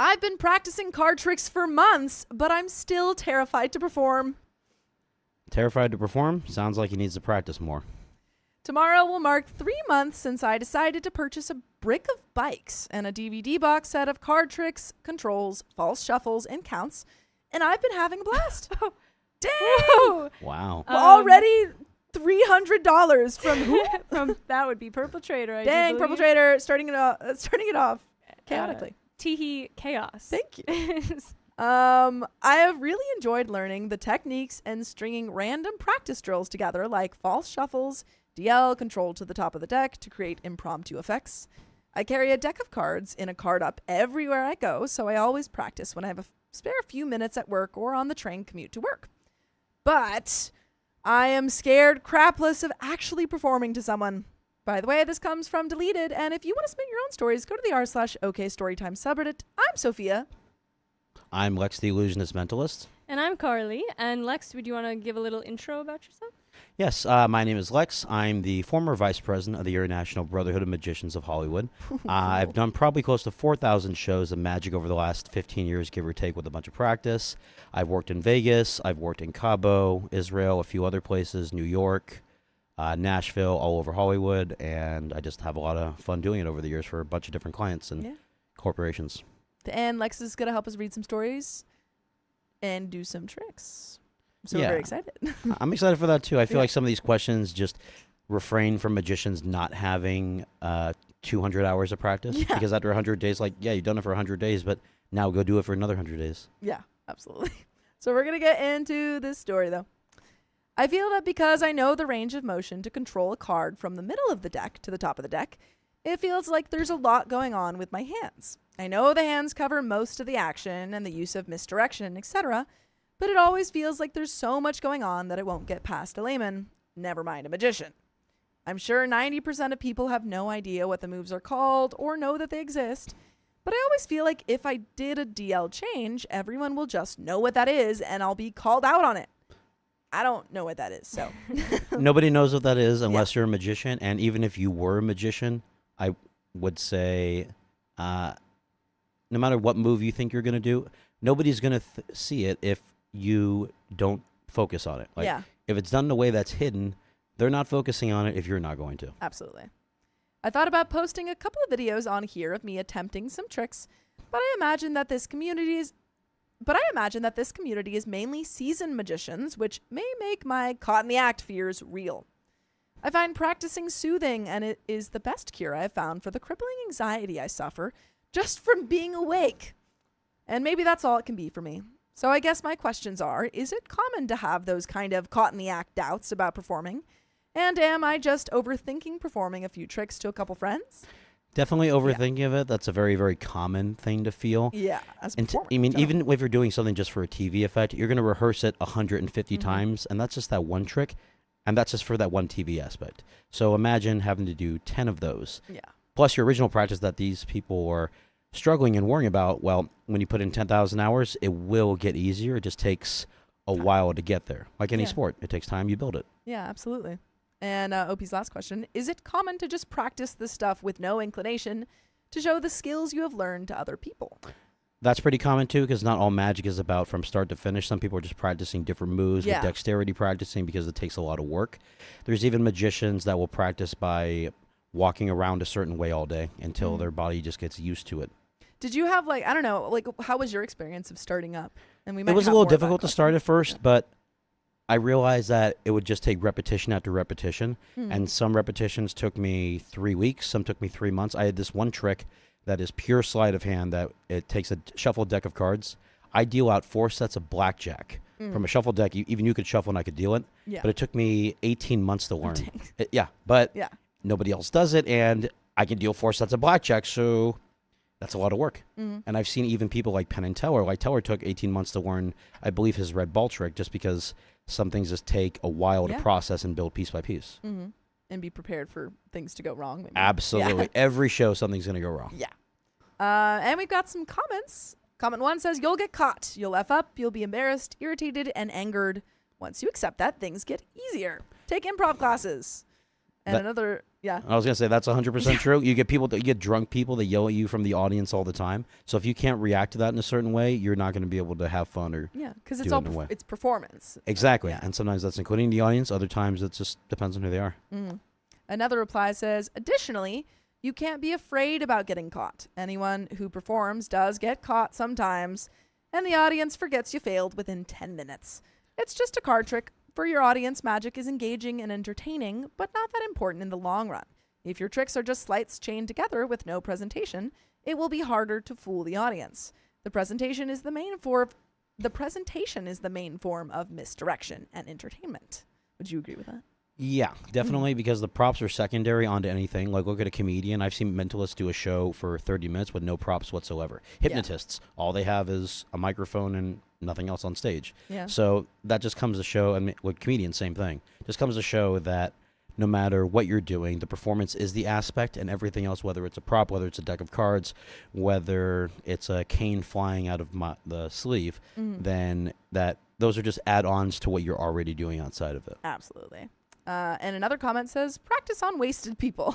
I've been practicing card tricks for months, but I'm still terrified to perform. Terrified to perform? Sounds like he needs to practice more. Tomorrow will mark 3 months since I decided to purchase a brick of bikes and a DVD box set of card tricks, controls, false shuffles, and counts, and I've been having a blast. Dang! Wow. Already $300 from who? From that would be Purple Trader. I Dang, do Purple believe. Trader, starting it off chaotically. Teehee Chaos. Thank you. I have really enjoyed learning the techniques and stringing random practice drills together, like false shuffles, DL, control to the top of the deck to create impromptu effects. I carry a deck of cards in a card up everywhere I go, so I always practice when I have a spare few minutes at work or on the train commute to work. But I am scared crapless of actually performing to someone. By the way, this comes from Deleted, and if you want to submit your own stories, go to the r/OKStorytime subreddit. I'm Sophia. I'm Lex the Illusionist Mentalist. And I'm Carly. And Lex, would you want to give a little intro about yourself? Yes, my name is Lex. I'm the former vice president of the International Brotherhood of Magicians of Hollywood. I've done probably close to 4,000 shows of magic over the last 15 years, give or take, with a bunch of practice. I've worked in Vegas. I've worked in Cabo, Israel, a few other places, New York, Nashville, all over Hollywood, and I just have a lot of fun doing it over the years for a bunch of different clients and corporations. And Lex is going to help us read some stories and do some tricks. So we're very excited. I'm excited for that, too. I feel like some of these questions just refrain from magicians not having 200 hours of practice. Yeah. Because after 100 days, like, yeah, you've done it for 100 days, but now go do it for another 100 days. Yeah, absolutely. So we're going to get into this story, though. I feel that because I know the range of motion to control a card from the middle of the deck to the top of the deck, it feels like there's a lot going on with my hands. I know the hands cover most of the action and the use of misdirection, etc., but it always feels like there's so much going on that it won't get past a layman, never mind a magician. I'm sure 90% of people have no idea what the moves are called or know that they exist, but I always feel like if I did a DL change, everyone will just know what that is and I'll be called out on it. I don't know what that is, so. Nobody knows what that is unless you're a magician, and even if you were a magician, I would say no matter what move you think you're going to do, nobody's going to see it if you don't focus on it. Like, if it's done in a way that's hidden, they're not focusing on it if you're not going to. Absolutely. I thought about posting a couple of videos on here of me attempting some tricks, but I imagine that this community is mainly seasoned magicians, which may make my caught in the act fears real. I find practicing soothing, and it is the best cure I have found for the crippling anxiety I suffer just from being awake. And maybe that's all it can be for me. So I guess my questions are, is it common to have those kind of caught in the act doubts about performing? And am I just overthinking performing a few tricks to a couple friends? Definitely overthinking of it. That's a very, very common thing to feel. Yeah. As and I mean, even if you're doing something just for a TV effect, you're going to rehearse it 150 times, and that's just that one trick, and that's just for that one TV aspect. So imagine having to do 10 of those. Yeah. Plus your original practice that these people are struggling and worrying about. Well, when you put in 10,000 hours, it will get easier. It just takes a while to get there. Like any sport, it takes time. You build it. Yeah, absolutely. And OP's last question, is it common to just practice this stuff with no inclination to show the skills you have learned to other people? That's pretty common, too, because not all magic is about from start to finish. Some people are just practicing different moves with dexterity practicing because it takes a lot of work. There's even magicians that will practice by walking around a certain way all day until their body just gets used to it. Did you have, like, I don't know, like, how was your experience of starting up? And it was a little difficult to start at first, but I realized that it would just take repetition after repetition, and some repetitions took me 3 weeks, some took me 3 months. I had this one trick that is pure sleight of hand that it takes a shuffled deck of cards. I deal out 4 sets of blackjack. From a shuffle deck, even you could shuffle and I could deal it, but it took me 18 months to learn. But nobody else does it, and I can deal 4 sets of blackjack, so that's a lot of work. And I've seen even people like Penn and Teller. Like Teller took 18 months to learn, I believe, his red ball trick just because some things just take a while to process and build piece by piece. And be prepared for things to go wrong. Maybe. Absolutely. Every show, something's going to go wrong. And we've got some comments. Comment 1 says, you'll get caught. You'll F up. You'll be embarrassed, irritated, and angered. Once you accept that, things get easier. Take improv classes. And That- another, yeah. I was gonna say that's 100% true. You get drunk people that yell at you from the audience all the time. So if you can't react to that in a certain way, you're not going to be able to have fun or Yeah, because do it's it all in a way. it's performance. exactly. Yeah. And sometimes that's including the audience. Other times it just depends on who they are. Another reply says, additionally, you can't be afraid about getting caught. Anyone who performs does get caught sometimes, and the audience forgets you failed within 10 minutes. It's just a card trick. For your audience, magic is engaging and entertaining, but not that important in the long run. If your tricks are just sleights chained together with no presentation, it will be harder to fool the audience. The presentation is the main form of misdirection and entertainment. Would you agree with that? Yeah, definitely, because the props are secondary onto anything. Like, look at a comedian. I've seen mentalists do a show for 30 minutes with no props whatsoever. Hypnotists, all they have is a microphone and nothing else on stage. Yeah. So that just comes to show, and with comedians, same thing. Just comes to show that no matter what you're doing, the performance is the aspect, and everything else, whether it's a prop, whether it's a deck of cards, whether it's a cane flying out of the sleeve, then those are just add-ons to what you're already doing outside of it. Absolutely. And another comment says, practice on wasted people.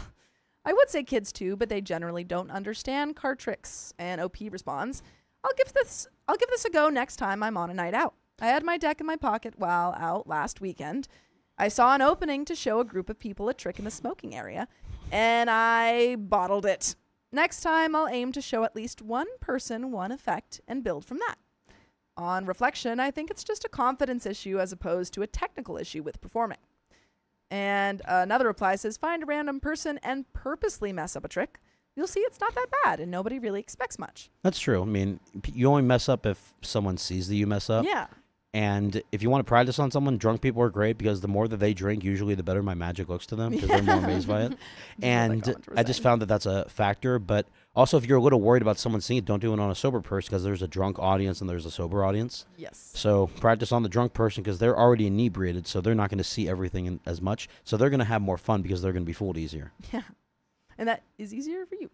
I would say kids too, but they generally don't understand card tricks. And OP responds, I'll give this a go next time I'm on a night out. I had my deck in my pocket while out last weekend. I saw an opening to show a group of people a trick in the smoking area, and I bottled it. Next time, I'll aim to show at least one person one effect and build from that. On reflection, I think it's just a confidence issue as opposed to a technical issue with performing. And another reply says, find a random person and purposely mess up a trick. You'll see it's not that bad, and nobody really expects much. That's true. I mean, you only mess up if someone sees that you mess up. Yeah. And if you want to practice on someone, drunk people are great because the more that they drink, usually the better my magic looks to them because they're more amazed by it. And I just found that that's a factor. But also, if you're a little worried about someone seeing it, don't do it on a sober person because there's a drunk audience and there's a sober audience. Yes. So practice on the drunk person because they're already inebriated, so they're not going to see everything as much. So they're going to have more fun because they're going to be fooled easier. Yeah. And that is easier for you.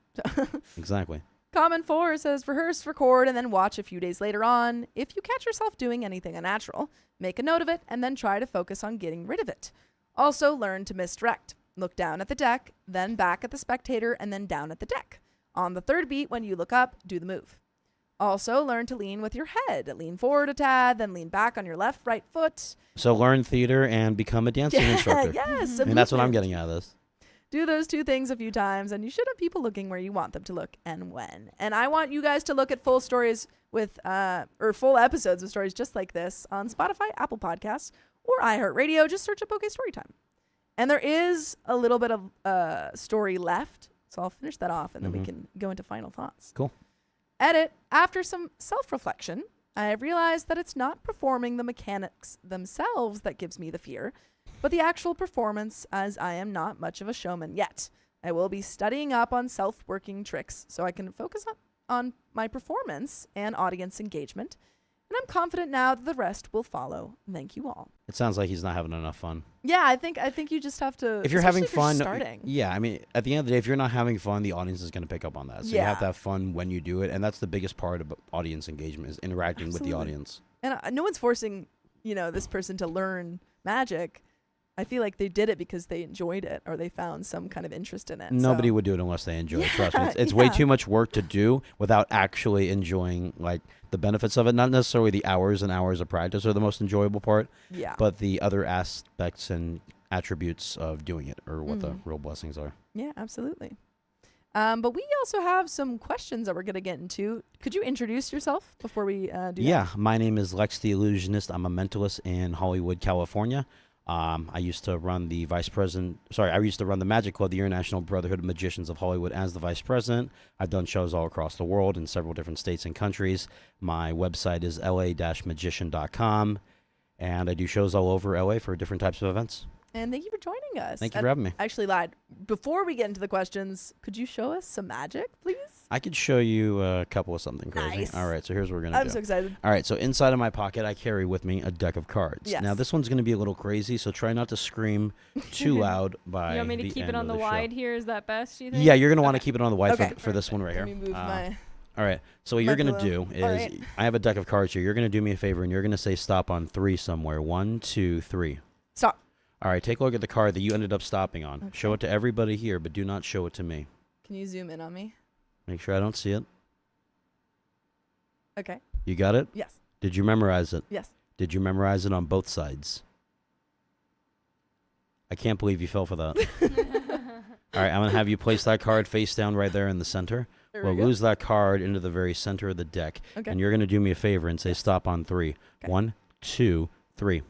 Exactly. Comment 4 says, rehearse, record, and then watch a few days later on. If you catch yourself doing anything unnatural, make a note of it and then try to focus on getting rid of it. Also, learn to misdirect. Look down at the deck, then back at the spectator, and then down at the deck. On the third beat, when you look up, do the move. Also, learn to lean with your head. Lean forward a tad, then lean back on your right foot. So learn theater and become a dancing instructor. Yes. I mean, that's what I'm getting out of this. Do those two things a few times, and you should have people looking where you want them to look and when. And I want you guys to look at full stories with, or full episodes of stories just like this on Spotify, Apple Podcasts, or iHeartRadio. Just search up OK Storytime. And there is a little bit of story left, so I'll finish that off, and then we can go into final thoughts. Cool. Edit. After some self-reflection, I have realized that it's not performing the mechanics themselves that gives me the fear, but the actual performance, as I am not much of a showman yet. I will be studying up on self-working tricks so I can focus on my performance and audience engagement, and I'm confident now that the rest will follow. Thank you all. It sounds like he's not having enough fun. Yeah, I think you just have to. If you're having especially fun, if you're starting. yeah, I mean, at the end of the day, if you're not having fun, the audience is going to pick up on that. So you have to have fun when you do it, and that's the biggest part of audience engagement is interacting with the audience. And no one's forcing, this person to learn magic. I feel like they did it because they enjoyed it or they found some kind of interest in it. Nobody would do it unless they enjoy it. Trust me. It's way too much work to do without actually enjoying like the benefits of it. Not necessarily the hours and hours of practice are the most enjoyable part, but the other aspects and attributes of doing it are what the real blessings are. Yeah, absolutely. But we also have some questions that we're going to get into. Could you introduce yourself before we do that? Yeah, my name is Lex the Illusionist. I'm a mentalist in Hollywood, California. I used to run the Magic Club, the International Brotherhood of Magicians of Hollywood, as the vice president. I've done shows all across the world in several different states and countries. My website is la-magician.com, and I do shows all over LA for different types of events. And thank you for joining us. Thank you for having me. I actually lied. Before we get into the questions, could you show us some magic, please? I could show you a couple of something crazy. Nice. All right, so here's what we're going to do. I'm so excited. All right, so inside of my pocket, I carry with me a deck of cards. Yes. Now, this one's going to be a little crazy, so try not to scream too loud by You want me to the keep end it on of the wide show. here? Is that best, do you think? Yeah, you're going to want to keep it on the wide Okay. for this one right here. Let me move my... All right, so what you're going to do is, right. I have a deck of cards here. You're going to do me a favor, and you're going to say stop on 3 somewhere. 1, 2, 3. Stop. All right, take a look at the card that you ended up stopping on. Okay. Show it to everybody here, but do not show it to me. Can you zoom in on me? Make sure I don't see it. Okay. You got it? Yes. Did you memorize it? Yes. Did you memorize it on both sides? I can't believe you fell for that. All right, I'm going to have you place that card face down right there in the center. There We'll we go. lose that card into the very center of the deck. Okay. And you're going to do me a favor and say stop on 3. Okay. 1, 2, 3.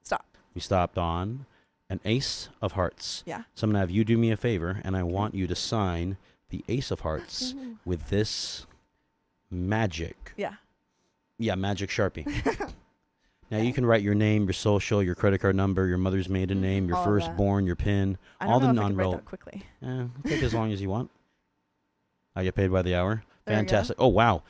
Stop. We stopped on an ace of hearts. Yeah. So I'm going to have you do me a favor, and I want you to sign the ace of hearts with this magic. Yeah. Yeah, magic Sharpie. Now you can write your name, your social, your credit card number, your mother's maiden name, your All of that. firstborn, your PIN, I all don't the know if I can write non-rel. that quickly. Take as long as you want. I get paid by the hour. There we go. Fantastic. Oh, wow.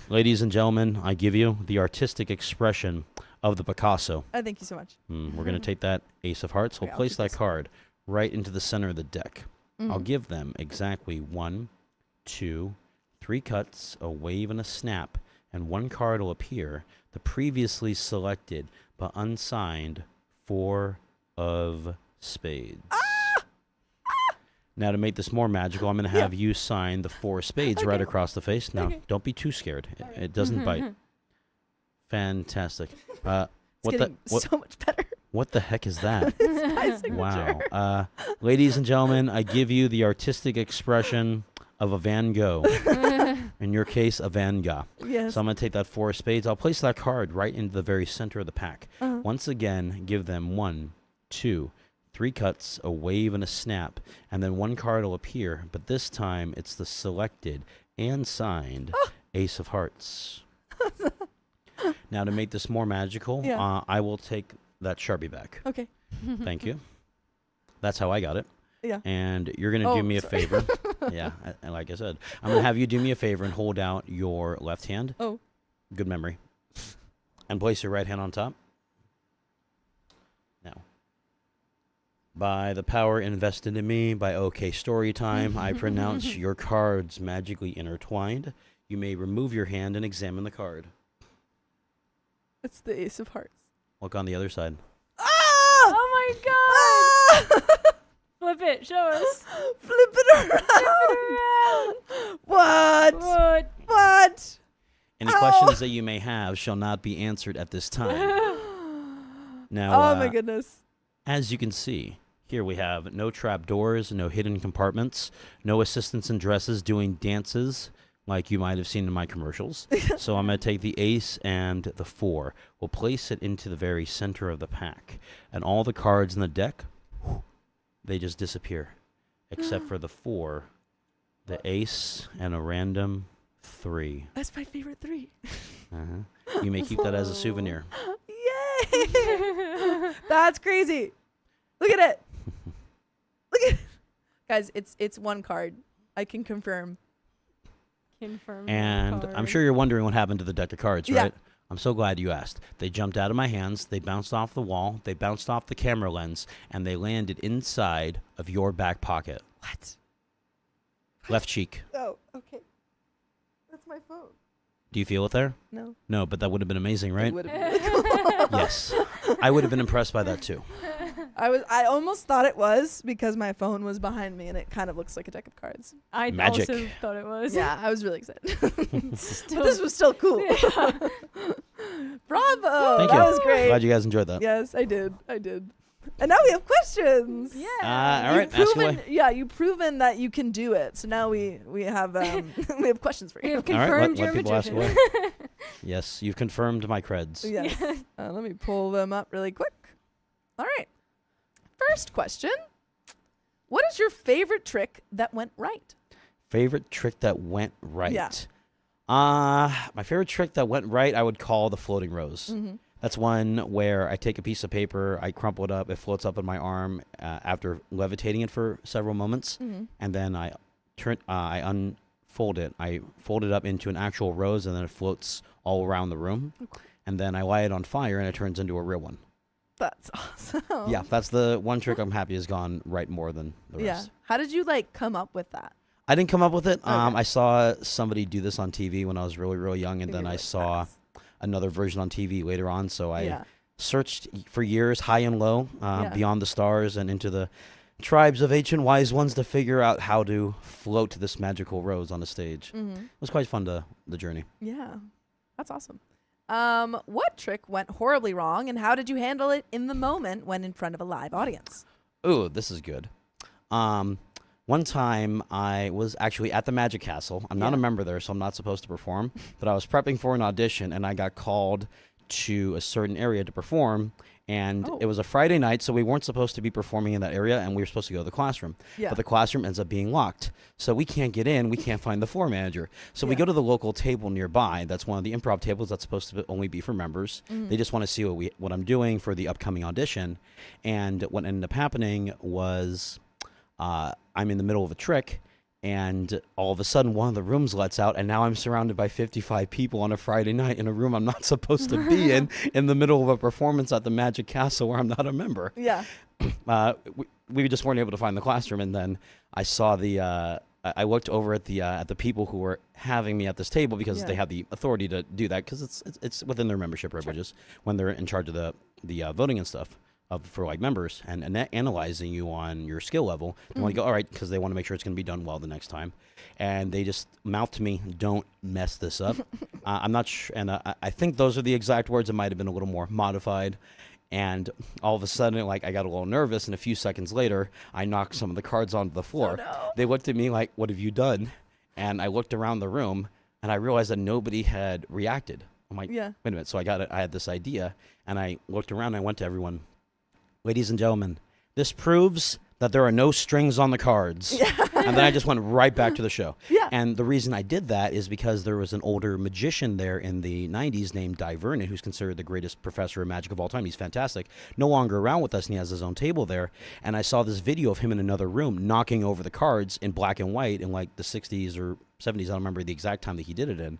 Ladies and gentlemen, I give you the artistic expression of the Picasso. Thank you so much. We're going to take that ace of hearts. We'll Okay, I'll place keep that this. card right into the center of the deck. I'll Mhm. give them exactly 1, 2, 3 cuts, a wave, and a snap, and one card will appear, the previously selected but unsigned 4 of spades. Now, to make this more magical, I'm going to have you sign the 4 spades right Okay. across the face. Now, Okay. don't be too scared. It doesn't bite. Fantastic. It's getting so much better. What the heck is that? It's my signature. Wow. Ladies and gentlemen, I give you the artistic expression of a Van Gogh. In your case, a Van Gogh. Yes. So I'm going to take that 4 of spades. I'll place that card right into the very center of the pack. Uh-huh. Once again, give them 1, 2, 3 cuts, a wave, and a snap. And then one card will appear, but this time it's the selected and signed Ace of Hearts. Now, to make this more magical, Yeah. I will take that Sharpie back. Okay. Thank you. That's how I got it. Yeah. And you're going to Oh, do me a sorry. favor. Yeah, and like I said, I'm going to have you do me a favor and hold out your left hand. Oh. Good memory. And place your right hand on top. Now, by the power invested in me by OK Storytime, I pronounce your cards magically intertwined. You may remove your hand and examine the card. It's the Ace of Hearts. Look on the other side. Ah! Oh my god! Ah! Flip it. Show us. Flip it around. What? What? What? Any Ow. questions that you may have shall not be answered at this time. Now, Oh my goodness. as you can see, here we have no trap doors, no hidden compartments, no assistants in dresses doing dances like you might have seen in my commercials. So I'm going to take the ace and the 4. We'll place it into the very center of the pack. And all the cards in the deck, they just disappear. Except for the 4, the ace, and a random 3. That's my favorite 3. Uh-huh. You may keep that as a souvenir. Yay! That's crazy. Look at it. Look at it. Guys, it's one card. I can confirm. Confirm. And I'm card. sure you're wondering what happened to the deck of cards, Yeah. right? I'm so glad you asked. They jumped out of my hands, they bounced off the wall, they bounced off the camera lens, and they landed inside of your back pocket. What? Left cheek. Oh, okay. That's my phone. Do you feel it there? No. No, but that would have been amazing, It right? would've been really cool. Yes. I would have been impressed by that too. I almost thought it was because my phone was behind me and it kind of looks like a deck of cards. I Magic. also thought it was. Yeah, I was really excited. Still- But this was still cool. Yeah. Bravo. Thank that you. was great. Glad you guys enjoyed that. Yes, I did. I did. And now we have questions. Yeah. All right, ask away. Yeah, you've proven that you can do it. So now we have we have questions for We you. have All right, confirmed let your people ask magician. away. Yes, you've confirmed my creds. Yes. Let me pull them up really quick. All right. First question. What is your favorite trick that went right? Favorite trick that went right? Yeah. My favorite trick that went right, I would call the floating rose. Mm-hmm. That's one where I take a piece of paper, I crumple it up, it floats up in my arm after levitating it for several moments, Mm-hmm. and then I unfold it. I fold it up into an actual rose, and then it floats all around the room. Okay. And then I light it on fire, and it turns into a real one. That's awesome. Yeah, that's the one trick I'm happy has gone right more than the Yeah. rest. How did you come up with that? I didn't come up with it. Okay. I saw somebody do this on TV when I was really, really young, and then You're I like, saw "That's-" another version on TV later on, so I Yeah. searched for years, high and low, Yeah. beyond the stars and into the tribes of ancient wise ones to figure out how to float this magical rose on the stage. Mm-hmm. It was quite fun, the journey. Yeah, that's awesome. What trick went horribly wrong, and how did you handle it in the moment when in front of a live audience? Ooh, this is good. One time I was actually at the Magic Castle. I'm not Yeah. a member there, so I'm not supposed to perform. But I was prepping for an audition, and I got called to a certain area to perform. And Oh. it was a Friday night, so we weren't supposed to be performing in that area, and we were supposed to go to the classroom. Yeah. But the classroom ends up being locked. So we can't get in. We can't find the floor manager. So we Yeah. go to the local table nearby. That's one of the improv tables that's supposed to only be for members. Mhm. They just want to see what I'm doing for the upcoming audition. And what ended up happening was I'm in the middle of a trick, and all of a sudden one of the rooms lets out, and now I'm surrounded by 55 people on a Friday night in a room I'm not supposed to be in the middle of a performance at the Magic Castle where I'm not a member. Yeah. We just weren't able to find the classroom, and then I saw I looked over at the people who were having me at this table because Yeah. they have the authority to do that because it's within their membership privileges when they're in charge of the voting and stuff for like members and analyzing you on your skill level. They want to go, all right, because they want to make sure it's going to be done well the next time. And they just mouthed to me, "Don't mess this up." I'm not sure, and I think those are the exact words. It might have been a little more modified. And all of a sudden, like, I got a little nervous, and a few seconds later, I knocked some of the cards onto the floor. Oh, no. They looked at me like, "What have you done?" And I looked around the room, and I realized that nobody had reacted. I'm like, Yeah. wait a minute. So I had this idea, and I looked around, and I went to everyone. "Ladies and gentlemen, this proves that there are no strings on the cards." And then I just went right back to the show. Yeah. And the reason I did that is because there was an older magician there in the 90s named Di Vernon, who's considered the greatest professor of magic of all time. He's fantastic. No longer around with us, and he has his own table there. And I saw this video of him in another room knocking over the cards in black and white in like the 60s or 70s. I don't remember the exact time that he did it in.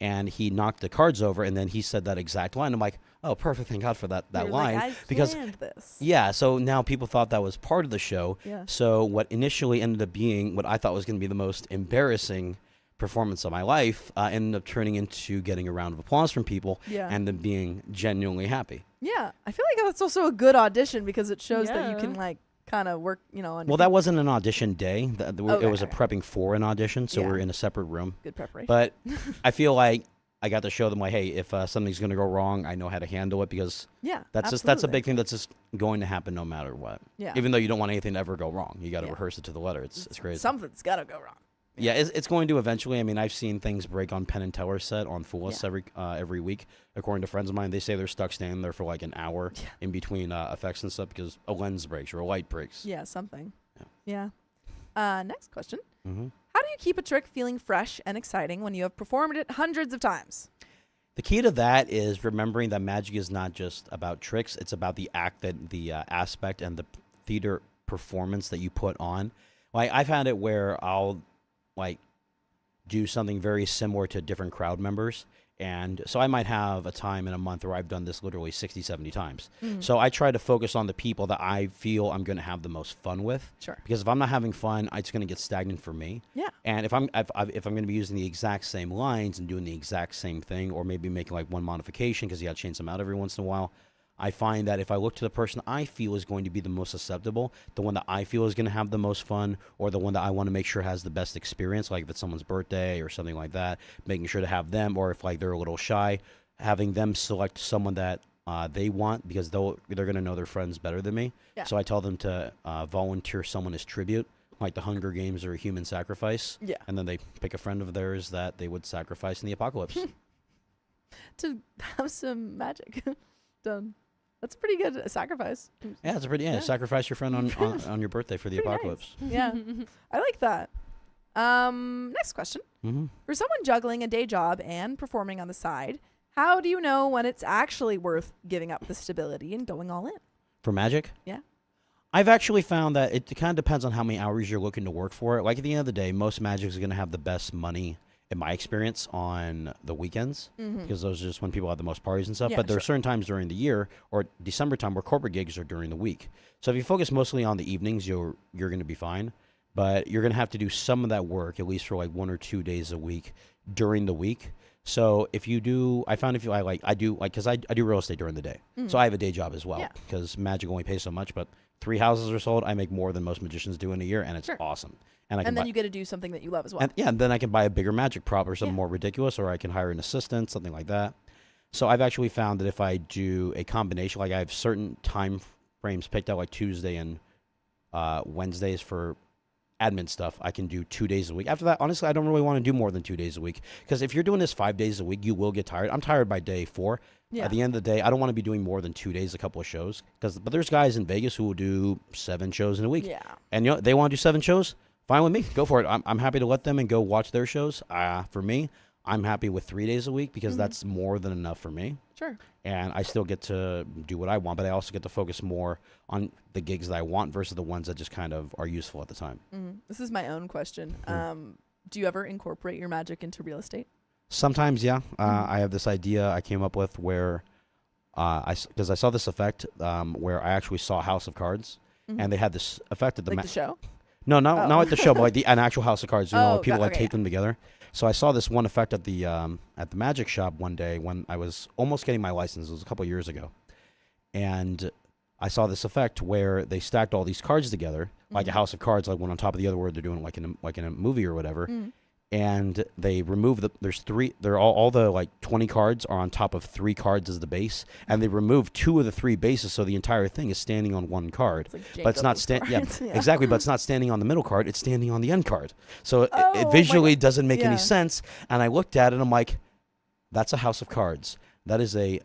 And he knocked the cards over, and then he said that exact line. I'm like, oh, perfect. Thank God for that You're line. like, I because planned this. yeah, so now people thought that was part of the show. Yeah. So what initially ended up being what I thought was going to be the most embarrassing performance of my life ended up turning into getting a round of applause from people Yeah. and them being genuinely happy. Yeah. I feel like that's also a good audition because it shows that you Yeah. can like kind of work, on Well, your that feet. wasn't an audition day. It was a Okay. prepping for an audition, so Yeah. we're in a separate room. Good preparation. But I feel like I got to show them, like, hey, if something's going to go wrong, I know how to handle it because yeah. that's a absolutely. big thing that's just going to happen no matter what. Yeah. Even though you don't want anything to ever go wrong. You got to Yeah. rehearse it to the letter. It's crazy. Something's got to go wrong. Yeah, it's going to eventually. I mean, I've seen things break on Penn and Teller set on Fool Us Yeah. every week. According to friends of mine, they say they're stuck standing there for like an hour Yeah. in between effects and stuff because a lens breaks or a light breaks. Yeah, something. Yeah. Yeah. Next question. Mm-hmm. How do you keep a trick feeling fresh and exciting when you have performed it hundreds of times? The key to that is remembering that magic is not just about tricks. It's about the aspect and the theater performance that you put on. Like, I've had it where I'll like do something very similar to different crowd members. And so I might have a time in a month where I've done this literally 60, 70 times. So I try to focus on the people that I feel I'm going to have the most fun with. Sure. Because if I'm not having fun, it's going to get stagnant for me. Yeah. And if I'm going to be using the exact same lines and doing the exact same thing, or maybe making like one modification because you got to change them out every once in a while, I find that if I look to the person I feel is going to be the most susceptible, the one that I feel is going to have the most fun, or the one that I want to make sure has the best experience, like if it's someone's birthday or something like that, making sure to have them, or if like they're a little shy, having them select someone that they want because they're going to know their friends better than me. Yeah. So I tell them to volunteer someone as tribute, like the Hunger Games or a human sacrifice. Yeah. And then they pick a friend of theirs that they would sacrifice in the apocalypse. To have some magic done. That's a pretty good sacrifice. Yeah, it's a pretty, Yeah. sacrifice your friend on your birthday for the Pretty nice. apocalypse. Yeah. I like that. Next question. Mm-hmm. For someone juggling a day job and performing on the side, how do you know when it's actually worth giving up the stability and going all in? For magic? Yeah. I've actually found that it kind of depends on how many hours you're looking to work for it. Like at the end of the day, most magic is going to have the best money, in my experience, on the weekends because those are just when people have the most parties and stuff. Yeah, But there are sure. certain times during the year or December time where corporate gigs are during the week. So if you focus mostly on the evenings, you're going to be fine. But you're going to have to do some of that work, at least for like 1 or 2 days a week during the week. So if you do, I found if you I do because I do real estate during the day, so I have a day job as well Yeah. because magic only pays so much. But 3 houses are sold, I make more than most magicians do in a year, and it's Sure. awesome. And I can And then buy, you get to do something that you love as well. and then I can buy a bigger magic prop or something Yeah. more ridiculous, or I can hire an assistant, something like that. So I've actually found that if I do a combination, like I have certain time frames picked out, like Tuesday and Wednesdays for admin stuff, I can do 2 days a week. After that, honestly, I don't really want to do more than 2 days a week because if you're doing this 5 days a week, you will get tired. I'm tired by day 4. Yeah. At the end of the day, I don't want to be doing more than 2 days, a couple of shows. But there's guys in Vegas who will do 7 shows in a week. Yeah. And they want to do 7 shows. Fine with me. Go for it. I'm happy to let them and go watch their shows. For me, I'm happy with 3 days a week because that's more than enough for me. Sure. And I still get to do what I want, but I also get to focus more on the gigs that I want versus the ones that just kind of are useful at the time. This is my own question. Do you ever incorporate your magic into real estate? Sometimes, yeah. I have this idea I came up with where because I saw this effect where I actually saw House of Cards, and they had this effect at the Like the show? No, not like the show, but like an actual House of Cards. You know, Oh, where people okay, tape yeah. them together. So I saw this one effect at the magic shop one day when I was almost getting my license. It was a couple of years ago, and I saw this effect where they stacked all these cards together, like a house of cards, like one on top of the other, where they're doing like in a movie or whatever. And they remove they're all the like 20 cards are on top of 3 cards as the base, and they remove 2 of the 3 bases, so the entire thing is standing on one card. It's like But it's not Jacob's cards. Yeah. exactly, but it's not standing on the middle card, it's standing on the end card. So Oh, it my visually God. doesn't make Yeah. any sense. And I looked at it and I'm like, that's a house of cards. That is a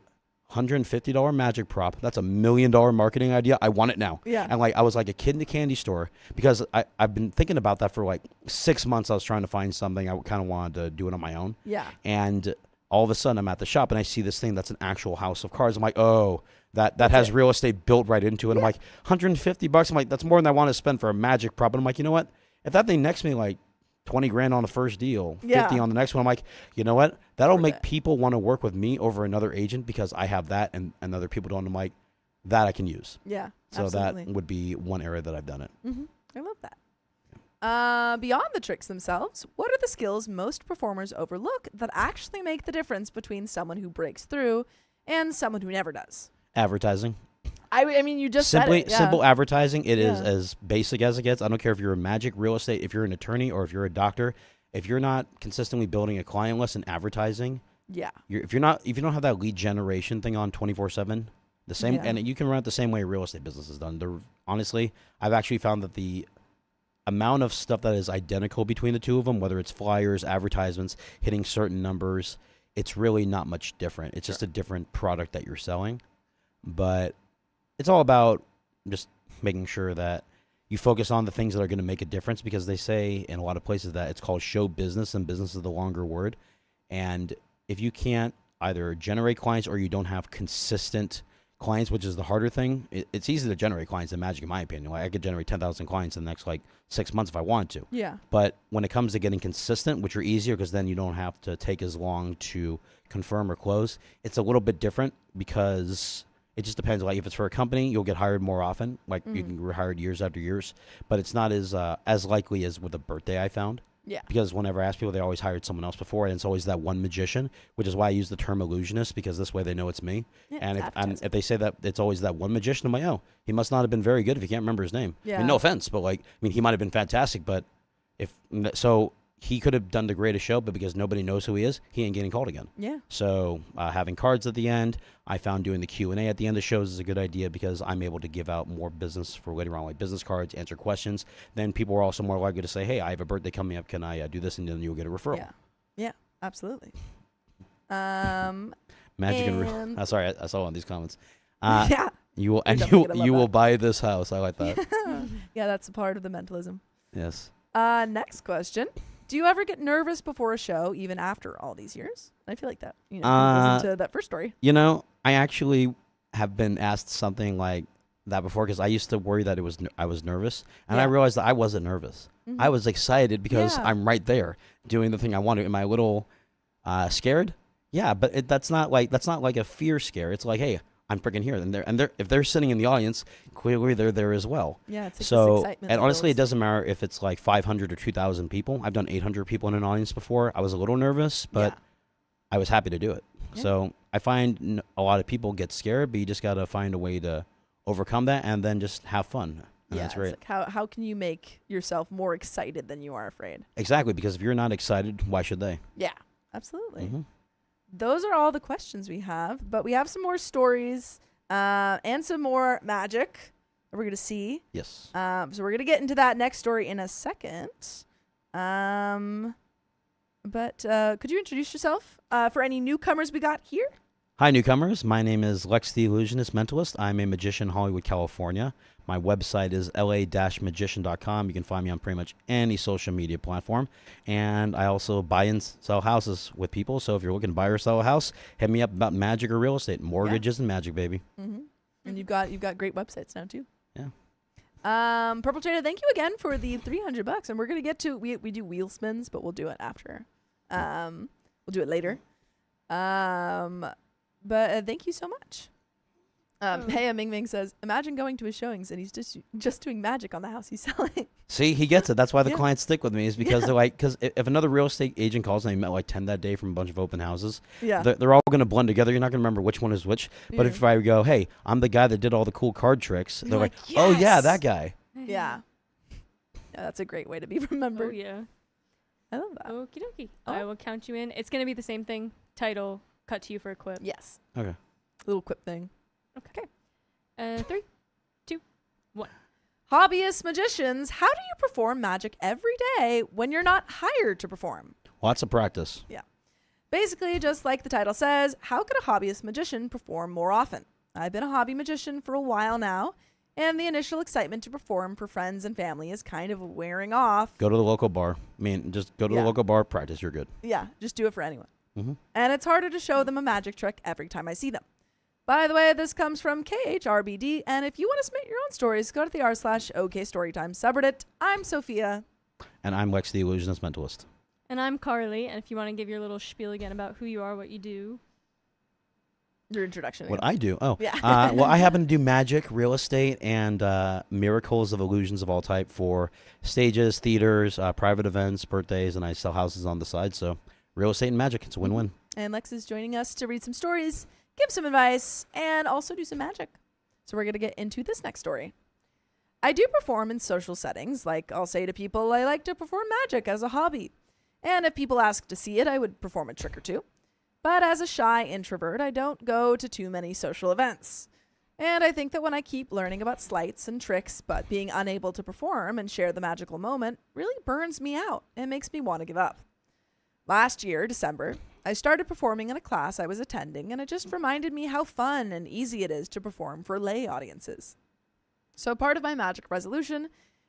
$150 magic prop. That's $1 million marketing idea. I want it now. Yeah. And like I was like a kid in the candy store because I've been thinking about that for like 6 months. I was trying to find something. I kind of wanted to do it on my own. Yeah. And all of a sudden I'm at the shop and I see this thing that's an actual house of cards. I'm like, oh, that has real estate built right into it. I'm like, $150. I'm like, that's more than I want to spend for a magic prop. And I'm like, you know what? If that thing nets me like 20 grand on the first deal, 50 Yeah. on the next one, I'm like, you know what? That'll Worth make it. people want to work with me over another agent because I have that and other people don't. I'm like, that I can use. Yeah. So absolutely. that would be one area that I've done it. I love that. Beyond the tricks themselves, what are the skills most performers overlook that actually make the difference between someone who breaks through and someone who never does? Advertising. I mean, you just Simply, said it. Yeah. simple advertising. It is Yeah. as basic as it gets. I don't care if you're a magic, real estate, if you're an attorney, or if you're a doctor. If you're not consistently building a client list and advertising, Yeah. if you don't have that lead generation thing on 24/7, the same, Yeah. and you can run it the same way a real estate business is done. Honestly, I've actually found that the amount of stuff that is identical between the two of them, whether it's flyers, advertisements, hitting certain numbers, it's really not much different. It's just a different product that you're selling. But it's all about just making sure that you focus on the things that are going to make a difference, because they say in a lot of places that it's called show business, and business is the longer word. And if you can't either generate clients or you don't have consistent clients, which is the harder thing, it's easy to generate clients in magic, in my opinion. Like I could generate 10,000 clients in the next 6 months if I wanted to. Yeah. But when it comes to getting consistent, which are easier because then you don't have to take as long to confirm or close, it's a little bit different because it just depends. Like if it's for a company, you'll get hired more often. Like you can get hired years after years, but it's not as likely as with a birthday, I found. Yeah. Because whenever I ask people, they always hired someone else before, and it's always that one magician, which is why I use the term illusionist, because this way they know it's me. Yeah, And it's if advertising. they say that it's always that one magician, I'm like, oh, he must not have been very good if you can't remember his name. I Yeah. mean, no offense, but he might have been fantastic, but so he could have done the greatest show, but because nobody knows who he is, he ain't getting called again. Yeah. So having cards at the end, I found doing the Q&A at the end of shows is a good idea because I'm able to give out more business for later on, like business cards, answer questions. Then people are also more likely to say, hey, I have a birthday coming up. Can I do this? And then you'll get a referral. Yeah. Yeah. Absolutely. Magic and sorry, I saw one of these comments. yeah. You will, You're and definitely gonna love you will that. buy this house. I like that. Yeah, that's a part of the mentalism. Yes. Next question. Do you ever get nervous before a show, even after all these years? I feel like that. Listen to that first story. You know, I actually have been asked something like that before because I used to worry that I was nervous, and I Yeah. realized that I wasn't nervous. I was excited because Yeah. I'm right there doing the thing I want to. Am I a little scared? Yeah, but that's not like a fear scare. It's like, hey, I'm freaking here, and if they're sitting in the audience, clearly they're there as well. Yeah, it's like this So, excitement. and that honestly, it builds. doesn't matter if it's like 500 or 2,000 people. I've done 800 people in an audience before. I was a little nervous, but I was happy to do it. Yeah. So I find a lot of people get scared, but you just got to find a way to overcome that and then just have fun. And that's great. It's like how can you make yourself more excited than you are afraid? Exactly, because if you're not excited, why should they? Yeah, absolutely. Mhm. Those are all the questions we have, but we have some more stories and some more magic that we're going to see. Yes. So we're going to get into that next story in a second. But could you introduce yourself for any newcomers we got here? Hi, newcomers. My name is Lex the Illusionist Mentalist. I'm a magician in Hollywood, California. My website is la-magician.com. You can find me on pretty much any social media platform. And I also buy and sell houses with people. So if you're looking to buy or sell a house, hit me up about magic or real estate. Mortgages and magic, baby. Mm-hmm. And you've got great websites now too. Yeah. Purple Trader, thank you again for the $300. And we're gonna get to we do wheel spins, but we'll do it after. We'll do it later. But thank you so much. Hey, Ming Ming says, imagine going to his showings and he's just doing magic on the house he's selling. See, he gets it. That's why the Yeah. clients stick with me, is because they're like, because if another real estate agent calls and they met like 10 that day from a bunch of open houses, Yeah. they're all going to blend together. You're not going to remember which one is which. But if I go, hey, I'm the guy that did all the cool card tricks, You're they're like, like, oh, yeah, "Yes." that guy. Yeah. Yeah, that's a great way to be Oh remembered. yeah. I love that. Okie dokie. Oh. I will count you in. It's gonna be the same thing. Title, cut to you for a quip. Yes. Okay. Little quip thing. 3. Hobbyist magicians, how do you perform magic every day when you're not hired to perform? Lots of practice. Basically, just like the title says, how could a hobbyist magician perform more often? I've been a hobby magician for a while now, and the initial excitement to perform for friends and family is kind of wearing off. Go to the local bar. I mean, just go to the Yeah. local bar, practice, you're good. Yeah, just do it for anyone. Mm-hmm. And it's harder to show them a magic trick every time I see them. By the way, this comes from KHRBD, and if you want to submit your own stories, go to the r/OK Storytime subreddit. I'm Sophia. And I'm Lex the Illusionist Mentalist. And I'm Carly. And if you want to give your little spiel again about who you are, what you do. Your introduction. What I do? Oh, Yeah. well, I happen to do magic, real estate, and miracles of illusions of all type for stages, theaters, private events, birthdays, and I sell houses on the side. So real estate and magic, it's a win-win. And Lex is joining us to read some stories, give some advice, and also do some magic. So we're going to get into this next story. I do perform in social settings. Like I'll say to people, I like to perform magic as a hobby. And if people ask to see it, I would perform a trick or two. But as a shy introvert, I don't go to too many social events. And I think that when I keep learning about sleights and tricks, but being unable to perform and share the magical moment really burns me out and makes me want to give up. Last year, December, I started performing in a class I was attending, and it just reminded me how fun and easy it is to perform for lay audiences. So part of my magic resolution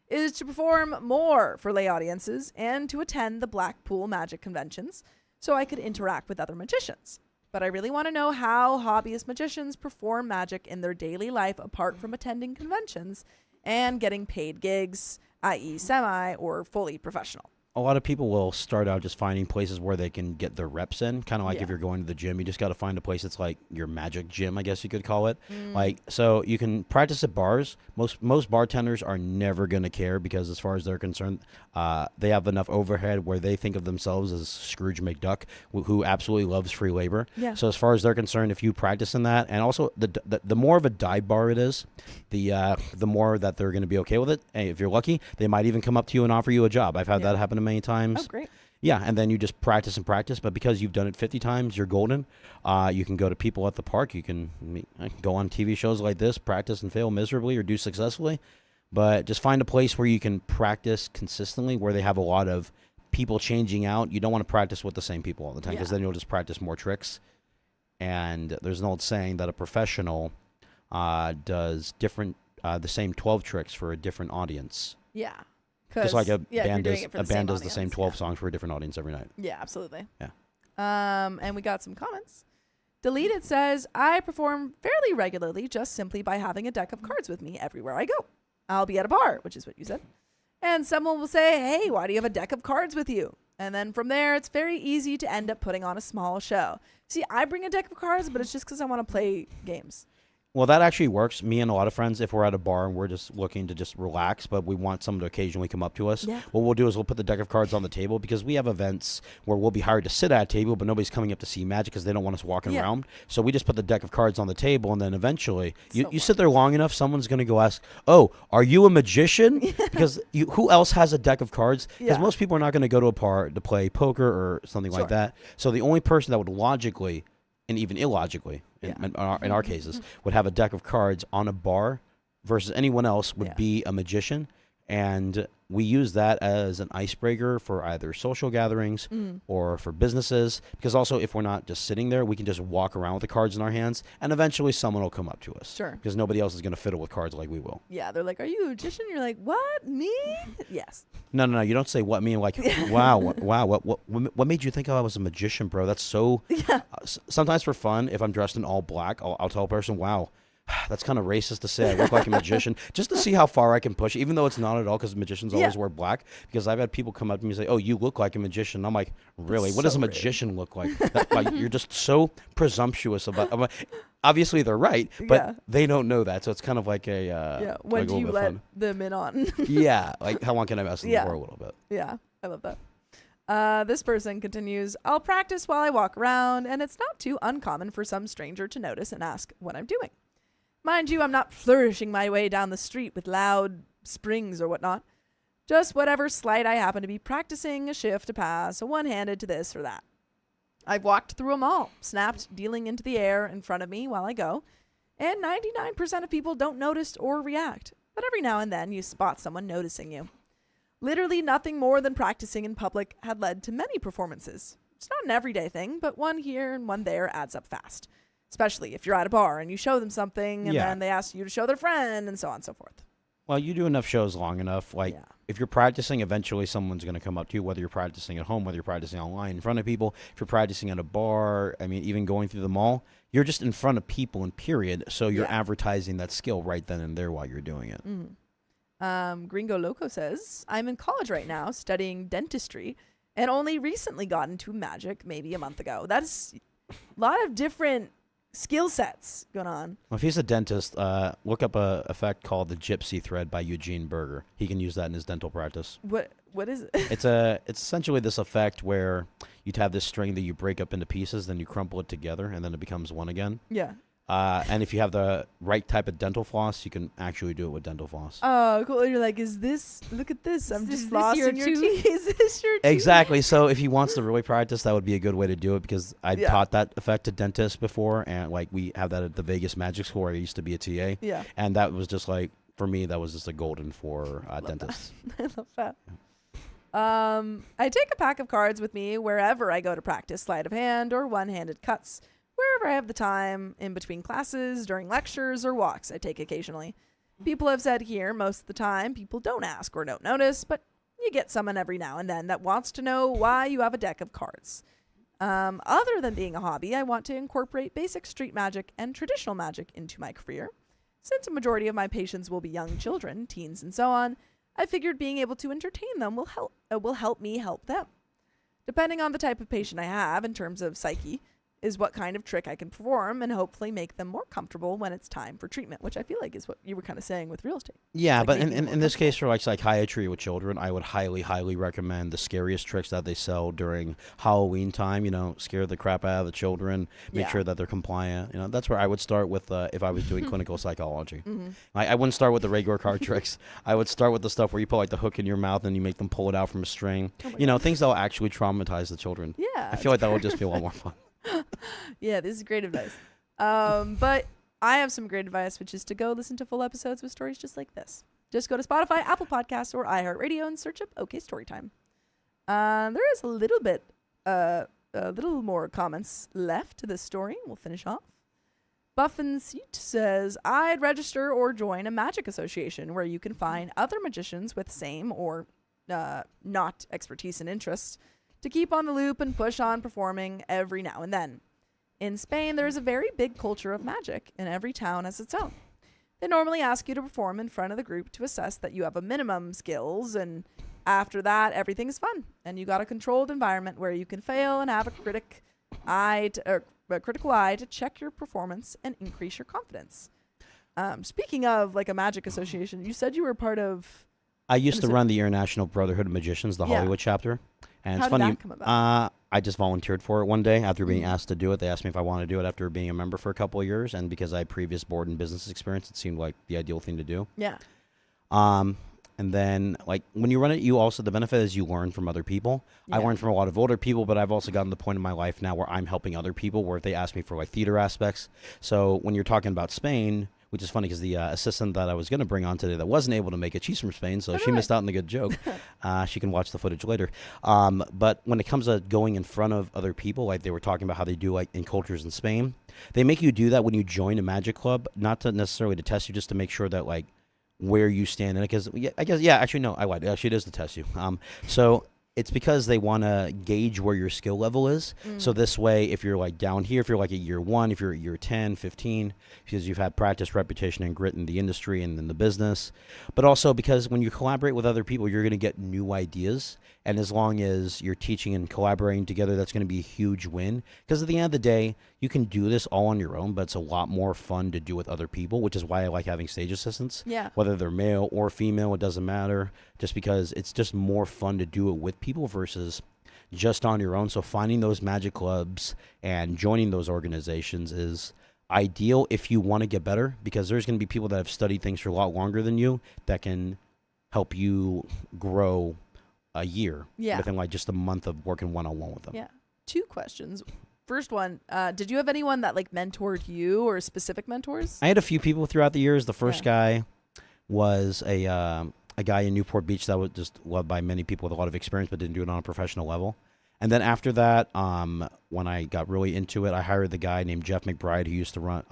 is to perform more for lay audiences and to attend the Blackpool Magic Conventions so I could interact with other magicians. But I really want to know how hobbyist magicians perform magic in their daily life apart from attending conventions and getting paid gigs, i.e. semi or fully professional. A lot of people will start out just finding places where they can get their reps in. Kind of like Yeah. if you're going to the gym, you just got to find a place that's like your magic gym, I guess you could call it. Like, so you can practice at bars. Most bartenders are never going to care because as far as they're concerned, they have enough overhead where they think of themselves as Scrooge McDuck, who absolutely loves free labor. Yeah. So as far as they're concerned, if you practice in that, and also the more of a dive bar it is, the more that they're going to be okay with it. Hey, if you're lucky, they might even come up to you and offer you a job. I've had that happen many times. Oh, great. Yeah, and then you just practice and practice, but because you've done it 50 times, you're golden. You can go to people at the park. You can go on TV shows like this, practice and fail miserably or do successfully. But just find a place where you can practice consistently, where they have a lot of people changing out. You don't want to practice with the same people all the time because then you'll just practice more tricks. And there's an old saying that a professional does the same 12 tricks for a different audience. Yeah. Just like a band does does the same 12 songs for a different audience every night. Yeah, absolutely. Yeah. And we got some comments. Deleted says, I perform fairly regularly just simply by having a deck of cards with me everywhere I go. I'll be at a bar, which is what you said. And someone will say, hey, why do you have a deck of cards with you? And then from there, it's very easy to end up putting on a small show. See, I bring a deck of cards, but it's just because I want to play games. Well, that actually works. Me and a lot of friends, if we're at a bar and we're just looking to just relax, but we want someone to occasionally come up to us, Yeah. what we'll do is we'll put the deck of cards on the table because we have events where we'll be hired to sit at a table, but nobody's coming up to see magic because they don't want us walking Yeah. around. So we just put the deck of cards on the table, and then eventually, you So sit there long enough, someone's going to go ask, oh, are you a magician? Because who else has a deck of cards? Because Yeah. most people are not going to go to a bar to play poker or something Sure. like that. So the only person that would logically and even illogically, Yeah. in our cases, would have a deck of cards on a bar versus anyone else would Yeah. be a magician. And we use that as an icebreaker for either social gatherings or for businesses. Because also, if we're not just sitting there, we can just walk around with the cards in our hands, and eventually someone will come up to us. Sure. Because nobody else is going to fiddle with cards like we will. Yeah, they're like, "Are you a magician?" You're like, "What? Me?" Yes. No. You don't say what me. Like, wow, what made you think I was a magician, bro? That's so. Yeah. Sometimes for fun, if I'm dressed in all black, I'll tell a person, wow, that's kind of racist to say I look like a magician, just to see how far I can push, even though it's not at all, because magicians always wear black. Because I've had people come up to me and say, oh, you look like a magician. I'm like, really? That's What does so a rude. magician look like? Like, you're just so presumptuous about. I'm like, obviously, they're right, but Yeah. they don't know that. So it's kind of like a. Yeah. When like a do little you bit let fun. them in on? Yeah, like how long can I mess in Yeah. the door a little bit? Yeah, I love that. This person continues, I'll practice while I walk around, and it's not too uncommon for some stranger to notice and ask what I'm doing. Mind you, I'm not flourishing my way down the street with loud springs or whatnot. Just whatever sleight I happen to be practicing, a shift, a pass, a one-handed to this or that. I've walked through them all, snapped, dealing into the air in front of me while I go, and 99% of people don't notice or react. But every now and then you spot someone noticing you. Literally nothing more than practicing in public had led to many performances. It's not an everyday thing, but one here and one there adds up fast. Especially if you're at a bar and you show them something and Yeah. then they ask you to show their friend and so on and so forth. Well, you do enough shows long enough. Like, Yeah. if you're practicing, eventually someone's going to come up to you, whether you're practicing at home, whether you're practicing online in front of people, if you're practicing at a bar, I mean, even going through the mall, you're just in front of people and period. So you're Yeah. advertising that skill right then and there while you're doing it. Gringo Loco says, I'm in college right now studying dentistry and only recently got into magic maybe a month ago. That's a lot of different skill sets going on. Well, if he's a dentist, look up a effect called the gypsy thread by Eugene Berger. He can use that in his dental practice. What is it? It's essentially this effect where you'd have this string that you break up into pieces, then you crumple it together, and then it becomes one again. Yeah. And if you have the right type of dental floss, you can actually do it with dental floss. Oh, cool. You're like, look at this. I'm Is just this your flossing your tooth? teeth. Is this your tooth? Exactly. So if he wants to really practice, that would be a good way to do it because I Yeah. taught that effect to dentists before, and like we have that at the Vegas Magic School where I used to be a TA. Yeah. And that was just like, for me, that was just a golden for dentists. I love that. I take a pack of cards with me wherever I go to practice sleight of hand or one-handed cuts, wherever I have the time, in between classes, during lectures, or walks I take occasionally. People have said here most of the time people don't ask or don't notice, but you get someone every now and then that wants to know why you have a deck of cards. Other than being a hobby, I want to incorporate basic street magic and traditional magic into my career. Since a majority of my patients will be young children, teens, and so on, I figured being able to entertain them will help me help them. Depending on the type of patient I have in terms of psyche, is what kind of trick I can perform and hopefully make them more comfortable when it's time for treatment, which I feel like is what you were kind of saying with real estate. Yeah, Like but making it in more this case, for like psychiatry with children, I would highly, highly recommend the scariest tricks that they sell during Halloween time. You know, scare the crap out of the children, make Yeah. sure that they're compliant. You know, that's where I would start with if I was doing clinical psychology. Mm-hmm. I wouldn't start with the regular card tricks. I would start with the stuff where you put like the hook in your mouth and you make them pull it out from a string. Oh my You know, God. things that will actually traumatize the children. Yeah. I feel like that would just be a lot more fun. Yeah, this is great advice. But I have some great advice, which is to go listen to full episodes with stories just like this. Just go to Spotify, Apple Podcasts, or iHeartRadio and search up OK Storytime. There is a little more comments left to this story. We'll finish off. Buffin Seat says, I'd register or join a magic association where you can find other magicians with same or not expertise and interests to keep on the loop and push on performing every now and then. In Spain, there is a very big culture of magic, and every town has its own. They normally ask you to perform in front of the group to assess that you have a minimum skills, and after that, everything's fun. And you got a controlled environment where you can fail and have a critical eye to check your performance and increase your confidence. Speaking of like a magic association, you said you were part of. I used to is it- run the International Brotherhood of Magicians, the Yeah. Hollywood chapter. And How it's did funny. that come about? I just volunteered for it one day after being Mhm. asked to do it. They asked me if I wanted to do it after being a member for a couple of years, and because I had previous board and business experience, it seemed like the ideal thing to do. Yeah. And then, like, when you run it, you also, the benefit is you learn from other people. I Yeah. learned from a lot of older people, but I've also gotten to the point in my life now where I'm helping other people, where if they ask me for, like, theater aspects. So when you're talking about Spain, which is funny because the assistant that I was going to bring on today that wasn't able to make it, she's from Spain, so Oh, she really? missed out on the good joke. She can watch the footage later. But when it comes to going in front of other people, like they were talking about how they do, like, in cultures in Spain, they make you do that when you join a magic club, not to necessarily to test you, just to make sure that, like, where you stand in it, because I guess, actually no, I lied. Actually, it is to test you. So it's because they want to gauge where your skill level is. So this way, if you're like down here, if you're like at year 1, if you're at year 10, 15, because you've had practice, repetition, and grit in the industry and in the business, but also because when you collaborate with other people, you're going to get new ideas. And as long as you're teaching and collaborating together, that's going to be a huge win. Because at the end of the day, you can do this all on your own, but it's a lot more fun to do with other people, which is why I like having stage assistants. Yeah. Whether they're male or female, it doesn't matter. Just because it's just more fun to do it with people versus just on your own. So finding those magic clubs and joining those organizations is ideal if you want to get better, because there's going to be people that have studied things for a lot longer than you that can help you grow a year within like just a month of working one-on-one with them. Yeah. 2 questions. First one, did you have anyone that like mentored you or specific mentors? I had a few people throughout the years. The first guy was a guy in Newport Beach that was just loved by many people with a lot of experience, but didn't do it on a professional level. And then after that, when I got really into it, I hired the guy named Jeff McBride who used to run.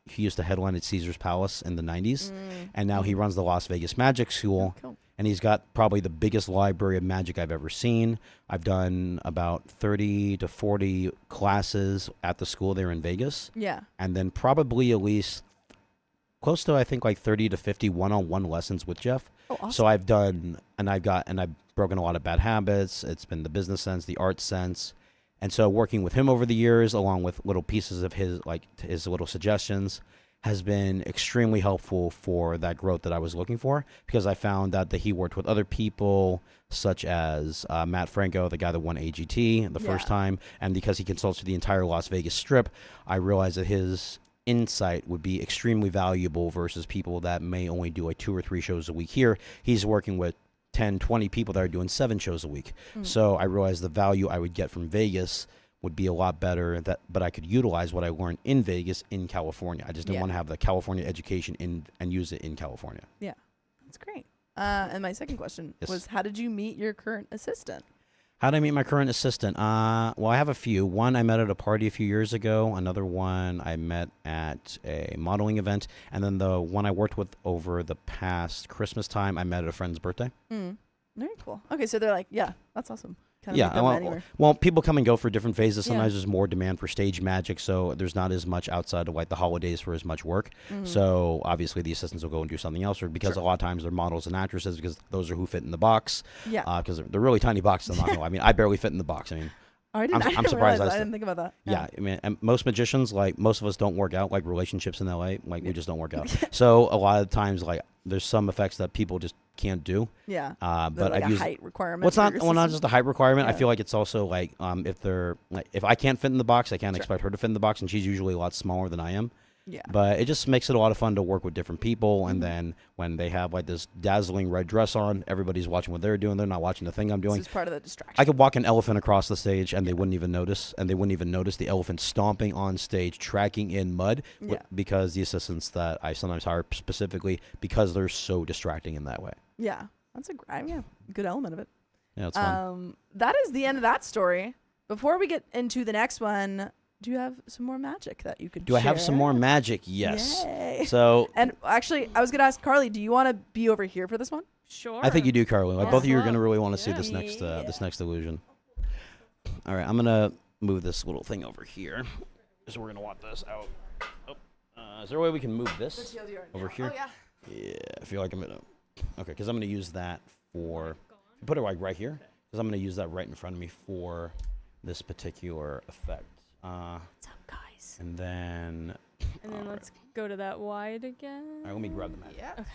He used to headline at Caesar's Palace in the 90s, and now he runs the Las Vegas Magic School. Cool. And he's got probably the biggest library of magic I've ever seen. I've done about 30 to 40 classes at the school there in Vegas. Yeah. And then probably at least close to, I think, like 30 to 50 one-on-one lessons with Jeff. Oh, awesome. So I've done, and I've broken a lot of bad habits. It's been the business sense, the art sense. And so working with him over the years, along with little pieces of his, like his little suggestions, has been extremely helpful for that growth that I was looking for, because I found that he worked with other people such as Matt Franco, the guy that won AGT the first time, and because he consults for the entire Las Vegas Strip, I realized that his insight would be extremely valuable versus people that may only do like 2 or 3 shows a week here. He's working with 10, 20 people that are doing 7 shows a week. So I realized the value I would get from Vegas would be a lot better, but I could utilize what I learned in Vegas in California. I just didn't want to have the California education and use it in California. Yeah, that's great. And my second question was, how did you meet your current assistant? How did I meet my current assistant? Well, I have a few. One I met at a party a few years ago. Another one I met at a modeling event. And then the one I worked with over the past Christmas time, I met at a friend's birthday. Very cool. Okay, so they're like, yeah, that's awesome. Kind of well, people come and go for different phases. Sometimes Yeah. there's more demand for stage magic, so there's not as much outside of like the holidays for as much work. So obviously the assistants will go and do something else, or because a lot of times they're models and actresses, because those are who fit in the box. Yeah. Because they're really tiny boxes. I'm not gonna lie. I mean, I barely fit in the box. I mean, I I'm surprised realize I I didn't think about that. yeah, I mean, and most magicians, like most of us, don't work out. Like relationships in LA, like we just don't work out. So a lot of times, like there's some effects that people just can't do. Yeah. But like I've a used height requirement. Well, it's for not your well, not assistant? just a height requirement. I Yeah. feel like it's also like if I can't fit in the box, I can't expect her to fit in the box, and she's usually a lot smaller than I am. Yeah. But it just makes it a lot of fun to work with different people, and then when they have like this dazzling red dress on, everybody's watching what they're doing. They're not watching the thing I'm doing. This is part of the distraction. I could walk an elephant across the stage, and they wouldn't even notice, the elephant stomping on stage, tracking in mud, because the assistants that I sometimes hire specifically, because they're so distracting in that way. Yeah. That's a good element of it. Yeah, it's fun. That is the end of that story. Before we get into the next one, do you have some more magic that you could Do I have some share? more magic? Yes. Yay. So And actually, I was going to ask Carly, do you want to be over here for this one? Sure. I think you do, Carly. Like both of you are going to really want to see Yeah. this next illusion. All right, I'm going to move this little thing over here. So we're going to want this out. Is there a way we can move this over here? Oh, yeah. Yeah, I feel like I'm going to. Okay, because I'm going to use that for. Put it like right here, because I'm going to use that right in front of me for this particular effect. What's up, guys? And then And then All let's go to that wide again. All right, let me grab the magic. Yeah. Okay.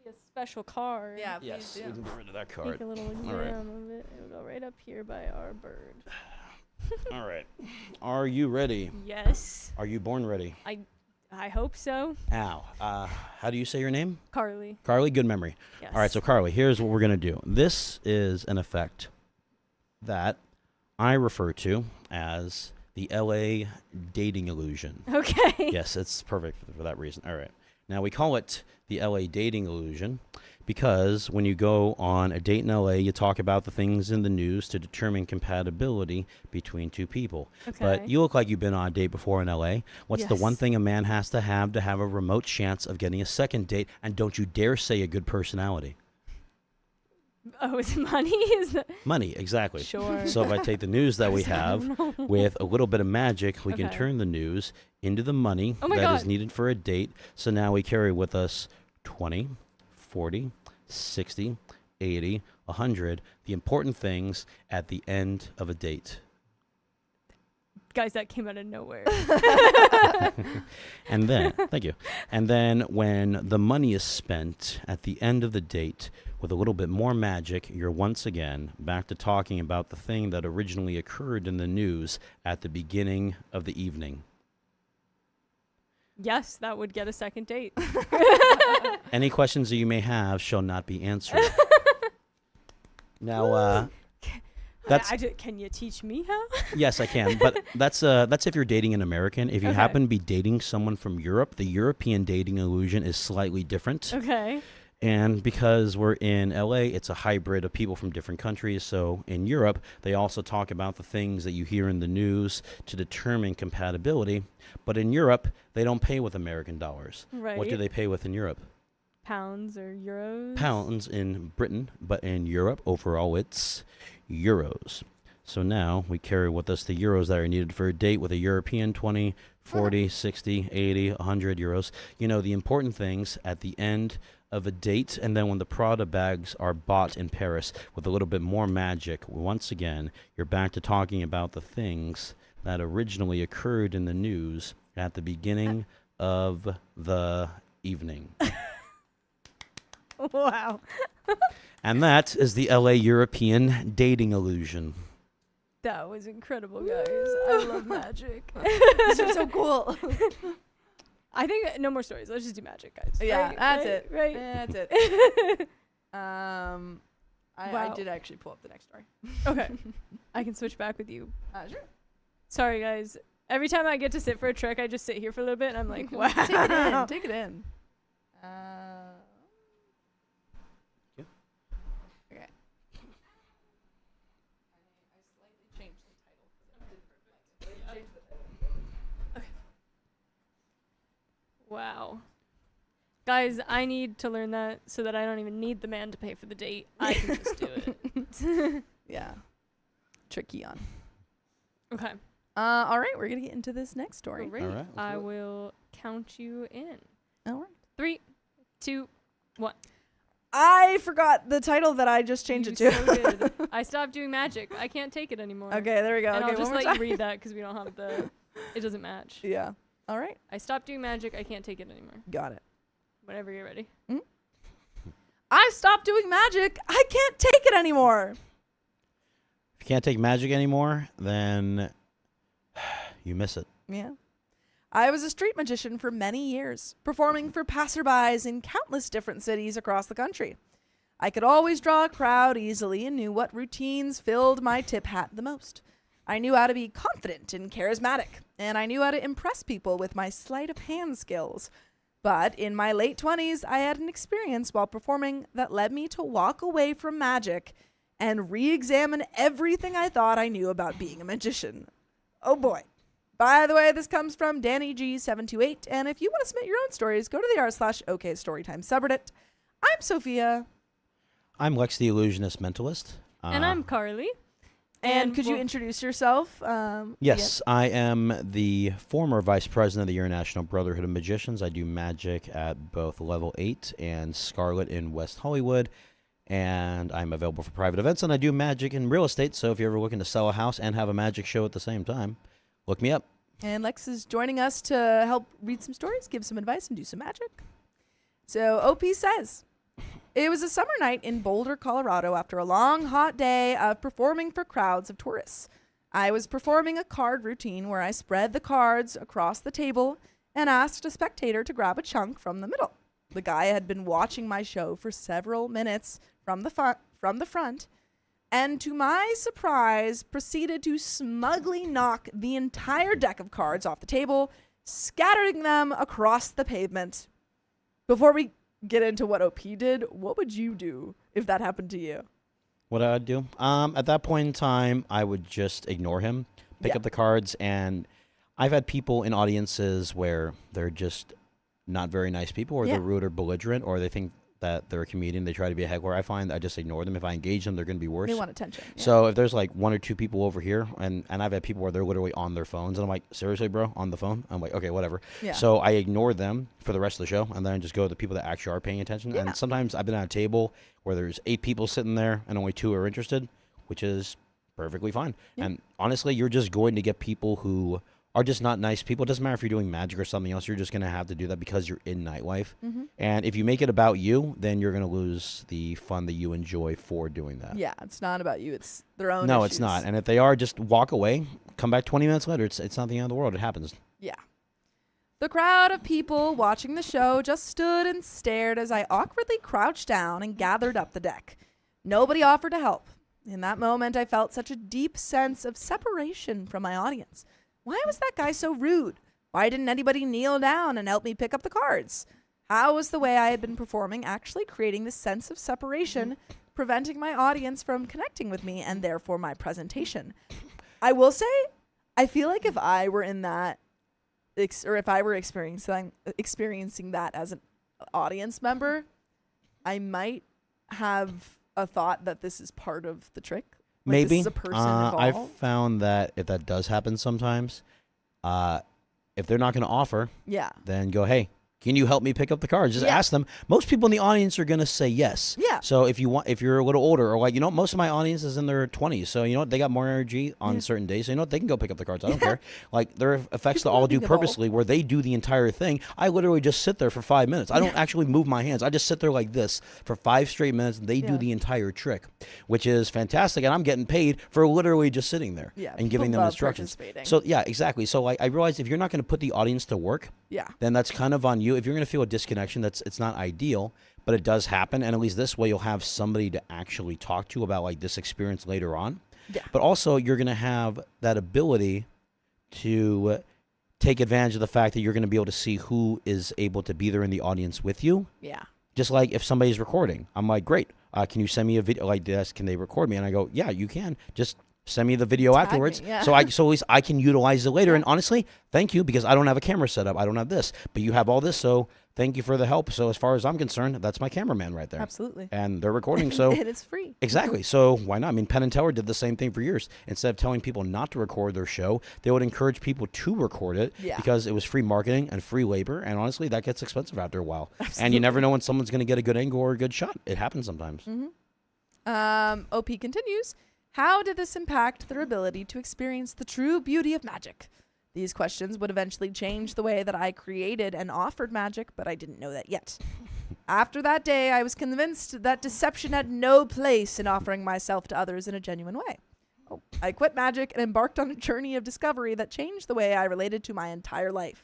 A special card. Yeah. Yes, Please we do. can get rid of that Take card. a little exam All right. of it. It'll go right up here by our bird. All right. Are you ready? Yes. Are you born ready? I hope so. Ow. How do you say your name? Carly. Carly, good memory. Yes. All right, so Carly, here's what we're going to do. This is an effect that I refer to as the LA dating illusion. Okay. Yes, it's perfect for that reason. All right. Now, we call it the LA dating illusion because when you go on a date in LA, you talk about the things in the news to determine compatibility between two people. Okay. But you look like you've been on a date before in LA. What's the one Yes. thing a man has to have a remote chance of getting a second date? And don't you dare say a good personality. Oh, is it money? Is that Money, exactly. sure? So if I take the news that we have with a little bit of magic, we can Okay. turn the news into the money Oh my that is God. needed for a date. So now we carry with us 20, 40, 60, 80, 100, the important things at the end of a date. Guys, that came out of nowhere. And then, thank you. And then when the money is spent at the end of the date with a little bit more magic, you're once again back to talking about the thing that originally occurred in the news at the beginning of the evening. Yes, that would get a second date. Any questions that you may have shall not be answered. Now, that's Can you teach me how? yes, I can, but that's if you're dating an American. If you Okay. happen to be dating someone from Europe, the European dating illusion is slightly different. Okay. And because we're in LA, it's a hybrid of people from different countries. So in Europe, they also talk about the things that you hear in the news to determine compatibility. But in Europe, they don't pay with American dollars. Right. What do they pay with in Europe? Pounds or euros? Pounds in Britain, but in Europe, overall, it's euros. So now we carry with us the euros that are needed for a date with a European 20, 40, 60, 80, 100 euros. You know, the important things at the end of a date, and then when the Prada bags are bought in Paris with a little bit more magic, once again, you're back to talking about the things that originally occurred in the news at the beginning of the evening. Wow. Oh And that is the LA European dating illusion. That was incredible, guys. I love magic. These are so cool. I think no more stories. Let's just do magic, guys. Yeah, Right? that's Right? it. Right. That's it. I Wow. did actually pull up the next story. Okay. I can switch back with you. Sure. Sorry, guys. Every time I get to sit for a trick, I just sit here for a little bit, and I'm like, wow. Take it in. Take it in. Yeah. Okay. I slightly changed the title. Wow. Guys, I need to learn that so that I don't even need the man to pay for the date. I can just do it. Yeah. Tricky on. Okay. All right, we're gonna get into this next story. Great. All right, let's I do it. will count you in. All right. 3, 2, 1. I forgot the title that I just changed it to. So did. I stopped doing magic. I can't take it anymore. Okay, there we go. And Okay, I'll just one more let you time. read that because we don't have the. It doesn't match. Yeah. All right. I stopped doing magic. I can't take it anymore. Got it. Whenever you're ready. I stopped doing magic. I can't take it anymore. If you can't take magic anymore, then you miss it. Yeah. I was a street magician for many years, performing for passerbys in countless different cities across the country. I could always draw a crowd easily and knew what routines filled my tip hat the most. I knew how to be confident and charismatic, and I knew how to impress people with my sleight of hand skills. But in my late 20s, I had an experience while performing that led me to walk away from magic and re-examine everything I thought I knew about being a magician. Oh boy. By the way, this comes from Danny G728, and if you want to submit your own stories, go to the r/OK Storytime subreddit. I'm Sophia. I'm Lex the Illusionist Mentalist. And I'm Carly. And could you we'll- introduce yourself? Yes, I am the former vice president of the International Brotherhood of Magicians. I do magic at both Level 8 and Scarlet in West Hollywood. and I'm available for private events, and I do magic and real estate. So if you're ever looking to sell a house and have a magic show at the same time, look me up. And Lex is joining us to help read some stories, give some advice, and do some magic. So OP says, it was a summer night in Boulder, Colorado after a long, hot day of performing for crowds of tourists. I was performing a card routine where I spread the cards across the table and asked a spectator to grab a chunk from the middle. The guy had been watching my show for several minutes from the front, and to my surprise, proceeded to smugly knock the entire deck of cards off the table, scattering them across the pavement. Before we get into what OP did, what would you do if that happened to you? What I'd do? At that point in time, I would just ignore him, pick up the cards, and I've had people in audiences where they're just not very nice people, or they're rude or belligerent, or they think that they're a comedian, they try to be a heckler. I find I just ignore them. If I engage them, they're going to be worse. They want attention. Yeah. So if there's like one or two people over here, and I've had people where they're literally on their phones, and I'm like, seriously, bro, on the phone? I'm like, okay, whatever. Yeah. So I ignore them for the rest of the show, and then I just go to the people that actually are paying attention. Yeah. And sometimes I've been at a table where there's 8 people sitting there, and only 2 are interested, which is perfectly fine. Yeah. And honestly, you're just going to get people who are just not nice people. It doesn't matter if you're doing magic or something else. You're just going to have to do that because you're in nightlife. Mm-hmm. And if you make it about you, then you're going to lose the fun that you enjoy for doing that. Yeah, it's not about you. It's their own No, issues. It's not. And if they are, just walk away. Come back 20 minutes later. It's not the end of the world. It happens. Yeah. The crowd of people watching the show just stood and stared as I awkwardly crouched down and gathered up the deck. Nobody offered to help. In that moment, I felt such a deep sense of separation from my audience. Why was that guy so rude? Why didn't anybody kneel down and help me pick up the cards? How was the way I had been performing actually creating this sense of separation, preventing my audience from connecting with me and therefore my presentation? I will say, I feel like if I were in that, or if I were experiencing that as an audience member, I might have a thought that this is part of the trick. Like, maybe. This is a person involved. I've found that if that does happen sometimes, if they're not going to offer, then go, hey, can you help me pick up the cards? Just ask them. Most people in the audience are going to say yes. Yeah. So if you're a little older, or like, most of my audience is in their 20s. So, they got more energy on certain days. So, they can go pick up the cards. I don't care. Like, there are effects that I'll do purposely where they do the entire thing. I literally just sit there for 5 minutes. I don't actually move my hands. I just sit there like this for 5 straight minutes, and they do the entire trick, which is fantastic. And I'm getting paid for literally just sitting there and giving them instructions. So, yeah, exactly. So, I realize if you're not going to put the audience to work, then that's kind of on you. If you're going to feel a disconnection, it's not ideal, but it does happen. And at least this way, you'll have somebody to actually talk to about like this experience later on. Yeah. But also, you're going to have that ability to take advantage of the fact that you're going to be able to see who is able to be there in the audience with you. Yeah. Just like if somebody's recording, I'm like, great. Can you send me a video like this? Can they record me? And I go, yeah, you can. Just send me the video afterwards. So at least I can utilize it later. And honestly, thank you, because I don't have a camera set up. I don't have this, but you have all this. So thank you for the help. So as far as I'm concerned, that's my cameraman right there. Absolutely. And they're recording. So and it's free. Exactly. So why not? I mean, Penn and Teller did the same thing for years. Instead of telling people not to record their show, they would encourage people to record it because it was free marketing and free labor. And honestly, that gets expensive after a while. Absolutely. And you never know when someone's going to get a good angle or a good shot. It happens sometimes. Mm-hmm. OP continues. How did this impact their ability to experience the true beauty of magic? These questions would eventually change the way that I created and offered magic, but I didn't know that yet. After that day, I was convinced that deception had no place in offering myself to others in a genuine way. I quit magic and embarked on a journey of discovery that changed the way I related to my entire life.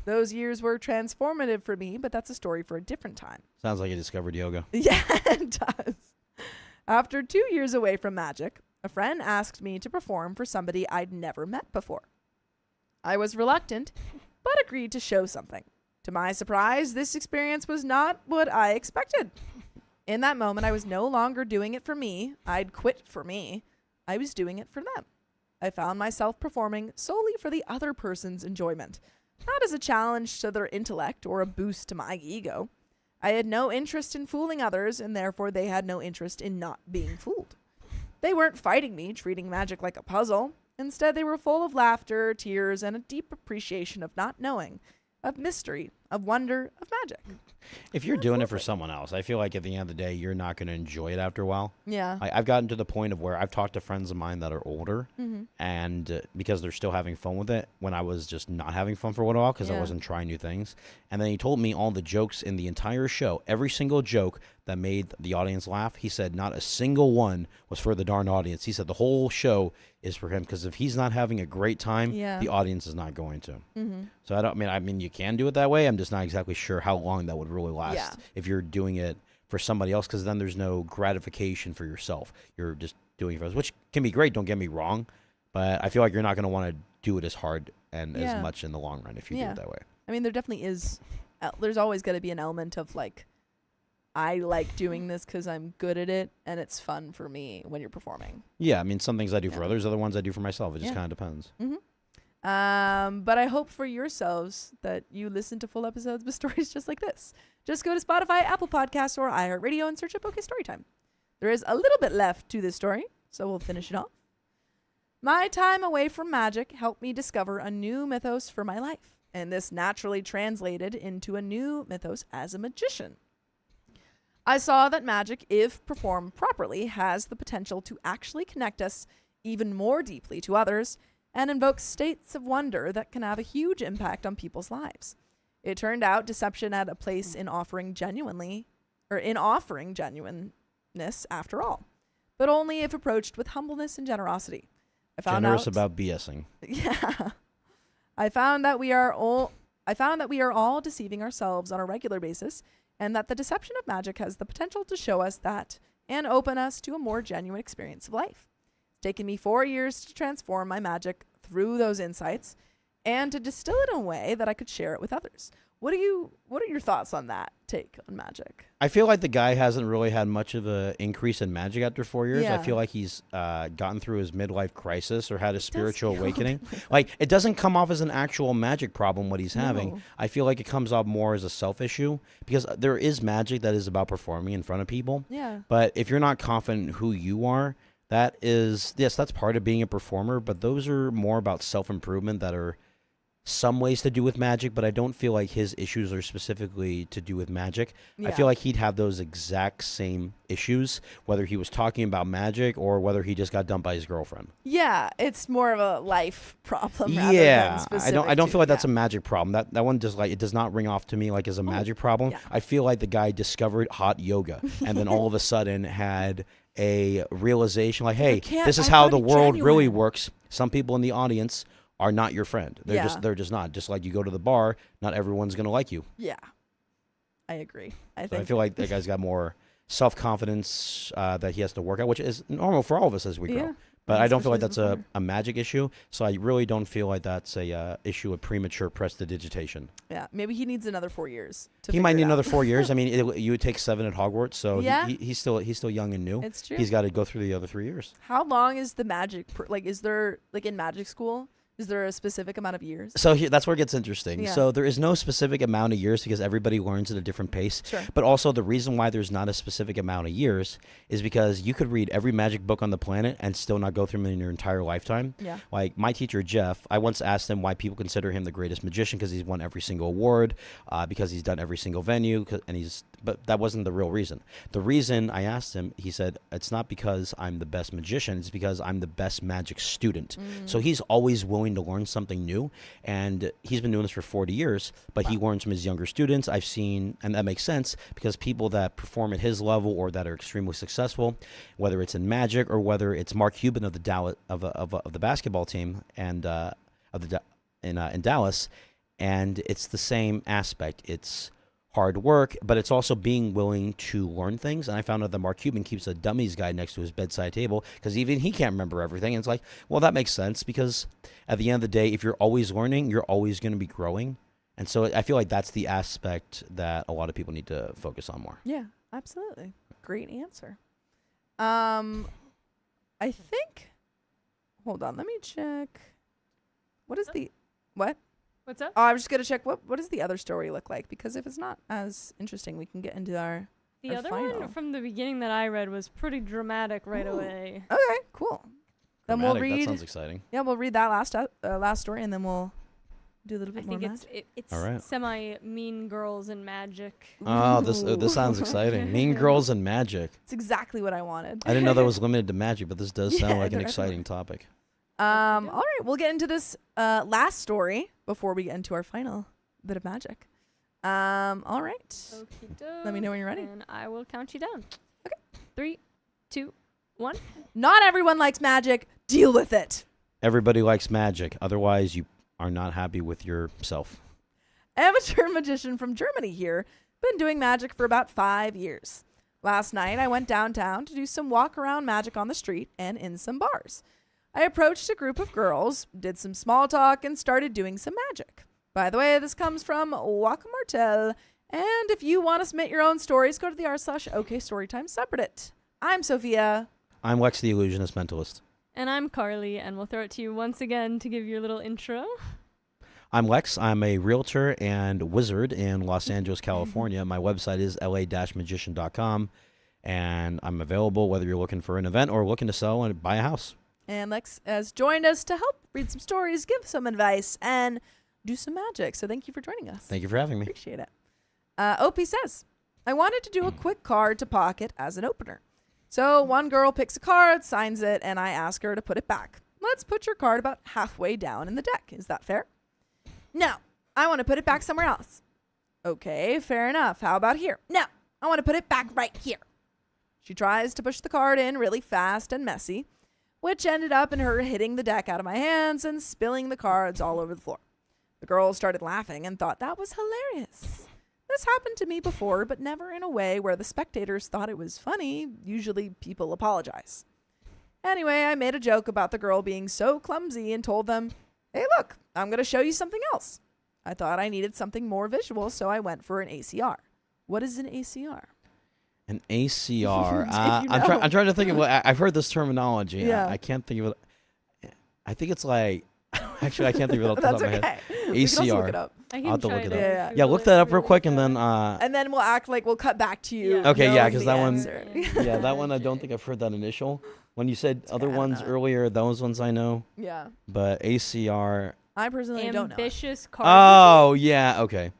Those years were transformative for me, but that's a story for a different time. Sounds like you discovered yoga. Yeah, it does. After 2 years away from magic, a friend asked me to perform for somebody I'd never met before. I was reluctant, but agreed to show something. To my surprise, this experience was not what I expected. In that moment, I was no longer doing it for me. I'd quit for me. I was doing it for them. I found myself performing solely for the other person's enjoyment, not as a challenge to their intellect or a boost to my ego. I had no interest in fooling others, and therefore they had no interest in not being fooled. They weren't fighting me, treating magic like a puzzle. Instead, they were full of laughter, tears, and a deep appreciation of not knowing, of mystery, of wonder of magic. If you're doing it for someone else, I feel like at the end of the day, you're not going to enjoy it after a while. Yeah. I've gotten to the point of where I've talked to friends of mine that are older, and because they're still having fun with it, when I was just not having fun for a while because I wasn't trying new things. And then he told me all the jokes in the entire show, every single joke that made the audience laugh. He said not a single one was for the darn audience. He said the whole show is for him because if he's not having a great time, the audience is not going to. So I mean, you can do it that way. I'm just not exactly sure how long that would really last if you're doing it for somebody else, because then there's no gratification for yourself. You're just doing it for others, which can be great. Don't get me wrong, but I feel like you're not going to want to do it as hard and as much in the long run if you do it that way. I mean, there definitely is. There's always got to be an element of like, I like doing this because I'm good at it and it's fun for me when you're performing. Yeah, I mean, some things I do for others, other ones I do for myself. It just kind of depends. But I hope for yourselves that you listen to full episodes with stories just like this. Just go to Spotify, Apple Podcasts, or iHeartRadio and search up OK Storytime. There is a little bit left to this story, so we'll finish it off. My time away from magic helped me discover a new mythos for my life, and this naturally translated into a new mythos as a magician. I saw that magic, if performed properly, has the potential to actually connect us even more deeply to others and invoke states of wonder that can have a huge impact on people's lives. It turned out deception had a place in offering genuineness after all, but only if approached with humbleness and generosity. I found Generous about BSing. Yeah. I found that we are all deceiving ourselves on a regular basis, and that the deception of magic has the potential to show us that and open us to a more genuine experience of life. It's taken me 4 years to transform my magic through those insights and to distill it in a way that I could share it with others. What are your thoughts on that take on magic? I feel like the guy hasn't really had much of an increase in magic after 4 years. I feel like he's gotten through his midlife crisis or had a spiritual awakening. Like, it doesn't come off as an actual magic problem, what he's having. I feel like it comes off more as a self issue, because there is magic that is about performing in front of people. Yeah. But if you're not confident who you are, that's part of being a performer, but those are more about self-improvement that are some ways to do with magic, but I don't feel like his issues are specifically to do with magic. I feel like he'd have those exact same issues, whether he was talking about magic or whether he just got dumped by his girlfriend. Yeah, it's more of a life problem. Yeah, I don't feel like that's a magic problem. That one just it does not ring off to me like as a magic problem. I feel like the guy discovered hot yoga and then all of a sudden had a realization like, hey, this is how the world really works. Some people in the audience are not your friend. They're just not. Just like you go to the bar, not everyone's going to like you. Yeah. I agree. I feel like that guy's got more self-confidence that he has to work out, which is normal for all of us as we grow. But I don't feel like that's a magic issue, so I really don't feel like that's a issue of premature prestidigitation. Yeah, maybe he needs another 4 years. He might need another 4 years. I mean, you would take 7 at Hogwarts, so he's still young and new. It's true. He's got to go through the other 3 years. How long is the magic? Is there, like in magic school, is there a specific amount of years? So that's where it gets interesting. Yeah. So there is no specific amount of years because everybody learns at a different pace. Sure. But also the reason why there's not a specific amount of years is because you could read every magic book on the planet and still not go through them in your entire lifetime. Yeah. Like my teacher, Jeff, I once asked him why people consider him the greatest magician because he's won every single award, because he's done every single venue, but that wasn't the real reason. The reason I asked him, he said, it's not because I'm the best magician, it's because I'm the best magic student. So he's always willing to learn something new, and he's been doing this for 40 years, but he learns from his younger students. I've seen, and that makes sense, because people that perform at his level or that are extremely successful, whether it's in magic or whether it's Mark Cuban of the the basketball team and in Dallas, and it's the same aspect. It's hard work, but it's also being willing to learn things. And I found out that Mark Cuban keeps a dummies guide next to his bedside table because even he can't remember everything. And it's like, well, that makes sense because at the end of the day, if you're always learning, you're always going to be growing. And so I feel like that's the aspect that a lot of people need to focus on more. Yeah, absolutely. Great answer. I think, hold on, let me check. What's up? Oh, I was just going to check what does the other story look like? Because if it's not as interesting, we can get into our other final one from the beginning that I read was pretty dramatic right away. Okay, cool. Then we'll read. That sounds exciting. Yeah, we'll read that last story, and then we'll Do a little I bit more think magic. it's All right. semi Mean Girls and magic. Oh, this Ooh. sounds exciting. Mean Girls and Magic. It's exactly what I wanted. I didn't know that was limited to magic, but this does sound Yeah, like an definitely. exciting topic. All right, we'll get into this last story before we get into our final bit of magic. All right. Let me know when you're ready. And I will count you down. Okay. 3, 2, 1. Not everyone likes magic. Deal with it. Everybody likes magic. Otherwise, you are not happy with yourself. Amateur magician from Germany here. Been doing magic for about 5 years. Last night, I went downtown to do some walk-around magic on the street and in some bars. I approached a group of girls, did some small talk, and started doing some magic. By the way, this comes from Waka Martel. And if you want to submit your own stories, go to the r/OK Storytime subreddit. I'm Sophia. I'm Lex the Illusionist Mentalist. And I'm Carly, and we'll throw it to you once again to give your little intro. I'm Lex. I'm a realtor and wizard in Los Angeles, California. My website is la-magician.com, and I'm available whether you're looking for an event or looking to sell and buy a house. And Lex has joined us to help read some stories, give some advice, and do some magic. So thank you for joining us. Thank you for having me. Appreciate it. OP says, I wanted to do a quick card to pocket as an opener. So one girl picks a card, signs it, and I ask her to put it back. Let's put your card about halfway down in the deck. Is that fair? No, I want to put it back somewhere else. Okay, fair enough. How about here? No, I want to put it back right here. She tries to push the card in really fast and messy, which ended up in her hitting the deck out of my hands and spilling the cards all over the floor. The girl started laughing and thought that was hilarious. This happened to me before, but never in a way where the spectators thought it was funny. Usually people apologize. Anyway, I made a joke about the girl being so clumsy and told them, hey, look, I'm going to show you something else. I thought I needed something more visual, so I went for an ACR. What is an ACR? An ACR. If you know. I'm trying to think of what I've heard this terminology. Yeah. I can't think of it. I think it's like actually I can't think of it off the top That's of my head. okay. We can also look ACR. it up. I I'll can have to try look it to up. Yeah. Google Yeah, look it that up real really quick and fast. then And then we'll act like we'll cut back to you. Yeah. Okay, yeah, knowing 'cause the that one- answer. yeah, that one I don't think I've heard that initial. When you said It's other okay, I don't ones know it. earlier, those ones I know, Yeah. but ACR. I personally don't know. it. Ambitious card. Oh, yeah, okay.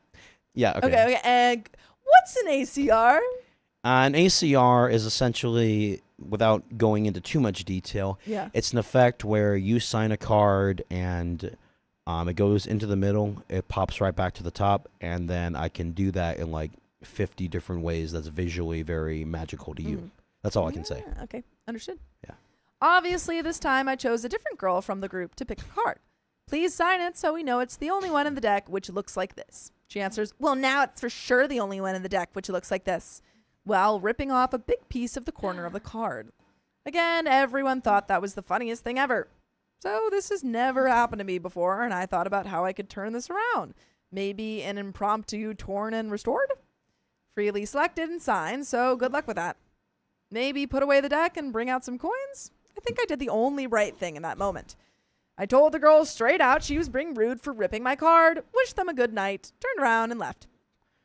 Yeah, okay. Okay. And what's an ACR? An ACR is essentially, without going into too much detail, Yeah. it's an effect where you sign a card and it goes into the middle, it pops right back to the top, and then I can do that in like 50 different ways that's visually very magical to you. Mm. That's all I can say. Yeah, okay. Understood. Yeah. Obviously, this time I chose a different girl from the group to pick a card. Please sign it so we know it's the only one in the deck, which looks like this. She answers, well, now it's for sure the only one in the deck, which looks like this, while ripping off a big piece of the corner of the card. Again, everyone thought that was the funniest thing ever. So this has never happened to me before, and I thought about how I could turn this around. Maybe an impromptu torn and restored? Freely selected and signed, so good luck with that. Maybe put away the deck and bring out some coins? I think I did the only right thing in that moment. I told the girls straight out she was being rude for ripping my card, wished them a good night, turned around and left.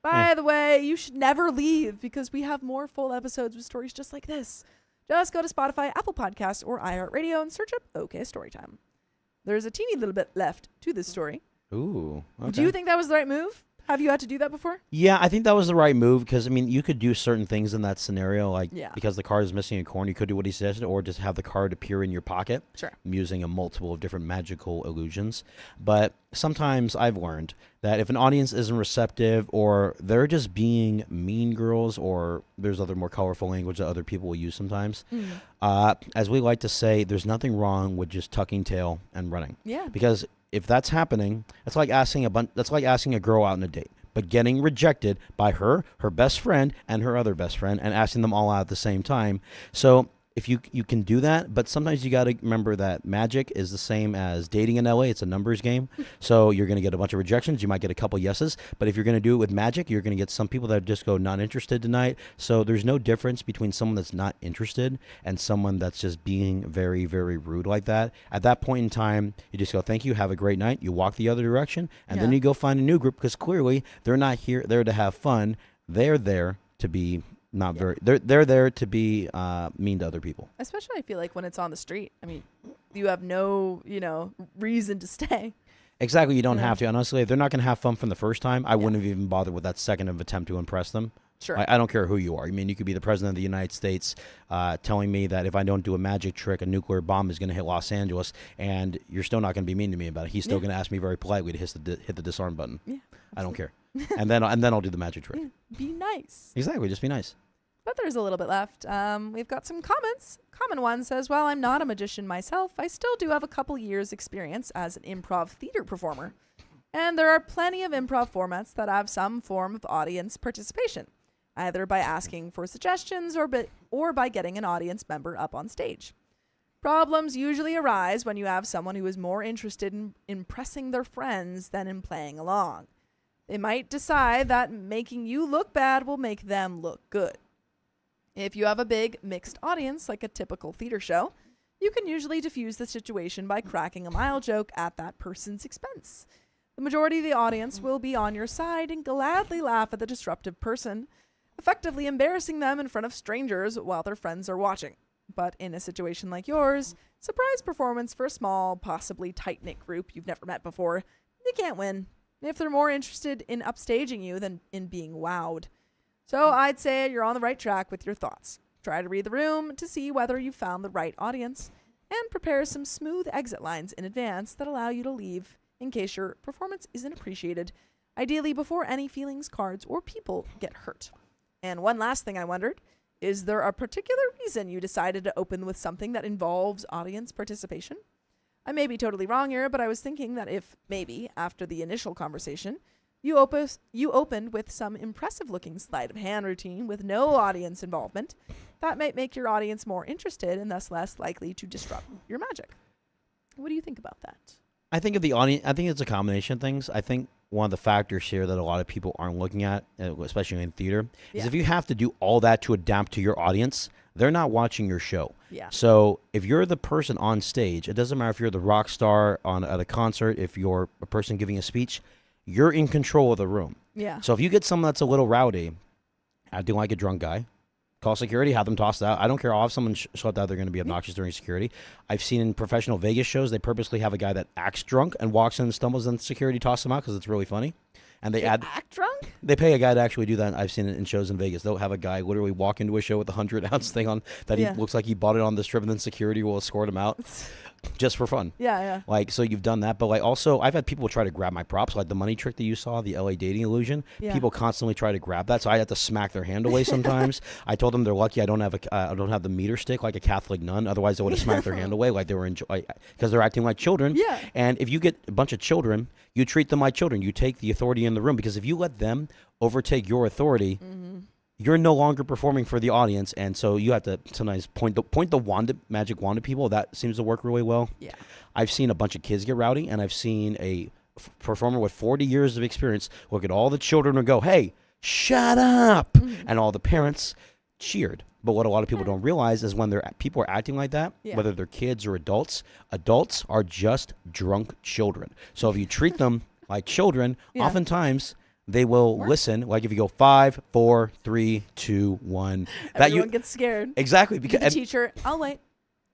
By the way, you should never leave because we have more full episodes with stories just like this. Just go to Spotify, Apple Podcasts, or iHeartRadio and search up OK Storytime. There's a teeny little bit left to this story. Ooh, okay. Do you think that was the right move? Have you had to do that before? Yeah, I think that was the right move because, I mean, you could do certain things in that scenario, like Yeah. because the card is missing a corner, you could do what he suggested, or just have the card appear in your pocket. Sure. Using a multiple of different magical illusions. But sometimes I've learned that if an audience isn't receptive or they're just being mean girls or there's other more colorful language that other people will use sometimes, as we like to say, there's nothing wrong with just tucking tail and running. Yeah. Because if that's happening, that's like asking a girl out on a date, but getting rejected by her best friend, and her other best friend, and asking them all out at the same time. So if you can do that, but sometimes you got to remember that magic is the same as dating in LA. It's a numbers game. So you're going to get a bunch of rejections. You might get a couple yeses. But if you're going to do it with magic, you're going to get some people that just go not interested tonight. So there's no difference between someone that's not interested and someone that's just being very, very rude like that. At that point in time, you just go, thank you, have a great night. You walk the other direction, and then Yeah. you go find a new group because clearly they're not there to have fun. They're there to be not very. They're there to be mean to other people. Especially I feel like when it's on the street. I mean, you have no, reason to stay. Exactly. You don't Yeah. have to. Honestly, if they're not going to have fun from the first time, I wouldn't have even bothered with that second of attempt to impress them. Sure. I don't care who you are. I mean, you could be the president of the United States telling me that if I don't do a magic trick, a nuclear bomb is going to hit Los Angeles, and you're still not going to be mean to me about it. He's still going to ask me very politely to hit the disarm button. Yeah. I don't care. and then I'll do the magic trick. Yeah. Be nice. Exactly. Just be nice. But there's a little bit left. We've got some comments. Common one says, while I'm not a magician myself, I still do have a couple years experience as an improv theater performer. And there are plenty of improv formats that have some form of audience participation, either by asking for suggestions or by getting an audience member up on stage. Problems usually arise when you have someone who is more interested in impressing their friends than in playing along. They might decide that making you look bad will make them look good. If you have a big, mixed audience, like a typical theater show, you can usually diffuse the situation by cracking a mild joke at that person's expense. The majority of the audience will be on your side and gladly laugh at the disruptive person, effectively embarrassing them in front of strangers while their friends are watching. But in a situation like yours, surprise performance for a small, possibly tight-knit group you've never met before, you can't win if they're more interested in upstaging you than in being wowed. So I'd say you're on the right track with your thoughts. Try to read the room to see whether you found the right audience, and prepare some smooth exit lines in advance that allow you to leave in case your performance isn't appreciated, ideally before any feelings, cards, or people get hurt. And one last thing I wondered, is there a particular reason you decided to open with something that involves audience participation? I may be totally wrong here, but I was thinking that if, maybe, after the initial conversation, you opened with some impressive-looking sleight of hand routine with no audience involvement, that might make your audience more interested and thus less likely to disrupt your magic. What do you think about that? I think it's a combination of things. I think one of the factors here that a lot of people aren't looking at, especially in theater, is if you have to do all that to adapt to your audience, they're not watching your show. Yeah. So if you're the person on stage, it doesn't matter if you're the rock star at a concert, if you're a person giving a speech, you're in control of the room. Yeah. So if you get someone that's a little rowdy, acting like a drunk guy, call security, have them tossed out. I don't care. I'll have someone show up that they're going to be obnoxious during security. I've seen in professional Vegas shows, they purposely have a guy that acts drunk and walks in and stumbles, and security toss him out because it's really funny. And they act drunk? They pay a guy to actually do that. I've seen it in shows in Vegas. They'll have a guy literally walk into a show with a 100-ounce thing on that he looks like he bought it on the strip, and then security will escort him out just for fun. Yeah. Like, so you've done that. But like also, I've had people try to grab my props, like the money trick that you saw, the LA dating illusion. Yeah. People constantly try to grab that, so I have to smack their hand away sometimes. I told them they're lucky I don't have the meter stick like a Catholic nun. Otherwise, they would have smacked their hand away like they were because they're acting like children. Yeah. And if you get a bunch of children, you treat them like children. You take the authority in the room, because if you let them overtake your authority, you're no longer performing for the audience, and so you have to sometimes point the magic wand at people. That seems to work really well. Yeah. I've seen a bunch of kids get rowdy, and I've seen a performer with 40 years of experience look at all the children and go, "Hey, shut up!" And all the parents cheered. But what a lot of people don't realize is when people are acting like that, whether they're kids or adults are just drunk children. So if you treat them like children, oftentimes they will listen. Like if you go 5, 4, 3, 2, 1, everyone gets scared. Exactly, because the teacher, I'll wait.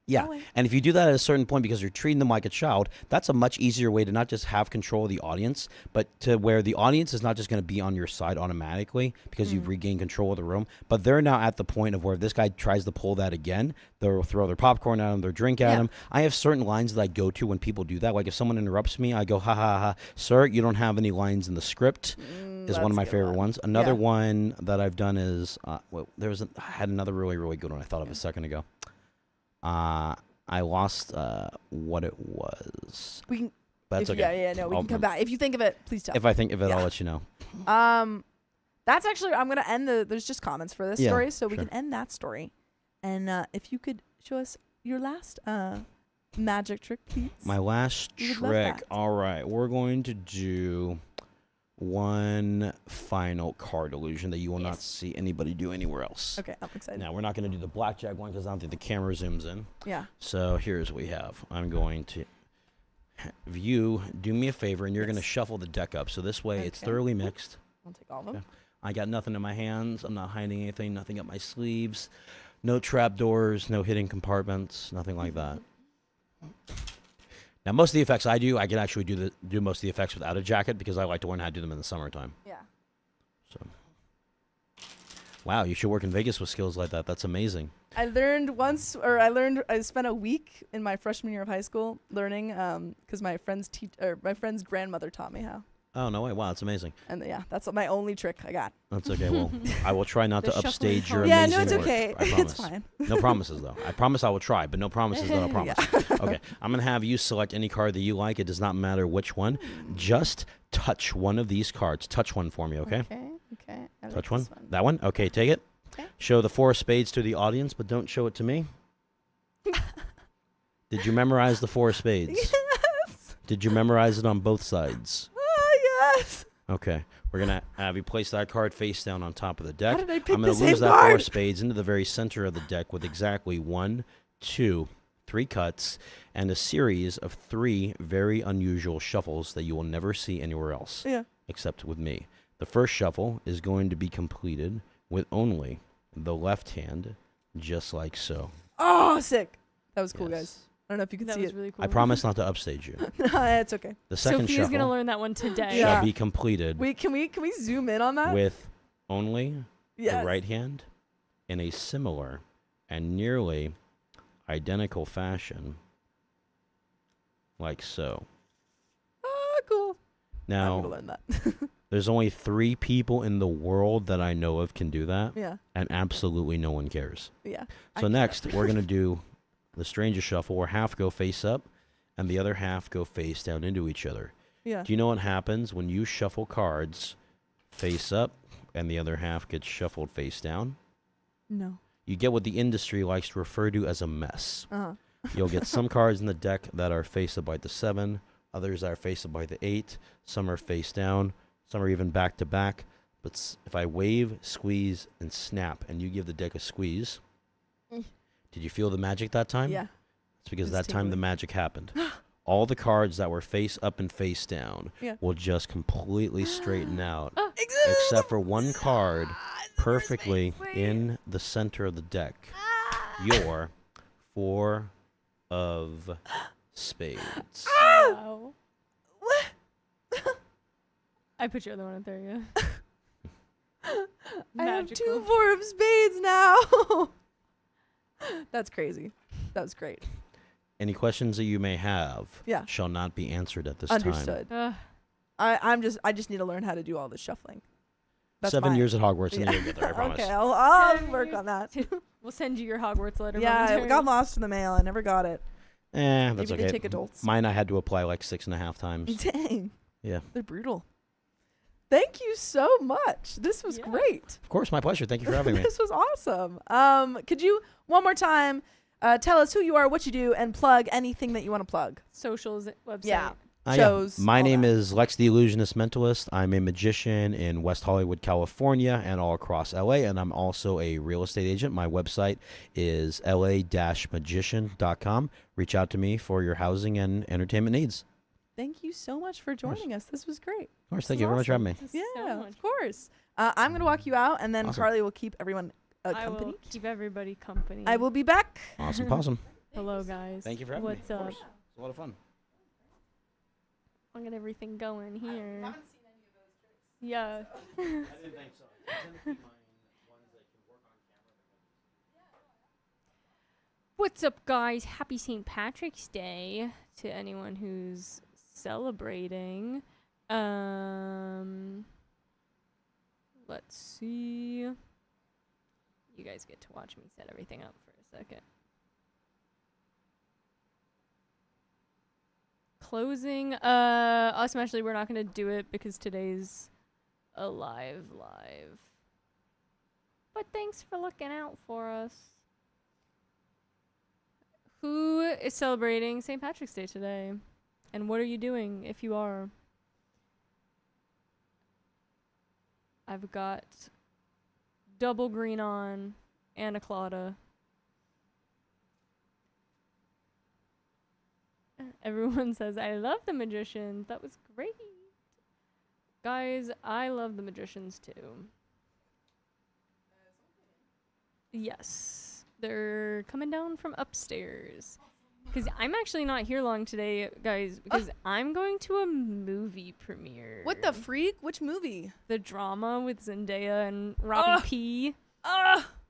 Yeah, and if you do that at a certain point because you're treating them like a child, that's a much easier way to not just have control of the audience, but to where the audience is not just going to be on your side automatically because you've regained control of the room, but they're now at the point of where if this guy tries to pull that again, they'll throw their popcorn at him, their drink at him. I have certain lines that I go to when people do that. Like if someone interrupts me, I go, ha ha ha, sir, you don't have any lines in the script. Is one of my favorite ones. Another one that I've done is, I had another really, really good one I thought of a second ago. I lost what it was. We can. That's okay. We can come back. If you think of it, please tell. If I think of it, I'll let you know. That's actually, I'm gonna end there's just comments for this story, so we can end that story. And if you could show us your last magic trick, please. My last trick. All right, we're going to do one final card illusion that you will not see anybody do anywhere else. Okay, I'm excited. Now, we're not going to do the blackjack one because I don't think the camera zooms in. Yeah. So here's what we have. I'm going to have you do me a favor, and you're going to shuffle the deck up. So this way it's thoroughly mixed. I'll take all of them. Okay. I got nothing in my hands. I'm not hiding anything, nothing up my sleeves. No trap doors, no hidden compartments, nothing like that. Now, most of the effects I do, I can actually do most of the effects without a jacket because I like to learn how to do them in the summertime. Yeah. So, wow, you should work in Vegas with skills like that. That's amazing. I spent a week in my freshman year of high school learning because my friend's grandmother taught me how. Oh, no way. Wow, that's amazing. And yeah, that's my only trick I got. That's okay. Well, I will try not to upstage your Yeah, amazing no, it's work. okay. I promise. It's fine. No promises, though. I promise I will try, but no promises that I'll promise. Yeah. Okay, I'm going to have you select any card that you like. It does not matter which one. Just touch one of these cards. Touch one for me, okay? Okay. I like Touch one. this one. That one? Okay, take it. Okay. Show the 4 of spades to the audience, but don't show it to me. Did you memorize the 4 of spades? Yes. Did you memorize it on both sides? Yes. Okay. We're going to have you place that card face down on top of the deck. How did I pick I'm the going to same lose that 4 card? of spades into the very center of the deck with exactly 1, 2, 3 cuts and a series of 3 very unusual shuffles that you will never see anywhere else except with me. The first shuffle is going to be completed with only the left hand, just like so. Oh, sick. That was cool, Yes. guys. I don't know if you can That see was it. really cool. I promise not to upstage you. No, it's okay. The second Sophia's gonna shuffle learn that one today. Yeah. shall be completed Wait, can we zoom in on that? with only Yes. the right hand in a similar and nearly identical fashion, like so. Oh, cool. I'm Now, gonna learn that. there's only 3 people in the world that I know of can do that, Yeah. and absolutely no one cares. Yeah. So next, we're going to do the strangest shuffle where half go face up and the other half go face down into each other. Yeah. Do you know what happens when you shuffle cards face up and the other half gets shuffled face down? No. You get what the industry likes to refer to as a mess. Uh-huh. You'll get some cards in the deck that are face up by the 7, others are face up by the 8, some are face down, some are even back to back. But if I wave, squeeze, and snap, and you give the deck a squeeze, did you feel the magic that time? Yeah. It's because It's that time the tingling. magic happened. All the cards that were face up and face down will just completely straighten out, except for one card perfectly in the center of the deck. Your 4 of spades. Wow. I put your other one up there, yeah. I have 2 Magical. 4 of spades now. That's crazy. That was great. Any questions that you may have Yeah. shall not be answered at this time. Understood. I just need to learn how to do all this shuffling. That's 7 fine. years at Hogwarts and Yeah. you'll get there, I promise. Okay, I'll 7 work years. on that. We'll send you your Hogwarts letter. Yeah, it momentarily. got lost in the mail. I never got it. That's Maybe okay. they take adults. Mine I had to apply like 6.5 times. Dang. Yeah. They're brutal. Thank you so much. This was Yeah. great. Of course, my pleasure. Thank you for having me. This was awesome. Could you one more time tell us who you are, what you do, and plug anything that you want to plug? Socials, website. Yeah. Yeah. Shows. My all name that. is Lex the Illusionist Mentalist. I'm a magician in West Hollywood, California, and all across LA, and I'm also a real estate agent. My website is la-magician.com. Reach out to me for your housing and entertainment needs. Thank you so much for joining us. This was great. Of course, This thank is you very much for having me. Thank you so Yeah, much. of course. I'm going to walk you out, and then Awesome. Carly will keep everyone I company. will keep everybody company. I will be back. Awesome, awesome. Hello, guys. Thank you for having What's me. Of up? course. It's a lot of fun. I'll get everything going here. Yeah. I didn't think so. What's up, guys? Happy St. Patrick's Day to anyone who's celebrating. Let's see. You guys get to watch me set everything up for a second. Closing. Us and Ashley, we're not gonna do it because today's a live. But thanks for looking out for us. Who is celebrating St. Patrick's Day today? And what are you doing if you are? I've got double green on and a Claudia. Everyone says, I love the magicians. That was great. Guys, I love the magicians too. Yes. They're coming down from upstairs. Because I'm actually not here long today, guys, because I'm going to a movie premiere. What the freak? Which movie? The drama with Zendaya and Robbie P.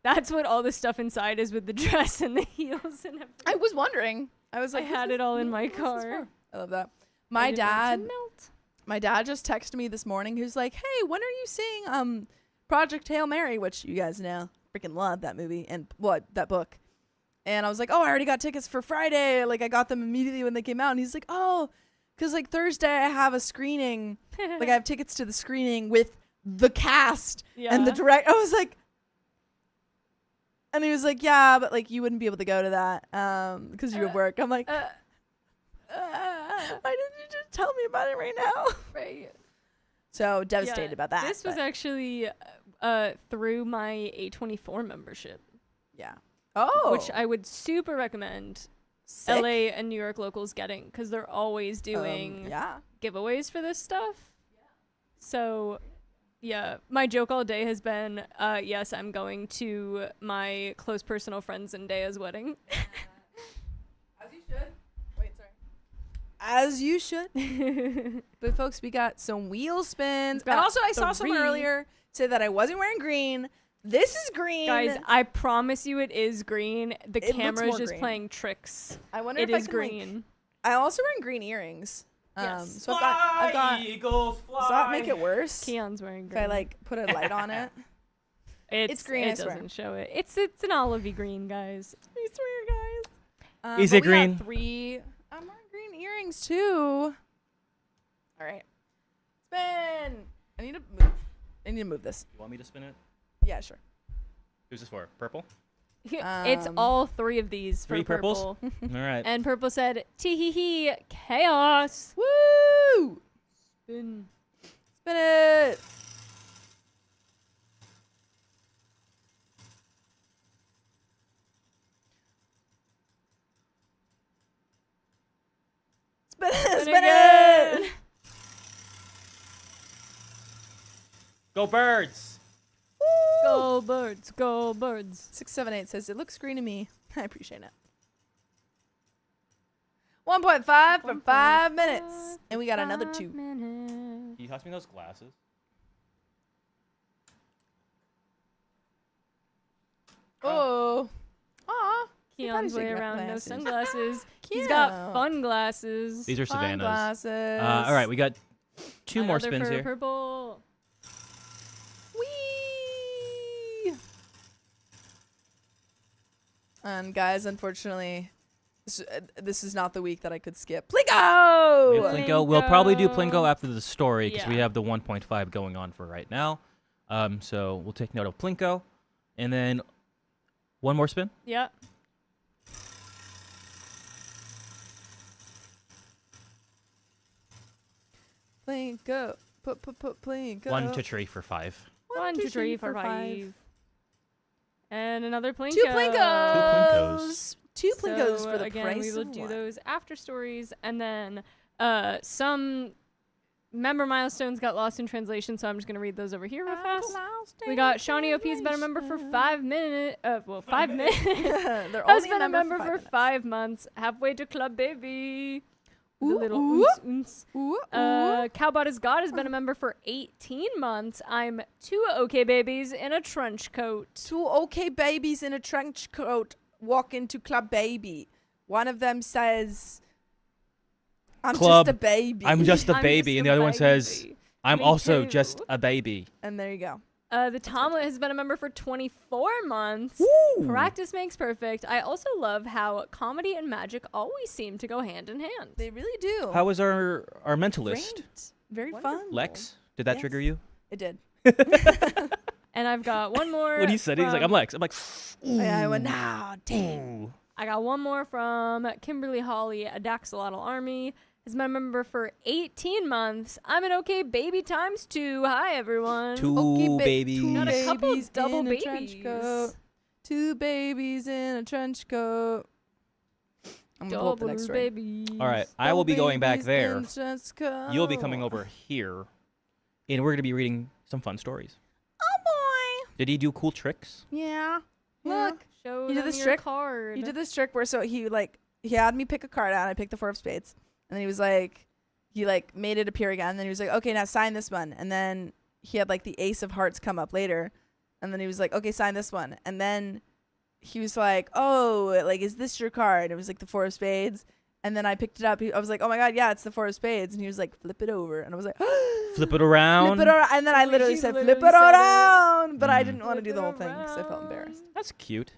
That's what all the stuff inside is with the dress and the heels and everything. I was wondering. I was like, I had it all in my what's this car. for? I love that. I didn't want it to melt. My dad just texted me this morning. He was like, "Hey, when are you seeing Project Hail Mary?" Which you guys know, freaking love that movie and that book. And I was like, "Oh, I already got tickets for Friday. Like, I got them immediately when they came out." And he's like, "Oh, because like Thursday I have a screening. Like, I have tickets to the screening with the cast and the direct." I was like, and he was like, "Yeah, but like you wouldn't be able to go to that because you have work." I'm like, "Why didn't you just tell me about it right now?" Right. So devastated about that. This was actually through my A24 membership. Yeah. Oh. Which I would super recommend Sick. LA and New York locals getting, because they're always doing giveaways for this stuff. Yeah. So, yeah, my joke all day has been, yes, I'm going to my close personal friend Zendaya's wedding. As you should. Wait, sorry. As you should. But folks, we got some wheel spins. And also, I saw someone earlier say that I wasn't wearing green. This is green. Guys, I promise you it is green. The It camera looks is more just green. playing tricks. I wonder It if I is can, green. Like, I also wearing green earrings. Yes. So I've got Eagles, fly. Does that make it worse? Keon's wearing If green. I like put a light on it. It's green, I It swear. doesn't show it. It's an olivey green, guys. I swear, guys. Is but it we got green? 3. I'm wearing green earrings too. All right. Spin. I need to move this. You want me to spin it? Yeah, sure. Who's this for? Purple? It's all 3 of these for 3 purples? purple. All right. And purple said, "Tee-hee-hee, chaos." Woo! Spin. Spin it. Spin it. Spin again. it. Go birds! Go birds, go birds. 678 says it looks green to me. I appreciate it. 1.5 for 5 minutes. And we got another 2. Can you toss me those glasses? Oh. Aw. Keon's way take around no glasses. sunglasses. He's Cute. got fun glasses. These are Savannah's. Glasses. All right, we got 2 more Another spins for here. purple. Whee! And guys, unfortunately, this is not the week that I could skip. Plinko! We have Plinko. We'll probably do Plinko. Plinko after the story because we Yeah. have the 1.5 going on for right now. So we'll take note of Plinko. And then 1 more spin. Yeah. Plinko. Put Plinko. 1 to tree for 5. 1, 2, 3, 4, 5. And another Plinko. 2 Plinkos. 2 Plinkos So, for the again, price we will of do 1. those after stories, and then some member milestones got lost in translation, so I'm just gonna read those over here real fast. We got Shawnee OP has been a member for 5 minutes. 5 minutes. They're Has only been a member for minutes. 5 months. Halfway to club, baby. The Ooh, little ooh. oons, oons. Ooh, Cowbot is God has been a member for 18 months. I'm 2 okay babies in a trench coat. 2 okay babies in a trench coat walk into Club Baby. One of them says, "I'm Club, just a baby." I'm just a I'm baby. just And a the other one says, baby. I'm Me also too. just a baby. And there you go. The Tomlet has been a member for 24 months. Woo! Practice makes perfect. I also love how comedy and magic always seem to go hand in hand. They really do. How was our mentalist? Great. Very Wonderful. fun. Lex? Did that Yes. trigger you? It did. And I've got one more. When he said it, he's like, I'm Lex. I'm like, Yeah, I went, "Nah, damn." ooh. I got one more from Kimberly Holly, a Daxolotl Army. Has been a member for 18 months. I'm an okay baby times 2. Hi, everyone. 2 Okay, babies. two Got a couple babies double in a trench babies. coat. 2 babies in a trench coat. I'm gonna pull up the Double next story. babies. All right, I will be going back Babies there. in a trench coat. You'll be coming over here, and we're going to be reading some fun stories. Oh boy. Did he do cool tricks? Yeah. Yeah. Look. Show You did them this your trick? card. He did this trick where he like he had me pick a card out. And I picked the 4 of spades. And then he was like, he like made it appear again. And then he was like, okay, now sign this one. And then he had like the ace of hearts come up later. And then he was like, okay, sign this one. And then he was like, oh, like, is this your card? It was like the 4 of spades. And then I picked it up. I was like, oh my God, yeah, it's the 4 of spades. And he was like, flip it over. And I was like, flip it around. Flip it around. And then I literally said, flip it around. But I didn't want to do the whole thing because I felt embarrassed. That's cute.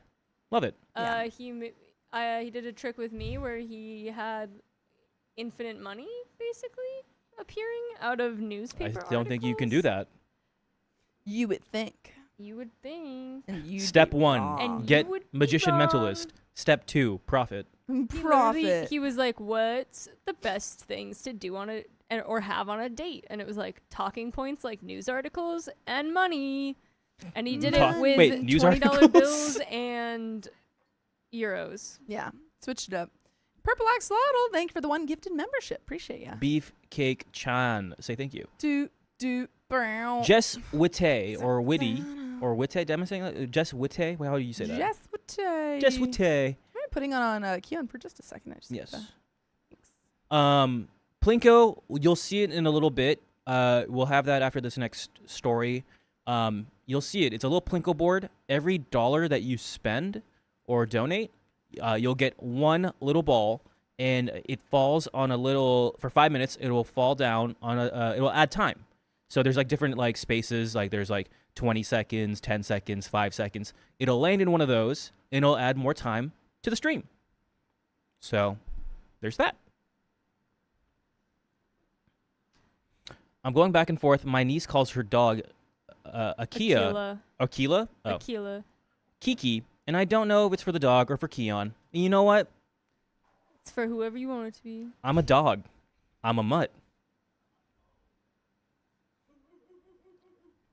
Love it. Yeah. He did a trick with me where he had infinite money basically appearing out of newspaper I don't think you can do that. You would think. You would think. And Step 1, And get you would be magician wrong. mentalist. Step 2, profit. Profit. He was like, what's the best things to do on or have on a date? And it was like talking points like news articles and money. And he did it with news $20 articles? bills and euros. Yeah. Switched it up. Purple Axolotl, thank you for the 1 gifted membership. Appreciate ya. Beefcake Chan, say thank you. Brown. Jess Witte or Witty or Witte. Am I saying that? Jess Witte? How do you say that? Jess Witte. Jess Witte. I'm putting on Keon for just a second. I just Yes. Thanks. Plinko, you'll see it in a little bit. We'll have that after this next story. You'll see it. It's a little Plinko board. Every $1 that you spend or donate, you'll get 1 little ball, and it falls on a little for 5 minutes. It will fall down on a. It will add time. So there's like different like spaces. Like there's like 20 seconds, 10 seconds, 5 seconds. It'll land in one of those, and it'll add more time to the stream. So there's that. I'm going back and forth. My niece calls her dog Aquila. Oh. Aquila. Kiki, and I don't know if it's for the dog or for Keon. And you know what? It's for whoever you want it to be. I'm a dog. I'm a mutt.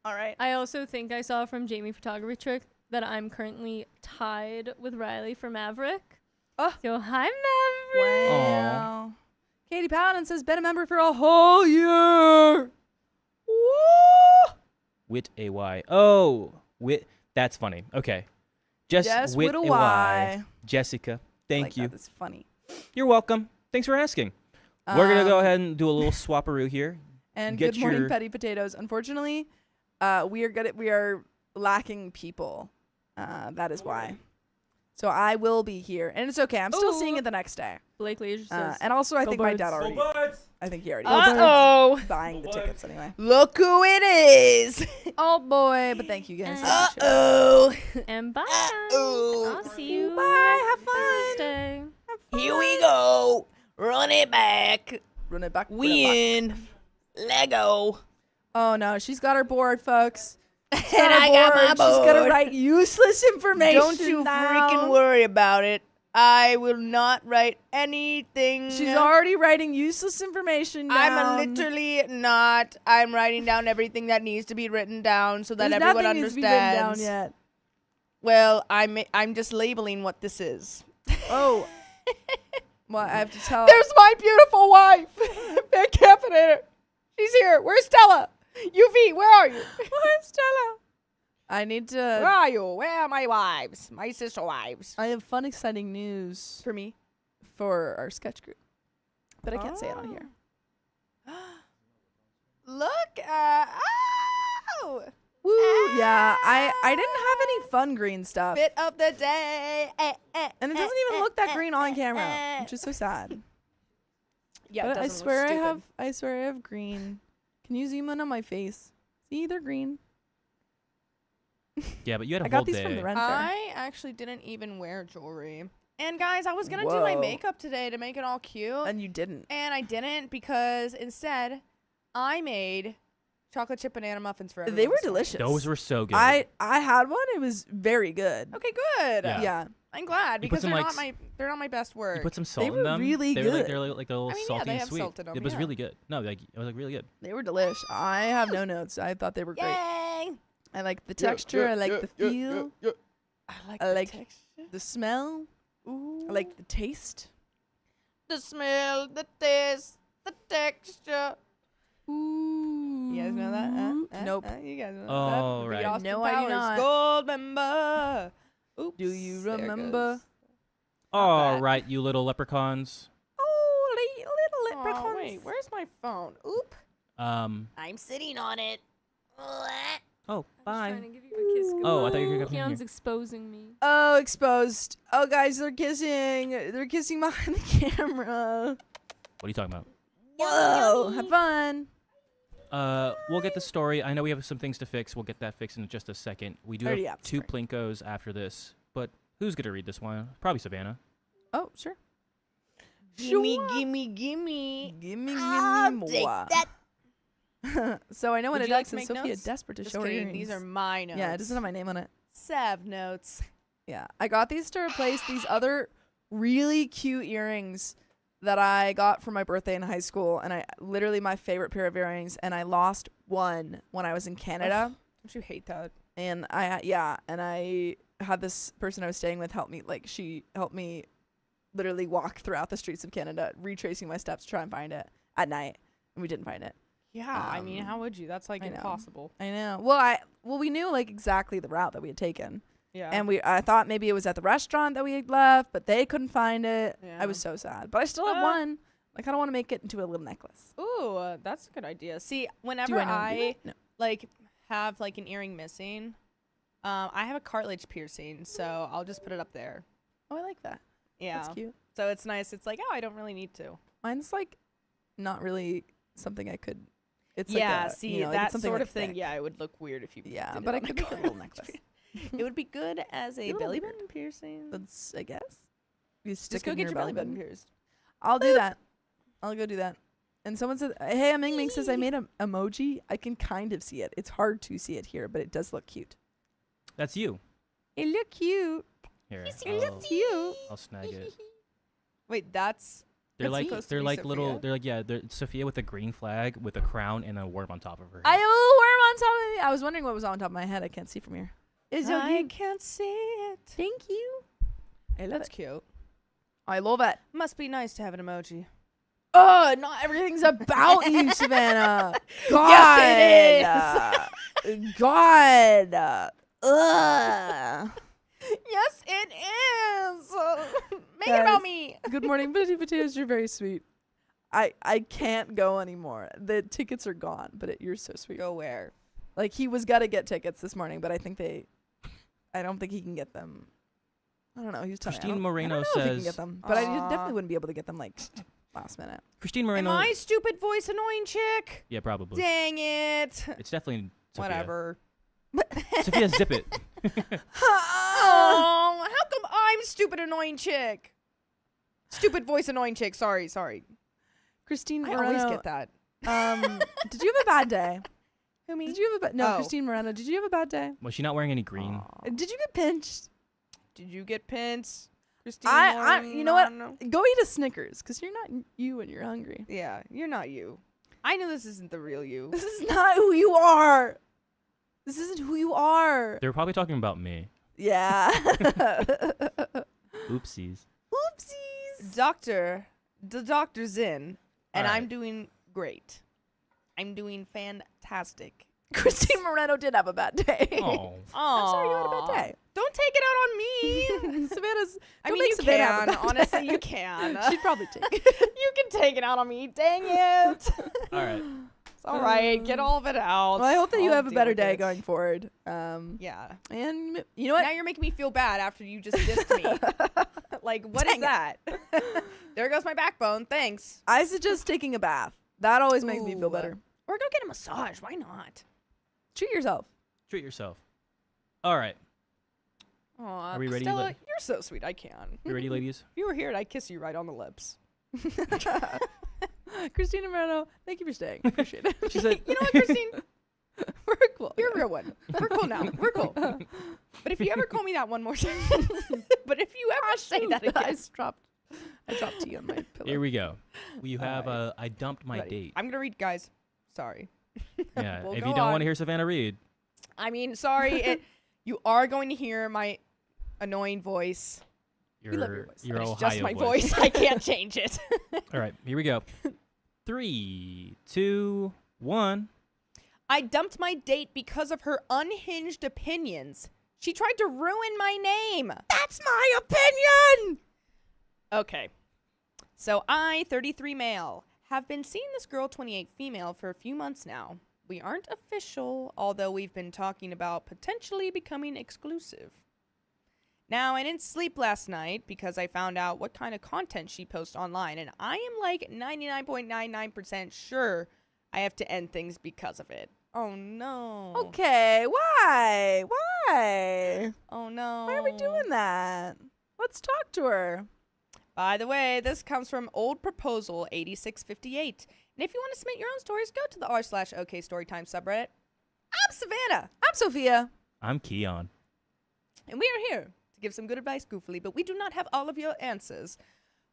All right. I also think I saw from Jamie Photography Trick that I'm currently tied with Riley for Maverick. Oh. So hi, Maverick. Wow. Katie Paladin says, been a member for a whole year. Woo! Wit A-Y. Oh, Wit. That's funny. Okay. Jess Wit with a A-Y. Y. Jessica, thank you. That's funny. You're welcome. Thanks for asking. We're going to go ahead and do a little swapperoo here. And Get good morning, your- Petty Potatoes. Unfortunately, we are lacking people. That is why. So I will be here, and it's okay. I'm still seeing it the next day. Blake Leisure says, And also, I Go think my Birds. dad already. Go Birds. I think he already. Uh-oh. Buying the tickets anyway. Look who it is. Oh boy! But thank you guys. Uh-oh. and bye. Uh-oh. I'll see you. Bye. Have fun. Thursday. Here we go. Run it back. Run it back. Win. Lego. Oh no, she's got her board, folks. And I got my board. She's gonna write useless information. Don't you down. freaking worry about it. I will not write anything. She's already writing useless information down. I'm literally not. I'm writing down everything that needs to be written down so that There's everyone nothing needs to be written down understands. yet. Well, I'm just labeling what this is. Oh. Well, I have to tell. There's my beautiful wife, Big Caffeinator. She's here. Where's Stella? UV, where are you? Where's Stella? I need Where to. are you? Where are my wives? My sister wives. I have fun, exciting news For me. for our sketch group, but I can't say it on here. Look. Oh. Woo! Yeah, I didn't have any fun green stuff, Bit of the day. and it doesn't even look that green on camera, which is so sad. Yeah, But it I doesn't swear look I stupid. have. I swear I have green. Can you zoom in on my face? See, they're green. Yeah, but you had a I whole got these day. from the rent fair. I actually didn't even wear jewelry. And guys, I was gonna do my Whoa. makeup today to make it all cute, And you didn't. and I didn't because instead I made chocolate chip banana muffins for everyone. They were this morning. delicious. Those were so good. I had one. It was very good. Okay, good. Yeah. Yeah. I'm glad You put because some, they're like, not my best work. You put some salt They in were them. really They were good. they're like a little I mean, yeah, salty they and have sweet. salt in 'em, It was yeah. really good. No, like it was like really good. They were delish. I have no notes. I thought they were great. Yay! I like the texture. I like the feel. I I like the texture. The smell. Ooh. I like the taste. the smell, the taste, the texture. Ooh. You guys know that? Nope. You guys know Oh, that? right. Austin No, I do Powers not. Gold member. Oops. Do you there it remember? goes. All right, you little leprechauns. Oh, little leprechauns. Oh, wait, where's my phone? Oop. Um. I'm sitting on it. Oh, bye. Trying to give you a kiss. Oh, I thought you were gonna come Keon's here. exposing me. Oh, exposed. Oh, guys, they're kissing. They're kissing behind the camera. What are you talking about? Whoa, have fun. We'll get the story. I know we have some things to fix. We'll get that fixed in just a second. We do Already have up, 2 sorry. Plinkos after this, but who's gonna read this one? Probably Savannah. Oh, sure. Gimme. Gimme I'll more. take that. So I know when Would it you like does, to and make Sophia notes? desperate to Just show her kidding. earrings. These are my notes. Yeah, it doesn't have my name on it. Sav notes. Yeah, I got these to replace these other really cute earrings that I got for my birthday in high school, and I literally my favorite pair of earrings, and I lost one when I was in Canada. Don't you hate that? And I had this person I was staying with help me, like she helped me literally walk throughout the streets of Canada, retracing my steps to try and find it at night, and we didn't find it. Yeah, I mean, how would you? That's like I know. impossible. I know. Well, we knew like exactly the route that we had taken, Yeah. and I thought maybe it was at the restaurant that we had left, but they couldn't find it. Yeah. I was so sad, but I still have one. Like I don't want to make it into a little necklace. Ooh, that's a good idea. See, Do whenever I know how to do I that? No. like have like an earring missing, I have a cartilage piercing, so I'll just put it up there. Oh, I like that. Yeah. That's cute. So it's nice. It's like, oh, I don't really need to. Mine's like not really something I could. It's yeah, like a, see, you know, like, that it's something sort like of thing. thick. Yeah, it would look weird if you. Yeah, did but it I on could a make a little cartilage necklace. It would be good as a It'll belly look button piercing. That's I guess. You stick Just go it in get your belly button pierced. I'll do that. I'll go do that. And someone said, "Hey, Ming Ming says I made an emoji. I can kind of see it. It's hard to see it here, but it does look cute. That's you. It look cute. Here. Cute. I'll snag it. Wait, that's They're That's like me. Supposed to they're be like little. Sophia? They're like they're Sophia with a green flag with a crown and a worm on top of her. I head. have a little worm on top of me. I was wondering what was on top of my head. I can't see from here. I can't see it. Thank you. I love That's it. cute. I love it. Must be nice to have an emoji. Oh, not everything's about you, Savannah. God. Yes, God. Ugh. Yes, it is. Make it Guys. about me. Good morning, potatoes. You're very sweet. I can't go anymore. The tickets are gone, but you're so sweet. Go where? Like he was gonna get tickets this morning, but I don't think he can get them. I don't know. He was telling me. Christine I Moreno don't know if he can says- get them, but I Aw. definitely wouldn't be able to get them like last minute. Christine Am Moreno. I stupid voice annoying chick? Yeah, probably. Dang it. It's definitely Sophia. Whatever. Sophia, zip it. Oh, how come I'm stupid annoying chick? Stupid voice annoying chick. Sorry. Christine I Moreno. always get that. Did you have a bad day? Who me? Did you have a no, Oh. Christine Moreno? Did you have a bad day? Was she not wearing any green? Did you get pinched? Did you get pinched? Christine You know what? Moreno? Go eat a Snickers because you're not you when you're hungry. Yeah, you're not you. I know this isn't the real you. This is not who you are. This isn't who you are. They were probably talking about me. Yeah. Oopsies. Oopsies. The doctor's in, and All I'm right. doing great. I'm doing fantastic. Christine Moreno did have a bad day. Oh. I'm sorry you had a bad day. Don't take it out on me. Savannah's. I don't mean, make you Savannah have a can. bad Honestly, day. you can. She'd probably take it. You can take it out on me. Dang it. All right. It's all right. Get all of it out. Well, I hope that you I'll have a deal better with day it. going forward. Yeah. And you know what? Now you're making me feel bad after you just dissed me. Like, what is Dang that? There goes my backbone. Thanks. I suggest taking a bath. That always makes me feel Ooh. better. Or go get a massage. Why not? Treat yourself. Treat yourself. All right. Aw, Are we ready, Stella, like- you're so sweet. I can. You ready, ladies? If you were here, I'd kiss you right on the lips. Christina Moreno, thank you for staying. Appreciate it. She said, You know what, Christine? We're cool. You're a real one. We're cool now. We're cool. But if you ever call me that one more time, but if you ever say that again, I dropped tea on my pillow. here we go. You All have right. I dumped my Ready. date. I'm gonna read, guys. Sorry. Yeah. We'll if go you don't on. want to hear Savannah read, I mean, sorry. You are going to hear my annoying voice. your love your voice. your But Ohio it's just my voice. I can't change it. All right. Here we go. 3, 2, 1. I dumped my date because of her unhinged opinions. She tried to ruin my name. That's my opinion. Okay. So I, 33 male, have been seeing this girl, 28 female, for a few months now. We aren't official, although we've been talking about potentially becoming exclusive. Now, I didn't sleep last night because I found out what kind of content she posts online, and I am like 99.99% sure I have to end things because of it. Oh, no. Okay, why? Why? Oh, no. Why are we doing that? Let's talk to her. By the way, this comes from Old Proposal 8658. And if you want to submit your own stories, go to the r/OK Storytime subreddit. I'm Savannah. I'm Sophia. I'm Keon. And we are here to give some good advice goofily, but we do not have all of your answers.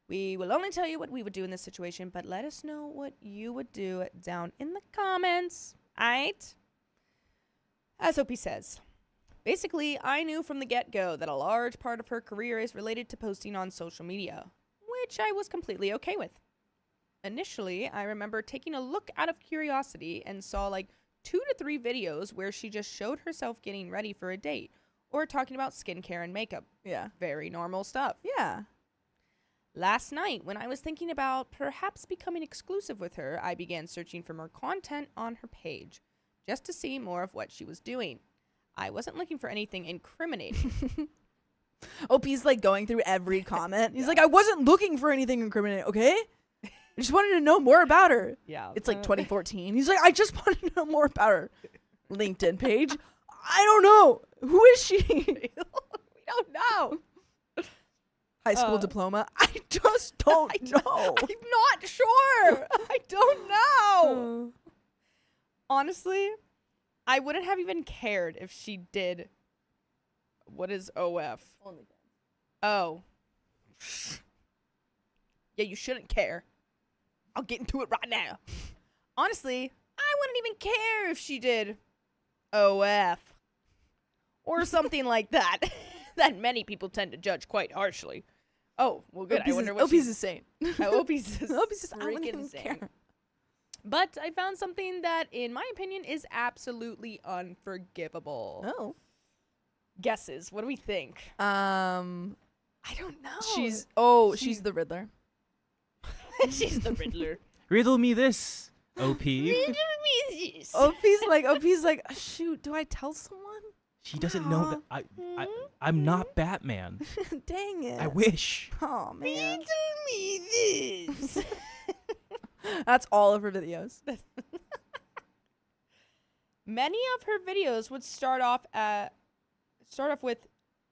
We will only tell you what we would do in this situation, but let us know what you would do down in the comments. Aight? As OP says, basically, I knew from the get-go that a large part of her career is related to posting on social media, which I was completely okay with. Initially, I remember taking a look out of curiosity and saw like 2 to 3 videos where she just showed herself getting ready for a date or talking about skincare and makeup. Yeah. Very normal stuff. Yeah. Last night, when I was thinking about perhaps becoming exclusive with her, I began searching for more content on her page, just to see more of what she was doing. I wasn't looking for anything incriminating. OP's like going through every comment. He's like, I wasn't looking for anything incriminating, okay? I just wanted to know more about her. Yeah. It's like 2014. He's like, I just wanted to know more about her. LinkedIn page. I don't know. Who is she? We don't know. High school diploma. I just don't know. I'm not sure. I don't know. Honestly, I wouldn't have even cared if she did. What is OF? Oh. Yeah, you shouldn't care. I'll get into it right now. Honestly, I wouldn't even care if she did OF. Or something like that. That many people tend to judge quite harshly. Oh, well, good. I wonder what OP's a saint. OP's just I wouldn't even freaking care. insane. But I found something that, in my opinion, is absolutely unforgivable. Oh. Guesses. What do we think? I don't know. She's the Riddler. She's the Riddler. Riddle me this, OP. OP's like, shoot, do I tell someone? She doesn't know that I'm not Batman. Dang it. I wish. Oh, man. Riddle me this. That's all of her videos. Many of her videos would start off with,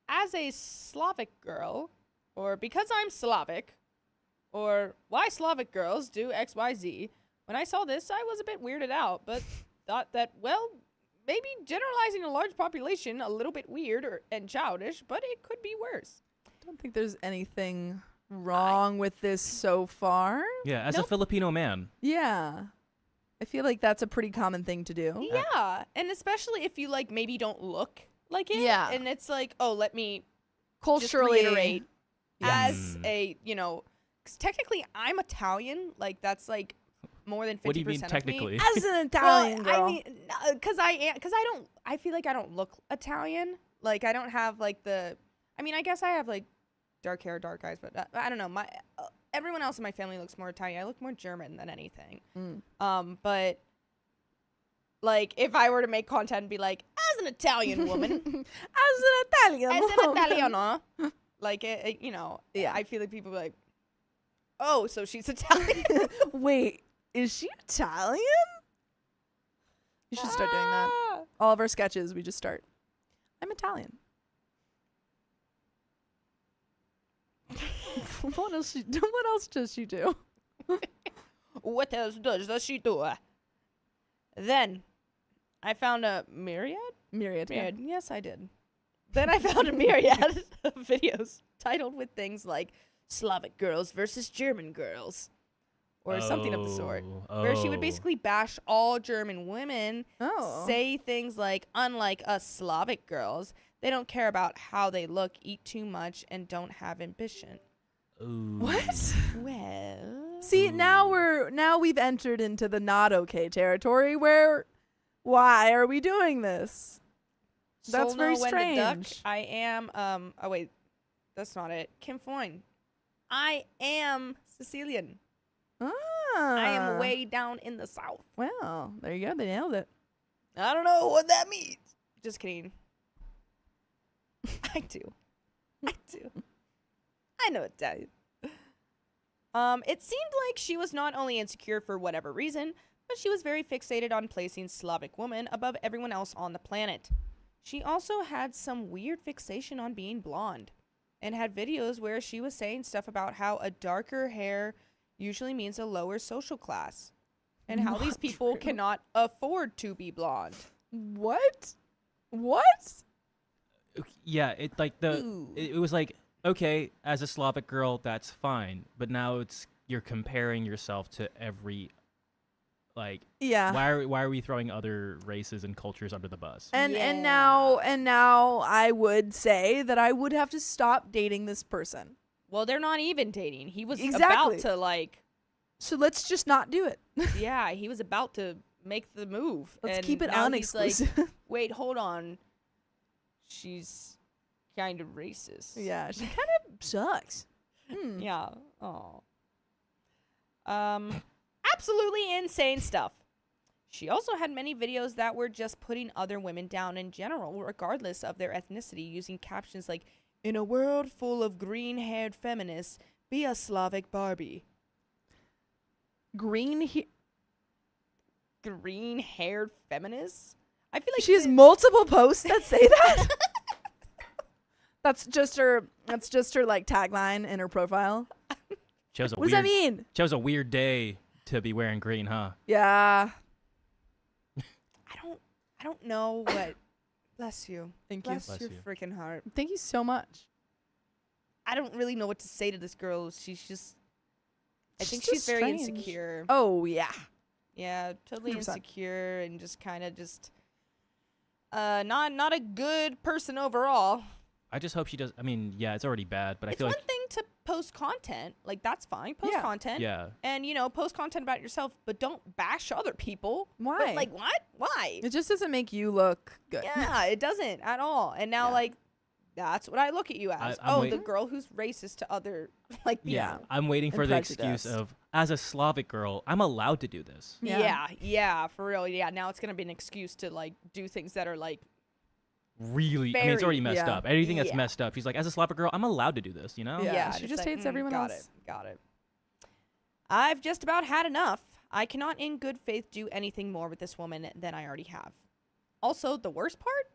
as a Slavic girl, or because I'm Slavic, or why Slavic girls do XYZ. When I saw this, I was a bit weirded out, but thought that, well, maybe generalizing a large population a little bit weird and childish, but it could be worse. I don't think there's anything wrong with this so far. Yeah, as a Filipino man. Yeah. I feel like that's a pretty common thing to do. Yeah, and especially if you, like, maybe don't look like it. Yeah. And it's like, oh, let me Culturally just reiterate yes. as a, because technically I'm Italian. Like, that's, like, more than 50% What do you mean of technically? me. As an Italian girl. I mean, because I feel like I don't look Italian. Like, I don't have, like, I guess I have, like, dark hair, dark eyes, but I don't know. Everyone else in my family looks more Italian. I look more German than anything. But, like, if I were to make content and be like, as an Italian woman. As an Italiano. Like, Yeah. I feel like people are like, oh, so she's Italian. Wait, is she Italian? You should start doing that. All of our sketches, we just start. I'm Italian. What else does she do? What else does she do? Then, I found a myriad. Yeah. Yes, I did. Then I found a myriad of videos titled with things like Slavic girls versus German girls. Or something of the sort. Where she would basically bash all German women, say things like, unlike us Slavic girls, they don't care about how they look, eat too much, and don't have ambition. Ooh. What? Well. See, now we've entered into the not okay territory where why are we doing this? That's very strange. I am oh wait, that's not it. Kim Foyne. I am Sicilian. Ah. I am way down in the south. Well, there you go. They nailed it. I don't know what that means. Just kidding. I do. I know it does. It seemed like she was not only insecure for whatever reason, but she was very fixated on placing Slavic women above everyone else on the planet. She also had some weird fixation on being blonde, and had videos where she was saying stuff about how a darker hair usually means a lower social class, and how these people cannot afford to be blonde. What? Yeah, it was like, okay, as a Slavic girl, that's fine, but now you're comparing yourself to every, like, Yeah. why are we throwing other races and cultures under the bus? And now I would say that I would have to stop dating this person. Well, they're not even dating. He was Exactly. about to, like... So let's just not do it. Yeah, he was about to make the move. Let's and keep it now he's unexclusive. like, wait, hold on. She's kind of racist. Yeah, she kind of sucks. Yeah. Oh. Absolutely insane stuff. She also had many videos that were just putting other women down in general, regardless of their ethnicity, using captions like, "In a world full of green-haired feminists, be a Slavic Barbie." Green-haired feminists? I feel like she has multiple posts that say that. That's just her like tagline in her profile. What does that mean? Chose a weird day to be wearing green, huh? Yeah. I don't know what. Bless you. Thank you. Bless your freaking heart. Thank you so much. I don't really know what to say to this girl. She's just. I think just she's very strange. insecure. Oh yeah. Yeah, totally 100%. insecure and just kind of just. Not a good person overall. I just hope she does. I mean, yeah, it's already bad, but I It's feel one like thing to post content, like that's fine. Post content, yeah. and post content about yourself, but don't bash other people. Why? But, like what? Why? It just doesn't make you look good. Yeah, it doesn't at all. And now, like, that's what I look at you as. I'm the girl who's racist to other, like, yeah. I'm waiting for the excuse of, as a Slavic girl, I'm allowed to do this. Yeah, for real. Yeah, now it's gonna be an excuse to like do things that are like. Really, I mean, it's already messed up. Anything that's messed up, she's like, as a Slavic girl, I'm allowed to do this, you know? Yeah, she just hates everyone else. Got it. I've just about had enough. I cannot in good faith do anything more with this woman than I already have. Also, the worst part?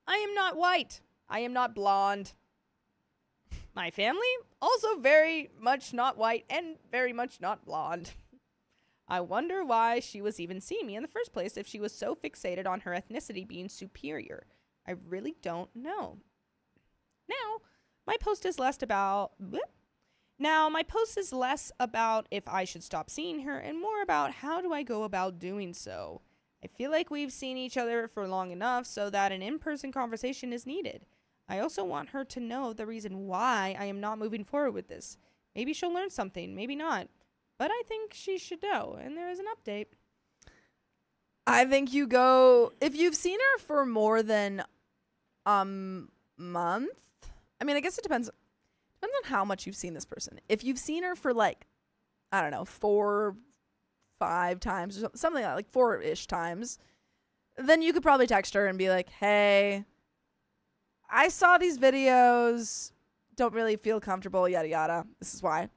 I am not white. I am not blonde. My family? Also very much not white and very much not blonde. I wonder why she was even seeing me in the first place if she was so fixated on her ethnicity being superior. I really don't know. Now, my post is less about if I should stop seeing her and more about how do I go about doing so. I feel like we've seen each other for long enough so that an in-person conversation is needed. I also want her to know the reason why I am not moving forward with this. Maybe she'll learn something, maybe not. But I think she should know, and there is an update. I think you go, if you've seen her for more than month. I mean, I guess it depends on how much you've seen this person. If you've seen her for like, I don't know, 4, 5 times or something like 4-ish times, then you could probably text her and be like, hey, I saw these videos, don't really feel comfortable, yada yada. This is why.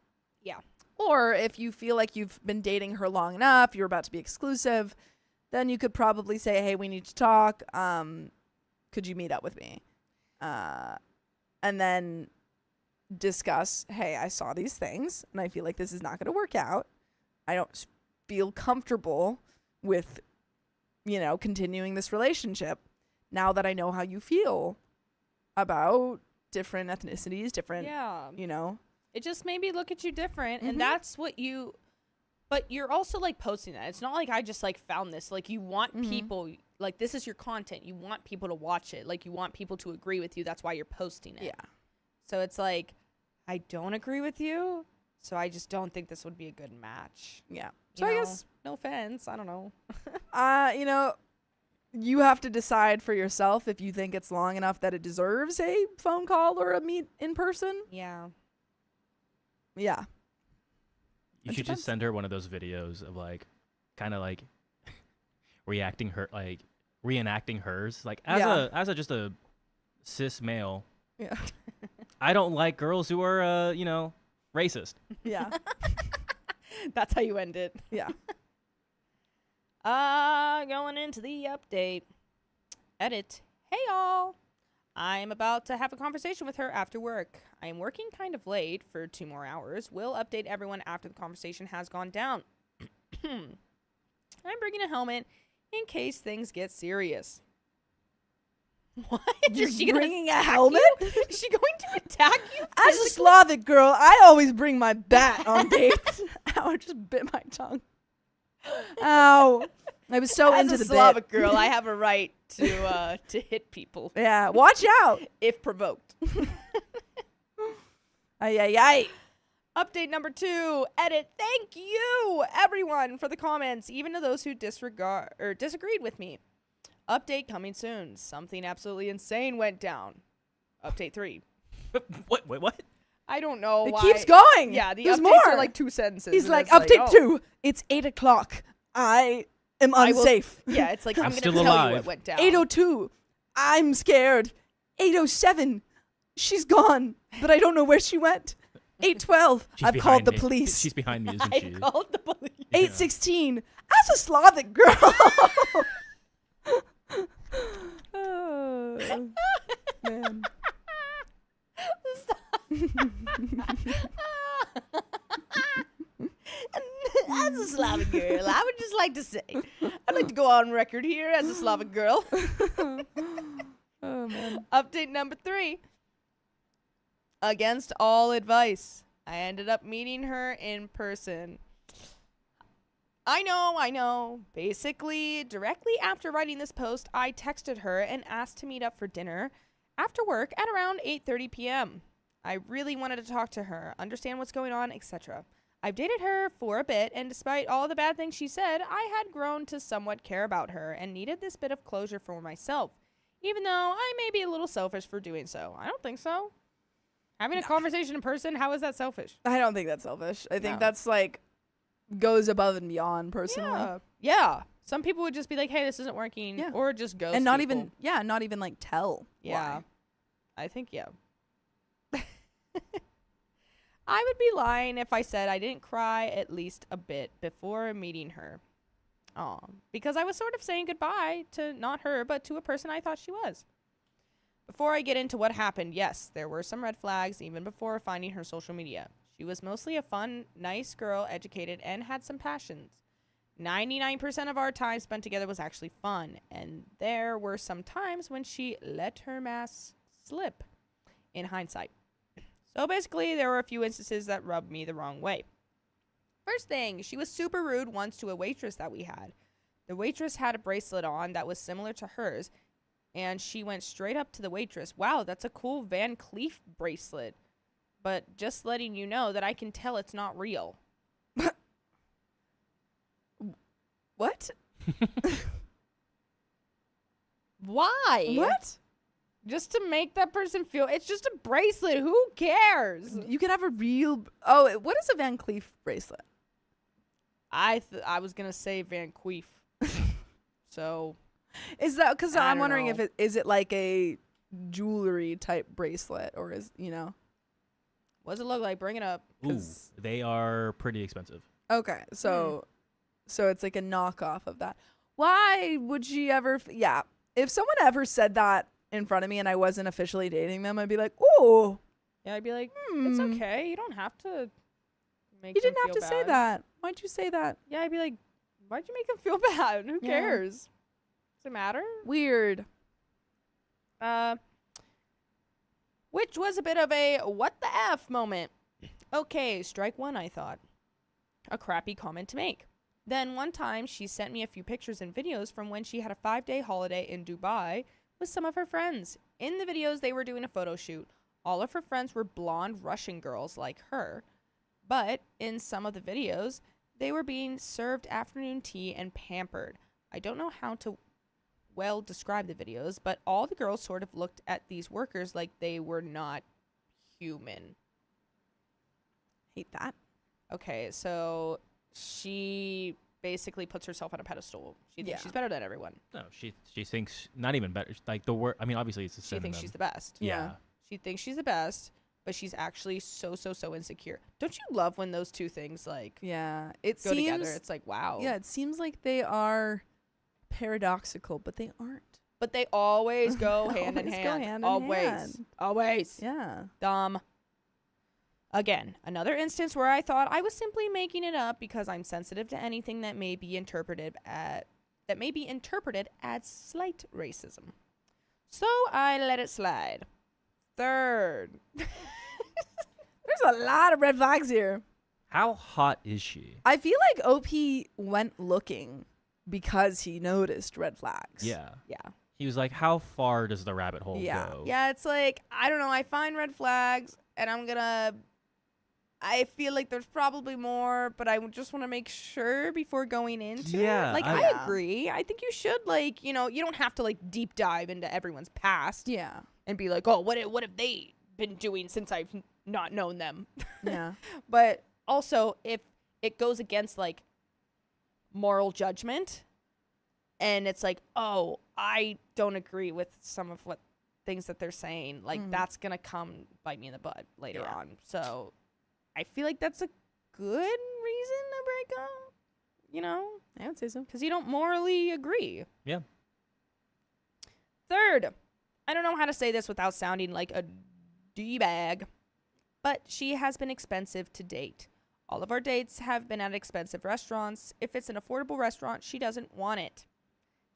Yeah. Or if you feel like you've been dating her long enough, you're about to be exclusive, then you could probably say, hey, we need to talk. Could you meet up with me? And then discuss, hey, I saw these things and I feel like this is not going to work out. I don't feel comfortable with, continuing this relationship now that I know how you feel about different ethnicities, different, It just made me look at you different. And that's what but you're also like posting that. It's not like I just like found this. Like you want people, like this is your content. You want people to watch it. Like you want people to agree with you. That's why you're posting it. Yeah. So it's like, I don't agree with you. So I just don't think this would be a good match. Yeah. So I guess, no offense. I don't know. You have to decide for yourself if you think it's long enough that it deserves a phone call or a meet in person. Yeah. Yeah. You should just send her one of those videos of like, kind of like, reenacting hers, like as just a cis male. Yeah. I don't like girls who are racist. Yeah. That's how you end it. Yeah. Going into the update. Edit. Hey y'all. I'm about to have a conversation with her after work. I am working kind of late for 2 more hours. Will update everyone after the conversation has gone down. I'm bringing a helmet in case things get serious. What? You're bringing a helmet? Is she going to attack you? As a Slavic girl, I always bring my bat on dates. Ow, I just bit my tongue. Ow. I was so into the Slavic bit. girl, I have a right to hit people. Yeah, watch out. If provoked. Ay, ay, ay. Update number 2. Edit. Thank you, everyone, for the comments, even to those who disagreed with me. Update coming soon. Something absolutely insane went down. Update 3. What? I don't know It why. keeps going. Yeah, the There's updates more. are like 2 sentences. He's and like, it's update oh. 2. It's 8 o'clock. I am unsafe. Yeah, it's like, I'm going to still tell alive. you what went down. 8:02. I'm scared. 8:07. She's gone, but I don't know where she went. 8:12. I've called the police. She's behind me, isn't she? I've called the police. 8:16. As a Slavic girl. Oh, man. As a Slavic girl, I would just like to say, I'd like to go on record here as a Slavic girl. Oh, man. Update number 3. Against all advice, I ended up meeting her in person. I know. Basically, directly after writing this post, I texted her and asked to meet up for dinner after work at around 8:30 p.m. I really wanted to talk to her, understand what's going on, etc. I've dated her for a bit, and despite all the bad things she said, I had grown to somewhat care about her and needed this bit of closure for myself, even though I may be a little selfish for doing so. I don't think so. Having a conversation in person, how is that selfish? I don't think that's selfish. I think No. that's like goes above and beyond personally. Yeah. Some people would just be like, hey, this isn't working. Yeah. Or just ghost And not people. even like tell. Yeah. why. I think, yeah. I would be lying if I said I didn't cry at least a bit before meeting her. Because I was sort of saying goodbye to not her, but to a person I thought she was. Before I get into what happened, yes, there were some red flags even before finding her social media. She was mostly a fun, nice girl, educated, and had some passions. 99% of our time spent together was actually fun, and there were some times when she let her mask slip, in hindsight. So basically, there were a few instances that rubbed me the wrong way. First thing, she was super rude once to a waitress that we had. The waitress had a bracelet on that was similar to hers, and she went straight up to the waitress. Wow, that's a cool Van Cleef bracelet. But just letting you know that I can tell it's not real. What? Why? What? Just to make that person feel, it's just a bracelet. Who cares? You could have a real. What is a Van Cleef bracelet? I was gonna say Van Cleef. So Is that because I I'm don't wondering know. if is it like a jewelry type bracelet or is what's it look like? Bring it up. Ooh, 'Cause- they are pretty expensive. Okay, so it's like a knockoff of that. Why would she ever? Yeah, if someone ever said that in front of me and I wasn't officially dating them, I'd be like, "Ooh, Yeah, I'd be like, it's hmm, okay. You don't have to make. You them didn't have to feel say bad." that. Why'd you say that? Yeah, I'd be like, why'd you make them feel bad? Who Yeah. cares? Does it matter? Weird." Which was a bit of a what the F moment. Okay, strike one, I thought. A crappy comment to make. Then one time she sent me a few pictures and videos from when she had a 5-day holiday in Dubai with some of her friends. In the videos, they were doing a photo shoot. All of her friends were blonde Russian girls like her. But in some of the videos, they were being served afternoon tea and pampered. I don't know how to well describe the videos, but all the girls sort of looked at these workers like they were not human. hate that. Okay, so she basically puts herself on a pedestal. She thinks she's better than everyone. No, she thinks not even better. Like the word. I mean, obviously it's a She synonym. thinks she's the best. Yeah. She thinks she's the best, but she's actually so insecure. Don't you love when those two things like it go together? It's like, wow. Yeah, it seems like they are paradoxical, but they aren't. But they always go hand in hand. Always. Yeah. Dumb. Again, another instance where I thought I was simply making it up because I'm sensitive to anything that may be interpreted as slight racism. So I let it slide. Third. There's a lot of red flags here. How hot is she? I feel like OP went looking because he noticed red flags. Yeah. Yeah. He was like, how far does the rabbit hole go? Yeah, it's like, I don't know, I find red flags and I feel like there's probably more, but I just want to make sure before going into it. Like, I agree. I think you should, like, you don't have to, like, deep dive into everyone's past. Yeah. And be like, oh, what have they been doing since I've not known them? Yeah. But also, if it goes against, like, moral judgment, and it's like, oh, I don't agree with some of what things that they're saying, like, that's going to come bite me in the butt later on. So I feel like that's a good reason to break up, I would say so. because you don't morally agree. Yeah. Third, I don't know how to say this without sounding like a D-bag, but she has been expensive to date. All of our dates have been at expensive restaurants. If it's an affordable restaurant, she doesn't want it.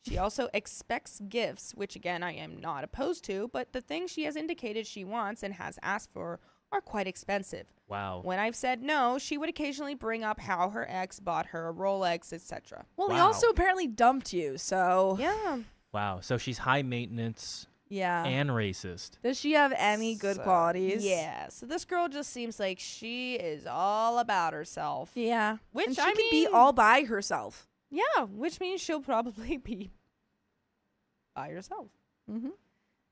She also expects gifts, which again, I am not opposed to, but the things she has indicated she wants and has asked for are quite expensive. Wow. When I've said no, she would occasionally bring up how her ex bought her a Rolex, etc. Well, he also apparently dumped you, so. Yeah. Wow. So she's high maintenance Yeah. and racist. Does she have any good qualities? Yeah. So this girl just seems like she is all about herself. Yeah. Which and she I could be mean- all by herself. Yeah, which means she'll probably be by herself. Mm-hmm.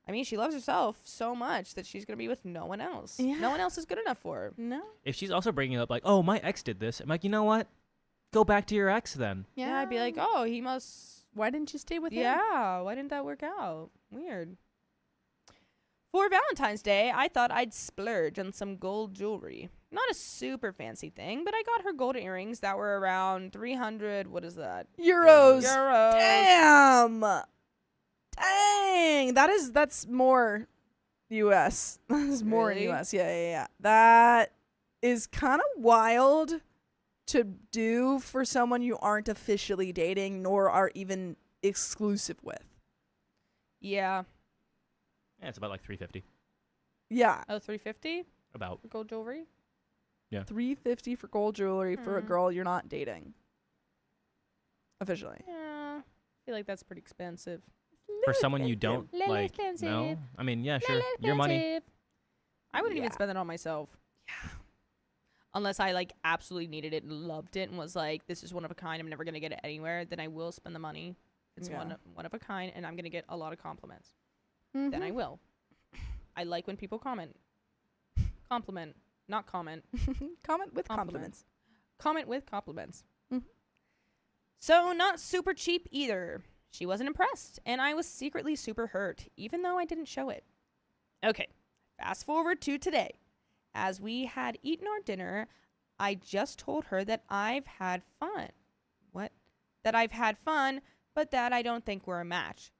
I mean, she loves herself so much that she's going to be with no one else. Yeah. No one else is good enough for her. No. If she's also bringing up like, oh, my ex did this, I'm like, you know what? Go back to your ex then. Yeah, I'd be like, oh, he must. Why didn't you stay with him? Yeah, why didn't that work out? Weird. For Valentine's Day, I thought I'd splurge on some gold jewelry. Not a super fancy thing, but I got her gold earrings that were around 300, what is that? Euros. Euros. Damn. Dang. That's more US. That's more Really? in US. Yeah. That is kind of wild to do for someone you aren't officially dating nor are even exclusive with. Yeah. Yeah, it's about like 350. Yeah. Oh, 350 About. for gold jewelry? $350 for gold jewelry for a girl you're not dating. Officially. Yeah. I feel like that's pretty expensive. For someone you don't Little like. expensive. No. I mean, yeah, sure. Little Your money. expensive. I wouldn't even Yeah. spend it on myself. Yeah. Unless I like absolutely needed it and loved it and was like, this is one of a kind, I'm never gonna get it anywhere, then I will spend the money. It's Yeah. one of a kind and I'm gonna get a lot of compliments. Mm-hmm. Then I will. I like when people comment. Compliment, not comment. Comment with Compliment. compliments. Comment with compliments. Mhm. So not super cheap either. She wasn't impressed, and I was secretly super hurt, even though I didn't show it. Okay, fast forward to today. As we had eaten our dinner, I just told her that I've had fun. What? That I've had fun, but that I don't think we're a match.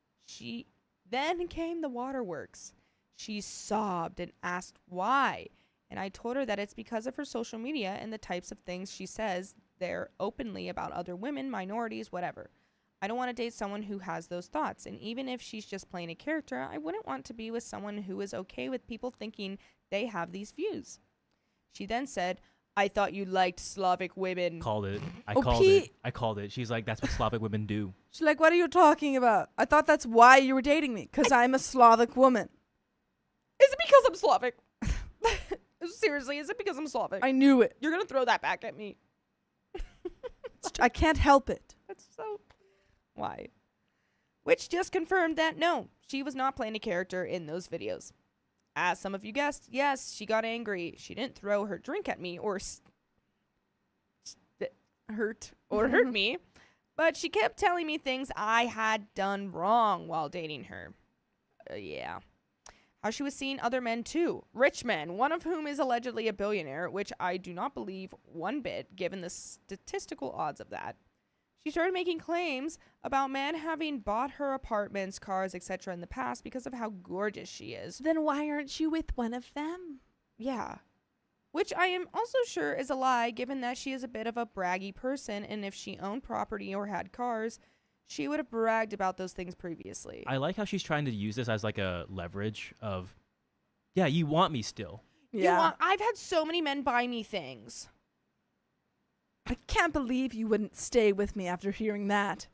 Then came the waterworks. She sobbed and asked why. And I told her that it's because of her social media and the types of things she says there openly about other women, minorities, whatever. I don't want to date someone who has those thoughts. And even if she's just playing a character, I wouldn't want to be with someone who is okay with people thinking they have these views. She then said, I thought you liked Slavic women. Called it. I Oh, called Pete. it. I called it. She's like, that's what Slavic women do. She's like, what are you talking about? I thought that's why you were dating me, because I'm a Slavic woman. Is it because I'm Slavic? Seriously, is it because I'm Slavic? I knew it. You're going to throw that back at me. I can't help it. That's so... Why? Which just confirmed that no, she was not playing a character in those videos. As some of you guessed, yes, she got angry. She didn't throw her drink at me or hurt. or hurt me, but she kept telling me things I had done wrong while dating her. Yeah. How she was seeing other men too. Rich men, one of whom is allegedly a billionaire, which I do not believe one bit, given the statistical odds of that. She started making claims about men having bought her apartments, cars, etc. in the past because of how gorgeous she is. Then why aren't you with one of them? Yeah. Which I am also sure is a lie, given that she is a bit of a braggy person, and if she owned property or had cars, she would have bragged about those things previously. I like how she's trying to use this as like a leverage of, yeah, you want me still. Yeah. I've had so many men buy me things. I can't believe you wouldn't stay with me after hearing that.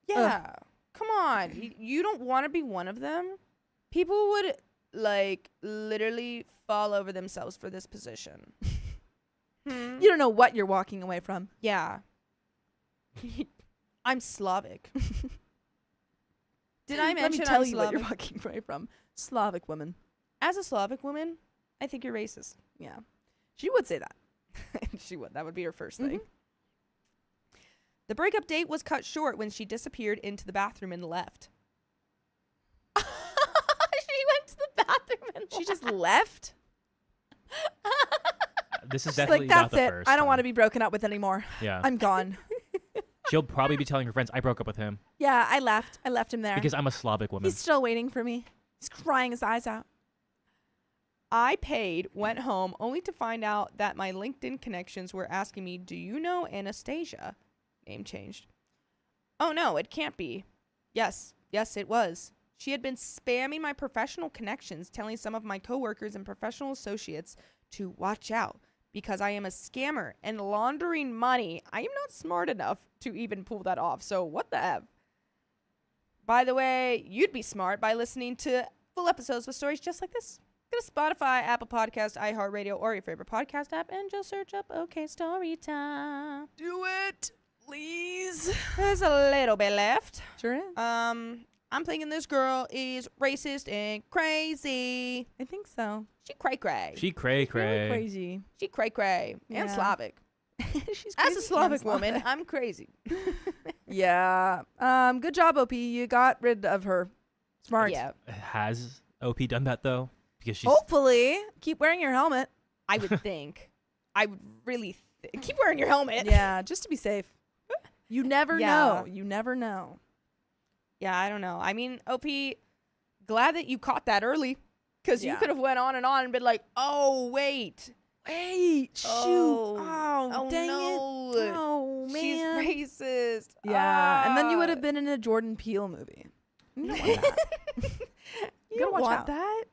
Yeah. Come on. You don't want to be one of them? People would, like, literally fall over themselves for this position. You don't know what you're walking away from. Yeah. I'm Slavic. Did I mention Let me tell I'm you what Slavic? you're walking away from. Slavic woman. As a Slavic woman, I think you're racist. Yeah. She would say that. She would. That would be her first thing. The breakup date was cut short when she disappeared into the bathroom and left. She went to the bathroom and She just left? This is She's definitely like, not that's the it. first I don't want to time. be broken up with anymore. Yeah. I'm gone. She'll probably be telling her friends, I broke up with him Yeah, I left. I left him there. because I'm a Slavic woman. He's still waiting for me. He's crying his eyes out. I paid, went home, only to find out that my LinkedIn connections were asking me, do you know Anastasia? Name changed. Oh, no, it can't be. Yes, it was. She had been spamming my professional connections, telling some of my coworkers and professional associates to watch out because I am a scammer and laundering money. I am not smart enough to even pull that off, so what the F? By the way, you'd be smart by listening to full episodes with stories just like this. Go to Spotify, Apple Podcast, iHeartRadio, or your favorite podcast app, and just search up OK Storytime. Do it, please. There's a little bit left. Sure is. I'm thinking this girl is racist and crazy. I think so. She cray-cray. She cray Really cray. crazy. She cray-cray. And Yeah. Slavic. She's As crazy a and Slavic woman, Slavic. I'm crazy. Yeah. Good job, OP. You got rid of her. Smart. Yeah, Has OP done that though? Because she's Hopefully. Keep wearing your helmet. I would think. I would really keep wearing your helmet. Yeah, just to be safe. You never Yeah. know. You never know. Yeah, I don't know. I mean, OP, glad that you caught that early. Because you Yeah. could have went on and been like, oh, wait. Wait, shoot. Oh, dang no. it. Oh, man. She's racist. Yeah, and then you would have been in a Jordan Peele movie. You don't want that. You gotta don't watch want out. that?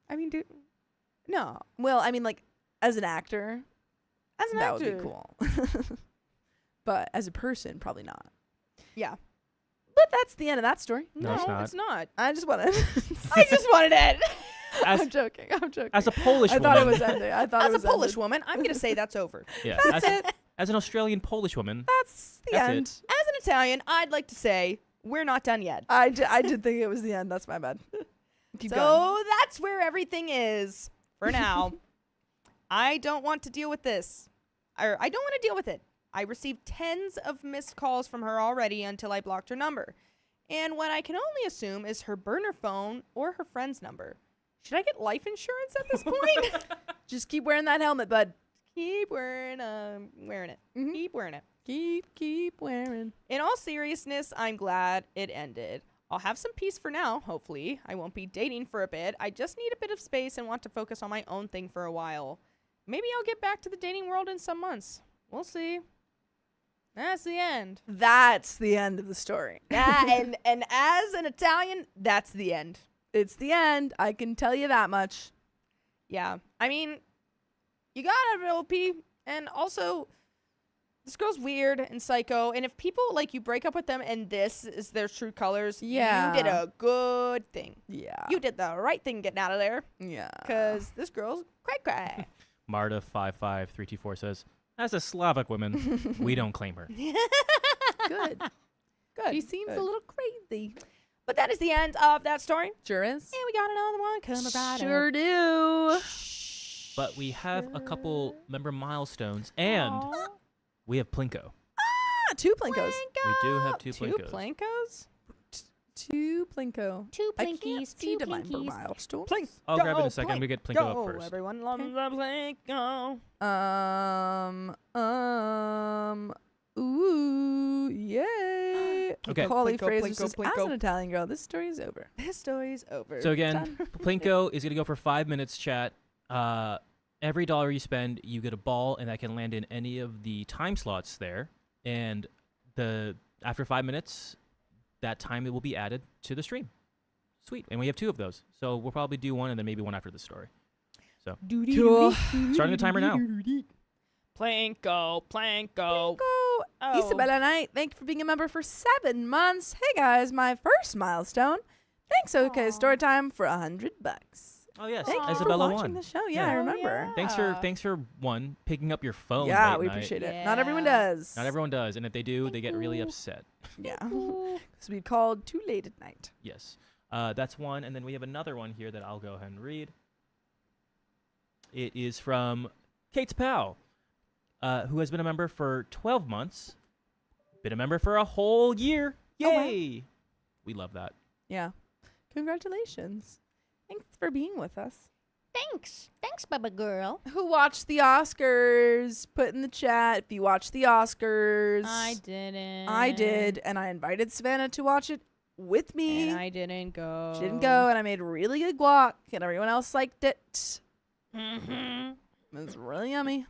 I mean, dude. No. Well, I mean, like, as an actor, As an that actor. would be cool. But as a person, probably not. Yeah. But that's the end of that story. No, it's not. It's not. I just wanted. I just wanted it. as, I'm joking. I'm joking. as a Polish I woman. thought it was ending. I thought As it a was Polish ended. woman, I'm going to say that's over. Yeah. That's as, it. as an Australian Polish woman, That's the That's it. end. As an Italian, I'd like to say we're not done yet. I did think it was the end. That's my bad. Keep So going. that's where everything is for now. I don't want to deal with this. Or I don't want to deal with it. I received tens of missed calls from her already until I blocked her number. And what I can only assume is her burner phone or her friend's number. Should I get life insurance at this point? Just keep wearing that helmet, bud. Keep wearing it. Mhm. Keep wearing it. Keep wearing. In all seriousness, I'm glad it ended. I'll have some peace for now, hopefully. I won't be dating for a bit. I just need a bit of space and want to focus on my own thing for a while. Maybe I'll get back to the dating world in some months. We'll see. That's the end. That's the end of the story. Yeah, and as an Italian, that's the end. It's the end. I can tell you that much. Yeah. I mean, you gotta have OP. And also, this girl's weird and psycho. And if people, like, you break up with them and this is their true colors, Yeah. you did a good thing. Yeah. You did the right thing getting out of there. Yeah. Because this girl's cray-cray. Marta55324 says, as a Slavic woman, we don't claim her. Good. Good. She seems good. a little crazy. But that is the end of that story. Sure is. And we got another one coming right up. Sure do. But we have a couple member milestones, and Aw. We have Plinko. 2 Plinkos. We do have 2 Two Plinkos. Plinkos? 2 Plinko. 2 I can't Plinkies, see 2 to my Plinkies. milestone. I'll grab it in a second. We get Plinko up first. Everyone loves the Plinko. Ooh, yay. Okay. Macaulay Plinko, Fraser Plinko, says, Plinko. as an Italian girl, this story is over. This story's over. So again, Plinko is going to go for 5 minutes, chat. Every dollar you spend, you get a ball, and that can land in any of the time slots there. And after 5 minutes, that time it will be added to the stream. Sweet. And we have 2 of those. So we'll probably do one and then maybe one after the story. So Cool. starting the timer now. Plinko. Plinko. Oh. Isabella Knight, thank you for being a member for 7 months. Hey guys, my first milestone. Thanks, OK Storytime, for $100. Oh yes, Thank you Isabella for watching won. the show. Yeah, I Yeah. remember. Thanks for one picking up your phone. Yeah, late we night. appreciate it. Yeah. Not everyone does. Not everyone does, and if they do, they get really upset. Yeah, because we called too late at night. Yes, that's one, and then we have another one here that I'll go ahead and read. It is from Kate's pal, who has been a member for 12 months, been a member for a whole year. Oh, wow. Yay! We love that. Yeah, congratulations. Thanks for being with us. Thanks. Thanks, Bubba girl. Who watched the Oscars? Put in the chat if you watched the Oscars. I didn't. I did, and I invited Savannah to watch it with me. And I didn't go. She didn't go, and I made really good guac, and everyone else liked it. Mm-hmm. It was really yummy.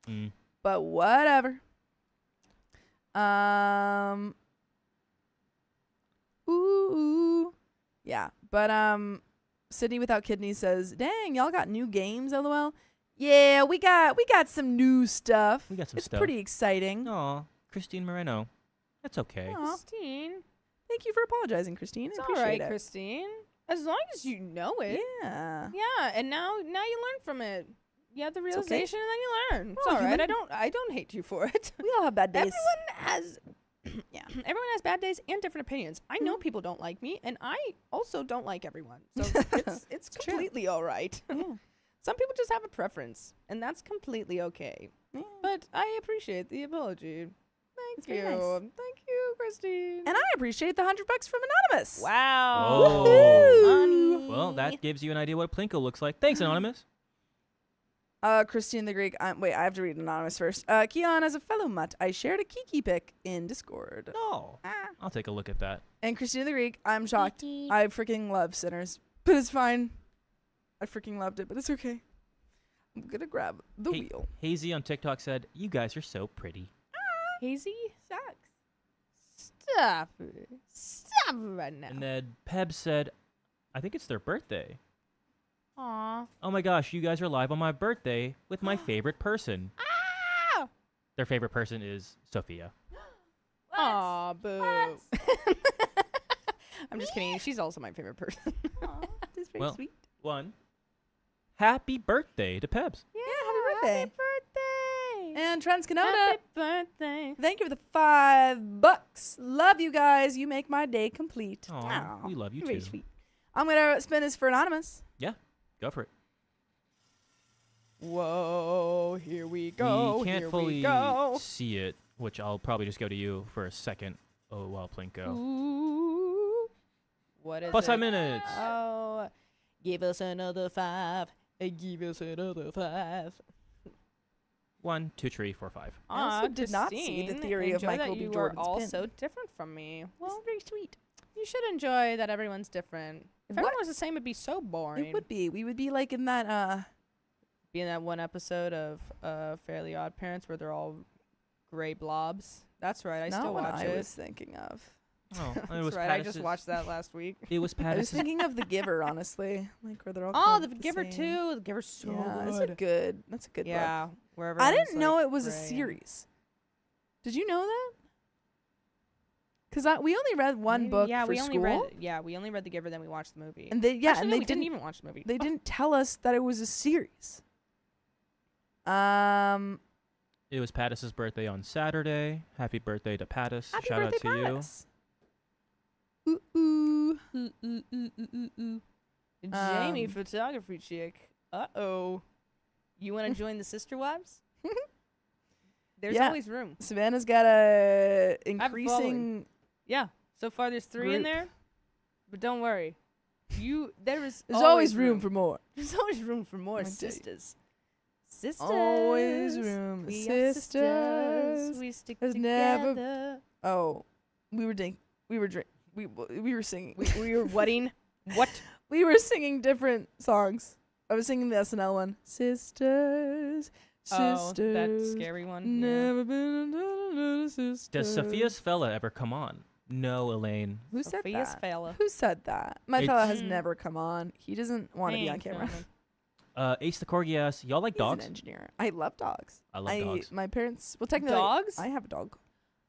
Mm. But whatever. Ooh. Yeah, but Sydney Without Kidneys says, "Dang, y'all got new games, LOL." Yeah, we got some new stuff. We got some it's stuff. pretty exciting. Aw, Christine Moreno. That's okay. Aw. Christine. Thank you for apologizing, Christine. It's I all appreciate right, it. Christine. As long as you know it. Yeah. Yeah, and now you learn from it. You have the okay. realization and then you learn. It's We're all all right. human. I don't hate you for it. We all have bad days. Everyone has everyone has bad days and different opinions. I know people don't like me, and I also don't like everyone. So it's true. completely all right. Yeah. Some people just have a preference, and that's completely okay. Yeah. But I appreciate the apology. It's Thank very you. nice. Thank you, Christine. And I appreciate the $100 from Anonymous. Wow. Oh. Woohoo. Money. Well, that gives you an idea what Plinko looks like. Thanks, Anonymous. Christine the Greek. Wait, I have to read Anonymous first. Keon, as a fellow mutt, I shared a Kiki pic in Discord. Oh, I'll take a look at that. And Christine the Greek, I'm shocked. Kiki. I freaking love Sinners, but it's fine. I freaking loved it, but it's okay. I'm gonna grab the Hey, wheel. Hazy on TikTok said, "You guys are so pretty." Hazy? Sucks. Stop it. Stop it right now. And then Peb said, "I think it's their birthday." Aw. Oh my gosh, you guys are live on my birthday with my favorite person. Ah! Their favorite person is Sophia. Aw, boo. I'm just kidding. She's also my favorite person. That's very Well, sweet. One. Happy birthday to Pebs. Yeah, happy birthday. Happy birthday. And Trans Canada, Happy birthday. thank you for the $5. Love you guys. You make my day complete. Aw, Aw, we love you you're very too. sweet. I'm gonna spin this for Anonymous. Go for it. Whoa, here we go. We can't here fully we go. see it, which I'll probably just go to you for a second. Oh, well, Plinko. Ooh. What is Plus it? 5 minutes. Oh, give us another 5. Give us another 5. 1, 2, 3, 4, 5. I also did not see the Christine, theory of enjoy Michael that B. you Jordan's are all pin. so different from me. Well, Well, very sweet. you should enjoy that everyone's different. If What? everyone was the same, it'd be so boring. It would be. We would be like in that be in that one episode of Fairly Odd Parents where they're all gray blobs. That's right. I not still what watch I it. was thinking of. Oh, it That's was right. I just Pattis's- watched that last week. It was I was Pattis's. thinking of The Giver, honestly. Like where they're all Oh, kind The of Giver same. too. The Giver's so Yeah, good. that's a good book. Yeah, wherever. I didn't know it was a series. Did you know that? Because we only read one book Yeah, for we school. only read The Giver, then we watched the movie. And they Actually, and no, they we didn't didn't even watch the movie. they didn't tell us that it was a series. It was Pattis's birthday on Saturday. Happy birthday to Pattis. Happy Shout birthday, out to Pattis. Ooh ooh. Jamie, photography chick. You want to join the Sister Wives? There's Yeah. always room. Savannah's got a following. increasing. Yeah. So far, there's 3 in Group. there, but don't worry. There's always room for more. There's always room for more, Let me tell you. sisters. Sisters. Always room. We are Sisters. We stick Has together. never- Oh, we were singing. We were wedding. What? We were singing different songs. I was singing the SNL one. Sisters, Oh, sisters. that scary one. Yeah. Never been another sister. Does Sophia's fella ever come on? No, Elaine. Who said Sophia's that? fella. Who said that? My It's- fella has Mm. never come on. He doesn't want to be on Ain't camera. coming. Ace the Corgi asks, y'all like He's dogs? an engineer. I love dogs. I love dogs. My parents. Well, technically, Dogs? I have a dog.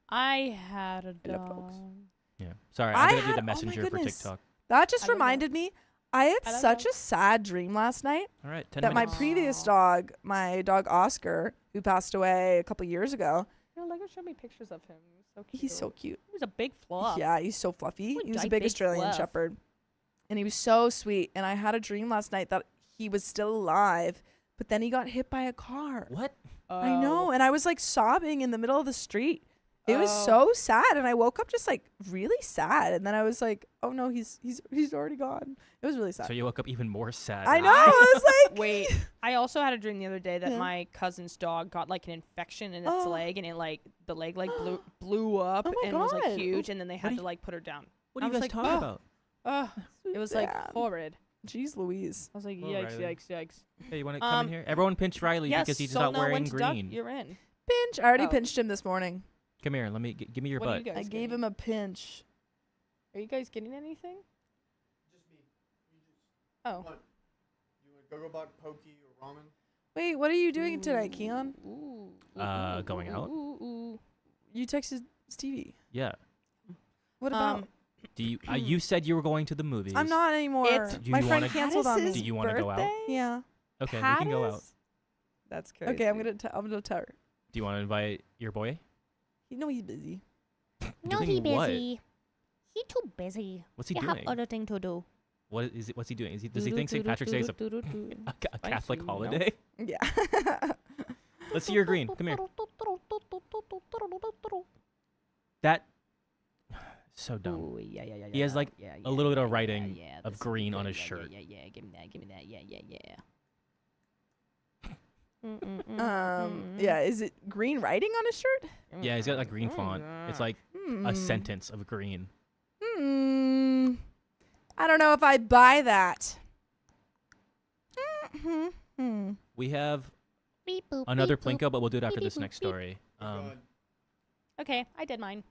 I had a I love dog. dogs. Yeah. Sorry, I I'm gonna had- do oh the my messenger for goodness. TikTok. That just I love reminded me. I had I love such a dogs. sad dream last night All right, 10 that my minutes. previous Aw. dog, my dog Oscar, who passed away a couple years ago, Lego showed me pictures of him. He was so cute. he's so cute. He was a big fluff. Yeah, he's so fluffy. What He was a a big big Australian fluff. Shepherd. And he was so sweet. And I had a dream last night that he was still alive, but then he got hit by a car. What? I know. And I was like sobbing in the middle of the street. It was Oh. so sad. And I woke up just like really sad. And then I was like, oh no, he's already gone. It was really sad. So you woke up even more sad. I know. I was like, Wait, I also had a dream the other day that Yeah. my cousin's dog got like an infection in its Oh. leg, and the leg like blew up Oh my and was like God. huge, and then they had do to you- like put her down. What are I you was guys like, talking oh. about? It was like Sad. horrid. Jeez Louise. I was like, Oh, yikes, Riley. yikes, yikes. Hey, you want to come in here? Everyone pinch Riley Yes, because he's so not now wearing when to duck, green. you're in. Pinch. I already Oh. pinched him this morning. Come here. Let me give me your What are butt. you guys I gave getting? him a pinch. Are you guys getting anything? Oh. Go-Go Bot, Pokey, or Ramen? Wait, what are you doing tonight, Keon? Ooh. Going out. Ooh. You texted Stevie. Yeah. What about? Do you? You said you were going to the movies. I'm not anymore. It's- Do My you friend wanna- canceled on Do me. you want to go out? Yeah. Okay, we can go out. Caddis? That's crazy. Okay, I'm gonna tell her. Do you want to invite your boy? You know he's busy. No, Doing he what? busy. He too busy. What's he He have doing? other thing to do. What is it? What's he doing? Does he think St. Patrick's Day is a Catholic you, no. holiday? Yeah. Let's see your green. Come here. That so dumb. Ooh, yeah. He has, like, yeah, a little bit of yeah, writing yeah, of this is green on good, his yeah, shirt. Yeah, give me that, yeah. Yeah. Is it green writing on his shirt? Yeah, he's got like green font. It's like a sentence of green. I don't know if I buy that. We have Beep, boop, another beep, boop. Plinko, but we'll do it after Beep, this beep, next beep. story. Okay, I did mine.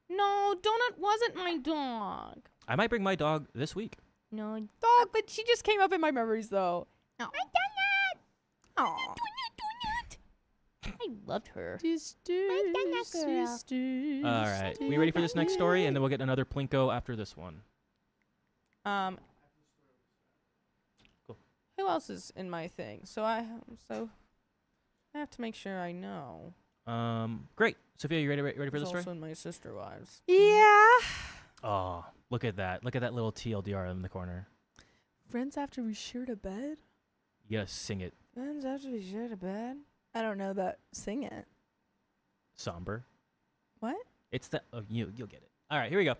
No, Donut wasn't my dog. I might bring my dog this week. No, dog, but she just came up in my memories though. Oh. Aw. I loved her. Sisters, girl. sisters. All right, we ready for this next story, and then we'll get another Plinko after this one. Cool. Who else is in my thing? So I have to make sure I know. Great. Sophia, you ready for Who's the story? also in my sister wives. Yeah. Oh, look at that. Look at that little TLDR in the corner. Friends after we shared a bed? You gotta sing it Friends after we shared a bed. I don't know that. Sing it. somber. What? It's the you'll get it. All right, here we go.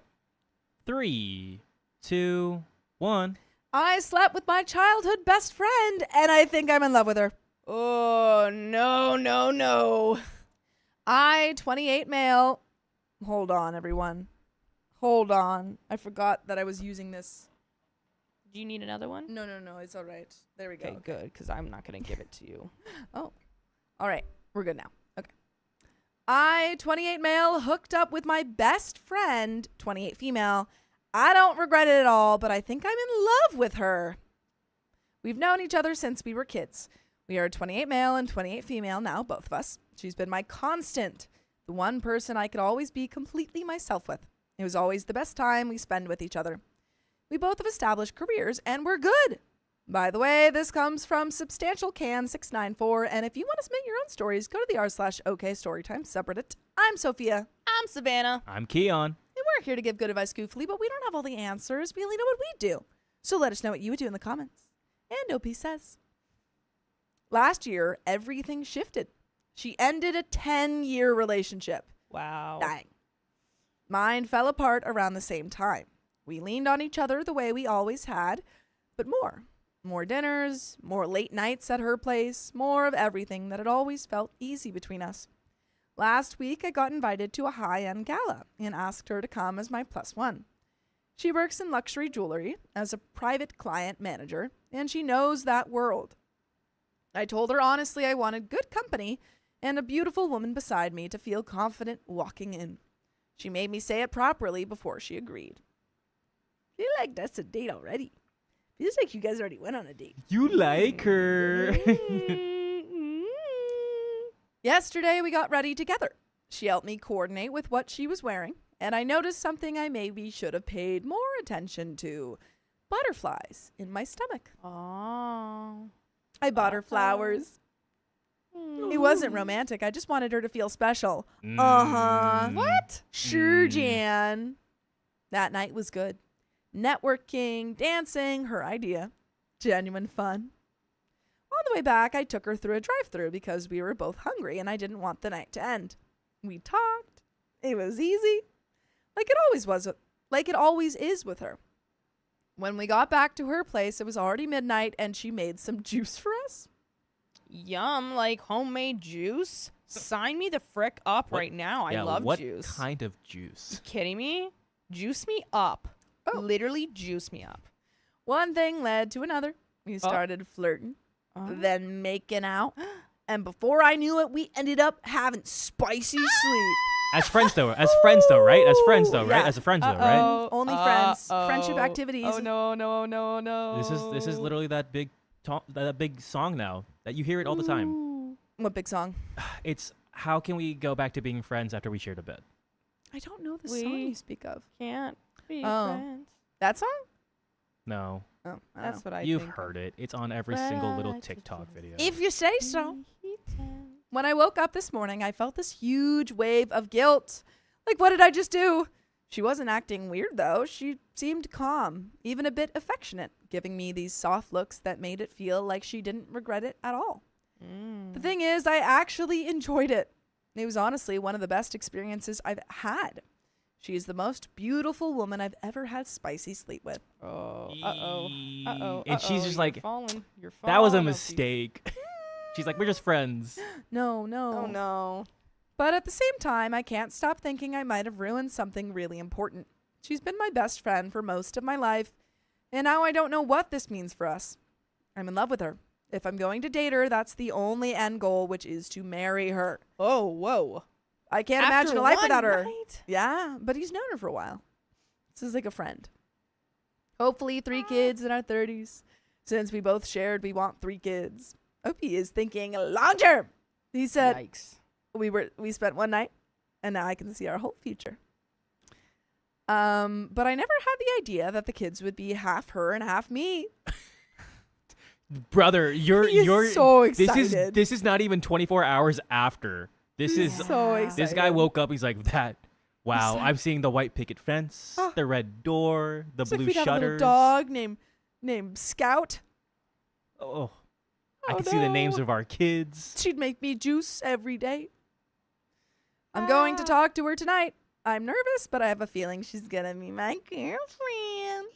3, 2, 1. I slept with my childhood best friend, and I think I'm in love with her. Oh, no. I, 28 male. Hold on, everyone. Hold on. I forgot that I was using this. Do you need another one? No, it's all right. There we go. Okay, good, because I'm not going to give it to you. All right, we're good now. Okay. I, 28 male, hooked up with my best friend, 28 female. I don't regret it at all, but I think I'm in love with her. We've known each other since we were kids. We are 28 male and 28 female now, both of us. She's been my constant, the one person I could always be completely myself with. It was always the best time we spend with each other. We both have established careers, and we're good. By the way, this comes from Substantial Can 694, and if you want to submit your own stories, go to the r/OK Storytime subreddit. I'm Sophia, I'm Savannah. I'm Keon. and we're here to give good advice goofily, but we don't have all the answers. We only know what we do. So let us know what you would do in the comments. And OP says, Last year, everything shifted. She ended a 10-year relationship. Wow. Dang. Mine fell apart around the same time. We leaned on each other the way we always had, but more. More dinners, more late nights at her place, more of everything that had always felt easy between us. Last week, I got invited to a high-end gala and asked her to come as my +1. She works in luxury jewelry as a private client manager, and she knows that world. I told her honestly I wanted good company and a beautiful woman beside me to feel confident walking in. She made me say it properly before she agreed. I feel like that's a date already. Feels like you guys already went on a date. You like her. Yesterday, we got ready together. She helped me coordinate with what she was wearing, and I noticed something I maybe should have paid more attention to. Butterflies in my stomach. Oh. I bought her flowers. It wasn't romantic. I just wanted her to feel special. Uh-huh. What? Sure, Jan. That night was good. Networking, dancing, her idea. Genuine fun. On the way back, I took her through a drive-thru because we were both hungry and I didn't want the night to end. We talked. It was easy. Like it always is with her. When we got back to her place, it was already midnight and she made some juice for us. Yum, like homemade juice? Sign me the frick up right now. I love juice. What kind of juice? You kidding me? Juice me up. Oh. Literally juice me up. One thing led to another. We started flirting, then making out. And before I knew it, we ended up having spicy sleep. As friends though, right? As a friends though, right? Only friends. Friendship activities. Oh no. This is literally that big song now that you hear it all the time. What big song? It's how can we go back to being friends after we shared a bed? I don't know the song you speak of. Can't be Oh. friends. That song? No, Oh, I don't That's know. what I you've think. heard it. It's on every single little TikTok video. If you say so. When I woke up this morning, I felt this huge wave of guilt. Like, what did I just do? She wasn't acting weird, though. She seemed calm, even a bit affectionate, giving me these soft looks that made it feel like she didn't regret it at all. The thing is, I actually enjoyed it. It was honestly one of the best experiences I've had. She is the most beautiful woman I've ever had spicy sleep with. Oh, uh-oh. And she's just like, You're falling. that was a Opie. mistake. She's like, we're just friends. No. Oh, no. But at the same time, I can't stop thinking I might have ruined something really important. She's been my best friend for most of my life, and now I don't know what this means for us. I'm in love with her. If I'm going to date her, that's the only end goal, which is to marry her. Oh, whoa. I can't After imagine a life one without her. night? Yeah, but he's known her for a while. This is like a friend. Hopefully 3 kids in our 30s. Since we both shared we want 3 kids. Opie is thinking long term. He said, Yikes. we spent one night, and now I can see our whole future. But I never had the idea that the kids would be half her and half me. Brother, you're so excited. This is not even 24 hours after. This is so excited. this guy woke up. He's like, that. Wow, He's like, I'm seeing the white picket fence, the red door, the It's blue like we'd have a little shutters. dog named Scout. Oh, I can see the names of our kids. She'd make me juice every day. I'm going to talk to her tonight. I'm nervous, but I have a feeling she's gonna be my girlfriend.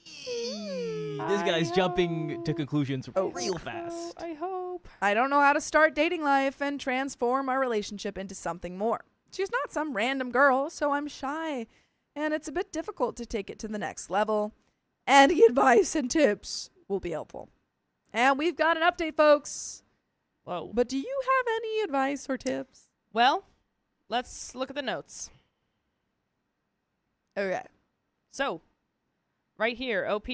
This guy's jumping to conclusions real Oh, fast. I hope. I don't know how to start dating life and transform our relationship into something more. She's not some random girl, so I'm shy, and it's a bit difficult to take it to the next level. Any advice and tips will be helpful. And we've got an update, folks. Whoa. But do you have any advice or tips? Well, let's look at the notes. Okay. So, right here, OP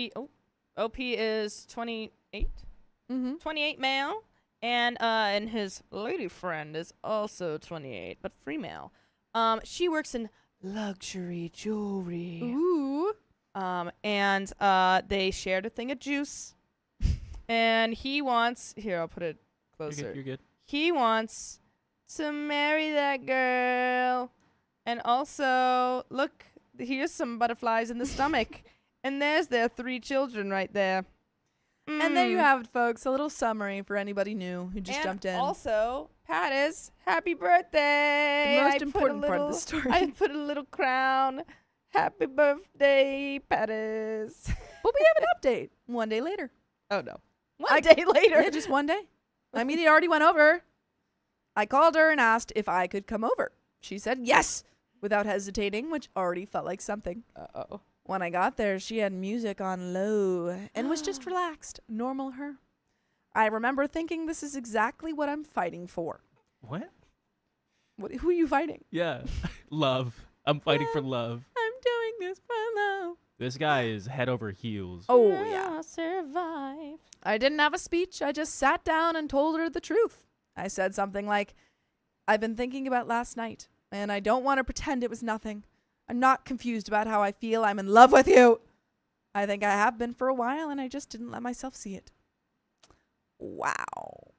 is 28. Mm-hmm. 28 male, and his lady friend is also 28, but female. She works in luxury jewelry. Ooh. And they shared a thing of juice. And he wants, here, I'll put it closer. You're good. He wants to marry that girl. And also, look, here's some butterflies in the stomach. And there's their 3 children right there. And there you have it, folks. A little summary for anybody new who just jumped in. Also, Pattis, happy birthday! The most I put a important part of the little- story. I put a little crown. Happy birthday, Pattis. But we have an update 1 day later. Oh no, one day later. Yeah, just 1 day. I mean, he already went over. I called her and asked if I could come over. She said yes, without hesitating, which already felt like something. Uh-oh. When I got there, she had music on low and was just relaxed, normal her. I remember thinking this is exactly what I'm fighting for. What? Who are you fighting? Yeah. Love. I'm fighting for love. I'm doing this for love. This guy is head over heels. Oh, yeah. Survive. I didn't have a speech. I just sat down and told her the truth. I said something like, I've been thinking about last night, and I don't want to pretend it was nothing. I'm not confused about how I feel. I'm in love with you. I think I have been for a while, and I just didn't let myself see it. Wow.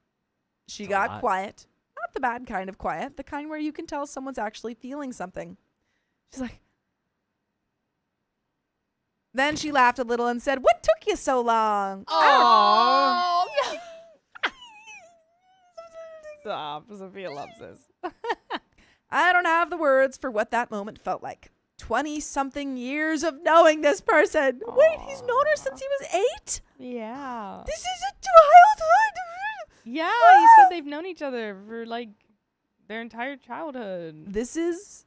She That's a got lot. quiet. Not the bad kind of quiet, the kind where you can tell someone's actually feeling something. She's like... Then she laughed a little and said, what took you so long? Oh. Stop. Sophia loves this. I don't have the words for what that moment felt like. 20-something years of knowing this person. Wait, he's known her since he was 8? Yeah. This is a childhood. Yeah, you said they've known each other for like their entire childhood. This is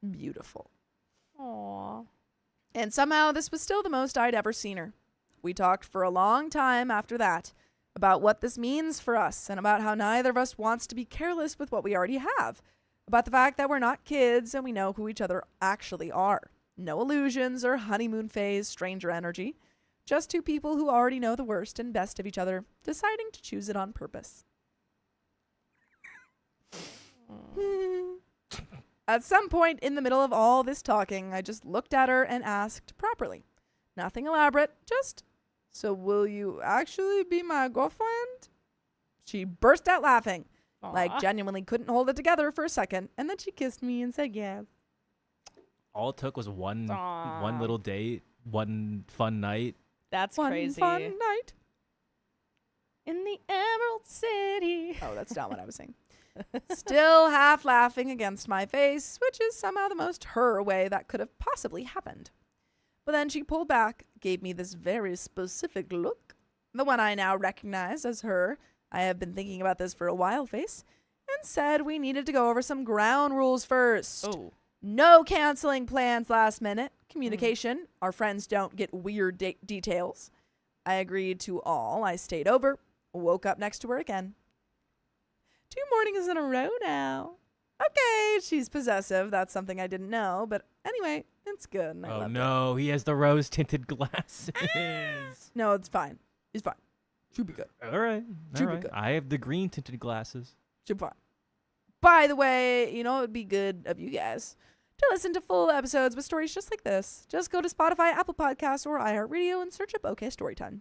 beautiful. Aww. And somehow this was still the most I'd ever seen her. We talked for a long time after that about what this means for us and about how neither of us wants to be careless with what we already have. About the fact that we're not kids and we know who each other actually are. No illusions or honeymoon phase, stranger energy. Just two people who already know the worst and best of each other, deciding to choose it on purpose. At some point in the middle of all this talking, I just looked at her and asked properly. Nothing elaborate, just, so will you actually be my girlfriend? She burst out laughing. Like genuinely couldn't hold it together for a second, and then she kissed me and said yes. All it took was one Aw. little date, one fun night. That's One crazy. fun night. In the Emerald City. Oh, that's not what I was saying. Still half laughing against my face, which is somehow the most her way that could have possibly happened. But then she pulled back, gave me this very specific look, the one I now recognize as her I have been thinking about this for a while face, and said we needed to go over some ground rules first. Oh. No canceling plans last minute. Communication. Our friends don't get weird details. I agreed to all. I stayed over. Woke up next to her again. 2 mornings in a row now. Okay, she's possessive. That's something I didn't know. But anyway, it's good. And I Oh loved no, he has the rose-tinted glasses. it. No, it's fine. It's fine. Should be good. All right. Should All be right. good. I have the green-tinted glasses. Should be fine. By the way, you know it would be good of you guys to listen to full episodes with stories just like this. Just go to Spotify, Apple Podcasts, or iHeartRadio and search up OK Storytime.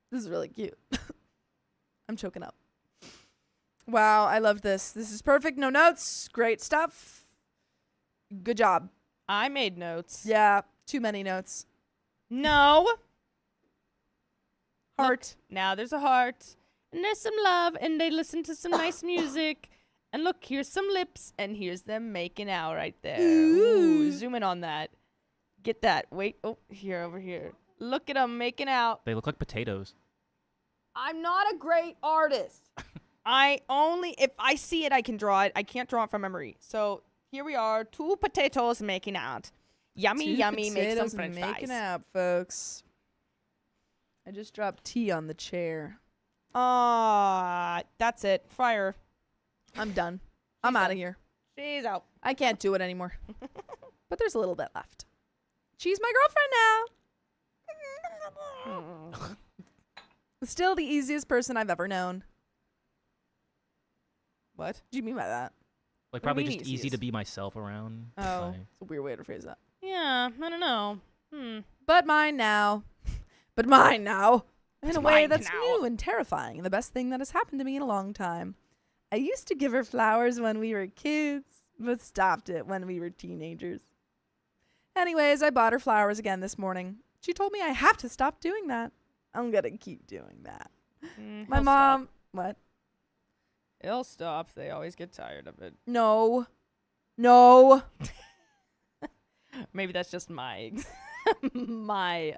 This is really cute. I'm choking up. Wow, I love this. This is perfect. No notes. Great stuff. Good job. I made notes. Yeah, too many notes. No. Heart. Now there's a heart. And there's some love. And they listen to some nice music. And look, here's some lips. And here's them making out right there. Ooh, zoom in on that. Get that. Wait. Oh, here, over here. Look at them making out. They look like potatoes. I'm not a great artist. If I see it, I can draw it. I can't draw it from memory. So here we are, 2 potatoes making out. Yummy, Two yummy, make some potatoes french making fries. out, folks. I just dropped tea on the chair. That's it. Fire. I'm done. I'm out of here. She's out. I can't do it anymore. But there's a little bit left. She's my girlfriend now. Still the easiest person I've ever known. What? What do you mean by that? Like What do probably you just mean easy to easiest? be myself around. Oh, Like, it's a weird way to phrase that. Yeah, I don't know. But mine now. But mine now. In a way mine that's now. new and terrifying. The best thing that has happened to me in a long time. I used to give her flowers when we were kids, but stopped it when we were teenagers. Anyways, I bought her flowers again this morning. She told me I have to stop doing that. I'm gonna keep doing that. My He'll mom. stop. What? It'll stop. They always get tired of it. No. Maybe that's just my my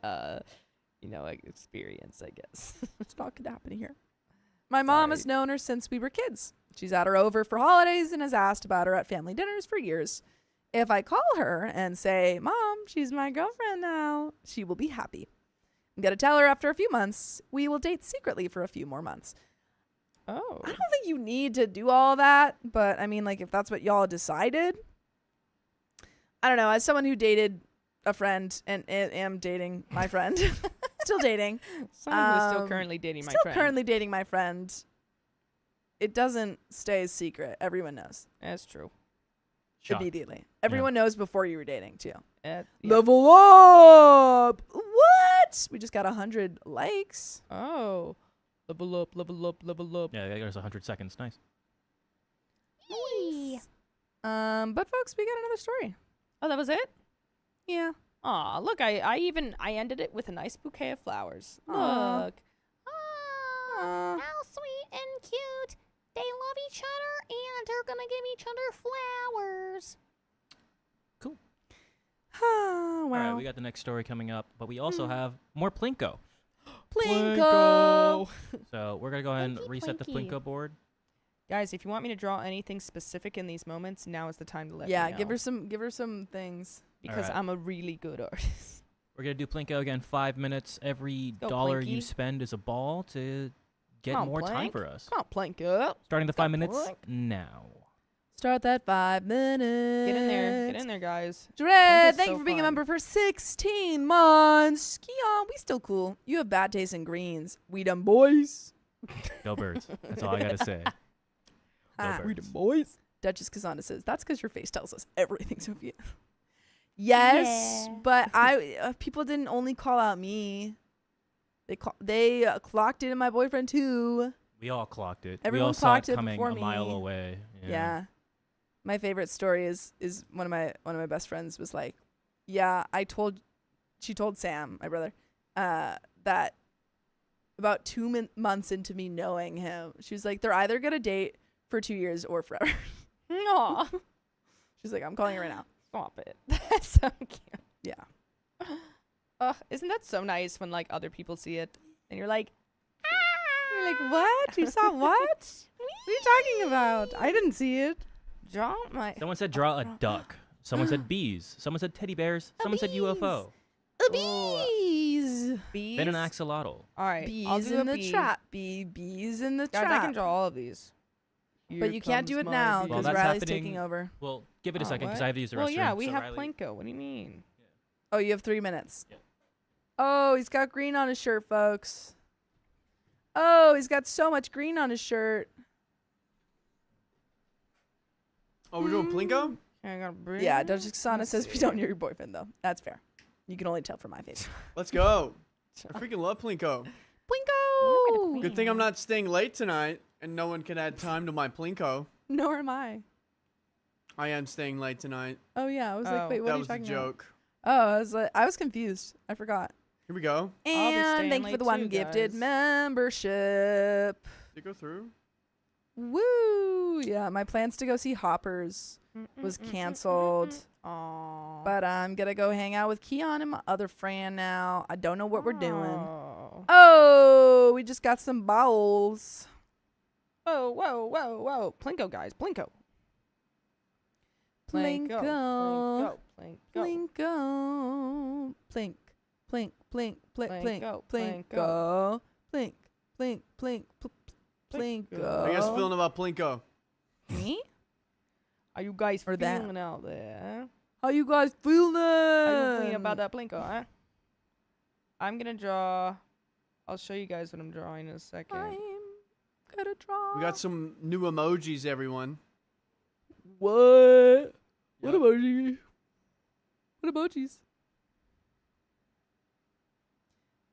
experience, I guess. It's not gonna happen here. My mom has known her since we were kids. She's had her over for holidays and has asked about her at family dinners for years. If I call her and say, Mom, she's my girlfriend now, she will be happy. I'm gonna tell her after a few months we will date secretly for a few more months. Oh. I don't think you need to do all that, but I mean, like, if that's what y'all decided. I don't know. As someone who dated a friend and am dating my friend, still dating. Someone who's still currently dating my friend. Still currently dating my friend. It doesn't stay a secret. Everyone knows. That's true. Shock. Immediately. Everyone knows before you were dating, too. Yeah. Level up! What? We just got 100 likes. Oh. Level up, level up, level up. Yeah, there's 100 seconds. Nice. Yay. But folks, we got another story. Oh, that was it? Yeah. Aw, look, I ended it with a nice bouquet of flowers. Aw. Look. Oh, how sweet and cute. They love each other and they're gonna give each other flowers. Oh, All wow. right, we got the next story coming up, but we also have more Plinko. Plinko. So we're going to go ahead and Plinky, reset the Plinky. Plinko board. Guys, if you want me to draw anything specific in these moments, now is the time to let Yeah, me know. give her some things. Because Alright. I'm a really good artist. We're going to do Plinko again, 5 minutes. Every Go, dollar you Plinky. spend is a ball to get Come on, more time Plank. for us. Come on, Plinko. Starting the Go, 5 minutes Plank. now. Start that 5 minutes. Get in there. Get in there, guys. Dread, Plinko's thank so you for being a fun. member for 16 months. Keon, we still cool. You have bad taste in greens. We done boys. Go Birds. That's all I got to say. Go Ah, Birds. boys. Duchess Kazana says, that's because your face tells us everything, Sophia. Yes, Yeah. but people didn't only call out me. They clocked in my boyfriend too. We all clocked it. Everyone we all saw it clocked it coming before a mile me. away. Yeah. My favorite story is one of my best friends was like, yeah, she told Sam, my brother, that about 2 months into me knowing him, she was like, they're either gonna date for 2 years or forever. Aw. She's like, I'm calling it right now. Stop it. That's so cute. Yeah. Isn't that so nice when, like, other people see it and you're like, You're like, what? You saw what? What are you talking about? I didn't see it. draw my... Someone said draw a duck. Someone said bees. Someone said teddy bears. Someone said UFO. Bees. Bees? Then an axolotl. All right. I'll Bees do in a the bee. trap. Bees in the Guys, trap. I can draw all of these. But you can't do it now Well, because that's Riley's happening- taking over. Well, give it a Oh, second because what? I have to use the restroom. Well, yeah, we So have Riley- Plinko. What do you mean? Oh, you have 3 minutes. Yeah. Oh, he's got green on his shirt, folks. Oh, he's got so much green on his shirt. Oh, we're doing Plinko? I gotta breathe. Yeah, Duchess Kasana Let's says we see. don't know your boyfriend, though. That's fair. You can only tell from my face. Let's go. I freaking love Plinko. Plinko! Good thing I'm not staying late tonight and no one can add time to my Plinko. Nor am I. I am staying late tonight. Oh, yeah. I was like, Oh. wait, what that are you was the talking about? joke. Oh, I was confused. I forgot. Here we go. I'll be And staying thank you for late the one too, gifted guys. membership. Did it go through? Woo! Yeah, my plans to go see Hoppers was canceled. Aww. But I'm gonna go hang out with Keon and my other friend now. I don't know what we're doing. Aw. Oh, we just got some bowls. Whoa, whoa, whoa, whoa. Plinko, guys. Plinko. Plinko. Plinko. Plinko. Plinko. Plink. Plink. Plink. Plink. Plink. Plinko, Plinko. Plink. Plink. Plink. Plinko. How you guys feeling about Plinko? Me? Are you guys Or that. feeling out there? How you guys feeling? How you feeling about that Plinko, huh? I'm gonna draw. I'll show you guys what I'm drawing in a second. I'm gonna draw. We got some new emojis, everyone. What? What Yep. emoji? What emojis?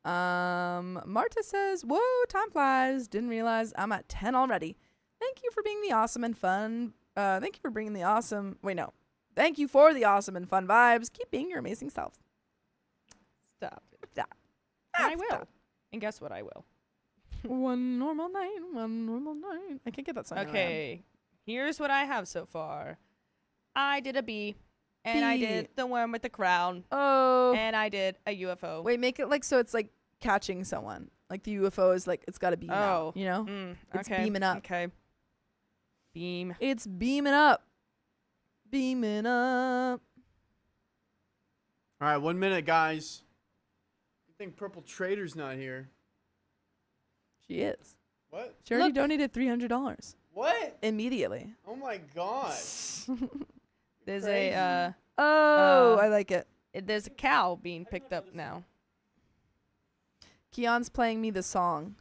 Marta says, "Whoa, time flies. Didn't realize I'm at 10 already. Thank you for being the awesome and fun. Thank you for bringing the awesome. Wait, no. Thank you for the awesome and fun vibes. Keep being your amazing self." Stop it. And I will. And guess what? I will. One normal night, one normal night. I can't get that song. Okay. Here's what I have so far. I did a bee. And I did the one with the crown. Oh. And I did a UFO. Wait, make it like so it's like catching someone. Like the UFO is like it's got to beam out, you know? It's okay. beaming up. Okay. Beam. It's beaming up. Beaming up. All right, 1 minute, guys. You think Purple Trader's not here? She is. What? She already donated $300 What? immediately. Oh my god. There's Crazy. a I like it. there's a cow being picked up now. Keon's playing me the song.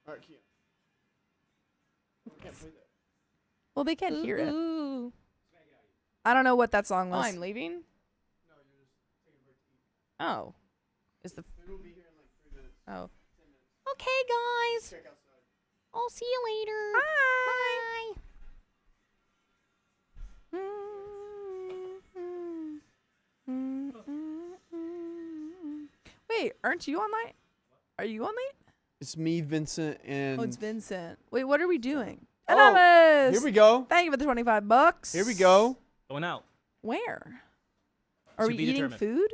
All right, Keon. I can't play that. Well, they can't hear it. Ooh. I don't know what that song Oh, was. I'm leaving? No, you're just taking a break to eat. Oh. Is the Food will be here in like 3 minutes. oh. 10 minutes. Okay, guys. Check outside. I'll see you later. Bye. Wait, aren't you on night? Are you on night? It's me, Vincent, and Oh, it's Vincent. Wait, what are we doing? Oh, Anonymous! here we go. Thank you for the $25. Here we go. Going out. Where? Are To we be eating determined. food?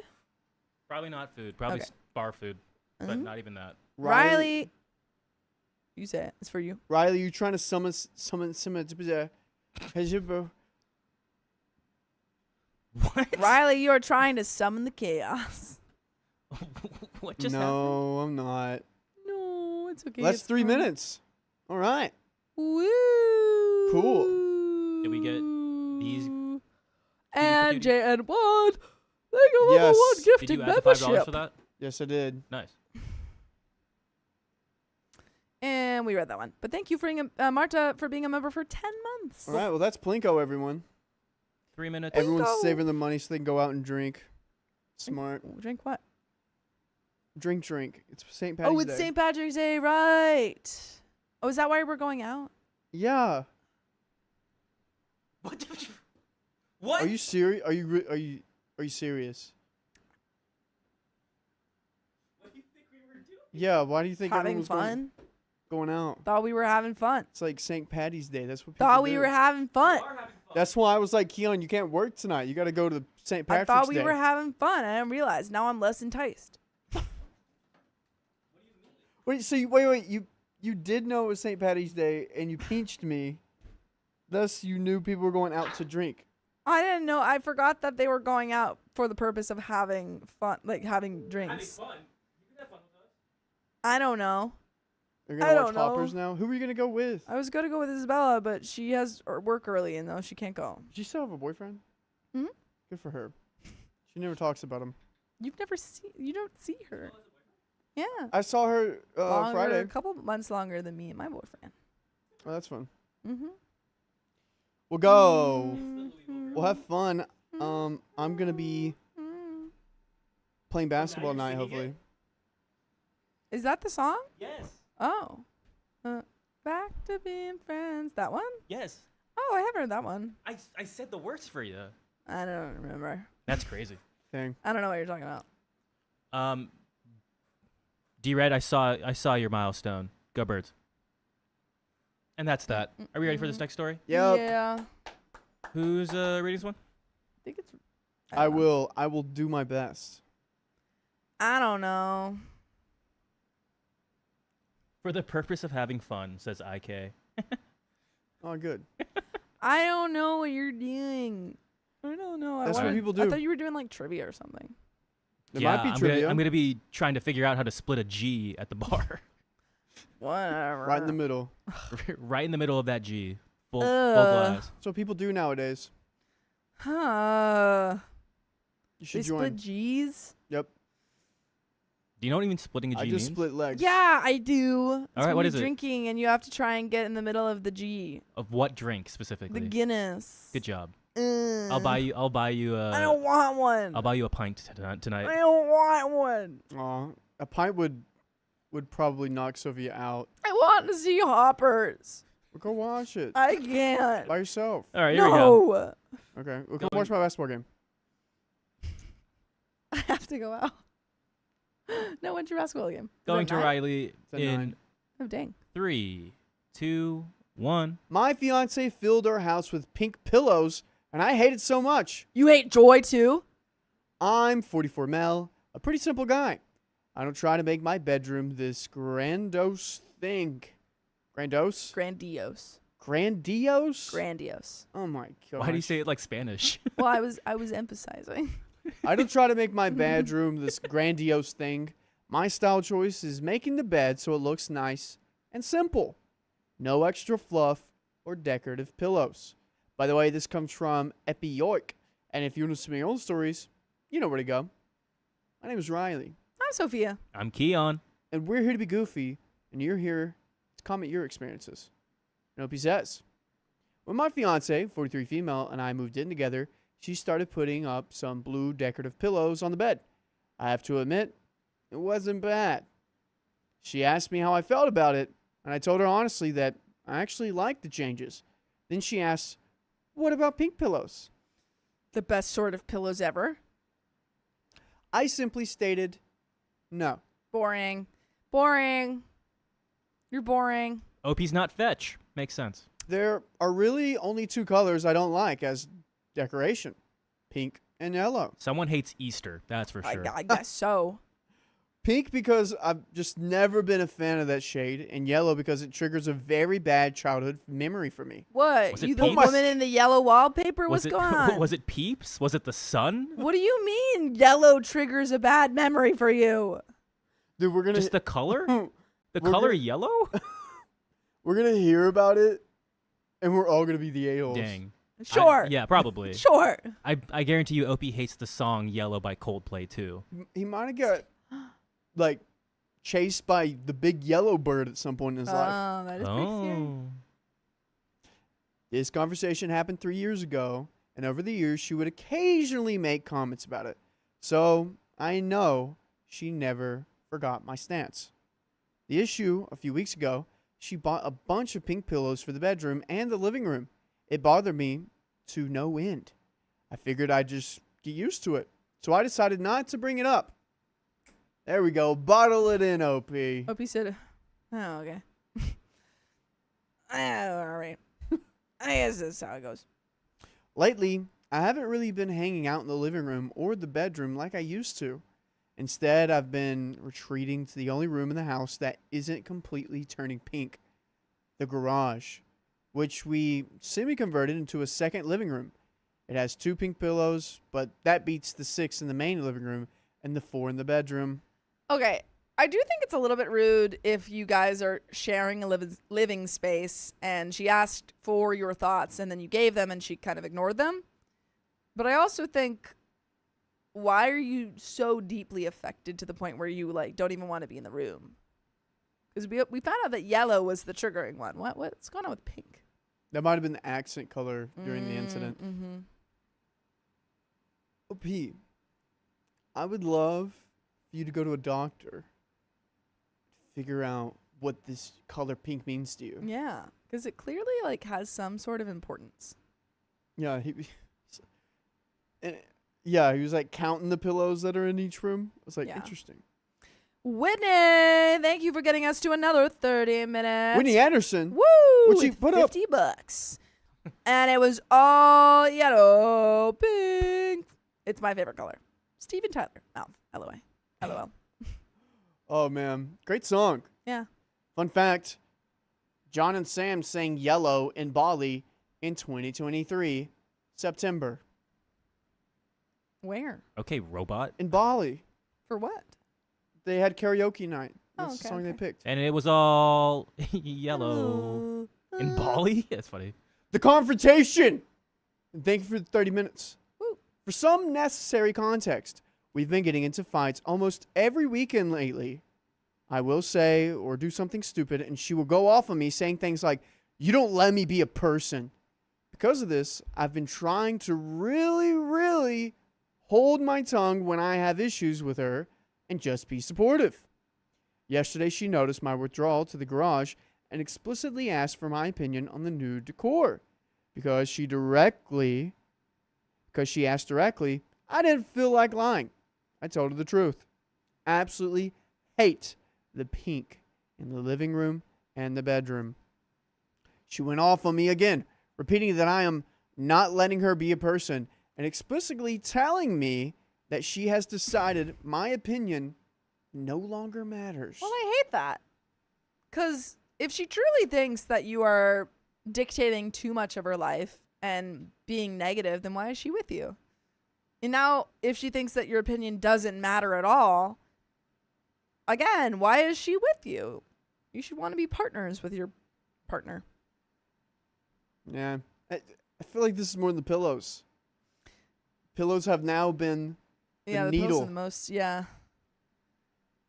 Probably not food. Probably Okay. bar food, but Mhm. not even that. Riley. You say it. It's for you. Riley, you trying to summon What? Riley, you are trying to summon the chaos. What just happened? No, I'm not. No, it's okay. That's it's 3 fine. minutes. All right. Woo! Did we get these And cutie? JN1, thank you for Yes. the one Did gifted you add the $5 membership. for that? Yes, I did. Nice. And we read that one. But thank you for being Marta for being a member for 10 months. All right. Well, that's Plinko, everyone. 3 minutes. Everyone's Plinko. saving the money so they can go out and drink. Smart. Drink what? Drink. It's St. Patty's Day. Oh, it's St. Patrick's Day, right. Oh, is that why we're going out? Yeah. What? Did you, what? Are you serious? Are you serious? What do you think we were doing? Yeah. Why do you think Having everyone was fun? going out? Thought we were having fun. It's like St. Patty's Day. That's what people Thought we do. were having fun. We are having fun. That's why I was like, Keon, you can't work tonight. You got to go to St. I Patrick's thought we Day. were having fun. I didn't realize. Now I'm less enticed. Wait, so wait. You did know it was St. Patty's Day, and you pinched me. Thus, you knew people were going out to drink. I didn't know. I forgot that they were going out for the purpose of having fun, like having Having drinks. fun. You can have fun with us. I don't know. They're I gonna watch don't know. Hoppers now. Who are you gonna go with? I was gonna go with Isabella, but she has work early, and though she can't go. Does she still have a boyfriend? Mhm. Good for her. She never talks about him. You don't see her. Yeah. I saw her Friday. A couple months longer than me and my boyfriend. Oh, that's fun. Mm-hmm. We'll go. We'll have fun. I'm gonna be playing basketball you're tonight, singing hopefully. Is that the song? Yes. Oh. Back to being friends. That one? Yes. Oh, I haven't heard that one. I said the words for you. I don't remember. That's crazy. Dang. I don't know what you're talking about. D-Red, I saw your milestone. Go Birds. And that's that. Are we ready for this next story? Yep. Yeah. Who's reading this one? I think it's. I don't know. will. I will do my best. I don't know. For the purpose of having fun, says IK. Oh, good. I don't know what you're doing. I don't know. That's what people I do. thought you were doing like trivia or something. There yeah, might be I'm trivia. I'm gonna be trying to figure out how to split a G at the bar. Whatever. Right in the middle. Right in the middle of that G. Full Ugh. glass. That's what people do nowadays. Huh. You They should split join. G's? Yep. Do you know what even splitting a G I just means? split legs. Yeah, I do. It's All right, when what you're is it? drinking and you have to try and get in the middle of the G. Of what drink specifically? The Guinness. Good job. Ugh. I'll buy you. I don't want one. I'll buy you a pint tonight. I don't want one. Aw, a pint would probably knock Sophia out. I want to see Hoppers. Well, go watch it I can't. by yourself. All right, here we go. No. Okay, we'll Go come watch my basketball game. have to go out. No, when's your basketball game? Is Going it to 9? Riley a in 9. Oh, dang. 3, 2, 1. My fiance filled our house with pink pillows, and I hate it so much. You hate joy, too? I'm 44 Mel, a pretty simple guy. I don't try to make my bedroom this grandiose thing. Grandiose? Grandiose. Grandiose? Grandiose. Oh my god. Why do you say it like Spanish? Well, I was emphasizing. I don't try to make my bedroom this grandiose thing. My style choice is making the bed so it looks nice and simple. No extra fluff or decorative pillows. By the way, this comes from Epi York. And if you want to see my own stories, you know where to go. My name is Riley. I'm Sophia. I'm Keon. And we're here to be goofy. And you're here to comment your experiences. And hope he says. When my fiance, 43 female, and I moved in together, she started putting up some blue decorative pillows on the bed. I have to admit, it wasn't bad. She asked me how I felt about it, and I told her honestly that I actually liked the changes. Then she asked, what about pink pillows? The best sort of pillows ever. I simply stated, no. Boring. Boring. You're boring. OP's not fetch. Makes sense. There are really only 2 colors I don't like as decoration. Pink and yellow. Someone hates Easter. That's for sure. I guess so. Pink because I've just never been a fan of that shade, and yellow because it triggers a very bad childhood memory for me. What? Was it You the Peeps? woman in the yellow wallpaper? What's was it, going on? Was it Peeps? Was it the sun? What do you mean yellow triggers a bad memory for you? Dude, we're gonna Just the color? The We're color gonna- yellow? we're gonna hear about it, and we're all gonna be the a-holes. Dang. Sure. Yeah, probably. Sure. I guarantee you OP hates the song Yellow by Coldplay too. He might have got like chased by the big yellow bird at some point in his life. Oh, that is pretty scary. This conversation happened 3 years ago, and over the years she would occasionally make comments about it. So I know she never forgot my stance. The issue, a few weeks ago, she bought a bunch of pink pillows for the bedroom and the living room. It bothered me to no end. I figured I'd just get used to it. So I decided not to bring it up. There we go. Bottle it in, OP. Hope he said, oh, okay. All right. I guess that's how it goes. Lately, I haven't really been hanging out in the living room or the bedroom like I used to. Instead, I've been retreating to the only room in the house that isn't completely turning pink, the garage, which we semi-converted into a second living room. It has 2 pink pillows, but that beats the 6 in the main living room and the 4 in the bedroom. Okay. I do think it's a little bit rude if you guys are sharing a living space and she asked for your thoughts and then you gave them and she kind of ignored them. But I also think, why are you so deeply affected to the point where you like don't even want to be in the room? Because we found out that yellow was the triggering one. What's going on with pink? That might have been the accent color during the incident. Mm-hmm. OP, I would love for you to go to a doctor to figure out what this color pink means to you. Yeah, because it clearly like has some sort of importance. Yeah, he was like counting the pillows that are in each room. I was like, Yeah. interesting. Whitney, thank you for getting us to another 30 minutes. Whitney Anderson. Woo! What'd she with put up? $50. And it was all yellow pink. It's my favorite color. Steven Tyler. Mouth. LOL. LOL. Oh man, great song. Yeah. Fun fact: John and Sam sang "Yellow" in Bali in 2023 September. Where? Okay, robot. In Bali, For what? they had karaoke night. Oh, That's the okay, song they okay. picked. And it was all yellow. In Bali? That's funny. The confrontation. And thank you for the 30 minutes. Woo. For some necessary context, we've been getting into fights almost every weekend lately. I will say or do something stupid, and she will go off on me saying things like, "You don't let me be a person." Because of this, I've been trying to really hold my tongue when I have issues with her and just be supportive. Yesterday, she noticed my withdrawal to the garage and explicitly asked for my opinion on the new decor. Because she asked directly, I didn't feel like lying. I told her the truth. Absolutely hate the pink in the living room and the bedroom. She went off on me again, repeating that I am not letting her be a person and explicitly telling me that she has decided my opinion no longer matters. Well, I hate that. Because if she truly thinks that you are dictating too much of her life and being negative, then why is she with you? And now, if she thinks that your opinion doesn't matter at all, again, why is she with you? You should want to be partners with your partner. Yeah. I feel like this is more than the pillows. Pillows have now been the Yeah, the needle. pillows are the most, yeah.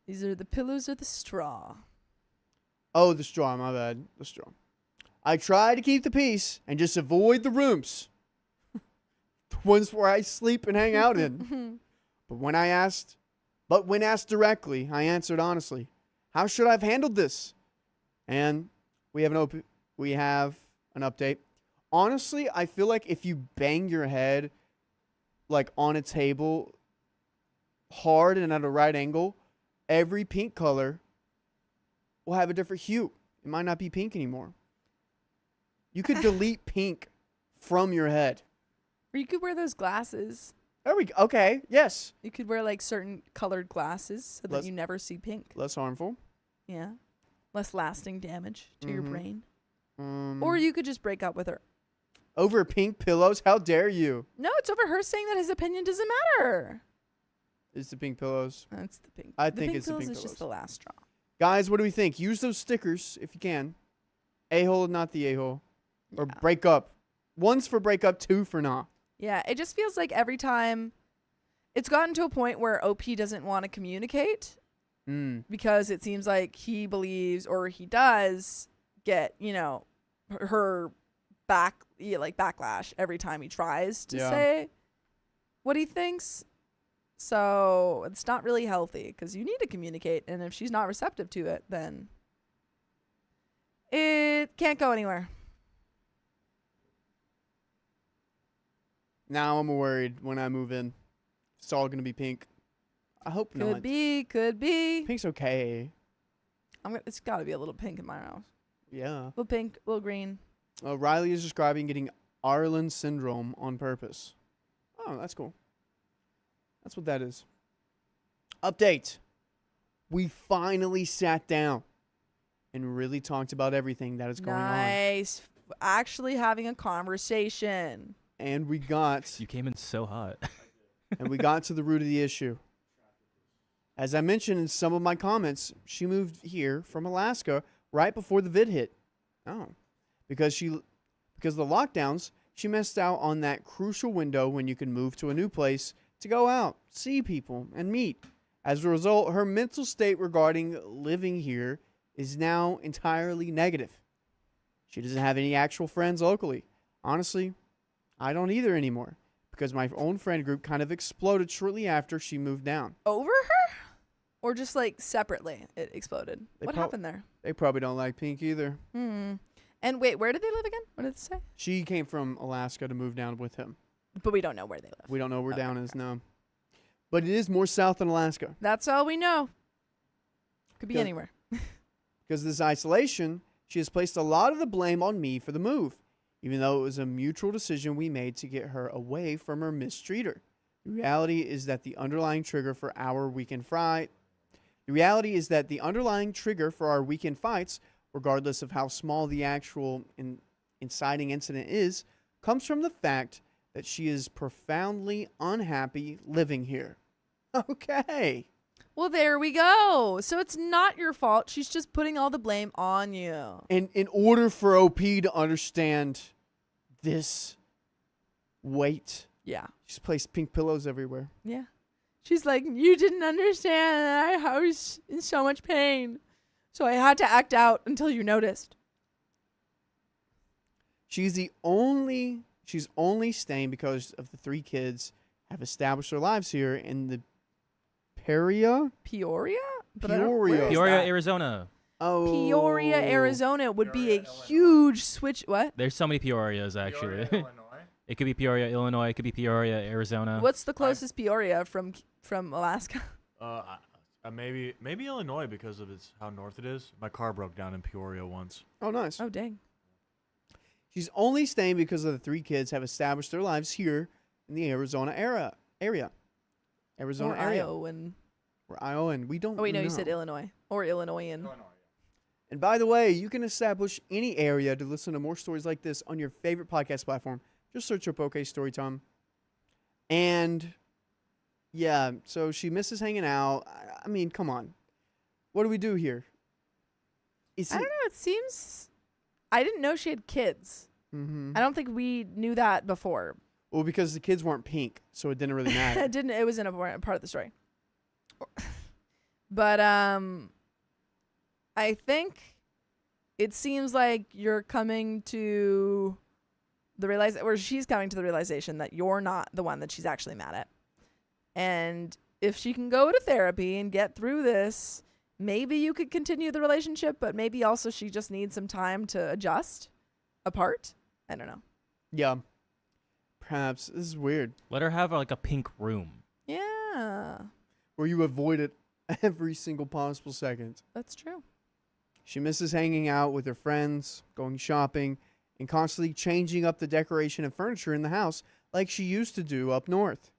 These are the pillows or the straw. Oh, the straw, my bad. The straw. I try to keep the peace and just avoid the rooms. The ones where I sleep and hang out in. But when asked directly, I answered honestly. How should I have handled this? And we have an update. Honestly, I feel like if you bang your head like on a table hard and at a right angle, every pink color will have a different hue. It might not be pink anymore. You could delete pink from your head. Or you could wear those glasses. There we go. Okay, yes. You could wear like certain colored glasses so that you never see pink. Less harmful. Yeah. Less lasting damage to your brain. Um, Or you could just break up with her. Over pink pillows? How dare you? No, it's over her saying that his opinion doesn't matter. It's the pink pillows. That's the pink. I think it's the pills pink is just pillows. the last straw. Guys, what do we think? Use those stickers if you can. A-hole, not the a-hole. Or Yeah. break up. One's for break up, two for nah. Yeah, it just feels like every time it's gotten to a point where OP doesn't want to communicate because it seems like he believes or he does get, her backlash every time he tries to say what he thinks. So it's not really healthy because you need to communicate. And if she's not receptive to it, then it can't go anywhere. Now I'm worried when I move in. It's all going to be pink. I hope not. Could be. Pink's okay. It's got to be a little pink in my house. Yeah. Little pink, little green. Riley is describing getting Arlen syndrome on purpose. Oh, that's cool. That's what that is. Update. We finally sat down and really talked about everything that is going on. Nice. Actually having a conversation. And we got You came in so hot. to the root of the issue. As I mentioned in some of my comments, she moved here from Alaska right before the vid hit. Oh. Because of the lockdowns, she missed out on that crucial window when you can move to a new place to go out, see people, and meet. As a result, her mental state regarding living here is now entirely negative. She doesn't have any actual friends locally. Honestly, I don't either anymore because my own friend group kind of exploded shortly after she moved down. Over her? Or just like separately it exploded? What happened there? They probably don't like pink either. And wait, where did they live again? What did it say? She came from Alaska to move down with him. But we don't know where they live. We don't know where down is, no. But it is more south than Alaska. That's all we know. Could be Good. anywhere. Because of this isolation, she has placed a lot of the blame on me for the move, even though it was a mutual decision we made to get her away from her mistreater. The reality is that the underlying trigger for our weekend fights, regardless of how small the actual inciting incident is, comes from the fact that she is profoundly unhappy living here. Okay. Well, there we go. So it's not your fault. She's just putting all the blame on you. And in order for OP to understand this weight, Yeah. she's placed pink pillows everywhere. Yeah. She's like, you didn't understand. I was in so much pain. So I had to act out until you noticed. She's only staying because of the 3 kids have established their lives here in the Peoria? But I don't- where is Peoria, that? Arizona. Oh. Peoria, Arizona would be a huge switch. What? There's so many Peorias, actually. Illinois. It could be Peoria, Illinois. It could be Peoria, Arizona. What's the closest Peoria from Alaska? Maybe Illinois because of how north it is. My car broke down in Peoria once. Oh, nice. Oh, dang. She's only staying because of the 3 kids have established their lives here in the Arizona area. Arizona area. Iowan. We're Iowan. We don't Oh, wait, no, you know. said Illinois. Or Illinoisan. And by the way, you can establish any area to listen to more stories like this on your favorite podcast platform. Just search up OK Storytime. And, yeah, so she misses hanging out. I mean, come on. What do we do here? I don't know. It seems... I didn't know she had kids. Mm-hmm. I don't think we knew that before. Well, because the kids weren't pink, so it didn't really matter. It was in a part of the story. But I think it seems like you're coming to she's coming to the realization that you're not the one that she's actually mad at. And if she can go to therapy and get through this, maybe you could continue the relationship, but maybe also she just needs some time to adjust apart. I don't know. Yeah. Perhaps. This is weird. Let her have like a pink room. Yeah, Where you avoid it every single possible second. that's true. She misses hanging out with her friends, going shopping, and constantly changing up the decoration and furniture in the house like she used to do up north.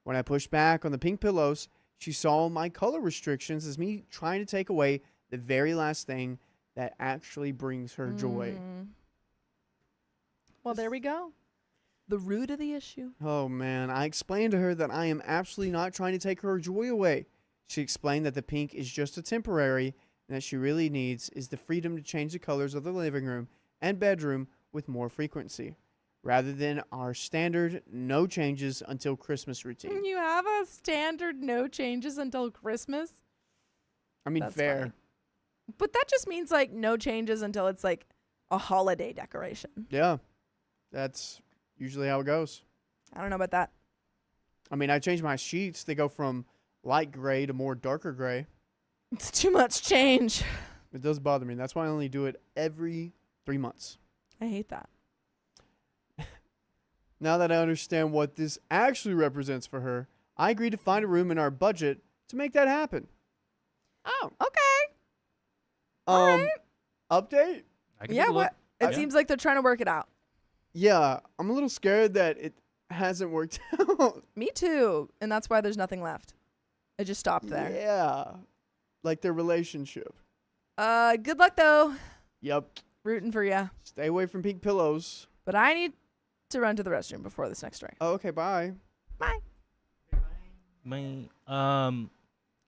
When I pushed back on the pink pillows, she saw my color restrictions as me trying to take away the very last thing that actually brings her joy. Well, there we go. The root of the issue. Oh man, I explained to her that I am absolutely not trying to take her joy away. She explained that the pink is just a temporary and that she really needs is the freedom to change the colors of the living room and bedroom with more frequency, rather than our standard no changes until Christmas routine. You have a standard no changes until Christmas? I mean, That's fair. funny. But that just means like no changes until it's like a holiday decoration. Yeah, that's usually how it goes. I don't know about that. I mean, I changed my sheets. They go from light gray to more darker gray. It's too much change. It does bother me. That's why I only do it every 3 months. I hate that. Now that I understand what this actually represents for her, I agreed to find a room in our budget to make that happen. Oh, okay. Update? I can Yeah, take a look. what? It seems like they're trying to work it out. Yeah, I'm a little scared that it hasn't worked out. Me too. And that's why there's nothing left. It just stopped there. Yeah, like their relationship. Good luck though. Yep. Rooting for ya. Stay away from pink pillows. But I need to run to the restroom before this next story. Oh, okay, bye. Bye. No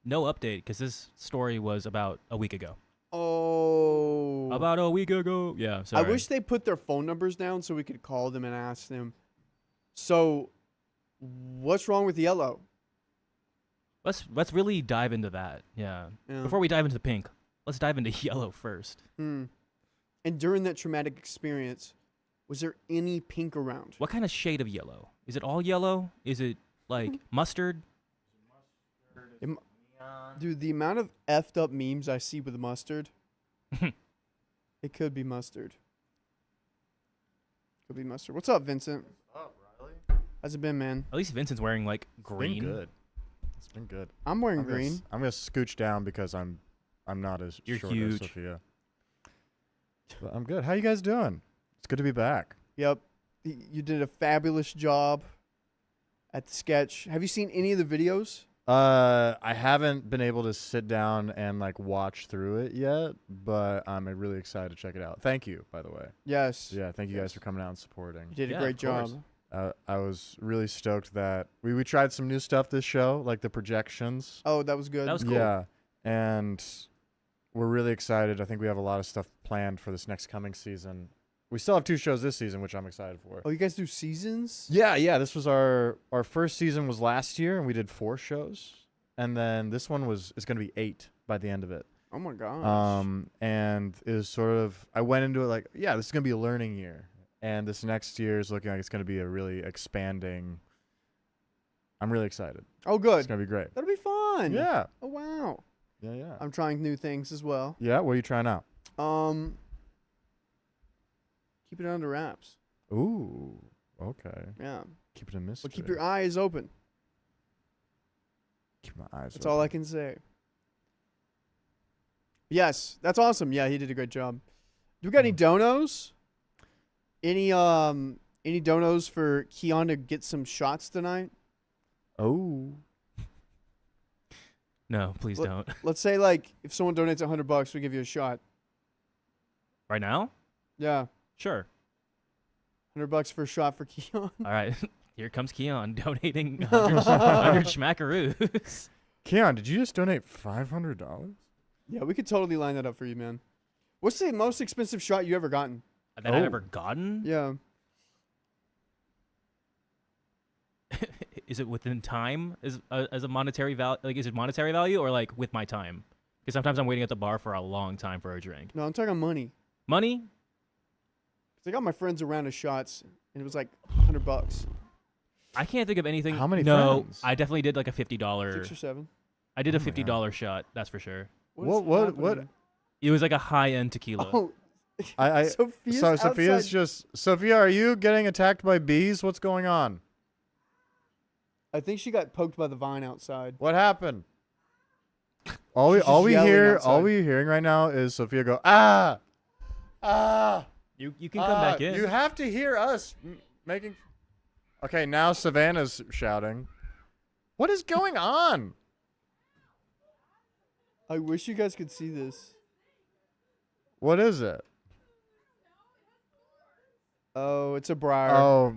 update because this story was about a week ago. Oh. About a week ago. Yeah, I sorry. wish they put their phone numbers down so we could call them and ask them. So, what's wrong with yellow? Let's really dive into that. Yeah. Yeah. Before we dive into the pink, let's dive into yellow first. And during that traumatic experience, was there any pink around? What kind of shade of yellow? Is it all yellow? Is it like mustard? Dude, the amount of effed up memes I see with mustard, it could be mustard. Could be mustard. What's up, Vincent? What's up, Riley? How's it been, man? At least Vincent's wearing like green. Been good. It's been good. I'm wearing green. I'm gonna scooch down because I'm not as You're short huge. as Sophia. But I'm good. How you guys doing? It's good to be back. Yep. You did a fabulous job at the sketch. Have you seen any of the videos? I haven't been able to sit down and like watch through it yet, but I'm really excited to check it out. Thank you, by the way. Yes. Yeah, thank you guys for coming out and supporting. You did Yeah, a great of course. job. I was really stoked that we tried some new stuff this show, like the projections. Oh, that was good. That was cool. Yeah, and we're really excited. I think we have a lot of stuff planned for this next coming season. We still have 2 shows this season, which I'm excited for. Oh, you guys do seasons? Yeah. This was our first season was last year, and we did 4 shows, and then this one is going to be 8 by the end of it. Oh my gosh. And it was sort of I went into it like, yeah, this is going to be a learning year, and this next year is looking like it's going to be a really expanding. I'm really excited. Oh, It's good. going to be great. That'll be fun. Yeah. Oh, wow. Yeah. I'm trying new things as well. Yeah. What are you trying out? Keep it under wraps. Ooh. Okay. Yeah. Keep it a mystery. But keep your eyes open. Keep my eyes That's open. all I can say. Yes, that's awesome. Yeah, he did a great job. Do we got any donos? Any donos for Keon to get some shots tonight? Oh. No, please don't. Let's say like if someone donates $100, we give you a shot. Right now? Yeah, Sure. $100 for a shot for Keon. All right. Here comes Keon donating 100 schmackaroos. Keon, did you just donate $500? Yeah, we could totally line that up for you, man. What's the most expensive shot you ever gotten? That I've ever gotten? Yeah. Is it within time as a monetary value? Like, is it monetary value or like with my time? Because sometimes I'm waiting at the bar for a long time for a drink. No, I'm talking money. Money? 'Cause I got my friends a round of shots, and it was like $100. I can't think of anything. How many No, friends? I definitely did like a $50. 6 or 7. I did a Oh my God. $50 shot. That's for sure. What? It was like a high-end tequila. Oh, I Sophia's so Sophia's outside. just Sophia. Are you getting attacked by bees? What's going on? I think she got poked by the vine outside. What happened? All we She's just yelling all outside. we hearing right now is Sophia go ah. You can come back in. You have to hear us making. Okay, now Savannah's shouting. What is going on? I wish you guys could see this. What is it? Oh, it's a briar. Oh,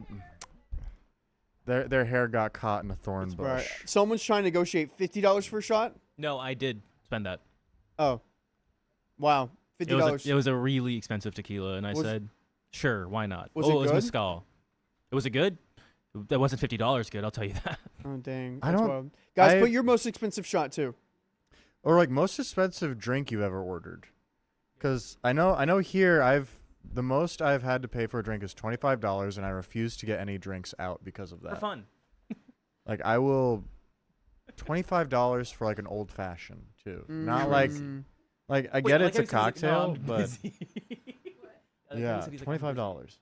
their hair got caught in a thorn It's a briar. bush. Someone's trying to negotiate $50 for a shot. No, I did spend that. Oh, wow, $50. It was a really expensive tequila, and I Was- said, sure, why not? Was oh, it it was good? mezcal. Was it good? That wasn't $50 good, I'll tell you that. Oh dang, I that's don't- wild. Guys, I- put your most expensive shot too. Or like most expensive drink you ever ordered? Because I know here the most I've had to pay for a drink is $25, and I refuse to get any drinks out because of that. For fun. Like I will $25 for like an old fashioned too. Not like Mm. I get it's a cocktail, but yeah, yeah, $25.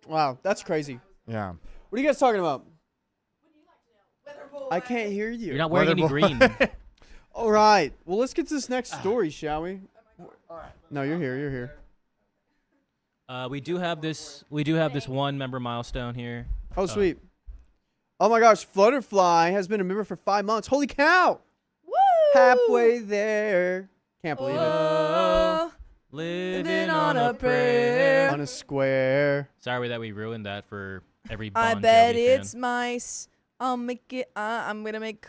Wow, that's crazy. Yeah. What are you guys talking about? I can't hear you. You're not wearing any Weather green. boy. All right. Well, let's get to this next story, shall we? No, you're here. You're here. We do have this one member milestone here. Oh, sweet. Oh my gosh, Flutterfly has been a member for 5 months. Holy cow! Woo! Halfway there. Can't believe it. Oh, Living on a prayer. On a square. Sorry that we ruined that for every I Bon bet Jovi fan. it's mice. I'll make it. I'm gonna make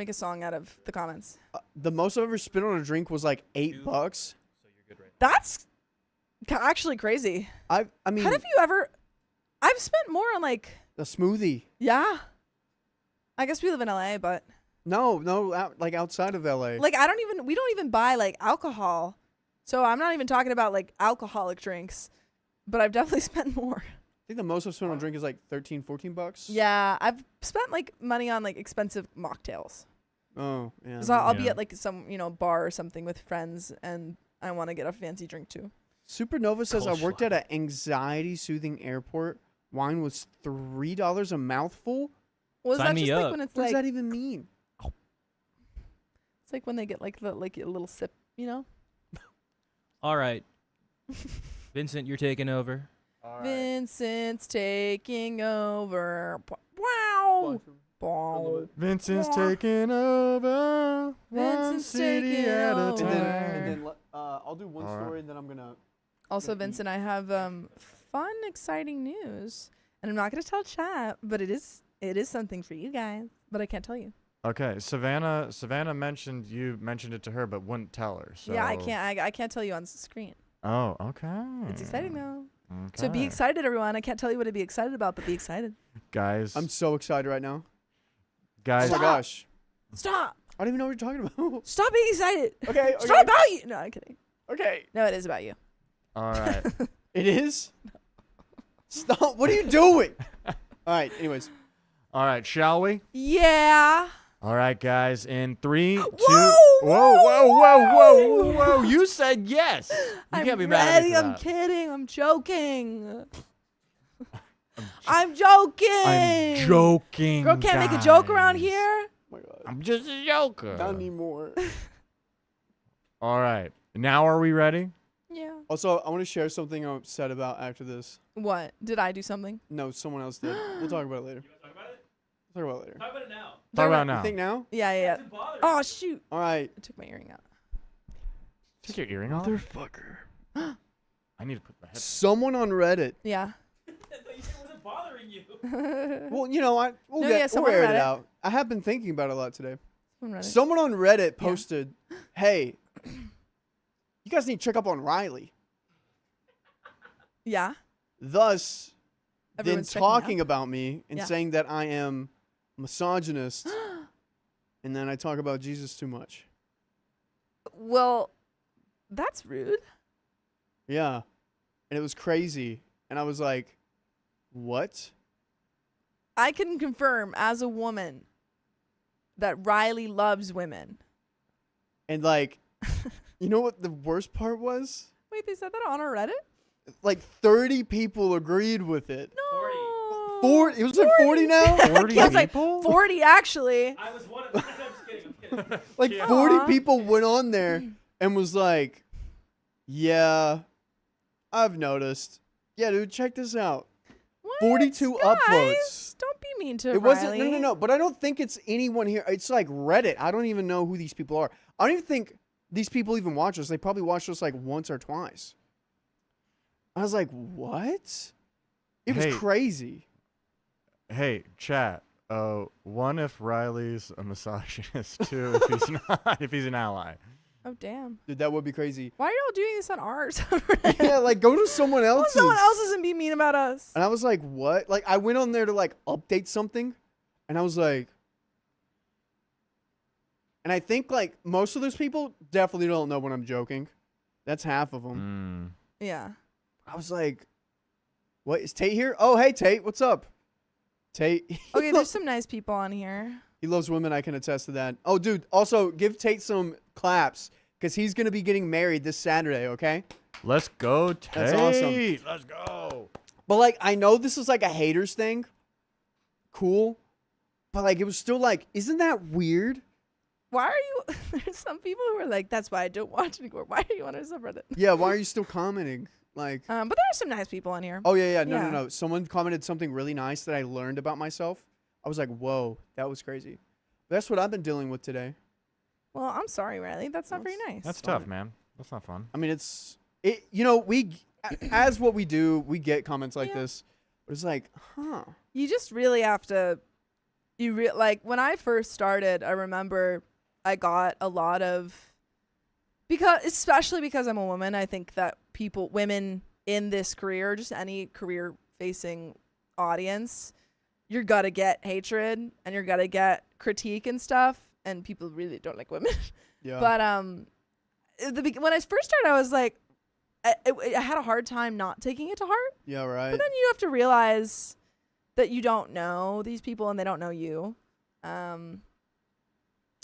a song out of the comments. The most I've ever spent on a drink was like $8. So you're good right That's actually crazy. I mean, How have you ever? I've spent more on like. a smoothie. Yeah. I guess we live in LA, but No, like outside of LA. like we don't even buy like alcohol. So I'm not even talking about like alcoholic drinks, but I've definitely spent more. I think the most I've spent on a drink is like $13-14. Yeah, I've spent like money on like expensive mocktails. Oh, yeah. So I'll be Yeah. at like some, bar or something with friends and I want to get a fancy drink too. Supernova says I Coleslaw. worked at an anxiety-soothing airport. Wine was $3 a mouthful. Was Sign that me just up. like when it's What like does that even mean? it's like when they get like a little sip, All right. Vincent, you're taking over. Vincent's taking over. Wow. Wow. Vincent's taking over. One Vincent's city taking at a over. time. I'll do one All right. story and then I'm gonna. Also, Yeah. Vincent, I have fun, exciting news, and I'm not gonna tell chat, but it is something for you guys. But I can't tell you. Okay, Savannah mentioned it to her, but wouldn't tell her. So. Yeah, I can't. I can't tell you on screen. Oh, okay. It's exciting though. Okay. So be excited, everyone. I can't tell you what to be excited about, but be excited. guys. I'm so excited right now. guys. Oh my Stop. gosh. Stop. I don't even know what you're talking about. Stop being excited. Okay. It's not about you. No, I'm kidding. Okay. No, it is about you. All right. It is? Stop. What are you doing? All right. Anyways. All right. Shall we? Yeah. All right, guys. In 3, 2. Whoa, Whoa! You said yes. You I'm can't be mad at me ready. for I'm that. kidding. I'm joking. I'm joking. I'm joking. Girl can't make a joke around guys. here. Oh my God. I'm just a joker. Not anymore. All right. Now are we ready? Yeah. Also, I want to share something I'm upset about after this. What? Did I do something? No, someone else did. We'll talk about it later. Talk about it? Talk about it later. Talk about it now. Talk about it You now. think now? Yeah. Oh, shoot. All right. I took my earring out. Take your earring off. Motherfucker. I need to put my head. Someone on Reddit. Yeah. I thought you said it wasn't bothering you. Well, you know, we'll No, yeah, we'll someone air read it it. out. I have been thinking about it a lot today. I'm ready. Someone on Reddit posted, "Hey, you guys need to check up on Riley." Yeah. Thus, Everyone's then checking talking about me and Yeah. saying that I am misogynist, and then I talk about Jesus too much. Well, that's rude. Yeah, and it was crazy, and I was like, "What?" I can confirm as a woman that Riley loves women. And like, you know what the worst part was? Wait, they said that on our Reddit? Like 30 people agreed with it. No. 40. It was like 40 now. 40 Yeah, it's like people? 40 actually. I was one of them. I'm just kidding. I'm kidding. Like Yeah. 40 Aw. people went on there and was like, "Yeah, I've noticed. Yeah, dude, check this out. What? 42 Guys, upvotes. Don't be mean to It wasn't. Riley. No. But I don't think it's anyone here. It's like Reddit. I don't even know who these people are. I don't even think these people even watch us. They probably watched us like once or twice. I was like, what? It was Hey. crazy. Hey, chat. One if Riley's a misogynist, two if he's not, if he's an ally. Oh, damn. Dude, that would be crazy. Why are y'all doing this on ours? Yeah, like go to someone Well, else's. someone else isn't be mean about us. And I was like, what? Like, I went on there to, like, update something. And I was like... And I think, like, most of those people definitely don't know when I'm joking. That's half of them. Yeah. I was like, what? Is Tate here? Oh, hey, Tate. What's up? Tate. Okay, there's some nice people on here. He loves women. I can attest to that. Oh, dude. Also, give Tate some claps. Because he's going to be getting married this Saturday, okay? Let's go, Tate. That's awesome. Let's go. But, like, I know this is, like, a haters thing. Cool. But, like, it was still, like, isn't that weird? Why are you... There's some people who are like, that's why I don't watch anymore. Why are you on our subreddit? Yeah, why are you still commenting? Like, But there are some nice people on here. oh, yeah. No. Yeah. Someone commented something really nice that I learned about myself. I was like, whoa, that was crazy. That's what I've been dealing with today. Well, I'm sorry, Riley. That's not very nice. That's tough, man. That's not fun. I mean, you know, as what we do, we get comments like Yeah. this. But it's like, huh. You just really have to... like, when I first started, I remember I got a lot of... especially because I'm a woman, I think that women in this career, just any career-facing audience, you're gonna get hatred and you're gonna get critique and stuff, and people really don't like women. Yeah. But when I first started, I was like, I had a hard time not taking it to heart. Yeah, right. But then you have to realize that you don't know these people and they don't know you. And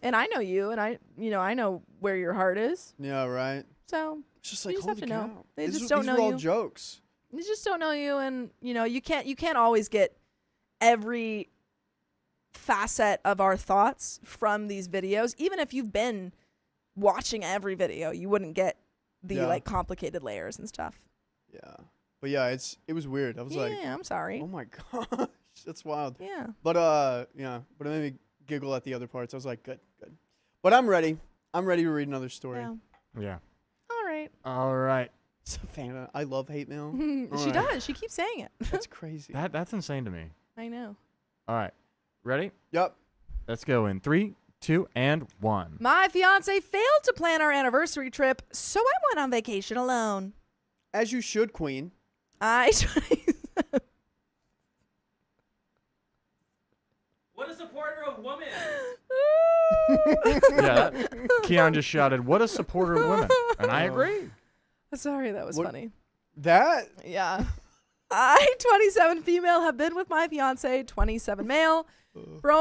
I know you, and I know where your heart is. Yeah, right. So It's just You like, just have holy to know. cow. They These just are- don't these know are all you. jokes. they just don't know you, and you can't always get every facet of our thoughts from these videos. Even if you've been watching every video, you wouldn't get the Yeah. like complicated layers and stuff. Yeah. But yeah, it was weird. I was like, Yeah, I'm sorry. oh my gosh, that's wild. Yeah. But yeah, but it made me giggle at the other parts. I was like, good. But I'm ready. I'm ready to read another story. Yeah. Yeah. All right. All right. Savannah, I love hate mail. She Alright. does. She keeps saying it. That's crazy. That's insane to me. I know. All right. Ready? Yep. Let's go in 3, 2, and 1. My fiance failed to plan our anniversary trip, so I went on vacation alone. As you should, Queen. What a supporter of women. Yeah. Keon just shouted, "What a supporter of women," and I agree. Sorry, that was What- funny. That Yeah. I, 27 female, have been with my fiance, 27 male, for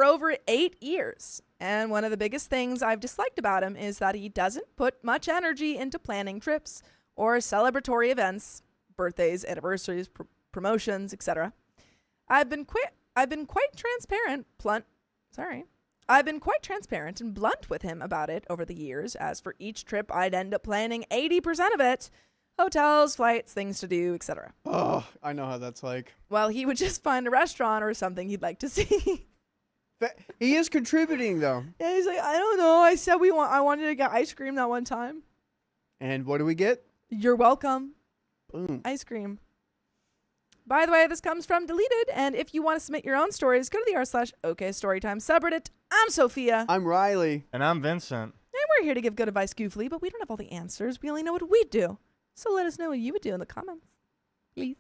over 8 years. And one of the biggest things I've disliked about him is that he doesn't put much energy into planning trips or celebratory events, birthdays, anniversaries, promotions, etc. I've been quite transparent and blunt with him about it over the years, as for each trip I'd end up planning 80% of it. Hotels, flights, things to do, etc. Oh, I know how that's like. Well, he would just find a restaurant or something he'd like to see. He is contributing, though. Yeah, he's like, I don't know. I said I wanted to get ice cream that one time. And what do we get? You're welcome. Boom. Ice cream. By the way, this comes from Deleted, and if you want to submit your own stories, go to the r/OKStorytime subreddit. I'm Sophia. I'm Riley. And I'm Vincent. And we're here to give good advice goofily, but we don't have all the answers. We only know what we do. So let us know what you would do in the comments, please.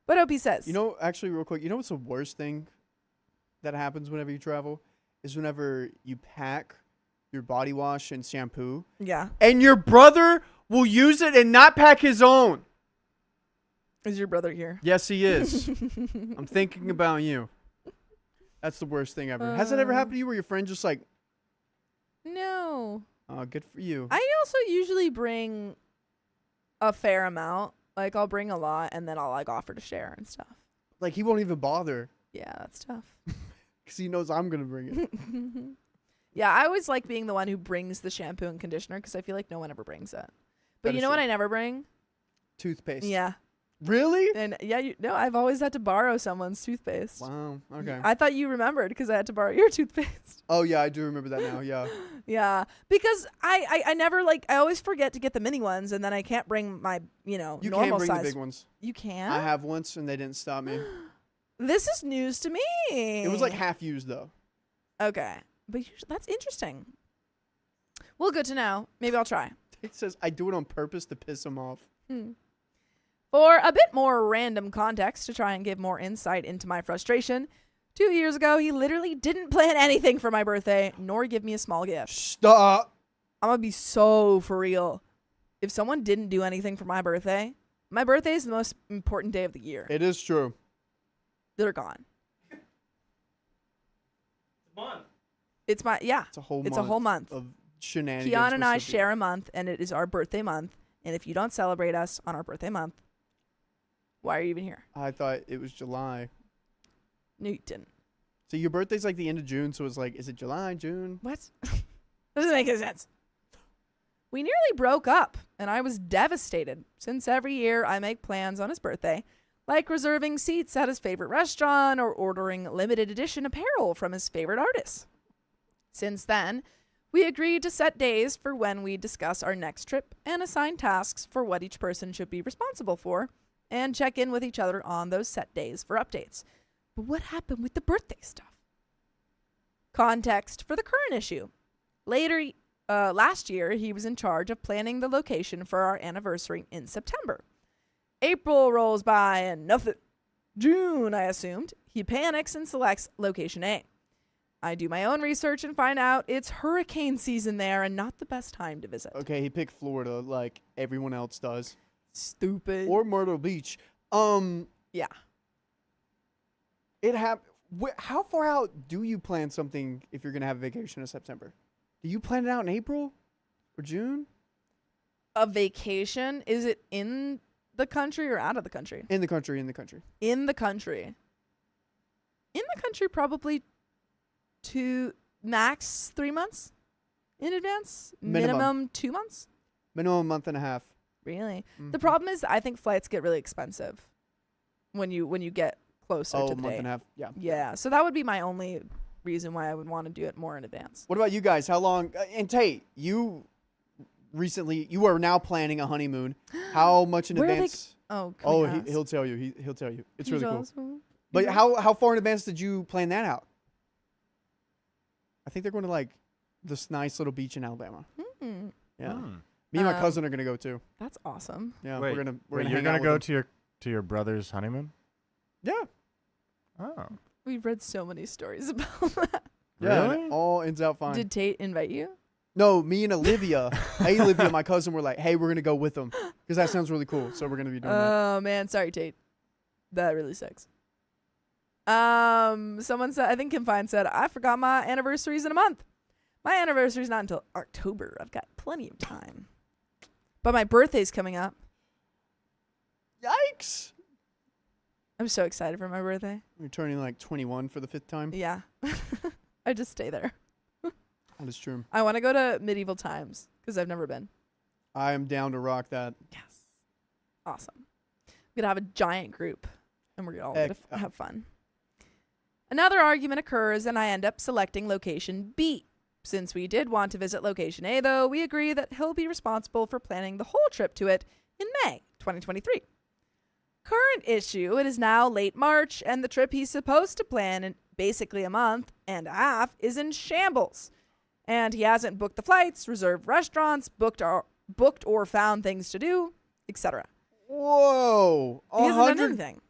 But Opie says, You know, actually, real quick, you know what's the worst thing that happens whenever you travel? Is whenever you pack your body wash and shampoo, yeah. and your brother will use it and not pack his own. Is your brother here? Yes, he is. I'm thinking about you. That's the worst thing ever. Has it ever happened to you where your friend just like, No. oh, good for you. I also usually bring a fair amount. Like, I'll bring a lot, and then I'll, like, offer to share and stuff. Like, he won't even bother Yeah, that's tough. because he knows I'm going to bring it. Yeah, I always like being the one who brings the shampoo and conditioner because I feel like no one ever brings it. But That you is know what true. I never bring? Toothpaste. Yeah. Really? And yeah, I've always had to borrow someone's toothpaste. Wow. Okay. I thought you remembered because I had to borrow your toothpaste. Oh, yeah, I do remember that now. Yeah. Yeah, because I never I always forget to get the mini ones, and then I can't bring my You normal can't bring size. the big ones. You can? I have once, and they didn't stop me. This is news to me. It was like half used, though. Okay, but that's interesting. Well, good to know. Maybe I'll try. It says I do it on purpose to piss him off. For a bit more random context to try and give more insight into my frustration, 2 years ago, he literally didn't plan anything for my birthday, nor give me a small gift. Stop. I'm gonna be so for real. If someone didn't do anything for my birthday is the most important day of the year. It is true. They're gone. Month. It's my, yeah. It's a whole It's a whole month. of shenanigans. Kiana and I with Sophia. share a month, and it is our birthday month. And if you don't celebrate us on our birthday month, why are you even here? I thought it was July. No, you didn't. So your birthday's like the end of June, so it's like, is it July, June? What? Doesn't make any sense. We nearly broke up, and I was devastated, since every year I make plans on his birthday, like reserving seats at his favorite restaurant or ordering limited edition apparel from his favorite artists. Since then, we agreed to set days for when we discuss our next trip and assign tasks for what each person should be responsible for, and check in with each other on those set days for updates. But what happened with the birthday stuff? Context for the current issue. Last year, he was in charge of planning the location for our anniversary in September. April rolls by and nothing. June, I assumed. He panics and selects location A. I do my own research and find out it's hurricane season there and not the best time to visit. Okay, he picked Florida like everyone else does. Stupid. Or Myrtle Beach. Yeah. It how far out do you plan something if you're going to have a vacation in September? Do you plan it out in April or June? A vacation? Is it in the country or out of the country? In the country, in the country. In the country. In the country, probably max 3 months in advance. Minimum 2 months. Minimum a month and a half. Really? Mm-hmm. The problem is I think flights get really expensive when you get closer to the a month date. and a half. Yeah. Yeah, so that would be my only reason why I would want to do it more in advance. What about you guys? How long? And Tate, you are now planning a honeymoon. How much in Where are they- advance? Oh, He'll tell you. He'll tell you. It's really cool. Awesome. But how far in advance did you plan that out? I think they're going to like this nice little beach in Alabama. Yeah. Me and my cousin are going to go too. That's awesome. Yeah, Wait, we're gonna you're hang gonna out go with them. to your brother's honeymoon? Yeah. Oh, We've read so many stories about that. Yeah, really? all ends out fine. Did Tate invite you? No, me and Olivia, Olivia, my cousin, were like, hey, we're going to go with them because that sounds really cool. So we're going to be doing that. Oh, man. Sorry, Tate. That really sucks. Someone said, I think Kim Fine said, I forgot my anniversary's in a month. My anniversary's not until October. I've got plenty of time. But my birthday's coming up. Yikes. I'm so excited for my birthday. You're turning like 21 for the 5th time. Yeah. I just stay there. That is true. I want to go to medieval times because I've never been. I am down to rock that. Yes. Awesome. We're going to have a giant group and we're all going to have fun. Another argument occurs and I end up selecting location B. Since we did want to visit location A, though, we agree that he'll be responsible for planning the whole trip to it in May 2023. Current issue, it is now late March and the trip he's supposed to plan in basically a month and a half is in shambles. And he hasn't booked the flights, reserved restaurants, booked or found things to do, etc. Whoa. He hasn't done anything.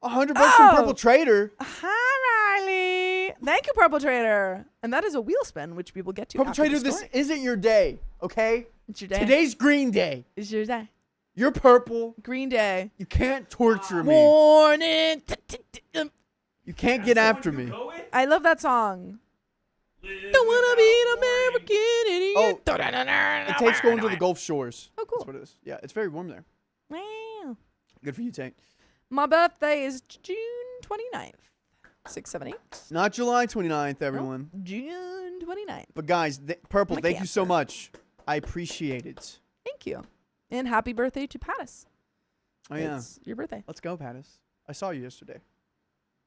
$100 from Purple Trader. Hi, Riley. Thank you, Purple Trader. And that is a wheel spin, which we will get to Purple after Trader, the this story. isn't your day, okay? It's your day. Today's Green Day. It's your day. You're purple. Green Day. You can't torture me. Morning. You can't get after me. I love that song. Don't wanna be an American idiot. Oh, it takes going to the Gulf Shores. Oh, cool. That's what it is. Yeah, it's very warm there. Wow. Good for you, Tate. My birthday is June 29th. 678. Not July 29th, everyone. June 29th. But guys, Purple, I'm a thank you so Cancer. much. I appreciate it. Thank you. And happy birthday to Pattis. Oh, yeah. It's your birthday. Let's go, Pattis. I saw you yesterday.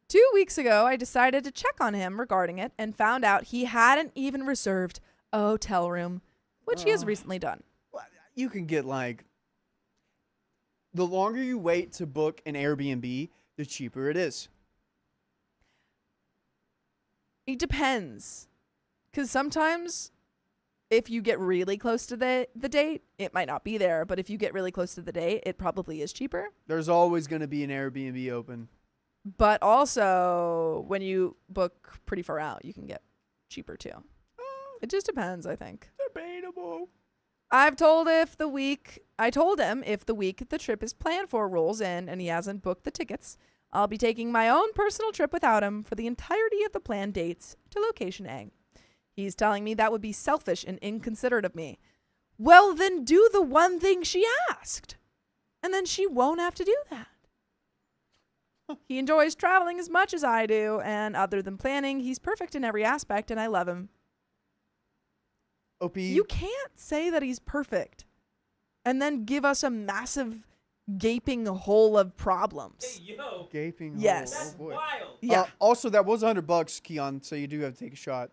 2 weeks ago, I decided to check on him regarding it and found out he hadn't even reserved a hotel room, which he has recently done. Well, you can get like, the longer you wait to book an Airbnb, the cheaper it is. It depends. Because sometimes if you get really close to the date, it might not be there. But if you get really close to the date, it probably is cheaper. There's always going to be an Airbnb open. But also, when you book pretty far out, you can get cheaper too. It just depends, I think. Debatable. I told him if the week the trip is planned for rolls in and he hasn't booked the tickets, I'll be taking my own personal trip without him for the entirety of the planned dates to location A. He's telling me that would be selfish and inconsiderate of me. Well, then do the one thing she asked. And then she won't have to do that. He enjoys traveling as much as I do, and other than planning, he's perfect in every aspect, and I love him. OP. You can't say that he's perfect and then give us a massive gaping hole of problems. Hey, yo. Gaping Yes. hole. That's Oh, boy. wild. Yeah. Also, that was $100, Keon, so you do have to take a shot.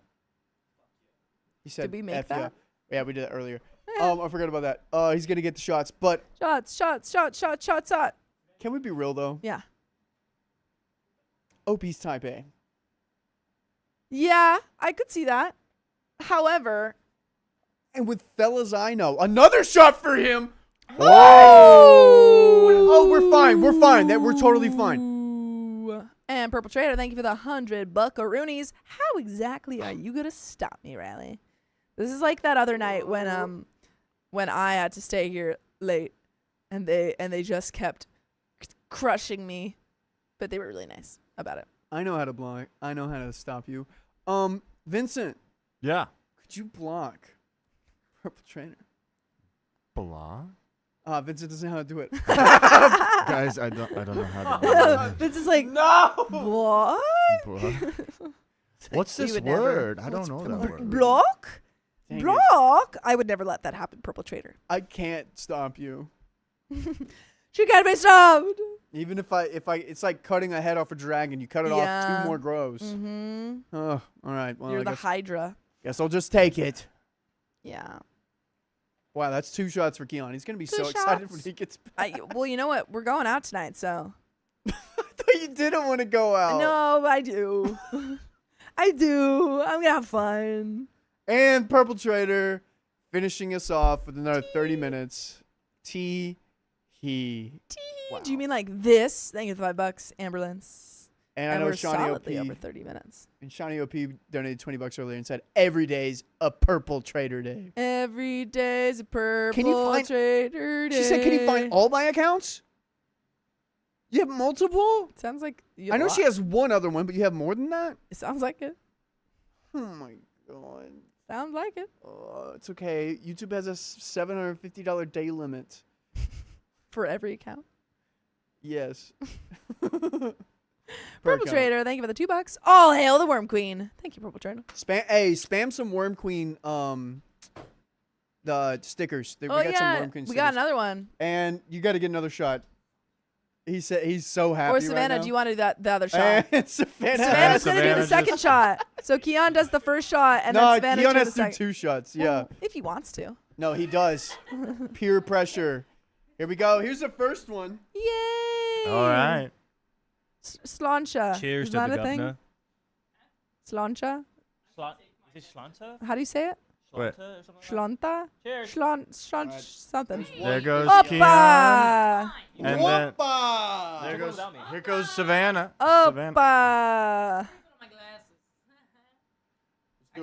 He said, Did we make F yeah. that? Yeah, we did that earlier. I forgot about that. He's going to get the shots, but Shots. can we be real, though? Yeah. OP's type A. Yeah, I could see that. However, And with fellas I know, another shot for him. Whoa! Oh, we're fine. We're totally fine. Ooh. And Purple Trader, thank you for the 100 buckaroonies. How exactly are you gonna stop me, Riley? This is like that other night when I had to stay here late, and they just kept crushing me, but they were really nice about it. I know how to block. I know how to stop you. Vincent, Yeah. could you block Purple Trainer? Blah. Vincent doesn't know how to do it. Guys, I don't know how to do that. This is like No! what? Blah. What's You this would never- word? I don't know that word. Block? Dang it. Block? I would never let that happen, Purple Trader. I can't stop you. She can't be stopped. Even if I, it's like cutting a head off a dragon. You cut it off, Yeah. 2 more grows. Mm-hmm. Oh, all right. Well, You're I the guess, Hydra. guess I'll just take it. Yeah. Wow, that's 2 shots for Keon. He's gonna be 2 so excited when shots. he gets back. Well, you know what? We're going out tonight, so. I thought you didn't want to go out. No, I do. I do. I'm gonna have fun. And Purple Trader finishing us off with another 30 minutes. He. Wow. Do you mean like this? Thank you for $5, Amberlance. And I know we're Shawnee OP. solidly over 30 minutes. And Shawnee OP donated $20 earlier and said every day's a Purple Trader Day. Every day's a purple Can you find- trader day. She said, "Can you find all my accounts? You have multiple? Sounds like you I have know a she lot. has one other one, but you have more than that? It sounds like it. Oh my god. Sounds like it. It's okay. YouTube has a $750 day limit. For every account. Yes. Purple Trader, thank you for the $2. All hail the Worm Queen. Thank you, Purple Trader. Spam some Worm Queen the stickers. We got some Worm Queen stickers. We got another one. And you got to get another shot. He said he's so happy. Or Savannah, right now. do you want to do the other shot? Savannah's going to do the second shot. So Keon does the first shot, and then Savannah Keon does has the to do second. 2 shots. Yeah. Well, if he wants to. No, he does. Peer pressure. Here we go. Here's the first one. Yay! All right. Slancha. Cheers Is to that the a thing? governor. Slancha? Is it Schlanta? How do you say it? Wait. Or something like that? Schlanta? Cheers. Schlon something. There goes Keon. Oppa! And then Whoppa! there goes. without me. Here goes Savannah. Oppa!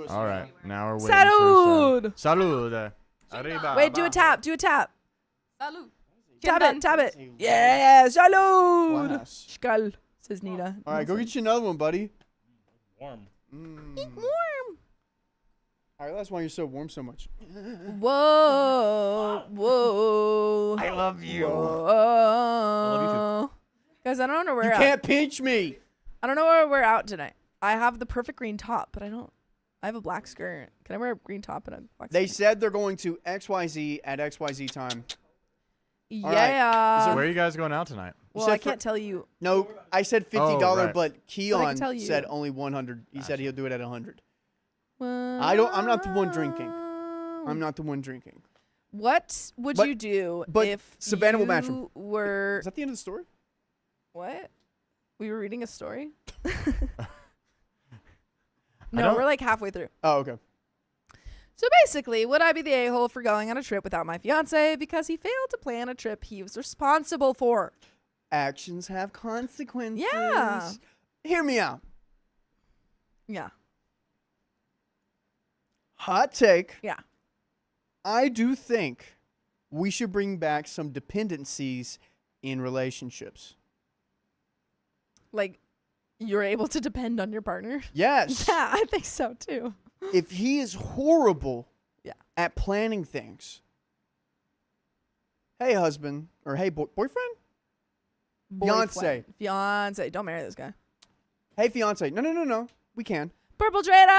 All right. Now we're waiting Salud! for some. Salud. Arriba. Wait, do a tap. Do a tap. Salud. Tap it. Tap it. Yeah, salud! Buenas. Skull, says Nita. All right, go get you another one, buddy. Warm. Warm. All right, that's why you're so warm so much. Whoa. Whoa. I love you. Whoa. Guys, I don't know where You we're can't pinch me. I don't know where we're out tonight. I have the perfect green top, but I have a black skirt. Can I wear a green top and a black They skirt? said they're going to XYZ at XYZ time. All right. Yeah. Where are you guys going out tonight? Well, said I can't tell you. No, I said $50, right. but Keon tell you. said only 100. He said he'll do it at 100. I'm I'm not the one drinking. I'm not the one drinking. What would But- you do but if Savannah will you match him. were Is that the end of the story? what? We were reading a story. I No, don't- we're like halfway through. Oh, okay. So basically, would I be the a-hole for going on a trip without my fiance because he failed to plan a trip he was responsible for? Actions have consequences. Yeah. Hear me out. Yeah. Hot take. Yeah. I do think we should bring back some dependencies in relationships. Like, you're able to depend on your partner? Yes. Yeah, I think so too. If he is horrible Yeah. at planning things. Hey, husband. Or hey, boyfriend? Fiance. Fiance. Don't marry this guy. Hey, fiance. No. We can. Purple Trader!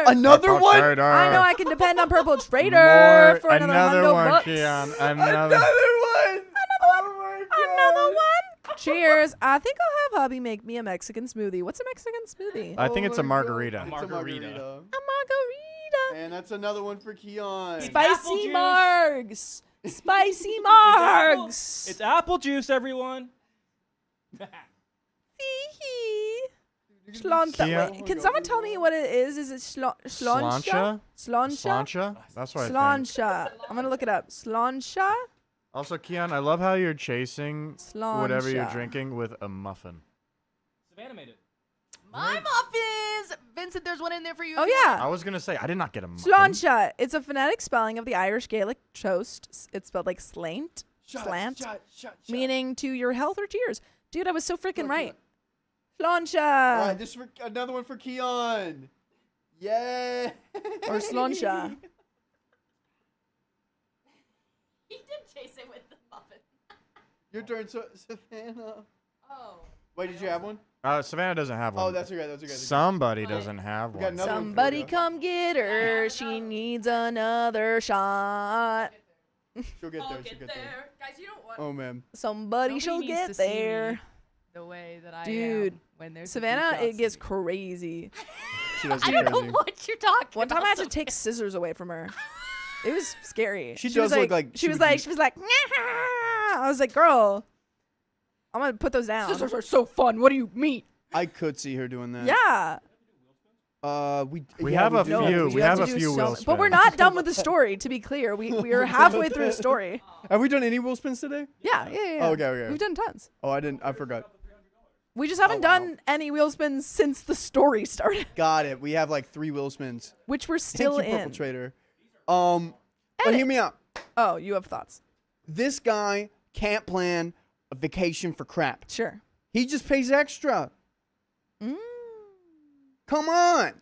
Another one? I know I can depend on Purple Trader for another $100 one, bucks. Keon. Another Another. one. Oh my God. Another one. Cheers. I think I'll have hubby make me a Mexican smoothie. What's a Mexican smoothie? I think Oh it's a my margarita. God. It's a Margarita. A margarita. And that's another one for Keon. Spicy margs. Spicy margs. It's apple juice, everyone. Schlanta. Keon- Wait, can someone tell me what it is? Is it sloncha? Sloncha? Slancha? That's what I think. Sloncha. I'm going to look it up. Sloncha? Also, Keon, I love how you're chasing whatever you're Slancha. drinking with a muffin. Savannah made it. My muffins! Vincent, there's one in there for you. Oh, I yeah. was going to say, I did not get a muffin. Sloncha. It's a phonetic spelling of the Irish Gaelic toast. It's spelled like slant, meaning to your health or cheers. Dude, I was so freaking right. Sloncha. All right, this is for another one for Keon. Yeah. Or sloncha. He did chase it with the muffin. Your turn, Savannah. Oh. Wait, did you have one? Savannah doesn't have one. Oh, that's okay. That's okay. Somebody doesn't have We got one. another one for Somebody you. come get her. She needs another shot. She'll get I'll there. She'll get get there. Guys, you don't want Oh, man. Somebody Nobody shall needs get to see there. me the way that I Dude, am when there's Savannah, it gets crazy. She does I get don't know crazy. what you're talking One time about. I had to take scissors away from her. It was scary. She was does look like she she was would like be- she was like I was like, girl, I'm gonna put those down. Scissors are so fun. What do you mean? I could see her doing that. Yeah. We yeah, have a do. few. We have to a do few so wheel much- But we're spins. not done with the story, to be clear. We are halfway through a story. Have we done any wheel spins today? Yeah. Oh, okay. We've done tons. Oh, I didn't. I forgot. We just haven't done any wheel spins since the story started, Got it. We have like 3 wheel spins. which we're still Thank you, in. Purple Trader. But Edit. hear me out. Oh, you have thoughts? This guy can't plan a vacation for crap. Sure. He just pays extra. Mm. Come on.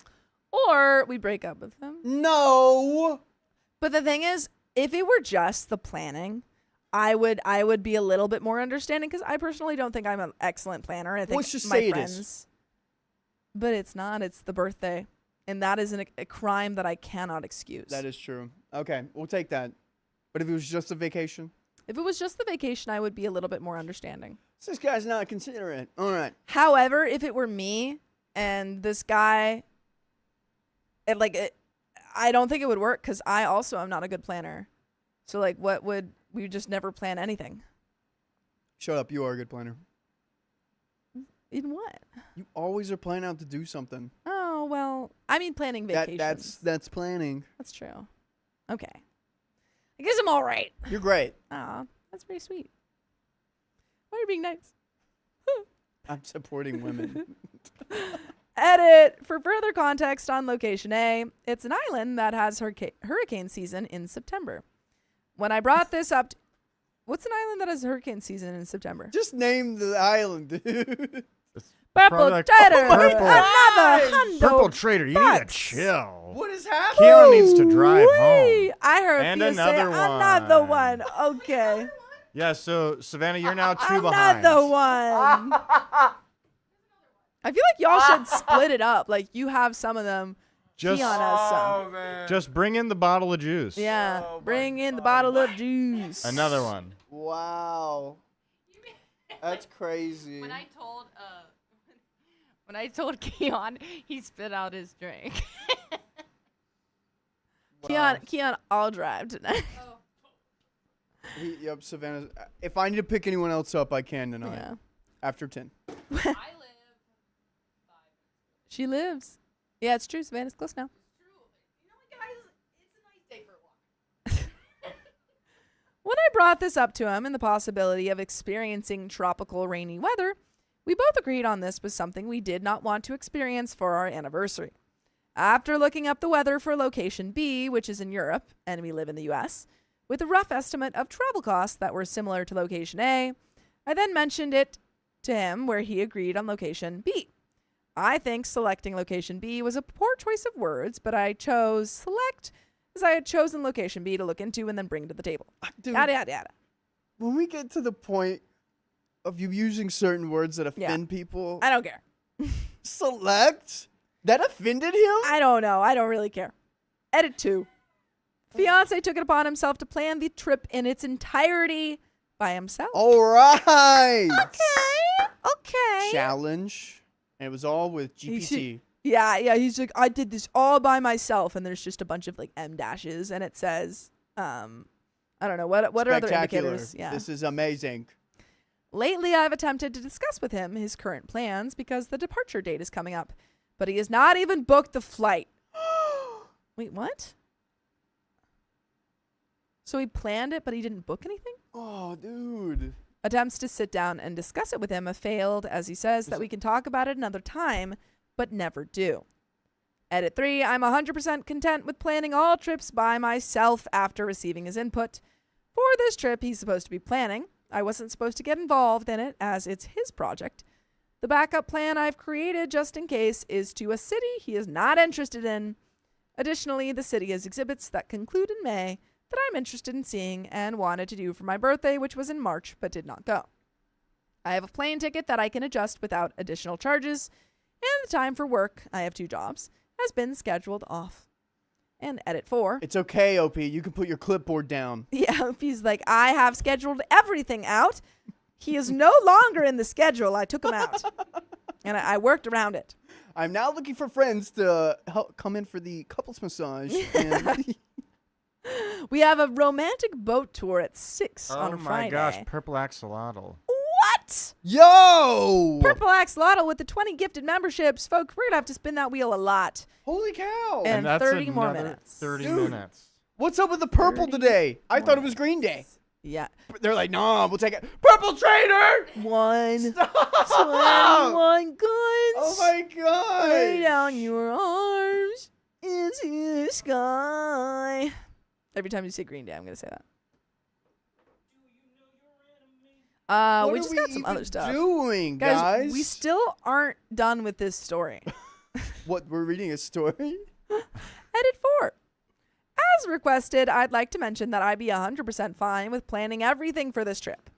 Or we break up with them. No. But the thing is, if it were just the planning, I would be a little bit more understanding because I personally don't think I'm an excellent planner. I think Let's just my say it friends, is. but it's not. It's the birthday, and that is a crime that I cannot excuse. That is true. Okay, we'll take that. But if it was just a vacation? If it was just the vacation, I would be a little bit more understanding. This guy's not considerate. All right. However, if it were me and this guy, I don't think it would work because I also am not a good planner. So like, we would just never plan anything. Shut up. You are a good planner. In what? You always are planning out to do something. Oh, well, I mean planning vacations. That's planning. That's true. Okay. I guess I'm all right. You're great. Aw, that's very sweet. Why are you being nice? I'm supporting women. Edit. For further context on Location A, it's an island that has hurricane season in September. When I brought this up, what's an island that has hurricane season in September? Just name the island, dude. Purple like- Trader. Purple. Another hundo. Purple Trader, you need to bucks. chill. What is happening? Keon needs to drive Whee! home. I heard And you say another another one. one. Okay. Yeah, so Savannah, you're now two behind. Another one. I feel like y'all should split it up. Like you have some of them. Just, Keon has some. just bring in the bottle of juice. Yeah. Bring in the bottle of juice. Another one. Wow. That's crazy. When I told Keon, he spit out his drink. Keon, I'll drive tonight. Yep, Savannah. If I need to pick anyone else up, I can tonight. Yeah. After 10. She lives. Yeah, it's true. Savannah's close now. When I brought this up to him and the possibility of experiencing tropical rainy weather, we both agreed on this was something we did not want to experience for our anniversary. After looking up the weather for location B, which is in Europe, and we live in the US, with a rough estimate of travel costs that were similar to location A, I then mentioned it to him where he agreed on location B. I think selecting location B was a poor choice of words, but I chose select as I had chosen location B to look into and then bring to the table. Dude, Yada, yada, yada. when we get to the point of you using certain words that offend people, I don't care. select? That offended him? I don't know. I don't really care. Edit 2. Fiance took it upon himself to plan the trip in its entirety by himself. All right. Okay. Challenge. And it was all with GPT. Yeah. He's like, I did this all by myself, and there's just a bunch of like M dashes, and it says, I don't know what are other Spectacular. indicators. Yeah. This is amazing. Lately, I've attempted to discuss with him his current plans because the departure date is coming up, but he has not even booked the flight. Wait, what? So he planned it, but he didn't book anything? Oh, dude. Attempts to sit down and discuss it with him have failed, as he says that we can talk about it another time, but never do. Edit 3, I'm 100% content with planning all trips by myself after receiving his input. For this trip he's supposed to be planning, I wasn't supposed to get involved in it as it's his project. The backup plan I've created just in case is to a city he is not interested in. Additionally, the city has exhibits that conclude in May that I'm interested in seeing and wanted to do for my birthday, which was in March but did not go. I have a plane ticket that I can adjust without additional charges, and the time for work, I have 2 jobs, has been scheduled off. And edit 4. It's okay, OP. You can put your clipboard down. Yeah, OP's like, I have scheduled everything out. He is no longer in the schedule. I took him out. And I worked around it. I'm now looking for friends to help come in for the couples massage. And We have a romantic boat tour at 6 on Oh my Friday. gosh, purple axolotl. What? Yo! Purple Axolotl with the 20 gifted memberships. Folks, we're going to have to spin that wheel a lot. Holy cow. And that's 30 more another minutes. 30 Dude. minutes. What's up with the purple 30 today? I thought it was Green Day. Yeah. They're like, nah, we'll take it. Purple Trader! 1, Stop! 21 guns. Oh my god! Lay down your arms into the sky. Every time you say Green Day, I'm going to say that. What we are just got some even other stuff. doing, guys? We still aren't done with this story. What, we're reading a story? Edit 4. As requested, I'd like to mention that I'd be 100% fine with planning everything for this trip.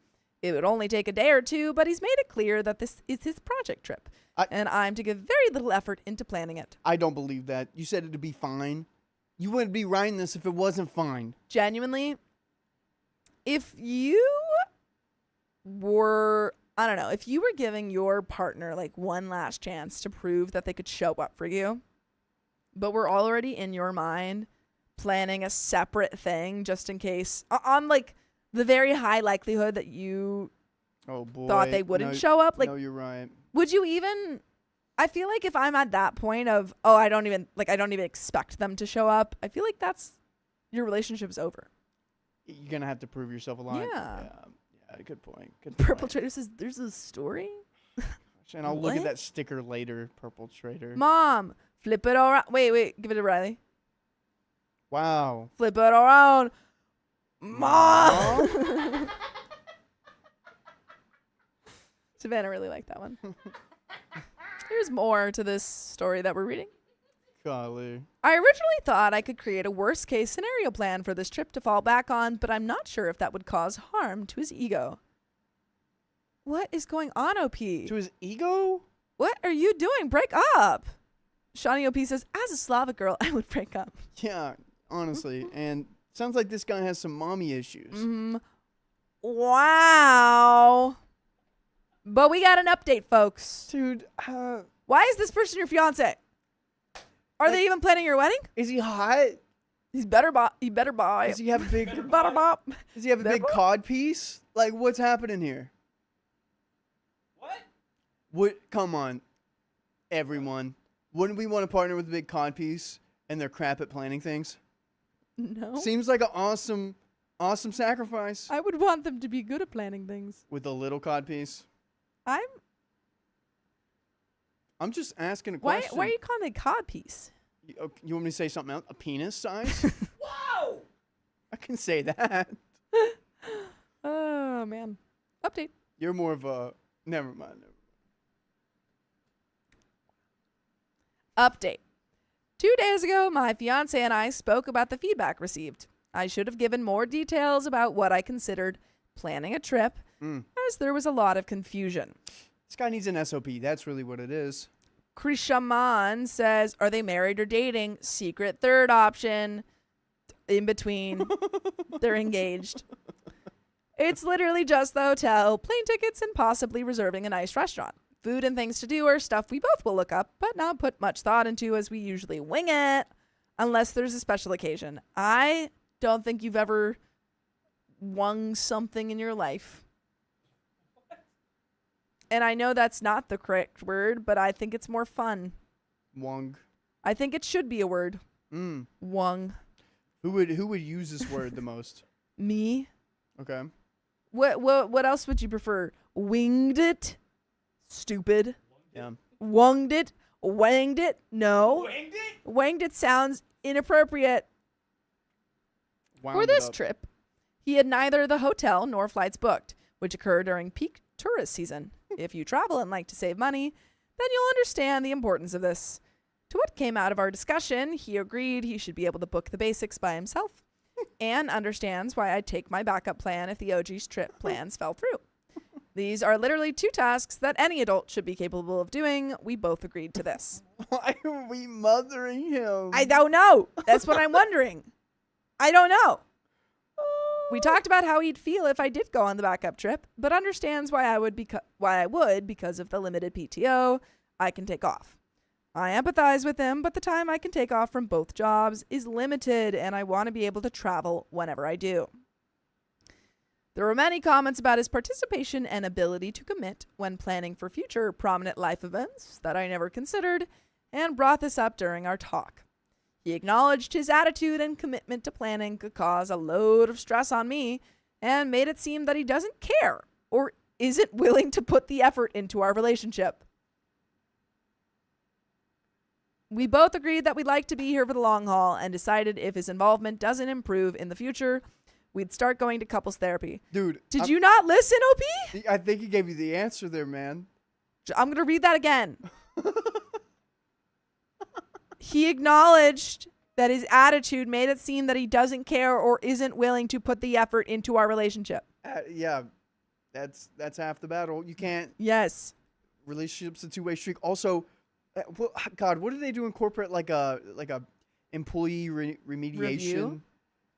It would only take a day or two, but he's made it clear that this is his project trip, and I'm to give very little effort into planning it. I don't believe that. You said it'd be fine. You wouldn't be writing this if it wasn't fine. Genuinely, if you were, I don't know, if you were giving your partner like one last chance to prove that they could show up for you, but we're already in your mind planning a separate thing just in case, on like the very high likelihood that you thought they wouldn't show up. Like, no, you're right. Would you even, I feel like if I'm at that point of, I don't even expect them to show up, I feel like that's, your relationship is over. You're going to have to prove yourself a lot. Yeah, good point. Purple Trader says, there's a story? And I'll look at that sticker later, Purple Trader. Mom, flip it around. Wait, give it to Riley. Wow. Flip it around. Mom. Savannah really liked that one. There's more to this story that we're reading. Golly. I originally thought I could create a worst case scenario plan for this trip to fall back on, but I'm not sure if that would cause harm to his ego. What is going on, OP? To his ego? What are you doing? Break up. Shawnee OP says, as a Slavic girl, I would break up. Yeah, honestly. And sounds like this guy has some mommy issues. Wow. But we got an update, folks. Dude, why is this person your fiance? Are they even planning your wedding? Is he hot? He better buy. Does he have a big Does he have a big cod piece? Like, what's happening here? What? Come on, everyone. Wouldn't we want to partner with a big cod piece and they're crap at planning things? No. Seems like an awesome sacrifice. I would want them to be good at planning things. With a little cod piece. I'm just asking a question. Why are you calling it a cod piece? You want me to say something else? A penis size? Wow! I can say that. Oh, man. Update. You're more of a... Never mind. Update. 2 days ago, my fiance and I spoke about the feedback received. I should have given more details about what I considered planning a trip, as there was a lot of confusion. This guy needs an SOP. That's really what it is. Krishaman says, are they married or dating? Secret third option. In between. They're engaged. It's literally just the hotel, plane tickets, and possibly reserving a nice restaurant. Food and things to do are stuff we both will look up, but not put much thought into as we usually wing it, unless there's a special occasion. I don't think you've ever wung something in your life. And I know that's not the correct word, but I think it's more fun. Wung. I think it should be a word. Wung. Who would use this word the most? Me. Okay. What else would you prefer? Winged it? Stupid. Yeah. Wunged it? Wanged it? No. Wanged it? Wanged it sounds inappropriate. For this trip, he had neither the hotel nor flights booked, which occur during peak tourist season. If you travel and like to save money, then you'll understand the importance of this. To what came out of our discussion, he agreed he should be able to book the basics by himself and understands why I'd take my backup plan if the OG's trip plans fell through. These are literally 2 tasks that any adult should be capable of doing. We both agreed to this. Why are we mothering him? I don't know. That's what I'm wondering. I don't know. We talked about how he'd feel if I did go on the backup trip, but understands why I would because of the limited PTO I can take off. I empathize with him, but the time I can take off from both jobs is limited, and I want to be able to travel whenever I do. There were many comments about his participation and ability to commit when planning for future prominent life events that I never considered, and brought this up during our talk. He acknowledged his attitude and commitment to planning could cause a load of stress on me, and made it seem that he doesn't care or isn't willing to put the effort into our relationship. We both agreed that we'd like to be here for the long haul and decided if his involvement doesn't improve in the future, we'd start going to couples therapy. Dude. Did you not listen, OP? I think he gave you the answer there, man. I'm going to read that again. He acknowledged that his attitude made it seem that he doesn't care or isn't willing to put the effort into our relationship. Yeah, that's half the battle. You can't. Yes. Relationships a two-way streak. Also, God, what do they do in corporate? Like a employee remediation. Review?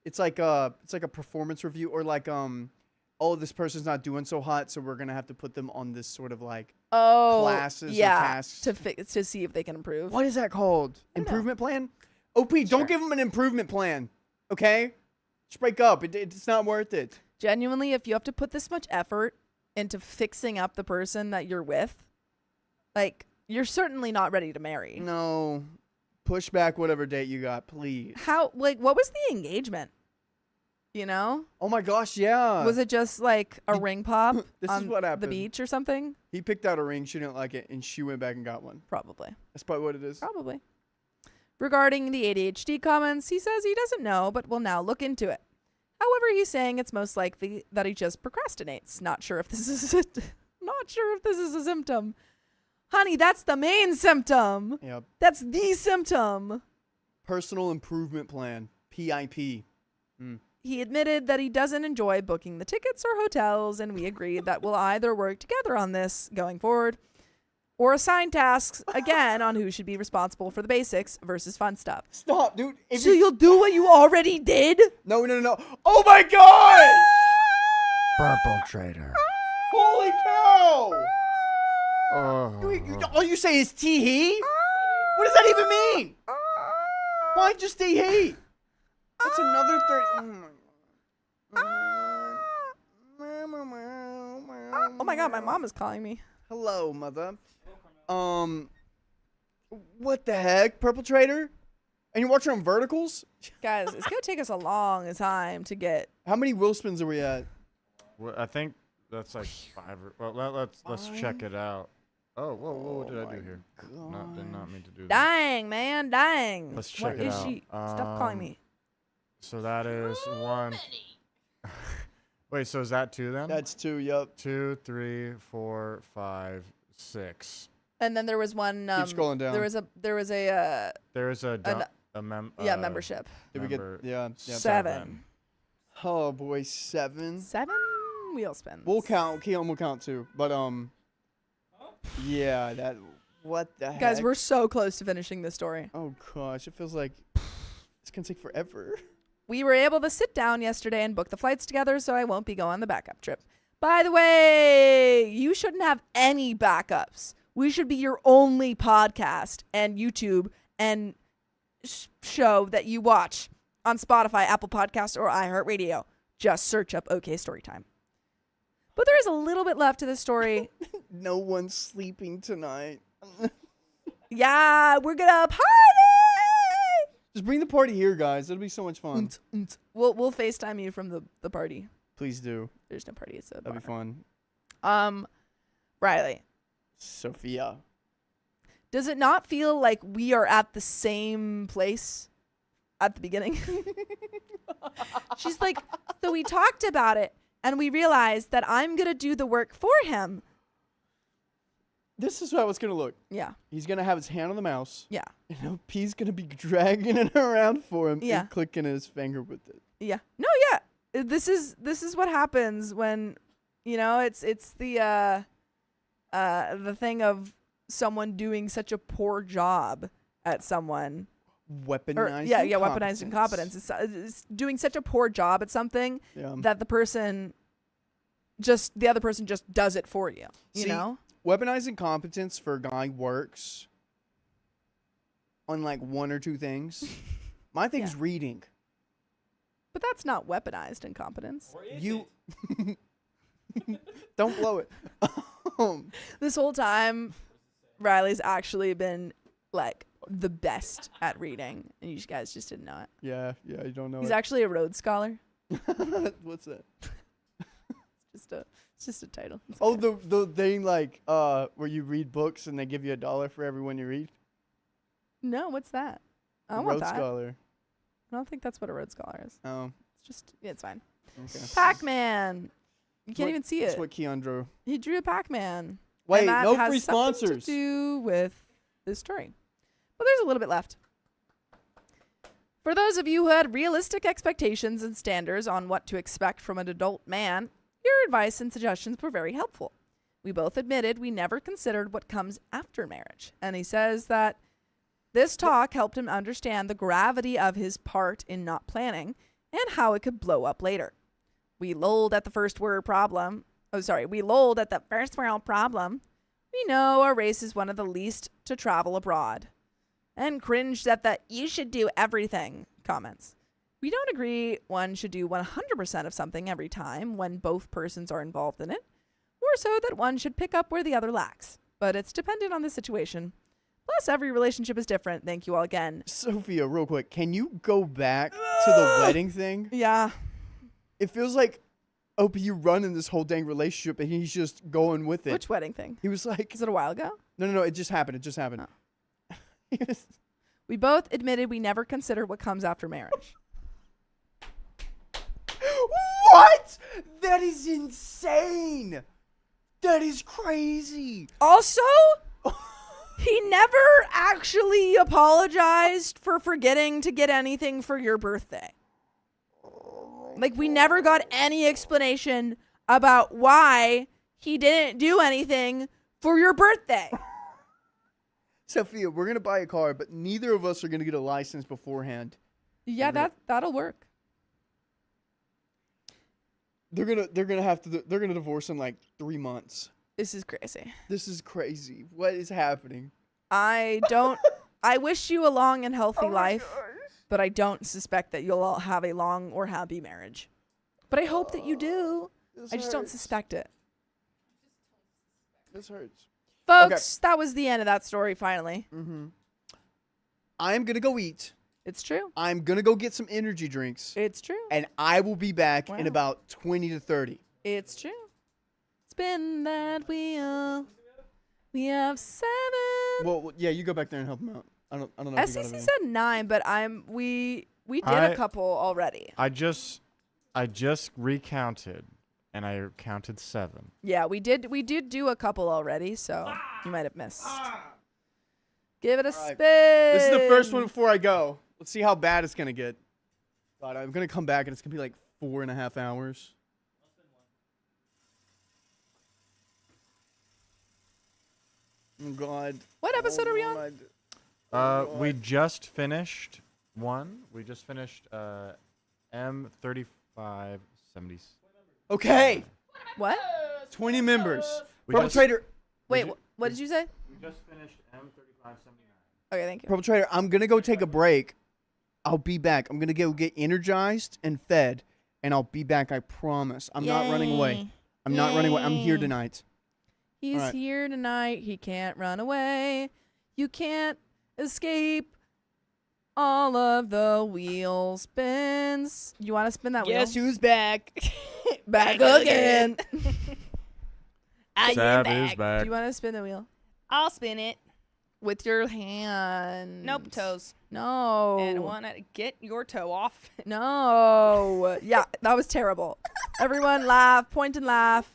It's like a performance review, or like oh, this person's not doing so hot, so we're gonna have to put them on this sort of like classes or tasks to see if they can improve. What is that called? Improvement plan? OP, don't give them an improvement plan, okay? Just break up. It's not worth it. Genuinely, if you have to put this much effort into fixing up the person that you're with, like, you're certainly not ready to marry. No. Push back whatever date you got, please. What was the engagement? You know? Oh my gosh, yeah. Was it just like a ring pop This on is what happened. the beach or something? He picked out a ring, she didn't like it, and she went back and got one. Probably. That's probably what it is. Probably. Regarding the ADHD comments, he says he doesn't know, but will now look into it. However, he's saying it's most likely that he just procrastinates. Not sure if this is a symptom. Honey, that's the main symptom. Yep. That's the symptom. Personal improvement plan, PIP. He admitted that he doesn't enjoy booking the tickets or hotels, and we agreed that we'll either work together on this going forward or assign tasks again on who should be responsible for the basics versus fun stuff. Stop, dude. So you'll do what you already did? No. Oh my gosh! Purple Trader. Holy cow! Oh. All you say is tee-hee? What does that even mean? Why just tee-hee? That's another 30. Oh my god, my mom is calling me. Hello, mother. What the heck? Purple Trader? And you're watching on verticals? Guys, it's going to take us a long time to get... How many wheel spins are we at? Well, I think that's like 5. Well, let's check it out. Oh, whoa, what did I do here? Did not mean to do that. Dang, man, dang. Let's check Where it is out. she? Stop calling me. So that is 1. Wait, so is that 2 then? That's 2, yup. 2, 3, 4, 5, 6. And then there was one... Keep scrolling down. There was a Did membership. we get... Yeah. 7. Oh, boy, 7? 7 wheel spins. We'll count. Keon will count, too. But, yeah, that... What the heck? Guys, we're so close to finishing this story. Oh, gosh. It feels like it's going to take forever. We were able to sit down yesterday and book the flights together, so I won't be going on the backup trip. By the way, you shouldn't have any backups. We should be your only podcast and YouTube and show that you watch on Spotify, Apple Podcasts, or iHeartRadio. Just search up OK Storytime. But there is a little bit left to the story. No one's sleeping tonight. Yeah, we're going to party! Just bring the party here, guys. It'll be so much fun. We'll FaceTime you from the party. Please do. There's no party. It's a That'd be bar. fun. Riley. Sophia. Does it not feel like we are at the same place at the beginning? She's like, so we talked about it and we realized that I'm going to do the work for him. This is how it's going to look. Yeah. He's going to have his hand on the mouse. Yeah. And P's going to be dragging it around for him Yeah. and clicking his finger with it. Yeah. No, yeah. This is what happens when, it's the thing of someone doing such a poor job at someone. Weaponized Weaponized incompetence. It's doing such a poor job at something that the other person just does it for you. You know? Weaponized incompetence for a guy works on like 1 or 2 things. My thing's reading. But that's not weaponized incompetence. You don't blow it. This whole time, Riley's actually been like the best at reading, and you guys just didn't know it. Yeah, you don't know. He's actually a Rhodes Scholar. What's that? It's just a title. It's Oh, okay. the thing like where you read books and they give you $1 for every one you read. No, what's that? I don't Rhodes want that. Scholar. I don't think that's what a Rhodes Scholar is. Oh, It's just it's fine. okay. Pac-Man. You can't even see That's it. what Keon drew. He drew a Pac-Man. Wait, and that no has free something sponsors. to do with this story. But there's a little bit left. For those of you who had realistic expectations and standards on what to expect from an adult man, your advice and suggestions were very helpful. We both admitted we never considered what comes after marriage. And he says that this talk helped him understand the gravity of his part in not planning and how it could blow up later. We lolled at the first world problem. We lolled at the first world problem. We know our race is one of the least to travel abroad. And cringed at the "you should do everything" comments. We don't agree one should do 100% of something every time when both persons are involved in it, or so that one should pick up where the other lacks. But it's dependent on the situation. Plus, every relationship is different. Thank you all again. Sophia, real quick, can you go back to the wedding thing? Yeah. It feels like OPU running this whole dang relationship and he's just going with it. Which wedding thing? He was like... Is it a while ago? No, it just happened. It just happened. Oh. We both admitted we never considered what comes after marriage. What? That is insane. That is crazy. Also, he never actually apologized for forgetting to get anything for your birthday. Like, we never got any explanation about why he didn't do anything for your birthday. Sophia, we're going to buy a car, but neither of us are going to get a license beforehand. Yeah, that'll work. They're going to divorce in like 3 months. This is crazy. This is crazy. What is happening? I wish you a long and healthy life, but I don't suspect that you'll all have a long or happy marriage. But I hope that you do. I just don't suspect it. This hurts. Folks, that was the end of that story, finally. Mm-hmm. I'm going to go eat. It's true. I'm going to go get some energy drinks. It's true. And I will be back in about 20 to 30. It's true. Spin that wheel. We have 7. Well, yeah, you go back there and help him out. I don't know. If SCC said 9, but we did a couple already. I just recounted, and I counted 7. Yeah, we did do a couple already, so you might have missed. Give it a spin. This is the first one before I go. Let's see how bad it's gonna get. God, I'm gonna come back and it's gonna be like 4.5 hours. Oh God. What episode are we on? We just finished one. We just finished M3570. Okay. What? 20 members. We Perpetrator. Wait, what did you say? We just finished M3579. Okay, thank you. Perpetrator, I'm gonna go take a break. I'll be back. I'm gonna go get energized and fed, and I'll be back. I promise. I'm not running away. I'm not running away. I'm here tonight. He's here tonight. He can't run away. You can't escape. All of the wheel spins. You want to spin that wheel? Guess who's back? Back again. I am Sab back. is back. Do you want to spin the wheel? I'll spin it. With your hand. Nope, toes. No. And I want to get your toe off. No. Yeah, that was terrible. Everyone laugh. Point and laugh.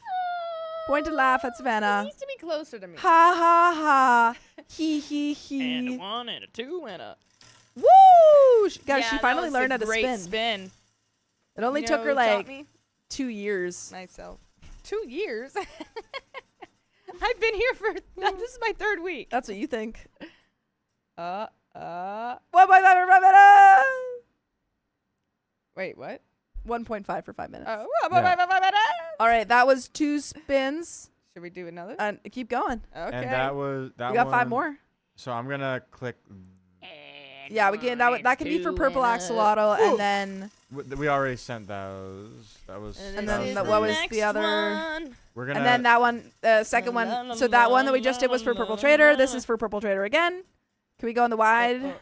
Point and laugh at It Savannah. needs to be closer to me. Ha ha ha. He he he. And a 1 and a 2 and a... Woo! Guys, Yeah, she that finally was learned a how to great spin. It only You took know her who taught like me? 2 years. Myself. 2 years? I've been here for... This is my 3rd week. That's what you think. 1.5 Wait, what? 1.5 for 5 minutes. Oh, All right, that was 2 spins. Should we do another? And keep going. Okay. And that was that. We got 5 one- more. So I'm gonna click. Yeah, we can. That can be for purple axolotl, and then We already sent those. That was. And that then was the- for- what was the other? We're gonna. and then that one, second one. So that one that we just did was for purple trader. This is for purple trader again. Can we go in the wide?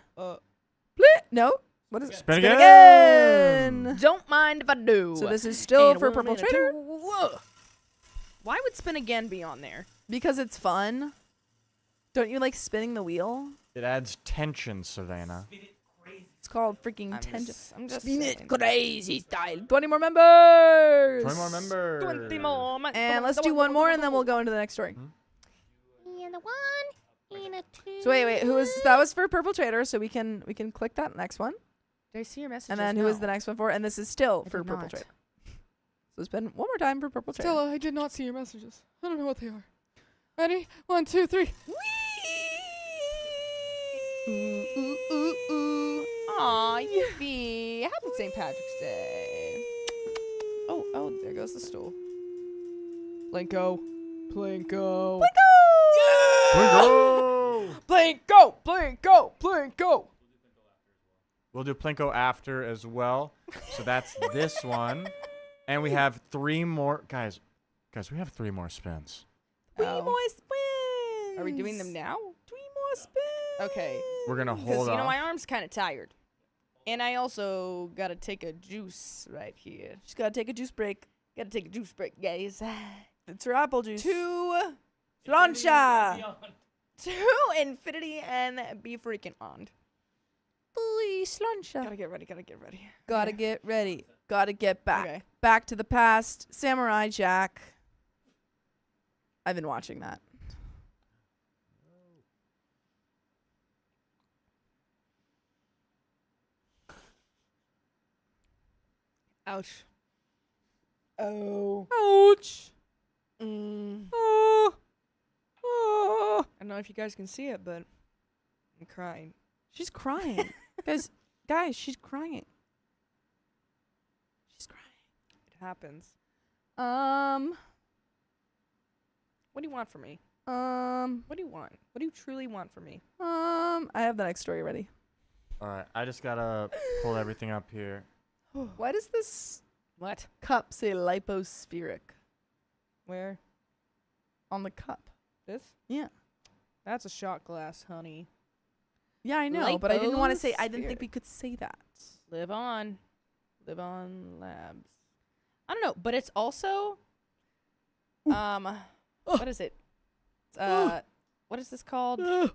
No. What is it? Spin again. Don't mind if I do. So this is still And for 1 purple and a trader 2. Whoa. Why would spin again be on there? because it's fun. Don't you like spinning the wheel? It adds tension, Savannah. It's called freaking tension. I'm just Spin it saying. crazy style. 20 more members. 20 more members. 20 more. And let's do one more, and then we'll go into the next story. And a 1 and a 2. So wait, who was that? Was for purple trader, so we can click that next one. Did I see your message? And then who is the next one for? And this is still I for did Purple not. Trader. So spend one more time for Purple Trader. Stella, I did not see your messages. I don't know what they are. Ready? 1, 2, 3. Aw, Yuffie. Happy St. Patrick's Day. Oh, there goes the stool. Plinko. Plinko. Plinko! Plinko! We'll do Plinko after as well. So that's this one. And we have 3 more. Guys, we have 3 more spins. 3 more spins. Are we doing them now? 3 more spins. Okay. We're going to Because, hold on. my arm's kind of tired. And I also got to take a juice right here. Just gotta take a juice break. Got to take a juice break, guys. It's her apple juice. To infinity and be freaking on. Please, Slansha. Gotta get ready. Gotta get ready. Gotta get back. Okay. Back to the past. Samurai Jack. I've been watching that. Ouch. Oh. Ouch. Oh. I don't know if you guys can see it, but I'm crying. She's crying. guys, she's crying. She's crying. It happens. Um. What do you want from me? What do you want? What do you truly want from me? I have the next story ready. All right. I just got to pull everything up here. Why does this What? cup say lipospheric Where? on the cup? This? Yeah. That's a shot glass, honey. Yeah, I know, but I didn't want to say. I didn't Lipospheric. think we could say that. Live on. Live on labs. I don't know, but it's also what is it? What is this called? Like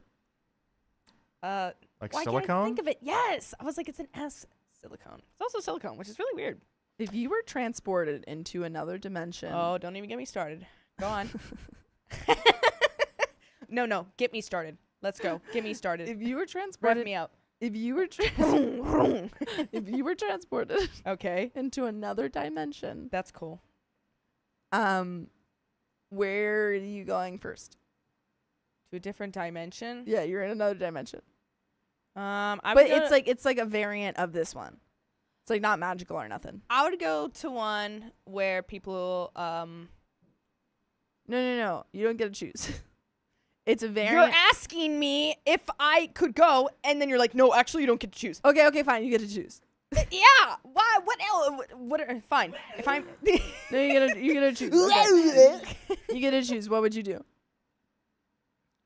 Why can't I silicone? think of it? Yes. I was like, it's an S. Silicone. It's also silicone, which is really weird. If you were transported into another dimension, Oh, don't even get me started. Go on. No. Get me started. Let's go. Get me started. if you were Rev transported, me out. if you were if you were transported Okay. into another dimension, That's cool. where are you going first? To a different dimension. Yeah, you're in another dimension. I But would go it's like a variant of this one. It's like not magical or nothing. I would go to one where people No. You don't get to choose. It's a You're variant. asking me if I could go, and then you're like, no, actually, you don't get to choose. Okay, fine. You get to choose. Yeah. Why? What else? Fine. If I'm. No, you get to choose. Okay. You get to choose. What would you do?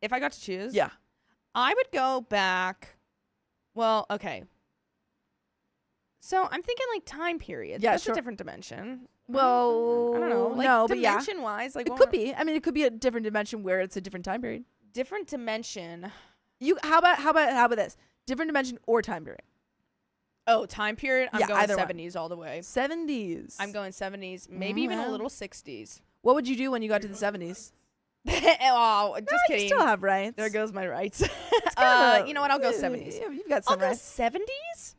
If I got to choose, Yeah. I would go back. Well, okay. So I'm thinking like time period. Yeah, That's sure. a different dimension. Well, I don't know. Like no, but yeah. dimension-wise, like It could be. I mean, it could be a different dimension where it's a different time period. different dimension. How about this? Different dimension or time period. Oh, time period. I'm Yeah, going either one. 70s all the way. 70s. I'm going 70s, maybe even a Well. little 60s. What would you do when you got to the 70s? Oh, just You kidding. still have rights. There goes my rights. Kinda- You know what? I'll go 70s. Yeah, you've got I'll some go rights. 70s.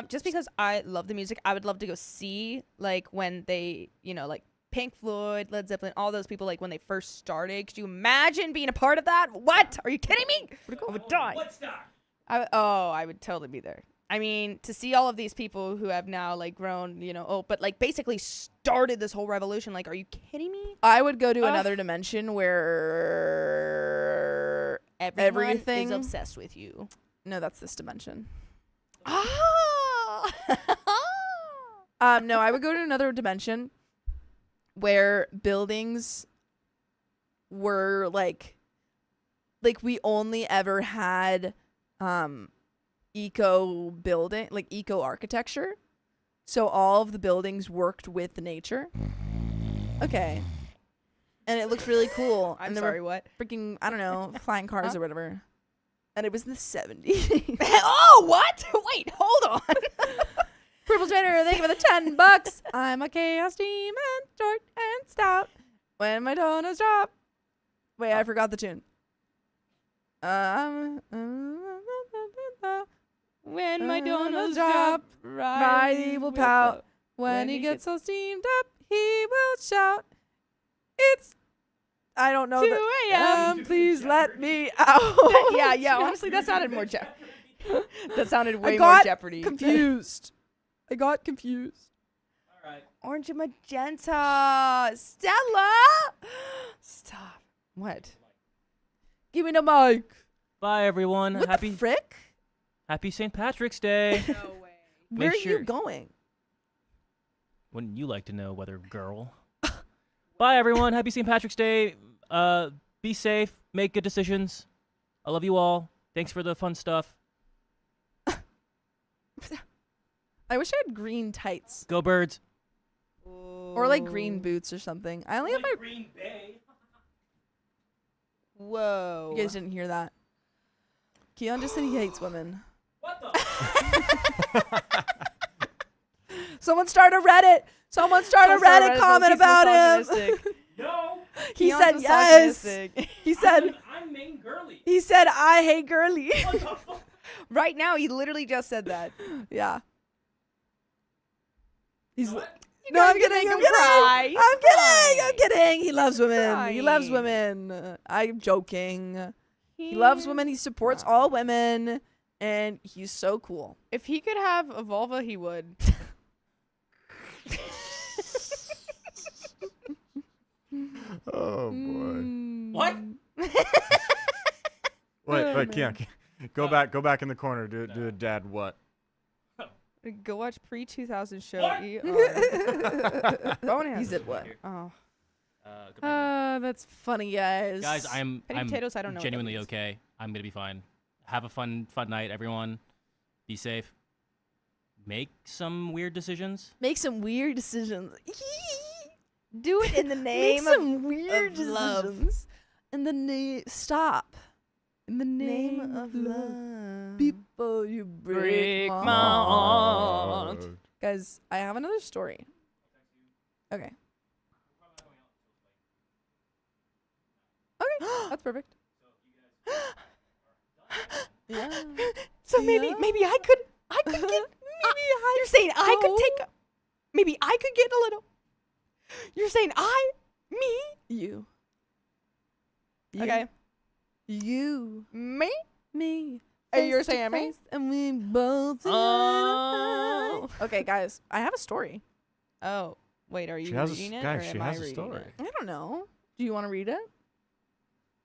Just because I love the music, I would love to go see like when they, like Pink Floyd, Led Zeppelin, all those people like when they first started. Could you imagine being a part of that? What? Are you kidding me? I would die. I would totally be there. I mean, to see all of these people who have now like grown, but like basically started this whole revolution. Like, are you kidding me? I would go to another dimension where Everyone everything is obsessed with you. No, that's this dimension. Ah. No, I would go to another dimension where buildings were like we only ever had eco building, like eco architecture. So all of the buildings worked with nature. Okay. And it looked really cool. I'm and there sorry, were what? freaking, I don't know, flying cars or whatever. And it was in the 70s. Oh, what? Wait, hold on. Purple Trader, thank you for the $10. I'm a chaos demon, short and stout. When my tones drop. Wait, I forgot the tune. When my donuts drop, Riley will pout. When he gets all steamed up, he will shout. It's, I don't know. 2 a.m. Please let me out. Yeah. Honestly, that sounded more that sounded way I got more Jeopardy. confused. I got confused. All right. Orange and magenta. Stella. Stop. What? Give me the mic. Bye, everyone. What Happy the frick? Happy St. Patrick's Day. No way. Where are Make you sure- going? Wouldn't you like to know whether girl? Bye, everyone. Happy St. Patrick's Day. Be safe. Make good decisions. I love you all. Thanks for the fun stuff. I wish I had green tights Go Birds. or like green boots or something. I only have my. Green Bay. Whoa. You guys didn't hear that. Keon just said he hates women. What the? Someone start a Reddit. Someone start a Reddit comment about him. No. He Keon's said so yes. misogynistic. He said I'm main girly. he said I hate girly. What the fuck? Right now, he literally just said that. Yeah. He's What? no, I'm kidding. make I'm him kidding. cry. He's I'm kidding. I'm crying. kidding. He loves women. He loves crying. women. I'm joking. He loves women. He supports all women, and he's so cool. If he could have a vulva, he would. Oh boy. What? Wait, Keon. Go back in the corner. Do a dad what? Go watch pre-2000 show. What? He said what? Oh. That's funny, guys. Guys, I'm Potatoes, I don't know what that genuinely means. okay. I'm gonna be fine. Have a fun night, everyone. Be safe. Make some weird decisions. Make some weird decisions. Do it in the Make name some weird of love. decisions. In the name, stop. In the name of love. Before you break my heart. Guys, I have another story. Okay. Okay, that's perfect. Yeah. So maybe I could get you're saying I could take maybe I could get a little. You're saying You. Okay. You. Me? Me. Hey, you're face to saying me? face, and we both. Oh. Okay, guys, I have a story. Oh. Wait, are you She has reading it? guys, or she am has I a reading story. it? I don't know. Do you want to read it?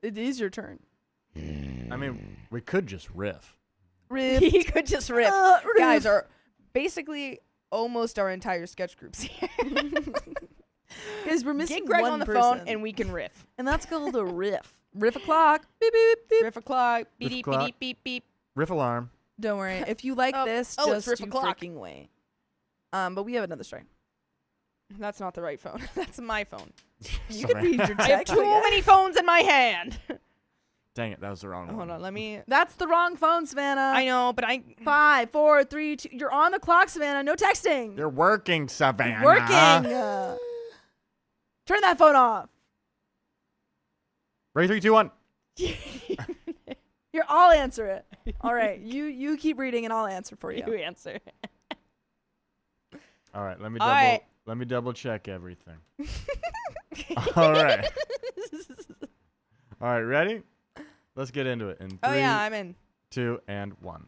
It is your turn. I mean, we could just riff. Riff. He could just riff. Guys, are basically almost our entire sketch groups here. Guys, we're missing Get Greg one on the person, phone and we can riff. and that's called a riff. Riff o'clock. Beep beep beep. Riff o'clock. Beep Riff beep o'clock. beep beep beep. Riff alarm. Don't worry. If you like this, oh, it's just riff you o'clock. freaking wait. But we have another story. That's not the right phone. That's my phone. You can Sorry. read your I have text. too I guess. many phones in my hand. Dang it, that was the wrong one. Hold on, let me. That's the wrong phone, Savannah. I know, but I. 5, 4, 3, 2. You're on the clock, Savannah. No texting. You're working, Savannah. Working. Turn that phone off. Ready, 3, 2, 1. Here, I'll answer it. All right, you keep reading and I'll answer for you. You answer. All right, let me All double. right. Let me double check everything. All right. All right, ready? Let's get into it. In 3, Oh yeah, I'm in. 2, and 1.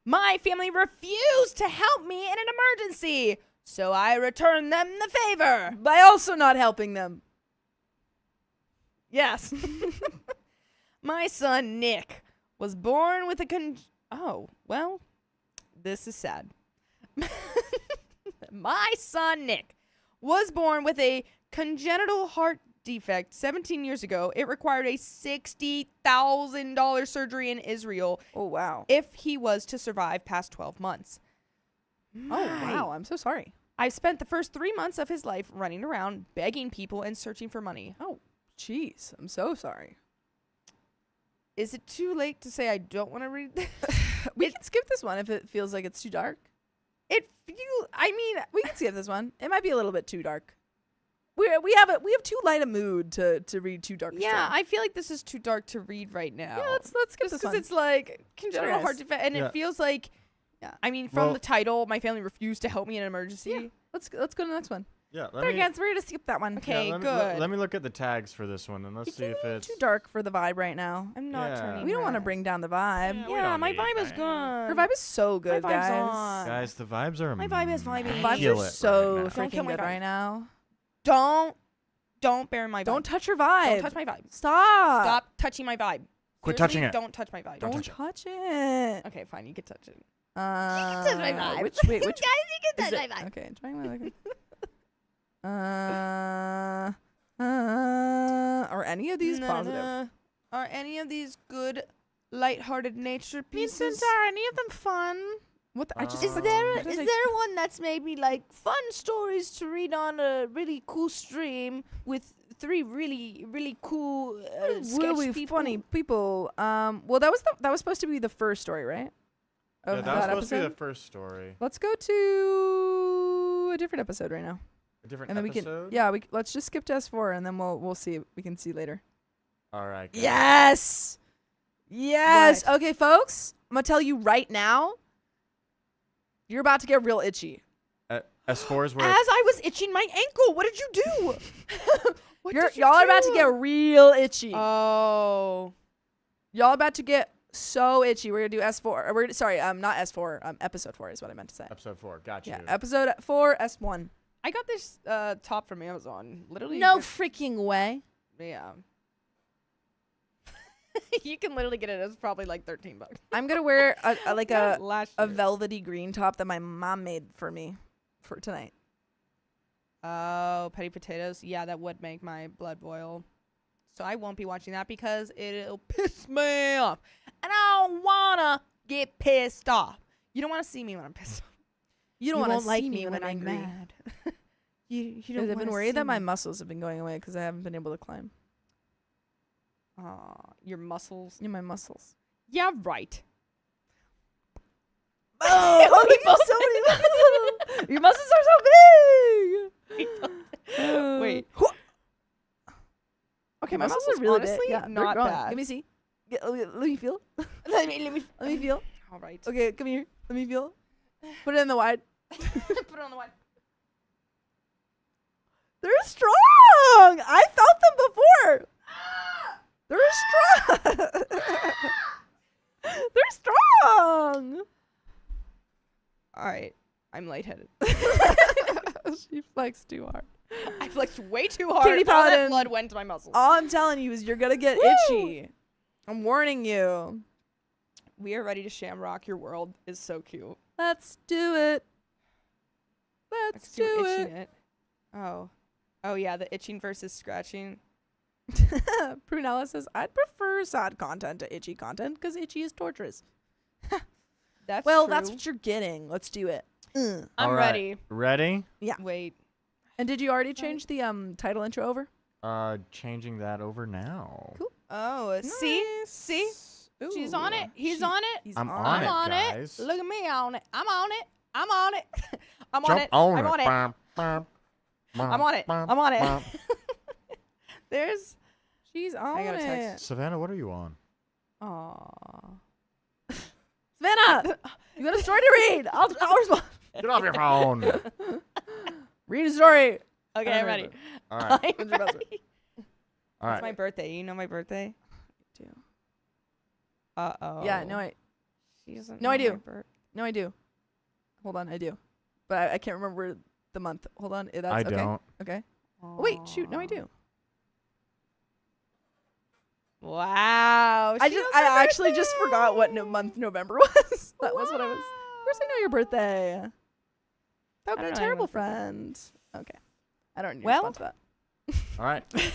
My family refused to help me in an emergency, so I returned them the favor. By also not helping them. Yes. My son Nick was born with a Oh, well, this is sad. My son Nick was born with a congenital heart defect 17 years ago. It required a $60,000 surgery in Israel Oh, wow. if he was to survive past 12 months. Oh, wow. I'm so sorry. I've spent the first 3 months of his life running around, begging people and searching for money. Oh, jeez. I'm so sorry. Is it too late to say I don't want to read this? We can skip this one if it feels like it's too dark. We can skip this one. It might be a little bit too dark. We have too light a mood to read too dark. Yeah, I feel like this is too dark to read right now. Yeah, let's skip Just this because one. it's like congenital Sure heart is. defect, and Yeah. it feels like Yeah. I mean, from the title, my family refused to help me in an emergency. Yeah. Let's go to the next one. Yeah, We're gonna skip that one. Okay, let good. Let me look at the tags for this one and let's see if it's too dark for the vibe right now. I'm not turning. We don't want to red. bring down the vibe. Yeah, we Yeah, don't my need vibe is that. good. Her vibe is so good, My vibe's guys. on. Guys, the vibes are My vibe is vibing. The immaculate vibes are so right now. Don't kill freaking my good vibe. right now. Don't bear my vibe. Don't touch her vibe. Don't touch my vibe. Stop. Stop touching my vibe. Quit Seriously, touching it. Don't touch my vibe. Don't touch it. Okay, fine. You can touch it. touch my vibe. Which? Guys, you can is touch it- my vibe. Okay, trying my luck. Are any of these positive? Are any of these good, lighthearted nature pieces? Vincent, are any of them fun? What? I just Is clicked- There, what is did I- there one that's maybe like fun stories to read on a really cool stream with 3 really, really cool sketch really people? funny people? Well, that was supposed to be the first story, right? Yeah, Of that was supposed episode. to be the first story. Let's go to a different episode right now, A different and then episode? let's just skip to S4, and then we'll see. We can see later. All right. guys. Yes. Yes. Okay, folks. I'm gonna tell you right now. You're about to get real itchy. S4 is where As I was itching my ankle, what did you do? Y'all are about to get real itchy. Oh. Y'all about to get so itchy. We're gonna do S4. Sorry, not S4. Episode 4 is what I meant to say. episode 4. Got you. Yeah, episode 4, S1. I got this top from Amazon. Literally. No freaking way. Yeah. You can literally get it. It's probably like $13. I'm gonna wear a last a year. velvety green top that my mom made for me for tonight. Oh, petty potatoes. Yeah, that would make my blood boil. So I won't be watching that because it'll piss me off. And I don't wanna get pissed off. You don't wanna see me when I'm pissed off. You don't want to won't like see me when I'm angry. mad. you don't I've been wanna worried see that my me. muscles have been going away because I haven't been able to climb. Your muscles. Yeah, my muscles. Yeah, right. Oh, so many muscles. Your muscles are so big. Wait. Okay, my muscles muscles are really honestly big. Yeah, they're not growing. bad. Let me see. Let me feel. let me. Let me feel. All right. Okay, come here. Let me feel. Put it in the wide. Put it on the wide. They're strong. I felt them before. They're strong. They're strong. All right. I'm lightheaded. She flexed too hard. I flexed way too hard. Katie All that Paladin. blood went to my muscles. All I'm telling you is you're gonna get itchy. I'm warning you. We are ready to shamrock your world. Is so cute. Let's do it. Let's See do we're itching it. it. Oh yeah, the itching versus scratching. Prunella says, I'd prefer sad content to itchy content because itchy is torturous. That's Well, true. that's what you're getting. Let's do it. I'm All right. ready. Ready? Wait. And did you already change the title intro over? Changing that over now. Cool. Oh, see? She's on it. He's on it. He's I'm on on it. it, on it. guys. Look at me on it. I'm on it. I'm on it. I'm on Jump it. on I'm it. on it. Bum, bum, I'm on it. bum, I'm on it. bum. There's. She's on I got a it. text. Savannah, what are you on? Aw. Savannah, you got a story to read. I'll respond. Get off your phone. Read a story. Okay, I'm ready. All right. I'm When's your buzzer? ready. All It's right. my birthday. You know my birthday? do. Uh-oh. Yeah, no, She doesn't No, I know my do. bir- I do. Hold on, I do. But I can't remember the month. Hold on. That's I okay. don't. Okay. Oh, wait, shoot. No, I do. Wow. I actually just forgot what month November was. That was what I was. Of course, I know your birthday. That would I be a don't know terrible anyone's birthday. friend. Okay. I don't need to Well- respond to that. All right.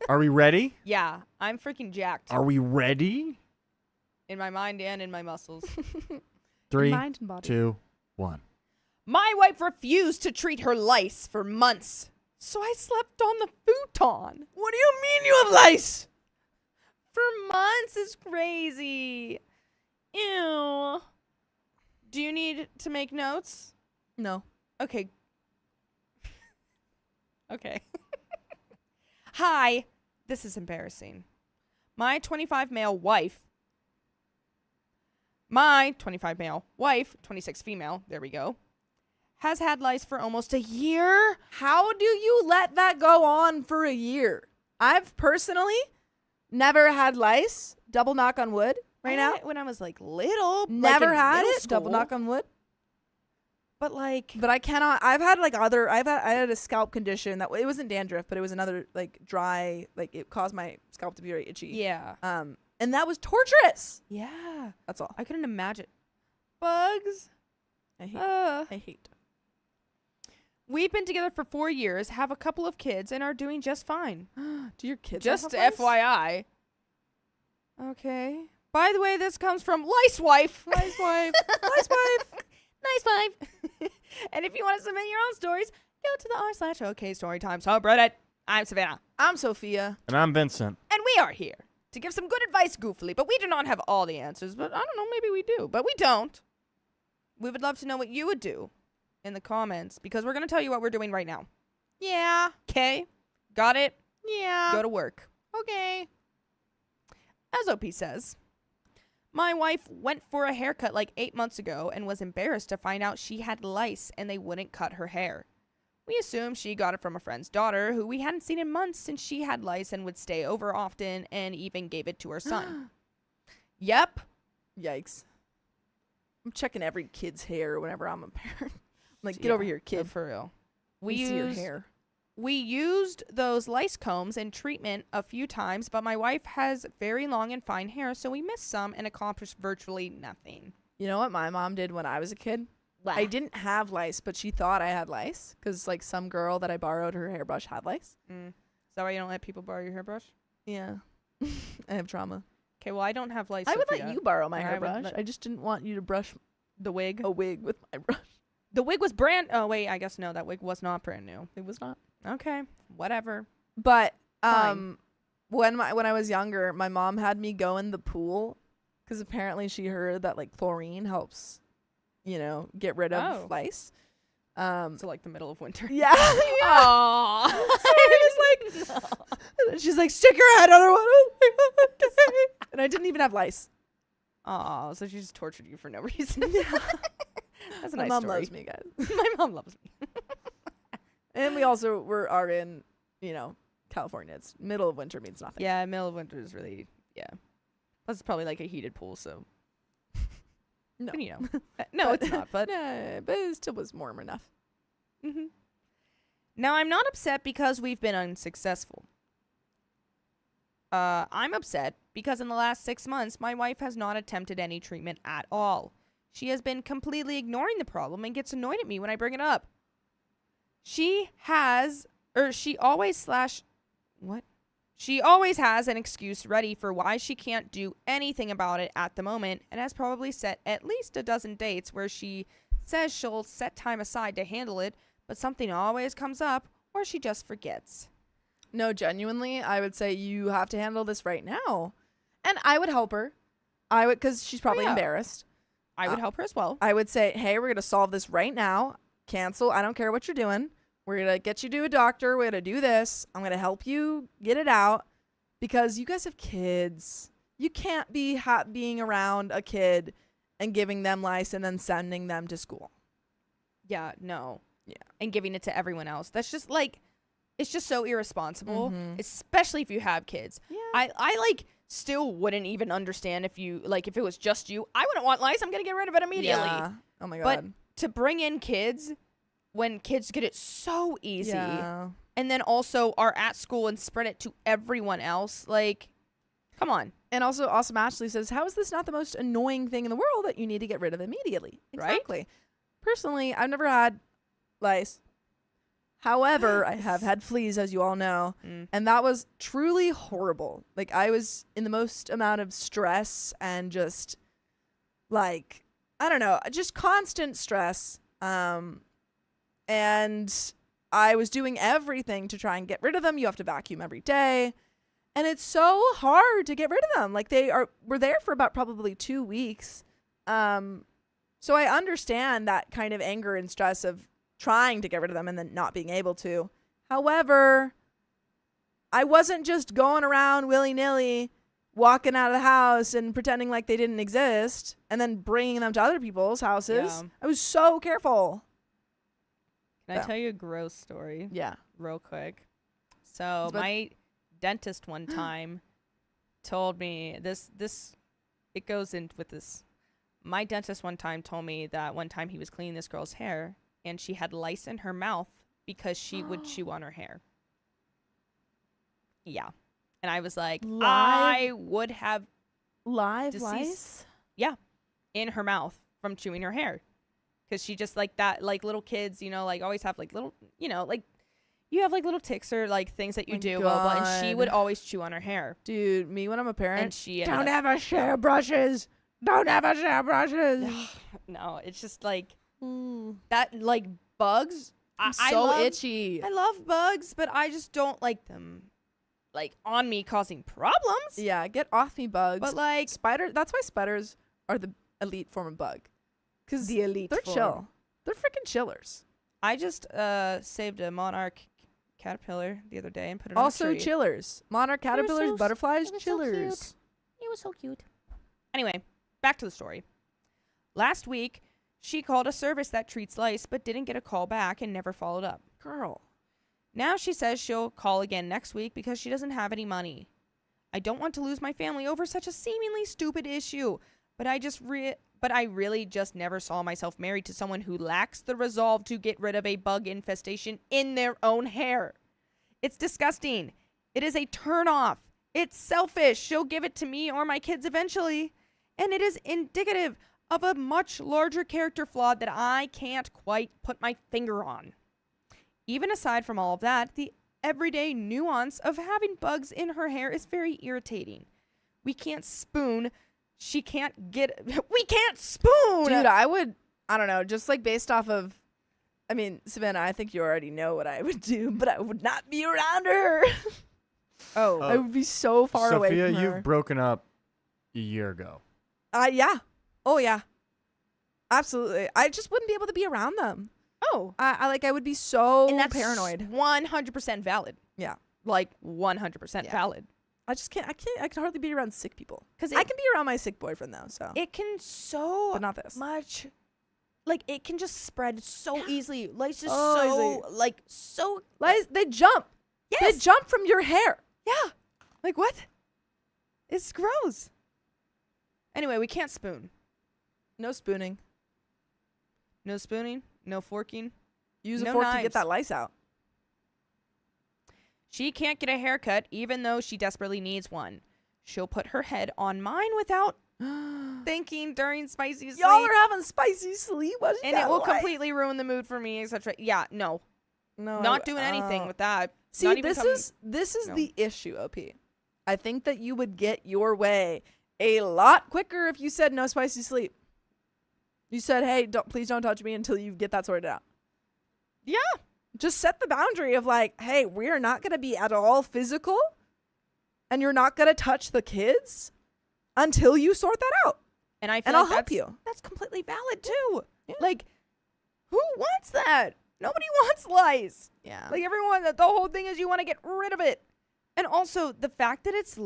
Are we ready? Yeah, I'm freaking jacked. Are we ready? In my mind and in my muscles. 3, Mind and body. 2, 1. My wife refused to treat her lice for months, so I slept on the futon. What do you mean you have lice? For months is crazy. Ew. Do you need to make notes? No. Okay. Okay. Hi. This is embarrassing. My 25 male wife My 25 male wife, 26 female, there we go, has had lice for almost a year. How do you let that go on for a year? I've personally never had lice. Double knock on wood right now. When I was like little. Never like in had middle it. Double school. knock on wood. But like. But I cannot. I've had like I had a scalp condition that it wasn't dandruff, but it was another like dry, like it caused my scalp to be very itchy. Yeah. And that was torturous. Yeah. That's all. I couldn't imagine. Bugs. I hate. We've been together for 4 years, have a couple of kids, and are doing just fine. Do your kids Just have lice? FYI. Okay. By the way, this comes from Lice Wife. Lice wife. Lice wife. Nice wife. And if you want to submit your own stories, go to the r/OK Storytime subreddit. I'm Savannah. I'm Sophia. And I'm Vincent. And we are here to give some good advice goofily, but we do not have all the answers. But I don't know, maybe we do, but we don't. We would love to know what you would do in the comments, because we're going to tell you what we're doing right now. Yeah. Okay? Got it? Yeah. Go to work. Okay. As OP says, my wife went for a haircut like 8 months ago and was embarrassed to find out she had lice and they wouldn't cut her hair. We assumed she got it from a friend's daughter who we hadn't seen in months since she had lice and would stay over often, and even gave it to her son. Yep. Yikes. I'm checking every kid's hair whenever I'm a parent. I'm like, get Yeah, over here, kid. for real. We see your hair. We used those lice combs in treatment a few times, but my wife has very long and fine hair, so we missed some and accomplished virtually nothing. You know what my mom did when I was a kid? I didn't have lice, but she thought I had lice because like some girl that I borrowed her hairbrush had lice. Is that why you don't let people borrow your hairbrush? Yeah. I have trauma. Okay, well, I don't have lice. I would Sophia. let you borrow my I would hairbrush. let- I just didn't want you to brush The wig. a wig with my brush. The wig was brand. Oh wait, I guess no. That wig was not brand new. It was not. Okay, whatever. But Fine. when I was younger, my mom had me go in the pool because apparently she heard that like chlorine helps, get rid of Oh. lice. So like the middle of winter. Yeah. Aww. So I was like, and she's like, stick your head under one. And I didn't even have lice. Aw, so she just tortured you for no reason. That's a My nice mom story. loves me, guys. My mom loves me. And we also are in, California. It's middle of winter means nothing. Yeah, middle of winter is really, yeah. Plus it's probably like a heated pool, so. No. No, it's not, but. But it still was warm enough. Mm-hmm. Now, I'm not upset because we've been unsuccessful. I'm upset because in the last 6 months, my wife has not attempted any treatment at all. She has been completely ignoring the problem and gets annoyed at me when I bring it up. She always has an excuse ready for why she can't do anything about it at the moment, and has probably set at least a dozen dates where she says she'll set time aside to handle it, but something always comes up or she just forgets. No, genuinely, I would say you have to handle this right now. And I would help her. I would, because she's probably yeah. embarrassed. I would help her as well. I would say, hey, we're going to solve this right now. Cancel. I don't care what you're doing. We're going to get you to a doctor. We're going to do this. I'm going to help you get it out because you guys have kids. You can't be being around a kid and giving them lice and then sending them to school. Yeah, no. Yeah. And giving it to everyone else. That's just like, it's just so irresponsible, Mhm. especially if you have kids. Yeah. I like still wouldn't even understand if it was just you. I wouldn't want lice. I'm going to get rid of it immediately. Yeah. Oh my God. But to bring in kids when kids get it so easy Yeah. and then also are at school and spread it to everyone else, like, come on. And also, Awesome Ashley says, how is this not the most annoying thing in the world that you need to get rid of immediately? Right? Exactly. Personally, I've never had lice. However, I have had fleas, as you all know, and that was truly horrible. Like, I was in the most amount of stress and just, like, I don't know, just constant stress. And I was doing everything to try and get rid of them. You have to vacuum every day. And it's so hard to get rid of them. Like, we're there for about probably 2 weeks. So I understand that kind of anger and stress of trying to get rid of them and then not being able to. However, I wasn't just going around willy-nilly walking out of the house and pretending like they didn't exist and then bringing them to other people's houses. Yeah. I was so careful. Can I So. tell you a gross story Yeah. real quick? So It's about- my dentist one time told me this it goes in with this. My dentist one time told me that one time he was cleaning this girl's hair and she had lice in her mouth because she would chew on her hair. Yeah. And I was like, Live? I would have Live Deceased. lice? in her mouth from chewing her hair. Because she just like that, like little kids, you know, like always have like little, you know, like you have like little ticks or like things that you My do. Blah, blah, and she God. would always chew on her hair. Dude, me when I'm a parent. And she ended Don't up- ever share brushes. Don't ever share brushes. No, it's just like Mm. that, like bugs. I'm I so love, itchy. I love bugs, but I just don't like them like on me causing problems. Yeah, get off me, bugs. But like spider. That's why spiders are the elite form of bug. Because the elite they're form. chill. They're freaking chillers. I just saved a monarch caterpillar the other day and put it on Also a tree. chillers. Monarch caterpillars, so- butterflies, they were so chillers. It was so cute. Anyway, back to the story. Last week, she called a service that treats lice but didn't get a call back and never followed up. Girl. Now she says she'll call again next week because she doesn't have any money. I don't want to lose my family over such a seemingly stupid issue, but I really just never saw myself married to someone who lacks the resolve to get rid of a bug infestation in their own hair. It's disgusting. It is a turnoff. It's selfish. She'll give it to me or my kids eventually. And it is indicative of a much larger character flaw that I can't quite put my finger on. Even aside from all of that, the everyday nuance of having bugs in her hair is very irritating. We can't spoon. She can't get... We can't spoon! Dude, I don't know, just like based off of, I mean, Savannah, I think you already know what I would do, but I would not be around her. Oh. I would be so far away Sophia, from her. you've broken up a year ago. Yeah. Oh, yeah. Absolutely. I just wouldn't be able to be around them. Oh. I would be so And that's paranoid. 100% valid. Yeah. Like 100% Yeah. valid. I can hardly be around sick people. Because I can be around my sick boyfriend though, so. it can so But not this. much, like it can just spread so easily. Lice is Oh, so like so. Lies, they jump. Yes. They jump from your hair. Yeah. Like what? It's gross. Anyway, we can't spoon. No spooning. No spooning. No forking. Use a No fork to knives. get that lice out. She can't get a haircut even though she desperately needs one. She'll put her head on mine without thinking during spicy sleep. Y'all are having spicy sleep. What's and it will completely ruin the mood for me, etc. Yeah, no. no, Not doing anything with that. See, Not even this coming- is no. the issue, OP. I think that you would get your way a lot quicker if you said no spicy sleep. You said, "Hey, please don't touch me until you get that sorted out." Yeah. Just set the boundary of like, "Hey, we are not going to be at all physical, and you're not going to touch the kids until you sort that out." And I feel And like I'll help that's- you. That's completely valid too. Yeah. Like, who wants that? Nobody wants lice. Yeah. Like everyone, the whole thing is you want to get rid of it. And also the fact that it's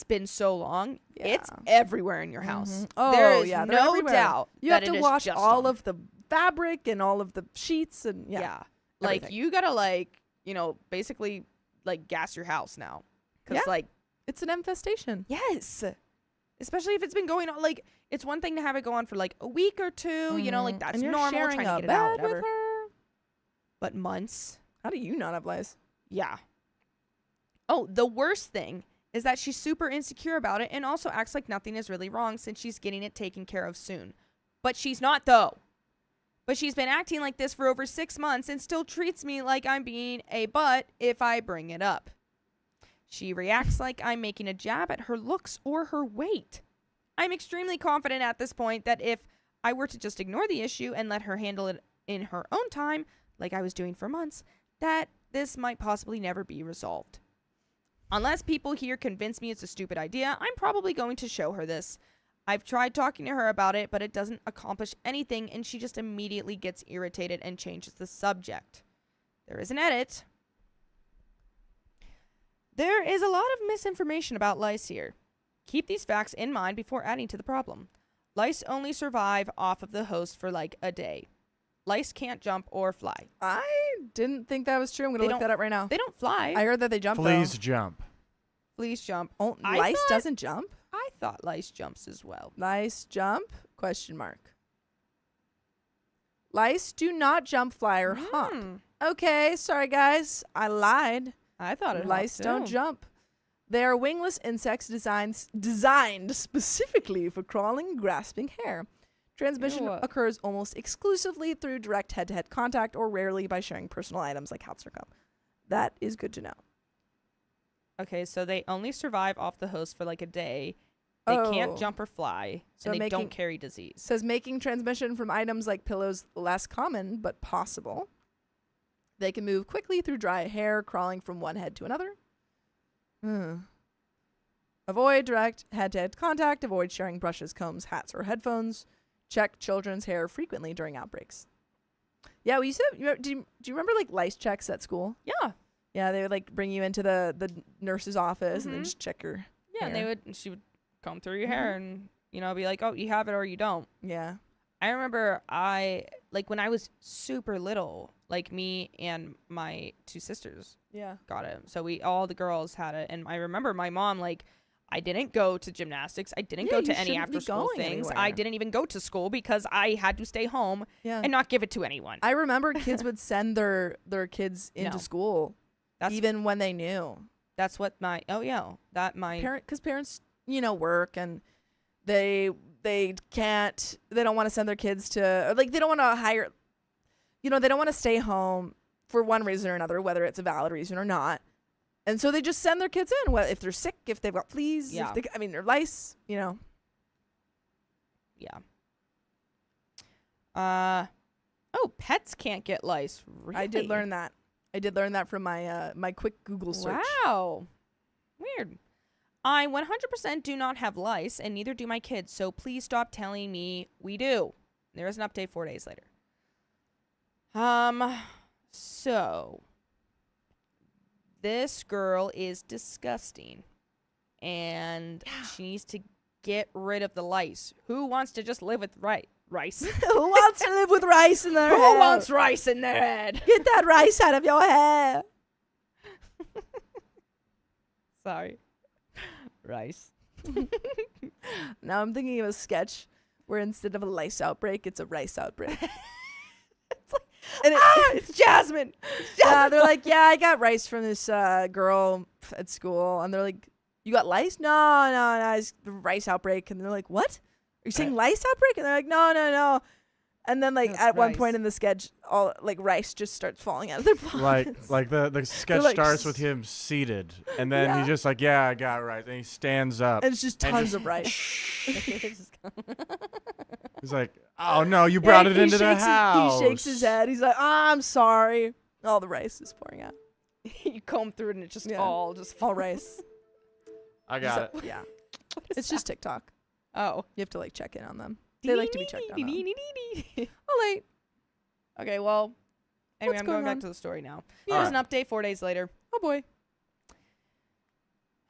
been so long, it's Yeah. everywhere in your house. Mhm. Oh, there is yeah, they're no everywhere. doubt You that have it to is wash just all on. of the fabric and all of the sheets and Yeah. Like everything. you gotta like, basically like gas your house now. Cause Yeah. like, it's an infestation. yes. Especially if it's been going on, like, it's one thing to have it go on for like a week or two, like that's and you're normal, sharing trying to a get it out, bed whatever. with her. But months. How do you not have lice? Yeah. Oh, the worst thing is that she's super insecure about it and also acts like nothing is really wrong since she's getting it taken care of soon. But she's not, though. But she's been acting like this for over 6 months and still treats me like I'm being a butt if I bring it up. She reacts like I'm making a jab at her looks or her weight. I'm extremely confident at this point that if I were to just ignore the issue and let her handle it in her own time, like I was doing for months, that this might possibly never be resolved. Unless people here convince me it's a stupid idea, I'm probably going to show her this. I've tried talking to her about it, but it doesn't accomplish anything, and she just immediately gets irritated and changes the subject. There is an edit. There is a lot of misinformation about lice here. Keep these facts in mind before adding to the problem. Lice only survive off of the host for like a day. Lice can't jump or fly. I didn't think that was true. I'm going to look that up right now. They don't fly. I heard that they jump, Fleas though. jump. Fleas jump. Oh, I lice thought- doesn't jump? I thought lice jumps as well. Lice jump? Question mark. Lice do not jump, fly, or hop. Okay, sorry guys. I lied. I thought it Lice hopped, don't too. jump. They are wingless insects designed specifically for crawling and grasping hair. Transmission Ew. occurs almost exclusively through direct head-to-head contact or rarely by sharing personal items like hats or gum. That is good to know. Okay, so they only survive off the host for like a day. They can't Oh. jump or fly, So and they don't making- carry disease. Says making transmission from items like pillows less common but possible. They can move quickly through dry hair, crawling from one head to another. Avoid direct head-to-head contact. Avoid sharing brushes, combs, hats, or headphones. Check children's hair frequently during outbreaks. Yeah, we used to. Do you remember like lice checks at school? Yeah. Yeah, they would like bring you into the nurse's office and then Mhm. just check your Yeah, and hair. she would comb through your hair and, be like, oh, you have it or you don't. Yeah. I remember when I was super little, like me and my two sisters Yeah. got it. So all the girls had it. And I remember my mom, I didn't go to gymnastics. I didn't Yeah, go you to any shouldn't be after school going things. I anywhere. didn't even go to school because I had to stay home Yeah. and not give it to anyone. I remember kids would send their kids into No. school That's even when they knew. that's what my Because parents, work and they don't want to send their kids to, or like they don't want to hire, they don't want to stay home for one reason or another, whether it's a valid reason or not. And so they just send their kids in. Well, if they're sick, if they've got fleas, Yeah. they're lice, Yeah. Pets can't get lice. Really? I did learn that. I did learn that from my my quick Google search. Wow. Weird. I 100% do not have lice, and neither do my kids, so please stop telling me we do. There is an update 4 days later. So this girl is disgusting, and she needs to get rid of the lice. Who wants to just live with rice? Who wants to live with rice in their Who hair? wants rice in their head? Get that rice out of your hair. Sorry. Rice. Now I'm thinking of a sketch where instead of a lice outbreak, it's a rice outbreak. It's Jasmine. Yeah, they're like, yeah, I got rice from this girl at school. And they're like, you got lice? No, it's the rice outbreak. And they're like, what? Are you saying lice outbreak? And they're like, no. And then like That's at one rice. point in the sketch, all like rice just starts falling out of their pockets. Like the sketch like, starts with him seated, and then Yeah. he's just like, yeah, I got it right. And he stands up. And it's just and tons just- of rice. He's like, oh no, you brought Yeah, it he into the shakes house. He shakes his head. He's like, I'm sorry. All the rice is pouring out. You comb through it and it's just Yeah. all just All rice. I got it. Yeah. It's just TikTok. Oh. You have to like check in on them. They like to be checked on. Oh, late. Okay, well, anyway, What's I'm going going back on? to the story now. Yeah. Here's an update 4 days later. Oh boy.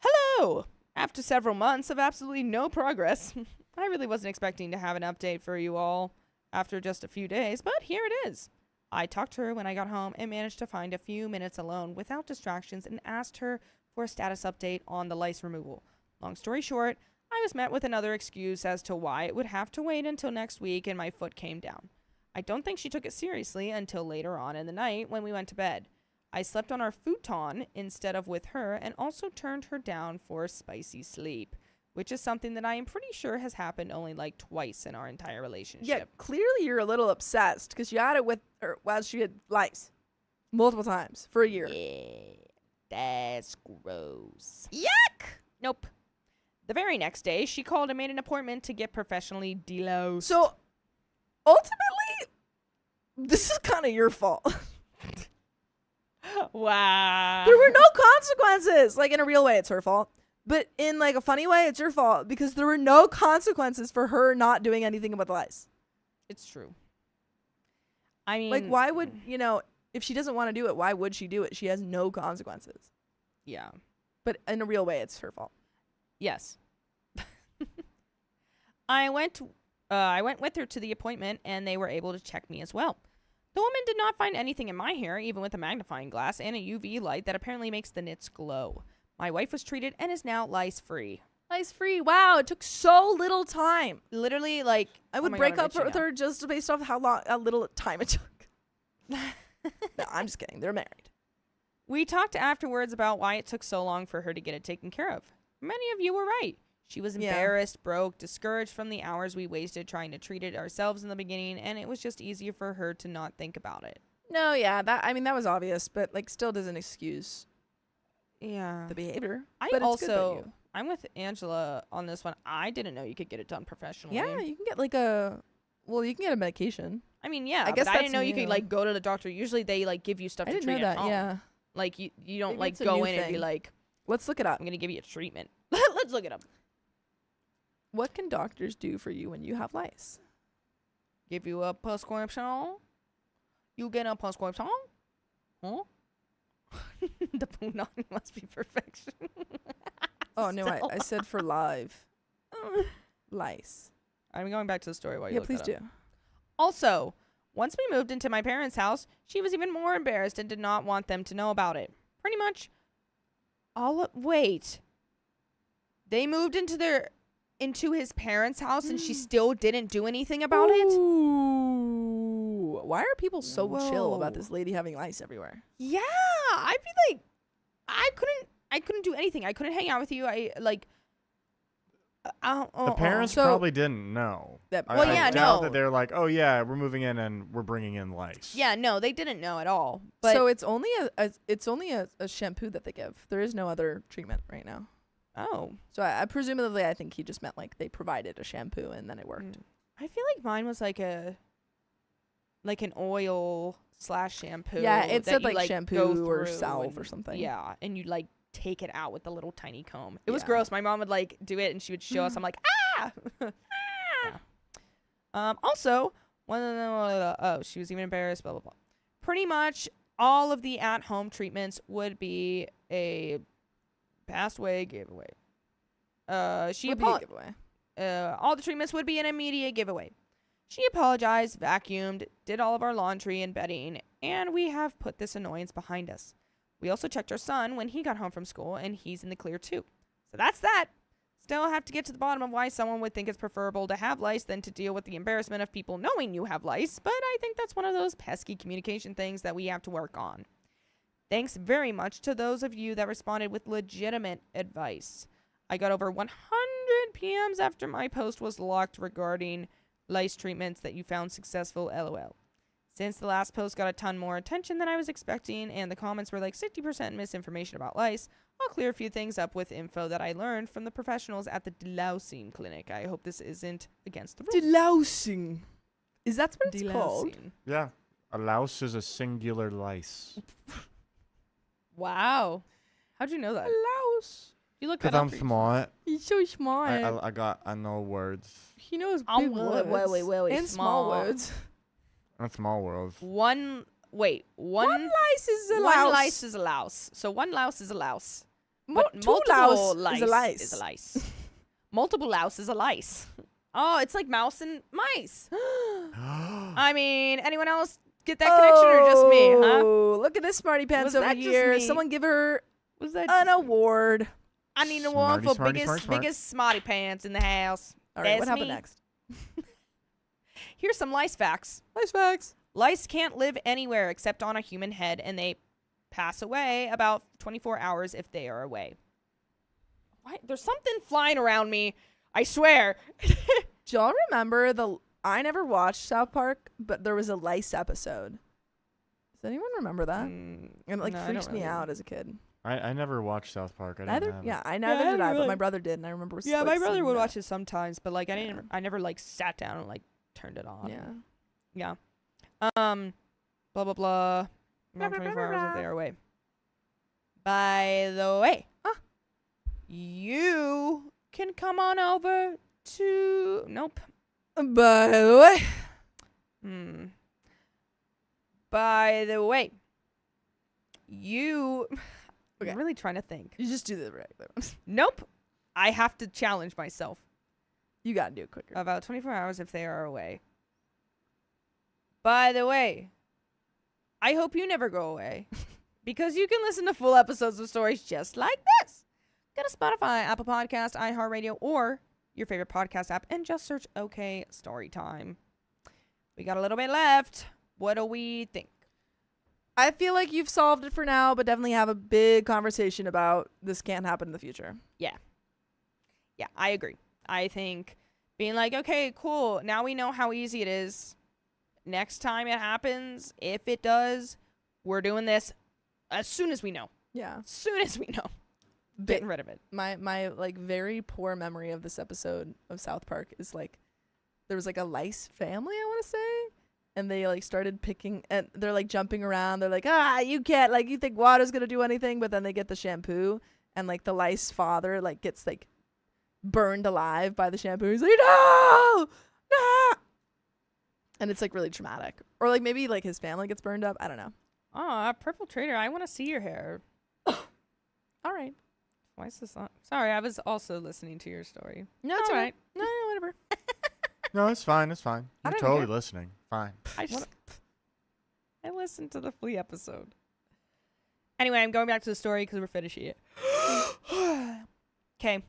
Hello! After several months of absolutely no progress, I really wasn't expecting to have an update for you all after just a few days, but here it is. I talked to her when I got home and managed to find a few minutes alone without distractions and asked her for a status update on the lice removal. Long story short, I was met with another excuse as to why it would have to wait until next week and my foot came down. I don't think she took it seriously until later on in the night when we went to bed. I slept on our futon instead of with her and also turned her down for spicy sleep, which is something that I am pretty sure has happened only like twice in our entire relationship. Yeah, clearly you're a little obsessed because you had it with her while she had lice multiple times for a year. Yeah, that's gross. Yuck! Nope. The very next day, she called and made an appointment to get professionally deloused. So ultimately, this is kind of your fault. Wow. There were no consequences. Like in a real way, it's her fault. But in like a funny way, it's your fault because there were no consequences for her not doing anything about the lice. It's true. I mean, Like, why would, if she doesn't want to do it, why would she do it? She has no consequences. Yeah. But in a real way, it's her fault. Yes. I went with her to the appointment, and they were able to check me as well. The woman did not find anything in my hair, even with a magnifying glass and a UV light that apparently makes the nits glow. My wife was treated and is now lice-free. Lice-free. Wow, it took so little time. Literally, like, I would break up with her just based off how little time it took. No, I'm just kidding. They're married. We talked afterwards about why it took so long for her to get it taken care of. Many of you were right. She was embarrassed, broke, discouraged from the hours we wasted trying to treat it ourselves in the beginning, and it was just easier for her to not think about it. No, yeah, that was obvious, but like still doesn't excuse the behavior. I'm with Angela on this one. I didn't know you could get it done professionally. Yeah, you can get you can get a medication. I mean, yeah, I guess but I didn't know you new. could like go to the doctor. Usually they like give you stuff I to didn't treat know at that. home. Yeah, Like you don't Maybe like it's a go new in and be thing. like, let's look it up. I'm gonna give you a treatment. Let's look it up. What can doctors do for you when you have lice? Give you a prescription. You get a prescription. Huh? The punani must be perfection. Oh no, I said for live. Lice. I'm going back to the story while you Yeah, look please that up. do. Also, once we moved into my parents' house, she was even more embarrassed and did not want them to know about it. Pretty much wait. They moved into his parents' house and she still didn't do anything about it? Ooh. Why are people so chill about this lady having lice everywhere? Yeah, I'd be like, I couldn't do anything. I couldn't hang out with you. The parents probably didn't know. I doubt that they're like, oh yeah, we're moving in and we're bringing in lice. Yeah, no, they didn't know at all. But so it's only a shampoo that they give. There is no other treatment right now. Oh, so I presumably I think he just meant like they provided a shampoo and then it worked. I feel like mine was like an oil / shampoo. Yeah, it said you, like shampoo or salve and, or something. Yeah, and you like take it out with the little tiny comb. It was gross. My mom would like do it and she would show us. I'm like, ah. Also, she was even embarrassed. Blah blah blah. Pretty much all of the at-home treatments would be a passed away giveaway. All the treatments would be an immediate giveaway. She apologized, vacuumed, did all of our laundry and bedding, and we have put this annoyance behind us. We also checked our son when he got home from school, and he's in the clear too. So that's that. Still have to get to the bottom of why someone would think it's preferable to have lice than to deal with the embarrassment of people knowing you have lice, but I think that's one of those pesky communication things that we have to work on. Thanks very much to those of you that responded with legitimate advice. I got over 100 PMs after my post was locked regarding lice treatments that you found successful, LOL. Since the last post got a ton more attention than I was expecting, and the comments were like 60% misinformation about lice, I'll clear a few things up with info that I learned from the professionals at the delousing clinic. I hope this isn't against the rules. Delousing. Is that what it's called? Yeah. A louse is a singular lice. Wow. How'd you know that? Louse. You look Because I'm smart. He's so smart. I know words. He knows big words. Wait, and small words. That's small words. One lice is a louse. One lice is a louse. So one louse is a louse. Two louse is a lice. Is a lice. Multiple louse is a lice. Oh, it's like mouse and mice. I mean, anyone else get that connection or just me, huh? Oh, look at this smarty pants over here. Someone give her an award. I need an award for biggest smarty pants in the house. All right, what happened next? Here's some lice facts. Lice can't live anywhere except on a human head, and they pass away about 24 hours if they are away. What? There's something flying around me. I swear. Do y'all remember I never watched South Park, but there was a lice episode. Does anyone remember that? It freaks me out as a kid. I never watched South Park. I never did I, but my brother did, and I remember. Yeah, my brother would watch it sometimes, but like I never like sat down and like turned it on. Yeah. Blah blah blah. 24 hours if they are away. By the way, you can come on over to. Nope. By the way. By the way, you. Okay. I'm really trying to think. You just do the regular ones. Nope. I have to challenge myself. You gotta do it quicker. About 24 hours if they are away. By the way, I hope you never go away. Because you can listen to full episodes of stories just like this. Go to Spotify, Apple Podcast, iHeartRadio, or your favorite podcast app and just search OK Storytime. We got a little bit left. What do we think? I feel like you've solved it for now, but definitely have a big conversation about this can't happen in the future. Yeah, I agree. I think being like, okay, cool. Now we know how easy it is. Next time it happens, if it does, we're doing this as soon as we know. Yeah. As soon as we know. Getting rid of it. My like very poor memory of this episode of South Park is like there was like a lice family, I want to say, and they like started picking and they're like jumping around. They're like, you can't, like, you think water's gonna do anything, but then they get the shampoo and like the lice father like gets like burned alive by the shampoo. He's like, no, and it's like really traumatic. Or like maybe like his family gets burned up. I don't know. Oh, Purple Trader, I want to see your hair. All right. Why is this on? Sorry, I was also listening to your story. No, it's All all right. No, whatever. No, it's fine. It's fine. I You're don't totally care. listening. Fine. I listened to the Flea episode. Anyway, I'm going back to the story because we're finishing it. Okay.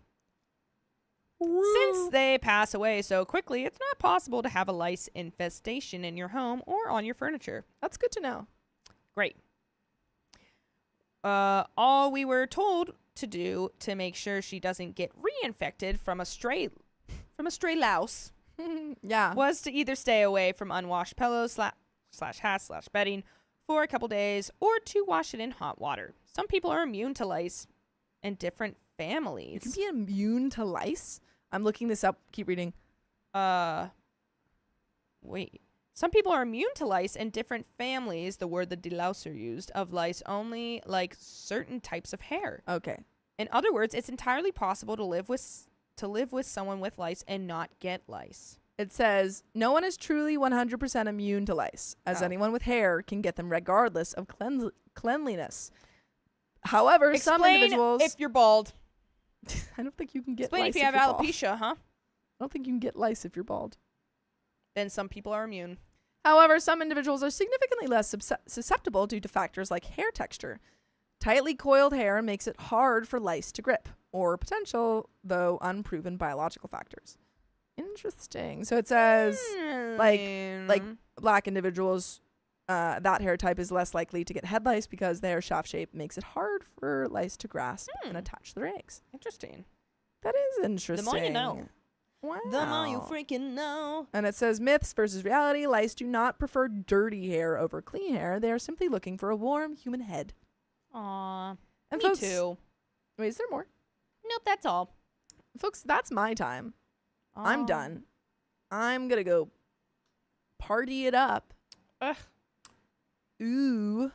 Since they pass away so quickly, it's not possible to have a lice infestation in your home or on your furniture. That's good to know. Great. All we were told to do to make sure she doesn't get reinfected from a stray louse Yeah. was to either stay away from unwashed pillows slash hats slash bedding for a couple days or to wash it in hot water. Some people are immune to lice in different families. You can be immune to lice? I'm looking this up. Keep reading. Wait. Some people are immune to lice in different families, the word the delouser used, of lice only like certain types of hair. Okay. In other words, it's entirely possible to live with someone with lice and not get lice. It says, no one is truly 100% immune to lice, as anyone with hair can get them regardless of cleanliness. However, some individuals... if you're bald. I don't think you can get Explain lice if you have you're bald. alopecia, huh? I don't think you can get lice if you're bald. Then some people are immune. However, some individuals are significantly less susceptible due to factors like hair texture. Tightly coiled hair makes it hard for lice to grip, or potential, though unproven biological factors. Interesting. So it says, like black individuals, that hair type is less likely to get head lice because their shaft shape makes it hard for lice to grasp and attach their eggs. Interesting. That is interesting. The more you know. Wow. The more you freaking know. And it says myths versus reality. Lice do not prefer dirty hair over clean hair. They are simply looking for a warm human head. Aw. And Me folks, too. Wait, is there more? Nope, that's all. Folks, that's my time. I'm done. I'm going to go party it up. Ugh. Ooh.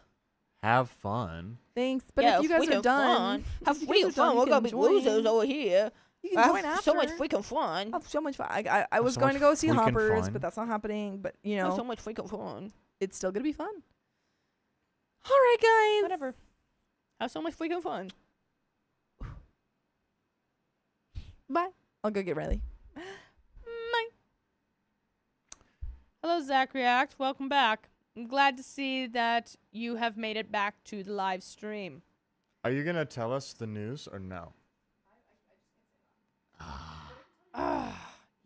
Have fun. Thanks. But if you guys are done, have freaking fun. We're going to be losers over here. You can join after. So much freaking fun. Have so much fun. I was so going much to go see freaking Hoppers, fun. but that's not happening. But, you Have know, so much freaking fun. it's still going to be fun. All right, guys. Whatever. Have so much freaking fun. Bye. I'll go get Riley. Bye. Hello, Zach React. Welcome back. I'm glad to see that you have made it back to the live stream. Are you going to tell us the news or no?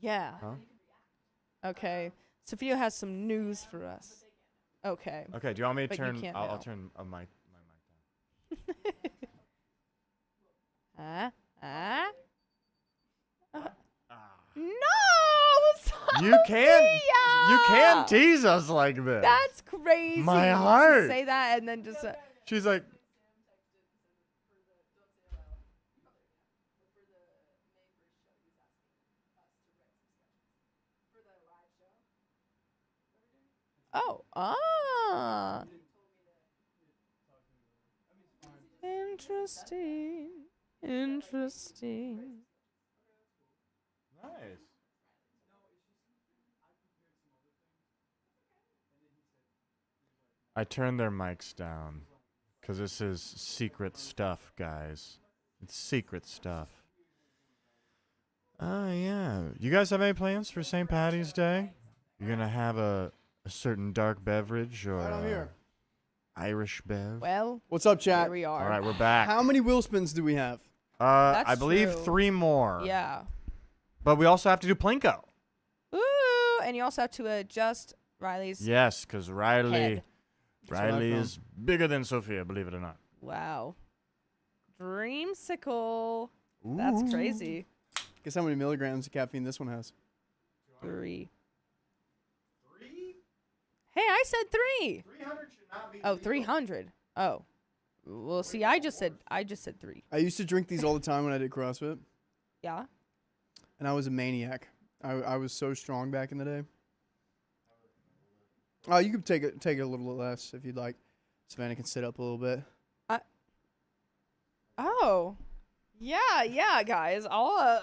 Yeah. Huh? Okay. Sophia has some news for us. Okay. Okay, do you want me to But you turn... can't I'll now. turn my mic No! You can't... You Sophia! can't tease us like this. That's crazy. My to heart. say that and then just... She's like... Oh. Ah. Interesting. Interesting. Nice. I turned their mics down because this is secret stuff, guys. It's secret stuff. Yeah. You guys have any plans for St. Patty's Day? You're going to have a certain dark beverage or Right on here. Irish bev? Well, What's up, chat? here we are. All right, we're back. How many wheel spins do we have? I That's believe true. 3 more. Yeah. But we also have to do Plinko. Ooh, and you also have to adjust Riley's. Yes, because Riley Head. That's what I Riley found. is bigger than Sophia, believe it or not. Wow. Dreamsicle. That's Ooh. crazy. Guess how many milligrams of caffeine this one has? 3. Hey, I said 3. 300 should not be. Oh, 300. Oh. Well, see, I just said 3. I used to drink these all the time when I did CrossFit, Yeah. and I was a maniac. I was so strong back in the day. Oh, you could take a little less if you'd like. Savannah can sit up a little bit. Oh. Yeah, guys. I'll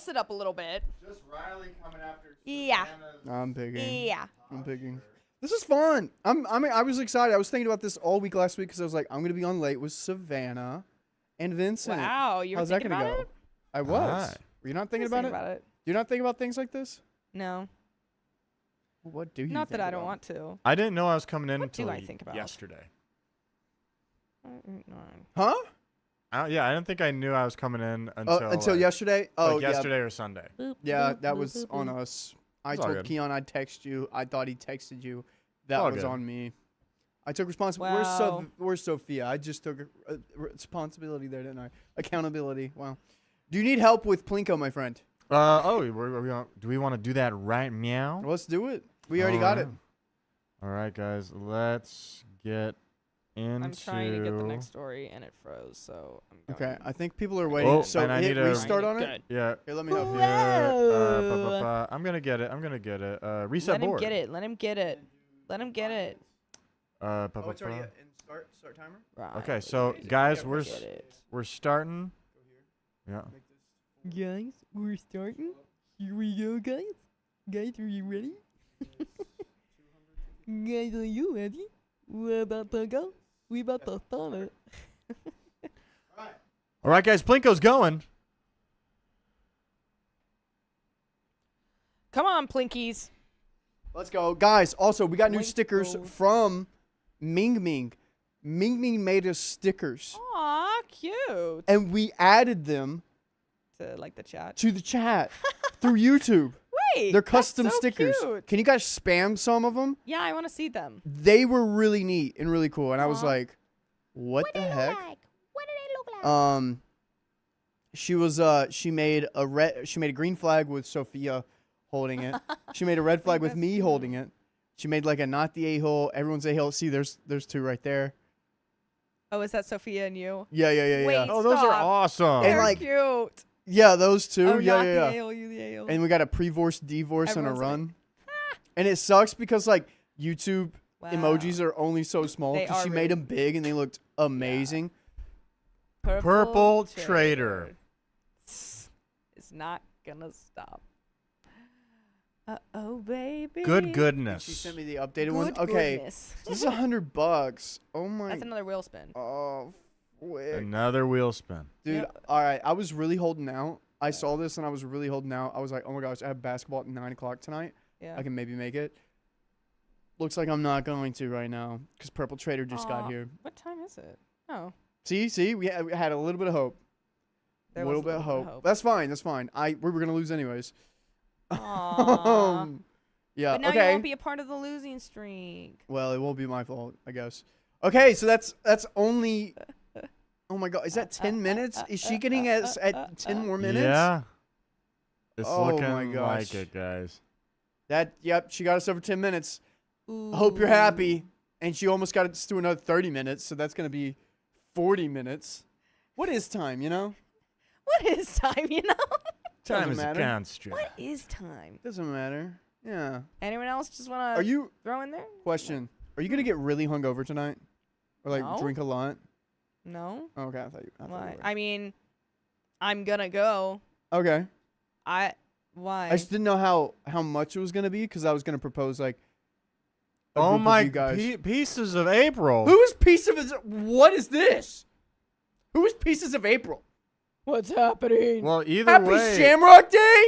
sit up a little bit. Just Riley coming after Yeah. I'm picking. Yeah. I'm picking. This is fun. I was excited. I was thinking about this all week last week because I was like, I'm gonna be on late with Savannah and Vincent. Wow, you were How's that thinking gonna about go? it? I was. Alright. Were you not I thinking was about thinking it? about it. Do you not think about things like this? No. What do you? Not that think I don't about? want to. I didn't know I was coming in What do until I think about? yesterday. Huh? I didn't think I knew I was coming in until like, yesterday. Oh, like yesterday or Sunday. yeah. That was on us. I It's all told good. Keon I'd text you. I thought he texted you. That all was good. on me. I took responsibility. Wow. Where's Sophia? I just took responsibility there, didn't I? Accountability. Wow. Do you need help with Plinko, my friend? Do we want to do that right meow? Let's do it. We already got it. All right, guys. Let's get into. I'm trying to get the next story and it froze, so I'm going. Okay, I think people are waiting. Oh, so and I hit need a- restart on it. Good. Yeah. Here, let me help you. Here. I'm gonna get it. Reset Let him board. get it. Let him get it. Let him get it. Oh, it's already in start timer. Right. Okay, so guys, Get we're it. we're starting. Yeah. Guys, we're starting. Here we go, guys. Guys, are you ready? Guys, are you ready? We're about to go. We about to start it. All right, guys. Plinko's going. Come on, Plinkies. Let's go, guys. Also, we got new stickers Plinko. from Ming Ming. Ming Ming made us stickers, Aw, cute. and we added them To like the chat. to the chat through YouTube. Wait, They're that's custom so stickers. cute. Can you guys spam some of them? Yeah, I want to see them. They were really neat and really cool, and I was Aw. like, "What the heck?" What do they look like? She made a green flag with Sophia holding it. She made a red flag with That's me cute. holding it. She made like a not the a-hole, everyone's a-hole. See, there's 2 right there. Oh, is that Sophia and you? Yeah. Wait. Oh, those are Stop. awesome. And They're like- cute. Yeah, those 2. Oh, not the yeah. ale, you the ale. And we got a pre-vorce, divorce, and a Everyone's like, run. And it sucks because like YouTube Wow. emojis are only so small They because are she really- made them big and they looked amazing. Purple Trader. It's not gonna stop. Oh, baby. Good She goodness. sent me the updated one. Good Okay, goodness. this is $100. Oh my. That's another wheel spin. Oh, quick. Another wheel spin. Dude, Yep. all right. I was really holding out. I saw this and I was really holding out. I was like, oh my gosh, I have basketball at 9 o'clock tonight. Yeah. I can maybe make it. Looks like I'm not going to right now because Purple Trader just got Aw. here. What time is it? Oh. See, we had a little bit of hope. There A was little bit of hope. hope. That's fine. We were gonna lose anyways. Aw. Yeah. But now okay. you won't be a part of the losing streak. Well, it won't be my fault, I guess. Okay, so that's only. Oh my God, is that 10 minutes? Is she getting us at 10 more minutes? Yeah. It's Oh looking my gosh. like it, guys. Yep, she got us over 10 minutes. Ooh. I hope you're happy. And she almost got us to another 30 minutes, so that's gonna be 40 minutes. What is time? You know? What is time, you know? Time Doesn't is a matter. construct. What is time? Doesn't matter. Yeah. Anyone else just want Are to you? throw in there? Question. Are you gonna get really hungover tonight, or like No. drink a lot? No. Oh, okay, I thought you Why? were. I mean, I'm gonna go. Okay. Why? I just didn't know how much it was gonna be because I was gonna propose like Oh group my of you guys. Pieces of April. Who is Piece of What is this? Who is Pieces of April? What's happening? Well, either Happy way. Shamrock Day?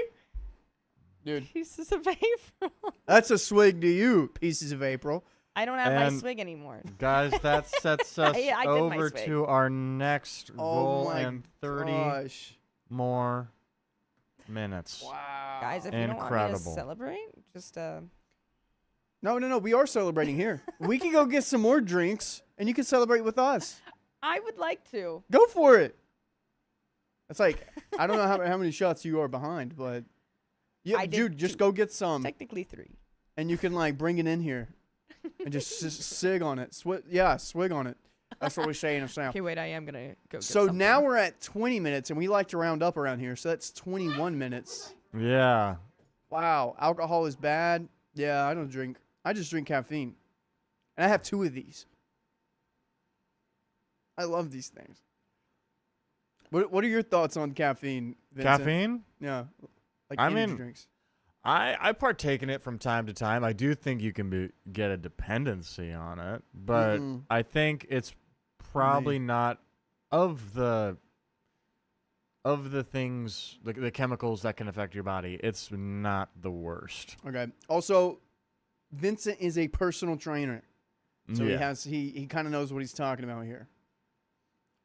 Dude, Pieces of April. that's a swig to you, Pieces of April. I don't have my And- swig anymore. Guys, that sets us I did my over swig. to our next Oh goal my and 30 Gosh. more minutes. Wow. Guys, if you don't want me to Incredible. celebrate, just No. We are celebrating here. We can go get some more drinks, and you can celebrate with us. I would like to. Go for it. It's like, I don't know how many shots you are behind, but yeah, I did dude, just 2. go get some, Technically 3. and you can like bring it in here, and just sig on it. Swig on it. That's what we say in the South. Okay, wait, I am gonna go get So something. now we're at 20 minutes, and we like to round up around here, so that's 21 minutes. Yeah. Wow, alcohol is bad. Yeah, I don't drink. I just drink caffeine, and I have 2 of these. I love these things. What are your thoughts on caffeine, Vincent? Caffeine? Yeah, like I energy mean, drinks. I partake in it from time to time. I do think you can get a dependency on it, but Mm-mm. I think it's probably not of the things, the chemicals that can affect your body. It's not the worst. Okay. Also, Vincent is a personal trainer, so Yeah. he kind of knows what he's talking about here.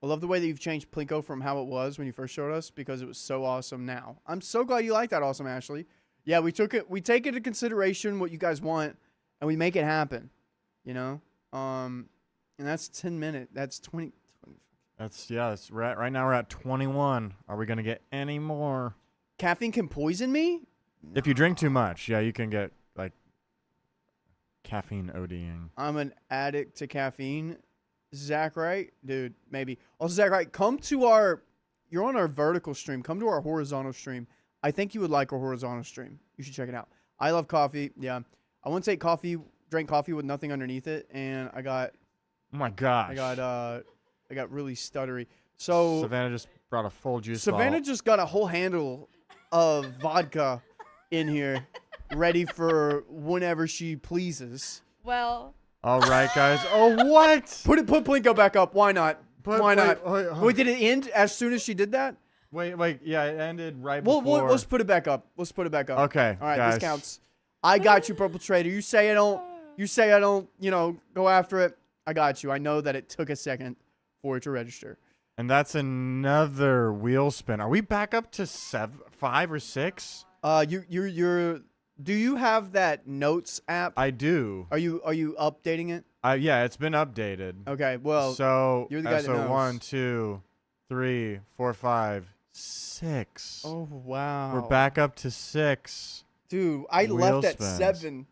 I love the way that you've changed Plinko from how it was when you first showed us, because it was so awesome now. I'm so glad you like that, Awesome Ashley. Yeah, we take into consideration what you guys want, and we make it happen. You know, and that's 10 minutes. That's 20. That's right now we're at 21. Are we gonna get any more? Caffeine can poison me. If you drink too much, yeah, you can get like caffeine ODing. I'm an addict to caffeine. Zach Wright, dude, maybe. Also, Zach Wright, you're on our vertical stream. Come to our horizontal stream. I think you would like our horizontal stream. You should check it out. I love coffee. Yeah. I once ate coffee, drank coffee with nothing underneath it, and I got Oh my gosh. I got really stuttery. So Savannah just brought a full juice Savannah bottle. just got a whole handle of vodka in here, ready for whenever she pleases. Well, All right, guys. Oh, what? Put Plinko back up. Why not? Why not? Wait, Wait, did it end as soon as she did that? wait, yeah, it ended right Well, before. let's put it back up. Let's put it back up. Okay, All right, guys. this counts. I got you, Purple Trader. You say I don't. Go after it. I got you. I know that it took a second for it to register. And that's another wheel spin. Are we back up to 5 or 6? Do you have that notes app? I do. Are you updating it? Yeah, it's been updated. Okay. Well, So you're the guy that knows. 1, 2, 3, 4, 5, 6. oh wow. We're back up to 6. Dude, I Wheel left at spins. 7.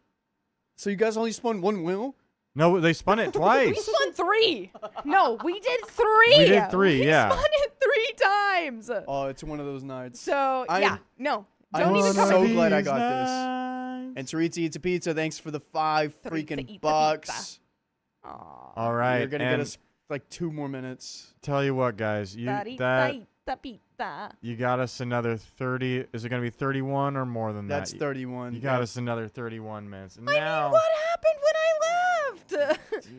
So you guys only spun one wheel? No, they spun it we twice. spun 3. No, we did 3. We did 3, yeah. Spun it 3 times. Oh, it's one of those nights. So I'm- no. I'm Don't even so cover. glad I got this. this. And Taritza Eats a Pizza, thanks for the 5 Taritza freaking eats a bucks. pizza. Aw. All right. You're gonna and get us like 2 more minutes. Tell you what, guys. You got us another 30. Is it going to be 31 or more than That's that? 31. You got us another 31 minutes. And now What happened when I left?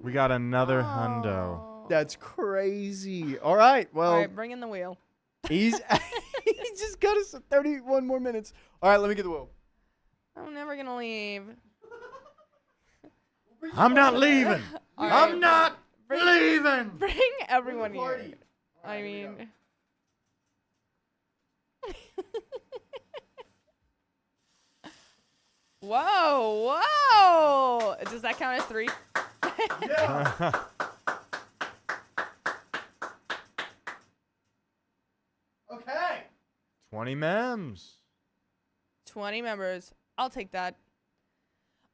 we got another hundo. That's crazy. All right. Well, All right, bring in the wheel. he's he just got us 31 more minutes. All right, let me get the wheel. I'm never gonna leave. I'm not leaving. All I'm right, not bring- leaving. Bring everyone here. I mean. Whoa! Whoa! Does that count as 3? Okay. 20 mems. 20 members. I'll take that.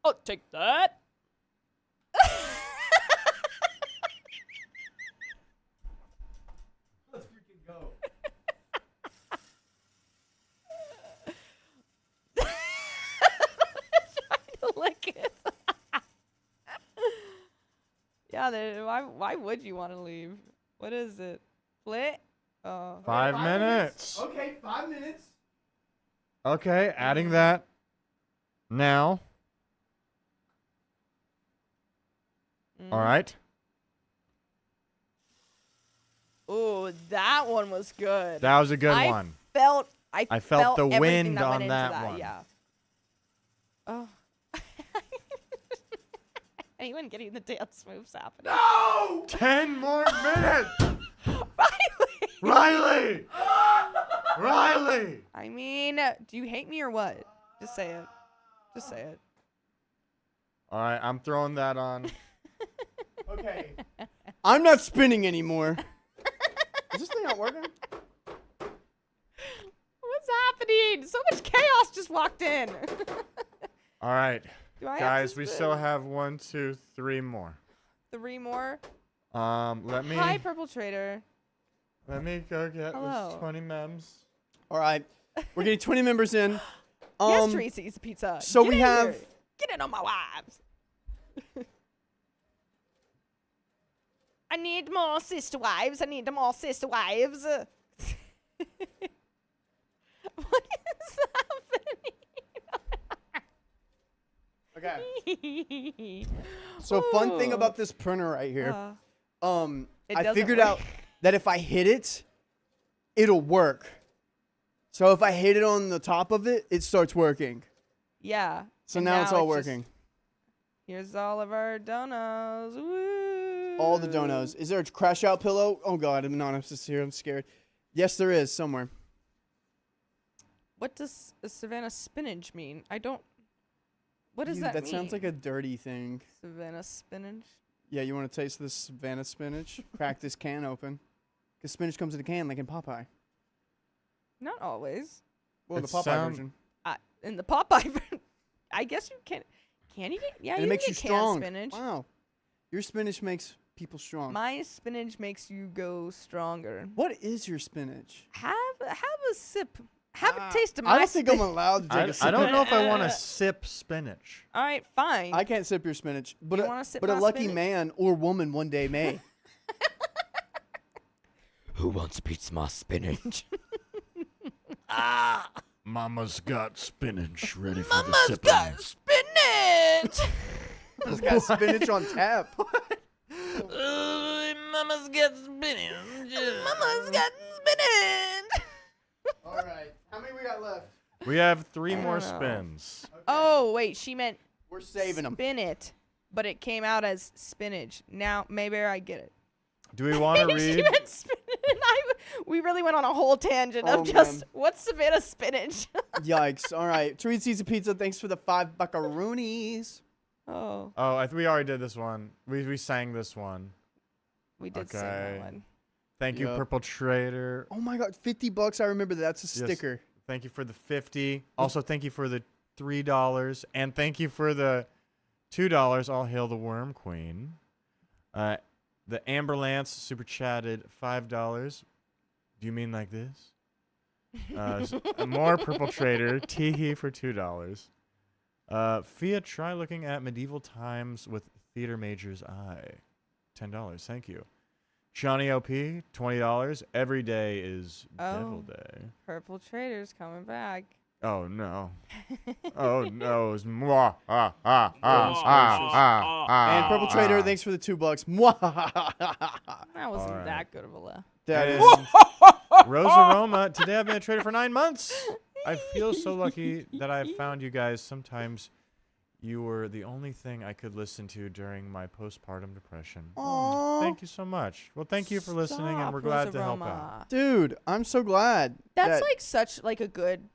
I'll take that. Let's freaking go. Lick it. Yeah, why would you want to leave? What is it? Split? Oh. 5 minutes. Okay, 5 minutes. Okay, adding that now. All right. Ooh, that one was good. That was a good I one. I felt the everything wind that went on into that one. Yeah. Oh. Anyone getting the dance moves happening? No! 10 more minutes! Riley! Riley! I mean, do you hate me or what? Just say it. Just say it. All right, I'm throwing that on. Okay. I'm not spinning anymore. Is this thing not working? What's happening? So much chaos just walked in. All right. Do I have Guys, to we spin? still have 1, 2, 3 more. 3 more. Let me Hi, Purple Trader. let me go get Hello. this 20 mems. All right. We're getting 20 members in. Yes, Tracy's pizza. So Get we in have here. Get in on my wives. I need more sister wives. I need more sister wives. What is Okay. happening? So fun thing Ooh. about this printer right here. It I doesn't figured work. out that if I hit it, it'll work. So if I hit it on the top of it, it starts working. Yeah. So and now it's all just- working. Here's all of our donos. Woo. All the donos. Is there a crash out pillow? Oh god, I'm anonymous here. I'm scared. Yes, there is somewhere. What does a Savannah spinach mean? I don't. What does Ew, that mean? That sounds like a dirty thing. Savannah spinach. Yeah, you want to taste this Savannah spinach? Crack this can open. Because spinach comes in a can like in Popeye. Not always. Well, It the Popeye sound- version. In the Popeye, I guess you can. Can you get? Yeah, And you it makes can you get canned strong. spinach. Wow. Your spinach makes people strong. My spinach makes you go stronger. What is your spinach? Have a sip. Have a taste of my I don't think I'm spinach. allowed to take a sip. I don't know if I want to Uh, sip spinach. All right, fine. I can't sip your spinach, but You wanna sip but a my lucky spinach? man or woman one day may. Who wants to beat my spinach? Mama's got spinach ready for Mama's the got spinach. Just got spinach on tap. Mama's got spinach. Mama's got spinach. All right. How many we got left? We have 3 I more don't know. spins. Oh wait, she meant We're saving them. spin it, but it came out as spinach. Now maybe I get it. Do we want to She read? meant spinach. We really went on a whole tangent Oh, of just man. what's Savannah spinach. Yikes. All right. Treat Season Pizza, thanks for the 5 buckaroonies. Oh, Oh, we already did this one. We sang this one. we did sing Okay. that one. Thank you, Yup. Purple Trader. Oh my god, $50. I remember that. That's a Yes. sticker. Thank you for the 50. Also, thank you for the $3, and thank you for the $2. All hail the Worm Queen. The Amber Lance super chatted $5. Do you mean like this? More Purple Trader. Teehee for $2. Fia, try looking at medieval times with theater major's eye. $10. Thank you. Johnny OP, $20. Every day is Devil Oh. Day. Purple Trader's coming back. Oh no. Oh no. It's mwah, And Purple Trader, thanks for the $2. Mwah. That wasn't Alright. that good of a laugh. That is. Rosa Roma, today I've been a trader for 9 months. I feel so lucky that I found you guys. Sometimes you were the only thing I could listen to during my postpartum depression. Aw. Thank you so much. Well, thank you for listening, and Stop, we're glad Rosa to help Roma. out. Dude, I'm so glad. That's that- like such like a good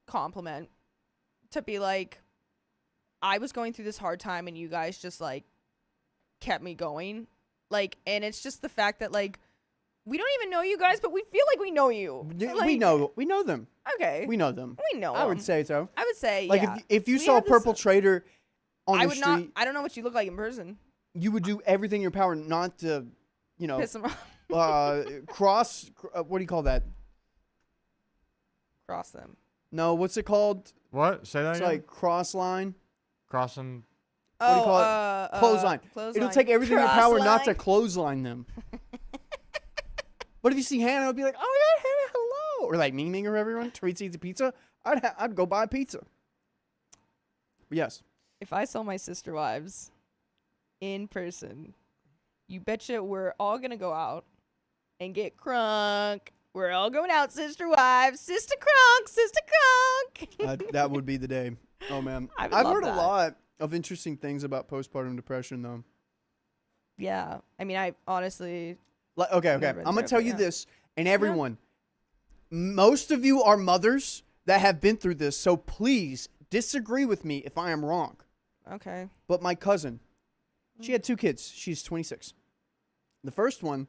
compliment to be like, I was going through this hard time and you guys just like kept me going. Like, and it's just the fact that like we don't even know you guys, but we feel like we know you. Yeah, Like, we know them. Okay. We know them. We know I would them. say so. I would say Like yeah. if you We saw a have this- Purple Trader on I the would street, not. I don't know what you look like in person. you would do everything in your power not to, Piss them off. cross. What do you call that? Cross them. No, what's it called? What? Say that It's again? like cross line. Crossing. What do you call it? Clothesline. It'll take everything in your power not to clothesline them. But if you see Hannah, it'll be like, oh yeah, Hannah, hello, or like Ming or everyone treats eats a pizza. I'd go buy a pizza. Yes. If I saw my sister wives in person, you betcha we're all gonna go out and get crunk. We're all going out, sister wives, sister crunk. That would be the day. Oh man, I would I've love heard that. a lot of interesting things about postpartum depression, though. Yeah, I mean, I honestly. Okay. Never I'm gonna there, tell but you yeah. this, and everyone, most of you are mothers that have been through this, so please disagree with me if I am wrong. Okay. But my cousin, she had 2 kids. She's 26. The first one,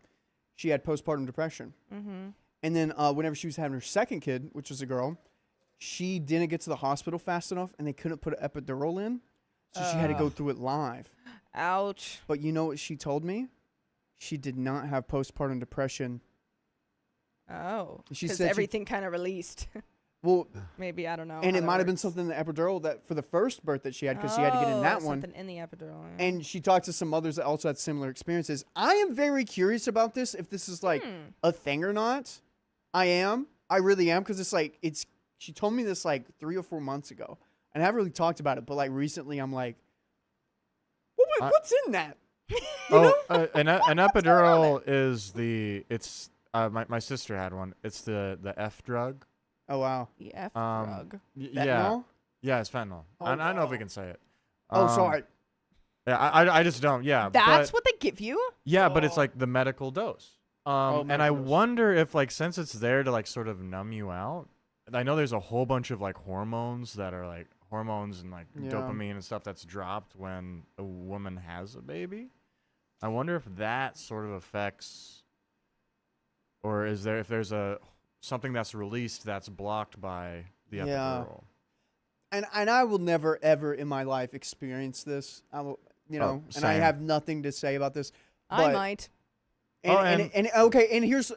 she had postpartum depression. Mm-hmm. And then whenever she was having her second kid, which was a girl, she didn't get to the hospital fast enough, and they couldn't put an epidural in. So she had to go through it live. Ouch. But you know what she told me? She did not have postpartum depression. Oh. She Because said she- everything kind of released. Well, Maybe, I don't know. and how it that might have been works. something in the epidural that for the first birth that she had because she had to get in that one. Something in the epidural. Yeah. And she talked to some mothers that also had similar experiences. I am very curious about this, if this is like a thing or not. I really am, because it's like, she told me this like 3 or 4 months ago. And I haven't really talked about it, but like recently I'm like, what's in that? An epidural is my sister had one. It's the F drug. Oh, wow. The F drug. Yeah. Fentanyl? Yeah, it's fentanyl. Oh, I don't know if wow. we can say it. Oh, sorry. Yeah, I just don't. Yeah. That's but, what they give you? Yeah, but it's like the medical dose. And I medical dose. wonder if like since it's there to like sort of numb you out. I know there's a whole bunch of like hormones that are like hormones and like Yeah. dopamine and stuff that's dropped when a woman has a baby. I wonder if that sort of affects, or if there's something that's released that's blocked by the Yeah. epidural. And I will never, ever in my life experience this. I will, and I same. have nothing to say about this. I but- might. And okay, and here's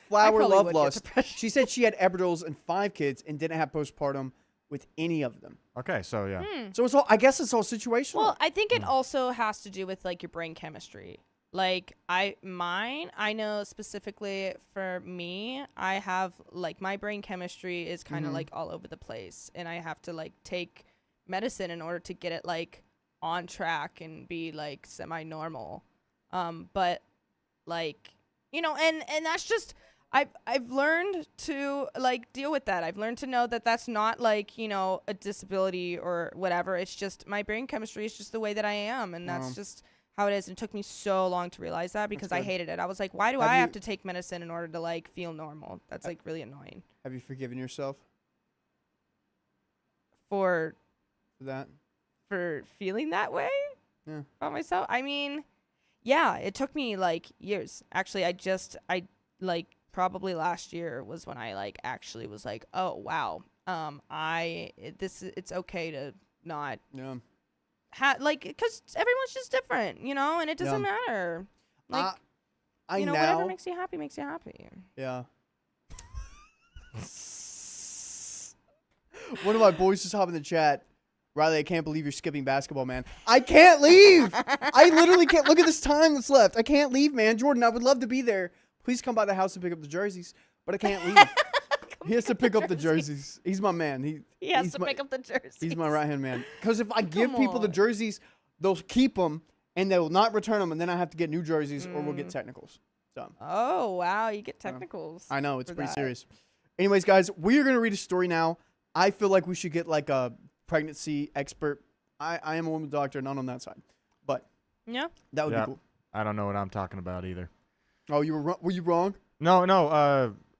Flower probably Love would get Lust. depression. She said she had epidurals and 5 kids and didn't have postpartum with any of them. Okay, so yeah. So it's all, I guess it's all situational. Well, I think it also has to do with like your brain chemistry. Like I know specifically for me, I have like my brain chemistry is kind of like all over the place, and I have to like take medicine in order to get it like on track and be like semi-normal. But like, and that's just I've learned to like deal with that. I've learned to know that that's not like, a disability or whatever. It's just my brain chemistry is just the way that I am, and that's just how it is. And it took me so long to realize that because I hated it. I was like, why do I have to take medicine in order to like feel normal? That's like really annoying. Have you forgiven yourself For that? for feeling that way Yeah. about myself. I mean, yeah, it took me like years. Actually, I like probably last year was when I like actually was like, oh wow, it's okay to not Yeah. like, because everyone's just different, and it doesn't matter. Like, I now, whatever makes you happy makes you happy. Yeah. One of my boys just hopped in the chat. Riley, I can't believe you're skipping basketball, man. I can't leave. I literally can't. Look at this time that's left. I can't leave, man. Jordan, I would love to be there. Please come by the house and pick up the jerseys, but I can't leave. He has to pick up the jerseys. He's my man. He has to pick up the jerseys. He's my right-hand man. Because if I give people the jerseys, they'll keep them, and they will not return them, and then I have to get new jerseys, or we'll get technicals. So. Oh, wow. You get technicals. I know. It's for pretty that. serious. Anyways, guys, we are going to read a story now. I feel like we should get like a pregnancy expert. I am a woman doctor, not on that side. But Yeah. that would be cool. I don't know what I'm talking about either. Oh, you were you wrong? No.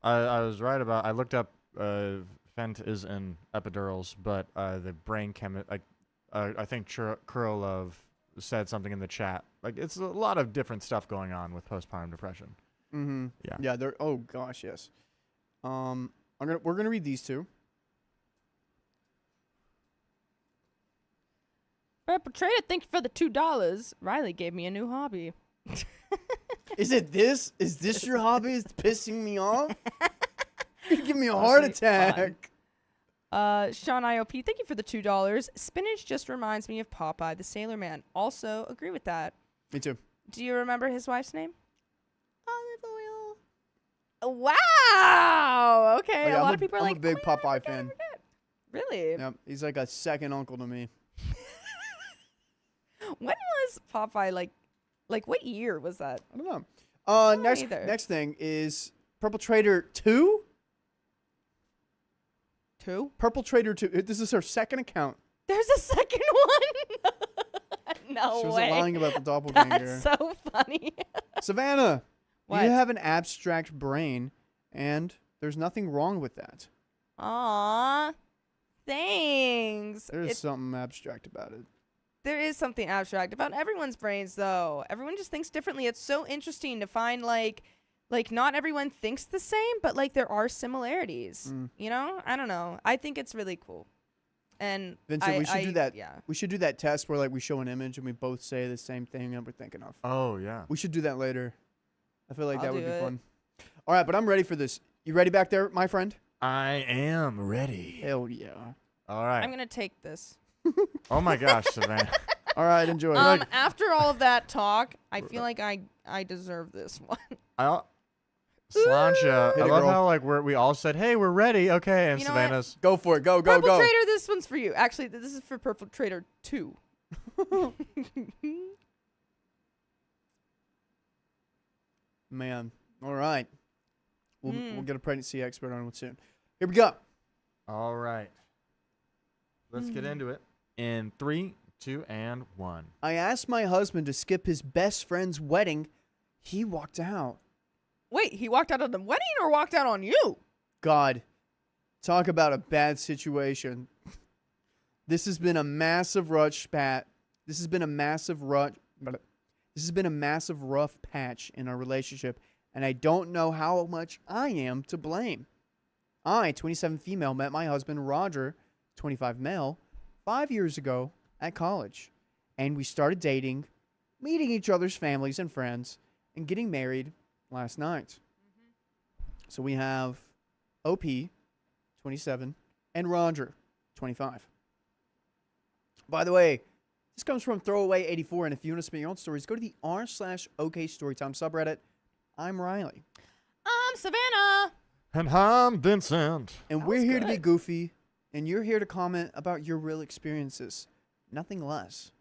I was right about. I looked up. Fent is in epidurals, but the brain I think Kurolov said something in the chat. Like it's a lot of different stuff going on with postpartum depression. Mm-hmm. Yeah. Yeah. They're. Oh gosh, yes. We're gonna read these two. Perpetrator, thank you for the $2. Riley gave me a new hobby. Is it this? Is this your hobby? It's pissing me off. You give me a heart attack. Sean IOP, thank you for the $2. Spinach just reminds me of Popeye the Sailor Man. Also, agree with that. Me too. Do you remember his wife's name? Olive oil. Wow. Okay. Oh, yeah, a lot of people are I'm like, a big oh my God, Popeye I fan. forget. Really? Yeah, he's like a second uncle to me. When was Popeye like Like, what year was that? I don't know. don't Next either. next thing is Purple Trader 2. 2? Purple Trader 2. This is her second account. There's a second one. No She way. wasn't lying about the doppelganger. That's so funny. Savannah, What? you have an abstract brain, and there's nothing wrong with that. Aw. Thanks. There's something abstract about it. There is something abstract about everyone's brains, though. Everyone just thinks differently. It's so interesting to find, like not everyone thinks the same, but, like, there are similarities. You know? I don't know. I think it's really cool. And Vincent, we should do that. Yeah. We should do that test where, like, we show an image and we both say the same thing that we're thinking of. Oh, yeah. We should do that later. I feel like I'll that would do be it. fun. All right, but I'm ready for this. You ready back there, my friend? I am ready. Hell yeah. All right. I'm going to take this. Oh, my gosh, Savannah. All right, enjoy. After all of that talk, I feel like I deserve this one. Sláinte, Hit I it, love girl. how, like, we all said, hey, we're ready. Okay, and You know what? Savannah's... Go for it. Go, go, Purple go. Trader, this one's for you. Actually, this is for Purple Trader 2. Man. All right. We'll get a pregnancy expert on it soon. Here we go. All right. Let's get into it. In 3, 2, and 1. I asked my husband to skip his best friend's wedding. He walked out. Wait, he walked out on the wedding or walked out on you? God, talk about a bad situation. This has been a massive rush pat. This has been a massive rough patch in our relationship, and I don't know how much I am to blame. I, 27 female, met my husband Roger, 25 male, 5 years ago at college, and we started dating, meeting each other's families and friends, and getting married last night. So we have OP, 27, and Roger, 25. By the way, this comes from Throwaway84, and if you want to submit your own stories, go to the r/OK Storytime subreddit. I'm Riley. I'm Savannah. And I'm Vincent. And we're here to be goofy, and you're here to comment about your real experiences. Nothing less.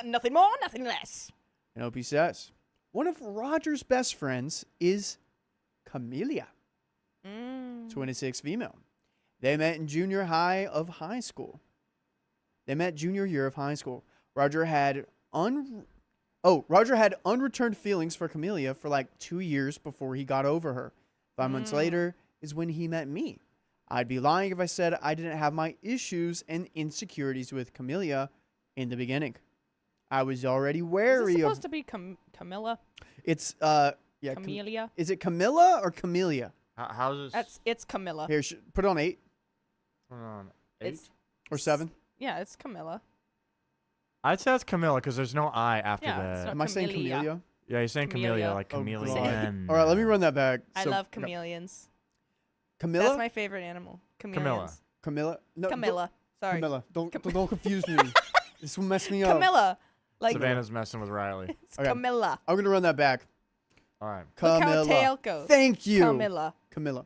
Nothing more, nothing less. And OP says, one of Roger's best friends is Camellia, 26 female. They met in junior year of high school. Roger had unreturned feelings for Camellia for like 2 years before he got over her. 5 months later is when he met me. I'd be lying if I said I didn't have my issues and insecurities with Camellia in the beginning. I was already wary Is it of. supposed to be Camilla? It's yeah. Camellia? Is it Camilla or Camellia? How's this? It's Camilla. Here, put it on 8 Hold on. 8? It's, or 7. yeah, it's Camilla. I'd say it's Camilla because there's no I after Yeah, it's that. not Am I saying Camellia. Camellia? Yeah, you're saying Camellia. Camellia, like Oh, chameleon. All right, let me run that back. I So, love okay. chameleons. Camilla. That's my favorite animal. Chameleons. Camilla. No, Camilla. Sorry. Camilla. Don't confuse me. This will mess me up. Camilla. Like Savannah's messing with Riley. it's Okay. Camilla. I'm gonna run that back. All right. Look how Camilla. tail goes. Thank you. Camilla. Camilla.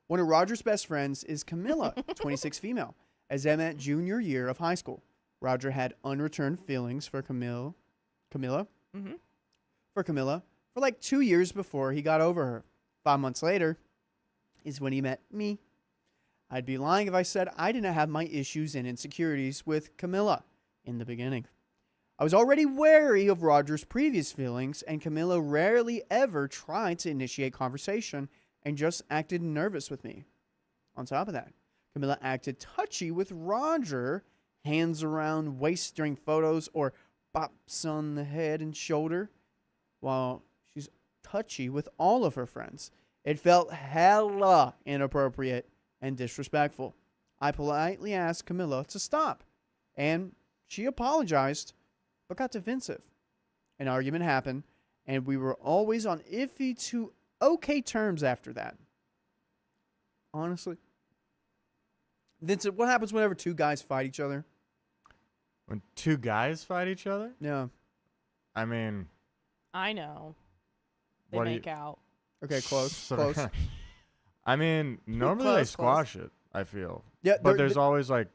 One of Roger's best friends is Camilla, 26 female. As they met junior year of high school, Roger had unreturned feelings for Camilla for like 2 years before he got over her. 5 months later is when he met me. I'd be lying if I said I didn't have my issues and insecurities with Camilla in the beginning. I was already wary of Roger's previous feelings, and Camilla rarely ever tried to initiate conversation and just acted nervous with me. On top of that, Camilla acted touchy with Roger, hands around waist during photos or bops on the head and shoulder, while she's touchy with all of her friends. It felt hella inappropriate and disrespectful. I politely asked Camilla to stop, and she apologized, but got defensive. An argument happened, and we were always on iffy to okay terms after that. Honestly. Vincent, what happens whenever two guys fight each other? When two guys fight each other? Yeah. I mean, I know. They What do make out. Okay, close. Sorry. Close. I mean, normally they Close, squash it, I feel. Yeah, But there's always like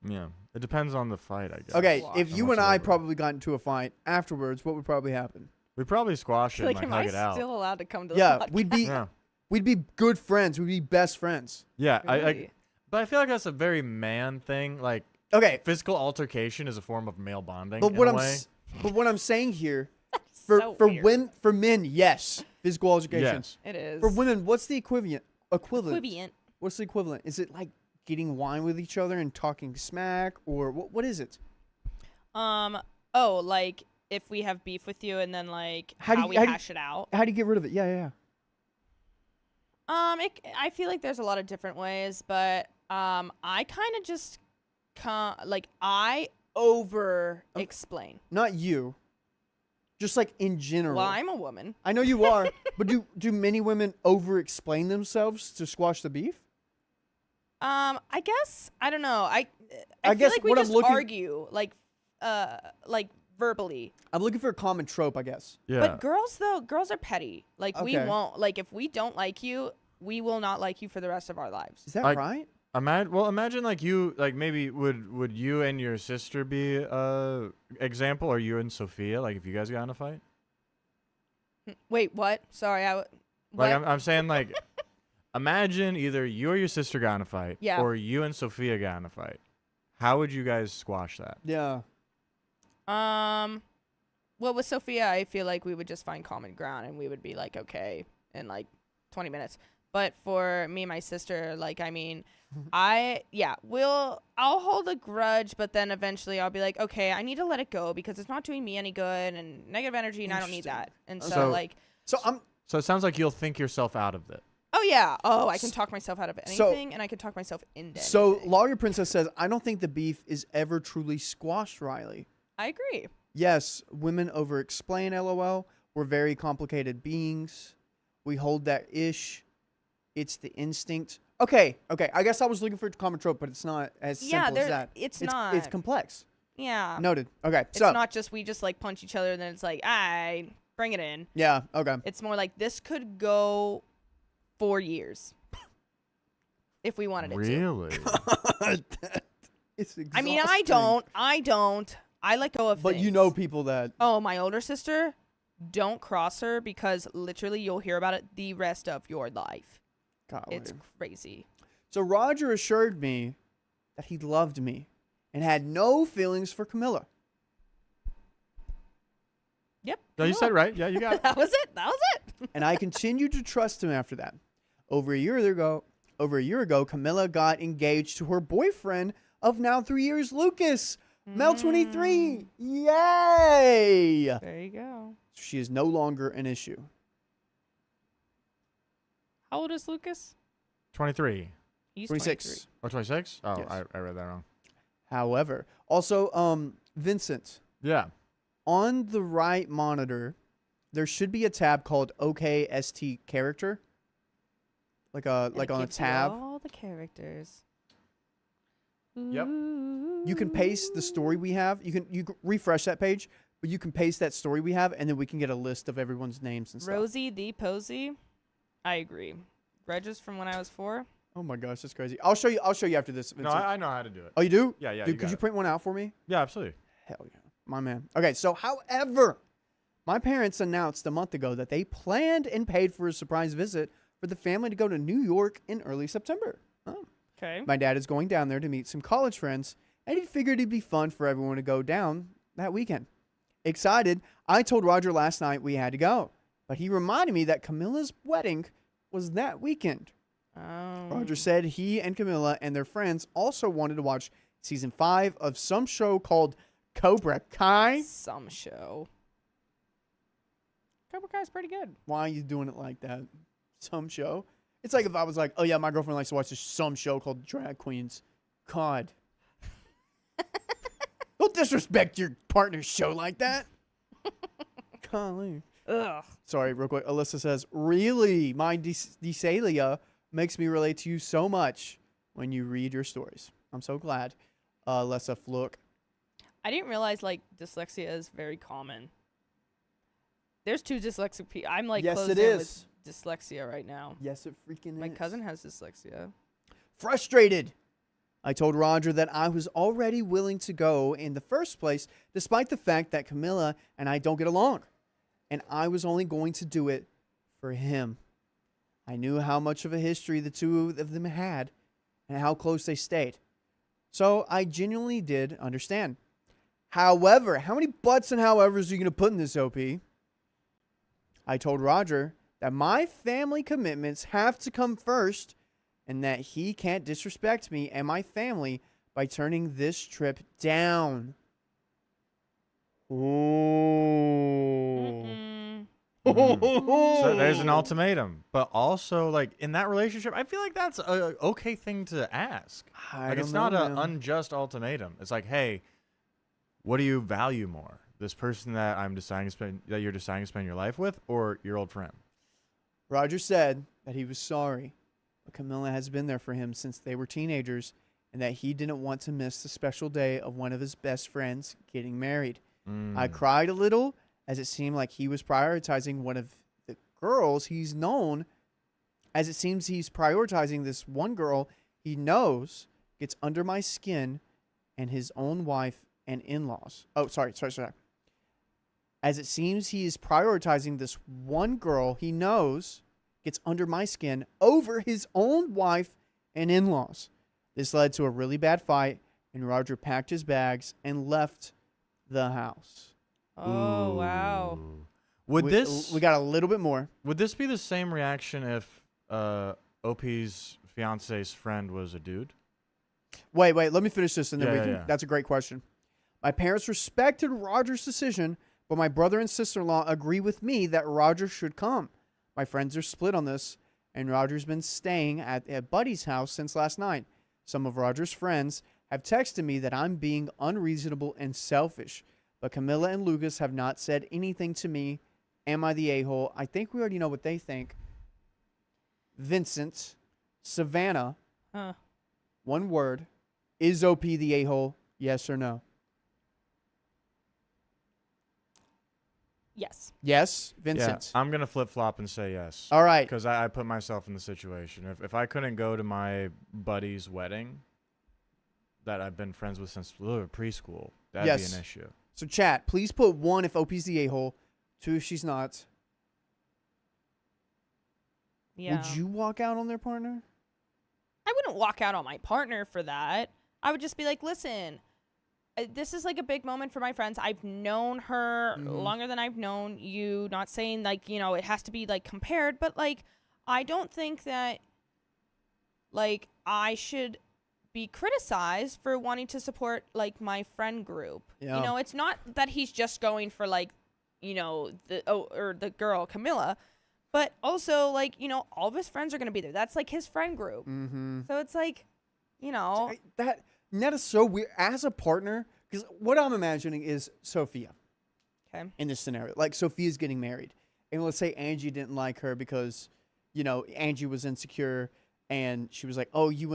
Yeah. It depends on the fight, I guess. Okay, Squash. if How you much and I over. probably got into a fight afterwards, what would probably happen? We probably squash it Like, and am hug I it out. still allowed to come to the Yeah, podcast? we'd be good friends. We'd be best friends. Yeah. Really? But I feel like that's a very man thing. Like, Okay, physical altercation is a form of male bonding. but in what a I'm way. but what I'm saying here So weird. for men, yes, physical altercation. Yes. It is. For women, what's the equivalent? Equivalent. What's the equivalent? Is it like getting wine with each other and talking smack, or what is it? Oh, like if we have beef with you and then like How do how you- we how do you- hash it out. How do you get rid of it? Yeah. I feel like there's a lot of different ways, but I kind of just I over explain. Not you. Just like in general. Well, I'm a woman. I know you are, but do many women over explain themselves to squash the beef? I guess I don't know. I I feel guess like we what I'm just looking- argue like verbally. I'm looking for a common trope, I guess. Yeah. But girls are petty. Like we Okay. won't like if we don't like you, we will not like you for the rest of our lives. Is that Like- right? Imagine like you, like maybe would you and your sister be example, or you and Sophia, like if you guys got in a fight? Wait, what? Sorry, Like what? I'm saying like, imagine either you or your sister got in a fight, Yeah. or you and Sophia got in a fight. How would you guys squash that? Yeah. Well, with Sophia, I feel like we would just find common ground and we would be like okay in like 20 minutes. But for me and my sister, like I mean, I'll hold a grudge, but then eventually I'll be like, okay, I need to let it go because it's not doing me any good and negative energy, and I don't need Interesting. that. And so, So- like, So it sounds like you'll think yourself out of it. oh yeah, I can talk myself out of So- anything, and I can talk myself into So anything. Lawyer Princess says, I don't think the beef is ever truly squashed, Riley. I agree. Yes, women over explain, LOL. We're very complicated beings. We hold that ish. It's the instinct. Okay. I guess I was looking for a common trope, but it's not as Yeah, simple as that. it's It's not. complex. Yeah. Noted. Okay. It's So not just we just like punch each other and then it's like, I bring it in. yeah. Okay. It's more like this could go 4 years if we wanted it to. Really? It's I mean, I exhausting. don't. I let go of But you things. know people that. Oh, my older sister, don't cross her because literally you'll hear about it the rest of your life. Golly. It's crazy. So Roger assured me that he loved me and had no feelings for Camilla. Yep. No, you said right. Yeah, you got it. That was it. And I continued to trust him after that. Over a year ago, Camilla got engaged to her boyfriend of now 3 years, Lucas. Mel 23. Yay! There you go. She is no longer an issue. How old is Lucas? 23 He's 26. or 26? Oh, Yes. I read that wrong. However, also, Vincent, Yeah. on the right monitor, there should be a tab called OKST character. Like on a tab. All the characters. Yep. You can paste the story we have. You can refresh that page, but you can paste that story we have, and then we can get a list of everyone's names and stuff. Rosie the Posey. I agree. Grudges from when I was 4. Oh my gosh, that's crazy. I'll show you after this. No, Vincent. I know how to do it. Oh, you do? Yeah, yeah. Dude, you could got you it. print one out for me? Yeah, absolutely. Hell yeah, my man. Okay, so however, my parents announced a month ago that they planned and paid for a surprise visit for the family to go to New York in early September. Oh. Okay. My dad is going down there to meet some college friends, and he figured it'd be fun for everyone to go down that weekend. Excited, I told Roger last night we had to go, but he reminded me that Camilla's wedding was that weekend. Oh. Roger said he and Camilla and their friends also wanted to watch season 5 of some show called Cobra Kai. Some show. Cobra Kai's pretty good. Why are you doing it like that? Some show? It's like if I was like, oh yeah, my girlfriend likes to watch this some show called Drag Queens. God. Don't disrespect your partner's show like that. Golly. Ugh. Sorry, real quick. Alyssa says, really, my dyslexia makes me relate to you so much when you read your stories. I'm so glad. Alyssa Fluke. I didn't realize like dyslexia is very common. There's 2 dyslexic people. I'm like Yes, closed it in is. with dyslexia right now. Yes, it freaking My is. cousin has dyslexia. Frustrated. I told Roger that I was already willing to go in the first place, despite the fact that Camilla and I don't get along, and I was only going to do it for him. I knew how much of a history the two of them had and how close they stayed. So I genuinely did understand. However, how many buts and howevers are you going to put in this, OP? I told Roger that my family commitments have to come first and that he can't disrespect me and my family by turning this trip down. Ooh. So there's an ultimatum, but also like in that relationship, I feel like that's a okay thing to ask. It's not an unjust ultimatum. It's like, hey, what do you value more? This person that you're deciding to spend your life with, or your old friend? Roger said that he was sorry, but Camilla has been there for him since they were teenagers, and that he didn't want to miss the special day of one of his best friends getting married. I cried a little, as it seemed like he was prioritizing one of the girls he's known, as it seems he's prioritizing this one girl he knows gets under my skin and his own wife and in-laws. Oh, sorry. As it seems he is prioritizing this one girl he knows gets under my skin over his own wife and in-laws. This led to a really bad fight, and Roger packed his bags and left the house. Oh, wow. We got a little bit more. Would this be the same reaction if OP's fiance's friend was a dude? Wait, let me finish this and then That's a great question. My parents respected Roger's decision, but my brother and sister-in-law agree with me that Roger should come. My friends are split on this, and Roger's been staying at a buddy's house since last night. Some of Roger's friends have texted me that I'm being unreasonable and selfish, but Camilla and Lucas have not said anything to me. Am I the a-hole? I think we already know what they think. Vincent, Savannah, one word. Is OP the a-hole? Yes or no? Yes. Yes, Vincent. Yeah, I'm going to flip-flop and say yes. All right. Because I put myself in the situation. If I couldn't go to my buddy's wedding that I've been friends with since preschool, that'd be an issue. So chat, please put 1 if OP's the a-hole, 2 if she's not. Yeah. Would you walk out on their partner? I wouldn't walk out on my partner for that. I would just be like, listen, this is like a big moment for my friends. I've known her longer than I've known you. Not saying like, it has to be like compared, but like, I don't think that like I should be criticized for wanting to support like my friend group. Yeah. It's not that he's just going for like, the girl Camilla, but also like, all of his friends are going to be there. That's like his friend group. Mm-hmm. So it's like, That is so weird. As a partner, because what I'm imagining is Sophia. Okay. In this scenario. Like, Sophia's getting married. And let's say Angie didn't like her because, Angie was insecure. And she was like, oh, you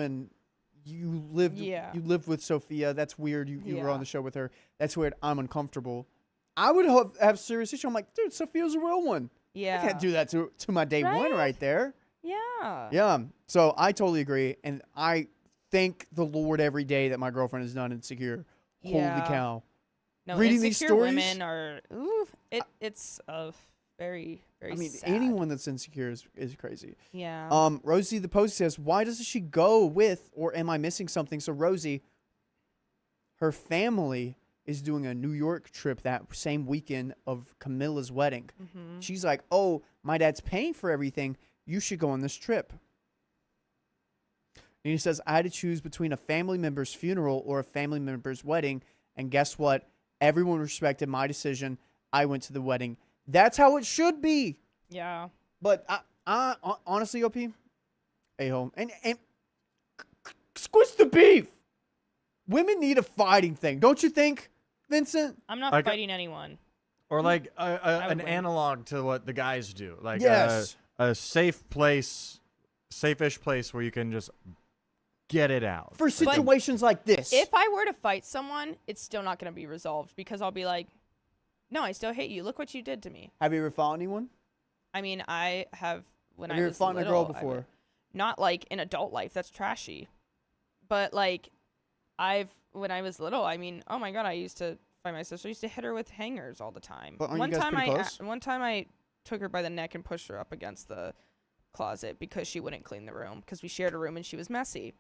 lived with Sophia. That's weird. You were on the show with her. That's weird. I'm uncomfortable. I would have serious issue. I'm like, dude, Sophia's a real one. Yeah. I can't do that to my day one right there. Yeah. Yeah. So I totally agree. And I thank the Lord every day that my girlfriend is not insecure. Yeah. Holy cow. No, reading these insecure stories, women are it's very, very sad. anyone that's insecure is crazy. Yeah. Rosie the Post says, why doesn't she go with, or am I missing something? So Rosie, her family is doing a New York trip that same weekend of Camilla's wedding. Mm-hmm. She's like, oh, my dad's paying for everything. You should go on this trip. And he says, I had to choose between a family member's funeral or a family member's wedding. And guess what? Everyone respected my decision. I went to the wedding. That's how it should be. Yeah. But I honestly, OP, a-hole. And squish the beef. Women need a fighting thing. Don't you think, Vincent? I'm not Like fighting anyone. Or like an win. analog to what the guys do. Like Yes. a safe place, safe-ish place where you can just get it out. For situations like this. If I were to fight someone, it's still not going to be resolved because I'll be like, no, I still hate you. Look what you did to me. Have you ever fought anyone? I mean, I have when Have I you was ever fought a girl little, before? not like in adult life. That's trashy. But like when I was little, I mean, oh my god, I used to find my sister. I used to hit her with hangers all the time. But aren't you guys pretty close? One time I took her by the neck and pushed her up against the closet because she wouldn't clean the room because we shared a room and she was messy.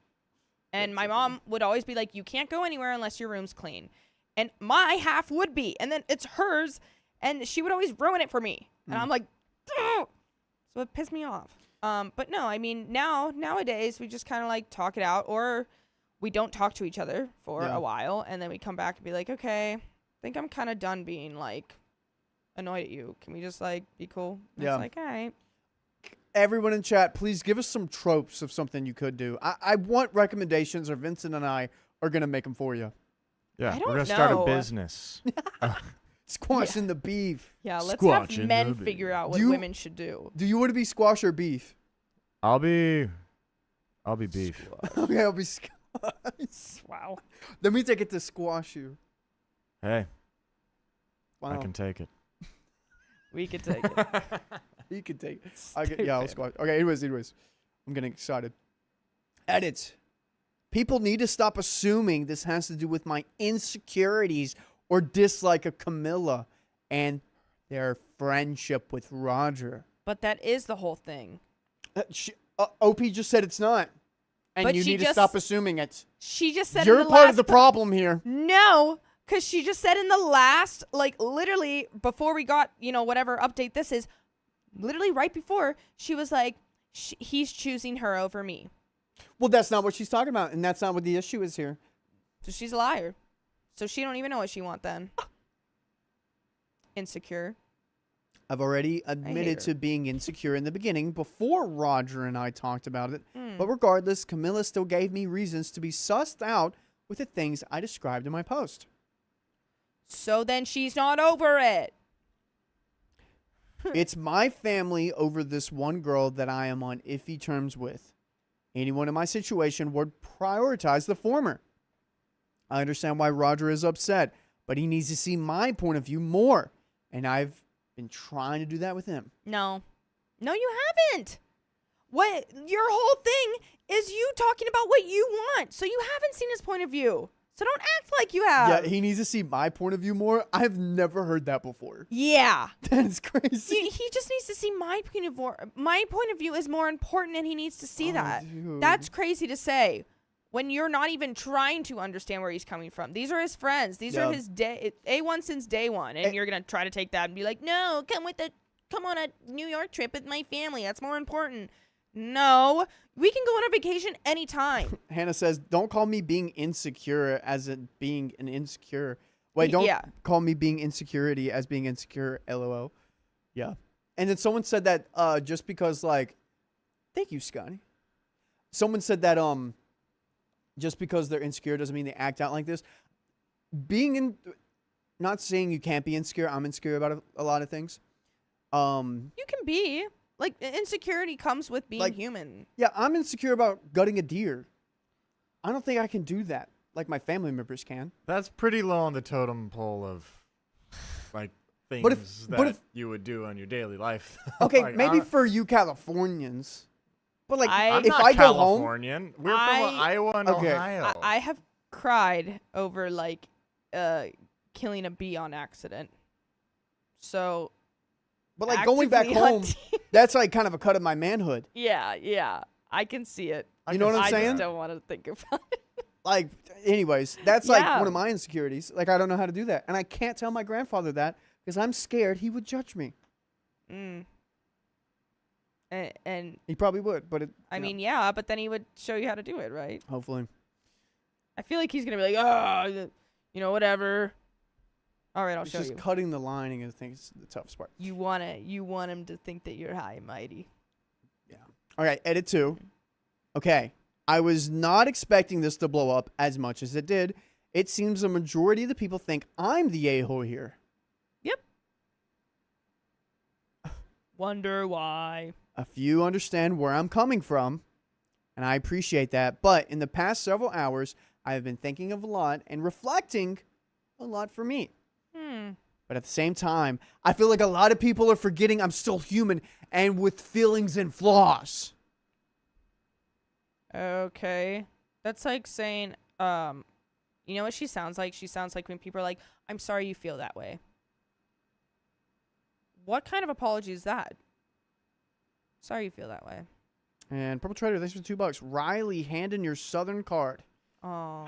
And my mom would always be like, you can't go anywhere unless your room's clean. And my half would be. And then it's hers. And she would always ruin it for me. And I'm like, ugh! So it pissed me off. But no, I mean, nowadays, we just kind of like talk it out. Or we don't talk to each other for a while. And then we come back and be like, okay, I think I'm kind of done being like annoyed at you. Can we just like be cool? And it's like, all right. Everyone in chat, please give us some tropes of something you could do. I want recommendations, or Vincent and I are going to make them for you. Yeah, I we're don't going to start a know. business. Squashing the beef. Yeah, let's Squashing have men the beef. figure out what women should do. Do you want to be squash or beef? I'll be beef. Okay, I'll be squash. Wow. That means I get to squash you. Hey, Wow. I can take it. We could take it. You can take it. I'll squash. Okay, anyways. I'm getting excited. Edit. People need to stop assuming this has to do with my insecurities or dislike of Camilla and their friendship with Roger. But that is the whole thing. OP just said it's not. And But you she need to just- stop assuming it. She just said You're in the part last of the problem here. No, because she just said in the last, like literally before we got, whatever update this is, literally right before, she was like, he's choosing her over me. Well, that's not what she's talking about, and that's not what the issue is here. So she's a liar. So she don't even know what she want then. Insecure. I've already admitted to being insecure in the beginning before Roger and I talked about it. But regardless, Camilla still gave me reasons to be sussed out with the things I described in my post. So then she's not over it. It's my family over this one girl that I am on iffy terms with. Anyone in my situation would prioritize the former. I understand why Roger is upset, but he needs to see my point of view more. And I've been trying to do that with him. No, you haven't. What your whole thing is you talking about what you want. So you haven't seen his point of view. So don't act like you have. Yeah, he needs to see my point of view more. I've never heard that before. Yeah. That's crazy. He just needs to see my point of view. My point of view is more important, and he needs to see that. Dude. That's crazy to say when you're not even trying to understand where he's coming from. These are his friends. These are his A1 since day one, and you're gonna try to take that and be like, no, come on a New York trip with my family. That's more important. No, we can go on a vacation anytime. Hannah says, don't call me being insecure as in being an insecure. Wait, don't call me being insecurity as being insecure, LOL. Yeah. And then someone said that just because, like, thank you, Scotty. Someone said that just because they're insecure doesn't mean they act out like this. Not saying you can't be insecure. I'm insecure about a lot of things. You can be. Like, insecurity comes with being human. Yeah, I'm insecure about gutting a deer. I don't think I can do that like my family members can. That's pretty low on the totem pole of, like, things that you would do on your daily life. Okay, like, maybe for you Californians. But, like, I'm if not I go home... Californian. We're from Iowa and Ohio. I have cried over, like, killing a bee on accident. So... But, like, going back home, that's, like, kind of a cut of my manhood. Yeah. I can see it. You know what I'm saying? I just don't want to think about it. Like, anyways, that's, like, one of my insecurities. Like, I don't know how to do that. And I can't tell my grandfather that because I'm scared he would judge me. And he probably would, but I mean, yeah, but then he would show you how to do it, right? Hopefully. I feel like he's going to be like, whatever. All right, I'll show you. Just cutting the lining, I think, is the toughest part. You want him to think that you're high and mighty. Yeah. All right, edit 2. Okay. I was not expecting this to blow up as much as it did. It seems a majority of the people think I'm the a-hole here. Yep. Wonder why. A few understand where I'm coming from, and I appreciate that. But in the past several hours, I have been thinking of a lot and reflecting a lot for me. But at the same time, I feel like a lot of people are forgetting I'm still human and with feelings and flaws. Okay. That's like saying, You know what she sounds like? She sounds like when people are like, I'm sorry you feel that way. What kind of apology is that? Sorry you feel that way. And Purple Trader, thanks for the $2. Riley, hand in your Southern card. Oh.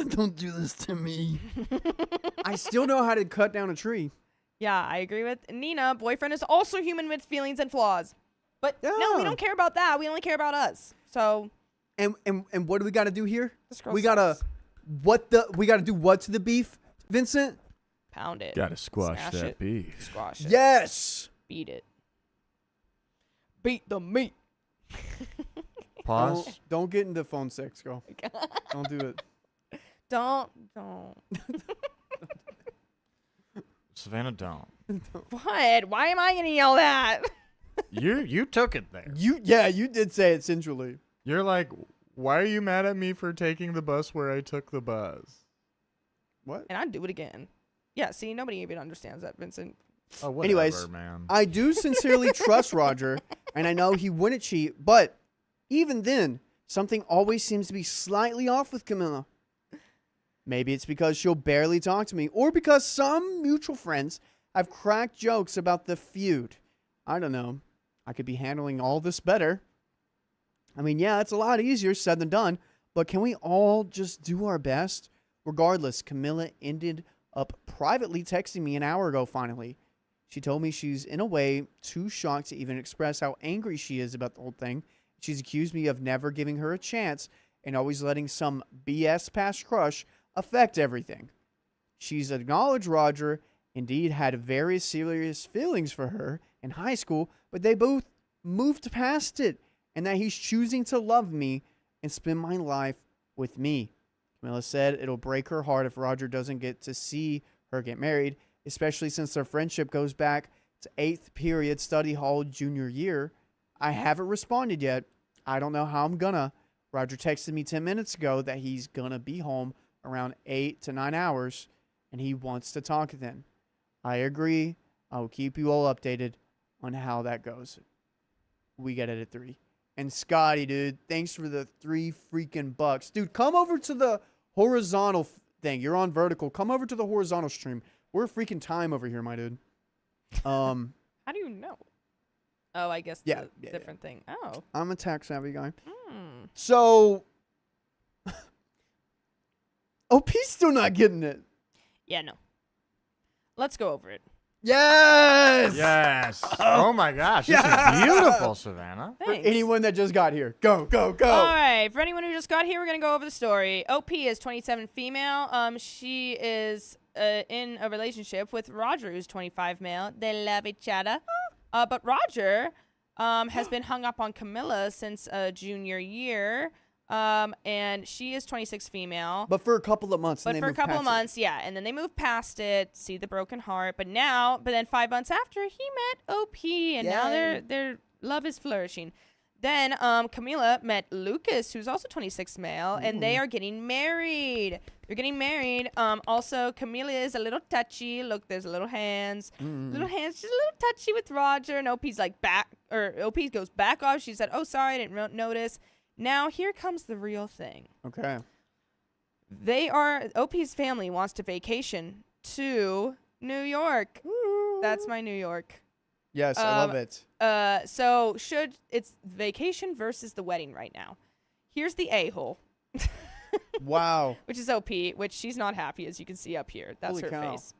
Don't do this to me. I still know how to cut down a tree. Yeah, I agree with Nina. Boyfriend is also human with feelings and flaws. But no, we Yeah. don't care about that. We only care about us. So And what do we got to do here? this girl We gotta sucks. we gotta do what to the beef, Vincent? Pound it. Gotta squash Smash that it. beef. Squash it. Yes. Beat it. Beat the meat. Pause. Don't get into phone sex, girl. Don't do it. Don't. Savannah, don't. What? Why am I getting yelled at? You took it there. You did say it sensually. You're like, why are you mad at me for taking the bus where I took the bus? What? And I'd do it again. Yeah, see, nobody even understands that, Vincent. Oh, whatever, Anyways, man. I do sincerely trust Roger, and I know he wouldn't cheat, but even then, something always seems to be slightly off with Camilla. Maybe it's because she'll barely talk to me, or because some mutual friends have cracked jokes about the feud. I don't know. I could be handling all this better. I mean, yeah, it's a lot easier said than done, but can we all just do our best? Regardless, Camilla ended up privately texting me an hour ago finally. She told me she's in a way too shocked to even express how angry she is about the whole thing. She's accused me of never giving her a chance and always letting some BS past crush affect everything. She's acknowledged Roger indeed had very serious feelings for her in high school, but they both moved past it, and that he's choosing to love me and spend my life with me. Camilla said it'll break her heart if Roger doesn't get to see her get married, especially since their friendship goes back to 8th period study hall junior year. I haven't responded yet. I don't know how I'm gonna. Roger texted me 10 minutes ago that he's gonna be home around 8 to 9 hours, and he wants to talk then. I agree. I will keep you all updated on how that goes. We get it at 3. And Scotty, dude, thanks for the 3 freaking bucks. Dude, come over to the horizontal thing. You're on vertical. Come over to the horizontal stream. We're a freaking time over here, my dude. How do you know? Oh, I guess Yeah, the yeah, different thing. Oh. I'm a tech savvy guy. Hmm. So, OP's still not getting it. Yeah, no. Let's go over it. Yes! Yes. Oh my gosh. This is beautiful, Savannah. For Thanks. anyone that just got here, go, go, go. All right. For anyone who just got here, we're going to go over the story. OP is 27 female. She is in a relationship with Roger, who's 25 male. They love each other. But Roger has been hung up on Camilla since junior year. And she is 26 female. But for a couple of months. But and they for a moved couple of past it. months, yeah. And then they moved past it, see the broken heart. But then 5 months after, he met OP. And now Yay. their love is flourishing. Then Camila met Lucas, who's also 26 male, and they are getting married. They're getting married. Also, Camila is a little touchy. Look, there's little hands. Little hands. She's a little touchy with Roger. And OP's like OP goes back off. She said, oh, sorry, I didn't notice. Now, here comes the real thing. Okay. OP's family wants to vacation to New York. That's my New York. Yes, I love it. So it's vacation versus the wedding right now. Here's the a-hole. Wow. Which is OP, which she's not happy, as you can see up here. That's Holy her cow. face.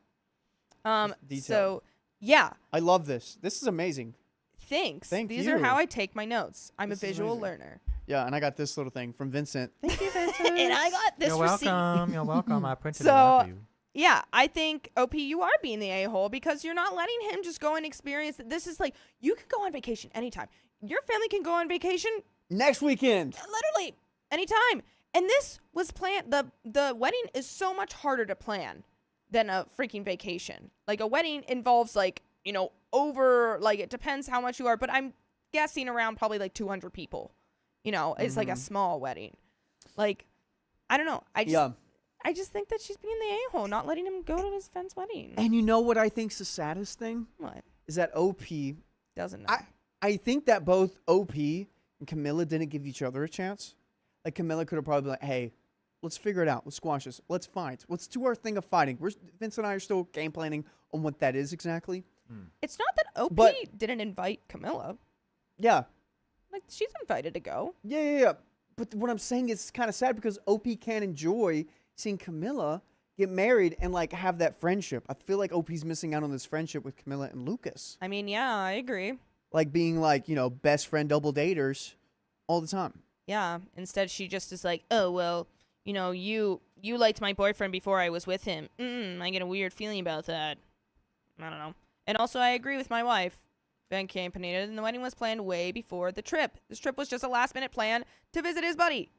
Detailed. So yeah, I love this. This is amazing. thanks. Thank These you. are how I take my notes. I'm This a is visual amazing. learner. Yeah, and I got this little thing from Vincent. Thank you, Vincent. And I got this You're receipt. welcome. You're welcome. I printed So- it out for you. Yeah, I think, OP, you are being the a-hole because you're not letting him just go and experience it. This is like, you can go on vacation anytime. Your family can go on vacation Next weekend. literally anytime. And this was planned. The wedding is so much harder to plan than a freaking vacation. Like, a wedding involves, like, it depends how much you are, but I'm guessing around probably like 200 people. It's like a small wedding. Like, I don't know. I just think that she's being the a-hole, not letting him go to his friend's wedding. And you know what I think's the saddest thing? What? Is that OP. Doesn't know. I think that both OP and Camilla didn't give each other a chance. Like, Camilla could have probably been like, hey, Let's figure it out. Let's squash this. Let's fight. Let's do our thing of fighting. Vince and I are still game planning on what that is exactly. It's not that OP But- didn't invite Camilla. Yeah. Like, she's invited to go. Yeah. But what I'm saying is kind of sad because OP can't enjoy seeing Camilla get married and, like, have that friendship. I feel like OP's missing out on this friendship with Camilla and Lucas. I mean, yeah, I agree. Like, being, like, best friend double daters all the time. Yeah. Instead, she just is like, oh, well, you liked my boyfriend before I was with him. I get a weird feeling about that. I don't know. And also, I agree with my wife. Ben campaignated, and the wedding was planned way before the trip. This trip was just a last-minute plan to visit his buddy.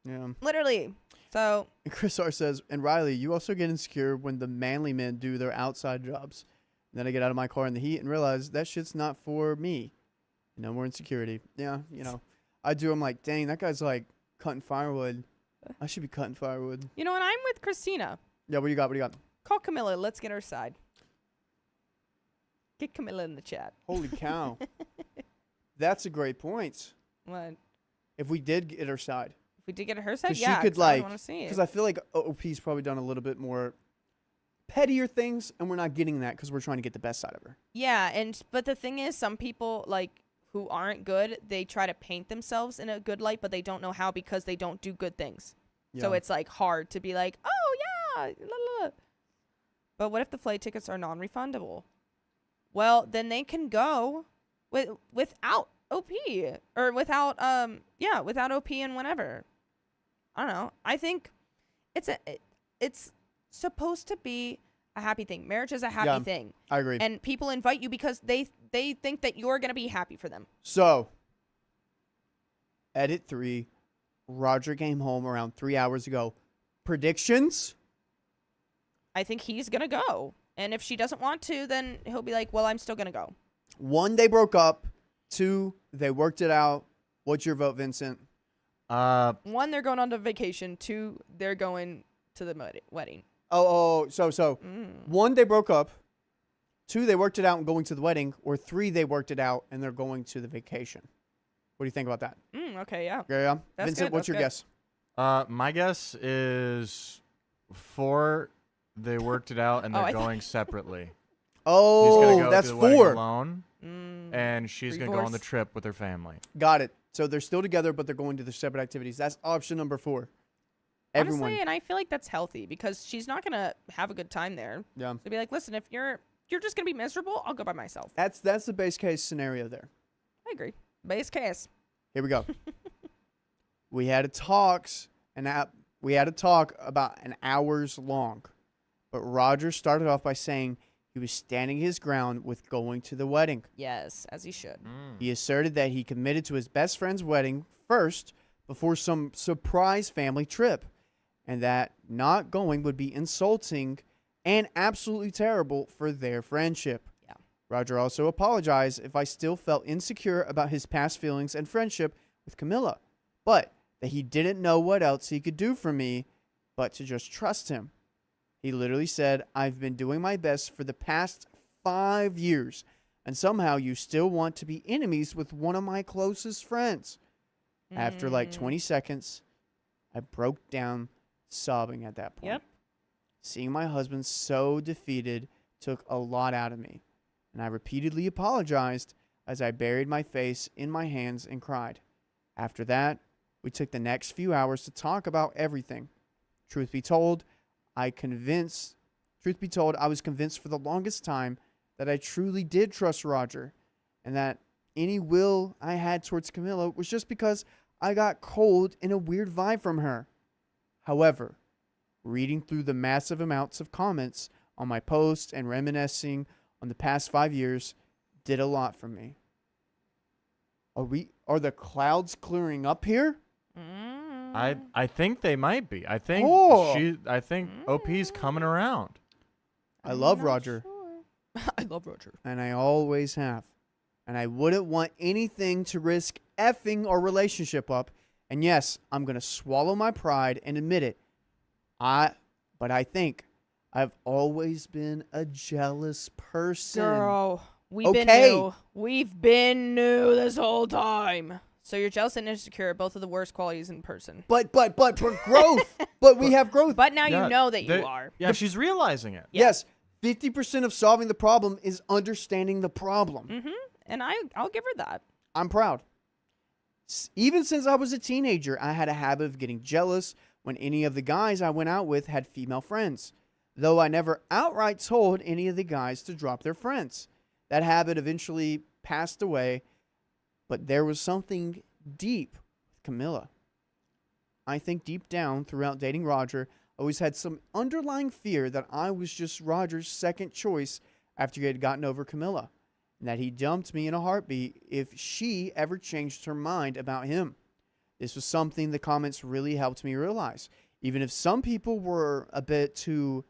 Yeah. Literally. So, And Chris R says, and Riley, you also get insecure when the manly men do their outside jobs. And then I get out of my car in the heat and realize that shit's not for me. No more insecurity. Yeah, I do. I'm like, dang, that guy's like cutting firewood. I should be cutting firewood. and I'm with Christina. Yeah, what do you got? Call Camilla. Let's get her side. Get Camilla in the chat. Holy cow. That's a great point. What? If we did get her side. If we did get her side, 'Cause she yeah, could, 'cause I like- want to see it. Because I feel like OP's probably done a little bit more pettier things, and we're not getting that because we're trying to get the best side of her. Yeah, but the thing is, some people, like, who aren't good, they try to paint themselves in a good light, but they don't know how because they don't do good things. So Yeah. it's, like, hard to be like, oh, yeah, la, la, la. But what if the flight tickets are non-refundable? Well, then they can go without OP or without OP and whatever. I don't know. I think it's supposed to be a happy thing. Marriage is a happy thing. I agree. And people invite you because they think that you're going to be happy for them. So, edit 3. Roger came home around 3 hours ago. Predictions? I think he's going to go. And if she doesn't want to, then he'll be like, well, I'm still going to go. 1, they broke up. 2, they worked it out. What's your vote, Vincent? 1, they're going on to vacation. 2, they're going to the wedding. So 1, they broke up. 2, they worked it out and going to the wedding. Or 3, they worked it out and they're going to the vacation. What do you think about that? Okay, yeah. Yeah. That's Vincent, good, what's that's your good. guess? My guess is 4. They worked it out and Oh, they're I thought- going separately. He's Oh, gonna go that's to the wedding 4. alone, and she's gonna go on the Divorce. trip with her family. Got it. So they're still together, but they're going to the separate activities. That's option number 4. Everyone. Honestly, and I feel like that's healthy because she's not going to have a good time there. Yeah. So be like, listen, if you're just going to be miserable, I'll go by myself. That's the base case scenario there. I agree. Base case. Here we go. We had a talk about an hour's long. But Roger started off by saying he was standing his ground with going to the wedding. Yes, as he should. He asserted that he committed to his best friend's wedding first before some surprise family trip, and that not going would be insulting and absolutely terrible for their friendship. Yeah. Roger also apologized if I still felt insecure about his past feelings and friendship with Camilla, but that he didn't know what else he could do for me but to just trust him. He literally said, I've been doing my best for the past 5 years, and somehow you still want to be enemies with one of my closest friends. After like 20 seconds, I broke down sobbing at that point. Yep. Seeing my husband so defeated took a lot out of me, and I repeatedly apologized as I buried my face in my hands and cried. After that, we took the next few hours to talk about everything. Truth be told, I was convinced for the longest time that I truly did trust Roger, and that any will I had towards Camilla was just because I got cold and a weird vibe from her. However, reading through the massive amounts of comments on my posts and reminiscing on the past 5 years did a lot for me. Are the clouds clearing up here? I think they might be. I think OP's coming around. I love Roger. I love Roger. And I always have. And I wouldn't want anything to risk effing our relationship up. And yes, I'm going to swallow my pride and admit it. But I think I've always been a jealous person. Girl, we've Okay. been new. We've been new this whole time. So you're jealous and insecure, both of the worst qualities in person. But for growth. But we have growth. But now Yeah, you know that you are. Yeah, she's realizing it. Yes, 50% of solving the problem is understanding the problem. Mm-hmm. And I'll give her that. I'm proud. Even since I was a teenager, I had a habit of getting jealous when any of the guys I went out with had female friends, though I never outright told any of the guys to drop their friends. That habit eventually passed away, but there was something deep with Camilla. I think deep down throughout dating Roger, I always had some underlying fear that I was just Roger's second choice after he had gotten over Camilla, and that he dumped me in a heartbeat if she ever changed her mind about him. This was something the comments really helped me realize. Even if some people were a bit too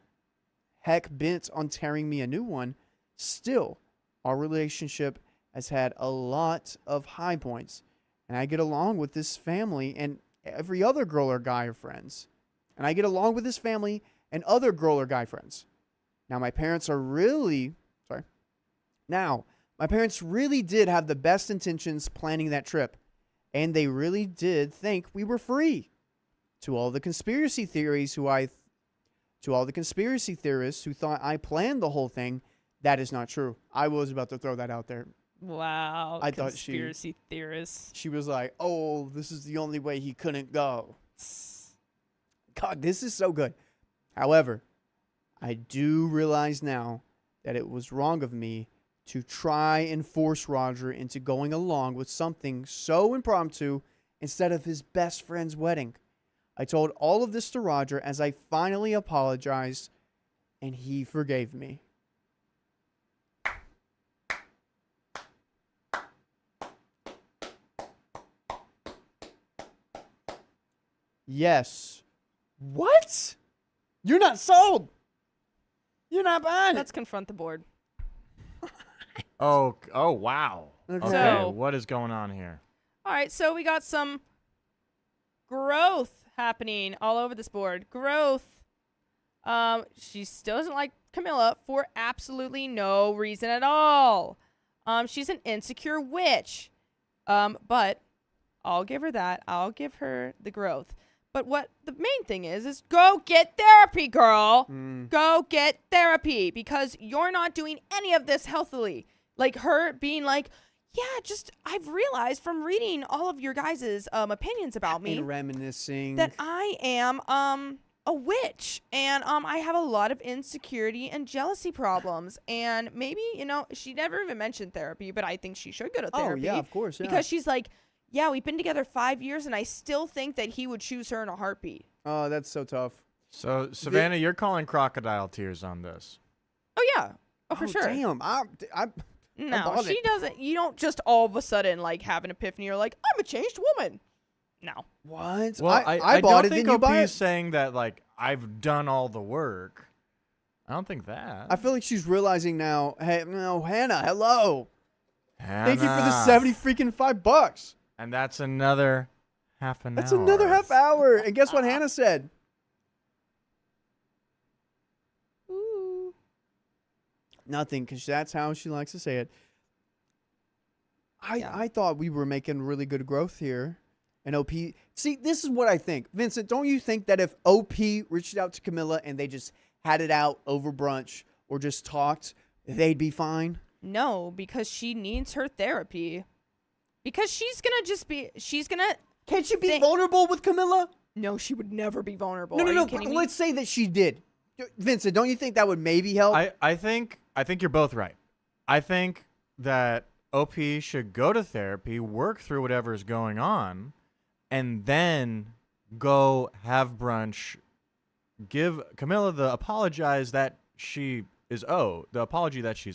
bent on tearing me a new one, still, our relationship has had a lot of high points, and I get along with this family and every other girl or guy or friends. And I get along with this family and other girl or guy friends. Now, my parents really did have the best intentions planning that trip. And they really did think we were free. To all the conspiracy theorists who thought I planned the whole thing, that is not true. I was about to throw that out there. Wow. I thought conspiracy theorists. She was like, oh, this is the only way he couldn't go. God, this is so good. However, I do realize now that it was wrong of me to try and force Roger into going along with something so impromptu instead of his best friend's wedding. I told all of this to Roger as I finally apologized, and he forgave me. Yes. What? You're not sold. You're not buying Let's confront the board. Oh, wow. Okay. Okay, So- what is going on here? All right, so we got some growth happening all over this board. Growth. She still doesn't like Camilla for absolutely no reason at all. She's an insecure witch. But I'll give her that. I'll give her the growth. But what the main thing is go get therapy, girl. Go get therapy because you're not doing any of this healthily. Like her being like, yeah, just I've realized from reading all of your guys' opinions about me and reminiscing that I am a witch and I have a lot of insecurity and jealousy problems, and maybe she never even mentioned therapy, but I think she should go to therapy. Oh yeah, of course, yeah. Because she's like, yeah, we've been together 5 years and I still think that he would choose her in a heartbeat. Oh, that's so tough. So, Savannah, you're calling crocodile tears on this. Oh yeah, for sure. Damn, No, bought she it. doesn't. You don't just all of a sudden like have an epiphany. You're like, I'm a changed woman. No. What? Well, I don't bought it. think Then you OP buy is it. saying that like I've done all the work. I don't think that. I feel like she's realizing now. Hey, no, Hannah, hello. Thank you for the Hannah. 70 freaking $5. And that's another half an That's hour. another half hour. And guess what Hannah said? Ooh. Nothing, because that's how she likes to say it. I thought we were making really good growth here. And OP, see, this is what I think. Vincent, don't you think that if OP reached out to Camilla and they just had it out over brunch or just talked, they'd be fine? No, because she needs her therapy. Because she's gonna Can't she be vulnerable with Camilla? No, she would never be vulnerable. No, Are you no. kidding me? Let's say that she did. Vincent, don't you think that would maybe help? I think you're both right. I think that OP should go to therapy, work through whatever is going on, and then go have brunch. Give Camilla the apology that she's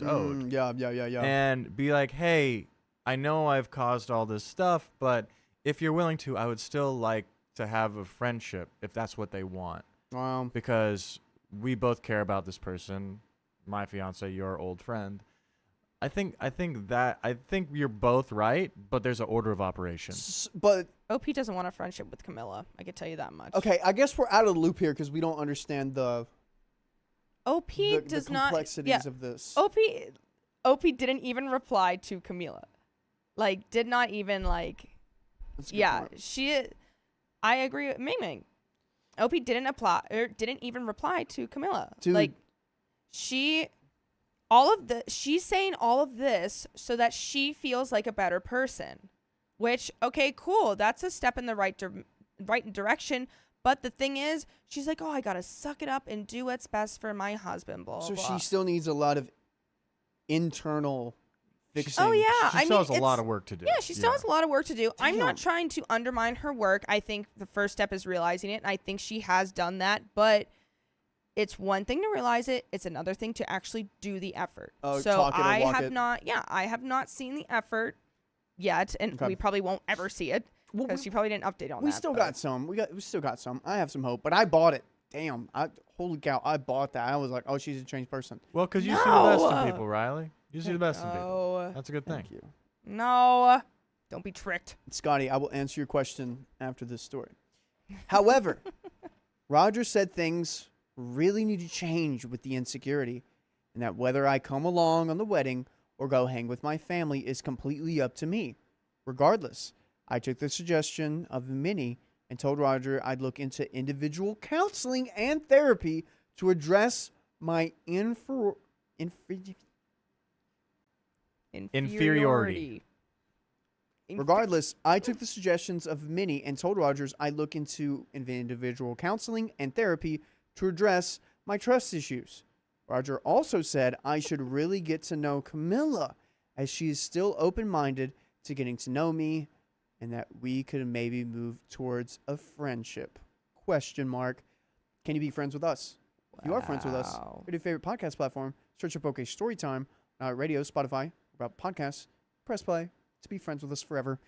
owed. Yeah. And be like, hey, I know I've caused all this stuff, but if you're willing to, I would still like to have a friendship if that's what they want. Wow. Because we both care about this person, my fiance, your old friend. I think you're both right, but there's an order of operations. But OP doesn't want a friendship with Camilla. I can tell you that much. okay, I guess we're out of the loop here because we don't understand the OP does not. complexities of this. OP didn't even reply to Camilla. Like, did not even like That's a good Yeah, point. I agree with Ming Ming. OP didn't apply or didn't even reply to Camilla. Dude. Like she's saying all of this so that she feels like a better person. Which, okay, cool. That's a step in the right direction. But the thing is, she's like, oh, I gotta suck it up and do what's best for my husband. Blah, So blah. she still needs a lot of internal fixing. Oh yeah, She still has a lot it's- of work to do. Yeah, she still has a lot of work to do. I'm not Damn. trying to undermine her work. I think the first step is realizing it, and I think she has done that. But it's one thing to realize it; it's another thing to actually do the effort. Oh, so talk it or I walk have it. not. Yeah, I have not seen the effort yet, and Okay. we probably won't ever see it Well, because she probably didn't update on we that. still but- got some. We still got some. I have some hope, but I bought it. Damn! Holy cow! I bought that. I was like, oh, she's a changed person. Well, because you see the best No. in people, Riley. You see the best in people. No, That's a good thing. Thank you, no, don't be tricked. Scotty. I will answer your question after this story. However, Roger said things really need to change with the insecurity, and that whether I come along on the wedding or go hang with my family is completely up to me. Regardless, I took the suggestion of Minnie and told Roger I'd look into individual counseling and therapy to address my Inferiority. Regardless, I took the suggestions of Minnie and told Rogers I'd look into individual counseling and therapy to address my trust issues. Roger also said I should really get to know Camilla, as she is still open-minded to getting to know me, and that we could maybe move towards a friendship. Question mark. Can you be friends with us? If you are friends with us, Wow. go to your favorite podcast platform, search up OK Storytime, radio, Spotify, about podcasts, press play to be friends with us forever.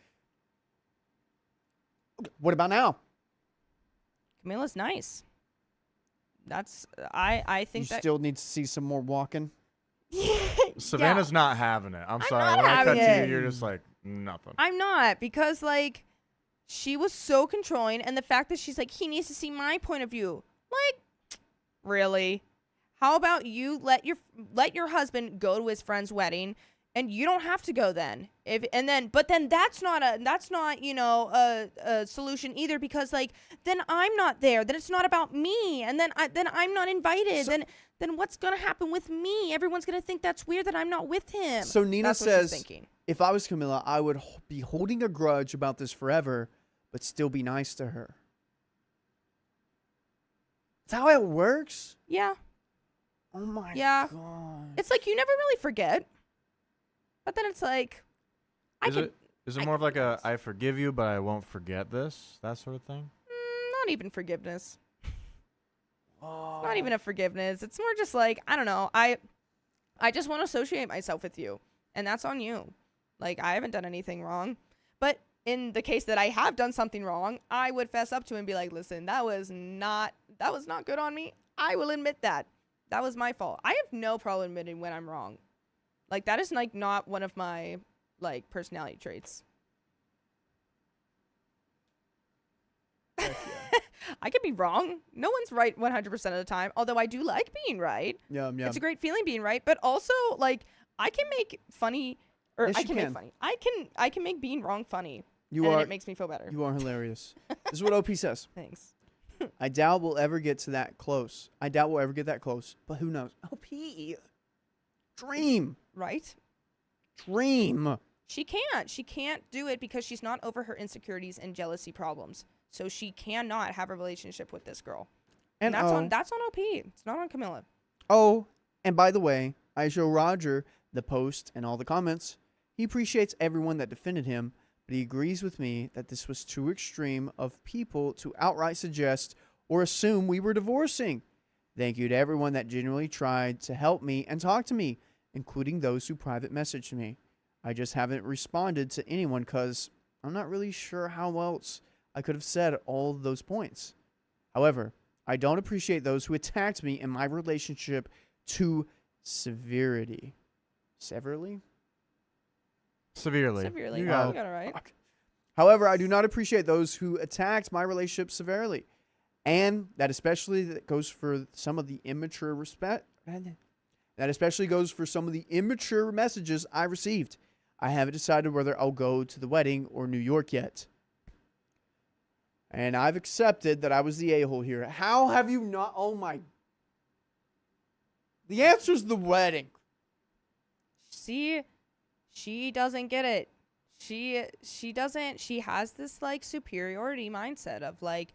Okay, what about now? Camilla's nice. That's I You think that still need to see some more walking. Savannah's not having it. I'm sorry. not When I cut having to it. you, you're just like, nothing. I'm not, because like she was so controlling, and the fact that she's like, he needs to see my point of view. Like, really? How about you let your husband go to his friend's wedding, and you don't have to go then. But then that's not a solution either, because like then I'm not there. Then it's not about me, and then I'm not invited. Then what's gonna happen with me? Everyone's gonna think that's weird that I'm not with him. So Nina That's what she's says, thinking. if I was Camilla, I would be holding a grudge about this forever, but still be nice to her. That's how it works? Yeah. Oh my Yeah. God. It's like you never really forget, but then it's like, Is it more of like a I forgive you, but I won't forget this? That sort of thing? not even forgiveness. Oh. It's not even a forgiveness. It's more just like, I don't know. I just want to associate myself with you, and that's on you. Like, I haven't done anything wrong. But in the case that I have done something wrong, I would fess up to him and be like, listen, that was not good on me. I will admit that. That was my fault. I have no problem admitting when I'm wrong. Like, that is like not one of my like personality traits. I could be wrong. No one's right 100% of the time, although I do like being right. Yeah. It's a great feeling being right, but also like I can make funny, or Yes, I you can can. make funny. I can make being wrong funny, You and are it makes me feel better. you are hilarious. This is what OP says. Thanks. I doubt we'll ever get to that close. But who knows? OP. Dream. Right? Dream. She can't do it because she's not over her insecurities and jealousy problems. So she cannot have a relationship with this girl. And that's on OP. It's not on Camilla. Oh, and by the way, I show Roger the post and all the comments. He appreciates everyone that defended him, but he agrees with me that this was too extreme of people to outright suggest or assume we were divorcing. Thank you to everyone that genuinely tried to help me and talk to me, including those who private messaged me. I just haven't responded to anyone because I'm not really sure how else I could have said all of those points. However, I don't appreciate those who attacked me in my relationship to severity. Severely? Severely. Severely. You You got got it. it right. Fuck. However, I do not appreciate those who attacked my relationship severely. And that especially goes for some of the immature messages I received. I haven't decided whether I'll go to the wedding or New York yet. And I've accepted that I was the a-hole here. How have you not? Oh my. The answer's the wedding. See, she doesn't get it. She doesn't. She has this like superiority mindset of like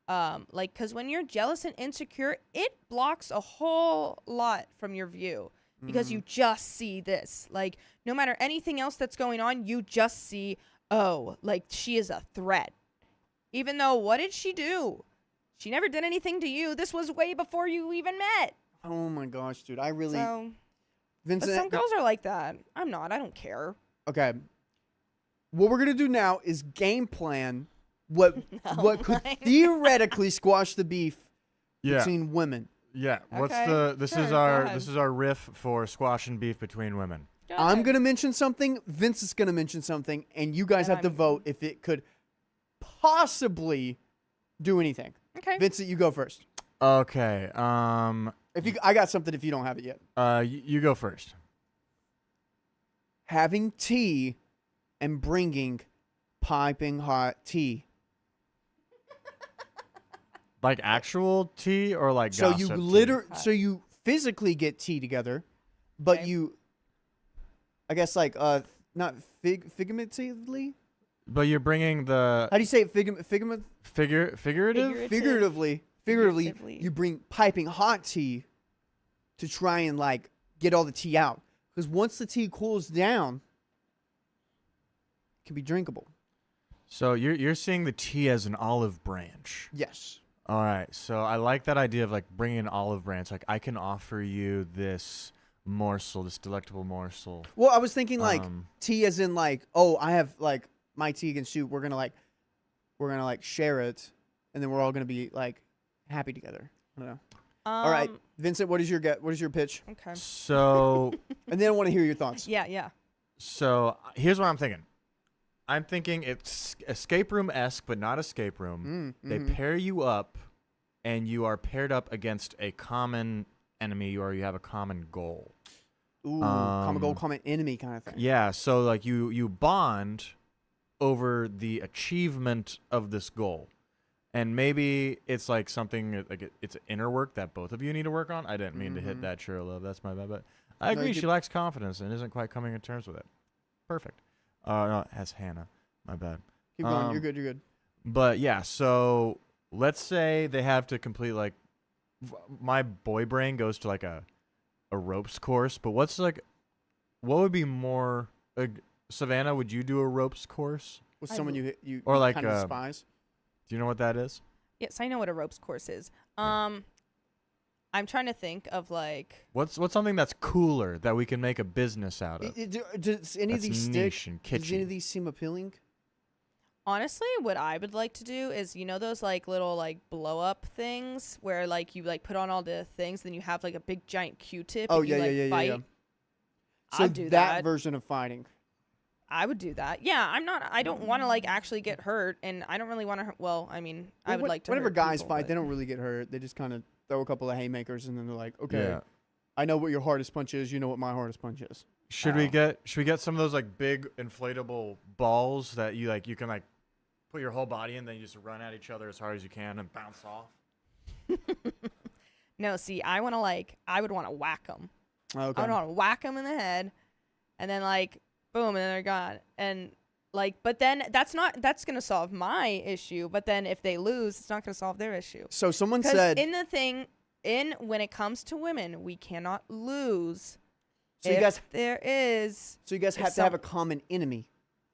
because when you're jealous and insecure, it blocks a whole lot from your view because you just see this. Like no matter anything else that's going on, you just see, oh, like she is a threat. Even though, what did she do? She never did anything to you. This was way before you even met. Oh my gosh, dude. I really. So, Vincent. but some girls are like that. I'm not. I don't care. Okay. What we're gonna do now is game plan what could theoretically squash the beef between women. Yeah. What's Okay. the this Sure, is go our ahead. this is our riff for squashing beef between women. I'm gonna mention something. Vince is gonna mention something, and you guys And have to I'm- vote if it could possibly do anything. Okay. Vincent, you go first. Okay. I got something if you don't have it yet. You go first. Having tea and bringing piping hot tea. Like actual tea or like So gossip tea? so you physically get tea together, but Okay. you, I guess like not figuratively. But you're bringing the How do you say it? figurative? Figuratively, Figuratively. you bring piping hot tea to try and like get all the tea out. Because once the tea cools down, it can be drinkable. So you're seeing the tea as an olive branch. Yes. All right. So I like that idea of like bringing an olive branch. Like I can offer you this morsel, this delectable morsel. Well, I was thinking like Um, tea as in like, oh, I have like my tea against you. We're gonna like share it, and then we're all gonna be like happy together. I don't know. All right, Vincent, what is your pitch? Okay. So And then I want to hear your thoughts. Yeah. so here's what I'm thinking. I'm thinking it's escape room-esque, but not escape room. They pair you up, and you are paired up against a common enemy, or you have a common goal. Ooh, common goal, common enemy kind of thing. Yeah, so like you bond over the achievement of this goal. And maybe it's like something like it's inner work that both of you need to work on. I didn't mean to hit that sure love. That's my bad. But I agree. She lacks confidence and isn't quite coming to terms with it. Perfect. No, as Hannah. My bad. Keep going. You're good. You're good. But yeah, so let's say they have to complete like my boy brain goes to like a ropes course. But what would be more Savannah? Would you do a ropes course? With someone you or like kind of despise? Do you know what that is? Yes, I know what a ropes course is. I'm trying to think of like What's something that's cooler that we can make a business out of? Does any of That's these niche stick? and Does any kitschy. of these seem appealing? honestly what I would like to do is those like little like blow up things where like you like put on all the things, then you have like a big giant Q-tip. Oh and you, yeah, like, yeah. fight. So I'd do that that. version of fighting. I would do that. Yeah, I don't want to like actually get hurt, and I don't really want to. Well, I mean, I would like to. Whenever hurt guys people, fight, but- they don't really get hurt. They just kind of throw a couple of haymakers, and then they're like, "Okay, Yeah. I know what your hardest punch is. You know what my hardest punch is." Should we get some of those like big inflatable balls that you can like put your whole body in, then you just run at each other as hard as you can and bounce off? No, see, I would want to whack them. Okay. I would want to whack them in the head, and then like boom, and then they're gone. And like, but then that's gonna solve my issue. But then if they lose, it's not gonna solve their issue. So someone 'Cause said. when it comes to women, we cannot lose. So if you guys. there is, So you guys if have to have some- a common enemy.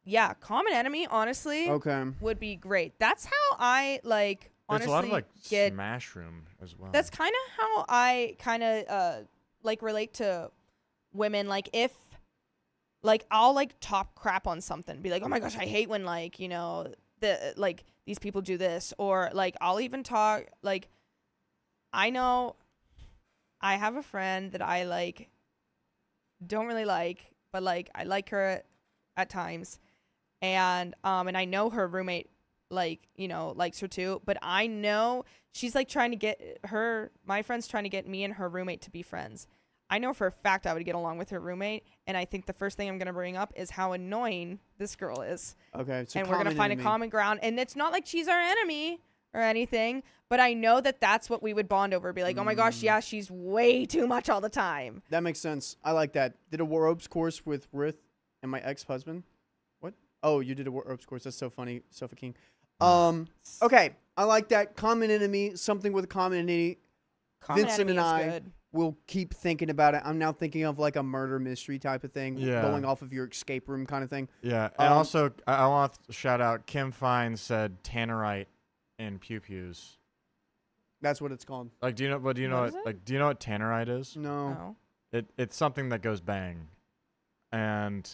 yeah, common enemy. Honestly, Okay. would be great. That's how I like. There's Honestly, a lot of like get. smash room as well. That's kind of how I kind of like relate to women. Like if like I'll like top crap on something, be like, oh my gosh, I hate when like the like these people do this, or like I'll even talk like I know I have a friend that I like don't really like, but like I like her at times, and I know her roommate like likes her too, but I know she's like trying to get my friend's trying to get me and her roommate to be friends. I know for a fact I would get along with her roommate, and I think the first thing I'm going to bring up is how annoying this girl is. Okay, so and we're going to find a common ground, and it's not like she's our enemy or anything, but I know that that's what we would bond over. Be like, oh my gosh, yeah, she's way too much all the time. That makes sense. I like that. Did a ropes course with Rith and my ex-husband. What? Oh, you did a ropes course. That's so funny, Sofa King. Okay, I like that. Common enemy, something with a common enemy. Vincent and I will keep thinking about it. I'm now thinking of like a murder mystery type of thing, going off of your escape room kind of thing. Yeah, and also I want to shout out Kim Fine said tannerite and pew pews. That's what it's called. Like, do you know? But do you know? Do you know what tannerite is? No. It's something that goes bang, and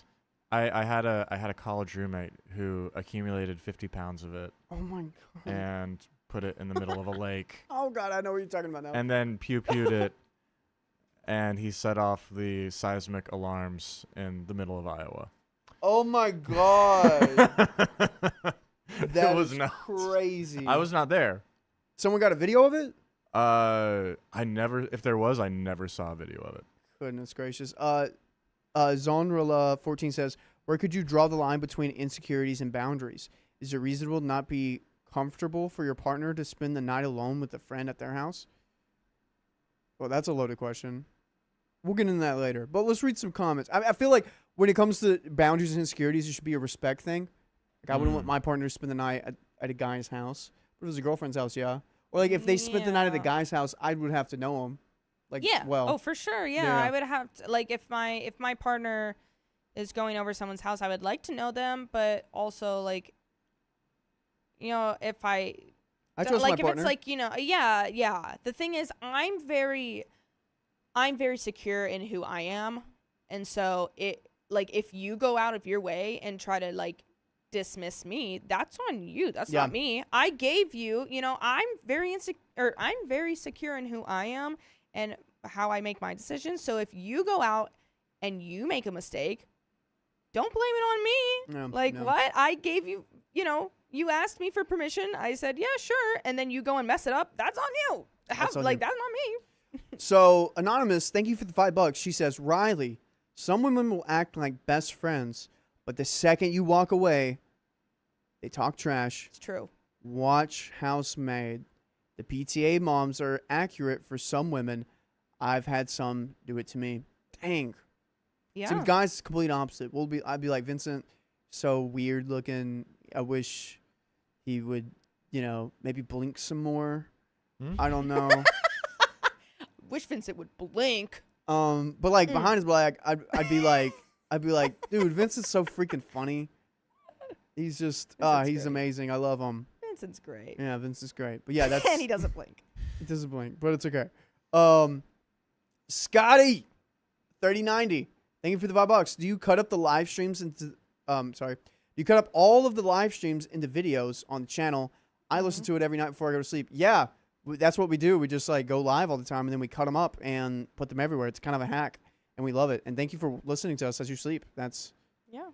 I had a college roommate who accumulated 50 pounds of it. Oh my god. And put it in the middle of a lake. Oh god, I know what you're talking about now. And then pew-pewed it, and he set off the seismic alarms in the middle of Iowa. Oh my god. That was crazy. I was not there. Someone got a video of it? If there was, I never saw a video of it. Goodness gracious. Zonrilla14 says, where could you draw the line between insecurities and boundaries? Is it reasonable to not be comfortable for your partner to spend the night alone with a friend at their house? Well, that's a loaded question. We'll get into that later. But let's read some comments. I feel like when it comes to boundaries and insecurities, it should be a respect thing. Like, I wouldn't want my partner to spend the night at a guy's house. But if it was a girlfriend's house, yeah. Or, like, if they spent the night at a guy's house, I would have to know him. Like, well. Oh, for sure. Yeah. I would have to, like, if my partner is going over someone's house, I would like to know them, but also, like, you know, if I trust like, my if partner. it's like, you know, yeah. The thing is, I'm very secure in who I am. And so if you go out of your way and try to, like, dismiss me, that's on you. That's not me. I gave you, you know, I'm very secure in who I am and how I make my decisions. So if you go out and you make a mistake, don't blame it on me. What? I gave you, you know, you asked me for permission. I said, yeah, sure. And then you go and mess it up. That's on you. That's not me. So, Anonymous, thank you for the $5. She says, Riley, some women will act like best friends, but the second you walk away, they talk trash. It's true. Watch Housemaid. The PTA moms are accurate for some women. I've had some do it to me. Dang. Yeah. Some guys, complete opposite. I'd be like, Vincent, so weird looking. I wish he would, you know, maybe blink some more. I don't know. Wish Vincent would blink. But like behind his back, I'd be like, dude, Vincent's so freaking funny. He's just, he's amazing. I love him. Vincent's great. Yeah, Vincent's great. But yeah, that's. And he doesn't blink. He doesn't blink, but it's okay. Scotty, 3090. Thank you for the $5. Do you cut up the live streams into? You cut up all of the live streams into videos on the channel. I listen to it every night before I go to sleep. Yeah, that's what we do. We just like go live all the time, and then we cut them up and put them everywhere. It's kind of a hack, and we love it. And thank you for listening to us as you sleep. It's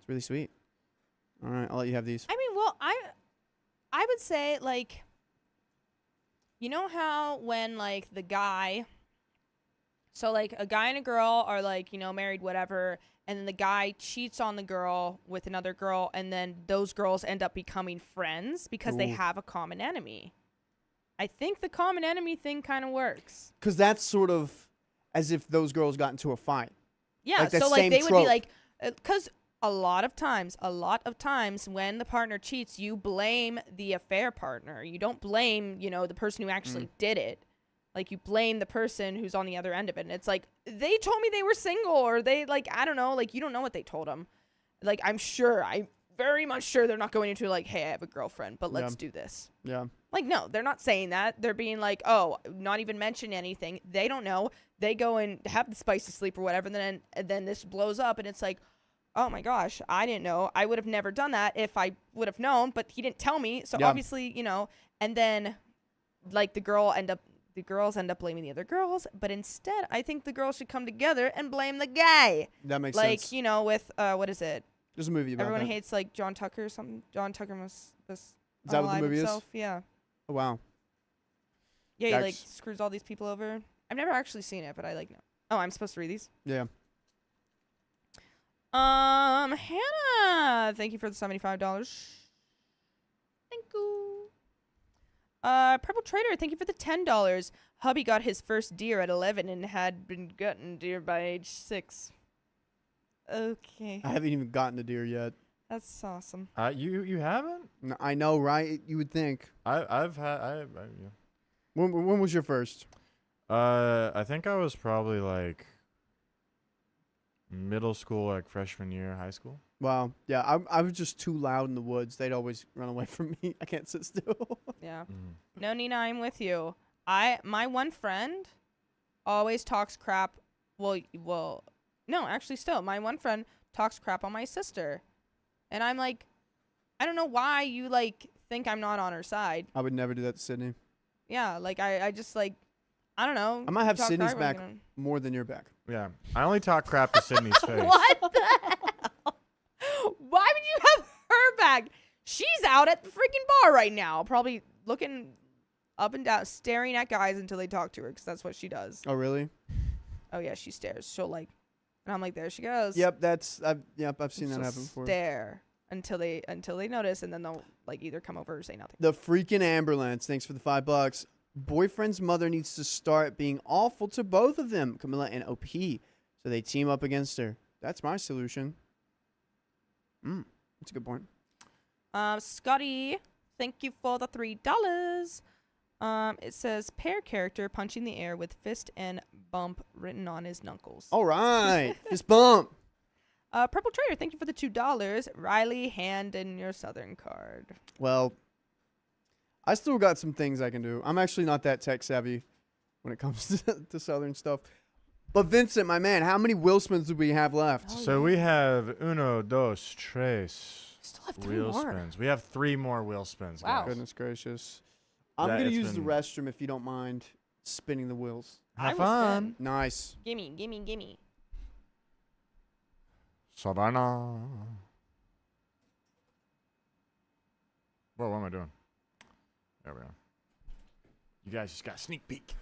really sweet. All right, I'll let you have these. I mean, well, I would say, like, you know how when, like, the guy, so, like, a guy and a girl are, like, you know, married, whatever, and then the guy cheats on the girl with another girl, and then those girls end up becoming friends because they have a common enemy. I think the common enemy thing kind of works. Because that's sort of as if those girls got into a fight. Yeah, like so, like, they trope. would be like, because a lot of times when the partner cheats, you blame the affair partner. You don't blame, you know, the person who actually did it. Like, you blame the person who's on the other end of it. And it's like, they told me they were single, or they, like, I don't know. Like, you don't know what they told them. Like, I'm very much sure they're not going into, like, hey, I have a girlfriend, but let's do this. Yeah. Like, no, they're not saying that. They're being like, oh, not even mention anything. They don't know. They go and have the spicy sleep or whatever, and then this blows up, and it's like, oh my gosh, I didn't know. I would have never done that if I would have known, but he didn't tell me. So obviously, you know, and then, like, the girls end up blaming the other girls, but instead, I think the girls should come together and blame the guy. That makes sense. sense. Like, you know, with, what is it? There's a movie about Everyone that. hates, like, John Tucker or something. John Tucker must Is that what the movie himself. is? Yeah. Oh, wow. Yeah, he, like, screws all these people over. I've never actually seen it, but I, like, know. Oh, I'm supposed to read these? Yeah. Hannah, thank you for the $75. Thank you. Purple Trader, thank you for the $10. Hubby got his first deer at 11 and had been gotten deer by age 6. Okay. I haven't even gotten a deer yet. That's awesome. You haven't? No, I know, right? You would think. I've had yeah. When was your first? I think I was probably like middle school, like freshman year, high school. Wow. Yeah, I was just too loud in the woods. They'd always run away from me. I can't sit still. Yeah. No, Nina, I'm with you. My one friend always talks crap. No, actually, still, my one friend talks crap on my sister, and I'm like, I don't know why you like think I'm not on her side. I would never do that to Sydney. Yeah, like I just like, I don't know. I might have talk Sydney's crap, back you know. more than your back. Yeah. I only talk crap to Sydney's face. What the hell? Why would you have her back? She's out at the freaking bar right now, probably looking up and down, staring at guys until they talk to her, because that's what she does. Oh, really? Oh yeah, she stares. She'll like, and I'm like, there she goes. Yep, I've seen that happen before. Stare until they notice, and then they'll like either come over or say nothing. The freaking ambulance. Thanks for the $5. Boyfriend's mother needs to start being awful to both of them, Camilla and OP, so they team up against her. That's my solution. That's a good point. Scotty, thank you for the $3. It says pair character punching the air with fist and bump written on his knuckles. All right, fist bump. Purple Trader, thank you for the $2. Riley, hand in your Southern card. Well, I still got some things I can do. I'm actually not that tech savvy when it comes to Southern stuff. But Vincent, my man, how many wheel spins do we have left? So we have uno, dos, tres. Still have 3 wheel more. spins. We have 3 more wheel spins. Wow. Guys. Goodness gracious. I'm Yeah, going to it's use the been- restroom if you don't mind spinning the wheels. Have will fun. spin. Nice. Gimme. Savannah. Whoa, what am I doing? There we go. You guys just got a sneak peek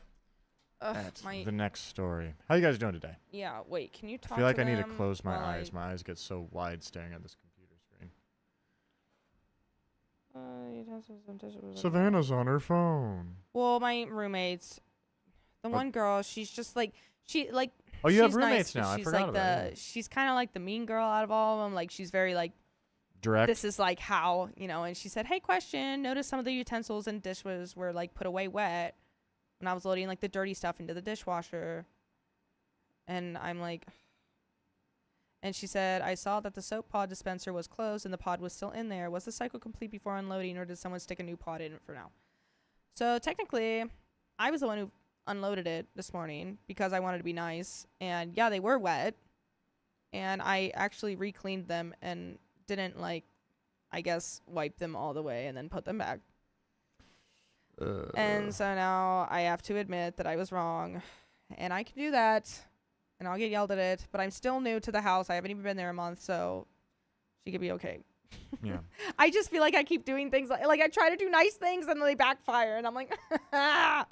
Ugh, at my the next story. How you guys doing today? yeah. Wait, can you talk? I feel like to I need to them close my while eyes. My eyes get so wide staring at this computer screen. Savannah's on her phone. Well, my roommates, the one girl, she's just like Oh, you have she's nice, roommates but now. I she's forgot like about it. she's kind of like the mean girl out of all of them. Like she's very like, Direct. this is like how, and she said, hey, question, notice some of the utensils and dishes were like put away wet when I was loading like the dirty stuff into the dishwasher. And I'm like, and she said, I saw that the soap pod dispenser was closed and the pod was still in there. Was the cycle complete before unloading, or did someone stick a new pod in it for now? So technically, I was the one who unloaded it this morning because I wanted to be nice. And yeah, they were wet. And I actually re-cleaned them and didn't I guess wipe them all the way and then put them back. And so now I have to admit that I was wrong, and I can do that, and I'll get yelled at it, but I'm still new to the house. I haven't even been there a month, so she could be okay. Yeah. I just feel like I keep doing things like I try to do nice things and they backfire, and I'm like, I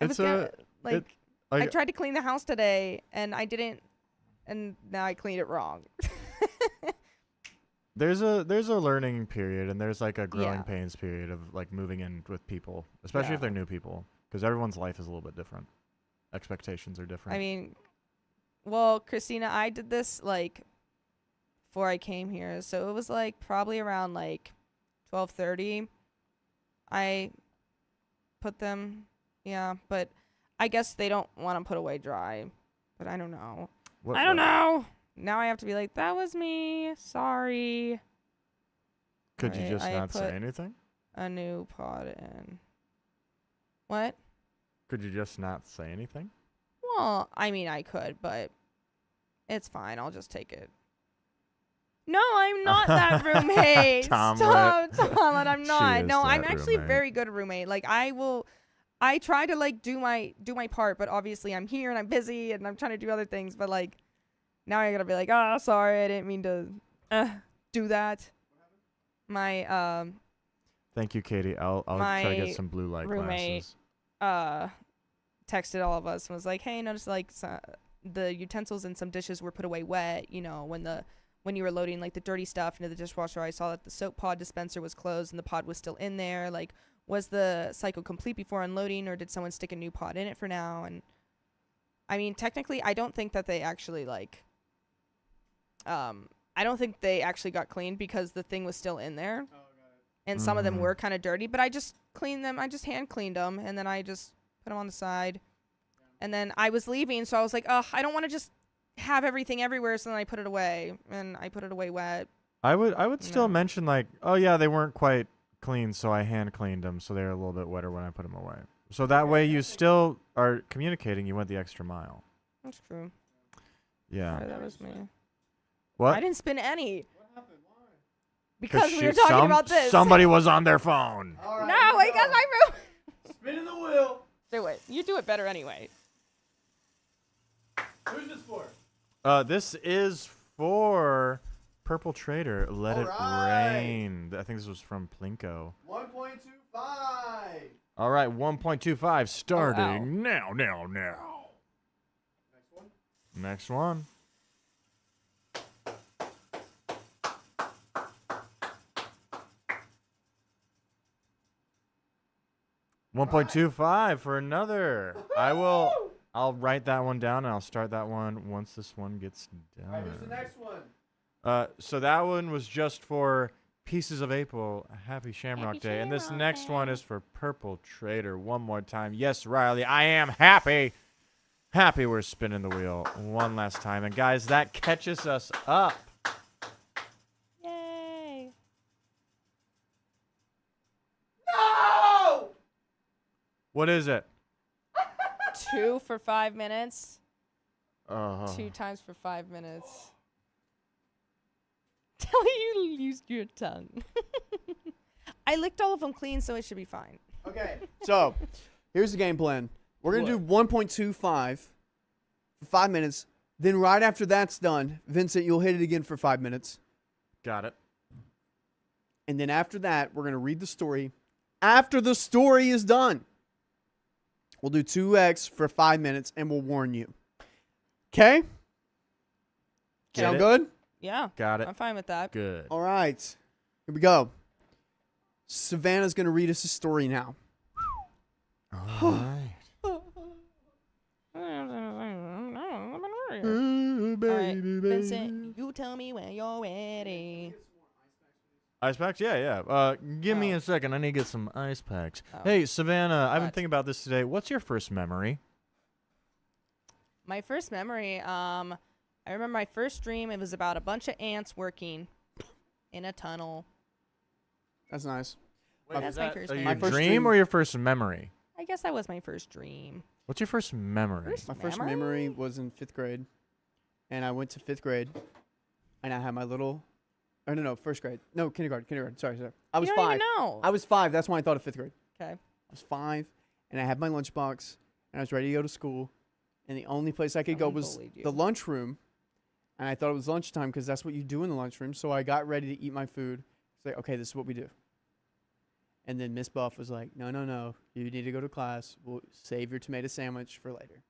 tried to clean the house today and I didn't, and now I cleaned it wrong. There's a learning period, and there's like a growing Yeah. pains period of like moving in with people, especially if Yeah. they're new people, because everyone's life is a little bit different. Expectations are different. I mean, well, Christina, I did this before I came here, so it was probably around 12:30. I put them, but I guess they don't want to put away dry, but I don't know. I don't know. Now I have to be like, that was me. Sorry. Could you Alright, just I not say put anything? a new pod in. What? Could you just not say anything? Well, I mean, I could, but it's fine. I'll just take it. No, I'm not that roommate. Tomlet. Stop, Tomlet. I'm She not. is No, I'm that actually a roommate. very good roommate. I try to do my part, but obviously I'm here and I'm busy and I'm trying to do other things. But now I gotta be like, oh, sorry, I didn't mean to do that. My Thank you, Katie. I'll try to my get some blue light roommate, glasses. texted all of us and was like, hey, notice like the utensils and some dishes were put away wet, you know, when you were loading like the dirty stuff into the dishwasher. I saw that the soap pod dispenser was closed and the pod was still in there. Like, was the cycle complete before unloading, or did someone stick a new pod in it for now? And I mean, technically, I don't think that they actually like I don't think they actually got cleaned because the thing was still in there. And some of them were kind of dirty, but I just cleaned them. I just hand cleaned them, and then I just put them on the side. And then I was leaving, so I was like, oh, I don't want to just have everything everywhere, so then I put it away. And I put it away wet. I would still mention, like, oh, yeah, they weren't quite clean, so I hand cleaned them, so they're a little bit wetter when I put them away. So that way you still are communicating. You went the extra mile. That's true. Yeah. Sorry, that was me. What? I didn't spin any. Because we were talking about this. Somebody was on their phone. Right, no, I got my room. Spinning the wheel. Do it. You do it better anyway. Who's this for? This is for Purple Trader. Let it rain. I think this was from Plinko. 1.25. All right, 1.25 starting now. Next one. $1.25 for another. I'll write that one down and I'll start that one once this one gets done. All right, who's the next one? So that one was just for Pieces of April, Happy Shamrock Day. And this next one is for Purple Trader. One more time. Yes, Riley, I am happy. Happy we're spinning the wheel one last time. And guys, that catches us up. Yay. No! What is it? 2 for 5 minutes. 2 2 times for 5 minutes. Tell you used your tongue. I licked all of them clean, so it should be fine. Okay, so here's the game plan. We're going to do 1.25 for 5 minutes. Then right after that's done, Vincent, you'll hit it again for 5 minutes. Got it. And then after that, we're going to read the story. After the story is done, we'll do 2x for 5 minutes, and we'll warn you. Okay? Sound good? Yeah. Got it. I'm fine with that. Good. All right. Here we go. Savannah's going to read us a story now. All right. All right, Vincent, you tell me when you're ready. Ice packs? Yeah. Give me a second. I need to get some ice packs. Hey, Savannah, I've been thinking about this today. What's your first memory? My first memory, I remember my first dream. It was about a bunch of ants working in a tunnel. That's nice. Wait, That's my first your memory. dream or your first memory? I guess that was my first dream. What's your first memory? My first memory was in 5th grade. And I went to 5th grade. And I had my little... Oh, no, 1st grade. No, kindergarten. Sorry. I was 5. Even know. I was 5. That's why I thought of 5th grade. Okay. I was 5. And I had my lunchbox. And I was ready to go to school. And the only place I could go was the lunchroom. And I thought it was lunchtime because that's what you do in the lunchroom. So I got ready to eat my food. It's like, okay, this is what we do. And then Miss Buff was like, no. You need to go to class. We'll save your tomato sandwich for later.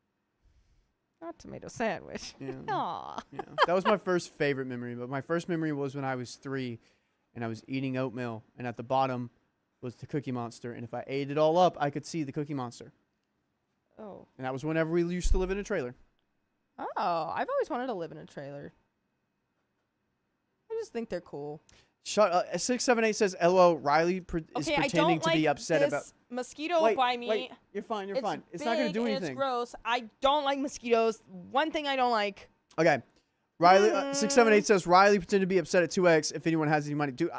Not tomato sandwich. Yeah. Aw. Yeah. That was my first favorite memory. But my first memory was when I was 3 and I was eating oatmeal. And at the bottom was the Cookie Monster. And if I ate it all up, I could see the Cookie Monster. Oh. And that was whenever we used to live in a trailer. Oh, I've always wanted to live in a trailer. I just think they're cool. Shut up. 678 says, LOL, Riley is Okay, I pretending don't to like be upset this about... mosquito by me. Wait, you're fine. It's It's not going to big do and anything. It's gross. I don't like mosquitoes. One thing I don't like. Okay. Riley, 678 says, Riley pretended to be upset at 2X if anyone has any money. Dude,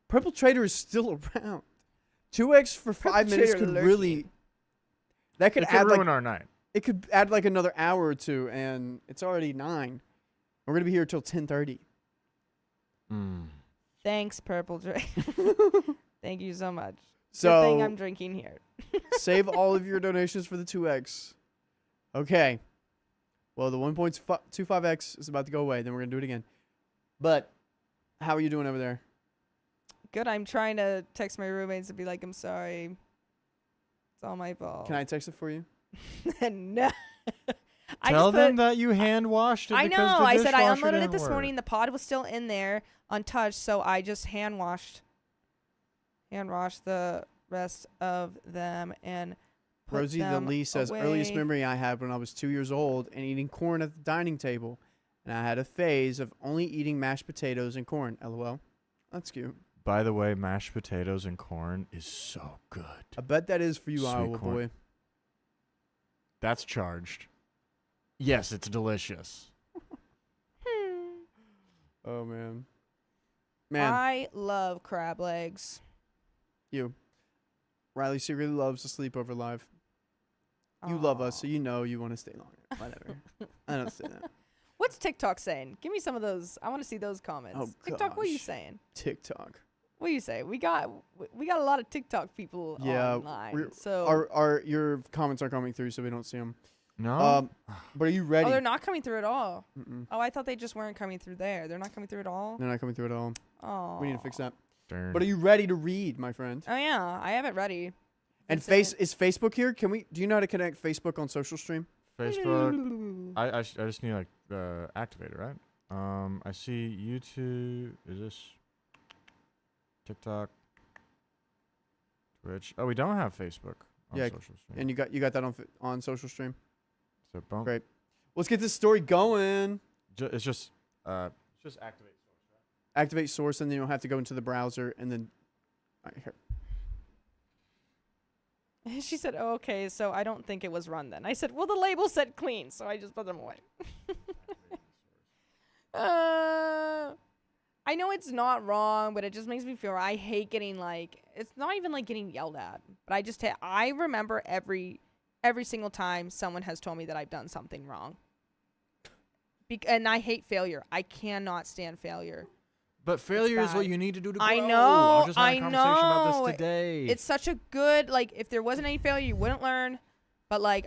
Purple Trader is still around. 2X for 5 minutes could really... That could add ruin our night. It could add like another hour or two, and it's already 9. We're going to be here till 10:30. Thanks, Purple Trader. Thank you so much. So, good thing I'm drinking here. save all of your donations for the 2X. Okay. Well, the 1.25X is about to go away. Then we're going to do it again. But how are you doing over there? Good. I'm trying to text my roommates to be like, I'm sorry. It's all my fault. Can I text it for you? No. Tell them that you hand washed it. I because know. the I said I dishwasher unloaded it didn't this work. morning. The pod was still in there untouched, so I just hand washed the rest of them and put Rosie the them Lee says, earliest away. memory I had when I was 2 years old and eating corn at the dining table. And I had a phase of only eating mashed potatoes and corn. LOL. That's cute. By the way, mashed potatoes and corn is so good. I bet that is for you, Sweet Iowa corn. boy. That's charged. Yes, it's delicious. Oh, man. Man, I love crab legs. you. Riley secretly loves the sleepover live. You love us, so you know you want to stay longer. Whatever. I don't say that. What's TikTok saying? Give me some of those. I want to see those comments. Oh, TikTok, what are you gosh. saying? TikTok. What do you say? We got a lot of TikTok people online. So Our your comments are coming through, so we don't see them. No? But are you ready? oh, they're not coming through at all. Mm-mm. Oh, I thought they just weren't coming through there. They're not coming through at all. They're not coming through at all. Oh, We need to fix that. Darn. But are you ready to read, my friend? Oh yeah, I have it ready. And Vincent. is Facebook here? Can we? Do you know how to connect Facebook on Social Stream? Facebook. I just need like activator, right? I see YouTube. Is this TikTok, Twitch? Oh, we don't have Facebook on Yeah, social stream. And you got that on Social Stream. So boom. Great. Let's get this story going. It's just activate. Activate source, and then you'll have to go into the browser, and then. All right, here. She said, oh, okay, so I don't think it was run then. I said, well, the label said clean, so I just put them away. I know it's not wrong, but it just makes me feel, I hate getting it's not even like getting yelled at, but I remember every single time someone has told me that I've done something wrong. And I hate failure. I cannot stand failure. But failure is what bad. you need to do to grow. I know, I was just having I a conversation about know. this today. It's such a good, if there wasn't any failure, you wouldn't learn. But, I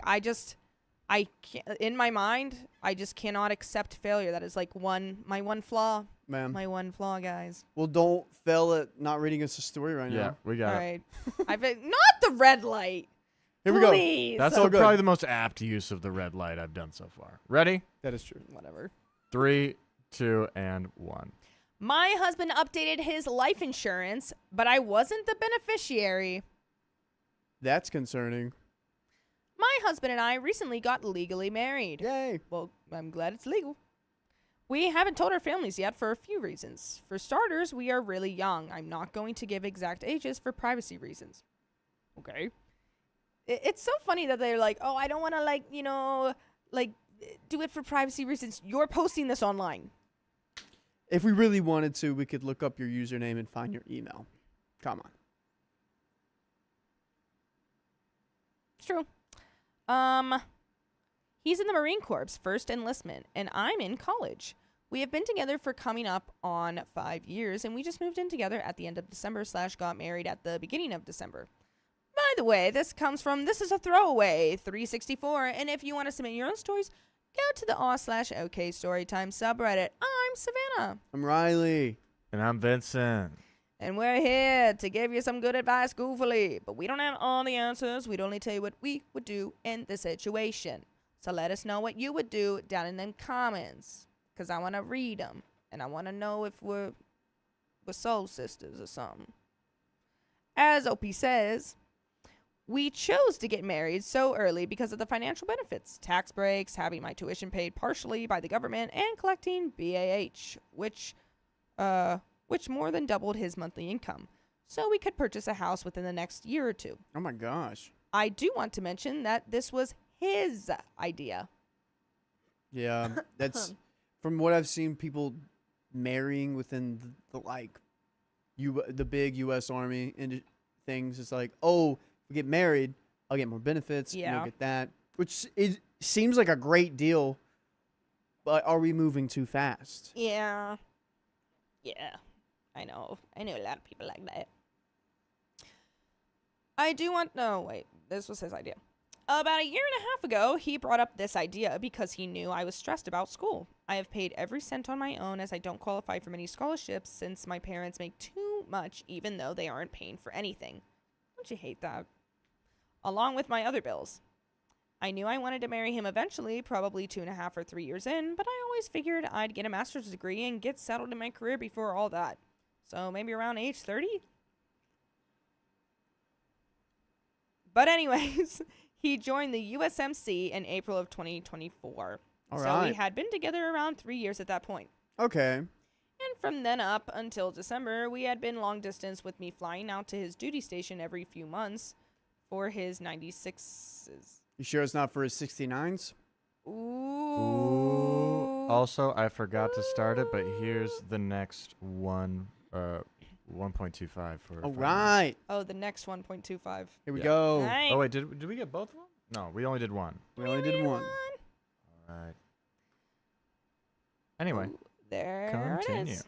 can't, in my mind, I just cannot accept failure. That is, my one flaw. Ma'am. My one flaw, guys. Well, don't fail at not reading us a story right yeah, now. we got All it. right. Not the red light. Here we go. Please. That's So good. probably the most apt use of the red light I've done so far. Ready? That is true. Whatever. 3, 2, and 1. My husband updated his life insurance, but I wasn't the beneficiary. That's concerning. My husband and I recently got legally married. Yay. Well, I'm glad it's legal. We haven't told our families yet for a few reasons. For starters, we are really young. I'm not going to give exact ages for privacy reasons. Okay. It's so funny that they're like, oh, I don't want to, do it for privacy reasons. You're posting this online. If we really wanted to, we could look up your username and find your email. Come on. It's true. He's in the Marine Corps, first enlistment, and I'm in college. We have been together for coming up on 5 years, and we just moved in together at the end of December / got married at the beginning of December. By the way, this is a throwaway 364, and if you want to submit your own stories, go to the /OK Storytime subreddit. I'm Savannah. I'm Riley. And I'm Vincent. And we're here to give you some good advice goofily, but we don't have all the answers. We'd only tell you what we would do in the situation. So let us know what you would do down in them comments, because I want to read them, and I want to know if we're soul sisters or something. As OP says, we chose to get married so early because of the financial benefits, tax breaks, having my tuition paid partially by the government, and collecting BAH, which more than doubled his monthly income, so we could purchase a house within the next year or two. Oh my gosh. I do want to mention that this was his idea. Yeah, that's from what I've seen. People marrying within the big U.S. Army and things. It's like, oh, if we get married, I'll get more benefits. Yeah. You'll get that, which seems like a great deal. But are we moving too fast? Yeah. I know a lot of people like that. This was his idea. About a year and a half ago, he brought up this idea because he knew I was stressed about school. I have paid every cent on my own as I don't qualify for many scholarships since my parents make too much even though they aren't paying for anything. Don't you hate that? Along with my other bills. I knew I wanted to marry him eventually, probably 2.5 or 3 years in, but I always figured I'd get a master's degree and get settled in my career before all that. So maybe around age 30? But anyways, he joined the USMC in April of 2024. All so right. we had been together around 3 years at that point. Okay. And from then up until December, we had been long distance with me flying out to his duty station every few months for his 96s. You sure it's not for his 69s? Ooh. Also, I forgot to start it, but here's the next one. 1.25 for. All right. Oh, the next 1.25. Here we Yeah. go. Nice. Oh wait, did we get both of them? No, we only did one. We only did one. All right. Anyway, Ooh, there continue. it is.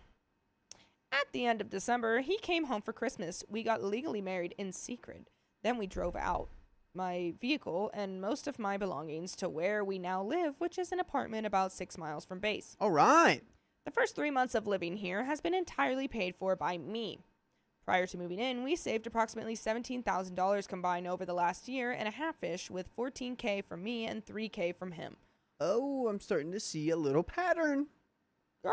At the end of December, he came home for Christmas. We got legally married in secret. Then we drove out my vehicle and most of my belongings to where we now live, which is an apartment about 6 miles from base. All right. The first 3 months of living here has been entirely paid for by me. Prior to moving in, we saved approximately $17,000 combined over the last year and a half-ish, with $14K from me and $3K from him. Oh, I'm starting to see a little pattern. Girl!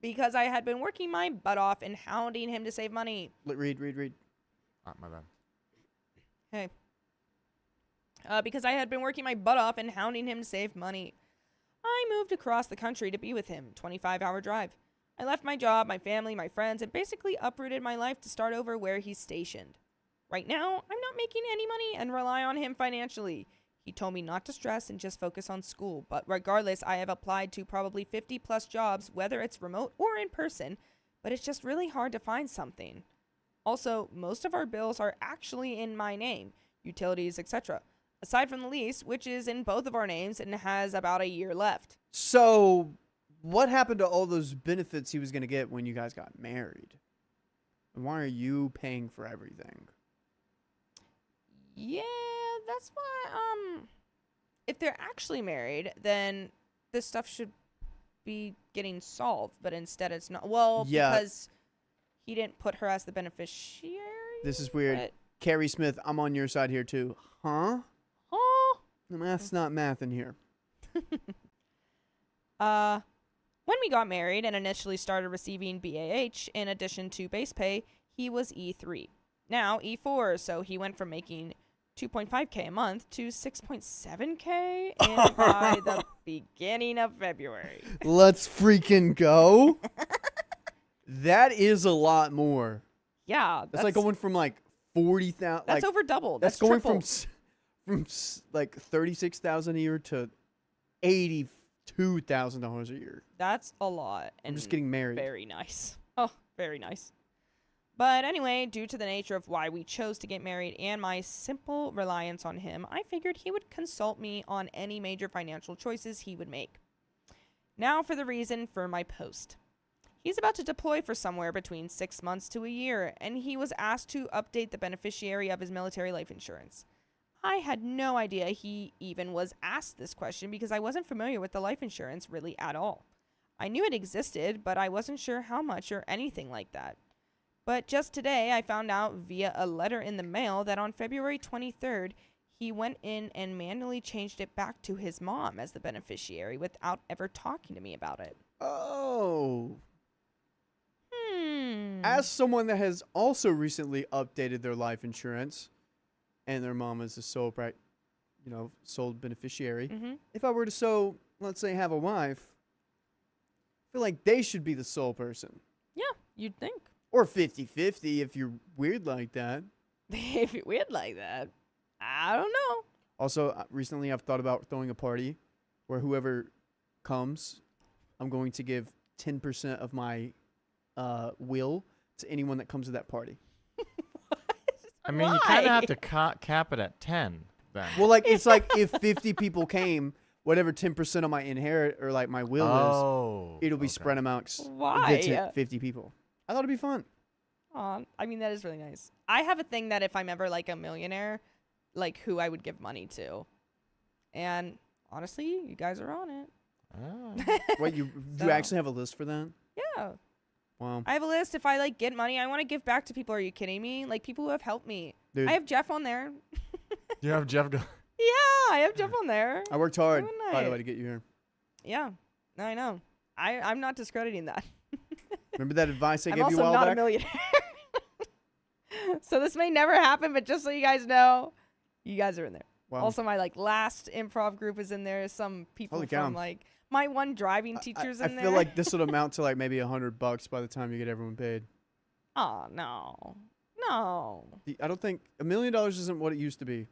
Because I had been working my butt off and hounding him to save money. Read. My bad. Hey. Because I had been working my butt off and hounding him to save money. I moved across the country to be with him, 25-hour drive. I left my job, my family, my friends, and basically uprooted my life to start over where he's stationed. Right now, I'm not making any money and rely on him financially. He told me not to stress and just focus on school, but regardless, I have applied to probably 50-plus jobs, whether it's remote or in person, but it's just really hard to find something. Also, most of our bills are actually in my name, utilities, etc., aside from the lease, which is in both of our names and has about a year left. So, what happened to all those benefits he was going to get when you guys got married? And why are you paying for everything? Yeah, that's why, if they're actually married, then this stuff should be getting solved, but instead it's not. Well, Yeah. because he didn't put her as the beneficiary. This is weird. but- Carrie Smith, I'm on your side here too. Huh? Oh. The math's not math in here. When we got married and initially started receiving BAH in addition to base pay, he was E3. Now E4, so he went from making 2.5K a month to 6.7K by the beginning of February. Let's freaking go. That is a lot more. Yeah, That's like going from like 40,000. that's like, over double. That's That's going triple. from like 36,000 a year to $82,000 a year. That's a lot. I'm And just getting married. very nice. Oh, very nice. But anyway, due to the nature of why we chose to get married and my simple reliance on him, I figured he would consult me on any major financial choices he would make. Now for the reason for my post. He's about to deploy for somewhere between 6 months to a year, and he was asked to update the beneficiary of his military life insurance. I had no idea he even was asked this question because I wasn't familiar with the life insurance really at all. I knew it existed, but I wasn't sure how much or anything like that. But just today, I found out via a letter in the mail that on February 23rd, he went in and manually changed it back to his mom as the beneficiary without ever talking to me about it. Oh. As someone that has also recently updated their life insurance and their mom is the sole sole beneficiary, if I were to let's say have a wife, I feel like they should be the sole person. Yeah, you'd think. Or 50-50 if you're weird like that. If you're weird like that, I don't know. Also, recently I've thought about throwing a party where whoever comes, I'm going to give 10% of my will to anyone that comes to that party. I mean, you kind of have to cap it at 10 then. Well, like it's like if 50 people came, whatever 10% of my inherit or like my will is, it'll be spread amongst Why? 50 people. I thought it'd be fun. Aw, I mean, that is really nice. I have a thing that if I'm ever like a millionaire, like who I would give money to. And honestly, you guys are on it. Oh. Wait, you actually have a list for that? Yeah. Wow. I have a list. If I like get money, I want to give back to people. Are you kidding me? Like people who have helped me. Dude. I have Jeff on there. You have Jeff go. Yeah, I have Jeff on there. I worked hard, Haven't by the I? way, to get you here. Yeah, I know. I'm not discrediting that. Remember that advice I I'm gave you a also while not back? a millionaire. So this may never happen, but just so you guys know, you guys are in there. Wow. Also, my last improv group is in there. Some people Holy from cow. my one driving teacher's I in there. feel like this would amount to like maybe $100 by the time you get everyone paid. Oh no. I don't think $1 million isn't what it used to be.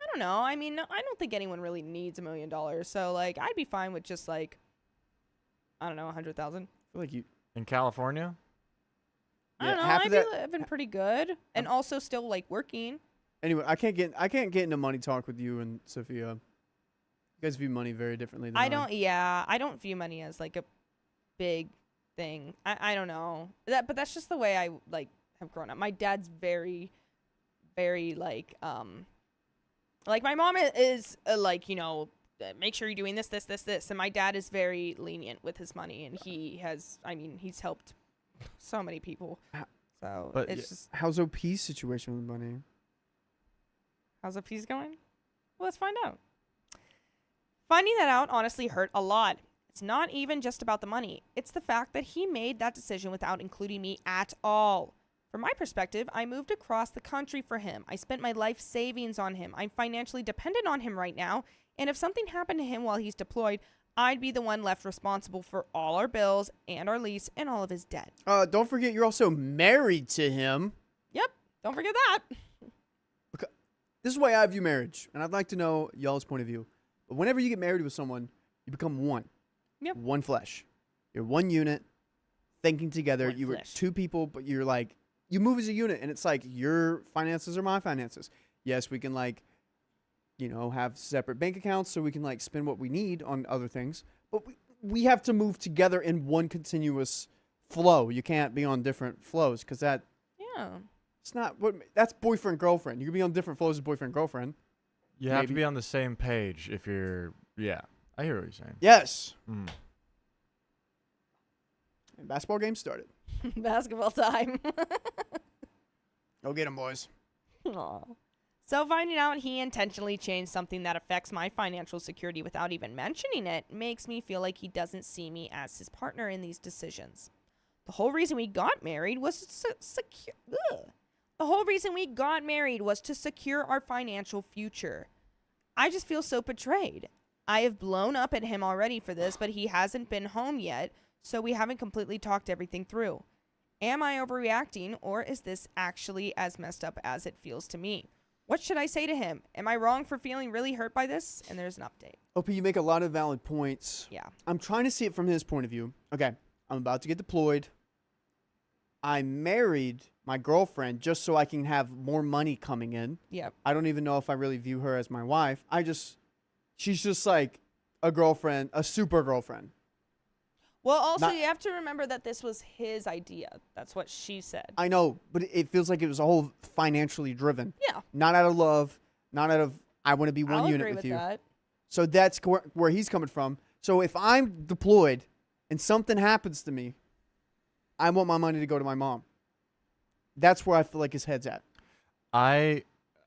I don't know. I mean, I don't think anyone really needs $1 million. So like, I'd be fine with just like, I don't know, 100,000. I feel like you. In California? I don't know. half I'd of be that. living pretty good, and also still like working. Anyway, I can't get into money talk with you and Sophia. You guys view money very differently than I don't. Yeah, I don't view money as like a big thing. I don't know but that's just the way I like have grown up. My dad's very, very like my mom is like, you know, make sure you're doing this, and my dad is very lenient with his money, and he's helped so many people. So But it's just, How's OP's situation with money? how's the piece going? Well, let's find out. Finding that out honestly hurt a lot. It's not even just about the money. It's the fact that he made that decision without including me at all. From my perspective, I moved across the country for him. I spent my life savings on him. I'm financially dependent on him right now. And if something happened to him while he's deployed, I'd be the one left responsible for all our bills and our lease and all of his debt. Don't forget you're also married to him. Yep. Don't forget that. This is the way I view marriage, and I'd like to know y'all's point of view. But whenever you get married with someone, you become one. Yep. One flesh. You're one unit, thinking together. One you were flesh. two people, but you're like, you move as a unit, and it's like your finances are my finances. Yes, we can like, you know, have separate bank accounts so we can like spend what we need on other things, but we have to move together in one continuous flow. You can't be on different flows because that Yeah. it's not what that's boyfriend girlfriend. You can be on different flows as boyfriend girlfriend. You have to Maybe. be on the same page if you're. Yeah, I hear what you're saying. Yes. Mm. And basketball game started. Basketball time. Go get 'em, boys. Aw. So finding out he intentionally changed something that affects my financial security without even mentioning it makes me feel like he doesn't see me as his partner in these decisions. The whole reason we got married was to secure. The whole reason we got married was to secure our financial future. I just feel so betrayed. I have blown up at him already for this, but he hasn't been home yet, so we haven't completely talked everything through. Am I overreacting, or is this actually as messed up as it feels to me? What should I say to him? Am I wrong for feeling really hurt by this? And there's an update. OP, you make a lot of valid points. Yeah. I'm trying to see it from his point of view. Okay, I'm about to get deployed. I married my girlfriend just so I can have more money coming in. Yep. I don't even know if I really view her as my wife. She's just like a girlfriend, a super girlfriend. Well, also, Not- you have to remember that this was his idea. That's what she said. I know, but it feels like it was all financially driven. Yeah. Not out of love, not out of, I want to be one I'll unit agree with with you. that. So that's where he's coming from. So if I'm deployed and something happens to me, I want my money to go to my mom. That's where I feel like his head's at.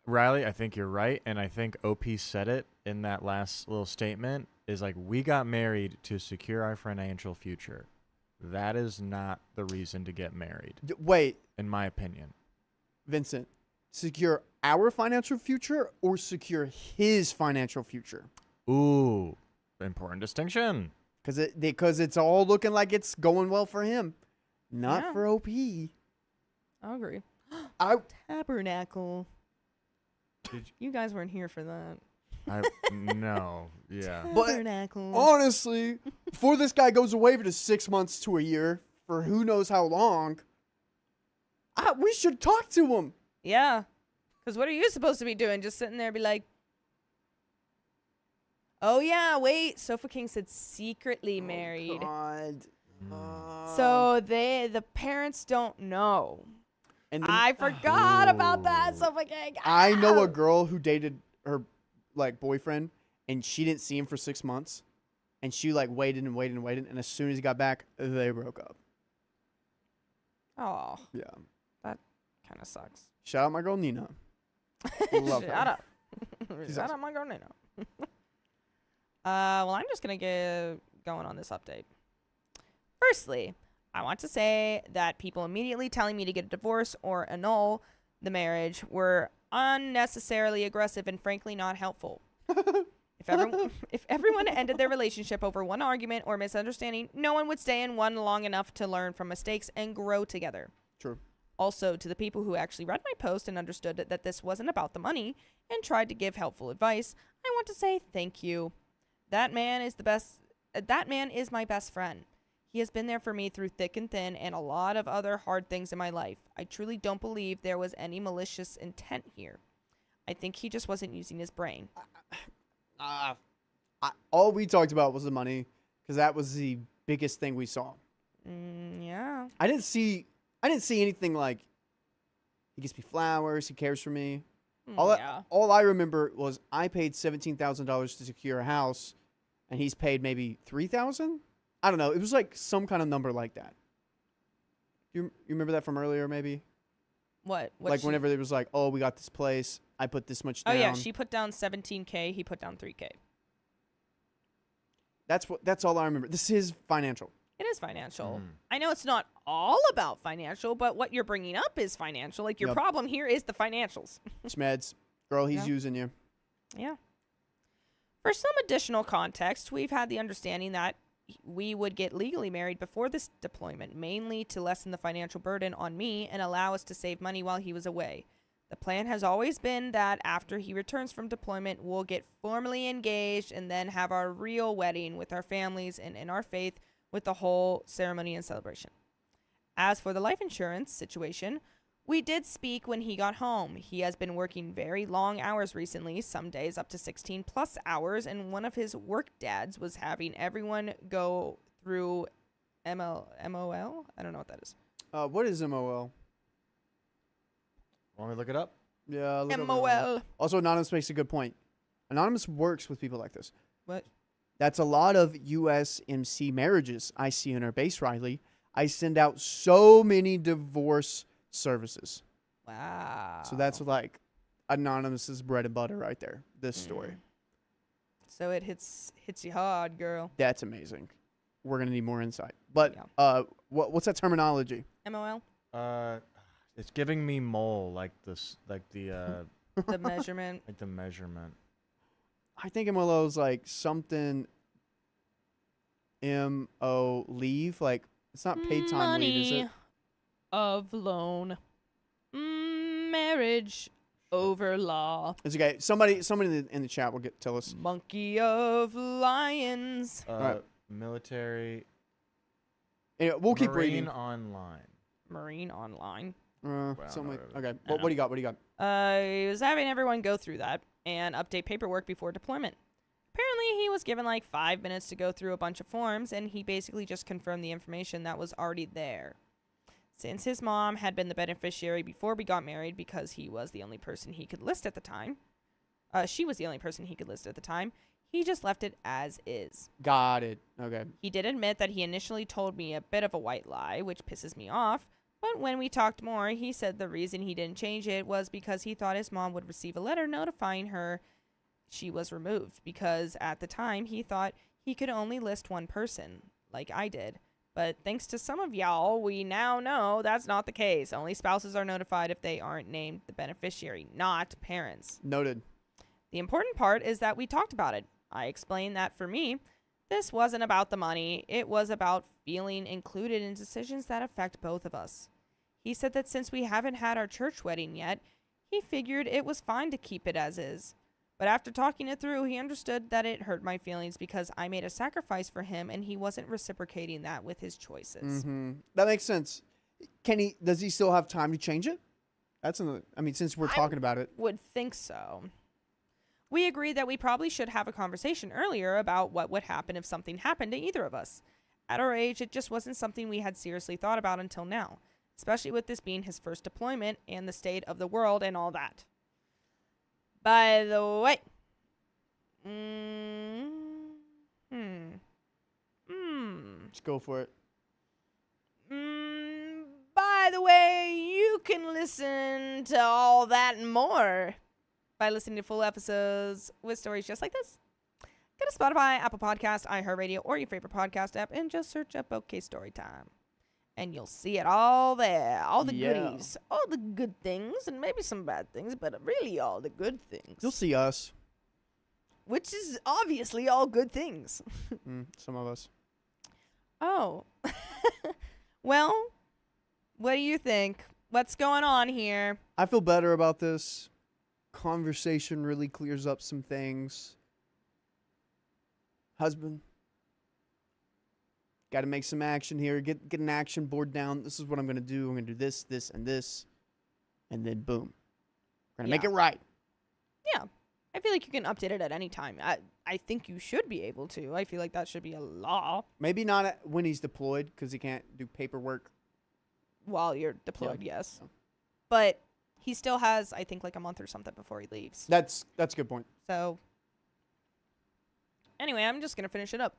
Riley, I think you're right, and I think OP said it in that last little statement, is like, we got married to secure our financial future. That is not the reason to get married, Wait, in my opinion. Vincent, secure our financial future or secure his financial future? Ooh, important distinction. Because it's all looking like it's going well for him, not Yeah. for OP. I'll agree. I Tabernacle. Did You guys weren't here for that. no, yeah. But- Tabernacle. honestly, before this guy goes away for 6 months to a year for who knows how long, we should talk to him. Yeah. Because what are you supposed to be doing? Just sitting there and be like, oh, yeah, wait. Sofa King said secretly married. God. So the parents don't know. And I forgot about that, Sofa King. I know a Ah! girl who dated her like boyfriend, and she didn't see him for 6 months, and she like waited and waited and waited, and as soon as he got back, they broke up. Oh, Yeah. kind of sucks. Shout out my girl Nina. Love Shut her. up. She's Shut up, my girl Nino. Well, I'm just going to get going on this update. Firstly, I want to say that people immediately telling me to get a divorce or annul the marriage were unnecessarily aggressive and frankly not helpful. If everyone ended their relationship over one argument or misunderstanding, no one would stay in one long enough to learn from mistakes and grow together. True. Also, to the people who actually read my post and understood that this wasn't about the money and tried to give helpful advice, I want to say thank you. That man is my best friend. He has been there for me through thick and thin and a lot of other hard things in my life. I truly don't believe there was any malicious intent here. I think he just wasn't using his brain. All we talked about was the money because that was the biggest thing we saw. Yeah. I didn't see anything like he gives me flowers, he cares for me. All I remember was I paid $17,000 to secure a house, and he's paid maybe $3,000. I don't know. It was like some kind of number like that. You remember that from earlier, maybe? What Like whenever it was like, oh, we got this place, I put this much down. Oh yeah, she put down $17K. He put down $3K. That's all I remember. This is financial. It is financial. I know it's not all about financial, but what you're bringing up is financial. Like your Yep. problem here is the financials. Smeds, girl, he's Yeah. using you. Yeah. For some additional context, we've had the understanding that we would get legally married before this deployment, mainly to lessen the financial burden on me and allow us to save money while he was away. The plan has always been that after he returns from deployment, we'll get formally engaged and then have our real wedding with our families and in our faith with the whole ceremony and celebration. As for the life insurance situation, we did speak when he got home. He has been working very long hours recently, some days up to 16 plus hours, and one of his work dads was having everyone go through MOL? I don't know what that is. What is MOL? Want me to look it up? Yeah, look up MOL. Also, Anonymous makes a good point. Anonymous works with people like this. What? That's a lot of USMC marriages I see in our base, Riley. I send out so many divorce services. Wow. So that's like Anonymous's bread and butter right there. This story. So it hits you hard, girl. That's amazing. We're gonna need more insight. But Yeah. what's that terminology? MOL? It's giving me mole like this, like the The measurement. like the measurement. I think MLO is like something MO leave. Like it's not paid time leave, is it? Of loan. Marriage over law. It's okay. Somebody in the chat will tell us. Monkey of lions. Right. Military. Anyway, we'll keep Marine reading. Online. Marine online. Something like, no, okay. What do you got? What do you got? He was having everyone go through that and update paperwork before deployment. Apparently, he was given like 5 minutes to go through a bunch of forms, and he basically just confirmed the information that was already there. Since his mom had been the beneficiary before we got married because he was the only person he could list at the time, she was the only person he could list at the time, he just left it as is. Got it. Okay. He did admit that he initially told me a bit of a white lie, which pisses me off, but when we talked more, he said the reason he didn't change it was because he thought his mom would receive a letter notifying her she was removed, because at the time he thought he could only list one person, like I did. But thanks to some of y'all, we now know that's not the case. Only spouses are notified if they aren't named the beneficiary, not parents. Noted. The important part is that we talked about it. I explained that for me, this wasn't about the money. It was about feeling included in decisions that affect both of us. He said that since we haven't had our church wedding yet, he figured it was fine to keep it as is. But after talking it through, he understood that it hurt my feelings because I made a sacrifice for him and he wasn't reciprocating that with his choices. Mm-hmm. That makes sense. Does he still have time to change it? That's another. I mean, since we're talking about it, Would think so. We agreed that we probably should have a conversation earlier about what would happen if something happened to either of us. At our age, it just wasn't something we had seriously thought about until now, especially with this being his first deployment and the state of the world and all that. By the way, let's go for it. by the way, you can listen to all that and more by listening to full episodes with stories just like this. Go to Spotify, Apple Podcast, iHeartRadio, or your favorite podcast app and just search up OK Storytime. And you'll see it all there. All the goodies. All the good things and maybe some bad things, but really all the good things. You'll see us. Which is obviously all good things. Some of us. Oh. Well, what do you think? What's going on here? I feel better about this. Conversation really clears up some things. Husband. Got to make some action here. Get an action board down. This is what I'm going to do. I'm going to do this, this, and this. And then boom. We're going to make it right. Yeah. I feel like you can update it at any time. I think you should be able to. I feel like that should be a law. Maybe not when he's deployed because he can't do paperwork. While you're deployed, yes. Yeah. But he still has, I think, like a month or something before he leaves. That's a good point. So, anyway, I'm just going to finish it up.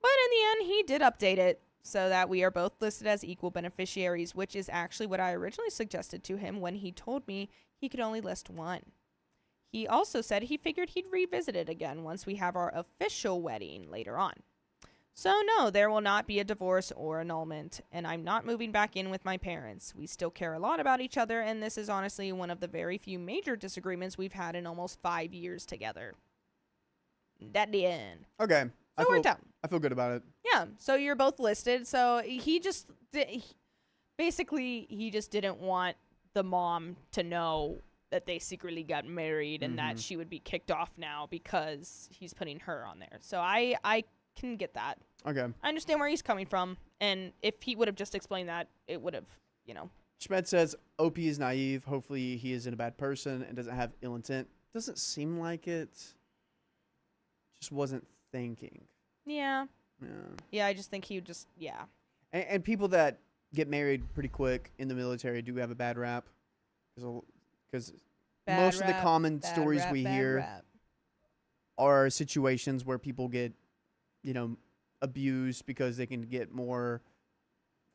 But in the end, he did update it so that we are both listed as equal beneficiaries, which is actually what I originally suggested to him when he told me he could only list one. He also said he figured he'd revisit it again once we have our official wedding later on. So no, there will not be a divorce or annulment, and I'm not moving back in with my parents. We still care a lot about each other, and this is honestly one of the very few major disagreements we've had in almost 5 years together. That the end. Okay. So it worked out. I feel good about it. Yeah, so you're both listed. So he just basically didn't want the mom to know that they secretly got married and that she would be kicked off now because he's putting her on there. So I can get that. Okay. I understand where he's coming from, and if he would have just explained that, it would have, Schmed says OP is naive. Hopefully he isn't a bad person and doesn't have ill intent. Doesn't seem like it. Just wasn't thinking. Yeah. Yeah, I just think he would just, And people that get married pretty quick in the military do have a bad rap. Because most of the common stories we hear are situations where people get, abused because they can get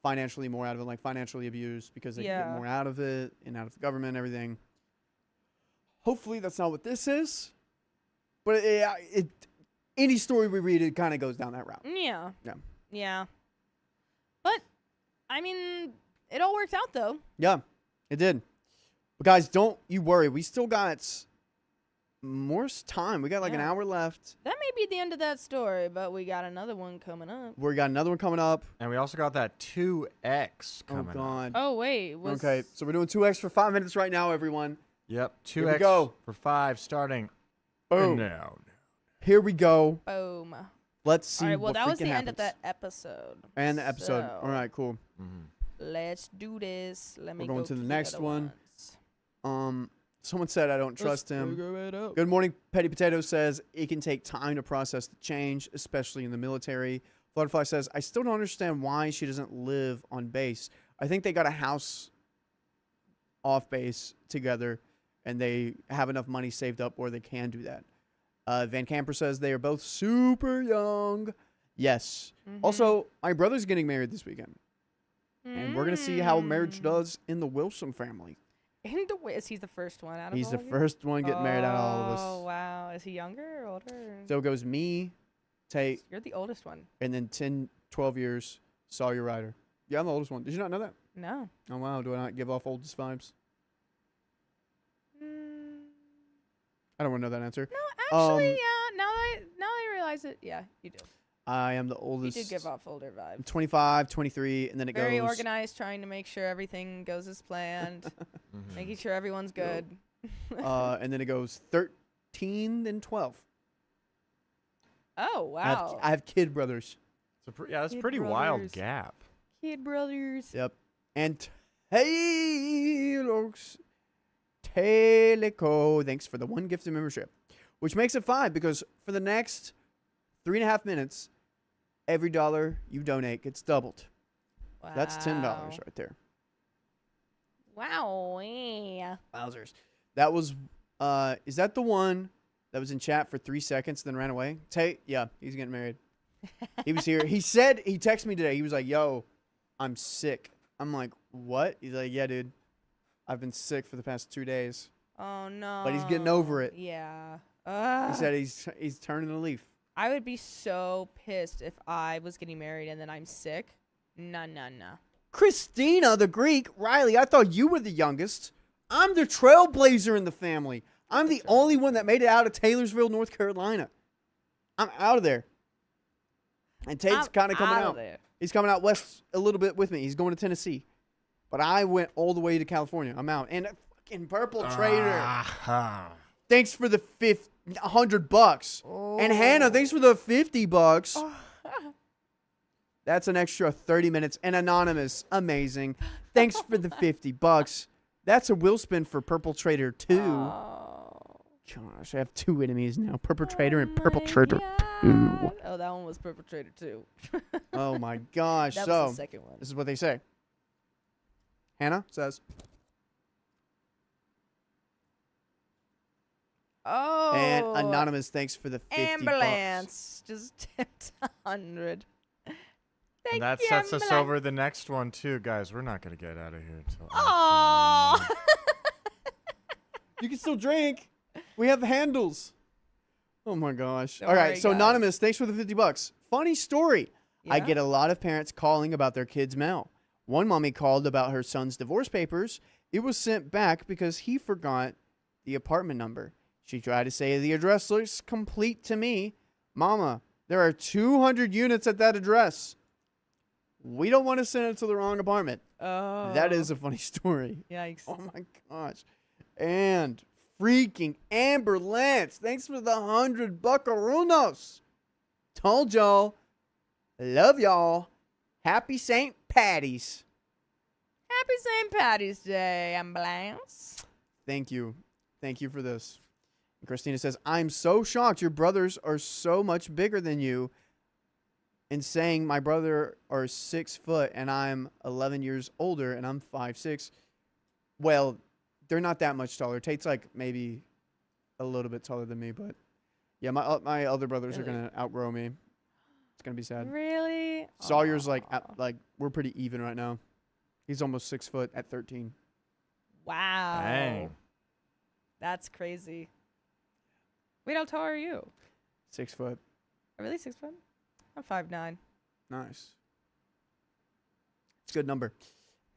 financially more out of it, like financially abused because they can get more out of it and out of the government and everything. Hopefully that's not what this is. But any story we read, it kind of goes down that route. Yeah. But, I mean, it all worked out, though. Yeah, it did. But, guys, don't you worry. We still got more time. We got like an hour left. That may be the end of that story, but we got another one coming up. We got another one coming up. And we also got that 2X coming up. Oh, God. Oh, wait. Okay, so we're doing 2X for 5 minutes right now, everyone. Yep, 2X Here we go. for 5 starting Boom. now. Here we go. Boom. Let's see. All right, well, that was the happens. end of that episode. And the episode. So, all right, cool. Let's do this. Let me We're going go to the the next other one. ones. Someone said I don't trust him. Good morning. Petty Potato says it can take time to process the change, especially in the military. Floodfly says I still don't understand why she doesn't live on base. I think they got a house off base together, and they have enough money saved up where they can do that. Van Camper says they are both super young. Yes. Also, my brother's getting married this weekend. And we're going to see how marriage does in the Wilson family. Is he the first one out of He's all the of you? first one getting married out of all of us. Oh, wow. Is he younger or older? So it goes me, Tate, You're the oldest one. and then 10, 12 years, Sawyer Ryder. Yeah, I'm the oldest one. Did you not know that? No. Oh, wow. Do I not give off oldest vibes? I don't want to know that answer. No, actually, yeah. Now I realize it. Yeah, you do. I am the You oldest. did give off older I'm vibes. 25, 23, and then it Very goes. organized, trying to make sure everything goes as planned, making sure everyone's good. And then it goes 13, then 12. Oh, wow. I have kid brothers. That's a Kid pretty wild brothers. gap. Kid brothers. Yep. And Teleco, thanks for the 1 gifted membership, which makes it 5 because for the next 3.5 minutes, every dollar you donate gets doubled. Wow. That's $10 right there. Wow. Wowzers. That was, is that the one that was in chat for 3 seconds then ran away? Tate, yeah, he's getting married. He was here. He said, he texted me today. He was like, yo, I'm sick. I'm like, what? He's like, yeah, dude. I've been sick for the past 2 days. Oh no. But he's getting over it. Yeah. He said he's turning a leaf. I would be so pissed if I was getting married and then I'm sick. No. Christina the Greek, Riley, I thought you were the youngest. I'm the trailblazer in the family. I'm the only one that made it out of Taylorsville, North Carolina. I'm out of there. And Tate's kind of coming out. He's coming out west a little bit with me. He's going to Tennessee. But I went all the way to California. I'm out. And fucking Purple Trader. Thanks for the $100. Oh. And Hannah, thanks for the $50. That's an extra 30 minutes. And Anonymous, amazing. Thanks for the $50. That's a will spin for Purple Trader 2. Oh. Gosh, I have 2 enemies now. Purple Trader and Purple Trader 2. Oh, that one was Perpetrator too. Oh my gosh. That So, was the second one. this is what they say. Hannah says, Oh. and Anonymous, thanks for the $50. Ambulance. Just tipped 100. Thank And that you, sets us ambulance. over the next one too, guys. We're not gonna get out of here until. Oh. You can still drink. We have handles. Oh my gosh. Don't All right. worry, So guys. Anonymous, thanks for the $50. Funny story. I Yeah? get a lot of parents calling about their kids' mail. One mommy called about her son's divorce papers. It was sent back because he forgot the apartment number. She tried to say the address looks complete to me. Mama, there are 200 units at that address. We don't want to send it to the wrong apartment. Oh. That is a funny story. Yikes. Oh my gosh. And freaking Amber Lance, thanks for the 100 buckaroos. Told y'all. Love y'all. Happy St. Patty's. Happy St. Patty's Day, ambulance. Thank you. Thank you for this. And Christina says, I'm so shocked your brothers are so much bigger than you. And saying my brother are 6 foot and I'm 11 years older and I'm 5'6". Well, they're not that much taller. Tate's like maybe a little bit taller than me, but yeah, my other brothers are gonna outgrow me. It's gonna be sad. Really? Sawyer's like Aw. we're pretty even right now. He's almost 6 foot at 13. Wow. Dang. That's crazy. Wait, how tall are you? 6 foot. Really, 6 foot? I'm 5'9". Nice. It's a good number.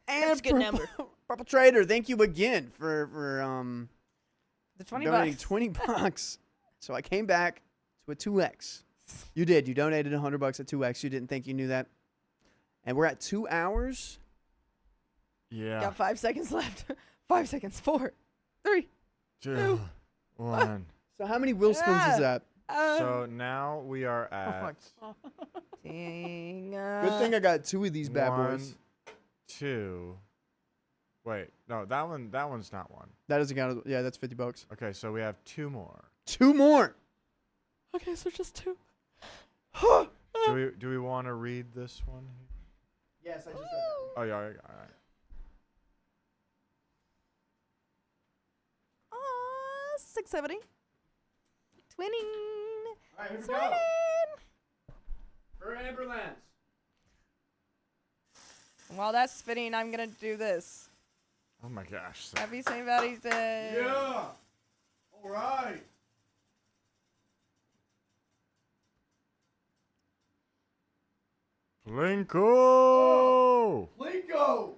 That's a good number. Purple Trader, thank you again for The 20 donating bucks. $20. So I came back to a 2x. You did. You donated $100 at 2x. You didn't think you knew that. And we're at 2 hours. Yeah. Got 5 seconds left. 5 seconds. 4, 3. 2, 1. So how many will spins is that? So now we are at Dang. Good thing I got 2 of these bad 1, boys. 2. Wait, no, that one's not 1. That doesn't count. Yeah, that's $50. Okay, so we have 2 more. 2 more. Okay, so just 2. Do we want to read this one? Yes, I just read Oh yeah, all right. Oh, 670. Twinning. All right, here we Swinning. go. For Amber Lance. While that's spinning, I'm going to do this. Oh my gosh. Happy St. Patty's Day. Yeah. All right. Plinko! Plinko.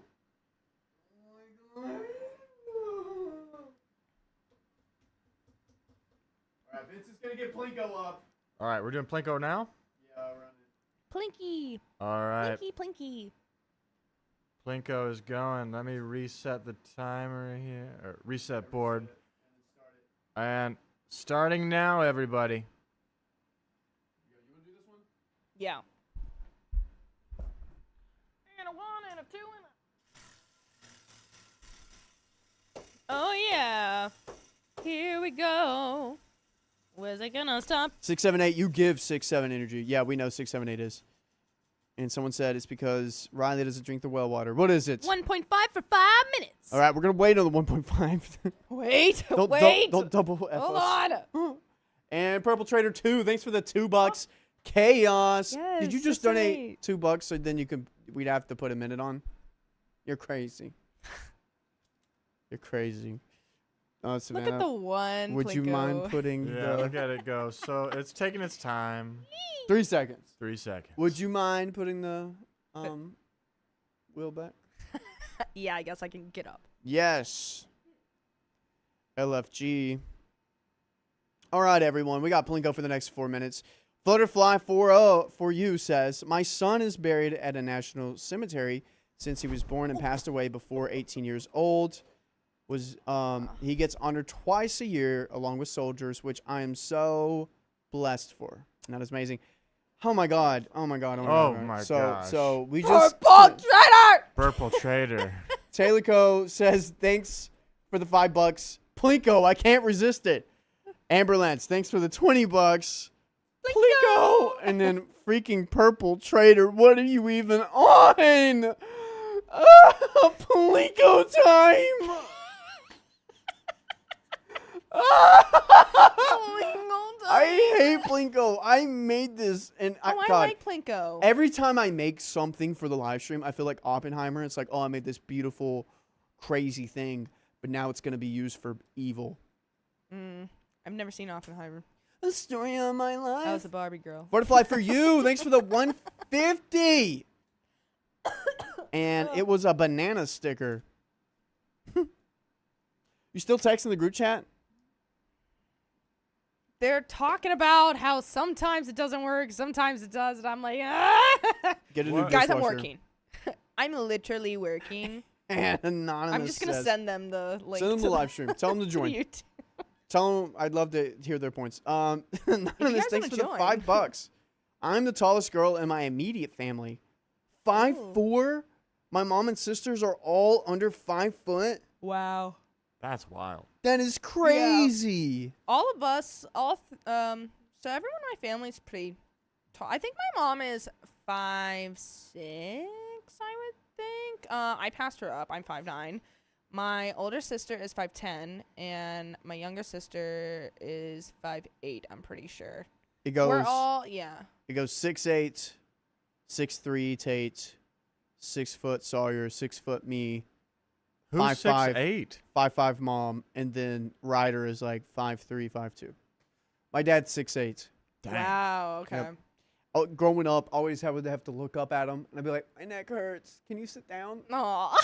All right, Vince is gonna get Plinko up. All right, we're doing Plinko now. Yeah, run it. Plinky. All right, Plinky, Plinky. Plinko is going. Let me reset the timer here, or reset board. And starting now, everybody. Yeah. And a 1 and a 2 and a. Oh yeah. Here we go. Where's it gonna stop? 678. You give 6-7 energy. Yeah, we know 678 is. And someone said it's because Riley doesn't drink the well water. What is it? 1.5 for 5 minutes. All right, we're gonna wait on the 1.5. Wait. don't double F Hold us. on. And Purple Trader 2, thanks for the $2. Chaos. Yes, Did you just that's donate right. $2 so then we'd have to put a minute on? You're crazy. You're crazy. Look Savannah, at the one. would you mind Plinko. putting Yeah, the look at it go. So it's taking its time. 3 seconds? 3 seconds. Would you mind putting the wheel back? Yeah, I guess I can get up. Yes. LFG. All right, everyone. We got Plinko for the next 4 minutes. Flutterfly40 for you says, my son is buried at a national cemetery since he was born and passed away before 18 years old. He gets honored twice a year along with soldiers, which I am so blessed for. And that is amazing. Oh my God. Oh my God. Oh my gosh. So we just Purple Trader. Taylorco says, thanks for the $5. Plinko, I can't resist it. Amberlance, thanks for the $20. Plinko! And then freaking Purple Trader, what are you even on? Plinko time! I hate Plinko. I made this, and I God, like Plinko. every time I make something for the live stream, I feel like Oppenheimer. It's like, oh, I made this beautiful, crazy thing, but now it's going to be used for evil. I've never seen Oppenheimer. The story of my life. That was a Barbie girl. Butterfly for you. Thanks for the 150. And it was a banana sticker. You still texting the group chat? They're talking about how sometimes it doesn't work, sometimes it does, and I'm like, ah! Get a new Guys, I'm dishwasher. working. I'm literally working. And Anonymous I'm just gonna says, send them the link. send them to the live stream. Tell them to join. YouTube. Tell them I'd love to hear their points. Anonymous, guys thanks wanna for join. the $5. I'm the tallest girl in my immediate family. 5'4". My mom and sisters are all under 5 foot. Wow. That's wild. That is crazy. All of us, so everyone in my family is pretty tall. I think my mom is 5'6", I would think. I passed her up. I'm 5'9". My older sister is 5'10", and my younger sister is 5'8", I'm pretty sure. It goes. We're all, yeah. It goes 6'8", 6'3" Tate, 6 foot Sawyer, 6 foot me. Who's 5'5", 6'8"? 5'5" mom, and then Ryder is like 5'3", 5'2". My dad's 6'8". Wow, okay. Yep. Oh, growing up, always would have to look up at him, and I'd be like, my neck hurts. Can you sit down? Aw.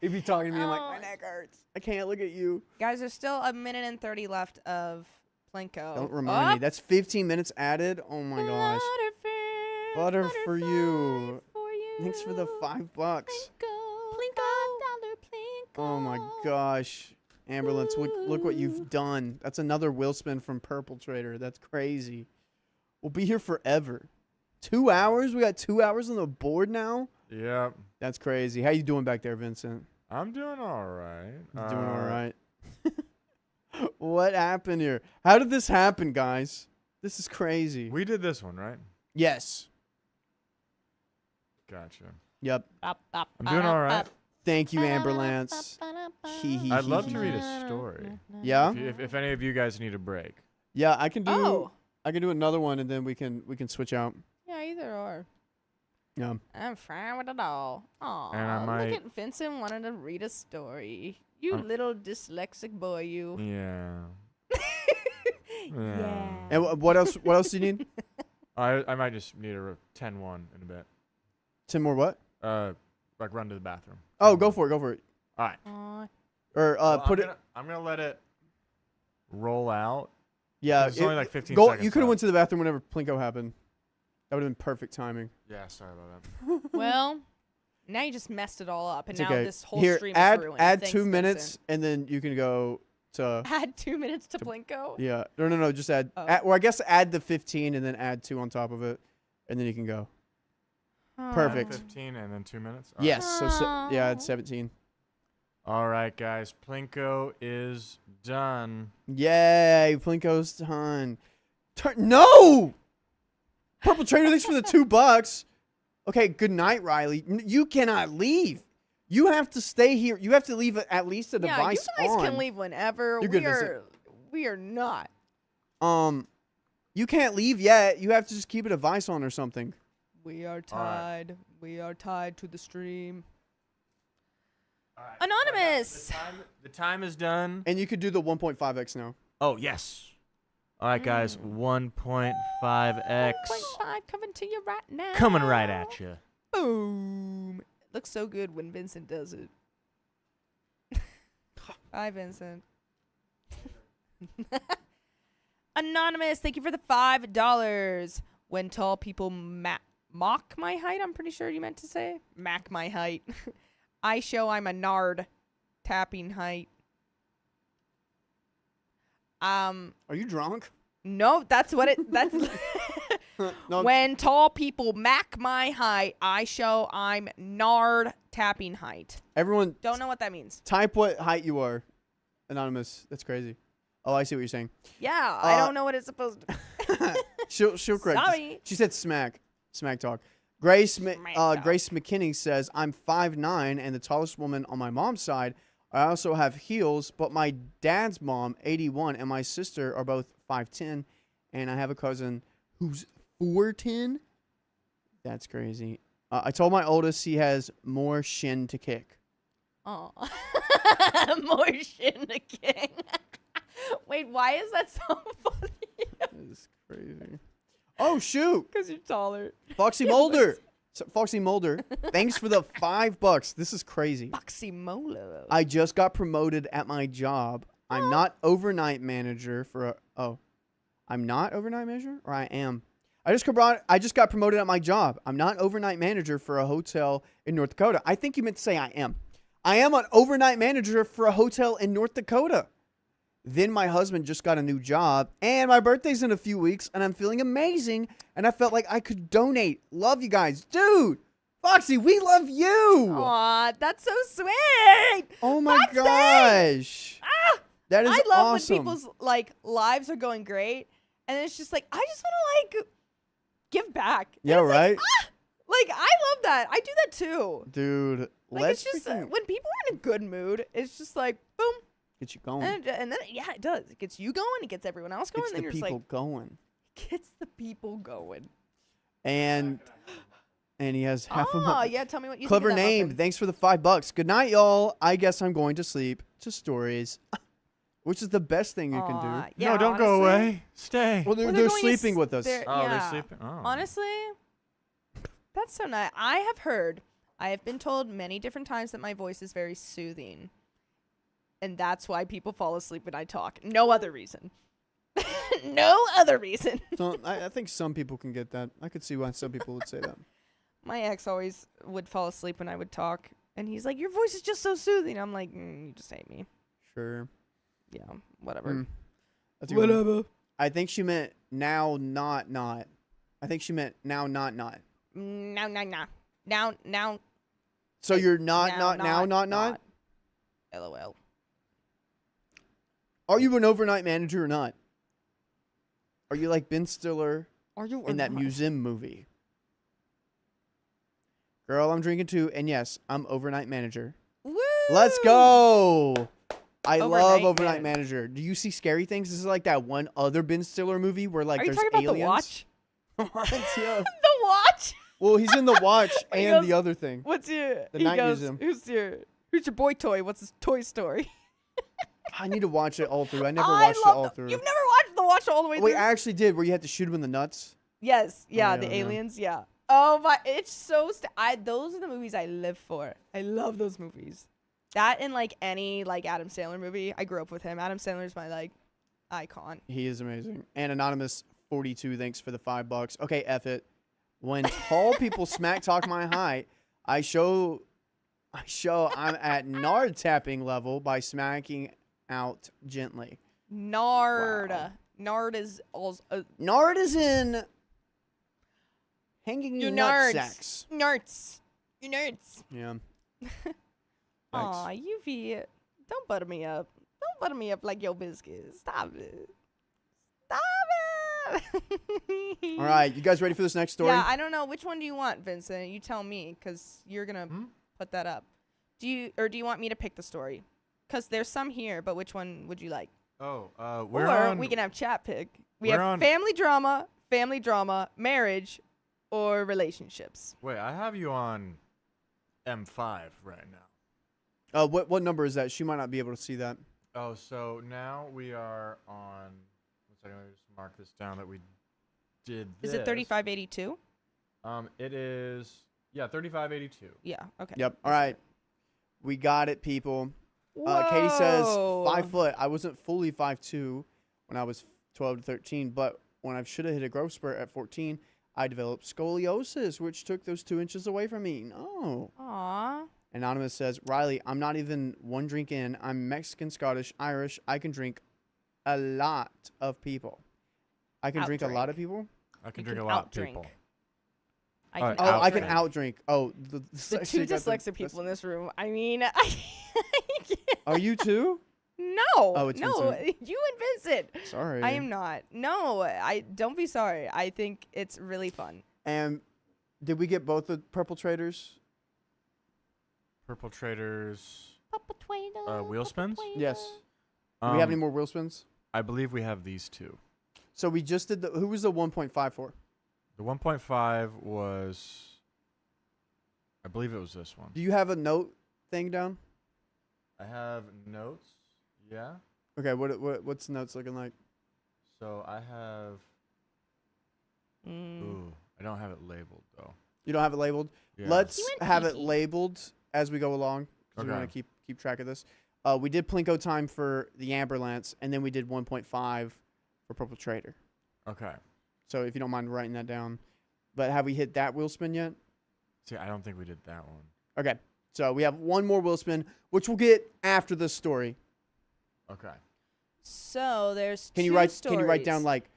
He'd be talking to me, and I'm like, my neck hurts. I can't look at you. Guys, there's still 1 minute and 30 left of Plinko. Don't remind me. That's 15 minutes added. Oh my gosh. Butter for you. Thanks for the $5. Oh my gosh. Ambulance, look what you've done. That's another wheel spin from Purple Trader. That's crazy. We'll be here forever. 2 hours? We got 2 hours on the board now? Yep. That's crazy. How you doing back there, Vincent? I'm doing all right. Doing all right. What happened here? How did this happen, guys? This is crazy. We did this one, right? Yes. Gotcha. Yep. I'm doing all right. Thank you, Amberlance. I'd love to read a story. Yeah? If any of you guys need a break. Yeah, I can do Oh. I can do another one, and then we can switch out. Yeah, either or. Yeah. I'm fine with it all. Aw, And I might- look at Vincent wanted to read a story. You little dyslexic boy, you. Yeah. And what else? What else do you need? I might just need a 10-1 in a bit. 10 more what? Like run to the bathroom. Oh, go for it. Go for it. All right. Aw. Or Well, put it. I'm gonna let it roll out. Yeah. It's only like 15 go. seconds You could have left. went to the bathroom whenever Plinko happened. That would have been perfect timing. Yeah, sorry about that. Well, now you just messed it all up, and It's now okay. this whole Here, stream add is ruined. add Thanks, 2 minutes, Vincent. and then you can go to. Add 2 minutes to Plinko. Yeah. No. Just add. Oh. Or I guess add the 15, and then add 2 on top of it, and then you can go. Perfect. 15 and then 2 minutes. All Yes. right. Yeah, it's 17. All right, guys. Plinko is done. Yay, Plinko's done. No! Purple Trader, thanks for the $2. Okay, good night, Riley. You cannot leave. You have to stay here. You have to leave at least a device you guys on. can leave whenever. You're good, Vincent. We are not. You can't leave yet. You have to just keep a device on or something. We are All right. tied. We are tied to the stream. Anonymous. The time is done. And you could do the 1.5x now. Oh, yes. All right, guys. 1.5x. 1.5 coming to you right now. Coming right at you. Boom. It looks so good when Vincent does it. Hi, Vincent. Anonymous, thank you for the $5. When tall people mock my height, I'm pretty sure you meant to say. Mac my height. I show I'm a nard. Tapping height. Are you drunk? No, that's what it. That's No. when tall people mac my height. I show I'm nard tapping height. Everyone, Don't know what that means. type what height you are. Anonymous. That's crazy. Oh, I see what you're saying. Yeah, I don't know what it's supposed to. She'll correct. Sorry. She said smack talk. Grace talk. Grace McKinney says I'm 5'9" and the tallest woman on my mom's side. I also have heels, but my dad's mom 81 and my sister are both 5'10", and I have a cousin who's 4'10". That's crazy. I told my oldest he has more shin to kick. Oh, more shin to kick. Wait, why is that so funny? That's crazy. Oh shoot! Because you're taller. Foxy Mulder. Foxy Mulder, thanks for the $5. This is crazy. Foxy Molo. I just got promoted at my job. I'm not overnight manager for I'm not overnight manager, or I am. I just got promoted at my job. I'm not overnight manager for a hotel in North Dakota. I think you meant to say I am. I am an overnight manager for a hotel in North Dakota. Then my husband just got a new job, and my birthday's in a few weeks, and I'm feeling amazing, and I felt like I could donate. Love you guys. Dude, Foxy, we love you. Aw, that's so sweet. Oh my Foxy! gosh. That is I love awesome. when people's lives are going great, and it's just like, I just want to give back. And Yeah, it's right? I love that. I do that too. Dude, Like, let's it's just freaking when people are in a good mood, it's just like boom, get you going. and then it does. It gets you going. It gets everyone else going. Gets And then the you're just people like, going. gets the people going. And he has half a Oh month. yeah, tell me what you Clever think of that name. muffin. Thanks for the $5. Good night, y'all. I guess I'm going to sleep. To stories. Which is the best thing you can Aw, do. yeah, No, don't go honestly. away. Stay. Well, they're Well, they're going to sleeping with us. they're- Oh, yeah. they're sleeping. Oh. Honestly, that's so nice. I have been told many different times that my voice is very soothing. And that's why people fall asleep when I talk. No other reason. No other reason. So, I think some people can get that. I could see why some people would say that. My ex always would fall asleep when I would talk. And he's like, your voice is just so soothing. I'm like, you just hate me. Sure. Yeah, whatever. Mm. That's a good one. Whatever. I think she meant now, not. I think she meant now, not. No. Now. So you're not. LOL. Are you an overnight manager or not? Are you like Ben Stiller Are you in that museum movie? Girl, I'm drinking too, and yes, I'm overnight manager. Woo! Let's go. I love Overnight Overnight Manager. Do you see Scary Things? This is like that one other Ben Stiller movie where like Are you there's talking about aliens. The Watch? What? Yeah. The Watch? Well, he's in The Watch He and goes- the other thing. What's your? The he Night goes, Museum. Who's your boy toy? What's his toy story? I need to watch it all through. I never watched it all through. You've never watched The Watch all the way We through? actually did, where you had to shoot him in the nuts. Yes. Yeah, yeah, the yeah. aliens. Yeah. Oh my! It's so. Those are the movies I live for. I love those movies. That and like any like Adam Sandler movie. I grew up with him. Adam Sandler is my like icon. He is amazing. And Anonymous 42, thanks for the $5. Okay, F it. When tall people smack talk my height, I show I'm at nard tapping level by smacking out gently. Nard. Wow. Nard is also Nard is in hanging You're nut nerds. sacks. nerds. You nerds. Yeah. Aw, Yuffie, don't butter me up. Don't butter me up like your biscuit. Stop it. Stop it. All right, you guys ready for this next story? Yeah, I don't know. Which one do you want, Vincent? You tell me, because you're going to put that up. Do you want me to pick the story? Because there's some here, but which one would you like? Oh, We can have chat pick. We we're have on- family drama, marriage, or relationships. Wait, I have you on M5 right now. What number is that? She might not be able to see that. Oh, so now we are on. One second, let me just mark this down that we did this. Is it 3582? It is 3582. Yeah. Okay. Yep. All right. We got it, people. Katie says Whoa. 5 foot. I wasn't fully 5'2" when I was 12 to 13, but when I should have hit a growth spurt at 14, I developed scoliosis, which took those 2 inches away from me. No. Aw. Anonymous says, Riley, I'm not even one drink in. I'm Mexican, Scottish, Irish. I can drink a lot of people. I can drink a lot of people? I can drink a lot of people. I Alright, can Oh, I can outdrink. outdrink. Oh, the The 2 dyslexic people in this room. I mean, Are you too? no. Oh, it's no. Vincent. You and Vincent. Sorry. I am not. No, I don't be sorry. I think it's really fun. And did we get both the purple traders? Purple Traders. Perpetrator. Wheel spins? Yes. Do we have any Um, more wheel spins? I believe we have these 2. So we just did who was the 1.5 for? The 1.5 was. I believe it was this one. Do you have a note thing down? I have notes. Yeah. Okay, what's the notes looking like? So I have. Ooh, I don't have it labeled though. You don't have it labeled? Yeah. Let's You and have it Kiki. labeled as we go along, because we want Okay. to keep track of this. We did Plinko time for the Amber Lance, and then we did 1.5 for Purple Trader. Okay. So if you don't mind writing that down. But have we hit that wheel spin yet? See, I don't think we did that one. Okay. So we have one more wheel spin, which we'll get after this story. Okay. So there's Can you write down like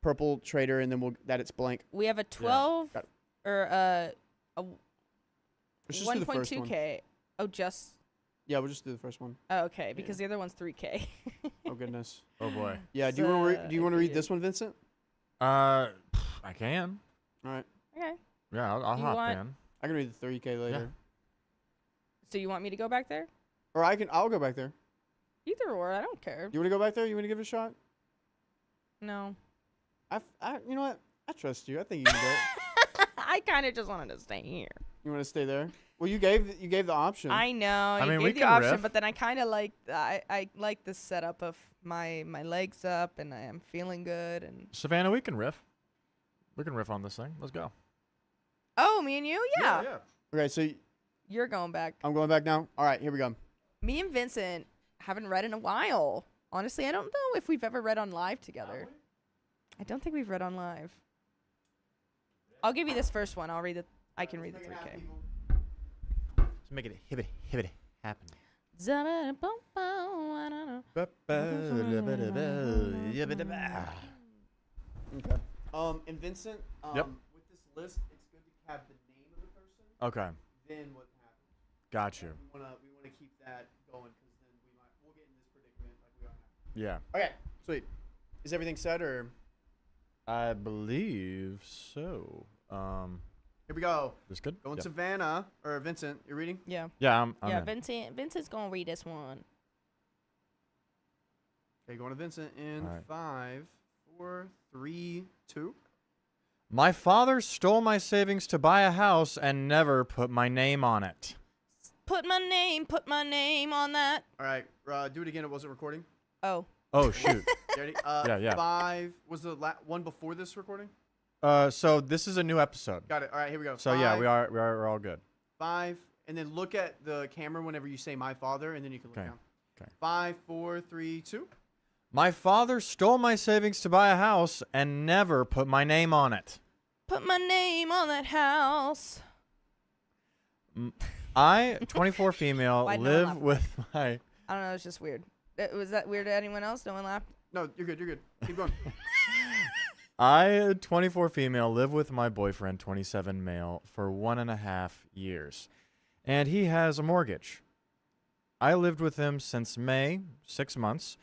Purple Trader and then that it's blank? We have a 12 Got it. or a Let's just do the first one. 1.2K. Oh, just Yeah, we'll just do the first one. okay, because the other one's 3K. Oh goodness. Oh boy. Yeah. Do you want to read this one, Vincent? I can. All right. Okay. Yeah, I'll Do you hop want- in. I can read the 30K later. So you want me to go back there? Or I'll go back there. Either or, I don't care. You want to go back there? You want to give it a shot? No. You know what? I trust you. I think you can do it. I kind of just wanted to stay here. You want to stay there? Well, you gave the option. I know. You mean, we gave the can option, riff. but then I kind of like I like the setup of my legs up and I am feeling good and Savannah, we can riff. We can riff on this thing. Let's go. oh, me and you, yeah. Okay, so You're going back. I'm going back now. All right, here we go. Me and Vincent haven't read in a while. Honestly, I don't know if we've ever read on live together. I don't think we've read on live. I'll give you this first one. I can read the 3K. Let's make it hibbity happen. Okay. And Vincent, Yep. with this list, it's good to have the name of the person. Okay. Then what happens? Got you. We wanna keep that going because then we'll get in this predicament like we are now. Yeah. Okay, sweet. Is everything set or? I believe so. Here we go. This good? Going Yeah. Savannah or Vincent. You're reading. Yeah. Yeah, I'm Yeah, in. Vincent's gonna read this one. Okay, going to Vincent in All right. 5, 4, 3, 2. My father stole my savings to buy a house and never put my name on it. Put my name on that. All right, do it again. It wasn't recording. Oh. Oh shoot. You ready? Yeah. 5 was the one before this recording. So this is a new episode. Got it. All right, here we go. So yeah, 5, we're all good. 5, and then look at the camera whenever you say my father, and then you can look Okay. down. Okay. 5, 4, 3, 2. My father stole my savings to buy a house and never put my name on it. Put my name on that house. I, 24 female, Why'd no one live laugh? with my. I don't know. It's just weird. Was that weird to anyone else? No one laughed. No, you're good. You're good. Keep going. I, 24 female, live with my boyfriend, 27 male, for 1.5 years, and he has a mortgage. I lived with him since May, 6 months.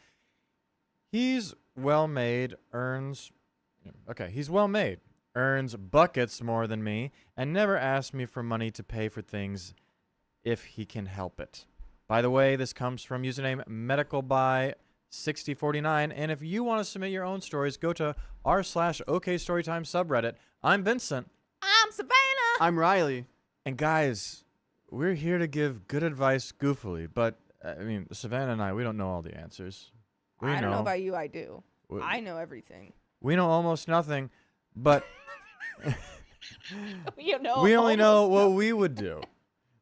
He's well made, earns buckets more than me, and never asks me for money to pay for things if he can help it. By the way, this comes from username medicalby6049, and if you want to submit your own stories, go to r/OKStorytime subreddit. I'm Vincent. I'm Savannah. I'm Riley. And guys, we're here to give good advice goofily, but I mean, Savannah and I, we don't know all the answers. I don't know about you. I do. We- I know everything. We know almost nothing, but You know. we only know almost what we would do.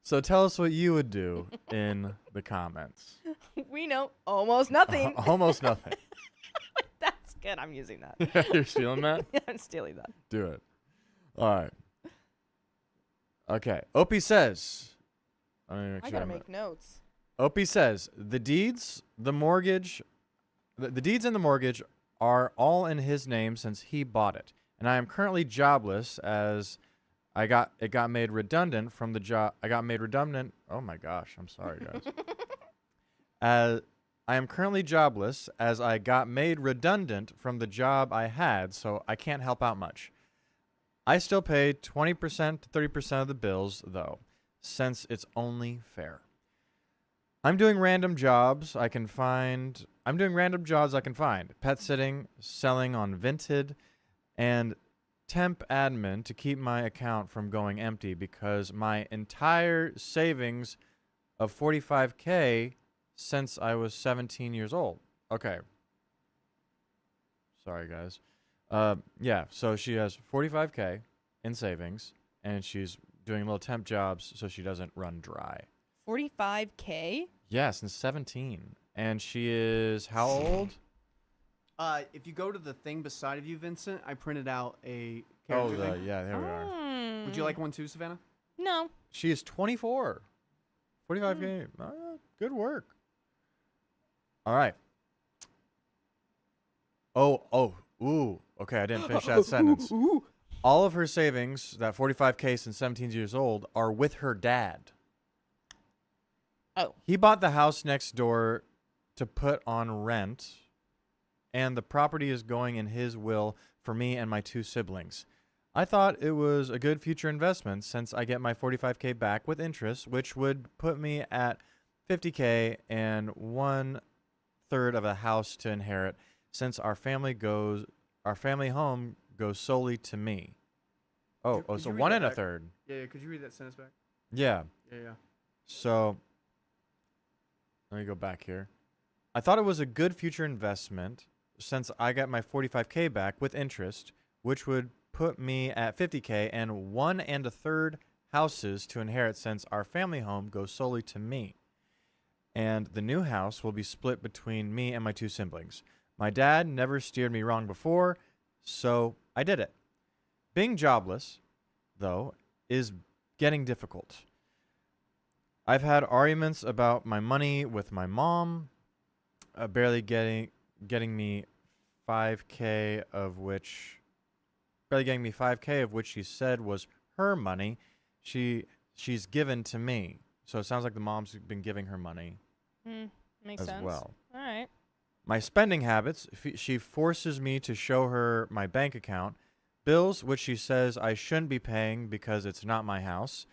So tell us what you would do in the comments. We know almost nothing. Almost nothing. That's good. I'm using that. You're stealing that? I'm stealing that. Do it. All right. Okay. Opie says. I gotta make notes. Opie says the deeds, the mortgage, the deeds and the mortgage are all in his name since he bought it, and I am currently jobless as it got made redundant from the job. I got made redundant. Oh my gosh, I'm sorry, guys. As I am currently jobless as I got made redundant from the job I had, so I can't help out much. I still pay 20% to 30% of the bills though, since it's only fair. I'm doing random jobs I can find. Pet sitting, selling on Vinted, and temp admin to keep my account from going empty because my entire savings of $45K since I was 17 years old. Okay. Sorry, guys. Yeah, so she has $45K in savings, and she's doing little temp jobs so she doesn't run dry. 45K? Yes, and 17. And she is how old? If you go to the thing beside of you, Vincent, I printed out a Oh, character thing. yeah, there we are. Would you like one too, Savannah? No. She is 24. 45K. Good work. All right. Ooh. Okay, I didn't finish that sentence. All of her savings, that 45K since 17 years old, are with her dad. Oh. He bought the house next door to put on rent, and the property is going in his will for me and my 2 siblings. I thought it was a good future investment since I get my 45K back with interest, which would put me at 50K and 1/3 of a house to inherit since our family home goes solely to me. So Could you read 1 that back? 1/3. Yeah, could you read that sentence back? Yeah. Yeah. So, let me go back here. I thought it was a good future investment since I got my 45K back with interest, which would put me at 50K and 1 1/3 houses to inherit since our family home goes solely to me. And the new house will be split between me and my 2 siblings. My dad never steered me wrong before, so I did it. Being jobless, though, is getting difficult. I've had arguments about my money with my mom, barely getting me 5K of which she said was her money. She's given to me. So it sounds like the mom's been giving her money Makes as sense. well. All right. My spending habits, she forces me to show her my bank account, bills which she says I shouldn't be paying because it's not my house.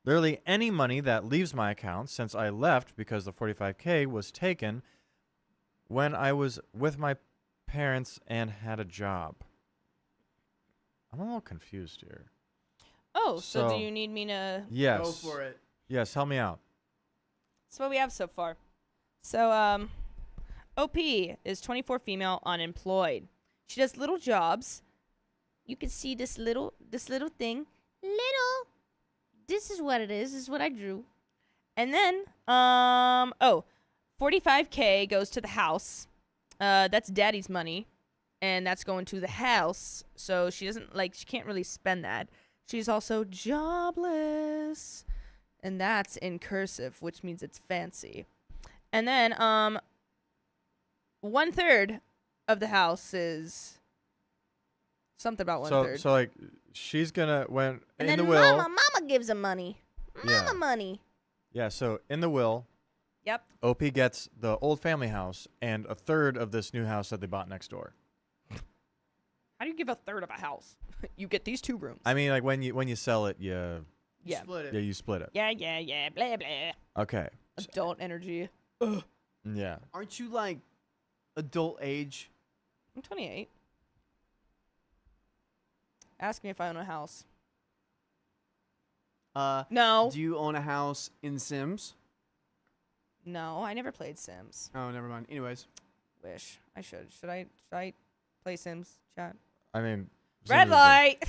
Literally any money that leaves my account since I left because the 45K was taken when I was with my parents and had a job. I'm a little confused here. Oh, so do So- you need me to... Yes. Go for it. Yes, help me out. That's what we have so far. So, OP is 24 female, unemployed. She does little jobs. You can see this little thing. Little. This is what it is. This is what I drew. And then, 45K goes to the house. That's daddy's money. And that's going to the house. So she can't really spend that. She's also jobless. And that's in cursive, which means it's fancy. And then, 1/3 of the house is something about 1/3. So like she's gonna And in then the will. Mama gives him money. Yeah. Mama money. Yeah, so in the will, Yep. OP gets the old family house and 1/3 of this new house that they bought next door. How do you give 1/3 of a house? You get these 2 rooms. I mean, like when you sell it, Yeah. Split it. you split it. Yeah. Blah, blah. Okay. Adult energy. Yeah. Aren't you like adult age? I'm 28. Ask me if I own a house. No. Do you own a house in Sims? No, I never played Sims. Oh, never mind. Anyways. Wish I should. Should I play Sims, chat? I mean, Red light.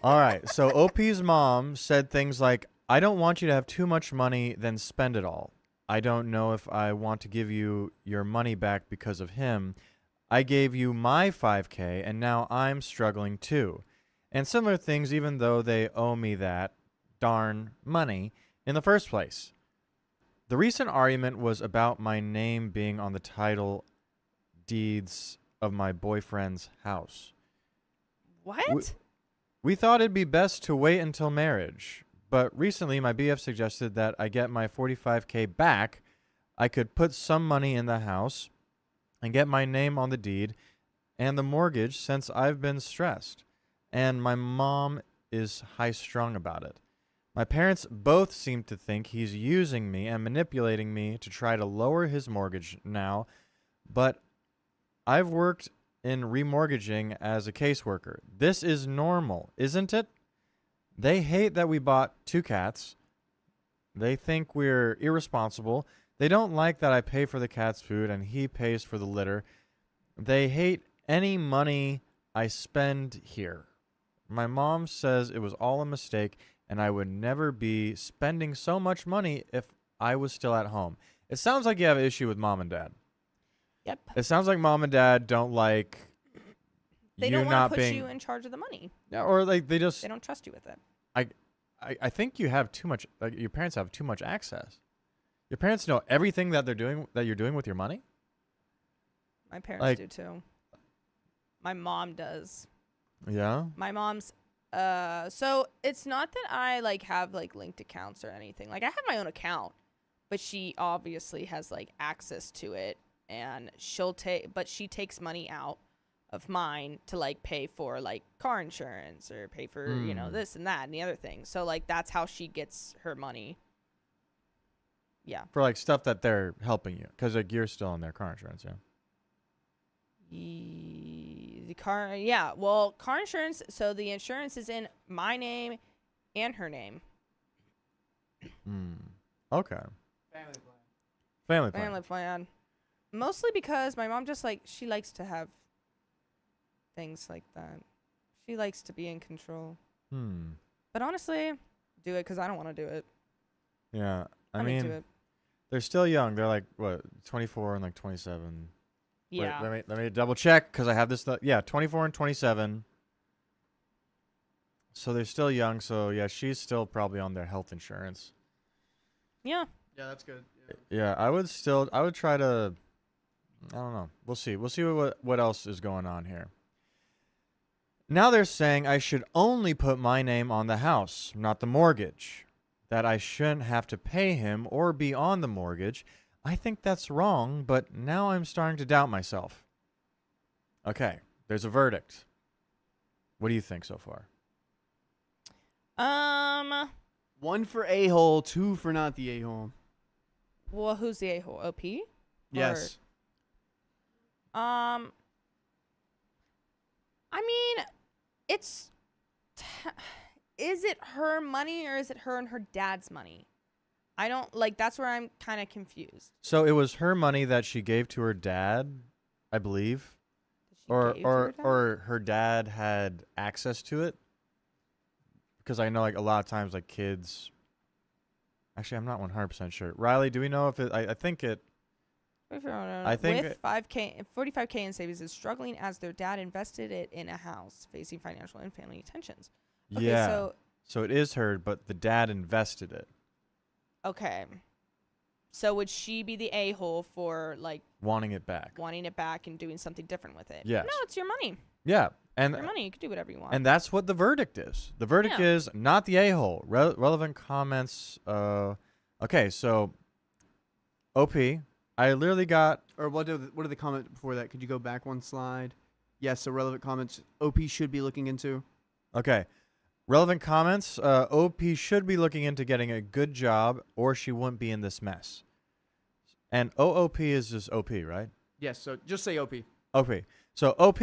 All right. So OP's mom said things like, I don't want you to have too much money, then spend it all. I don't know if I want to give you your money back because of him. I gave you my 5K, and now I'm struggling too. And similar things, even though they owe me that darn money in the first place. The recent argument was about my name being on the title deeds of my boyfriend's house. What? We thought it'd be best to wait until marriage, but recently my BF suggested that I get my 45K back. I could put some money in the house and get my name on the deed and the mortgage since I've been stressed, and my mom is high-strung about it. My parents both seem to think he's using me and manipulating me to try to lower his mortgage now, but I've worked in remortgaging as a caseworker. This is normal, isn't it? They hate that we bought 2 cats. They think we're irresponsible. They don't like that I pay for the cat's food and he pays for the litter. They hate any money I spend here. My mom says it was all a mistake and I would never be spending so much money if I was still at home. It sounds like you have an issue with mom and dad. Yep. It sounds like mom and dad don't like They you don't want not to put being, you in charge of the money. yeah, or like they They don't trust you with it. I think you have too much, like your parents have too much access. Your parents know everything that you're doing with your money. My parents Like- do too. My mom does. Yeah. My mom's so it's not that I like have like linked accounts or anything. Like I have my own account, but she obviously has like access to it, and she takes money out of mine to like pay for like car insurance or pay for, you know, this and that and the other thing. So like that's how she gets her money. Yeah. For like stuff that they're helping you, because like you're still on their car insurance, yeah. The car, yeah. Well, car insurance. So the insurance is in my name and her name. Okay. Family plan. Family plan. Mostly because my mom just like she likes to have things like that. She likes to be in control. But honestly, do it because I don't want to do it. Yeah. I do mean, it. they're still young. They're like what, 24 and like 27. Yeah. Wait, let me double check because I have this. Yeah, 24 and 27. So they're still young. So yeah, she's still probably on their health insurance. Yeah. Yeah, that's good. Yeah, I would try to. I don't know. We'll see. We'll see what else is going on here. Now they're saying I should only put my name on the house, not the mortgage. That I shouldn't have to pay him or be on the mortgage. I think that's wrong, but now I'm starting to doubt myself. Okay, there's a verdict. What do you think so far? 1 for a-hole, 2 for not the a-hole. Well, who's the a-hole? OP? Yes. I mean, it's is it her money or is it her and her dad's money? I don't like. That's where I'm kind of confused. So it was her money that she gave to her dad, I believe, or her dad had access to it. Because I know like a lot of times like kids. Actually, I'm not 100% sure. Riley, do we know if it? I think it. I think with 45K in savings is struggling as their dad invested it in a house, facing financial and family tensions. Okay, yeah. So it is her, but the dad invested it. Okay. So would she be the a-hole for like Wanting it back. And doing something different with it? Yes. No, it's your money. Yeah. And Your money. You can do whatever you want. And that's what the verdict is. The verdict is not the a-hole. Relevant comments. Okay, so OP, I literally got. Or what are the comments before that? Could you go back one slide? Yes, so relevant comments. OP should be looking into. Okay. Relevant comments. OP should be looking into getting a good job or she wouldn't be in this mess. And OOP is just OP, right? Yes, so just say OP. OP. So OP,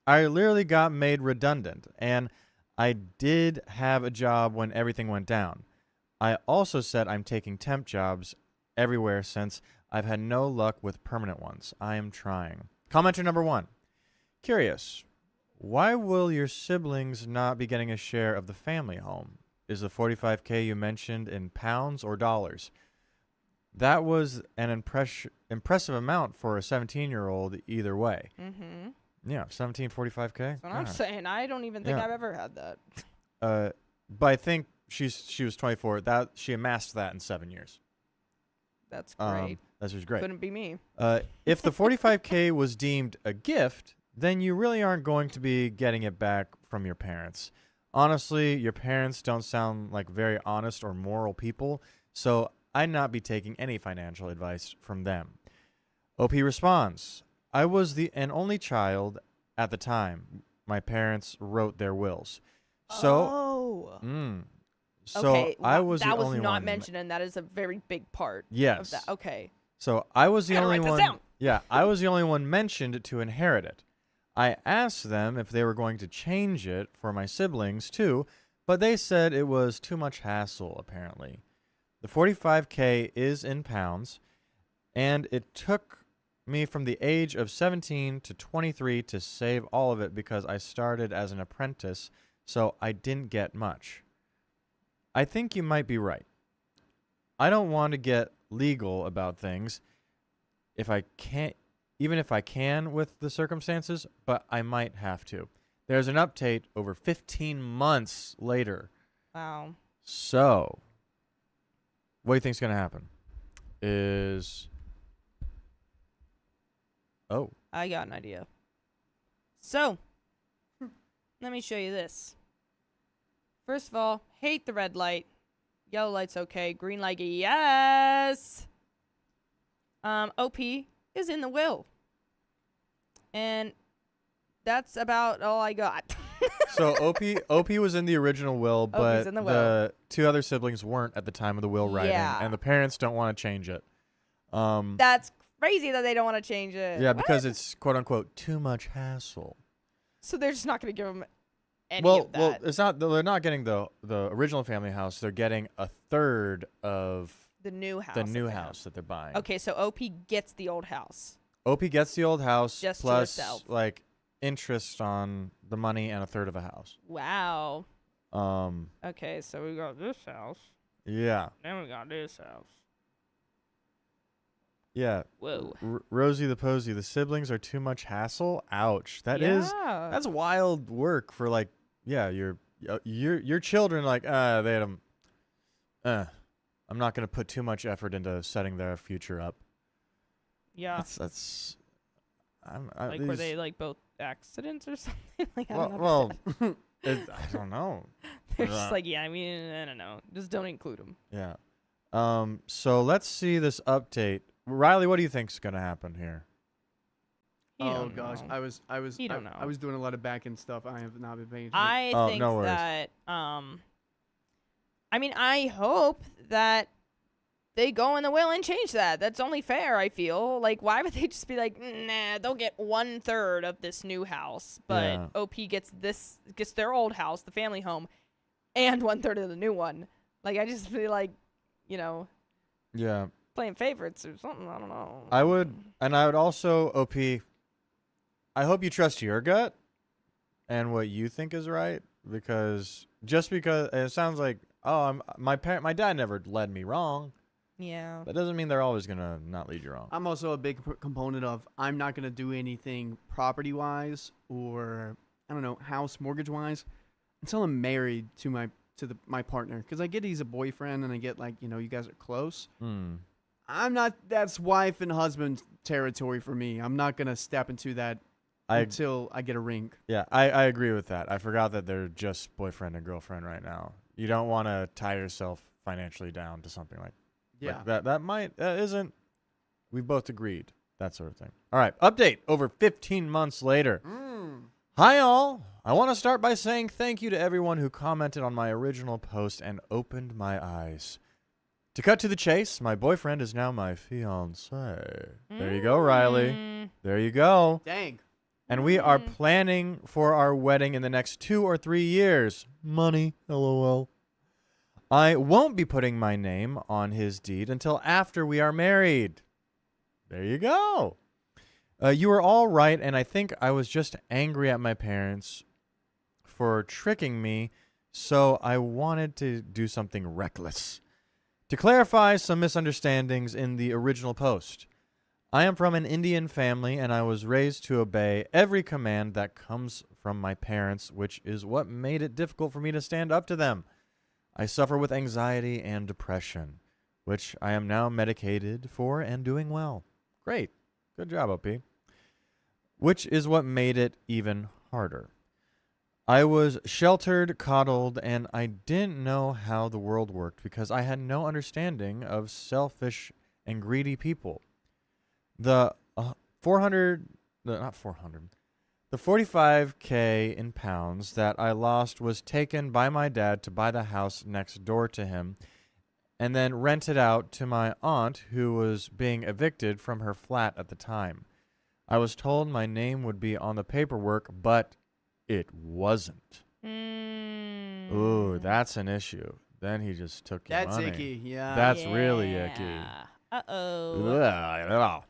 I literally got made redundant and I did have a job when everything went down. I also said I'm taking temp jobs everywhere since I've had no luck with permanent ones. I am trying. Commenter number 1. Curious. Why will your siblings not be getting a share of the family home? Is the $45K you mentioned in pounds or dollars? That was an impressive amount for a 17-year-old either way. Mm-hmm. Yeah, 45K. That's what I'm saying. I don't even think Yeah. I've ever had that. But I think she was 24. That she amassed that in 7 years. That's great. That was great. Couldn't be me. If the 45K was deemed a gift, then you really aren't going to be getting it back from your parents. Honestly, your parents don't sound like very honest or moral people, so I'd not be taking any financial advice from them. OP responds, I was an only child at the time my parents wrote their wills. So, Okay, I was the that was only not one. mentioned, and that is a very big part Yes. of that. Okay. So I was the Gotta only write this one. down. Yeah, I was the only one mentioned to inherit it. I asked them if they were going to change it for my siblings too, but they said it was too much hassle, apparently. The 45K is in pounds, and it took me from the age of 17 to 23 to save all of it because I started as an apprentice, so I didn't get much. I think you might be right. I don't want to get legal about things even if I can with the circumstances, but I might have to. There's an update over 15 months later. Wow. So, what do you think's going to happen? I got an idea. So, let me show you this. First of all, hate the red light. Yellow light's okay. Green light, yes. OP is in the will. And that's about all I got. So OP was in the original will, but in the will. the two other siblings weren't at the time of the will writing, Yeah. and the parents don't want to change it. That's crazy that they don't want to change it. Yeah, What? because it's quote unquote too much hassle. So they're just not going to give them any Well, of that. it's not. They're not getting the original family house. They're getting a third of the new house. the that new they have. house that they're buying. Okay, so OP gets the old house. OP gets the old house Just to plus herself. like interest on the money and a third of a house. Wow. Um. Okay, so we got this house. Yeah. Then we got this house. Yeah. Whoa. Rosie the Posy. The siblings are too much hassle. Ouch. That's wild work for like. Yeah. Your children like they had I'm not gonna put too much effort into setting their future up. Yeah. That's. Like, were they like both accidents or something? Like, I don't well, understand. I don't know. They're just like, yeah, I mean, I don't know. Just don't include them. Yeah. So let's see this update. Riley, what do you think's gonna happen here? Oh gosh, I was He don't know. I was doing a lot of back end stuff. I have not been paying attention. I think no worries. that I mean, I hope that they go in the will and change that. That's only fair, I feel. Like, why would they just be like, nah, they'll get 1/3 of this new house, but Yeah. OP gets their old house, the family home, and 1/3 of the new one. Like, I just feel like, Yeah. playing favorites or something. I don't know. I would also OP. I hope you trust your gut and what you think is right, because it sounds like my dad never led me wrong. Yeah. That doesn't mean they're always gonna not lead you wrong. I'm also a big component of I'm not gonna do anything property wise or I don't know house mortgage wise until I'm married to my partner, because I get he's a boyfriend and I get like you guys are close. I'm not. That's wife and husband territory for me. I'm not gonna step into that until I get a ring. Yeah, I agree with that. I forgot that they're just boyfriend and girlfriend right now. You don't want to tie yourself financially down to something like that isn't. We've both agreed, that sort of thing. All right, update over 15 months later. Hi all. I want to start by saying thank you to everyone who commented on my original post and opened my eyes. To cut to the chase, my boyfriend is now my fiancé. There you go, Riley. There you go. Dang. And we are planning for our wedding in the next 2 or 3 years. Money, lol. I won't be putting my name on his deed until after we are married. There you go. You were all right, and I think I was just angry at my parents for tricking me, so I wanted to do something reckless. To clarify some misunderstandings in the original post, I am from an Indian family, and I was raised to obey every command that comes from my parents, which is what made it difficult for me to stand up to them. I suffer with anxiety and depression, which I am now medicated for and doing well. Great. Good job, OP. Which is what made it even harder. I was sheltered, coddled, and I didn't know how the world worked because I had no understanding of selfish and greedy people. The 45K in pounds that I lost was taken by my dad to buy the house next door to him and then rented out to my aunt who was being evicted from her flat at the time. I was told my name would be on the paperwork, but it wasn't. Ooh, that's an issue. Then he just took your That's money. icky, yeah. That's really icky. Uh-oh.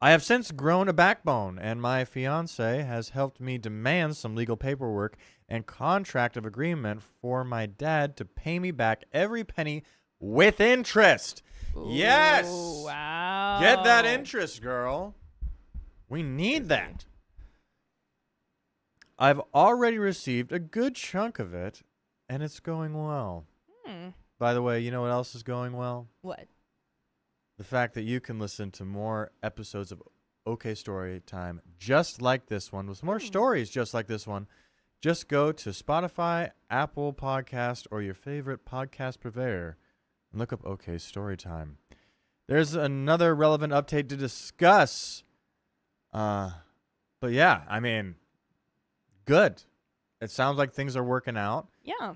I have since grown a backbone, and my fiance has helped me demand some legal paperwork and contract of agreement for my dad to pay me back every penny with interest. Yes! Wow. Get that interest, girl. We need that. I've already received a good chunk of it, and it's going well. By the way, you know what else is going well? What? The fact that you can listen to more episodes of OK Storytime just like this one, with more stories just like this one. Just go to Spotify, Apple Podcast, or your favorite podcast purveyor and look up OK Storytime. There's another relevant update to discuss. But yeah, I mean, good. It sounds like things are working out. Yeah.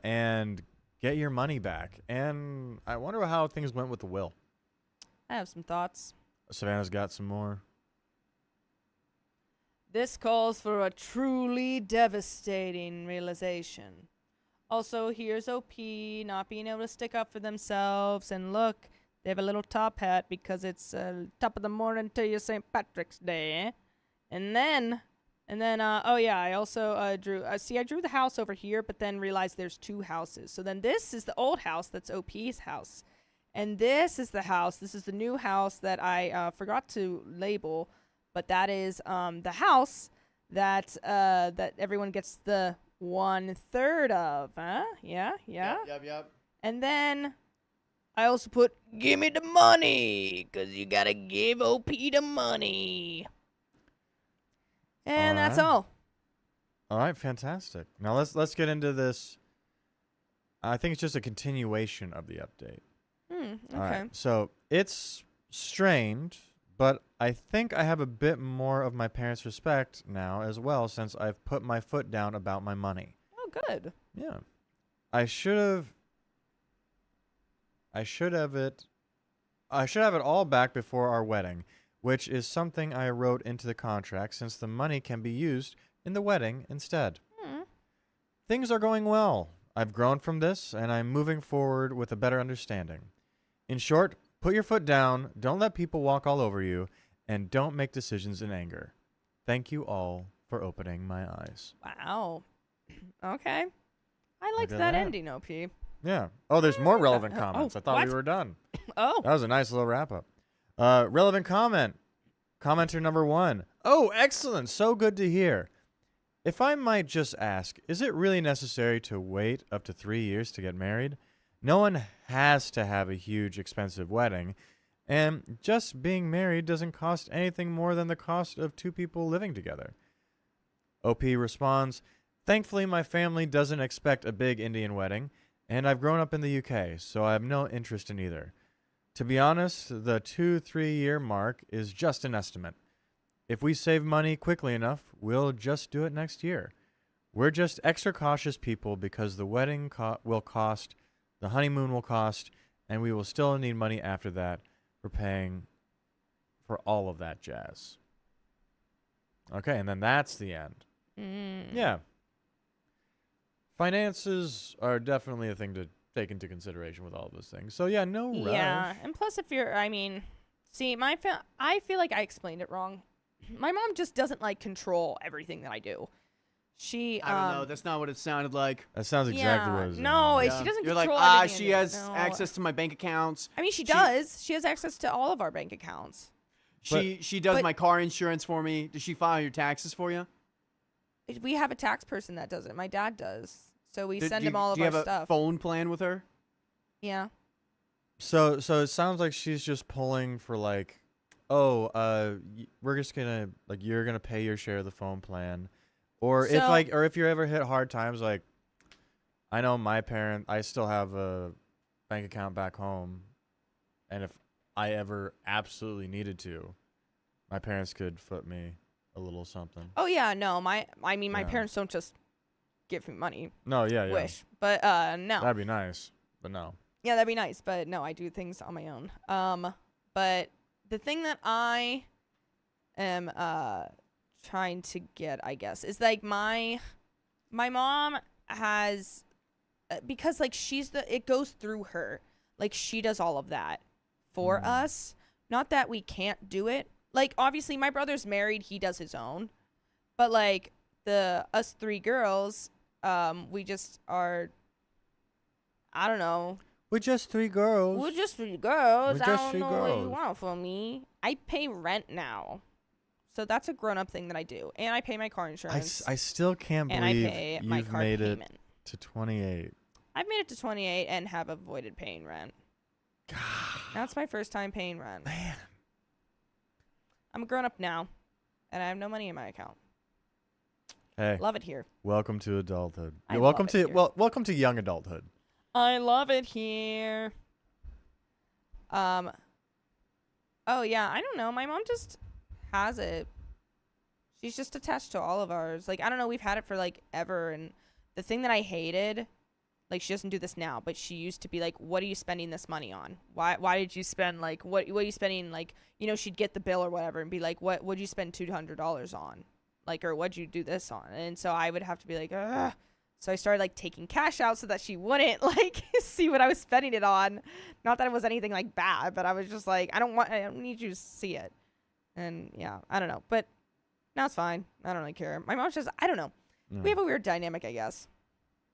And get your money back. And I wonder how things went with the will. I have some thoughts. Savannah's got some more. This calls for a truly devastating realization. Also, here's OP not being able to stick up for themselves. And look, they have a little top hat because it's top of the morning to you St. Patrick's Day. And then, oh yeah, I also drew, I drew the house over here, but then realized there's two houses. So then this is the old house, that's OP's house. And this is the house, this is the new house that I forgot to label, but that is the house that that everyone gets the 1/3 of, huh? Yeah. Yep. And then I also put, give me the money, because you got to give OP the money. And that's all. All right, fantastic. Now let's get into this. I think it's just a continuation of the update. Okay. All right. So it's strained, but I think I have a bit more of my parents' respect now as well, since I've put my foot down about my money. Oh, good. Yeah. I should have it all back before our wedding, which is something I wrote into the contract since the money can be used in the wedding instead. Things are going well. I've grown from this, and I'm moving forward with a better understanding. In short, put your foot down, don't let people walk all over you, and don't make decisions in anger. Thank you all for opening my eyes. Wow. Okay. I liked at that that. ending, OP. Yeah. Oh, there's more relevant comments. Oh, I thought what? we were done. Oh. That was a nice little wrap-up. Relevant comment. Commenter number 1. Oh, excellent. So good to hear. If I might just ask, is it really necessary to wait up to 3 years to get married? No one has to have a huge, expensive wedding, and just being married doesn't cost anything more than the cost of 2 people living together. OP responds, thankfully my family doesn't expect a big Indian wedding, and I've grown up in the UK, so I have no interest in either. To be honest, the 2-3 year mark is just an estimate. If we save money quickly enough, we'll just do it next year. We're just extra cautious people because the wedding will cost, the honeymoon will cost, and we will still need money after that for paying for all of that jazz. Okay, and then that's the end. Yeah. Finances are definitely a thing to take into consideration with all those things. So yeah, no rush. Yeah, and plus if you're, I mean, see, I feel like I explained it wrong. My mom just doesn't like control everything that I do. She I don't know. That's not what it sounded like. That sounds exactly what it is. No, Yeah. she doesn't You're like, control everything. she has No. access to my bank accounts. I mean, she does. She has access to all of our bank accounts. She does but- my car insurance for me. Does she file your taxes for you? We have a tax person that does it. My dad does. So we send do him you- all of do you our have stuff. a phone plan with her? Yeah. So it sounds like she's just pulling for like, oh, we're just gonna like you're gonna pay your share of the phone plan, or if you ever hit hard times, like I know I still have a bank account back home, and if I ever absolutely needed to, my parents could foot me a little something. Oh yeah, no, my Yeah. parents don't just give me money. No, yeah. Wish, but no. That'd be nice, but no. Yeah, that'd be nice, but no, I do things on my own. But the thing that I am trying to get, I guess, is like my mom has because like it goes through her. Like she does all of that for us. Not that we can't do it. Like obviously my brother's married, he does his own. But like us three girls, we just are, I don't know. We're just three girls. We're just three girls. We're I just don't three know what you girls. want from me. I pay rent now. So that's a grown-up thing that I do. And I pay my car insurance. I still can't and I believe pay my you've car made payment. it to 28. I've made it to 28 and have avoided paying rent. That's my first time paying rent. Man. I'm a grown-up now. And I have no money in my account. Hey, Love it here. welcome to adulthood. I Yeah, love welcome it to here. welcome to young adulthood. I love it here. Oh yeah, I don't know. My mom just has it. She's just attached to all of ours. Like I don't know, we've had it for like ever, and the thing that I hated, like she doesn't do this now, but she used to be like, "What are you spending this money on? Why did you spend like what are you spending like?" You know, she'd get the bill or whatever and be like, "What would you spend $200 on?" Like, or what'd you do this on? And so I would have to be like, ugh. So I started like taking cash out so that she wouldn't like see what I was spending it on. Not that it was anything like bad, but I was just like, I don't need you to see it. And yeah, I don't know. But now it's fine. I don't really care. My mom's just, I don't know. We have a weird dynamic, I guess.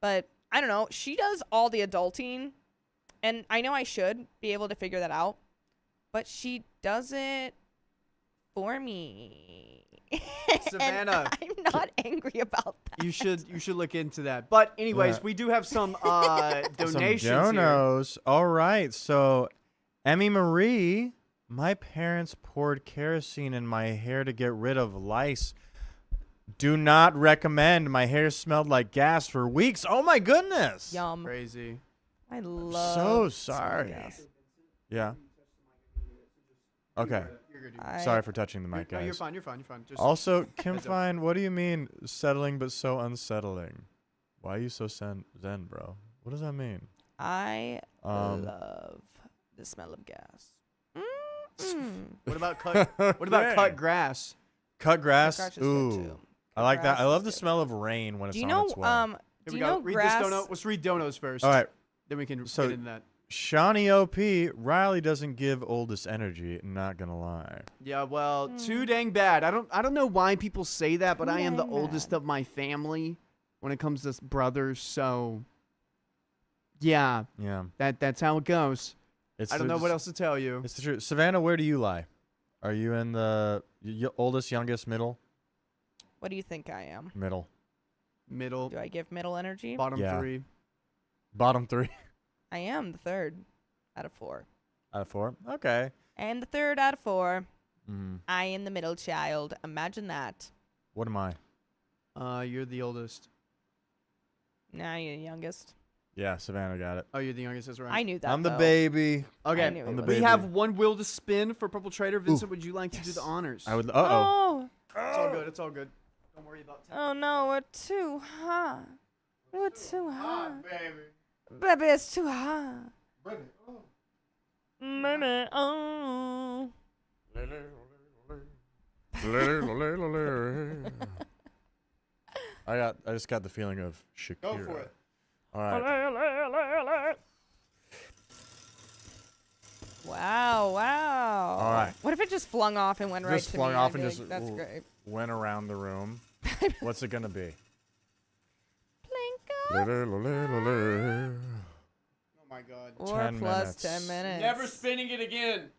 But I don't know. She does all the adulting. And I know I should be able to figure that out. But she does it for me. Savannah. And I'm not angry about that. You should look into that. But anyways, Yeah. we do have some donations Some here. donos. All right. So, Emmy Marie, my parents poured kerosene in my hair to get rid of lice. Do not recommend. My hair smelled like gas for weeks. Oh my goodness. Yum. Crazy. I love So sorry. gas. Yeah. Okay. Sorry for touching the mic, No, guys. you're fine. You're fine. You're fine. Just Also, Kim Heads up. Fine, what do you mean settling but so unsettling? Why are you so zen, bro? What does that mean? I Um, love the smell of gas. what about cut grass? Cut grass. Cut grass is good, Ooh, too. I like that. grass I love is the good. smell of rain when it's Do you on know its way. Here do we you go. know Read grass? this dono. Let's read donos first. All right. Then we can So- get into that. Shawnee OP, Riley doesn't give oldest energy. Not gonna lie. Yeah, well, too dang bad. I don't know why people say that, but Too I am the dang oldest bad. of my family when it comes to brothers. So, yeah, Yeah. that's how it goes. It's I don't know what else to tell you. It's the truth. Savannah, where do you lie? Are you in the oldest, youngest, middle? What do you think I am? Middle. Middle, Do I give middle energy? bottom Yeah. 3. Bottom 3 I am the third out of 4. out of 4. Okay. I am the third out of 4. Mm. I am the middle child. Imagine that. What am I? You're the oldest. Now you're the youngest. Yeah, Savannah got it. Oh, you're the youngest. That's right. I knew that. I'm the though. baby. I Okay, knew I'm it the was. we baby. have one wheel to spin for Purple Trader. Vincent, would you like to do the honors? I would. Oh. Oh. It's all good. It's all good. Don't worry about that. Oh no, we're too hot. We're too hot. baby. Baby, it's too hot. Baby, oh. I just got the feeling of Shakira. Go for it. All right. Wow. All right. What if it just flung off and went right Just to flung me? off I'd and be just like, that's great. went around the room. What's it gonna be? Plinko. Oh my god. Or 10 plus minutes. 10 minutes. Never spinning it again.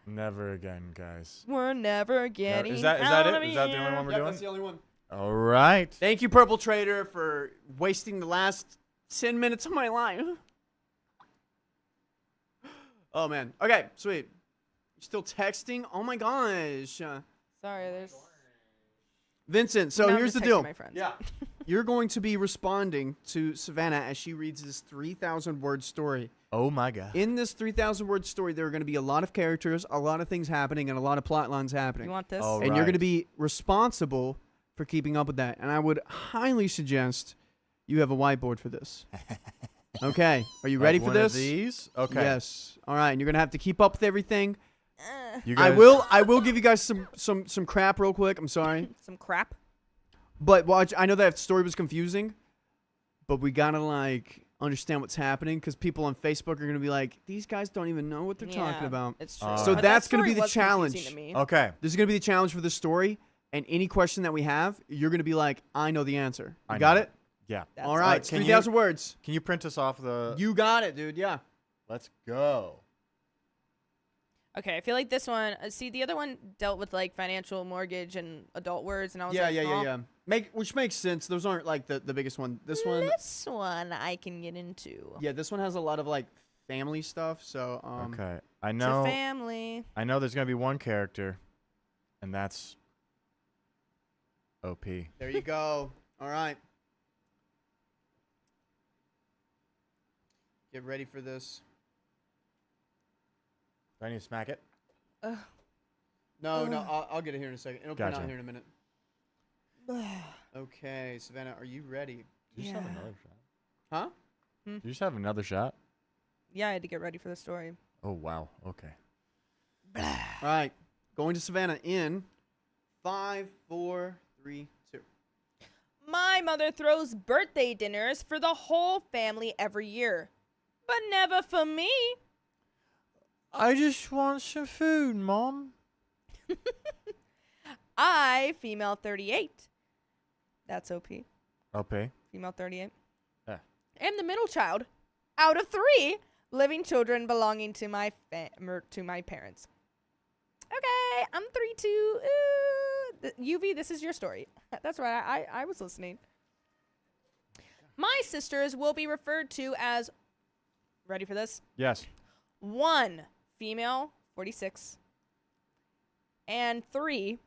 Never again, guys. We're never getting Is that out it? of Is that the only here. one we're Yep, doing? that's the only one. All right. Thank you, Purple Trader, for wasting the last 10 minutes of my life. Oh, man. Okay, sweet. You're still texting? Oh, my gosh. Sorry, there's. Vincent, so No, I'm here's the just deal. texting my friends. Yeah. You're going to be responding to Savannah as she reads this 3,000-word story. Oh my god. In this 3,000-word story, there are going to be a lot of characters, a lot of things happening, and a lot of plot lines happening. You want this? Oh, And you're right. going to be responsible for keeping up with that. And I would highly suggest you have a whiteboard for this. Okay. Are you ready for one of this? these? Okay. Yes. All right. And you're going to have to keep up with everything. You I guys, will give you guys some crap real quick. I'm sorry. Some crap. But watch, I know that story was confusing, but we got to understand what's happening because people on Facebook are going to be like, these guys don't even know what they're talking about. It's true. So But that's that gonna be story the was confusing challenge. to me. Okay. This is going to be the challenge for this story. And any question that we have, you're going to be like, I know the answer. You I got know. it? Yeah. That's All right. right. Can 3,000 words. Can you print us off the? You got it, dude. Yeah. Let's go. Okay, I feel like this one. See, the other one dealt with financial, mortgage, and adult words, and I was like, oh. Yeah. Which makes sense. Those aren't the biggest one. This one, This one I can get into. yeah, this one has a lot of family stuff. So Okay. I It's know. a family. I know. There's gonna be one character, and that's OP. there you go. All right. Get ready for this. Do I need to smack it? No, I'll get it here in a second. It'll come Gotcha. out here in a minute. Okay, Savannah, are you ready? Do you just have Yeah. another shot? Huh? Do you just have another shot? Yeah, I had to get ready for the story. Oh wow. Okay. All right. Going to Savannah in 5, 4, 3, 2. My mother throws birthday dinners for the whole family every year, but never for me. I just want some food, Mom. I, female 38. That's OP. OP. Female 38. Yeah. Am the middle child out of 3 living children belonging to my parents. Okay, I'm 3 too. UV, this is your story. That's right. I was listening. My sisters will be referred to as, ready for this? Yes. 1, female 46, and 3,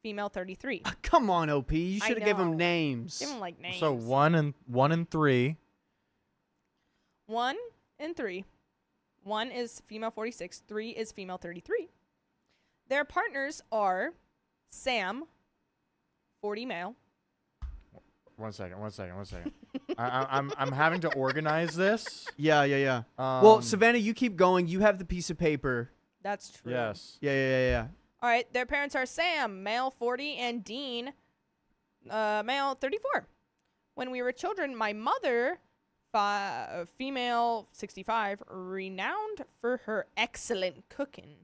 female 33. Come on, OP. You I should have given them know. names. Give them names. So 1 and 3. 1 and 3. 1 is female 46. 3 is female 33. Their partners are Sam, 40 male. One second. I'm having to organize this. Yeah. Well, Savannah, you keep going. You have the piece of paper. That's true. Yes. Yeah. All right. Their parents are Sam, male 40, and Dean, male 34. When we were children, my mother, female 65, renowned for her excellent cooking,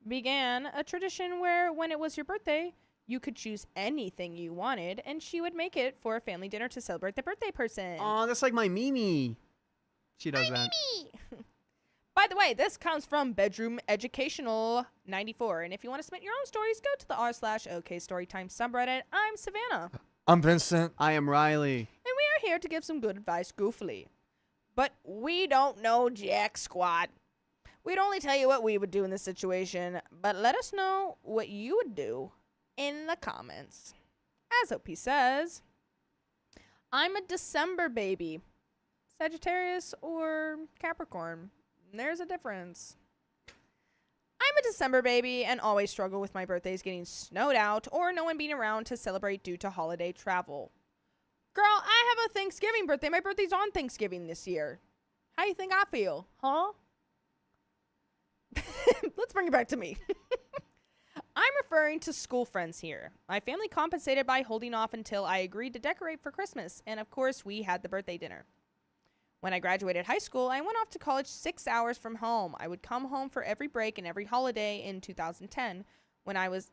began a tradition where when it was your birthday, you could choose anything you wanted, and she would make it for a family dinner to celebrate the birthday person. Oh, that's like my Mimi. She does that. By the way, this comes from Bedroom Educational 94, and if you want to submit your own stories, go to the r/OK Storytime subreddit. I'm Savannah. I'm Vincent. I am Riley. And we are here to give some good advice goofily. But we don't know jack squat. We'd only tell you what we would do in this situation, but let us know what you would do in the comments. As OP says, I'm a December baby. Sagittarius or Capricorn. There's a difference. I'm a December baby and always struggle with my birthdays getting snowed out or no one being around to celebrate due to holiday travel. Girl, I have a Thanksgiving birthday. My birthday's on Thanksgiving this year. How you think I feel? Huh? Let's bring it back to me. I'm referring to school friends here. My family compensated by holding off until I agreed to decorate for Christmas, and of course, we had the birthday dinner. When I graduated high school, I went off to college 6 hours from home. I would come home for every break and every holiday in 2010 when I was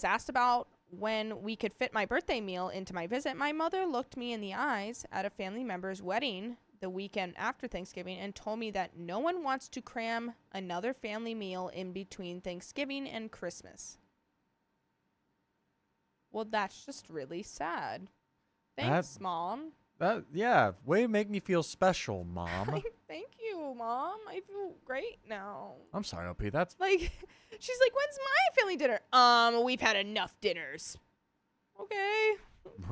asked about when we could fit my birthday meal into my visit, my mother looked me in the eyes at a family member's wedding the weekend after Thanksgiving and told me that no one wants to cram another family meal in between Thanksgiving and Christmas. Well, that's just really sad. Thanks, Mom. Way to make me feel special, Mom. Thank you, Mom. I feel great now. I'm sorry, OP. That's Like, she's like, when's my family dinner? We've had enough dinners. Okay.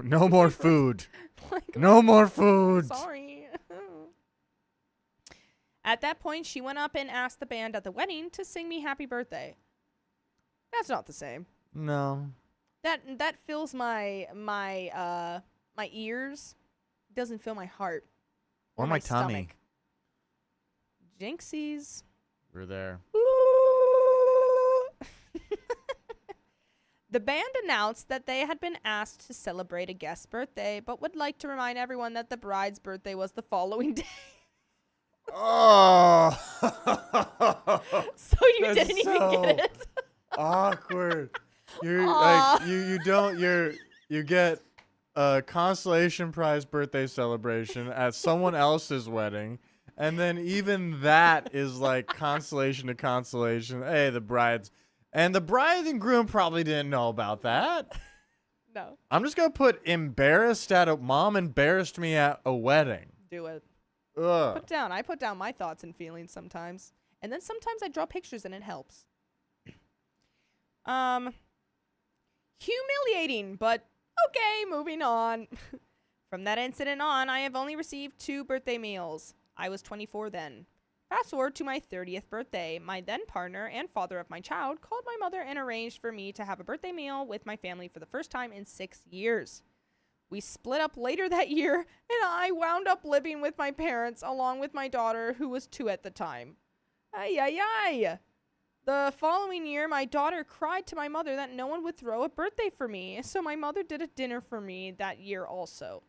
no more food. Like, No more food. sorry. At that point, she went up and asked the band at the wedding to sing me happy birthday. That's not the same. No. That fills my ears. Doesn't fill my heart. Or my tummy. stomach. Jinxies. We're there. The band announced that they had been asked to celebrate a guest's birthday, but would like to remind everyone that the bride's birthday was the following day. Oh. So you didn't even get it. Awkward. You're Aw. like you get a consolation prize birthday celebration at someone else's wedding, and then even that is like consolation to consolation. Hey, the bride and groom probably didn't know about that. No. I'm just gonna put embarrassed at mom embarrassed me at a wedding. Do it. Ugh. Put down. I put down my thoughts and feelings sometimes. And then sometimes I draw pictures and it helps. Humiliating, but okay, moving on. From that incident on, I have only received 2 birthday meals. I was 24 then. Fast forward to my 30th birthday. My then partner and father of my child called my mother and arranged for me to have a birthday meal with my family for the first time in 6 years. We split up later that year, and I wound up living with my parents along with my daughter, who was 2 at the time. Ay, ay, ay. The following year, my daughter cried to my mother that no one would throw a birthday for me, so my mother did a dinner for me that year also.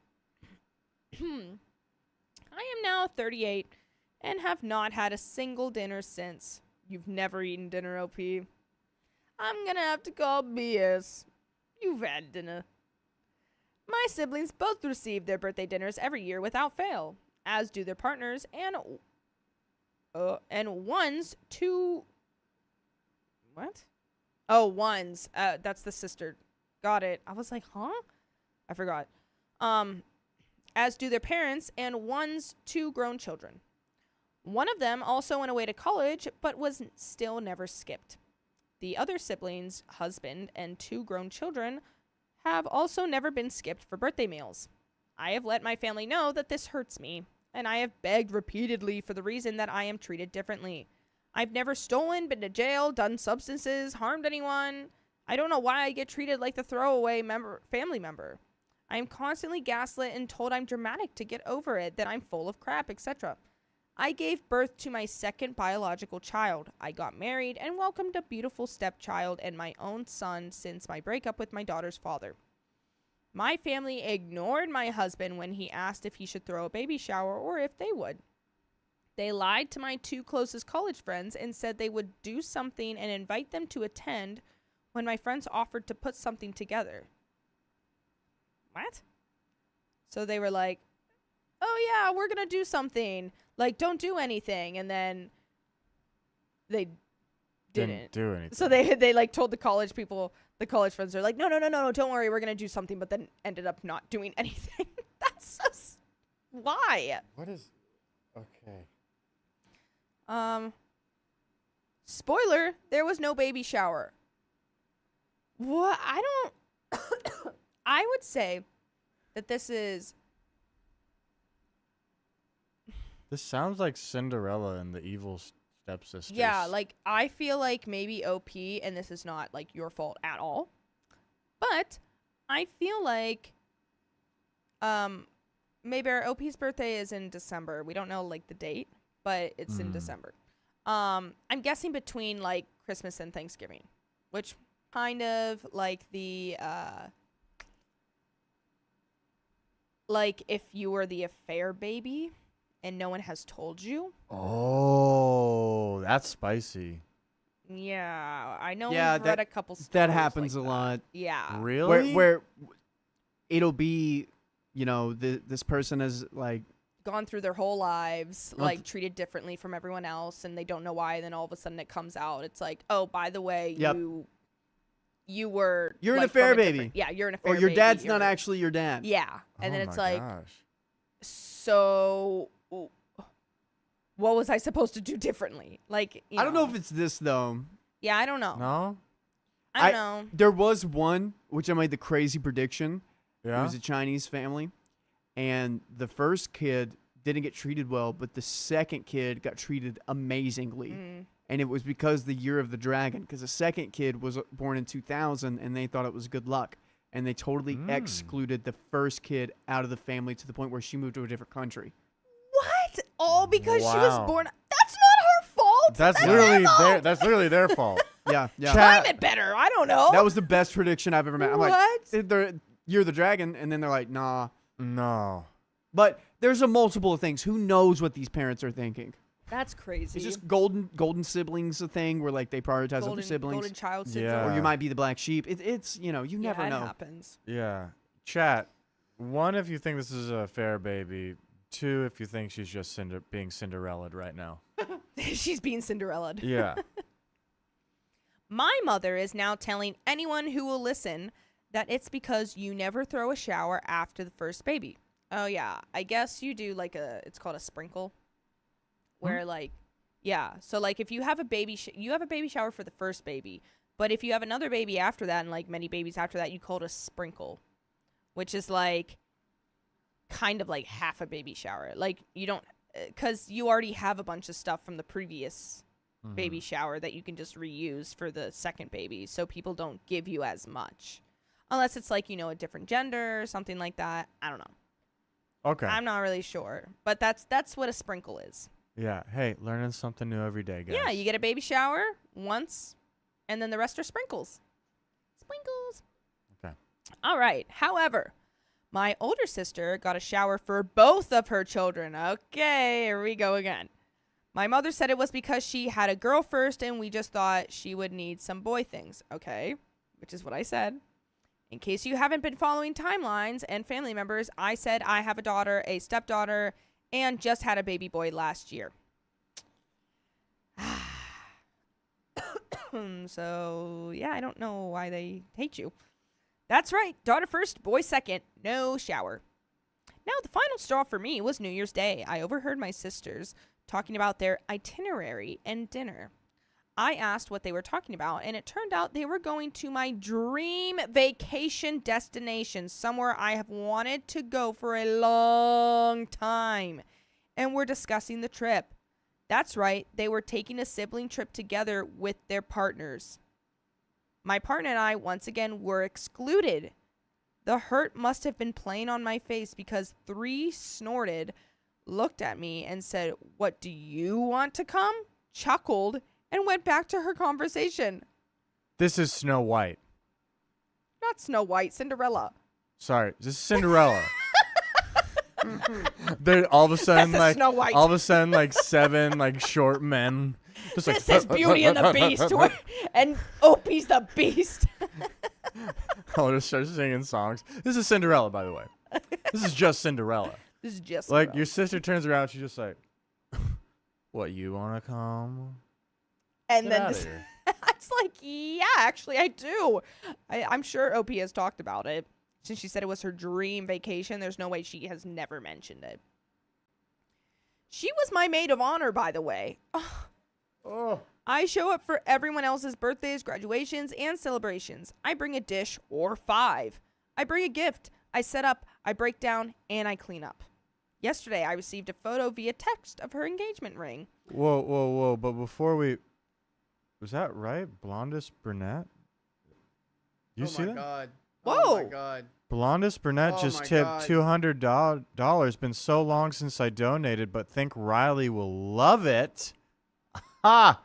I am now 38 and have not had a single dinner since. You've never eaten dinner, OP. I'm gonna have to call BS. You've had dinner. My siblings both receive their birthday dinners every year without fail, as do their partners, and one's 2... What? Oh, one's. That's the sister. Got it. I was like, huh? I forgot. As do their parents, and one's 2 grown children. One of them also went away to college, but was still never skipped. The other siblings, husband, and 2 grown children have also never been skipped for birthday meals. I have let my family know that this hurts me, and I have begged repeatedly for the reason that I am treated differently. I've never stolen, been to jail, done substances, harmed anyone. I don't know why I get treated like the throwaway family member. I am constantly gaslit and told I'm dramatic to get over it, that I'm full of crap, etc. I gave birth to my 2nd biological child. I got married and welcomed a beautiful stepchild and my own son since my breakup with my daughter's father. My family ignored my husband when he asked if he should throw a baby shower or if they would. They lied to my 2 closest college friends and said they would do something and invite them to attend when my friends offered to put something together. What? So they were like, oh yeah, we're going to do something. Like, don't do anything. And then they didn't do anything. So they like told the college people, the college friends are like, no, don't worry, we're going to do something, but then ended up not doing anything. That's so why? What is okay. Spoiler, there was no baby shower. What? I don't I would say that this sounds like Cinderella and the evil stepsisters. Yeah, like I feel like maybe OP, and this is not like your fault at all, but I feel like maybe our OP's birthday is in December. We don't know like the date, but it's in December. I'm guessing between like Christmas and Thanksgiving, which kind of like the like if you were the affair baby and no one has told you. Oh, that's spicy. Yeah, I know. Yeah, we've read a couple stories That happens like a that. lot. Yeah. Really? Where it'll be, you know, this person is like Gone through their whole lives, Well, like treated differently from everyone else, and they don't know why. And then all of a sudden it comes out. It's like, oh, by the way, Yep. you were You're an like, affair from a different- baby. Yeah, you're an affair or your baby. dad's not You're- actually your dad. Yeah, and then Oh it's my like, gosh. so what was I supposed to do differently? Like, I don't know if it's this though. Yeah, I don't know. No? I don't know. There was one which I made the crazy prediction. Yeah. It was a Chinese family, and the first kid didn't get treated well, but the second kid got treated amazingly. Mm. And it was because the year of the dragon, because the second kid was born in 2000, and they thought it was good luck. And they totally excluded the first kid out of the family to the point where she moved to a different country. What? All because she was Wow. born. That's not her fault. That's literally their fault. Yeah, yeah. Time it better. I don't know. That was the best prediction I've ever made. I'm What? like, you're the dragon, and then they're like, nah. No. But there's a multiple of things. Who knows what these parents are thinking? That's crazy. It's just golden siblings a thing where like they prioritize other siblings. Golden child Yeah. syndrome. Or you might be the black sheep. It's you know, you never yeah, know. It happens. Yeah. Chat. 1, if you think this is a fair baby. 2, if you think she's just being Cinderella'd right now. She's being Cinderella'd. Yeah. My mother is now telling anyone who will listen that it's because you never throw a shower after the first baby. Oh yeah, I guess you do like it's called a sprinkle, where like, yeah. So like if you have a baby, you have a baby shower for the first baby, but if you have another baby after that and like many babies after that, you call it a sprinkle, which is like kind of like half a baby shower. Like you don't, because you already have a bunch of stuff from the previous baby shower that you can just reuse for the second baby, so people don't give you as much. Unless it's like, you know, a different gender or something like that. I don't know. Okay. I'm not really sure. But that's what a sprinkle is. Yeah. Hey, learning something new every day, guys. Yeah, you get a baby shower once, and then the rest are sprinkles. Sprinkles. Okay. All right. However, my older sister got a shower for both of her children. Okay, here we go again. My mother said it was because she had a girl first, and we just thought she would need some boy things. Okay, which is what I said. In case you haven't been following timelines and family members, I said I have a daughter, a stepdaughter, and just had a baby boy last year. So, yeah, I don't know why they hate you. That's right. Daughter first, boy second. No shower. Now, the final straw for me was New Year's Day. I overheard my sisters talking about their itinerary and dinner. I asked what they were talking about, and it turned out they were going to my dream vacation destination, somewhere I have wanted to go for a long time. And we're discussing the trip. That's right, they were taking a sibling trip together with their partners. My partner and I, once again, were excluded. The hurt must have been playing on my face because 3 snorted, looked at me, and said, "What, do you want to come?" Chuckled, and went back to her conversation. This is Snow White. Not Snow White, Cinderella. Sorry, this is Cinderella. They're all of a sudden That's a Snow White. all of a sudden like 7 like short men. Just This like, is Beauty and the Beast, and Opie's the Beast. I'll just start singing songs. This is Cinderella, by the way. This is just Cinderella. This is just Like Cinderella. your sister turns around, she's just like, "What, you wanna come?" And Get then outta this, here. it's like, yeah, actually, I do. I'm sure OP has talked about it. Since she said it was her dream vacation, there's no way she has never mentioned it. She was my maid of honor, by the way. Oh. I show up for everyone else's birthdays, graduations, and celebrations. I bring a dish or 5. I bring a gift. I set up, I break down, and I clean up. Yesterday, I received a photo via text of her engagement ring. Whoa. But before we... Was that right? Blondest brunette? You see that? God. Whoa. Oh my god. Blondest brunette Oh just my tipped God. $200. Been so long since I donated, but think Riley will love it. Ha!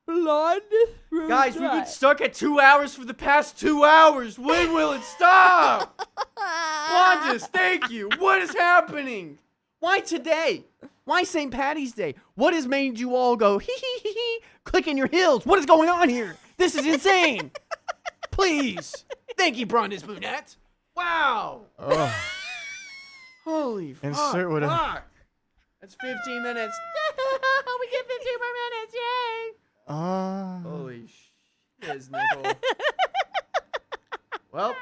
blood. Guys, we've been stuck at 2 hours for the past 2 hours. When will it stop? Blondus, thank you. What is happening? Why today? Why St. Patty's Day? What has made you all go hee hee hee hee, click in your heels? What is going on here? This is insane. Please. Thank you, Brandis Moonette. Wow. Oh. Holy fuck. Insert what fuck. That's 15 minutes. We get 15 more minutes, yay! Holy shiz, Nicole. Well,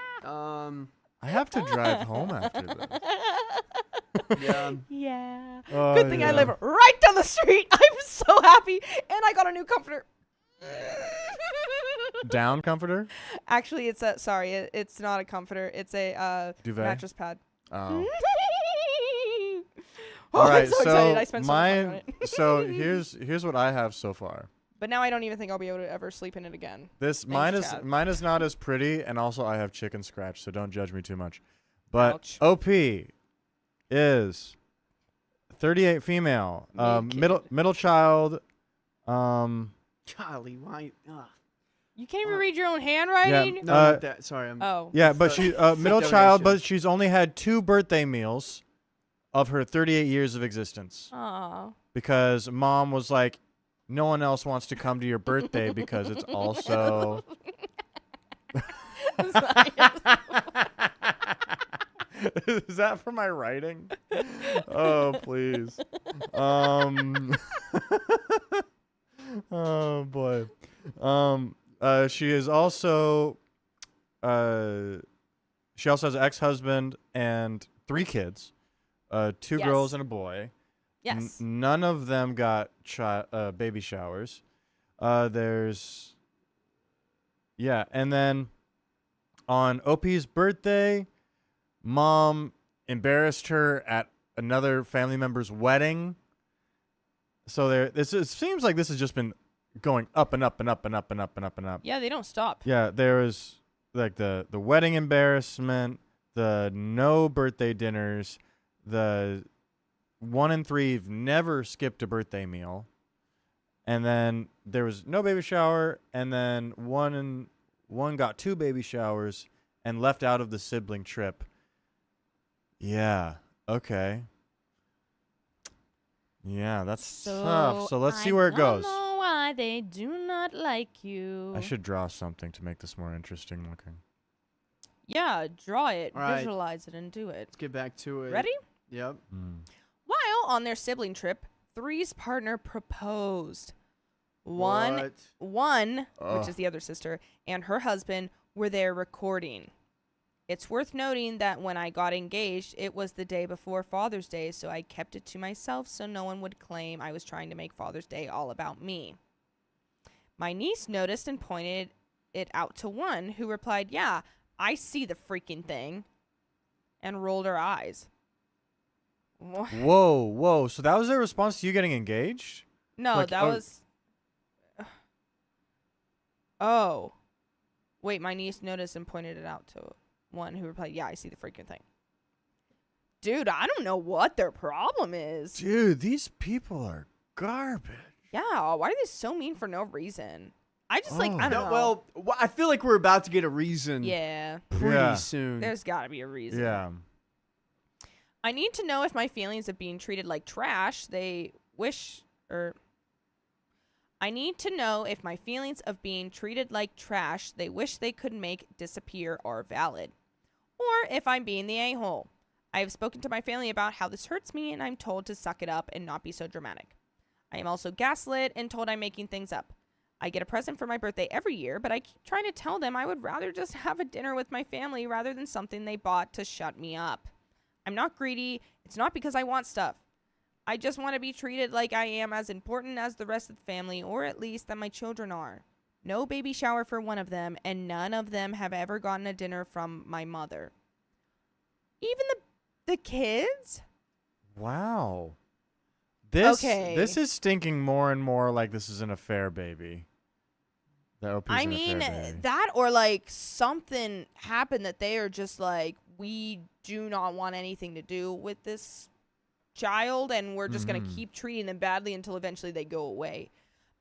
I have to drive home after this. yeah. Yeah. Oh, Good thing I yeah. live right down the street. I'm so happy. And I got a new comforter. Down comforter? Actually, it's a, sorry, it's not a comforter. It's a Duvet? mattress pad. Oh. Oh, All right, I'm so excited. I spent so much money on it. So here's what I have so far. But now I don't even think I'll be able to ever sleep in it again. This Thanks, Chad. mine is not as pretty, and also I have chicken scratch, so don't judge me too much. But Ouch. OP is 38 female, Mid-kid. middle child. Golly, why? You can't even read your own handwriting? No, not that. Sorry. Oh. Yeah, but she middle Donation. child, but she's only had 2 birthday meals of her 38 years of existence. Aw. Because mom was like, no one else wants to come to your birthday because it's also. Is that for my writing? Oh, please. Oh boy. She is also. She also has an ex-husband and 3 kids, 2 Yes. girls and a boy. Yes. None of them got baby showers. There's. Yeah, and then on OP's birthday, mom embarrassed her at another family member's wedding. So it seems like this has just been going up and up and up and up and up and up and up. Yeah, they don't stop. Yeah, there was like the wedding embarrassment, the no birthday dinners, the 1 and 3 have never skipped a birthday meal, and then there was no baby shower, and then one got 2 baby showers and left out of the sibling trip. Yeah. Okay. Yeah, that's tough. So let's see where it goes. I don't know why they do not like you. I should draw something to make this more interesting looking. Yeah, draw it, All right. visualize it, and do it. Let's get back to it. Ready? Yep. While on their sibling trip, 3's partner proposed. One, which is the other sister, and her husband were there recording. It's worth noting that when I got engaged, it was the day before Father's Day, so I kept it to myself so no one would claim I was trying to make Father's Day all about me. My niece noticed and pointed it out to one, who replied, "Yeah, I see the freaking thing," and rolled her eyes. Whoa. So that was their response to you getting engaged? No, Like, that was... Oh. Wait, my niece noticed and pointed it out to one, who replied, "Yeah, I see the freaking thing." Dude, I don't know what their problem is. Dude, these people are garbage. Yeah, why are they so mean for no reason? I just, I don't know. Well, I feel like we're about to get a reason Yeah, pretty soon. there's got to be a reason. Yeah. I need to know if my feelings of being treated like trash they wish, I need to know if my feelings of being treated like trash they wish they could make disappear are valid. Or if I'm being the a-hole. I have spoken to my family about how this hurts me, and I'm told to suck it up and not be so dramatic. I am also gaslit and told I'm making things up. I get a present for my birthday every year, but I keep trying to tell them I would rather just have a dinner with my family rather than something they bought to shut me up. I'm not greedy. It's not because I want stuff. I just want to be treated like I am as important as the rest of the family, or at least that my children are. No baby shower for one of them, and none of them have ever gotten a dinner from my mother. Even the kids? Wow. This Okay. is stinking more and more like this is an affair, baby. That OP's I an mean, affair, baby. that or like something happened that they are just like, we do not want anything to do with this child, and we're just going to keep treating them badly until eventually they go away.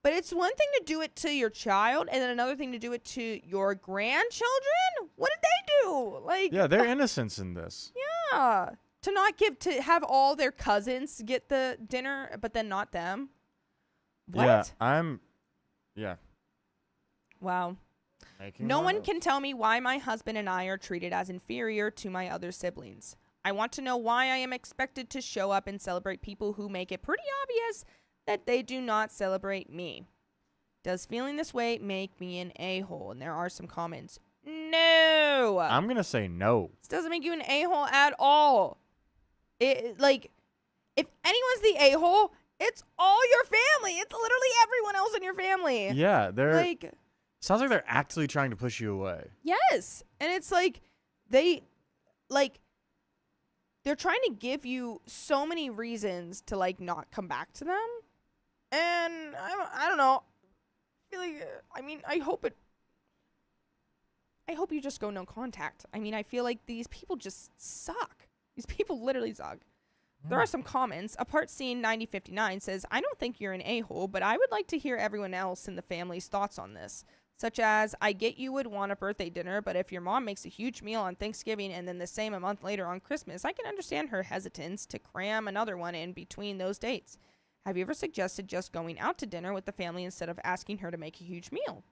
But it's one thing to do it to your child and then another thing to do it to your grandchildren. What did they do? Like, Yeah, they're innocents in this. yeah. To not to have all their cousins get the dinner, but then not them. What? Yeah. Wow. Making No my one notes. can tell me why my husband and I are treated as inferior to my other siblings. I want to know why I am expected to show up and celebrate people who make it pretty obvious that they do not celebrate me. Does feeling this way make me an a-hole? And there are some comments. No. I'm going to say no. This doesn't make you an a-hole at all. Like, if anyone's the a-hole, it's all your family. It's literally everyone else in your family. Yeah, they're Like, sounds like they're actively trying to push you away. yes. And it's like, they're trying to give you so many reasons to, like, not come back to them. And I don't know. I feel like, I hope you just go no contact. I mean, I feel like these people just suck. These people literally suck. There are some comments. Apart Scene 9059 says, I don't think you're an a-hole, but I would like to hear everyone else in the family's thoughts on this. Such as, I get you would want a birthday dinner, but if your mom makes a huge meal on Thanksgiving and then the same a month later on Christmas, I can understand her hesitance to cram another one in between those dates. Have you ever suggested just going out to dinner with the family instead of asking her to make a huge meal?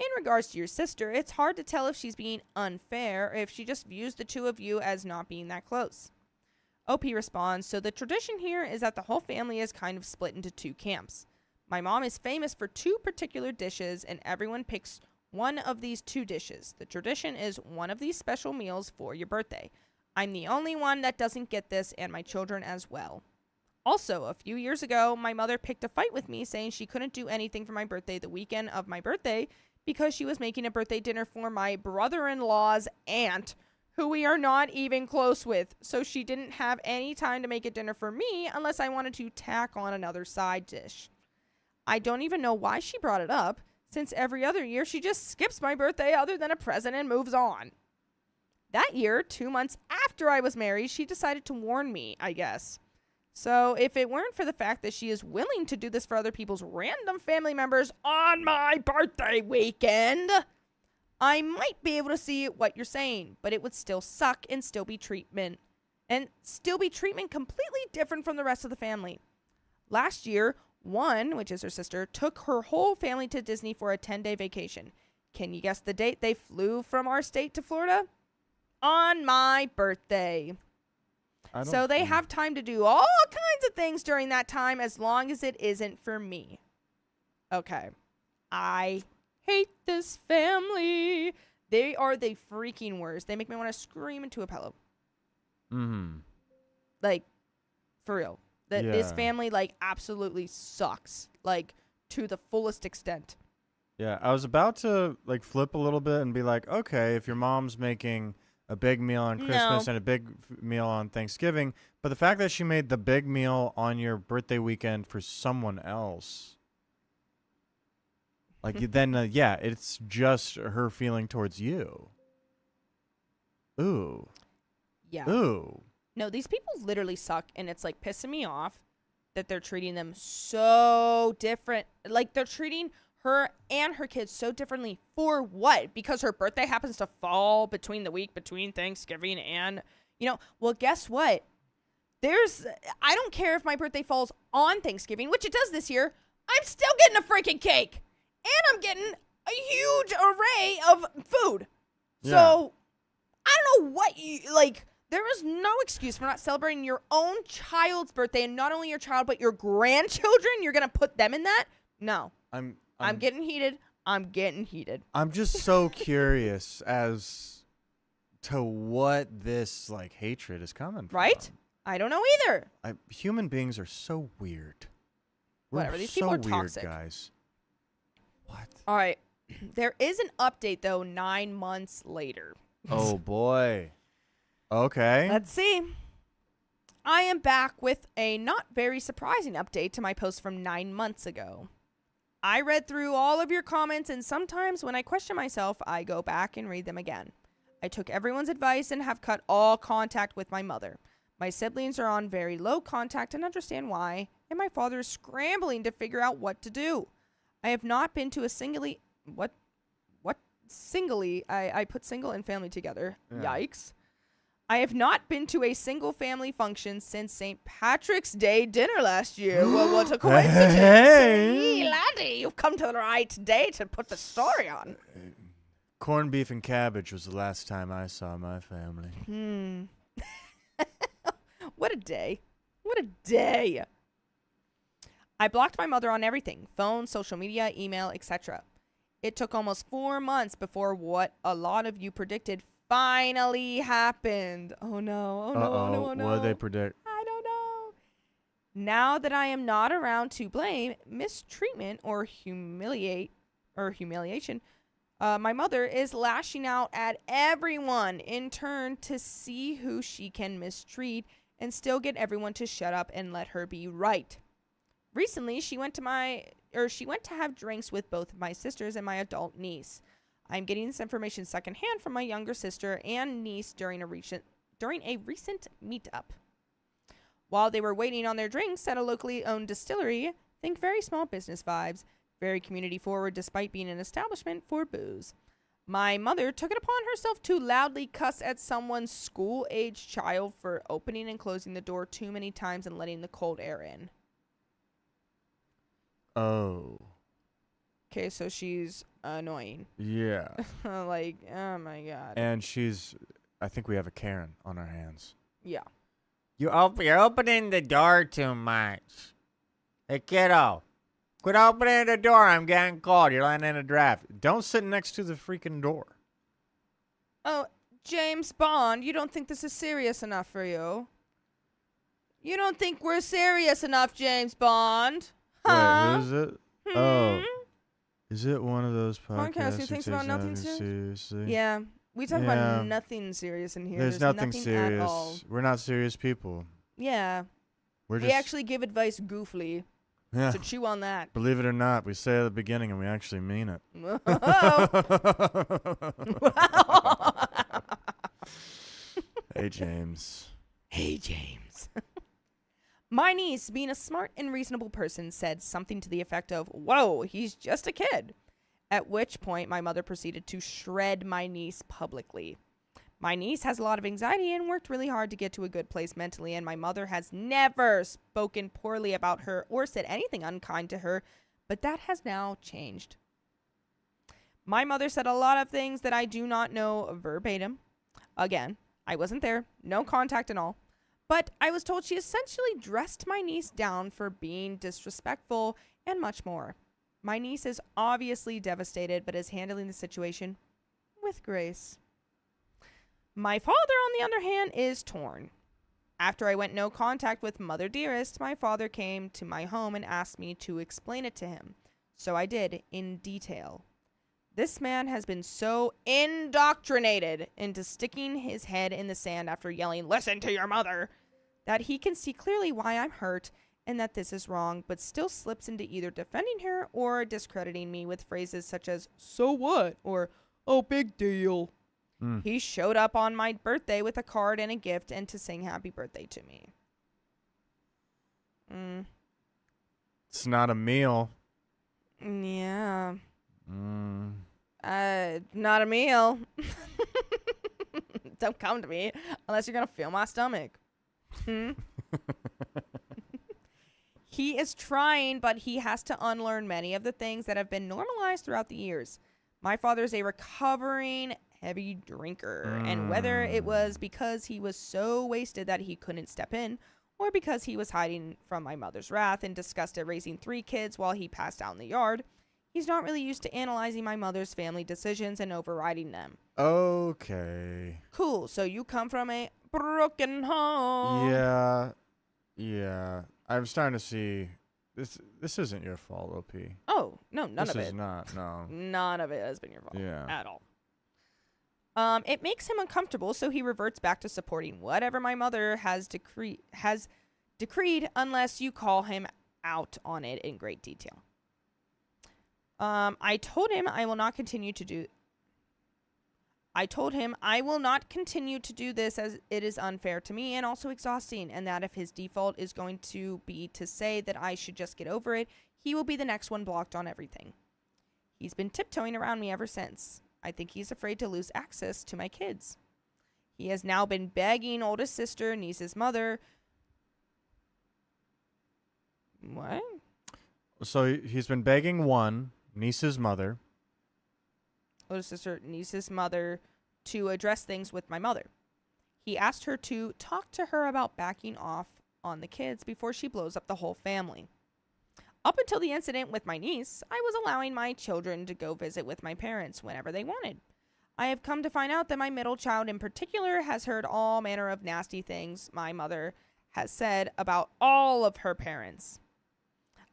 In regards to your sister, it's hard to tell if she's being unfair or if she just views the two of you as not being that close. OP responds, so the tradition here is that the whole family is kind of split into two camps. My mom is famous for two particular dishes, and everyone picks one of these two dishes. The tradition is one of these special meals for your birthday. I'm the only one that doesn't get this, and my children as well. Also, a few years ago, my mother picked a fight with me saying she couldn't do anything for my birthday the weekend of my birthday because she was making a birthday dinner for my brother-in-law's aunt, who we are not even close with. So she didn't have any time to make a dinner for me unless I wanted to tack on another side dish. I don't even know why she brought it up, since every other year she just skips my birthday other than a present and moves on. That year, 2 months after I was married, she decided to warn me, I guess. So if it weren't for the fact that she is willing to do this for other people's random family members on my birthday weekend, I might be able to see what you're saying, but it would still suck and still be treatment. And still be treatment completely different from the rest of the family. Last year, one, which is her sister, took her whole family to Disney for a 10-day vacation. Can you guess the date they flew from our state to Florida? On my birthday. So they have time to do all kinds of things during that time as long as it isn't for me. Okay. I hate this family. They are the freaking worst. They make me want to scream into a pillow. Mm-hmm. Like, for real. This Yeah. family, like, absolutely sucks. Like, to the fullest extent. Yeah, I was about to like flip a little bit and be like, okay, if your mom's making a big meal on Christmas and a big meal on Thanksgiving, but the fact that she made the big meal on your birthday weekend for someone else, like then yeah, it's just her feeling towards you. Ooh. Yeah. Ooh. No, these people literally suck, and it's like pissing me off that they're treating them so different. Like, they're treating her and her kids so differently for what? Because her birthday happens to fall between the week between Thanksgiving and, well, guess what? I don't care if my birthday falls on Thanksgiving, which it does this year. I'm still getting a freaking cake, and I'm getting a huge array of food. Yeah. So, I don't know what there is no excuse for not celebrating your own child's birthday, and not only your child, but your grandchildren. You're going to put them in that? No. I'm getting heated. I'm just so curious as to what this like hatred is coming from. Right? I don't know either. Human beings are so weird. Whatever. These people are weird, toxic. Guys. What? All right. There is an update, though, 9 months later. Oh, boy. Okay. Let's see. I am back with a not very surprising update to my post from 9 months ago. I read through all of your comments, and sometimes when I question myself, I go back and read them again. I took everyone's advice and have cut all contact with my mother. My siblings are on very low contact and understand why, and my father is scrambling to figure out what to do. I have not been to a singly what singly I put single and family together. Yeah. Yikes. I have not been to a single family function since St. Patrick's Day dinner last year. Well, what a coincidence. Hey, laddie, you've come to the right day to put the story on. Corned beef and cabbage was the last time I saw my family. What a day. What a day. I blocked my mother on everything. Phone, social media, email, etc. It took almost 4 months before what a lot of you predicted finally happened. Oh no. Oh no. Oh no. Oh no. What did they predict? I don't know. Now that I am not around to blame, mistreatment or humiliation, my mother is lashing out at everyone in turn to see who she can mistreat and still get everyone to shut up and let her be right. Recently, she went to have drinks with both of my sisters and my adult niece. I'm getting this information secondhand from my younger sister and niece during a recent meetup. While they were waiting on their drinks at a locally owned distillery, think very small business vibes, very community forward despite being an establishment for booze. My mother took it upon herself to loudly cuss at someone's school-aged child for opening and closing the door too many times and letting the cold air in. Oh. Okay, so she's annoying. Yeah. Like, oh my god. And I think we have a Karen on our hands. Yeah. You're opening the door too much. Hey, kiddo. Quit opening the door. I'm getting cold. You're letting in a draft. Don't sit next to the freaking door. Oh, James Bond, you don't think this is serious enough for you? You don't think we're serious enough, James Bond? Huh? Wait, who is it? Oh. Is it one of those podcasts Podcast who who thinks takes about nothing everything seriously? Yeah. We talk Yeah. about nothing serious in here. There's nothing at serious. all. We're not serious people. Yeah. We're We just actually give advice goofily. yeah. So chew on that. Believe it or not, we say it at the beginning and we actually mean it. Hey, James. Hey, James. My niece, being a smart and reasonable person, said something to the effect of, "Whoa, he's just a kid." At which point, my mother proceeded to shred my niece publicly. My niece has a lot of anxiety and worked really hard to get to a good place mentally, and my mother has never spoken poorly about her or said anything unkind to her, but that has now changed. My mother said a lot of things that I do not know verbatim. Again, I wasn't there, no contact and all. But I was told she essentially dressed my niece down for being disrespectful and much more. My niece is obviously devastated, but is handling the situation with grace. My father, on the other hand, is torn. After I went no contact with Mother Dearest, my father came to my home and asked me to explain it to him. So I did, in detail. This man has been so indoctrinated into sticking his head in the sand after yelling, "Listen to your mother," that he can see clearly why I'm hurt and that this is wrong, but still slips into either defending her or discrediting me with phrases such as, "So what?" or "Oh, big deal." He showed up on my birthday with a card and a gift and to sing happy birthday to me. It's not a meal. Yeah. Not a meal. Don't come to me unless you're going to feel my stomach. He is trying, but he has to unlearn many of the things that have been normalized throughout the years. My father is a recovering heavy drinker, and whether it was because he was so wasted that he couldn't step in, or because he was hiding from my mother's wrath and disgust at raising 3 kids while he passed out in the yard, he's not really used to analyzing my mother's family decisions and overriding them. Okay. Cool, so you come from a broken home. Yeah. I'm starting to see this isn't your fault, OP. Oh, no, none of This is it. not, no. None of it has been your fault. Yeah. At all. It makes him uncomfortable, so he reverts back to supporting whatever my mother has decreed unless you call him out on it in great detail. I told him I will not continue to do I told him I will not continue to do this as it is unfair to me and also exhausting, and that if his default is going to be to say that I should just get over it, he will be the next one blocked on everything. He's been tiptoeing around me ever since. I think he's afraid to lose access to my kids. He has now been begging oldest sister, niece's mother. What? So he's been begging one, niece's mother. Oldest sister, niece's mother, to address things with my mother. He asked her to talk to her about backing off on the kids before she blows up the whole family. Up until the incident with my niece, I was allowing my children to go visit with my parents whenever they wanted. I have come to find out that my middle child in particular has heard all manner of nasty things my mother has said about all of her parents.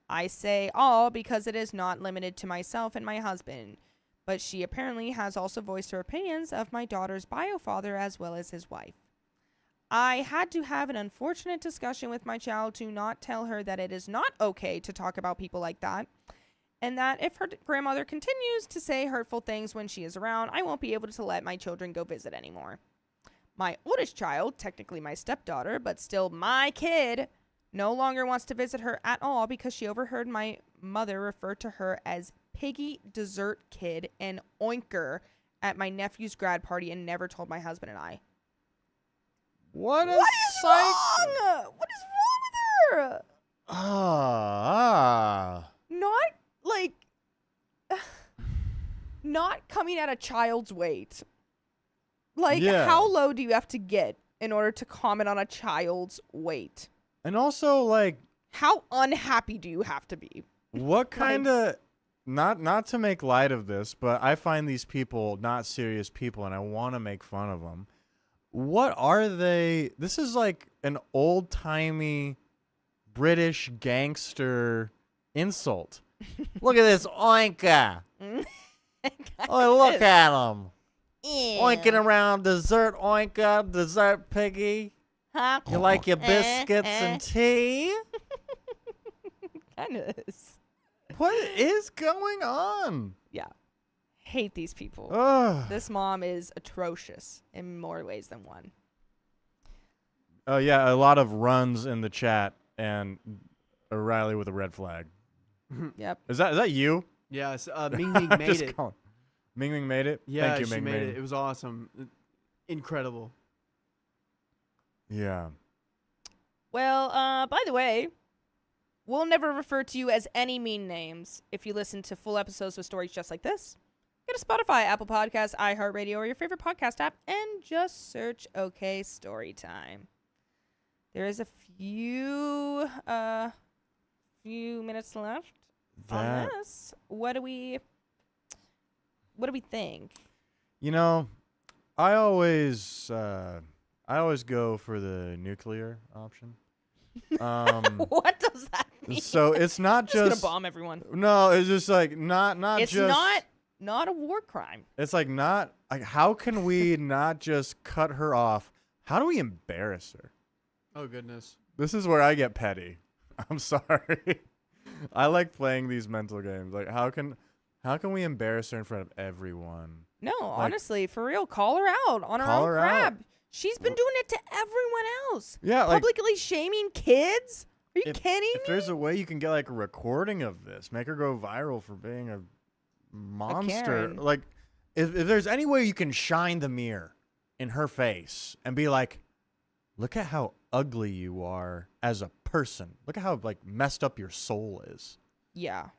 I say all because it is not limited to myself and my husband, but she apparently has also voiced her opinions of my daughter's bio father as well as his wife. I had to have an unfortunate discussion with my child to not tell her that it is not okay to talk about people like that, and that if her grandmother continues to say hurtful things when she is around, I won't be able to let my children go visit anymore. My oldest child, technically my stepdaughter, but still my kid, no longer wants to visit her at all because she overheard my mother refer to her as Piggy Dessert Kid and Oinker at my nephew's grad party and never told my husband and I. What is wrong? What is wrong with her? Not like not coming at a child's weight. Like, Yeah. how low do you have to get in order to comment on a child's weight? And also, like, How unhappy do you have to be? what kind of not to make light of this, but I find these people not serious people, and I want to make fun of them. What are they? This is like an old-timey British gangster insult. Look at this oinker. Oh, look at him. Oinking around dessert oinker, dessert piggy. Huh? You like your biscuits and tea? Kind of is. What is going on? Yeah. Hate these people. Ugh. This mom is atrocious in more ways than one. Oh yeah, a lot of runs in the chat and O'Reilly with a red flag. Yep. Is that you? Yes, Ming Ming made Just it. calling. Ming Ming made it. Yeah, Thank you, she Ming made Ming. it. It was awesome. Incredible. Yeah. Well, by the way, we'll never refer to you as any mean names if you listen to full episodes with stories just like this. Go to Spotify, Apple Podcasts, iHeartRadio, or your favorite podcast app, and just search OK Storytime. There is a few minutes left on this. What do we think? You know, I always go for the nuclear option. What does that mean? So it's not just gonna just bomb everyone. No, it's just like not It's just not a war crime. It's like not like how can we not just cut her off? How do we embarrass her? Oh goodness. This is where I get petty. I'm sorry. I like playing these mental games. Like how can we embarrass her in front of everyone? No, honestly, for real, call her out on her Call own her crap. out. She's been doing it to everyone else. Yeah, like Publicly shaming kids? Are you kidding if me? there's a way you can get like a recording of this, make her go viral for being a monster. Karen. Like if there's any way you can shine the mirror in her face and be like, look at how ugly you are as a person. Look at how like messed up your soul is. Yeah.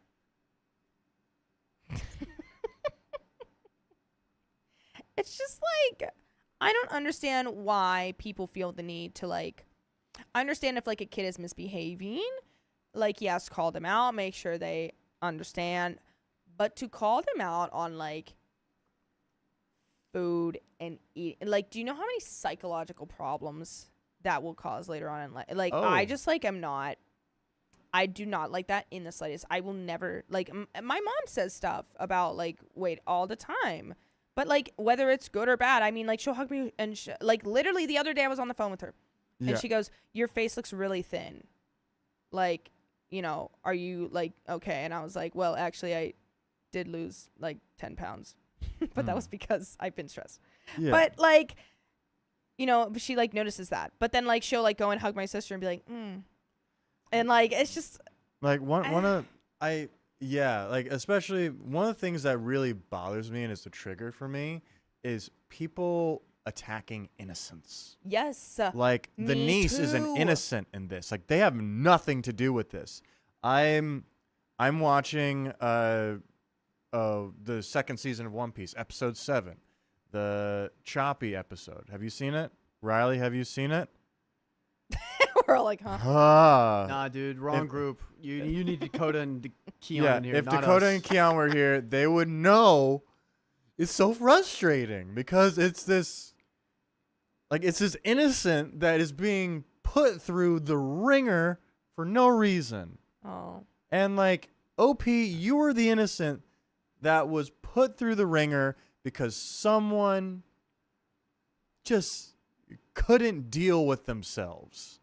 It's just like, I don't understand why people feel the need to like, I understand if like a kid is misbehaving, like yes, call them out, make sure they understand, but to call them out on like food and eat, like, do you know how many psychological problems that will cause later on in life? Like, I just like I do not like that in the slightest. I will never, like, my mom says stuff about, like, weight all the time. But, like, whether it's good or bad, I mean, like, she'll hug me and, like, literally the other day I was on the phone with her. Yeah. And she goes, your face looks really thin. Like, you know, are you, like, okay? And I was like, well, actually, I did lose, like, 10 pounds. But that was because I've been stressed. Yeah. But like, you know, she like notices that. But then like she'll like go and hug my sister and be like, and like it's just like like especially one of the things that really bothers me and is the trigger for me is people attacking innocence. yes. Like the Me niece is an too. innocent in this. Like they have nothing to do with this. I'm watching the second season of One Piece, episode 7, the Choppy episode. Have you seen it? Riley, have you seen it? We're all like, huh? Nah, dude, wrong group. You need Dakota and Keon Yeah, in here. if not Dakota us. and Keon were here, they would know. It's so frustrating because it's this innocent that is being put through the ringer for no reason. Oh. And like OP, you were the innocent that was put through the ringer because someone just couldn't deal with themselves.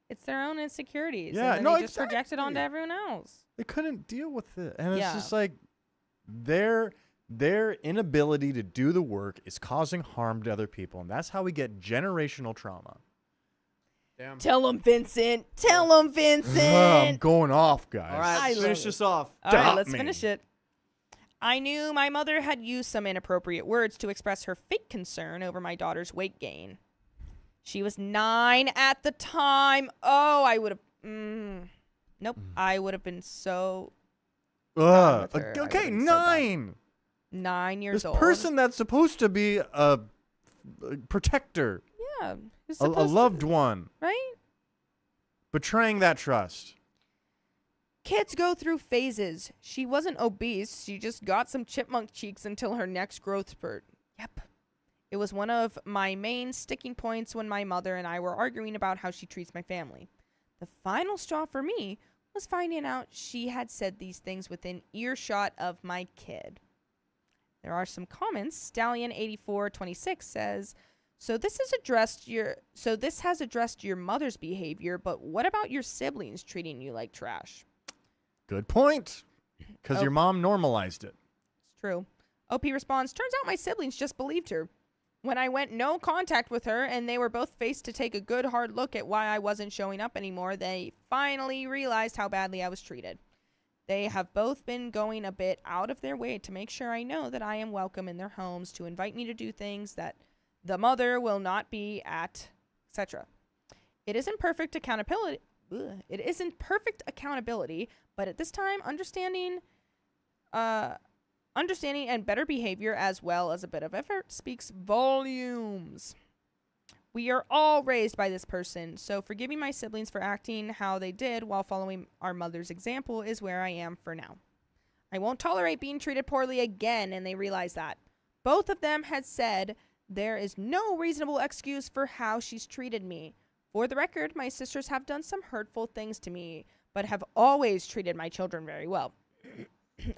It's their own insecurities. Yeah, and then no, they just project it onto exactly. everyone else. They couldn't deal with it. And it's Yeah. just like their inability to do the work is causing harm to other people. And that's how we get generational trauma. Damn. Tell them, Vincent. Tell them, Vincent. I'm going off, guys. All right, I love finish it. this off. All right, Stop let's me. finish it. I knew my mother had used some inappropriate words to express her fake concern over my daughter's weight gain. She was 9 at the time. Oh, I would have. Nope. I would have been so. done with her. I Okay, would've said that. 9. 9 years This old. person that's supposed to be a protector, Yeah. who's a supposed to- loved one, right? betraying that trust. Kids go through phases. She wasn't obese. She just got some chipmunk cheeks until her next growth spurt. Yep. It was one of my main sticking points when my mother and I were arguing about how she treats my family. The final straw for me was finding out she had said these things within earshot of my kid. There are some comments. Stallion8426 says, So this has addressed your mother's behavior, but what about your siblings treating you like trash? Good point. Because Oh. your mom normalized it. It's true. OP responds, turns out my siblings just believed her. When I went no contact with her and they were both faced to take a good hard look at why I wasn't showing up anymore, they finally realized how badly I was treated. They have both been going a bit out of their way to make sure I know that I am welcome in their homes, to invite me to do things that the mother will not be at, etc. It isn't perfect accountability. But at this time, understanding and better behavior as well as a bit of effort speaks volumes. We are all raised by this person, so forgiving my siblings for acting how they did while following our mother's example is where I am for now. I won't tolerate being treated poorly again, and they realize that. Both of them had said there is no reasonable excuse for how she's treated me. For the record, my sisters have done some hurtful things to me, but have always treated my children very well.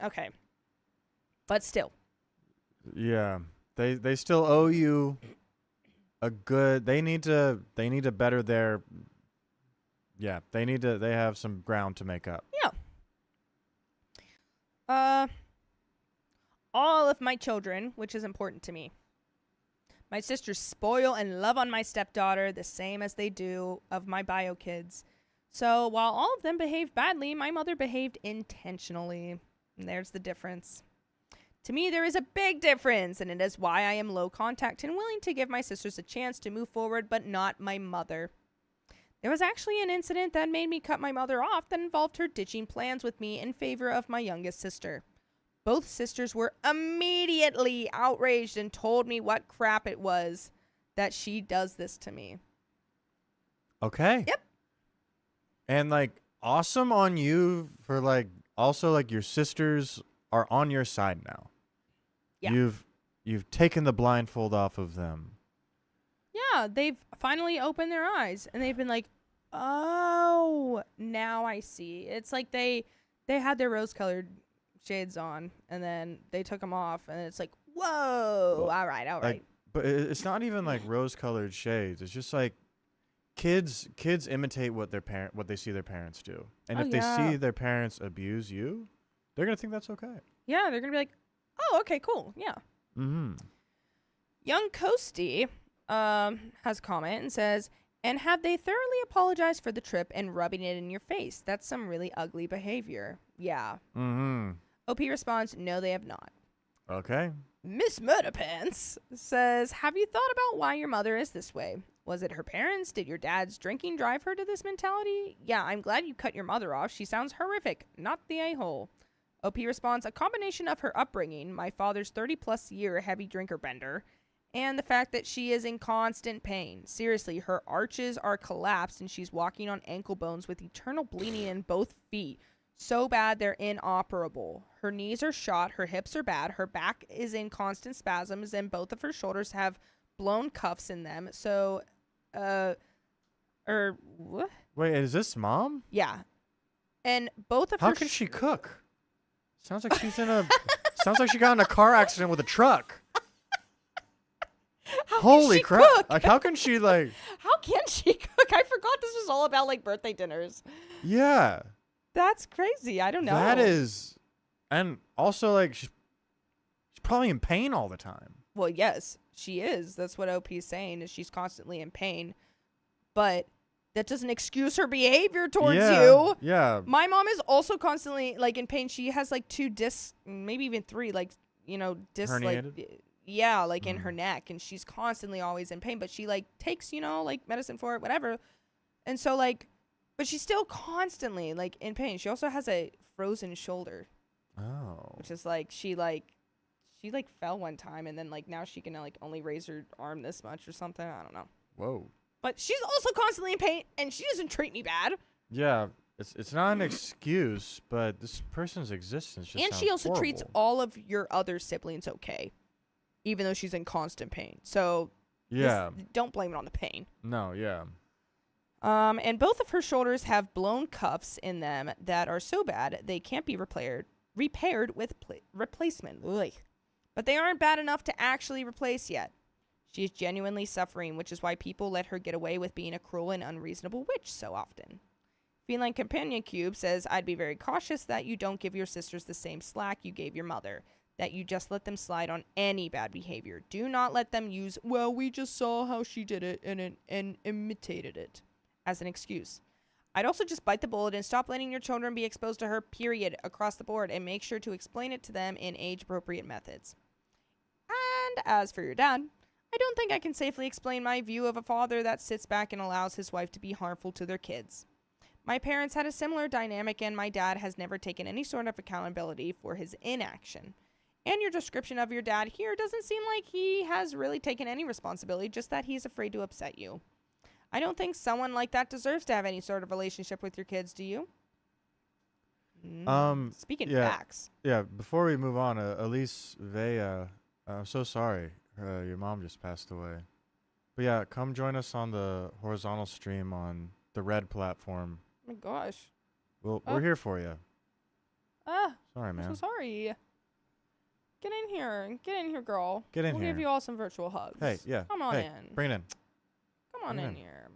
Okay. But still. Yeah. They still owe you a good they need to better their they have some ground to make up. Yeah. All of my children, which is important to me. My sisters spoil and love on my stepdaughter the same as they do of my bio kids. So while all of them behaved badly, my mother behaved intentionally. And there's the difference. To me, there is a big difference, and it is why I am low contact and willing to give my sisters a chance to move forward, but not my mother. There was actually an incident that made me cut my mother off that involved her ditching plans with me in favor of my youngest sister. Both sisters were immediately outraged and told me what crap it was that she does this to me. Okay. Yep. And like awesome on you for like also like your sisters are on your side now. Yeah. You've taken the blindfold off of them. Yeah, they've finally opened their eyes and they've been like, "Oh, now I see." It's like they had their rose-colored shades on and then they took them off and it's like, "Whoa, Well, all right." Like, but it's not even like rose-colored shades. It's just like kids imitate what they see their parents do. And Oh, if yeah. they see their parents abuse you, they're going to think that's okay. Yeah, they're going to be like, Oh, okay, cool. Yeah. Mm-hmm. Young Coasty has a comment and says, and have they thoroughly apologized for the trip and rubbing it in your face? That's some really ugly behavior. Yeah. Mm-hmm. OP responds, no, they have not. Okay. Miss Murderpants says, have you thought about why your mother is this way? Was it her parents? Did your dad's drinking drive her to this mentality? Yeah, I'm glad you cut your mother off. She sounds horrific, not the a-hole. OP responds, a combination of her upbringing, my father's 30-plus year heavy drinker bender, and the fact that she is in constant pain. Seriously, her arches are collapsed and she's walking on ankle bones with eternal bleeding in both feet. So bad they're inoperable. Her knees are shot, her hips are bad, her back is in constant spasms, and both of her shoulders have blown cuffs in them. So, what? Wait, is this mom? Yeah. And both of How her can she cook? Sounds like she's in a. Sounds like she got in a car accident with a truck. Holy crap! cook? Like, how can she like? How can she cook? I forgot this was all about like birthday dinners. Yeah. That's crazy. I don't know. That is, and also like she's probably in pain all the time. Well, yes, she is. That's what OP is saying, is she's constantly in pain. But that doesn't excuse her behavior towards you. Yeah. My mom is also constantly like in pain. She has like 2 discs, maybe even 3, like, discs Herniated? like like in her neck, and she's constantly always in pain, but she like takes, like medicine for it, whatever. And so like, but she's still constantly like in pain. She also has a frozen shoulder. Oh. Which is like she fell one time, and then like now she can like only raise her arm this much or something. I don't know. Whoa. But she's also constantly in pain, and she doesn't treat me bad. Yeah. It's not an excuse, but this person's existence just And sounds she also treats horrible. all of your other siblings okay, even though she's in constant pain. So Yeah. don't blame it on the pain. No. Yeah. And both of her shoulders have blown cuffs in them that are so bad they can't be repaired with replacement. Ugh. But they aren't bad enough to actually replace yet. She is genuinely suffering, which is why people let her get away with being a cruel and unreasonable witch so often. Feline Companion Cube says, I'd be very cautious that you don't give your sisters the same slack you gave your mother, that you just let them slide on any bad behavior. Do not let them use, well, we just saw how she did it and imitated it as an excuse. I'd also just bite the bullet and stop letting your children be exposed to her, period, across the board, and make sure to explain it to them in age-appropriate methods. And as for your dad, I don't think I can safely explain my view of a father that sits back and allows his wife to be harmful to their kids. My parents had a similar dynamic, and my dad has never taken any sort of accountability for his inaction. And your description of your dad here doesn't seem like he has really taken any responsibility, just that he's afraid to upset you. I don't think someone like that deserves to have any sort of relationship with your kids, do you? Speaking facts. Yeah, before we move on, Elise Vea, I'm so sorry. Your mom just passed away. But yeah, come join us on the horizontal stream on the Red platform. Oh my gosh. We're here for you. Sorry, I'm man. so sorry. Get in here, girl. Get in we'll here. We'll give you all some virtual hugs. Hey, yeah. Come on hey, in. Bring it in. Come on bring it in in. here.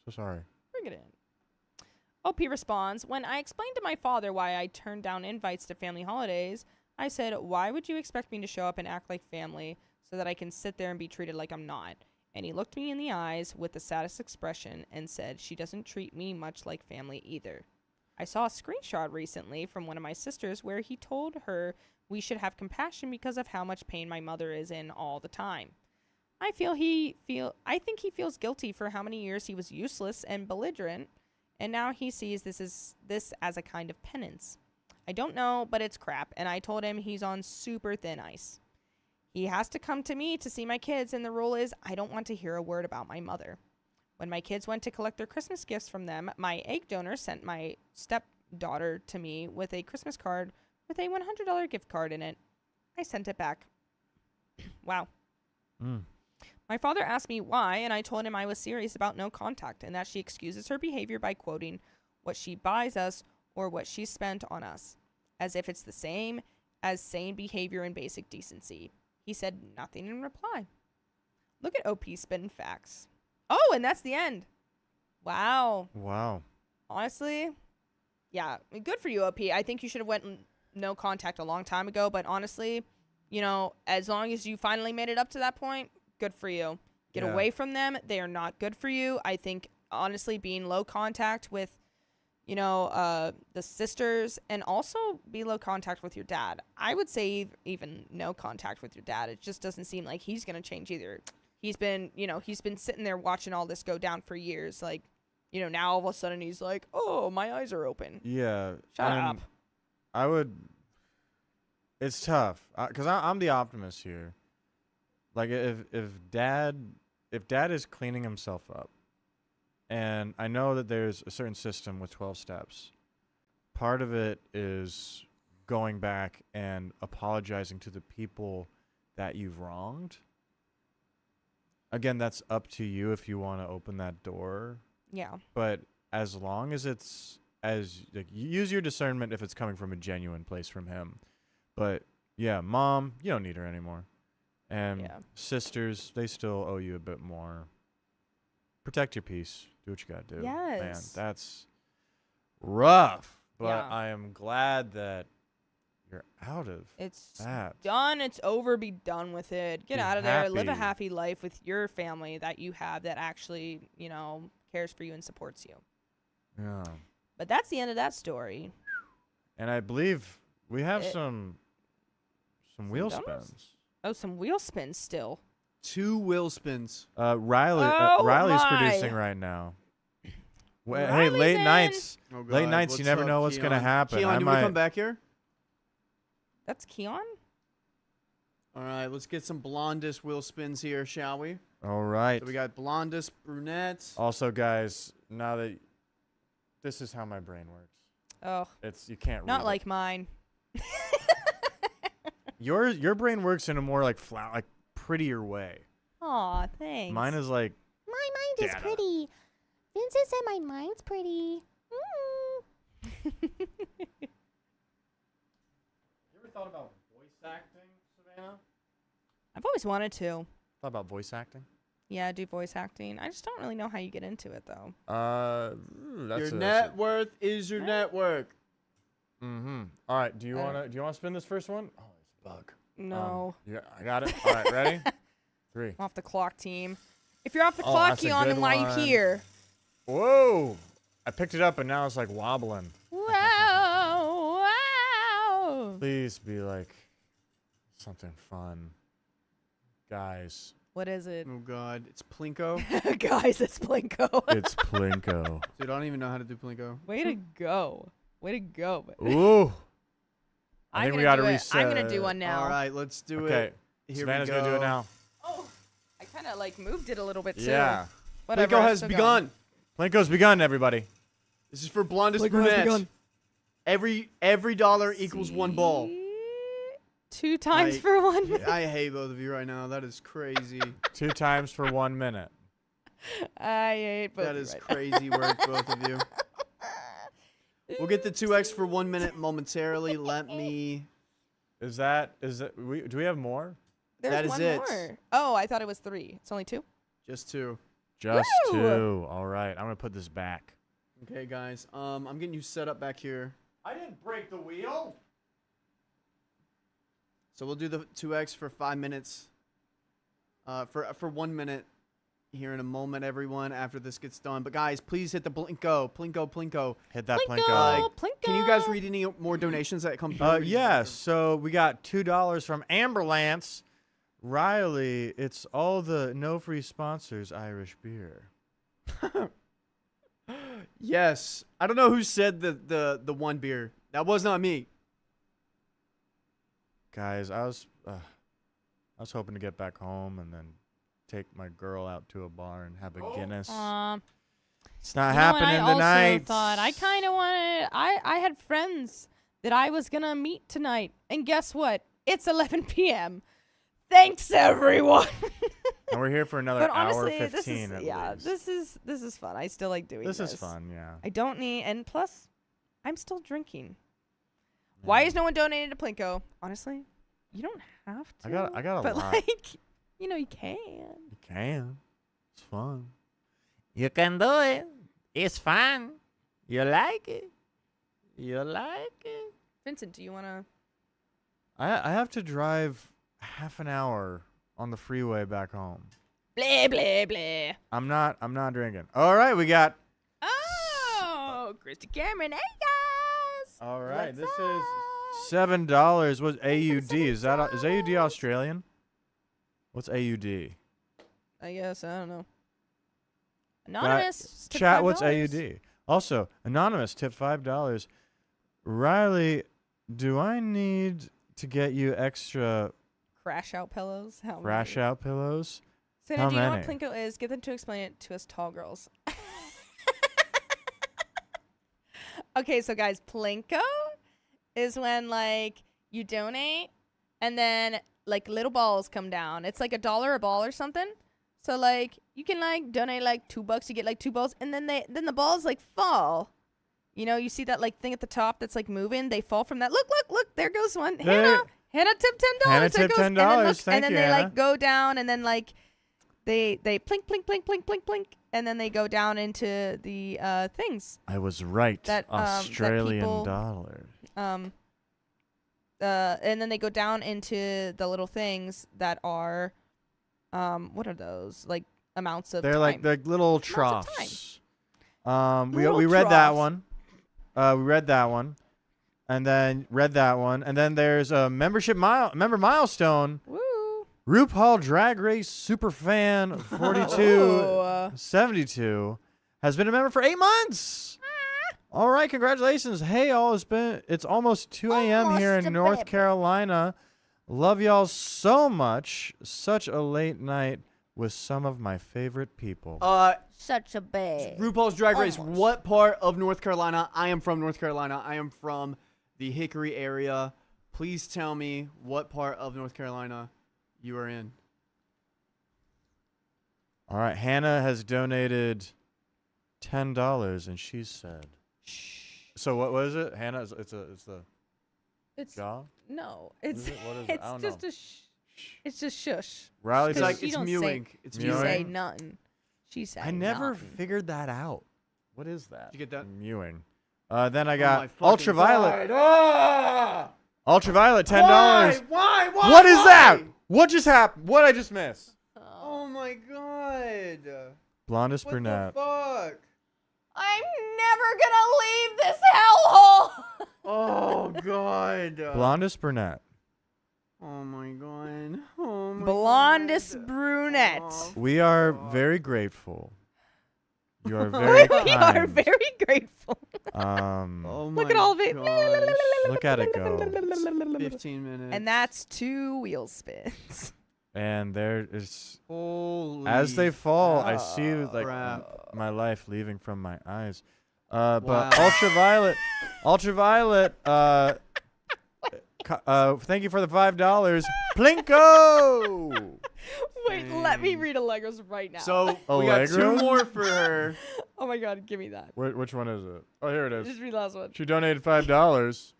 So sorry. Bring it in. OP responds, when I explained to my father why I turned down invites to family holidays, I said, why would you expect me to show up and act like family so that I can sit there and be treated like I'm not? And he looked me in the eyes with the saddest expression and said, she doesn't treat me much like family either. I saw a screenshot recently from one of my sisters where he told her we should have compassion because of how much pain my mother is in all the time. I think he feels guilty for how many years he was useless and belligerent, and now he sees this as a kind of penance. I don't know, but it's crap, and I told him he's on super thin ice. He has to come to me to see my kids, and the rule is I don't want to hear a word about my mother. When my kids went to collect their Christmas gifts from them, my egg donor sent my stepdaughter to me with a Christmas card with a $100 gift card in it. I sent it back. Wow. My father asked me why, and I told him I was serious about no contact and that she excuses her behavior by quoting what she buys us or what she spent on us, as if it's the same as sane behavior and basic decency. He said nothing in reply. Look at OP spitting facts. Oh, and that's the end. Wow. Honestly, yeah, good for you, OP. I think you should have went no contact a long time ago, but honestly, as long as you finally made it up to that point, good for you. Get away from them. They are not good for you. I think, honestly, being low contact with, the sisters, and also be low contact with your dad. I would say even no contact with your dad. It just doesn't seem like he's going to change either. He's been sitting there watching all this go down for years. Like, now all of a sudden he's like, oh, my eyes are open. Yeah. Shut up. It's tough because I'm the optimist here. Like if dad is cleaning himself up, and I know that there's a certain system with 12 steps. Part of it is going back and apologizing to the people that you've wronged. Again, that's up to you if you want to open that door. Yeah. But as long as use your discernment if it's coming from a genuine place from him. But yeah, mom, you don't need her anymore. And sisters, they still owe you a bit more. Protect your peace. Do what you gotta do. Yes. Man, that's rough. But Yeah. I am glad that you're out of It's that. done. It's over. Be done with it. Get Be out of there. Live a happy. happy life with your family that you have that actually, cares for you and supports you. Yeah. But that's the end of that story. And I believe we have It- some wheel donuts? spins. Oh, some wheel spins still. 2 wheel spins. Riley's my. producing right now. Hey, Riley's late in. nights. Oh, Late God. nights, you What's never up, know what's gonna Keon? happen. Keon, I you want to might- come back here? That's Keon? All right, let's get some blondest wheel spins here, shall we? All right. So we got blondest, brunettes. Also, guys, now that this is how my brain works. Oh, You can't not read like mine. it. Your brain works in a more like prettier way. Aw, thanks. Mine is like My mind is Data. pretty. Vincent said my mind's pretty. You ever thought about voice acting, Savannah? I've always wanted to. Thought about voice acting? Yeah, do voice acting. I just don't really know how you get into it, though. Your net worth is your network. Mm-hmm. All right. Do you I wanna spin this first one? Oh, it's a bug. No. Yeah, I got it. All right, ready? 3. I'm off the clock, team. If you're off the Oh, clock, that's a Keon, good then why are you one. here? Whoa! I picked it up and now it's like wobbling. Wow. Wow. Please be like something fun, guys. What is it? Oh, God. It's Plinko. Guys, it's Plinko. It's Plinko. Dude, I don't even know how to do Plinko. Way to go. Way to go. Ooh. I I'm think we gonna gotta do it. reset. I'm going to do one now. All right, let's do Okay. it. Here Savannah's we go. gonna do it now. Oh, I kind of moved it a little bit too. Yeah. Whatever. Plinko I'm has still begun. Plinko's begun, everybody. This is for blondest Plinko has brunettes. begun. Every dollar equals 1 ball. 2 times I- for 1 minute. I hate both of you right now. That is crazy. 2 times for 1 minute. I hate both That of is right crazy work, both of you. We'll get the 2x for 1 minute momentarily. Let me. Is that do we have more? There's That is one it. more. Oh, I thought it was 3. It's only 2. Just 2. Just Woo! 2. All right. I'm gonna put this back. Okay, guys. I'm getting you set up back here. I didn't break the wheel. So we'll do the 2x for 5 minutes. For 1 minute here in a moment, everyone, after this gets done. But guys, please hit the Plinko. Plinko. Hit that Plinko. Plinko. Plinko. Can you guys read any more donations that come through? Yes. So we got $2 from Amberlance. Riley, it's all the no free sponsors Irish beer. Yes. I don't know who said the one beer. That was not me. Guys, I was hoping to get back home and then take my girl out to a bar and have a Guinness. It's not happening tonight. I kind of wanted. I had friends that I was gonna meet tonight, and guess what? It's 11 p.m. Thanks, everyone. And we're here for another But hour honestly, 15 at least. this is fun. I still like doing this. This is fun, yeah. I don't need, and plus, I'm still drinking. Why is no one donating to Plinko? Honestly, you don't have to. I got a but lot. like, you can. You can. It's fun. You can do it. It's fun. You like it. You like it. Vincent, do you wanna? I have to drive half an hour on the freeway back home. Blah blah blah. I'm not drinking. All right, we got. Oh, Christy Cameron. Hey guys. All right, What's this up? is $7. What's AUD? Is AUD Australian? What's AUD? I guess I don't know. Anonymous. tip Chat. What's $5. AUD? Also, anonymous tip $5. Riley, do I need to get you extra Crash out pillows. How crash many? out pillows? So How do you know many? what Plinko is? Get them to explain it to us tall girls. Okay, so guys, Plinko is when like you donate and then like little balls come down. It's like $1 a ball or something. So like you can like donate like $2, you get like 2 balls, and then the balls like fall. You know, you see that like thing at the top that's like moving. They fall from that. Look! There goes one. Hannah tip $10. Hannah There tip goes- $10. And then, look, Thank and then you, they Hannah. like go down, and then like they plink plink plink plink plink plink, and then they go down into the things. I was right. That, that Australian people- dollar. And then they go down into the little things that are, what are those? Like amounts of They're time. like little of time. troughs. Little We read that troughs. one. We read that one, and then read that one, and then there's a member milestone. Woo. RuPaul Drag Race Superfan 4272 has been a member for 8 months. All right, congratulations. Hey, all, it's almost 2 a.m. here in North Carolina. Love y'all so much. Such a late night with some of my favorite people. Such a babe. RuPaul's Drag Race. Almost. What part of North Carolina? I am from North Carolina. I am from the Hickory area. Please tell me what part of North Carolina you are in. All right, Hannah has donated $10, and she said. So what is it? Hannah, it's the It's jaw? no. What It's is it? What is it? it's I don't just know. it's just shush. Riley It's says, like you it's don't say- mewing. It's She Mewing? say mewing. nothing. She say I never nothing. figured that out. What is that? Did you get that? Mewing. Then I Oh got my fucking Ultraviolet. God. Ah! Ultraviolet, $10. Why? What is that? What just happened? What I just missed? Oh my god. Blondest What brunette. the fuck? I'm never gonna leave this hellhole. Oh god. Blondest brunette. Oh my god. Oh my Blondest god. brunette. Oh, We are fuck. very grateful. You are very We are kind. very grateful. Oh Look my at all of it. gosh. Look at it go. 15 minutes. And that's 2 wheel spins. And there is, Holy as they fall, I see like crap. my life leaving from my eyes. But Wow. ultraviolet. Thank you for the $5. Plinko. Wait, let me Dang. read Allegra's right now. So we got 2 Allegro? more for her. oh my god, give me that. Which one is it? Oh, here it is. Just read the last one. She donated $5.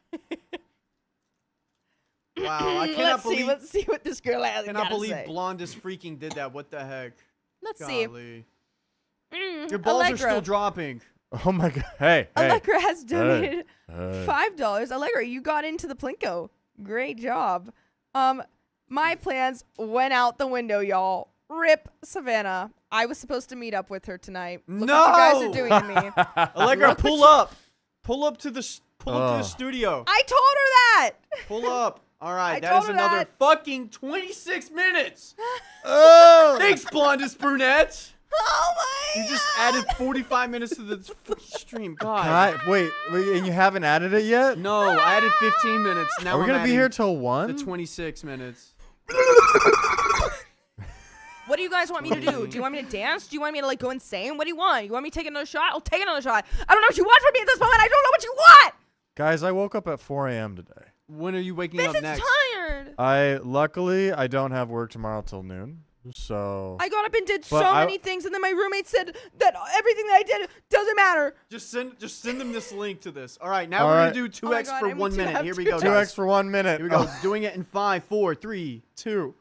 Wow, I cannot believe Let's see what this girl has. cannot gotta balleave say. Blondest freaking did that. What the heck? Let's see. Golly. Your balls are still Allegra. dropping. Oh my god. Hey. Allegra has donated Hey. $5. Allegra, you got into the Plinko. Great job. My plans went out the window, y'all. Rip Savannah. I was supposed to meet up with her tonight. Look what you guys are doing to me. Allegra, pull up. Pull up to the Ugh. studio. I told her that. Pull up. All right, I that told is her another that. fucking 26 minutes. Oh. Thanks, Blondest Brunette. Oh my You just added 45 minutes to the stream. God. God, wait, and you haven't added it yet? No, I added 15 minutes. Now Are we I'm gonna be adding here till 1? the 26 minutes. What do you guys want me to do? Do you want me to dance? Do you want me to like go insane? What do you want? You want me to take another shot? I'll take another shot. I don't know what you want from me at this moment. I don't know what you want. Guys, I woke up at 4 a.m. today. When are you waking up Vincent's next? tired. Luckily, I don't have work tomorrow till noon. So I got up and did But so I- many things, and then my roommate said that everything that I did doesn't matter. Just send them this link to this. All right, now All we're right. gonna do 2x Oh my God, for I 1 need to minute. have Here we two go, 2x guys. for 1 minute. Here we go. Doing it in 5, 4, 3, 2.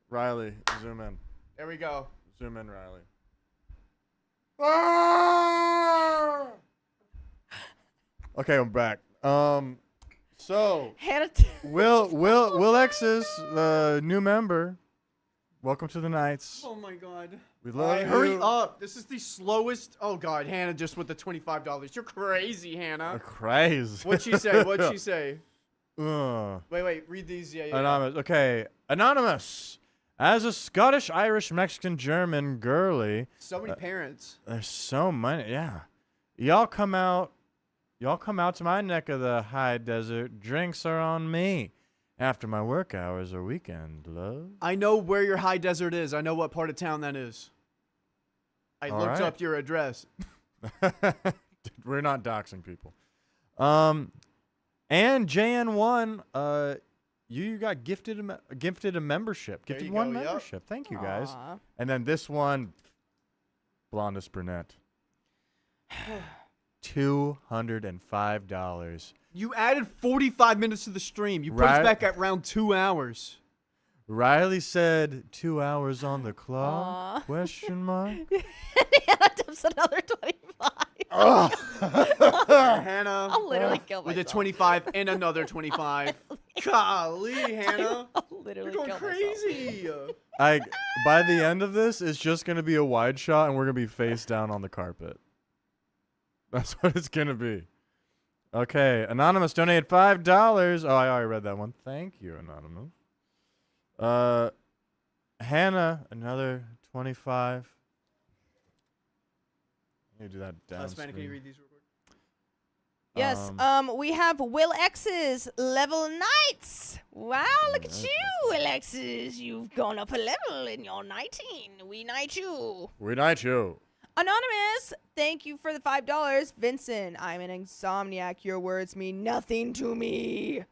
Riley, zoom in. There we go. Zoom in, Riley. Okay, I'm back. So, Hannah. Will X's the new member. Welcome to the Knights. Oh my God. We love you. Hurry up. This is the slowest. Oh God, Hannah just with the $25. You're crazy, Hannah. Crazy. What'd she say? What'd she say? Ugh. Wait. Read these. Yeah. Anonymous. Okay. Anonymous. As a Scottish, Irish, Mexican, German girly. So many parents. There's so many. Yeah. Y'all come out to my neck of the high desert. Drinks are on me. After my work hours or weekend, love. I know where your high desert is. I know what part of town that is. I All looked right. up your address. We're not doxing people. And JN1, you got gifted a membership. There Gifted you one go, yep. membership. Thank you, guys. Aw. And then this one, blondest brunette. $205. You added 45 minutes to the stream. You put Right. us back at around 2 hours. Riley said 2 hours on the clock? Aw. Question mark. Hannah tips another 25. Hannah. I'll literally kill with myself. a 25 and another 25. Golly, Hannah. I'll literally You're going kill myself. crazy. By the end of this, it's just going to be a wide shot and we're going to be face down on the carpet. That's what it's going to be. Okay, Anonymous donated $5. Oh, I already read that one. Thank you, Anonymous. Hannah, another 25. Let me do that down. Last man, can you read these real quick? Yes, we have Will X's level Knights. Wow, look at you, Will X's. You've gone up a level in your knighting. We knight you. We knight you. Anonymous, thank you for the $5. Vincent, I'm an insomniac. Your words mean nothing to me.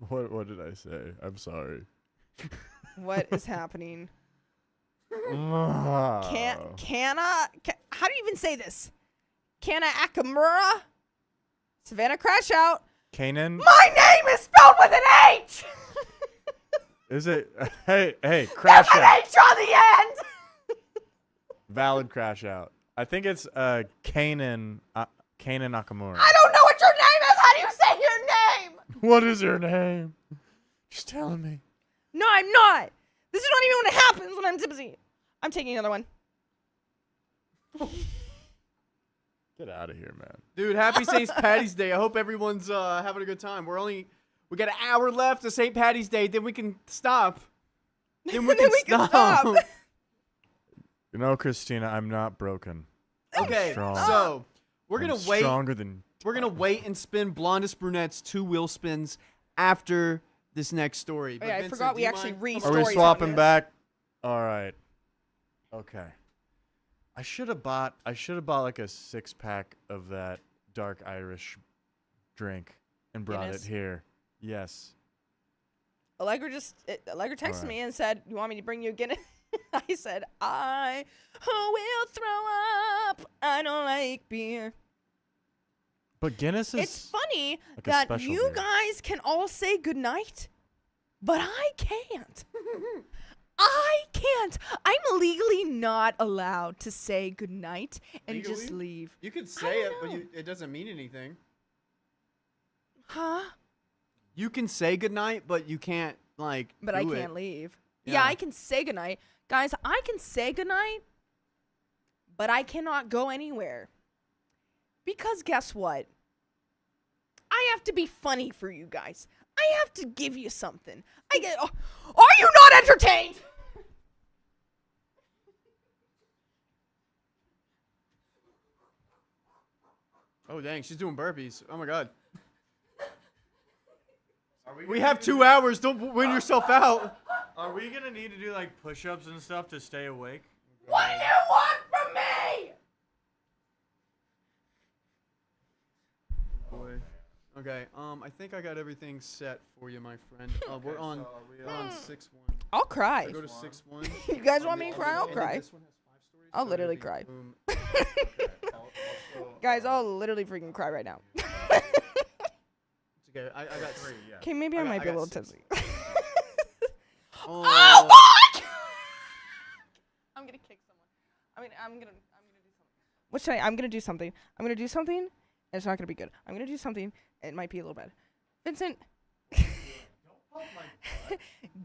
What did I say? I'm sorry. What is happening? How How do you even say this? Kana Akamura? Savannah Crash Out. Kanan? My name is spelled with an H! Is it? Hey, crash There's an out. H on the end! Valid crash out. I think it's Kanan Nakamura. I don't know what your name is! How do you say your name? What is your name? Just telling me. No, I'm not! This is not even when it happens when I'm tipsy. I'm taking another one. Get out of here, man. Dude, happy St. Patty's Day. I hope everyone's having a good time. We got an hour left to St. Patty's Day, then we can stop. Then we can stop. You know, Christina, I'm not broken. Okay, Strong. so we're I'm gonna wait. Stronger than. We're gonna wait and spin Blondest Brunette's 2 wheel spins after this next story. But Yeah, I Vincent, forgot do we you actually mind? read Are stories. we on swapping this. back? All right. Okay. I should have bought like a 6-pack of that dark Irish drink and brought Guinness? it here. Yes. Allegra texted Alright. me and said, "You want me to bring you a Guinness?" I said, "I will throw up. I don't like beer." But Guinness is. It's funny like a that special you beer. guys can all say goodnight, but I can't. I can't. I'm legally not allowed to say goodnight and just Legally? leave. You could I say it, don't but know. it doesn't mean anything. Huh? You can say goodnight, but you can't But I do can't it. leave. Yeah. Yeah, I can say goodnight. Guys, I can say goodnight, but I cannot go anywhere. Because guess what? I have to be funny for you guys. I have to give you something. Are you not entertained? Oh dang, she's doing burpees. Oh my god. We have 2 hours. Don't win yourself out. Are we gonna need to do like push-ups and stuff to stay awake? What do you want from me? Boy. Okay. I think I got everything set for you, my friend. We're on 6-1. I'll cry. I go to 6-1. You guys want me to cry? I'll And cry. this one has 5 stories, I'll so literally it'll cry. be boom. Guys, I'll literally freaking cry right now. It's okay. I got 3. Yeah. Okay, maybe I might be a little tipsy. Oh. God! I'm gonna kick someone. I'm gonna do something. What should I'm gonna do something. I'm gonna do something, and it's not gonna be good. I'm gonna do something, and it might be a little bad. Vincent.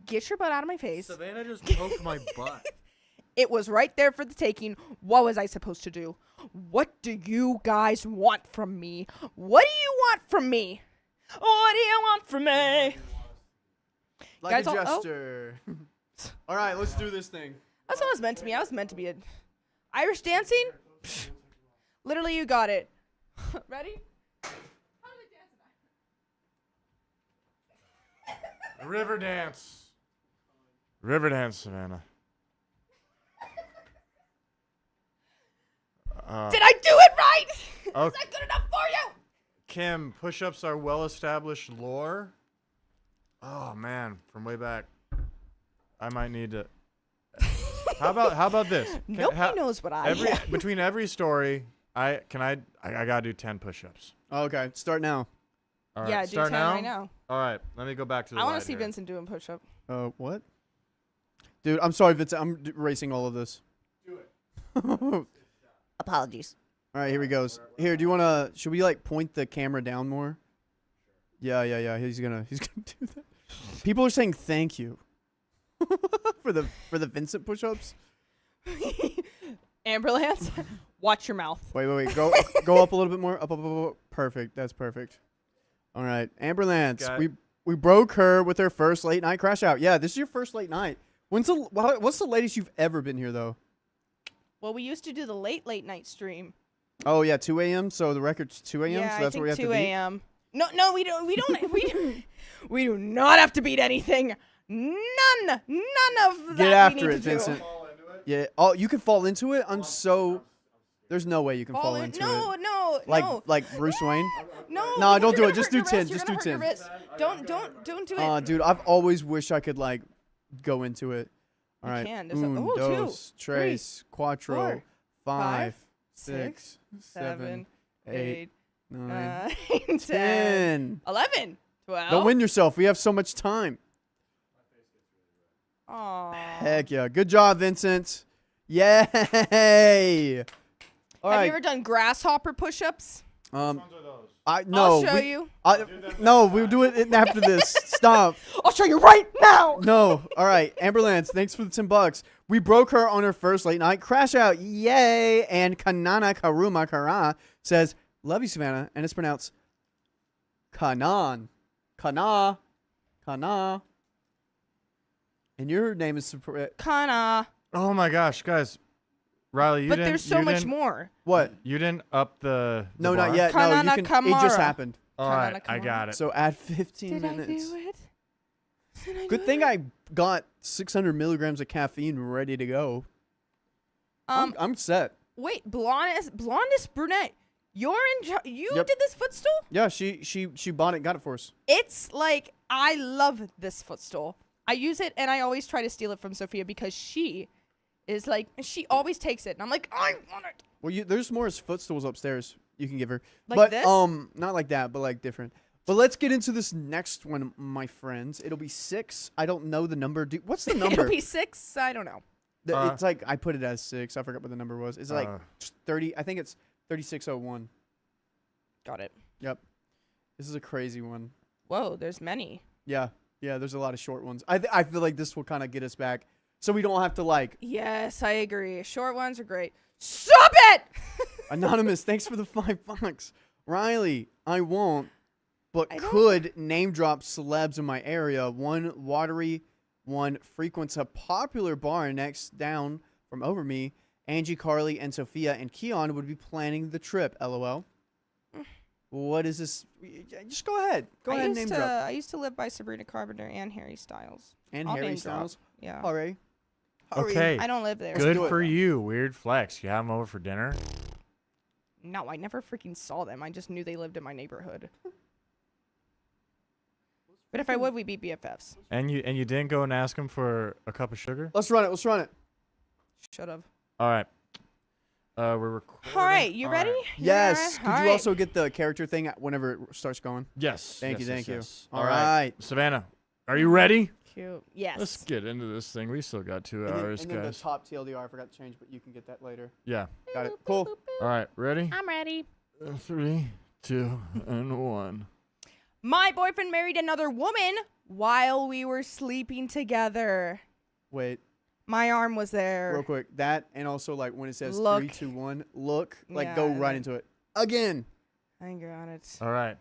Get your butt out of my face. Savannah just poked my butt. It was right there for the taking. What was I supposed to do? What do you guys want from me? What do you want from me? What do you want from me? Like Guys, a oh. gesture. All right, let's do this thing. That's what it was meant to be. I was meant to be a Irish dancing. Psh, literally, you got it. Ready? River dance. River dance, Savannah. Did I do it right? Okay. Is that good enough for you? Kim, push-ups are well-established lore. Oh man, from way back. I might need to. How about this? Nobody knows what I am. Between every story, I gotta do 10 push-ups. Okay, start now. All right, Yeah, do start 10 now. right now. All right, let me go back to the. I want light to see here. Vincent doing push-up. What? Dude, I'm sorry, Vincent. I'm erasing all of this. Do it. All Apologies. right, here he goes. Here, do you wanna? Should we like point the camera down more? Yeah. He's gonna do that. People are saying thank you for the Vincent push-ups. Amberlance, watch your mouth. Wait. Go up a little bit more. Up. Perfect. That's perfect. All right, Amberlance. Got- We broke her with her first late night crash out. Yeah, this is your first late night. What's the latest you've ever been here though? Well, we used to do the late night stream. Oh yeah, 2 a.m. So the record's 2 a.m. Yeah, so that's I what we have think to 2 beat. a.m. No, we don't. We do not have to beat anything. None of that. Get we after need it, to do. Vincent. Yeah. Oh, you can fall into it. There's no way you can fall into it. No. Like Bruce Wayne. No. No, don't you're do gonna it. Just hurt do your 10. wrist. Just You're do gonna hurt 10. your wrist. Don't do it. Dude, I've always wished I could like go into it. All right. can. There's Un, two, dos, tres, cuatro, four, 5, 6, 6, 7, 8, 8, 9, 9, 10. 11, 12. Don't win yourself. We have so much time. Aww. Heck yeah. Good job, Vincent. Yay. All Have right. you ever done grasshopper push-ups? No. I'll show you. No, we'll do it after this. Stop. I'll show you right now. No. All right. Amberlance, thanks for the $10. We broke her on her first late night crash out. Yay. And Kanana Karuma Kara says, love you, Savannah. And it's pronounced Kanan. Kana. And your name is Kana. Oh my gosh, guys. Riley, But there's so much more. What? You didn't up the No, bar? not yet. No, Kanana you can. It just Kamara. happened. All right, Kanana I Kamara. got it. So add 15 Did I minutes. do it? Did I Good do thing it? I got 600 milligrams of caffeine ready to go. I'm set. Wait, blondest brunette. You Yep. did this footstool? Yeah, she bought it, got it for us. It's like, I love this footstool. I use it, and I always try to steal it from Sophia because she is like, she always takes it, and I'm like, I want it. Well, there's more footstools upstairs you can give her. Like but this? not like that, but like different. But let's get into this next one, my friends. It'll be 6. I don't know the number. What's the number? It'll be 6. I don't know. It's like I put it as 6. I forgot what the number was. It's like 30. I think it's 3601. Got it. Yep. This is a crazy one. Whoa, there's many. Yeah. There's a lot of short ones. I feel like this will kind of get us back, so we don't have to like. Yes, I agree. Short ones are great. Stop it! Anonymous, thanks for the $5. Riley, I won't, but I don't- could name drop celebs in my area. One watery, one frequents a popular bar next down from over me. Angie, Carly, and Sophia and Keon would be planning the trip. LOL. What is this? Just go ahead. Go ahead and name drop. I used to live by Sabrina Carpenter and Harry Styles. And I'll Harry name drop. Styles. Yeah. Hurry. Okay. I don't live there. Good do it. for you. Weird flex. You have them over for dinner? No, I never freaking saw them. I just knew they lived in my neighborhood. But if I would, we'd be BFFs. And you didn't go and ask them for a cup of sugar? Let's run it. Should have. All right. We're recording. All right, you ready? Yes. Yeah, Could you also get the character thing whenever it starts going? Yes. Thank you. Yes. All right. Savannah, are you ready? Cute. Yes. Let's get into this thing. We still got 2 hours, and then the guys. top TLDR, I forgot to change, but you can get that later. Yeah. Got it. Cool. All right. Ready? I'm ready. 3, 2, and 1. My boyfriend married another woman while we were sleeping together. Wait, My arm was there. real quick. That and also like when it says Look. 3, 2, 1, look, like Yeah, go I right know. into it. Again. I got it. All right.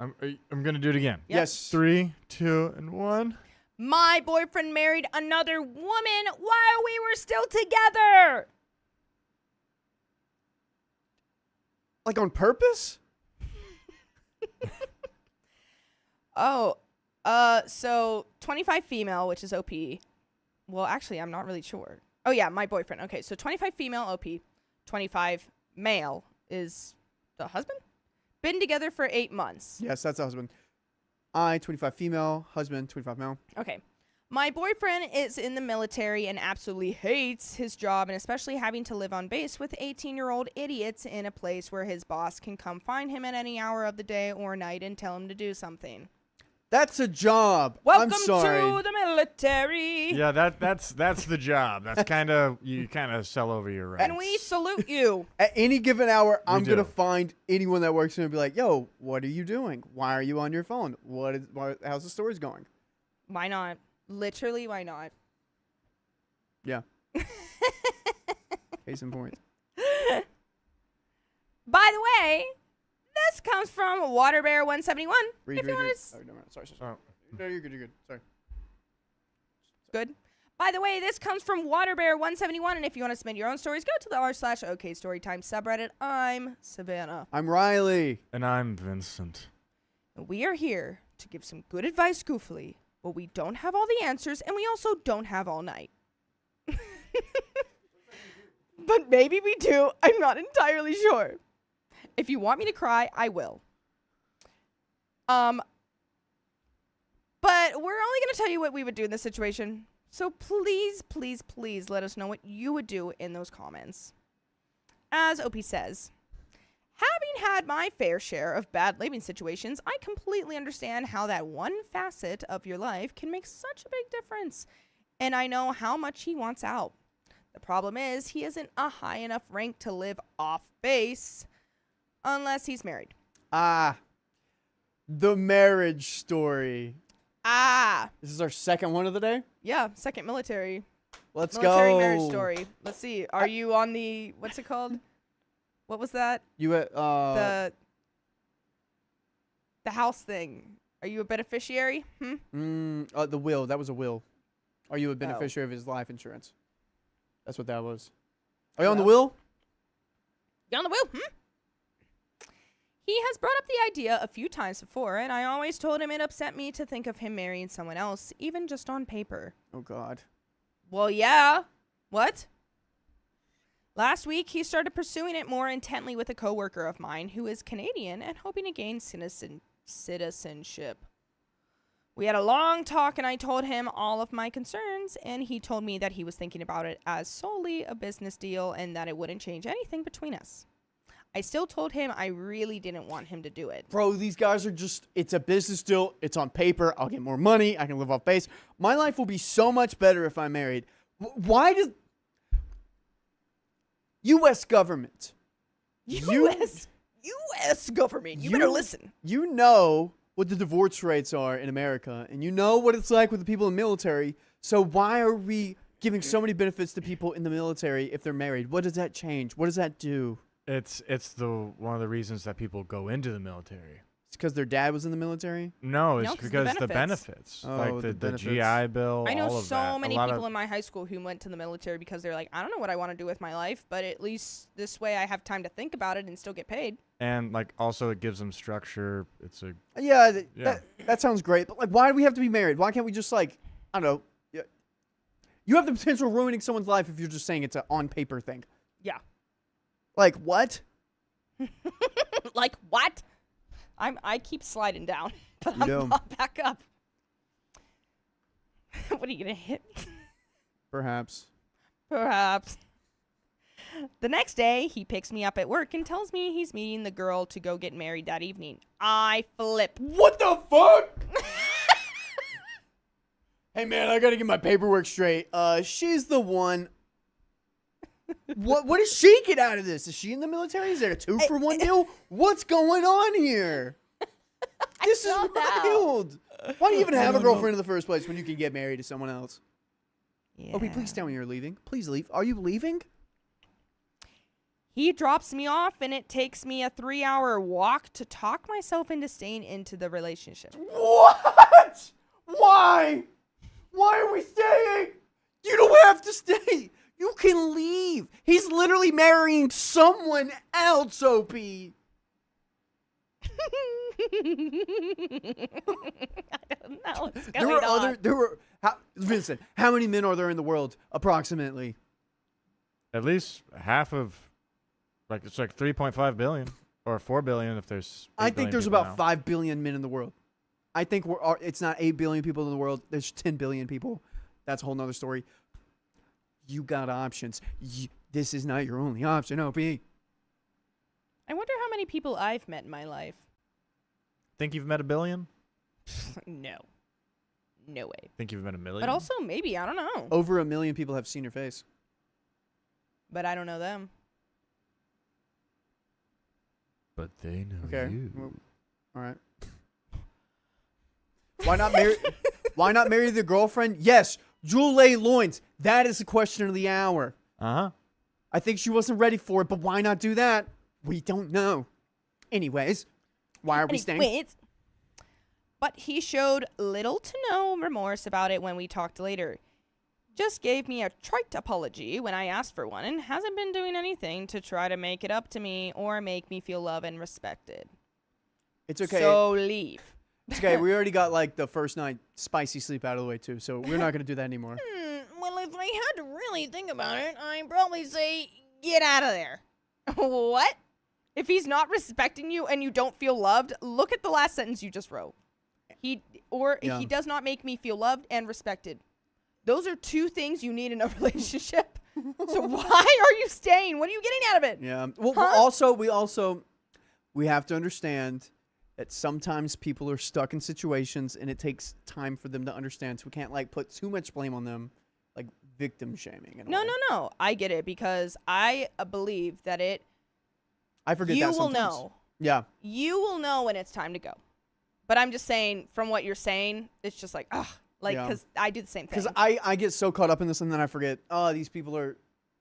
I'm gonna do it again. Yep. Yes. 3, 2, and 1. My boyfriend married another woman while we were still together. Like on purpose? So 25 female, which is OP. Well, actually, I'm not really sure. Oh, yeah, my boyfriend. Okay, so 25 female, OP. 25 male is the husband? Been together for 8 months. Yes, that's the husband. I, 25 female, husband, 25 male. Okay. My boyfriend is in the military and absolutely hates his job, and especially having to live on base with 18-year-old idiots in a place where his boss can come find him at any hour of the day or night and tell him to do something. That's a job. Welcome I'm sorry. to the military. Yeah, that's the job. That's kind of you kind of sell over your rights. And we salute you. At any given hour, I'm do. going to find anyone that works here and be like, yo, what are you doing? Why are you on your phone? How's the stories going? Why not? Literally, why not? Yeah. Case in point. By the way, this comes from WaterBear171. Read, If you want to, Oh, no, sorry. Oh. No, you're good. You're good. Sorry. good. By the way, this comes from WaterBear171, and if you want to submit your own stories, go to the r/OK Storytime subreddit. I'm Savannah. I'm Riley. And I'm Vincent. And we are here to give some good advice goofily, but we don't have all the answers, and we also don't have all night. But maybe we do. I'm not entirely sure. If you want me to cry, I will. But we're only going to tell you what we would do in this situation. So please, please, please let us know what you would do in those comments. As OP says, having had my fair share of bad living situations, I completely understand how that one facet of your life can make such a big difference. And I know how much he wants out. The problem is he isn't a high enough rank to live off base unless he's married. The marriage story. This is our second one of the day. Yeah, second military. Let's Military go. marriage story. Let's see. Are you on the, what's it called? What was that? You The house thing. Are you a beneficiary? the will. That was a will. Are you a beneficiary of his life insurance? That's what that was. Are you on the will? You on the wheel? He has brought up the idea a few times before, and I always told him it upset me to think of him marrying someone else, even just on paper. Oh, God. Well, yeah. What? Last week, he started pursuing it more intently with a coworker of mine who is Canadian and hoping to gain citizenship. We had a long talk, and I told him all of my concerns, and he told me that he was thinking about it as solely a business deal and that it wouldn't change anything between us. I still told him I really didn't want him to do it. Bro, these guys are just, it's a business deal. It's on paper. I'll get more money. I can live off base. My life will be so much better if I'm married. Why does U.S. government? U.S. government. You better listen. You know what the divorce rates are in America, and you know what it's like with the people in the military. So why are we giving so many benefits to people in the military if they're married? What does that change? What does that do? It's the one of the reasons that people go into the military. It's because their dad was in the military? No, it's 'cause the because the benefits. benefits. Oh, Like the the benefits. GI Bill, I know all of so that. many A lot people of- in my high school who went to the military because they're like, I don't know what I want to do with my life, but at least this way I have time to think about it and still get paid. and like also it gives them structure. It's a Yeah, Yeah. That sounds great. But like, why do we have to be married? Why can't we just like, I don't know. You have the potential of ruining someone's life if you're just saying it's an on-paper thing. Yeah. Like, what? Like what? I keep sliding down, but You I'm do. not back up. What are you gonna hit me? Perhaps. Perhaps. The next day, he picks me up at work and tells me he's meeting the girl to go get married that evening. I flip. What the fuck? Hey, man, I gotta get my paperwork straight. She's the one. What does she get out of this? Is she in the military? Is it a 2-for-1 deal? What's going on here? This is don't know. wild. Why do you even have a girlfriend in the first place when you can get married to someone else? Yeah. Opie, please tell me you're leaving. Please leave. Are you leaving? He drops me off, and it takes me a 3-hour walk to talk myself into staying into the relationship. What? Why? Why are we staying? You don't have to stay. You can leave. He's literally marrying someone else, Opie. I don't know what's There going were on. Vincent, how many men are there in the world, approximately? At least half of, like, it's like 3.5 billion or 4 billion if there's. 8 I think billion there's people about now. 5 billion men in the world. I think it's not 8 billion people in the world. There's 10 billion people. That's a whole nother story. You got options. This is not your only option, Opie. I wonder how many people I've met in my life. Think you've met a billion? No. No way. Think you've met a million? But also, maybe. I don't know. Over 1 million people have seen your face. But I don't know them. But they know Okay. you. Well, all right. Why not marry? Why not marry the girlfriend? Yes, Jewel lay loins. That is the question of the hour. Uh-huh. I think she wasn't ready for it, but why not do that? We don't know. Anyways, why are we staying? But he showed little to no remorse about it when we talked later. Just gave me a trite apology when I asked for one and hasn't been doing anything to try to make it up to me or make me feel loved and respected. It's okay. So leave. It's okay. We already got like the first night spicy sleep out of the way too, so we're not gonna do that anymore. Well, if I had to really think about it, I'd probably say get out of there. What? If he's not respecting you and you don't feel loved, look at the last sentence you just wrote. He does not make me feel loved and respected. Those are two things you need in a relationship. So why are you staying? What are you getting out of it? Yeah. Well, we have to understand that sometimes people are stuck in situations and it takes time for them to understand. So we can't like put too much blame on them, like victim shaming. No. I get it because I believe that I forget you that will sometimes. know. Yeah. You will know when it's time to go. But I'm just saying, from what you're saying, it's just like, ugh. Like, because I do the same thing. Because I get so caught up in this and then I forget, these people are,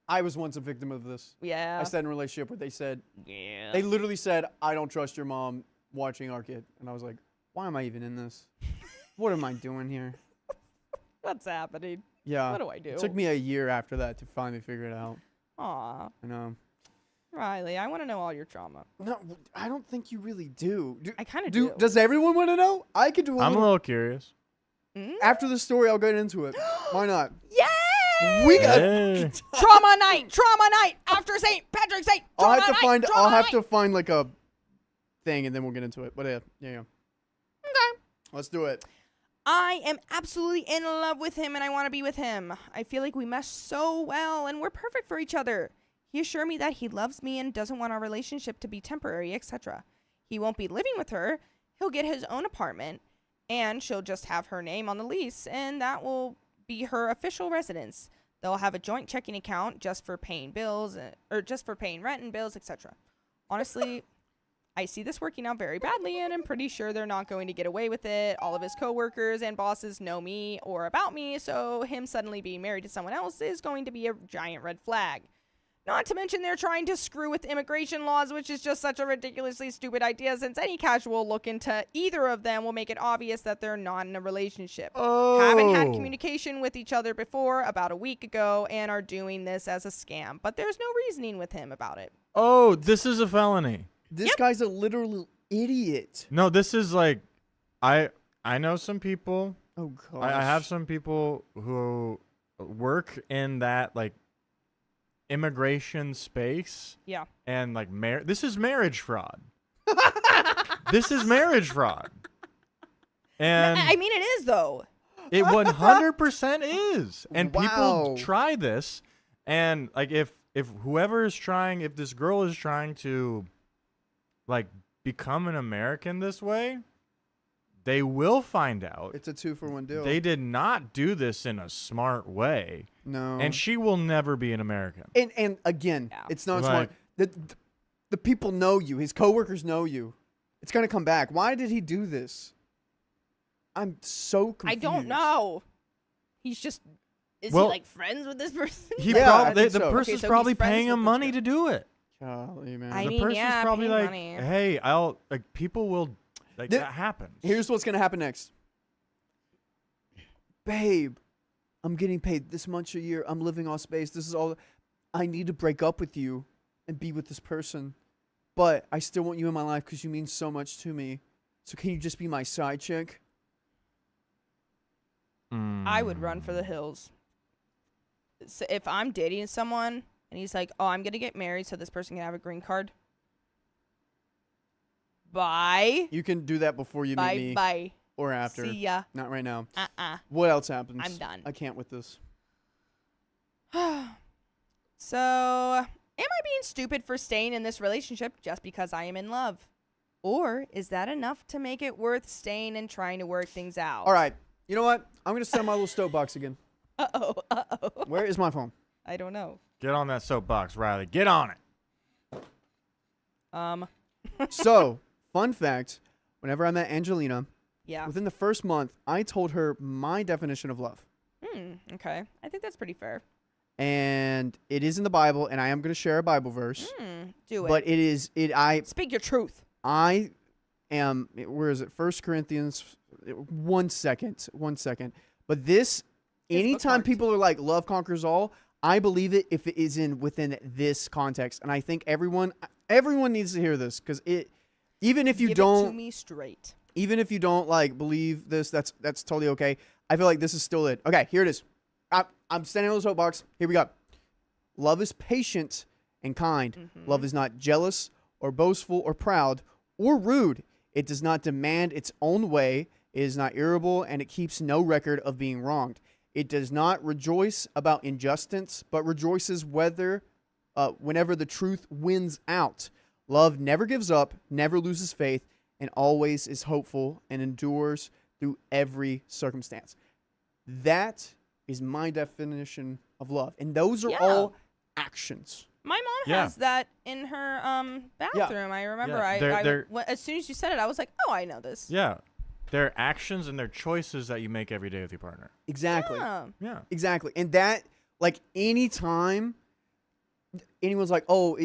I was once a victim of this. Yeah. I sat in a relationship where they said, Yeah. they literally said, I don't trust your mom watching our kid. And I was like, why am I even in this? What am I doing here? What's happening? Yeah. What do I do? It took me a year after that to finally figure it out. Aw. I know. Riley, I want to know all your trauma. No, I don't think you really do. I kind of do. Does everyone want to know? I could do I'm a little curious. After the story, I'll get into it. Why not? Yay! We got Hey. Trauma night after St. Patrick's Day. I'll Trauma have to night, find. trauma I'll have night. to find like a thing, and then we'll get into it. But yeah. Okay. Let's do it. I am absolutely in love with him and I want to be with him. I feel like we mesh so well and we're perfect for each other. He assured me that he loves me and doesn't want our relationship to be temporary, etc. He won't be living with her. He'll get his own apartment and she'll just have her name on the lease and that will be her official residence. They'll have a joint checking account just for paying bills or just for paying rent and bills, etc. Honestly, I see this working out very badly, and I'm pretty sure they're not going to get away with it. All of his coworkers and bosses know me or about me, so him suddenly being married to someone else is going to be a giant red flag. Not to mention they're trying to screw with immigration laws, which is just such a ridiculously stupid idea, since any casual look into either of them will make it obvious that they're not in a relationship. Haven't had communication with each other before, about a week ago, and are doing this as a scam. But there's no reasoning with him about it. Oh, this is a felony. This guy's a literal idiot. No, this is like, I know some people. Oh gosh. I have some people who work in that like immigration space. Yeah. And like this is marriage fraud. This is marriage fraud. And I mean, it is though. it 100% is. And people Wow. try this, and like if whoever is trying, if this girl is trying to like become an American this way, they will find out. It's a 2-for-1 deal. They did not do this in a smart way. No. And she will never be an American. And again, Yeah. it's not Like- smart. The people know you. His coworkers know you. It's going to come back. Why did he do this? I'm so confused. I don't know. He's just. Is he Well, like friends with this person? He Yeah, I probably think the so. person's so probably he's friends paying with him this money girl. to do it. Golly, man. I The mean, person's yeah, probably pay like, money. hey, I'll like people will like Th- that happens. Here's what's going to happen next. Babe, I'm getting paid this much a year. I'm living off space. This is all. I need to break up with you and be with this person. But I still want you in my life because you mean so much to me. So can you just be my side chick? I would run for the hills. So if I'm dating someone and he's like, "Oh, I'm gonna get married, so this person can have a green card." Bye. You can do that before you meet Bye. me Bye. or after. See ya. Not right now. What What else happens? I'm done. I can't with this. So, am I being stupid for staying in this relationship just because I am in love? Or is that enough to make it worth staying and trying to work things out? All right. You know what? I'm going to send my little soapbox again. Uh-oh. Where is my phone? I don't know. Get on that soapbox, Riley. Get on it. So, fun fact, whenever I met Angelina, Yeah. within the first month, I told her my definition of love. Okay. I think that's pretty fair. And it is in the Bible, and I am going to share a Bible verse. Do it. But it is, Speak your truth. I am, where is it? 1 Corinthians, 1 second. But this, It's anytime bookmarked. people are like, love conquers all, I believe it if it is within this context. And I think everyone needs to hear this, because even if you Give don't, it to me straight. even if you don't like believe this, that's totally okay. I feel like this is still it. Okay, here it is. I'm standing on the soapbox. Here we go. Love is patient and kind. Love is not jealous or boastful or proud or rude. It does not demand its own way. It is not irritable, and it keeps no record of being wronged. It does not rejoice about injustice, but rejoices whenever the truth wins out. Love never gives up, never loses faith, and always is hopeful and endures through every circumstance. That is my definition of love. And those are all actions. My mom Yeah. has that in her bathroom. I remember. Yeah. As soon as you said it, I was like, "Oh, I know this." Yeah. They're actions and they're choices that you make every day with your partner. Exactly. Yeah. Exactly. And that, like, anytime anyone's like, oh,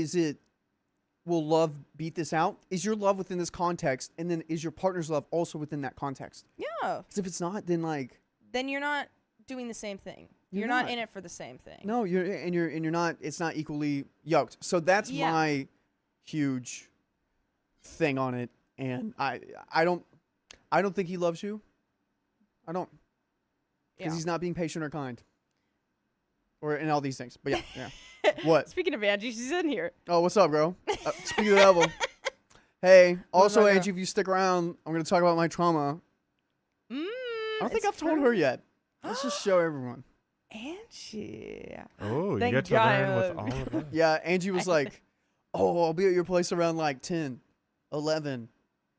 will love beat this out? Is your love within this context? And then is your partner's love also within that context? Yeah. Because if it's not, then like, Then you're not doing the same thing. You're You're not not. in it for the same thing. no, you're not, it's not equally yoked. So that's Yeah. my huge thing on it. And I don't think he loves you. I don't. Because Yeah. he's not being patient or kind. Or in all these things. But yeah. What? Speaking of Angie, she's in here. Oh, what's up, bro? Speaking of the devil. Hey, also, up, girl? Angie, if you stick around, I'm going to talk about my trauma. I don't think I've told her yet. Let's just show everyone. Angie. Oh, you Thank get to God. learn with all of that. Yeah, Angie was like, oh, I'll be at your place around like 10, 11.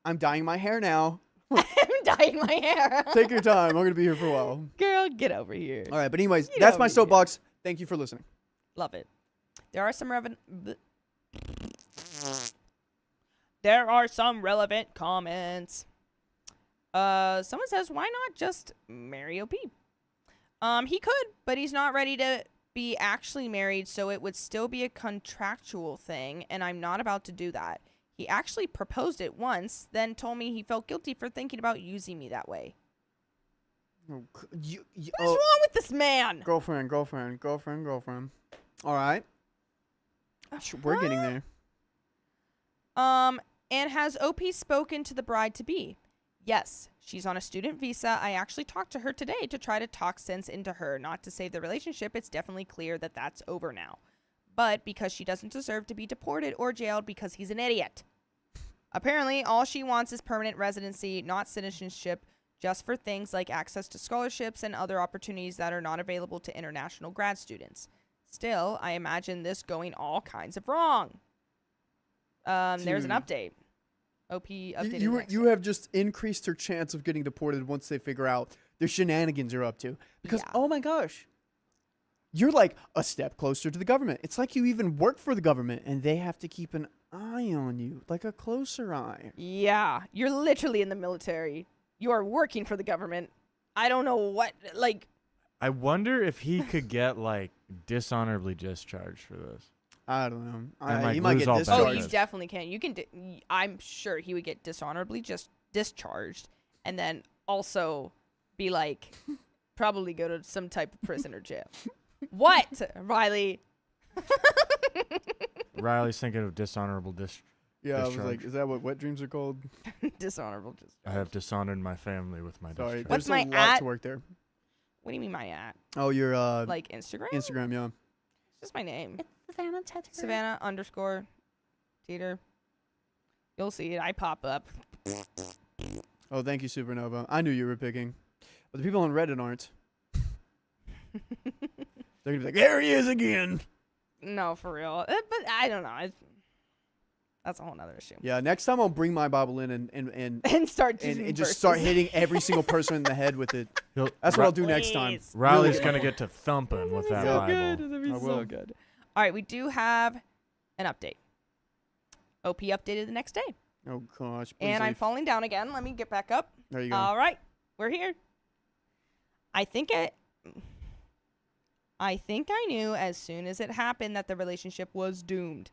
I'm dyeing my hair now. I'm dyeing my hair. Take your time. I'm going to be here for a while. Girl, get over here. All right, but anyways, You that's know my me. soapbox. Thank you for listening. Love it. There are some relevant comments. Someone says, why not just marry OP? He could, but he's not ready to be actually married, so it would still be a contractual thing, and I'm not about to do that. He actually proposed it once, then told me he felt guilty for thinking about using me that way. Oh, What's wrong with this man? Girlfriend. All right. We're getting there. And has OP spoken to the bride-to-be? Yes, she's on a student visa. I actually talked to her today to try to talk sense into her. Not to save the relationship, it's definitely clear that that's over now. But because she doesn't deserve to be deported or jailed because he's an idiot. Apparently, all she wants is permanent residency, not citizenship, just for things like access to scholarships and other opportunities that are not available to international grad students. Still, I imagine this going all kinds of wrong. There's an Dude. update. OP updated. You have just increased her chance of getting deported once they figure out the shenanigans you're up to. Because, Yeah. oh my gosh, you're like a step closer to the government. It's like you even work for the government and they have to keep an eye on you, like a closer eye. Yeah, you're literally in the military. You are working for the government. I don't know what, like. I wonder if he could get like dishonorably discharged for this. I don't know. And, like, He might lose get all discharged. Oh, benefits. you definitely can. You can. I'm sure he would get dishonorably just discharged, and then also be like, probably go to some type of prison or jail. What, Riley? Riley's thinking of dishonorable Yeah, I was discharge. like, is that what wet dreams are called? Dishonorable discharge. I have dishonored my family with my Sorry, discharge. What's there's a my lot at? to work there. What do you mean my at? Oh, your Like Instagram? Instagram, yeah. It's just my name. Savannah Tetter. Savannah _Teeter. You'll see it. I pop up. Oh, thank you, Supernova. I knew you were picking, but the people on Reddit aren't. They're gonna be like, there he is again. No, for real. But I don't know. That's a whole nother issue. Yeah, next time I'll bring my Bible in and And start choosing and just start verses. hitting every single person in the head with it. He'll- That's what I'll do next time. Please. Riley's Really gonna get to thumping with that so Bible. good. That'd be I so will. good. All right, we do have an update. OP updated the next day. Oh gosh. Please And I'm leave. falling down again. Let me get back up. There you go. All right, we're here. I think I knew as soon as it happened that the relationship was doomed.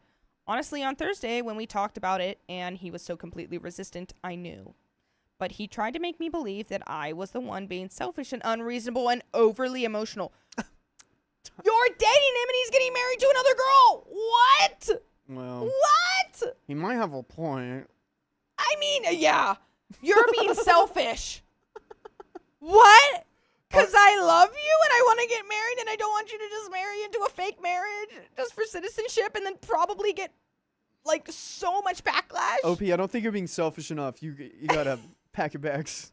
Honestly, on Thursday when we talked about it and he was so completely resistant, I knew. But he tried to make me believe that I was the one being selfish and unreasonable and overly emotional. You're dating him and he's getting married to another girl. What? Well, What? he might have a point. I mean, yeah, you're being selfish. What? Because I love you and I want to get married and I don't want you to just marry into a fake marriage just for citizenship and then probably get, like, so much backlash. OP, I don't think you're being selfish enough. You gotta pack your bags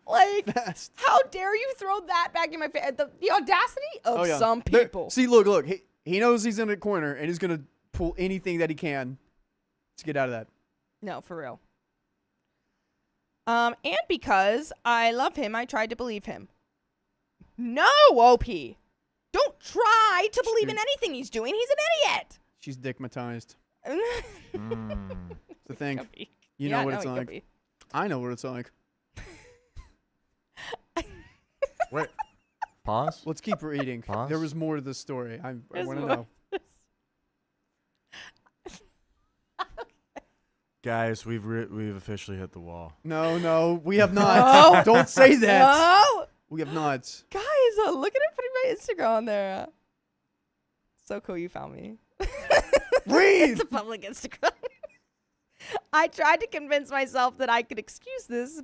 Like, fast. how dare you throw that back in my face? The audacity of Oh, yeah. some There- people. See, look. He knows he's in a corner and he's gonna pull anything that he can to get out of that. No, for real. And because I love him, I tried to believe him. No, OP. Don't try to believe in anything he's doing. He's an She's dickmatized. idiot. It's the thing. Could be. You Yeah, know what no, it's it could like. be. I know what it's like. Wait. Pause. Let's keep reading. Pause. There was more to the story. I There's want to more. know. Guys, we've officially hit the wall. No, we have not. Don't say that. No, We have not. guys, look at it putting my Instagram on there. So cool, you found me. Read. It's a public Instagram. I tried to convince myself that I could excuse this,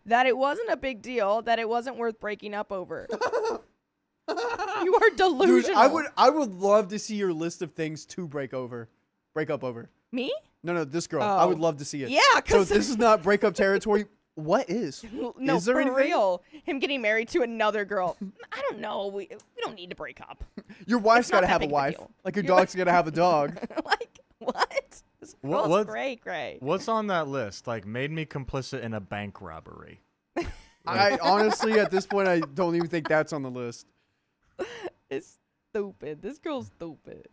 that it wasn't a big deal, that it wasn't worth breaking up over. You are delusional. Dude, I would love to see your list of things to break up over. Me? No, this girl. I would Oh. love to see it. Yeah, So because this is not breakup territory. What is? no, is there for anything? real. Him getting married to another girl. I don't know. We don't need to break up. Your wife's It's not got to that have a big of a wife. deal. Like your You're dog's got to have a dog. Like what? This girl's what- great. What's on that list? Like, made me complicit in a bank robbery. I honestly, at this point, I don't even think that's on the list. It's stupid. This girl's stupid.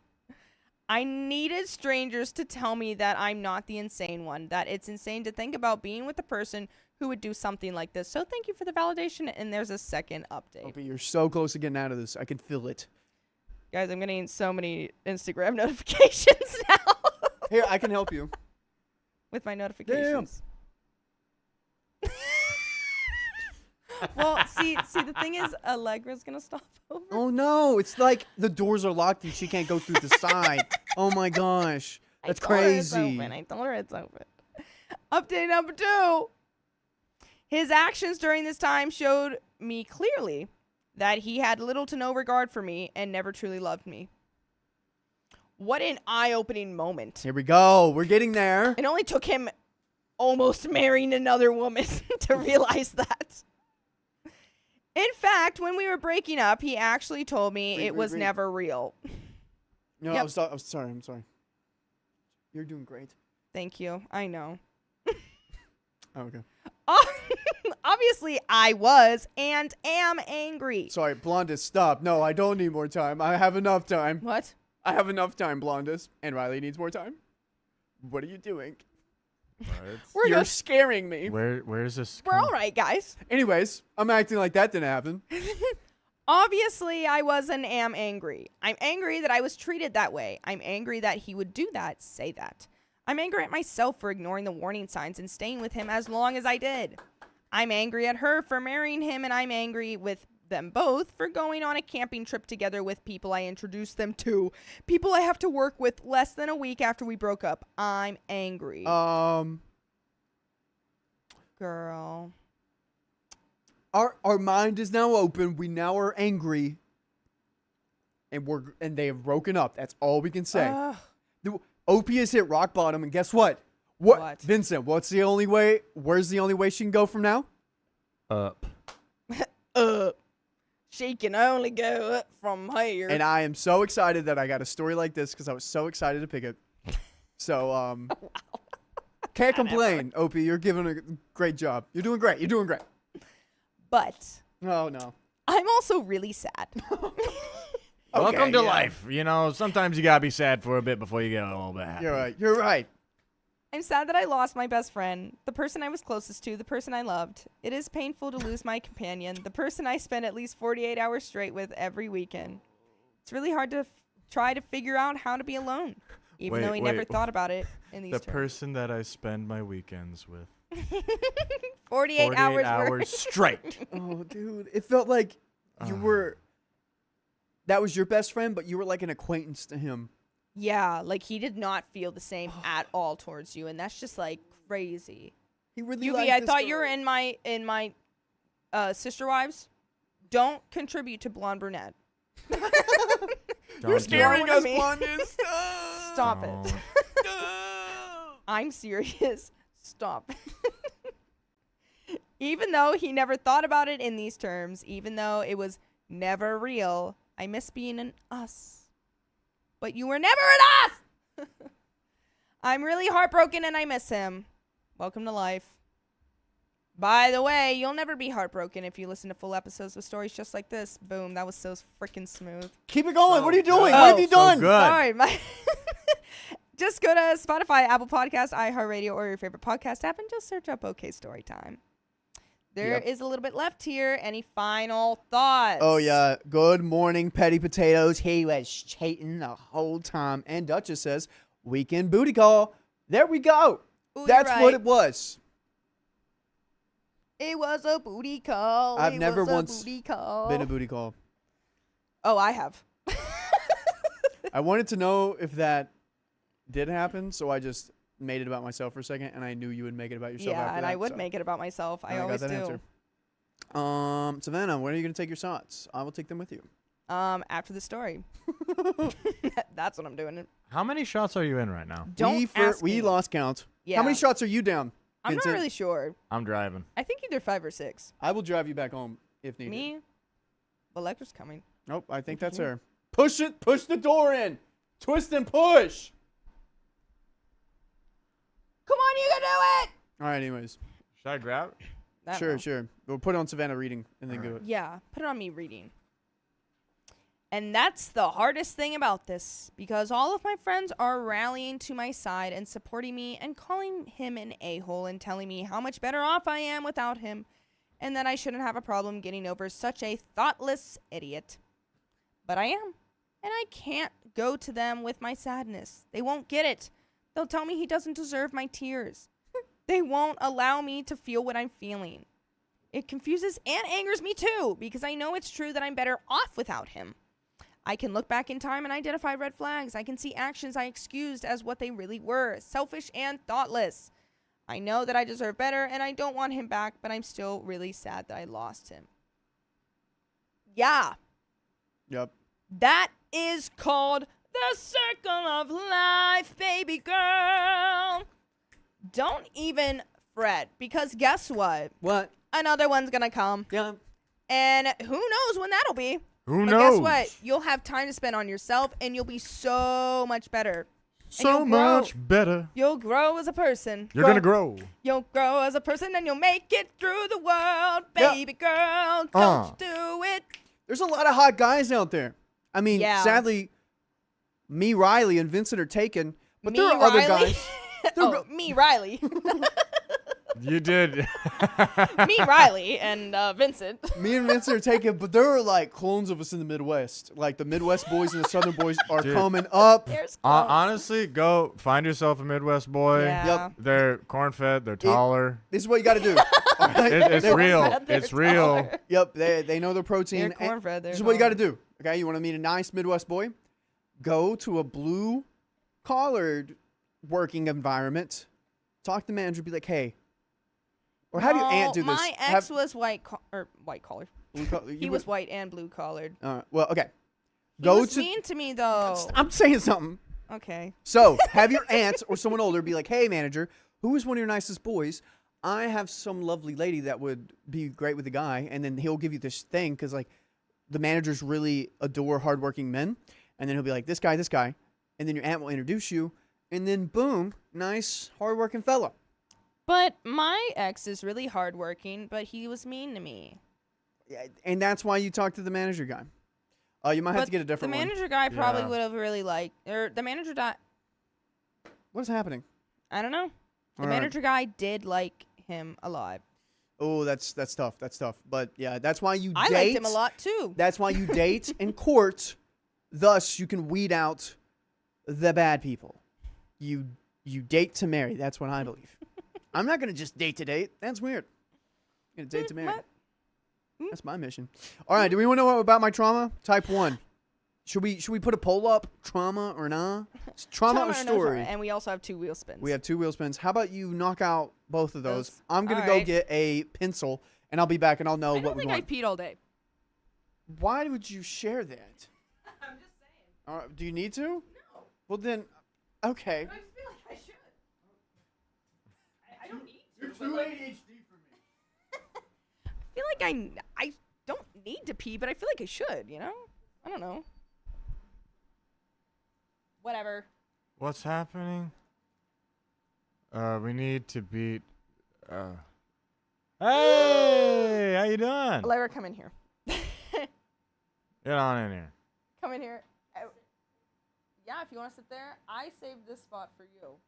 I needed strangers to tell me that I'm not the insane one, that it's insane to think about being with a person who would do something like this. So thank you for the validation. And there's a second update. Opie, you're so close to getting out of this. I can feel it. Guys, I'm getting so many Instagram notifications now Here, I can help you. with my notifications. Well, see, the thing is, Allegra's going to stop over. Oh no, it's like the doors are locked and she can't go through the side. Oh my gosh. That's I told her it's crazy. open. I told her it's open. Update number 2. His actions during this time showed me clearly that he had little to no regard for me and never truly loved me. What an eye-opening moment. Here we go. We're getting there. It only took him almost marrying another woman to realize that. In fact, when we were breaking up, he actually told me it was never real. No, Yep. I'm sorry. You're doing great. Thank you. I know. Oh, okay. Obviously, I was and am angry. Sorry, Blondus, stop. No, I don't need more time. I have enough time. What? I have enough time, Blondus. And Riley needs more time. What are you doing? What? You're scaring me. Where is this? We're all right, guys. Anyways, I'm acting like that didn't happen. Obviously, I was and am angry. I'm angry that I was treated that way. I'm angry that he would do that, say that. I'm angry at myself for ignoring the warning signs and staying with him as long as I did. I'm angry at her for marrying him, and I'm angry with them both for going on a camping trip together with people I introduced them to. People I have to work with less than a week after we broke up. I'm angry. Girl. Our mind is now open. We now are angry. And they have broken up. That's all we can say. OP has hit rock bottom, and guess what? What? Vincent, where's the only way she can go from now? Up. She can only go up from here. And I am so excited that I got a story like this because I was so excited to pick it. So, Wow. Can't complain, OP. You're giving a great job. You're doing great. But. Oh, no. I'm also really sad. Welcome to life. You know, sometimes you gotta be sad for a bit before you get a little bit happy. You're right. I'm sad that I lost my best friend, the person I was closest to, the person I loved. It is painful to lose my companion, the person I spent at least 48 hours straight with every weekend. It's really hard to try to figure out how to be alone, even though he never thought about it in these terms. The person that I spend my weekends with. 48 hours straight. Oh, dude. It felt like you were... That was your best friend, but you were like an acquaintance to him. Yeah, like he did not feel the same at all towards you, and that's just like crazy. He really Yuki, I thought you were in my Sister Wives. Don't contribute to blonde brunette. You're scaring us, blondes. Stop it. I'm serious. Stop. Even though he never thought about it in these terms, even though it was never real, I miss being an us. But you were never an us! I'm really heartbroken and I miss him. Welcome to life. By the way, you'll never be heartbroken if you listen to full episodes with stories just like this. Boom, that was so freaking smooth. Keep it going. What are you doing? What have you done? So good. Sorry, just go to Spotify, Apple Podcasts, iHeartRadio, or your favorite podcast app and just search up OK Storytime. There is a little bit left here. Any final thoughts? Oh, yeah. Good morning, Petty Potatoes. He was cheating the whole time. And Duchess says, weekend booty call. There we go. Ooh, That's right. what it was. It was a booty call. I've never once been a booty call. Oh, I have. I wanted to know if that did happen, so I just made it about myself for a second, and I knew you would make it about yourself. Yeah, after and that, I would so. make it about myself. I always got that do. Answer. Savannah, when are you going to take your shots? I will take them with you. After the story. That's what I'm doing. How many shots are you in right now? Don't ask we me. lost count. Yeah. How many shots are you down? I'm not Vincent? really sure. I'm driving. I think either 5 or 6. I will drive you back home if needed. Me? Electra's coming. Nope, I think that's her. Push it. Push the door in. Twist and push. Come on, you can do it! All right, anyways. Should I grab it? I don't Sure, know. sure. We'll put it on Savannah reading and then do it. Yeah, put it on me reading. And that's the hardest thing about this, because all of my friends are rallying to my side and supporting me and calling him an a-hole and telling me how much better off I am without him and that I shouldn't have a problem getting over such a thoughtless idiot. But I am, and I can't go to them with my sadness. They won't get it. They'll tell me he doesn't deserve my tears. They won't allow me to feel what I'm feeling. It confuses and angers me too, because I know it's true that I'm better off without him. I can look back in time and identify red flags. I can see actions I excused as what they really were, selfish and thoughtless. I know that I deserve better and I don't want him back, but I'm still really sad that I lost him. Yeah. Yep. That is called the circle of life, baby girl. Don't even fret, because guess what? What? Another one's gonna come. Yeah. And who knows when that'll be. Who But knows? guess what? You'll have time to spend on yourself, and you'll be so much better. So you'll grow. much better. You'll grow as a person. You're going to grow. You'll grow as a person, and you'll make it through the world, Yeah. baby girl. Don't you do it. There's a lot of hot guys out there. I mean, Yeah. sadly, me, Riley, and Vincent are taken, but Me, there are other Riley? guys. Me, Riley. You did. Me, Riley, and Vincent. Me and Vincent are taking, but there are like clones of us in the Midwest. Like the Midwest boys and the Southern boys are Dude. coming up. There's Honestly, go find yourself a Midwest boy. Yeah. Yep. They're corn-fed. They're taller. This is what you got to do. All right? It's They- real. They're It's real. taller. Yep, they know their protein. They're and corn-fed. This is what you got to do. Okay, you want to meet a nice Midwest boy? Go to a blue-collared working environment. Talk to the manager. Be like, hey. Or how do your aunt do this? My ex was white collar. Blue He was white and blue collared. well, okay. He Go was to. mean to me though. I'm saying something. Okay. So have your aunt or someone older be like, hey, manager, who is one of your nicest boys? I have some lovely lady that would be great with the guy, and then he'll give you this thing because like the managers really adore hardworking men, and then he'll be like, this guy, and then your aunt will introduce you, and then boom, nice hardworking fella. But my ex is really hardworking, but he was mean to me. Yeah, and that's why you talk to the manager guy. You might have to get a The different one. manager guy probably Yeah. would have really liked, or the manager guy. What's happening? I don't know. The All right. manager guy did like him a lot. Oh, that's tough. That's tough. But yeah, that's why you I date. liked him a lot too. That's why you date and court. Thus, you can weed out the bad people. You date to marry. That's what I believe. I'm not gonna just date to date. That's weird. I'm gonna date to marry. what? That's my mission. All right. Do we want to know about my trauma? Type 1. Should we put a poll up? Trauma or nah? It's trauma or no story? And we also have 2 wheel spins. We have 2 wheel spins. How about you knock out both of those? Those- I'm gonna all go right. get a pencil, and I'll be back, and I'll know I what don't we think I want. peed all day. Why would you share that? I'm just saying. All right, do you need to? No. Well then, okay. I feel like I should. I don't need to. You're too ADHD for me. I feel like I don't need to pee, but I feel like I should, you know? I don't know. Whatever. What's happening? We need to beat. Hey, how you doing? Lyra, come in here. Get on in here. Come in here. Yeah, if you want to sit there, I saved this spot for you.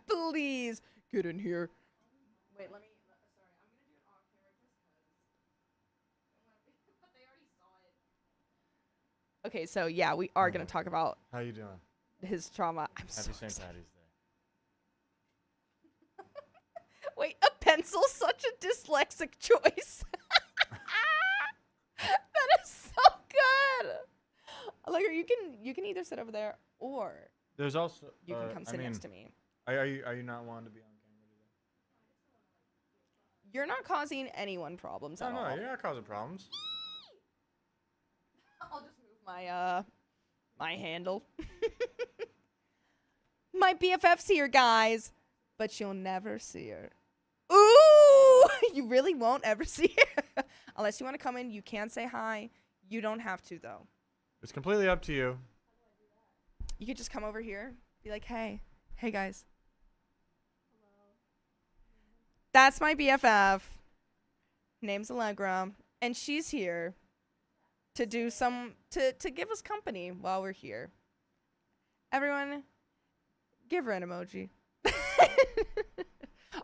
Please get in here. Wait, let me. Sorry, I'm gonna do it off camera just because. They already saw it. Okay, so yeah, we are gonna talk about How you doing? his trauma. I'm so Happy St. excited. Patty's Day. Wait, a pencil? Such a dyslexic choice. That is so good. Like, you can either sit over there or There's also. you can come sit next to me. Are you not wanting to be on camera today? You're not causing anyone problems No, at all. no, you're not causing problems. I'll just move my my handle. My BFF's here, guys, but you'll never see her. Ooh, you really won't ever see her unless you want to come in. You can say hi. You don't have to though. It's completely up to you. You could just come over here, be like, hey guys. That's my BFF. Name's Allegra, and she's here to do to give us company while we're here. Everyone, give her an emoji.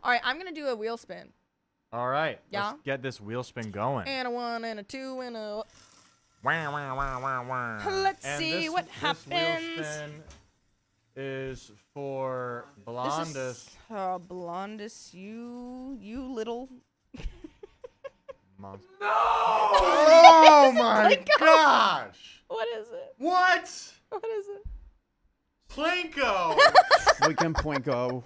All right, I'm gonna do a wheel spin. All right. Yeah? Let's get this wheel spin going. And a 1 and a 2 and a. Wah, wah, wah, wah, wah. Let's And see this, what this happens. wheel spin is for This Blondus. is Blondus, you little. Monster. Oh my Gosh! What is it? What? What is it? Plinko! Freaking Plinko.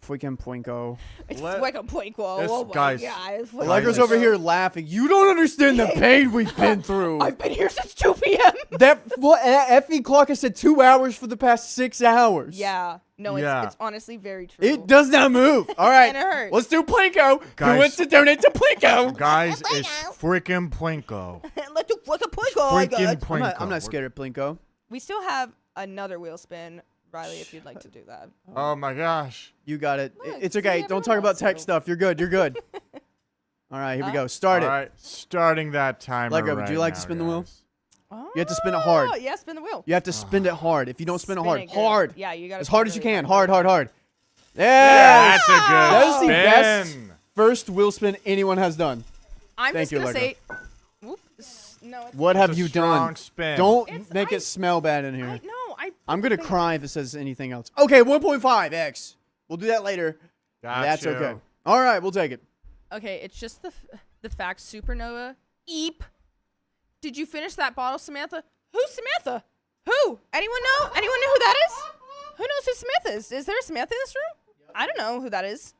Freaking Plinko. It's Let- like a Plinko. this- Oh my guys- God. It's like Allegra's a over Plinko. here laughing. You don't understand the pain we've been through. I've been here since 2 p.m. That Effie clock has said 2 hours for the past 6 hours. Yeah. No, Yeah. it's honestly very true. It does not move. All right. And it hurts. Let's do Plinko. Guys. Who wants to donate to Plinko? Guys, it's freaking Plinko. Let's do like a Plinko. Oh my Freaking God. Plinko. I'm not scared of Plinko. We still have another wheel spin, Riley, if you'd like to do that. Oh my gosh. You got it. Look, It's see, okay. Don't everyone talk about else tech knows. stuff. You're good. You're good. All right, here we go. Start All it. right, starting that timer Lego, right would you like to now, spin the wheel? guys. You have to spin it hard. Oh, yeah, spin the wheel. You have to spin it hard. If you don't spin it hard, good. hard. Yeah, you got to As hard as you can. Hard. That's a good That is the best spin. first wheel spin anyone has done. I'm Thank just you, going to Allegra. say. Whoops. No, it's What It's have a you strong done? Spin. Don't make it smell bad in here. No, I'm going to cry if it says anything else. Okay, 1.5x. We'll do that later. Got That's you. okay. All right, we'll take it. Okay, it's just the fact Supernova. Eep. Did you finish that bottle, Samantha? Who's Samantha? Who? Anyone know? Anyone know who that is? Who knows who Samantha is? Is there a Samantha in this room? I don't know who that is.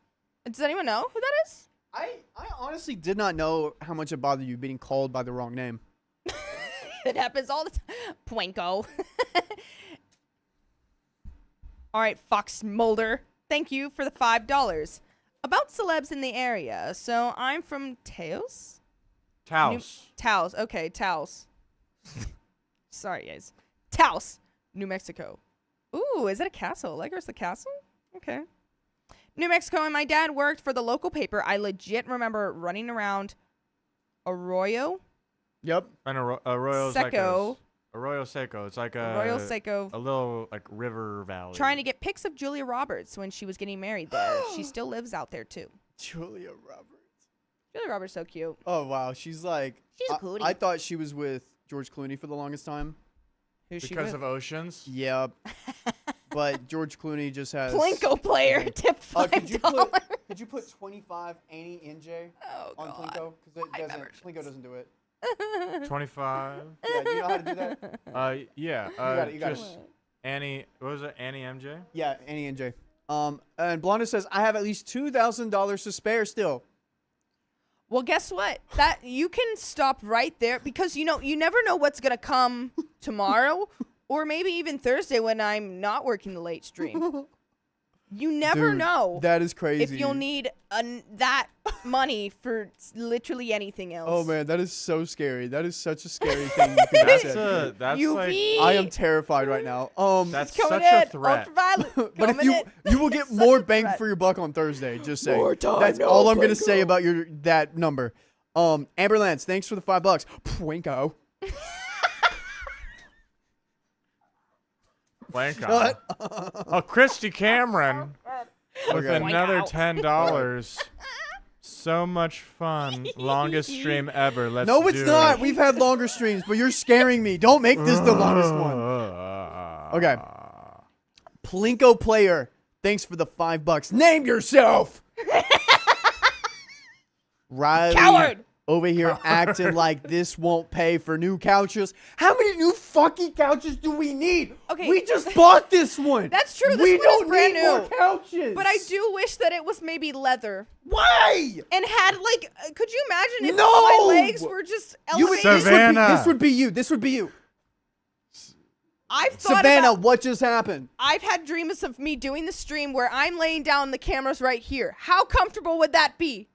Does anyone know who that is? I honestly did not know how much it bothered you being called by the wrong name. It happens all the time. Plinko. All right, Fox Mulder. Thank you for the $5. About celebs in the area. So I'm from Taos? Taos. Taos. Okay, Taos. Sorry, guys. Taos, New Mexico. Ooh, is it a castle? Allegra's the castle? Okay. New Mexico, and my dad worked for the local paper. I legit remember running around Arroyo Yep. And Arroyo Seco. Arroyo Seco. It's like a Arroyo Seco. a little like river valley. Trying to get pics of Julia Roberts when she was getting married there. She still lives out there, too. Julia Roberts. Julia Roberts so cute. Oh, wow. She's like... She's a cootie. I thought she was with George Clooney for the longest time. Who's she because with? of oceans. Yep. But George Clooney just has... Plinko player. Tip $5. Could you put 25 Annie NJ on Plinko? Because Plinko doesn't do it. 25. Yeah, do you know how to do that? Yeah. You got it. Just Annie. What was it? Annie MJ. Yeah, Annie NJ. And Blonda says, I have at least $2,000 to spare still. Well, guess what? That you can stop right there because you never know what's gonna come tomorrow, or maybe even Thursday when I'm not working the late stream. You never Dude, know. That is crazy. If you'll need that money for literally anything else. Oh man, that is so scary. That is such a scary thing. You could have said. That's UV. like I am terrified right now. that's Coming such in, a threat. ultraviolet. But if Coming you will get Such more a bang threat. for your buck on Thursday. Just say More time, that's no all I'm gonna Plinko. say about that number. Amber Lance, thanks for the $5. Plinko. Blanco. Oh, Christy Cameron with Okay. another Blanco. $10. So much fun. Longest stream ever. Let's No, it's do not. it. We've had longer streams, but you're scaring me. Don't make this the longest one. Okay. Plinko player, thanks for the $5. Name yourself. Riley Coward. over here acting like this won't pay for new couches. How many new fucking couches do we need? Okay. We just bought this one. That's true. This we one is don't brand need new. more couches. But I do wish that it was maybe leather Why? and had could you imagine if No! my legs were just You would, elevated? Savannah. this would be you. This would be you. I've thought Savannah, about, what just happened? I've had dreams of me doing the stream where I'm laying down, the camera's right here. How comfortable would that be?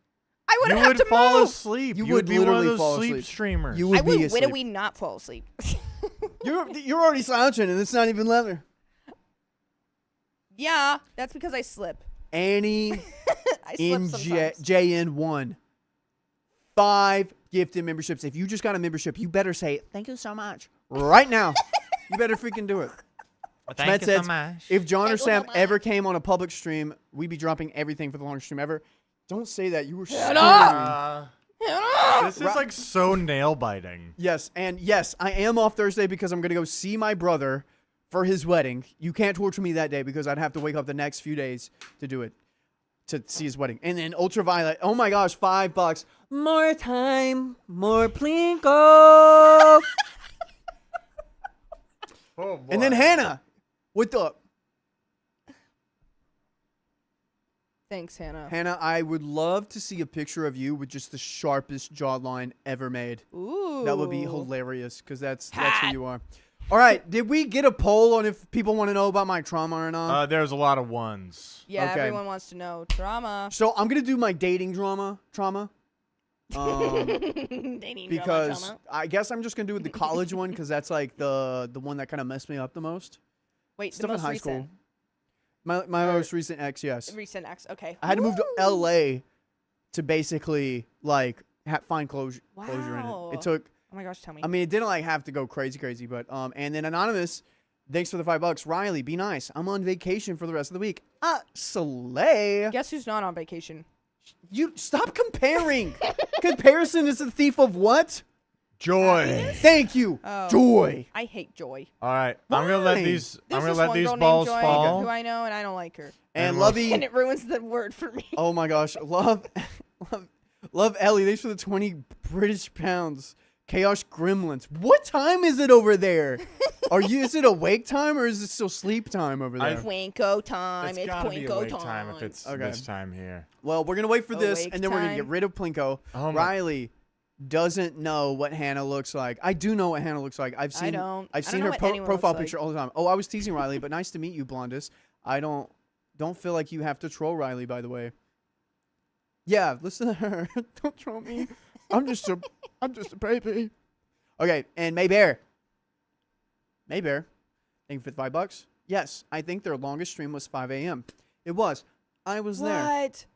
I You wouldn't have would to fall move. asleep. You You would would be one of literally those fall sleep asleep. streamers. You would I be would asleep. widowy not fall asleep. You're already slouching, and it's not even leather. Yeah, that's because I slip. Annie I slip sometimes. JN1. 5 gifted memberships. If you just got a membership, you better say thank you so much right now. You better freaking do it. Thank Schmet you so says, much. if John or Thank you so Sam ever came on a public stream, we'd be dropping everything for the longest stream ever. Don't say that. You were scaring me. This is like so nail biting. Yes, and yes, I am off Thursday because I'm going to go see my brother for his wedding. You can't torture me that day because I'd have to wake up the next few days to do it, to see his wedding. And then Ultraviolet, oh my gosh, $5. More time, more Plinko. Oh boy. And then Hannah, with the... Thanks, Hannah. Hannah, I would love to see a picture of you with just the sharpest jawline ever made. Ooh. That would be hilarious because that's who you are. All right, did we get a poll on if people want to know about my trauma or not? There's a lot of ones. Yeah, Okay. everyone wants to know. Trauma. So I'm gonna do my dating trauma, Dating because trauma. I guess I'm just gonna do the college one because that's like the one that kind of messed me up the most. Wait, Stuff the in most high recent. school. My most recent ex, yes. Recent ex. Okay. I had to move to LA to basically like find closure in Wow. it. It took Oh Oh my gosh, tell me. I mean, it didn't like have to go crazy, but and then anonymous, thanks for the $5. Riley, be nice. I'm on vacation for the rest of the week. Slay. Guess who's not on vacation? You stop comparing. Comparison is the thief of what? Joy. Thank you. Oh. Joy. I hate Joy. All right, I'm gonna let Why? these. There's I'm this gonna let one these girl balls named Joy fall. who I know, and I don't like her. And And Lovey. And it ruins the word for me. Oh my gosh, love Ellie. Thanks for the 20 British pounds. Chaos Gremlins. What time is it over there? Is it awake time or is it still sleep time over there? Plinko time. It's It's gotta be Plinko awake time. time if it's Okay. this time here. Well, we're gonna wait for this, Awake and then we're gonna get time. rid of Plinko. Oh my. Riley doesn't know what Hannah looks like. I do know what Hannah looks like. I've seen know her what anyone profile looks like. picture all the time. Oh, I was teasing Riley, but nice to meet you, Blondus. I don't feel like you have to troll Riley, by the way. Yeah, listen to her. Don't troll me. I'm just a baby. Okay, and Maybear. Thank you for the $5. Yes, I think their longest stream was 5 a.m. It was. I was there. What?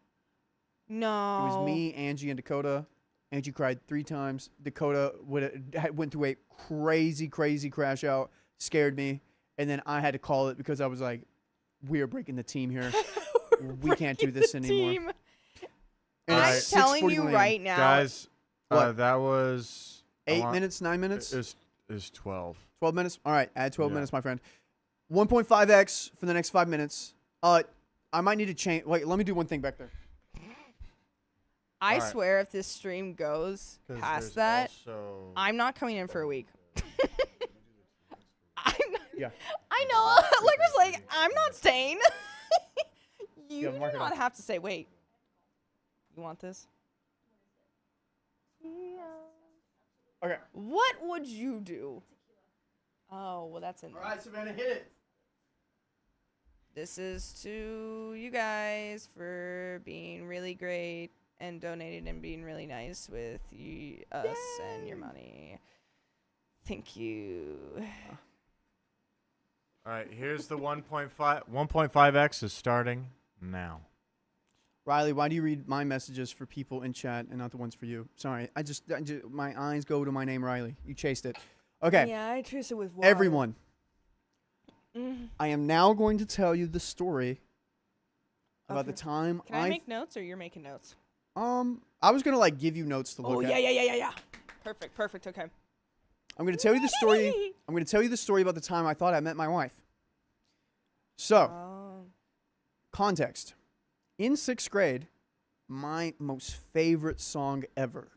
No. It was me, Angie, and Dakota. Angie cried 3 times. Dakota went through a crazy crash out, scared me, and then I had to call it because I was like, "We are breaking the team here. We can't do this anymore." Team. And All I'm it's telling 6:40 you lane. right now. Guys, What? that was 8 minutes, 9 minutes, Is 12. 12 minutes. All right, add 12 Yeah. minutes, my friend. 1.5x for the next 5 minutes. I might need to change. Wait, let me do one thing back there. I Alright. swear if this stream goes 'Cause past there's that, also- I'm not coming in for a week. Yeah. I know. Like was like, I'm not staying. You Yeah, do mark it not off. have to say, wait. You want this? Okay. What would you do? Oh, well, that's in there. All right, Savannah, hit it. This is to you guys for being really great and donating and being really nice with us and your money. Thank you. All right, here's the 1.5x is starting now. Riley, why do you read my messages for people in chat and not the ones for you? Sorry, I just my eyes go to my name, Riley. You chased it. Okay. Yeah, I trace it with water. Everyone, I am now going to tell you the story about the Okay. time Can I make notes or you're making notes? I was gonna like give you notes to look Oh, at. yeah. Perfect. Okay. I'm gonna tell you the story. I'm gonna tell you the story about the time I thought I met my wife. So, Oh. context. In 6th grade, my most favorite song ever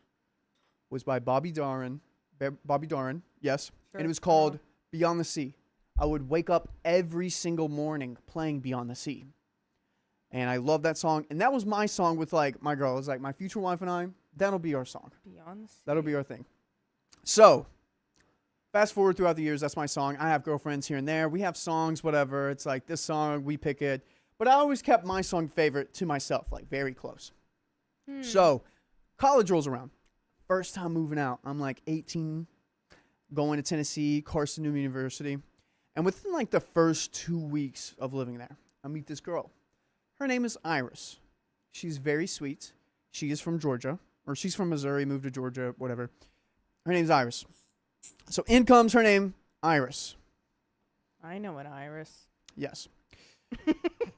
was by Bobby Darin. Yes. Sure. And it was called Beyond the Sea. I would wake up every single morning playing Beyond the Sea. And I love that song. And that was my song with like my girl. It was like my future wife and I. That'll be our song. Beyond the sea. That'll be our thing. So, fast forward throughout the years, that's my song. I have girlfriends here and there. We have songs, whatever. It's like this song, we pick it. But I always kept my song favorite to myself, like very close. So, college rolls around. First time moving out. I'm like 18, going to Tennessee, Carson Newman University. And within like the first 2 weeks of living there, I meet this girl. Her name is Iris. She's very sweet. She is from Georgia, or she's from Missouri, moved to Georgia, whatever. Her name's Iris. So in comes her name, Iris. I know an Iris. Yes.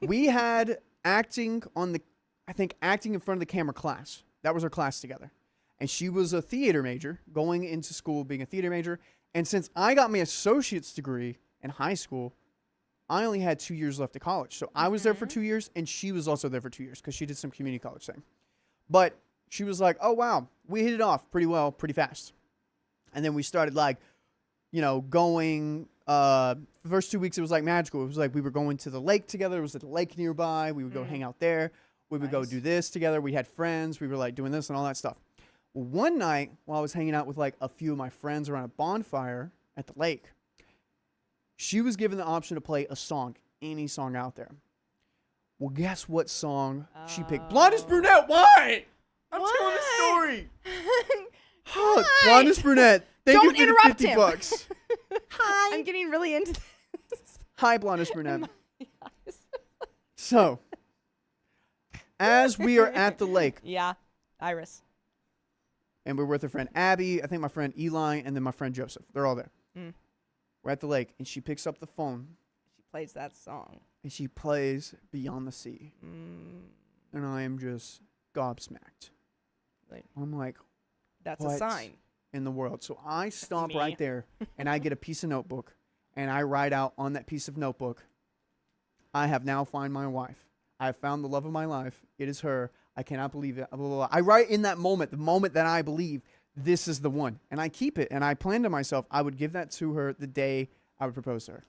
We had acting in front of the camera class. That was our class together. And she was a theater major, going into school being a theater major. And since I got my associate's degree in high school, I only had 2 years left of college. So I was there for 2 years, and she was also there for 2 years because she did some community college thing. But she was like, oh, wow, we hit it off pretty well, pretty fast. And then we started like, going, the first 2 weeks, it was like magical. It was like we were going to the lake together. It was at the lake nearby. We would go hang out there. We would go do this together. We had friends. We were like doing this and all that stuff. Well, one night while I was hanging out with like a few of my friends around a bonfire at the lake, she was given the option to play a song, any song out there. Well, guess what song she picked? Blondest Brunette, why? I'm telling the story. Blondest Brunette. Thank Don't you for interrupt the him. $50. Hi. I'm getting really into this. Hi, Blondest Brunette. So, as we are at the lake, Yeah, Iris. and we're with her friend Abby, I think my friend Eli, and then my friend Joseph. They're all there. Mm. We're at the lake, and she picks up the phone, She plays that song. and she plays Beyond the Sea. Mm. And I am just gobsmacked. Like, I'm like, that's what a sign. in the world? So I stop Me. right there, and I get a piece of notebook, and I write out on that piece of notebook, I have now found my wife. I have found the love of my life. It is her. I cannot believe it. Blah, blah, blah. I write in that moment, the moment that I believe this is the one. And I keep it, and I plan to myself, I would give that to her the day I would propose to her.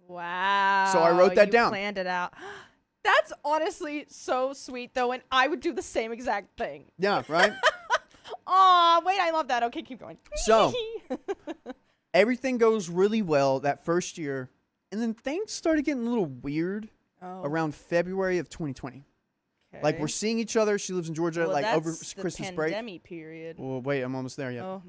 Wow. So I wrote that you down. Planned it out. That's honestly so sweet, though, and I would do the same exact thing. Yeah, right? Aw, wait, I love that. Okay, keep going. So everything goes really well that first year, and then things started getting a little weird around February of 2020. Like, we're seeing each other. She lives in Georgia, well, like, that's over the Christmas break. pandemic period. Well, wait, I'm almost there yet. Oh,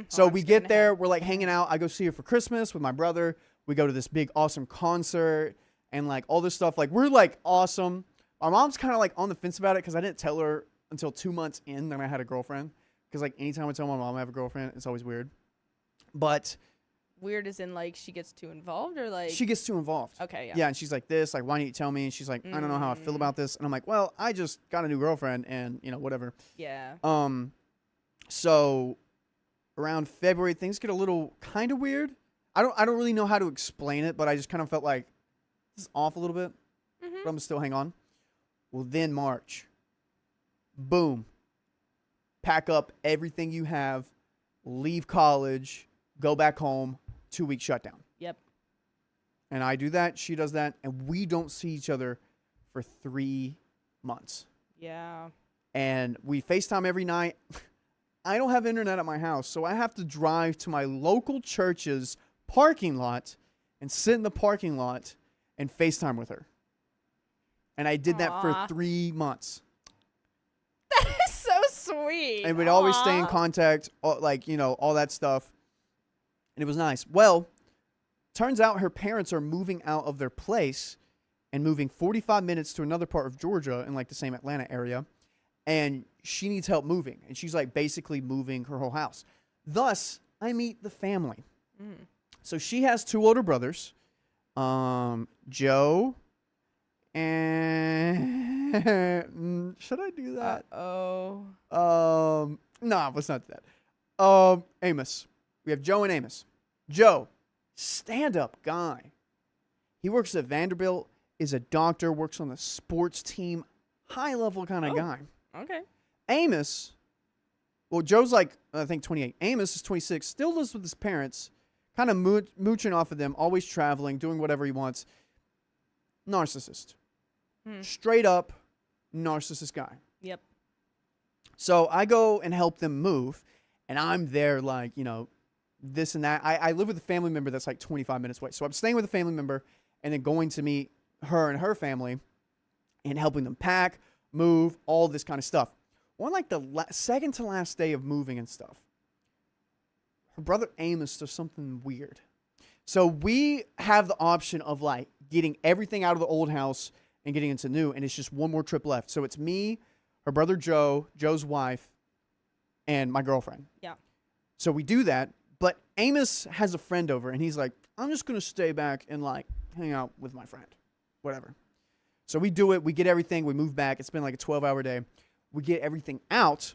So I'm we skipping get there. ahead. We're, like, hanging out. I go see her for Christmas with my brother. We go to this big, awesome concert and, like, all this stuff. Like, we're, like, awesome. My mom's kind of, like, on the fence about it because I didn't tell her until 2 months in that I had a girlfriend. Because, like, anytime I tell my mom I have a girlfriend, it's always weird. But Weird as in, like, she gets too involved or, like... she gets too involved. Okay, yeah. Yeah, and she's like this, like, why didn't you tell me? And she's like, I don't know how I feel about this. And I'm like, well, I just got a new girlfriend and, you know, whatever. Yeah. So around February, things get a little kind of weird. I don't really know how to explain it, but I just kind of felt like this is off a little bit. But I'm gonna still hang on. Well, then March. Boom. Pack up everything you have, leave college, go back home, 2-week shutdown. Yep. And I do that, she does that, and we don't see each other for 3 months. Yeah. And we FaceTime every night. I don't have internet at my house, so I have to drive to my local church's parking lot and sit in the parking lot and FaceTime with her. And I did that for 3 months. That is so sweet. And we'd always stay in contact, like, you know, all that stuff. And it was nice. Well, turns out her parents are moving out of their place and moving 45 minutes to another part of Georgia in, like, the same Atlanta area. And she needs help moving. And she's, like, basically moving her whole house. Thus, I meet the family. So she has 2 older brothers, Joe and... should I do that? Oh. No, let's not do that. Amos. We have Joe and Amos. Joe, stand-up guy. He works at Vanderbilt, is a doctor, works on the sports team, high-level kind of guy. Okay. Amos, well, Joe's like, I think 28. Amos is 26, still lives with his parents, kind of mooching off of them, always traveling, doing whatever he wants. Narcissist. Straight up narcissist guy. Yep. So I go and help them move, and I'm there like, you know, this and that. I live with a family member that's like 25 minutes away. So I'm staying with a family member and then going to meet her and her family and helping them pack, move, all this kind of stuff. On like the second to last day of moving and stuff, her brother Amos does something weird. So we have the option of like getting everything out of the old house and getting into new, and it's just one more trip left. So it's me, her brother Joe, Joe's wife, and my girlfriend. Yeah. So we do that, but Amos has a friend over, and he's like, I'm just going to stay back and like hang out with my friend, whatever. So we do it. We get everything. We move back. It's been like a 12-hour day. We get everything out,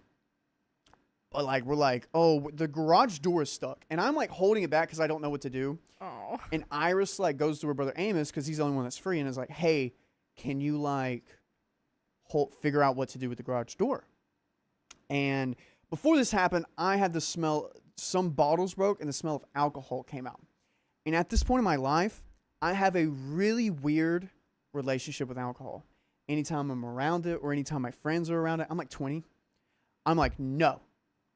but like we're like, oh, the garage door is stuck, and I'm like holding it back because I don't know what to do. Oh. And Iris like goes to her brother Amos because he's the only one that's free, and is like, hey, can you like figure out what to do with the garage door? And before this happened, I had the smell. Some bottles broke, and the smell of alcohol came out. And at this point in my life, I have a really weird relationship with alcohol. Anytime I'm around it or anytime my friends are around it, I'm like 20. I'm like, no,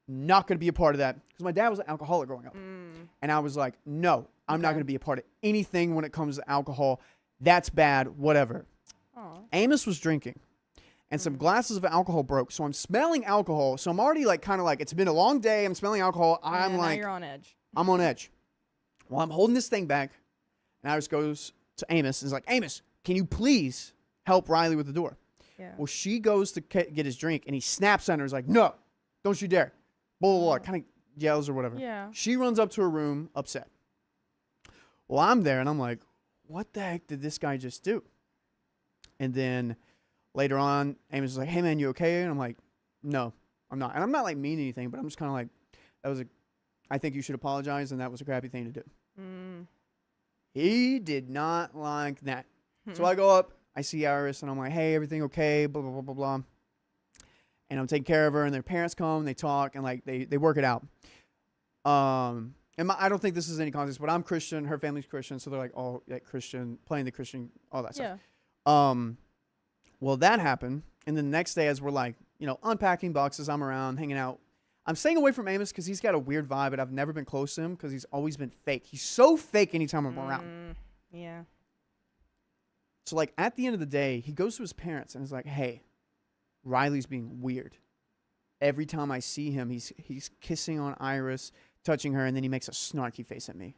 not going to be a part of that. Because my dad was an alcoholic growing up. And I was like, no, I'm not going to be a part of anything when it comes to alcohol. That's bad, whatever. Aww. Amos was drinking. And some glasses of alcohol broke. So I'm smelling alcohol. So I'm already like kind of like, it's been a long day. I'm smelling alcohol. I'm like, now you're on edge. I'm on edge. Well, I'm holding this thing back. And Iris goes to Amos and is like, Amos, can you please help Riley with the door? Yeah. Well, she goes to get his drink, and he snaps at her and is like, no, don't you dare. blah, blah, blah, kind of yells or whatever. Yeah. She runs up to her room upset. Well, I'm there and I'm like, what the heck did this guy just do? And then later on, Amos was like, hey man, you okay? And I'm like, no, I'm not. And I'm not like mean anything, but I'm just kind of like, I think you should apologize, and that was a crappy thing to do. He did not like that. So I go up, I see Iris, and I'm like, hey, everything okay? Blah, blah, blah, blah, blah. And I'm taking care of her, and their parents come, they talk, and like they work it out. And I don't think this is any context, but I'm Christian, her family's Christian, so they're like all like Christian, playing the Christian, all that stuff. Well, that happened, and then the next day, as we're like, unpacking boxes, I'm around, hanging out. I'm staying away from Amos because he's got a weird vibe, and I've never been close to him because he's always been fake. He's so fake anytime I'm around. Yeah. So, like, at the end of the day, he goes to his parents and is like, hey, Riley's being weird. Every time I see him, he's kissing on Iris, touching her, and then he makes a snarky face at me.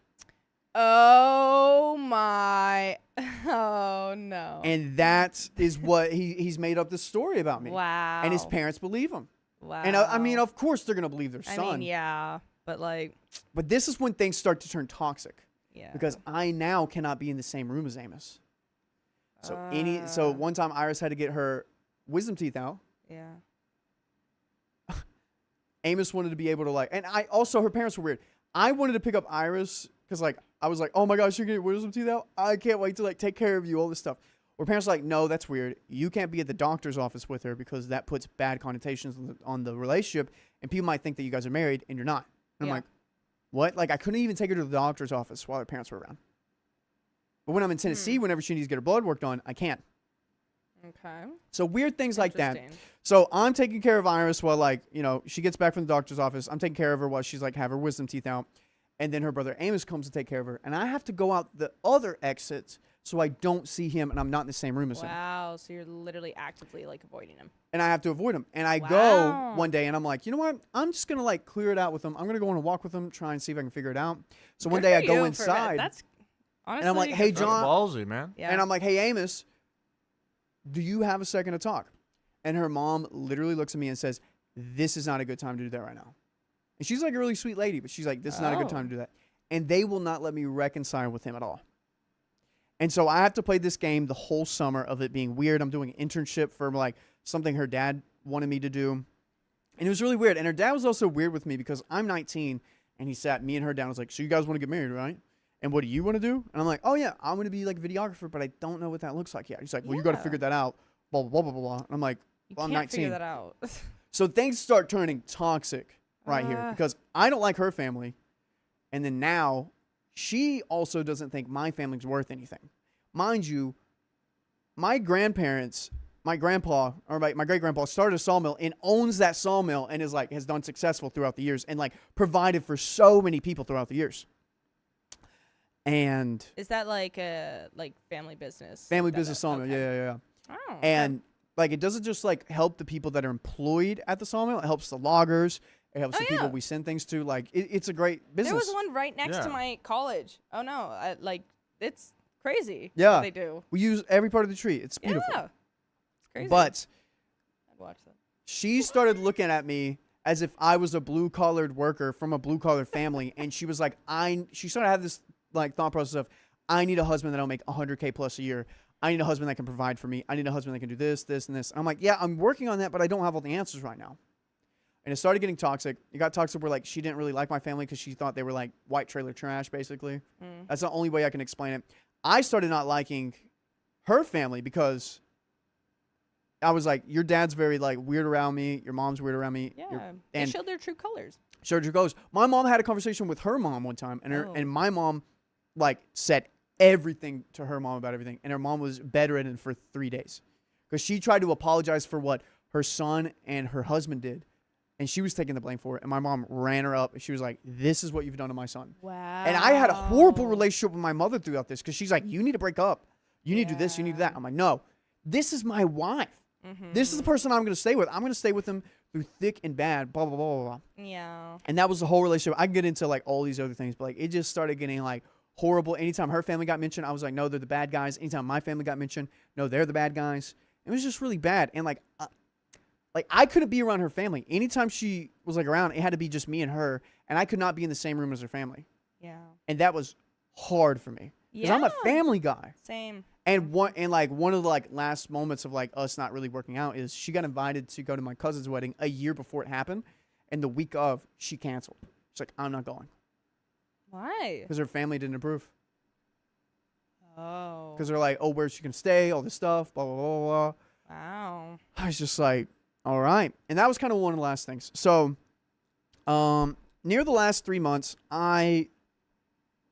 Oh, my. Oh, no. And that is what he's made up this story about me. Wow. And his parents believe him. Wow. And I mean, of course they're going to believe their son. I mean, yeah, but like. But this is when things start to turn toxic. Yeah. Because I now cannot be in the same room as Amos. So one time Iris had to get her wisdom teeth out. Yeah. Amos wanted to be able to and her parents were weird. I wanted to pick up Iris because I was like, oh my gosh, you're getting wisdom teeth out? I can't wait to take care of you, all this stuff. Where parents are like, no, that's weird. You can't be at the doctor's office with her because that puts bad connotations on the relationship, and people might think that you guys are married and you're not. And I'm like, what? I couldn't even take her to the doctor's office while her parents were around. But when I'm in Tennessee, whenever she needs to get her blood work done, I can't. Okay. So weird things like that. So I'm taking care of Iris while she gets back from the doctor's office. I'm taking care of her while she's have her wisdom teeth out. And then her brother Amos comes to take care of her. And I have to go out the other exit so I don't see him and I'm not in the same room as him. Wow. So you're literally actively avoiding him. And I have to avoid him. And I go one day and I'm like, you know what? I'm just going to clear it out with him. I'm going to go on a walk with him, try and see if I can figure it out. So one day I go inside. That's honestly. And I'm like, hey, John. Ballsy, man. Yeah. And I'm like, hey, Amos, do you have a second to talk? And her mom literally looks at me and says, this is not a good time to do that right now. And she's a really sweet lady, but she's like, this is not a good time to do that. And they will not let me reconcile with him at all. And so I have to play this game the whole summer of it being weird. I'm doing an internship for something her dad wanted me to do. And it was really weird. And her dad was also weird with me because I'm 19 and he sat me and her down and was like, so you guys want to get married, right? And what do you want to do? And I'm like, oh yeah, I'm going to be a videographer, but I don't know what that looks like yet. He's like, well, you got to figure that out. Blah, blah, blah, blah, blah. And I'm like, well, I'm 19. Figure that out. So things start turning toxic right here because I don't like her family. And then now she also doesn't think my family's worth anything. Mind you, my grandparents, my grandpa, or my great-grandpa started a sawmill and owns that sawmill and has done successful throughout the years and provided for so many people throughout the years. And is that a family business? Family business sawmill, okay. yeah. Oh, and it doesn't just help the people that are employed at the sawmill. It helps the loggers. It helps the people we send things to. It's a great business. There was one right next to my college. Oh no, it's crazy. Yeah, what they do. We use every part of the tree. It's beautiful. Yeah, it's crazy. But I'd watch that. She started looking at me as if I was a blue-collared worker from a blue-collar family, and she was like, she started to have this thought process of, I need a husband that'll make $100K plus a year. I need a husband that can provide for me. I need a husband that can do this, this, and this. And I'm like, yeah, I'm working on that, but I don't have all the answers right now. And it started getting toxic. It got toxic where she didn't really like my family because she thought they were white trailer trash, basically. That's the only way I can explain it. I started not liking her family because I was like, your dad's very weird around me. Your mom's weird around me. Yeah, they showed their true colors. Showed your colors. My mom had a conversation with her mom one time, and and my mom said everything to her mom about everything, and her mom was bedridden for 3 days because she tried to apologize for what her son and her husband did. And she was taking the blame for it. And my mom ran her up. And she was like, this is what you've done to my son. Wow. And I had a horrible relationship with my mother throughout this. Because she's like, you need to break up. You need to do this. You need to do that. I'm like, no. This is my wife. This is the person I'm going to stay with. I'm going to stay with him through thick and bad. Blah, blah, blah, blah, blah. Yeah. And that was the whole relationship. I can get into all these other things. But it just started getting horrible. Anytime her family got mentioned, I was like, no, they're the bad guys. Anytime my family got mentioned, no, they're the bad guys. It was just really bad. And like I couldn't be around her family. Anytime she was like around, it had to be just me and her, and I could not be in the same room as her family. Yeah. And that was hard for me because I'm a family guy. Same. And one of the like last moments of like us not really working out is she got invited to go to my cousin's wedding a year before it happened, and the week of she canceled. She's like, I'm not going. Why? Because her family didn't approve. Oh. Because they're like, oh, where's she gonna stay? All this stuff, blah blah blah blah. Wow. I was just like, all right. And that was kind of one of the last things. So, near the last 3 months, I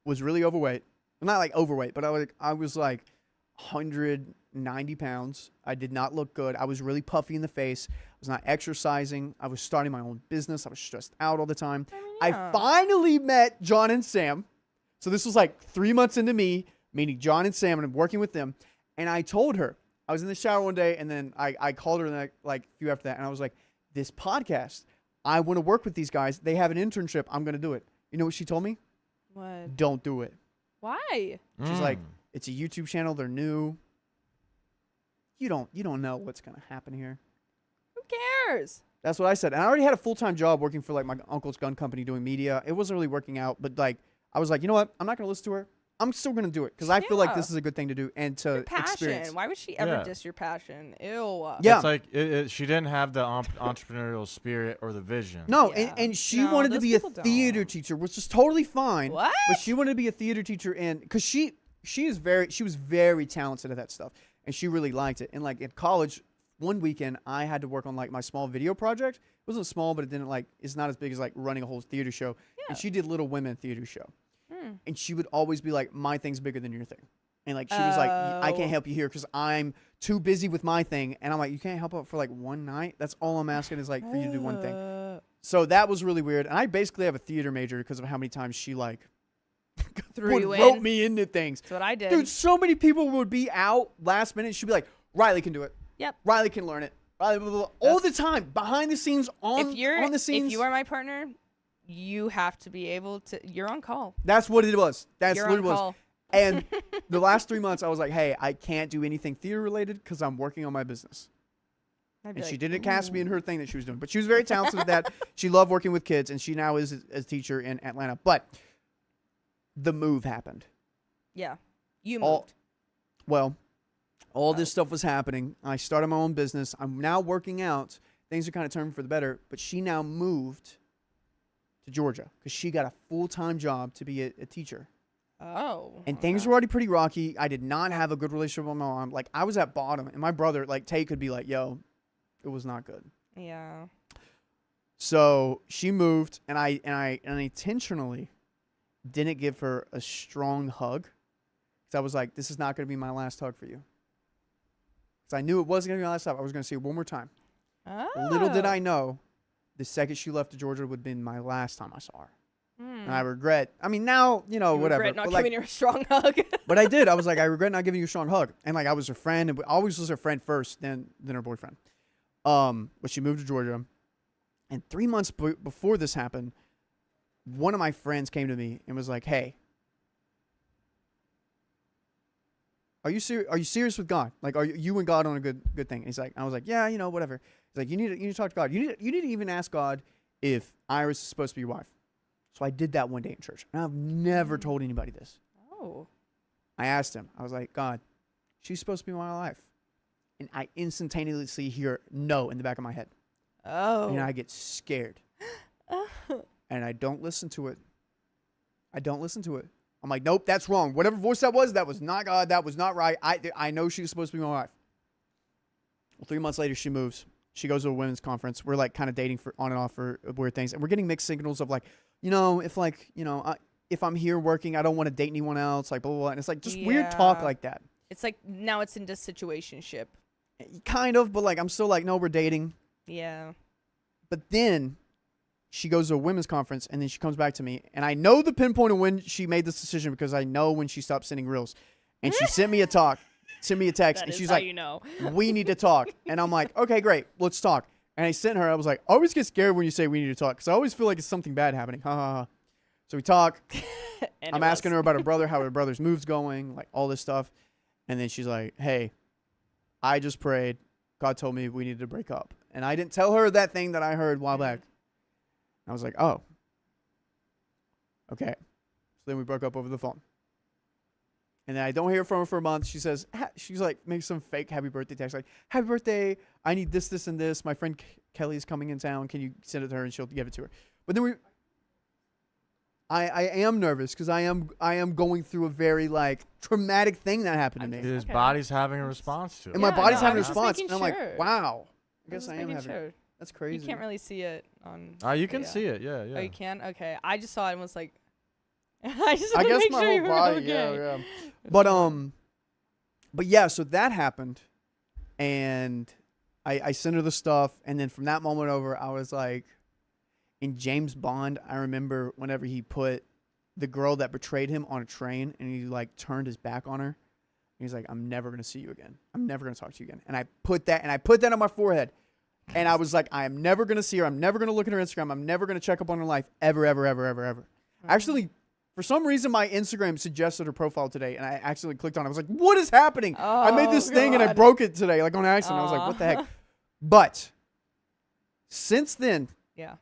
was really overweight. Not like overweight, but I was like 190 pounds. I did not look good. I was really puffy in the face. I was not exercising. I was starting my own business. I was stressed out all the time. I finally met John and Sam. So this was like 3 months into me meeting John and Sam, and I'm working with them. And I told her, I was in the shower one day, and then I called her like a few after that, and I was like, this podcast, I want to work with these guys. They have an internship. I'm going to do it. You know what she told me? What? Don't do it. Why? She's like, it's a YouTube channel. They're new. You don't know what's going to happen here. Who cares? That's what I said. And I already had a full-time job working for like my uncle's gun company doing media. It wasn't really working out, but like I was like, you know what? I'm not going to listen to her. I'm still going to do it because I feel like this is a good thing to do and to Your passion. experience. Why would she ever diss your passion? Ew. Yeah. It's like she didn't have the entrepreneurial spirit or the vision. No, Yeah. and she No, wanted to those be a people don't. theater teacher, which is totally fine. What? But she wanted to be a theater teacher, and because she was very talented at that stuff, and she really liked it. And like in college, one weekend I had to work on like my small video project. It wasn't small, but it's not as big as like running a whole theater show. Yeah. And she did Little Women theater show, and she would always be like, "My thing's bigger than your thing." And like she was like, I can't help you here because I'm too busy with my thing. And I'm like, you can't help out for like one night? That's all I'm asking is like for you to do one thing. So that was really weird. And I basically have a theater major because of how many times she like wrote me into things. That's what I did. Dude, so many people would be out last minute. She'd be like, Riley can do it. Yep. Riley can learn it. Riley, blah, blah, blah. All the time, behind the scenes, on the scenes. If you are my partner, you have to be able to. You're on call. That's what it was. That's You're what on it was. call. And the last 3 months, I was like, hey, I can't do anything theater related because I'm working on my business. And she didn't cast me in her thing that she was doing. But she was very talented at that. She loved working with kids, and she now is a teacher in Atlanta. But the move happened. Yeah. You moved. All this stuff was happening. I started my own business. I'm now working out. Things are kind of turning for the better. But she now moved to Georgia because she got a full-time job to be a teacher. Oh. And things were already pretty rocky. I did not have a good relationship with my mom. Like, I was at bottom. And my brother, like, Tate could be like, yo, it was not good. Yeah. So she moved, and I intentionally didn't give her a strong hug. Because I was like, this is not going to be my last hug for you. Because I knew it wasn't going to be my last time. I was going to see her one more time. Oh. Little did I know, the second she left to Georgia would have been my last time I saw her. And I regret. I mean, now, you know, whatever. Regret not but giving her a strong hug. But I did. I was like, I regret not giving you a strong hug. And like, I was her friend, and I always was her friend first, then her boyfriend. But she moved to Georgia, and 3 months before this happened, one of my friends came to me and was like, "Hey, are you serious with God? Like, are you and God on a good thing?" And he's like, I was like, "Yeah, you know, whatever." He's like, "You need to talk to God. You need to even ask God if Iris is supposed to be your wife." So I did that one day in church. And I've never told anybody this. Oh. I asked him. I was like, God, she's supposed to be my wife. And I instantaneously hear no in the back of my head. Oh. And I get scared. And I don't listen to it. I'm like, nope, that's wrong. Whatever voice that was not God. That was not right. I know she's supposed to be my wife. Well, 3 months later, she moves. She goes to a women's conference. We're like kind of dating for on and off for weird things. And we're getting mixed signals of like, you know, if I'm here working, I don't want to date anyone else, like blah, blah, blah. And it's like just weird talk like that. It's like now it's into situationship. Kind of, but like I'm still like, no, we're dating. Yeah. But then she goes to a women's conference and then she comes back to me. And I know the pinpoint of when she made this decision because I know when she stopped sending reels. And she sent me a text, That and is she's how like, you know. we need to talk. And I'm like, okay, great, let's talk. And I sent her, I was like, I always get scared when you say we need to talk because I always feel like it's something bad happening. Ha ha ha. So we talk. I'm asking her about her brother, how her brother's move's going, like all this stuff. And then she's like, hey, I just prayed. God told me we needed to break up. And I didn't tell her that thing that I heard a while back. I was like, oh. Okay. So then we broke up over the phone. And then I don't hear from her for a month. She says, she's like, makes some fake happy birthday text. Like, happy birthday. I need this, this, and this. My friend Kelly's coming in town. Can you send it to her? And she'll give it to her. But then I am nervous because I am going through a very like traumatic thing that happened to me. His body's having a response to it. And my body's having a just response. making And I'm sure. like, wow. I I was guess I just am making having sure. That's crazy. You can't really see it on. You can yeah. see it. Yeah, yeah. Oh, you can? Okay. I just saw it and was like, I just I want to guess make my sure whole you were body, okay. yeah. But yeah, so that happened, and I sent her the stuff, and then from that moment over, I was like, in James Bond, I remember whenever he put the girl that betrayed him on a train, and he like turned his back on her, and he's like, I'm never gonna see you again. I'm never gonna talk to you again. And I put that on my forehead, and I was like, I am never gonna see her. I'm never gonna look at her Instagram. I'm never gonna check up on her life ever, ever, ever, ever, ever. Actually, for some reason, my Instagram suggested her profile today, and I accidentally clicked on it. I was like, what is happening? I made this thing, and I broke it today, like on accident. I was like, what the heck? But since then, Yeah.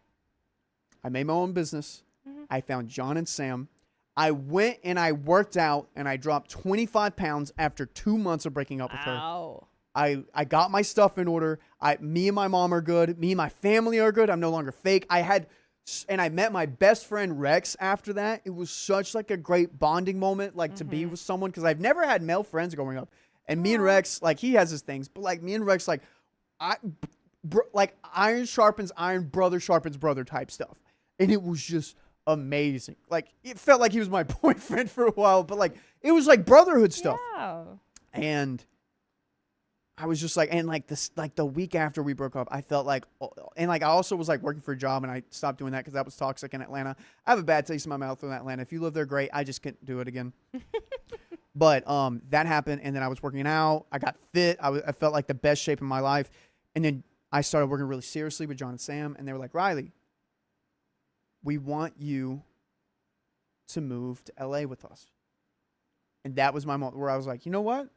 I made my own business. I found John and Sam. I went and I worked out, and I dropped 25 pounds after 2 months of breaking up with her. Ow. I got my stuff in order. Me and my mom are good. Me and my family are good. I'm no longer fake. And I met my best friend Rex after that. It was such like a great bonding moment, like to be with someone, because I've never had male friends growing up. And me and Rex, like he has his things, but like me and Rex, like like iron sharpens iron, brother sharpens brother type stuff. And it was just amazing. Like it felt like he was my boyfriend for a while, but like it was like brotherhood stuff. Yeah. And I was just like, and like this, like the week after we broke up, I felt like, and like I also was like working for a job, and I stopped doing that because that was toxic in Atlanta. I have a bad taste in my mouth in Atlanta. If you live there, great. I just couldn't do it again. But that happened, and then I was working out. I got fit. I felt like the best shape in my life, and then I started working really seriously with John and Sam, and they were like, Riley, we want you to move to LA with us. And that was my moment where I was like, you know what?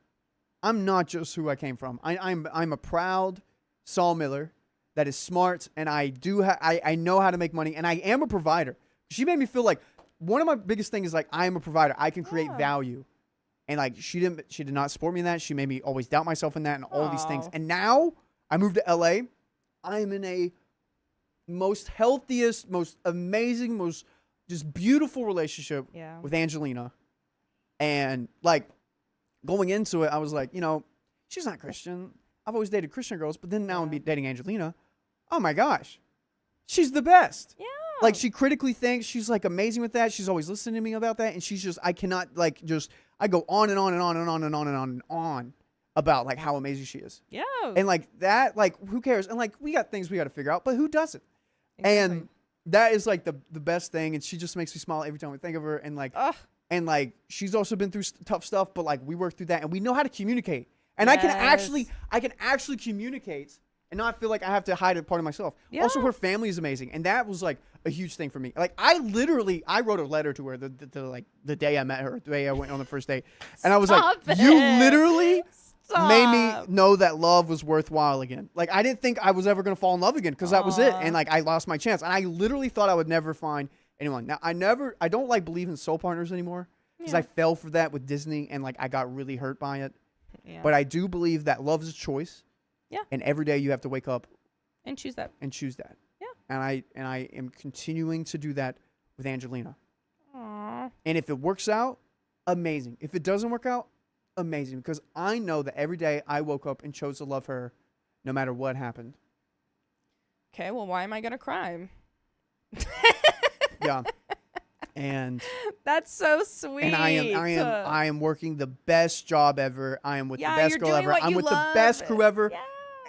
I'm not just who I came from. I'm a proud sawmiller that is smart, and I know how to make money, and I am a provider. She made me feel like one of my biggest things is like I am a provider. I can create value, and like she did not support me in that. She made me always doubt myself in that, and all these things. And now I moved to LA. I'm in a most healthiest, most amazing, most just beautiful relationship with Angelina, and like. Going into it, I was like, you know, she's not Christian. I've always dated Christian girls, but then now I'm dating Angelina. Oh my gosh. She's the best. Yeah. Like she critically thinks, she's like amazing with that. She's always listening to me about that. And she's just, I cannot like just, I go on and on and on and on and on and on and on about like how amazing she is. Yeah. And like that, like who cares? And like we got things we got to figure out, but who doesn't? Exactly. And that is like the best thing. And she just makes me smile every time we think of her. And like, and like she's also been through tough stuff, but like we work through that, and we know how to communicate. And I can actually communicate and not feel like I have to hide a part of myself. Yeah. Also, her family is amazing, and that was like a huge thing for me. Like I wrote a letter to her the day I met her, the day I went on the first date, and I was you literally made me know that love was worthwhile again. Like I didn't think I was ever gonna fall in love again because that was it, and like I lost my chance, and I literally thought I would never find anyone. Now I don't like believe in soul partners anymore because I fell for that with Disney, and like I got really hurt by it. Yeah. But I do believe that love is a choice. Yeah. And every day you have to wake up and choose that. Yeah. And I am continuing to do that with Angelina. Aww. And if it works out, amazing. If it doesn't work out, amazing, because I know that every day I woke up and chose to love her no matter what happened. Okay, well, why am I going to cry? Yeah. And that's so sweet. And I am working the best job ever. I am with the best girl ever. I'm with the best crew ever. Yeah.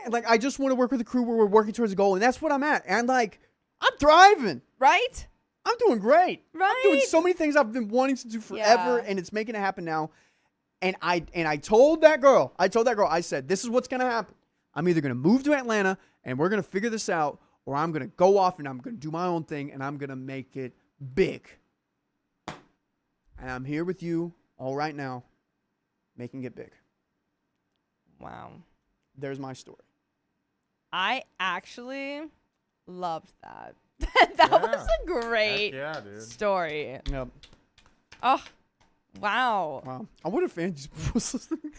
And like I just want to work with a crew where we're working towards a goal, and that's what I'm at. And like I'm thriving. Right? I'm doing great. Right. I'm doing so many things I've been wanting to do forever, and it's making it happen now. And I told that girl, I said, this is what's gonna happen. I'm either gonna move to Atlanta and we're gonna figure this out, or I'm gonna go off and I'm gonna do my own thing and I'm gonna make it big. And I'm here with you all right now, making it big. Wow. There's my story. I actually loved that. That was a great dude. story. Yep. Oh, wow. Wow. I wonder if Angie was listening.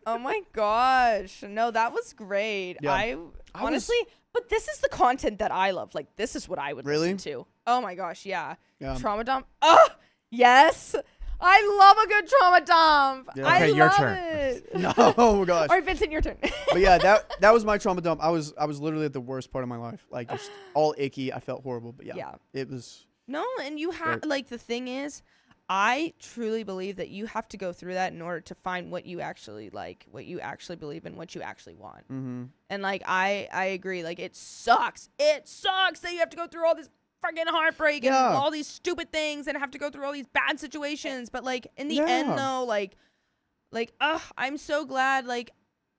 Oh my gosh. No, that was great. Yeah. I honestly, but this is the content that I love. Like, this is what I would Really? listen to. Oh my gosh, yeah. Yeah. Trauma dump. Oh, yes. I love a good trauma dump. Yeah. I Okay, your love turn. it. No, oh gosh. All right, Vincent, your turn. But yeah, that was my trauma dump. I was literally at the worst part of my life. Like just all icky. I felt horrible. But yeah. It was No, and you have Great. like the thing is, I truly believe that you have to go through that in order to find what you actually like, what you actually believe in, what you actually want. mm-hmm. And like I agree. Like it sucks. It sucks that you have to go through all this freaking heartbreak and all these stupid things and have to go through all these bad situations. But like in the end though, like I'm so glad like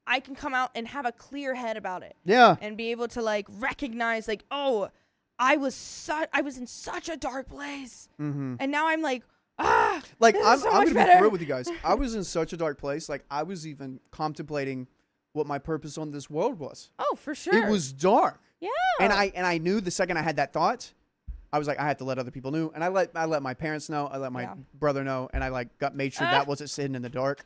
I can come out and have a clear head about it. Yeah. And be able to like recognize like, oh, I was in such a dark place. Mm-hmm. And now I'm like, like this I'm is so gonna much be better. for real with you guys. I was in such a dark place. Like I was even contemplating what my purpose on this world was. Oh, for sure. It was dark. Yeah. And I knew the second I had that thought, I was like, I have to let other people know. And I let my parents know. I let my brother know. And I like made sure that wasn't sitting in the dark.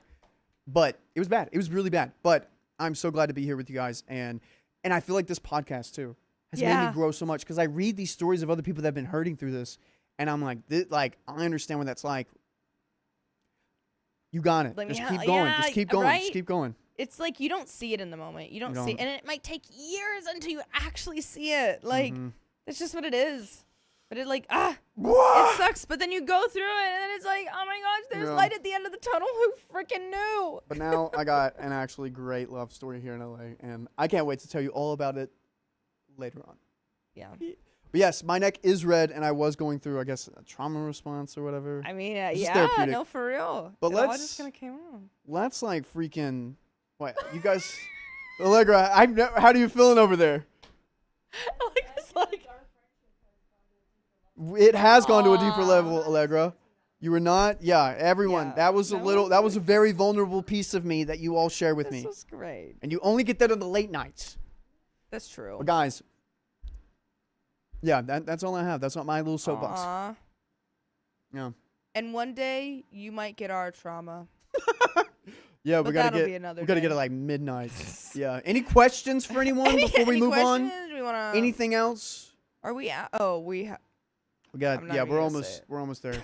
But it was bad. It was really bad. But I'm so glad to be here with you guys. And I feel like this podcast too has made me grow so much because I read these stories of other people that have been hurting through this. And I'm like, I understand what that's like. You got it. Just keep going. Just keep going. Right? Just keep going. It's like you don't see it in the moment. You don't see it. And it might take years until you actually see it. Like, it's just what it is. But it like, it sucks. But then you go through it and then it's like, oh my gosh, there's light at the end of the tunnel. Who freaking knew? But now I got an actually great love story here in LA. And I can't wait to tell you all about it later on. Yeah. But yes, my neck is red, and I was going through, I guess, a trauma response or whatever. I mean, therapeutic. no, for real. But it all just kind of came on. Let's like freaking, what, you guys, Allegra, how do you feeling over there? Allegra's like, it has gone to a deeper level, Allegra. You were not, everyone. That was that was a very vulnerable piece of me that you all share with me. This was great. And you only get that on the late nights. That's true. But guys, that's all I have. That's not my little soapbox. Yeah. And one day you might get our trauma. Yeah, we gotta get it like midnight. Yeah. Any questions for anyone before we move on? Anything else? Are we at? Oh, we have. We got. Yeah, we're almost there.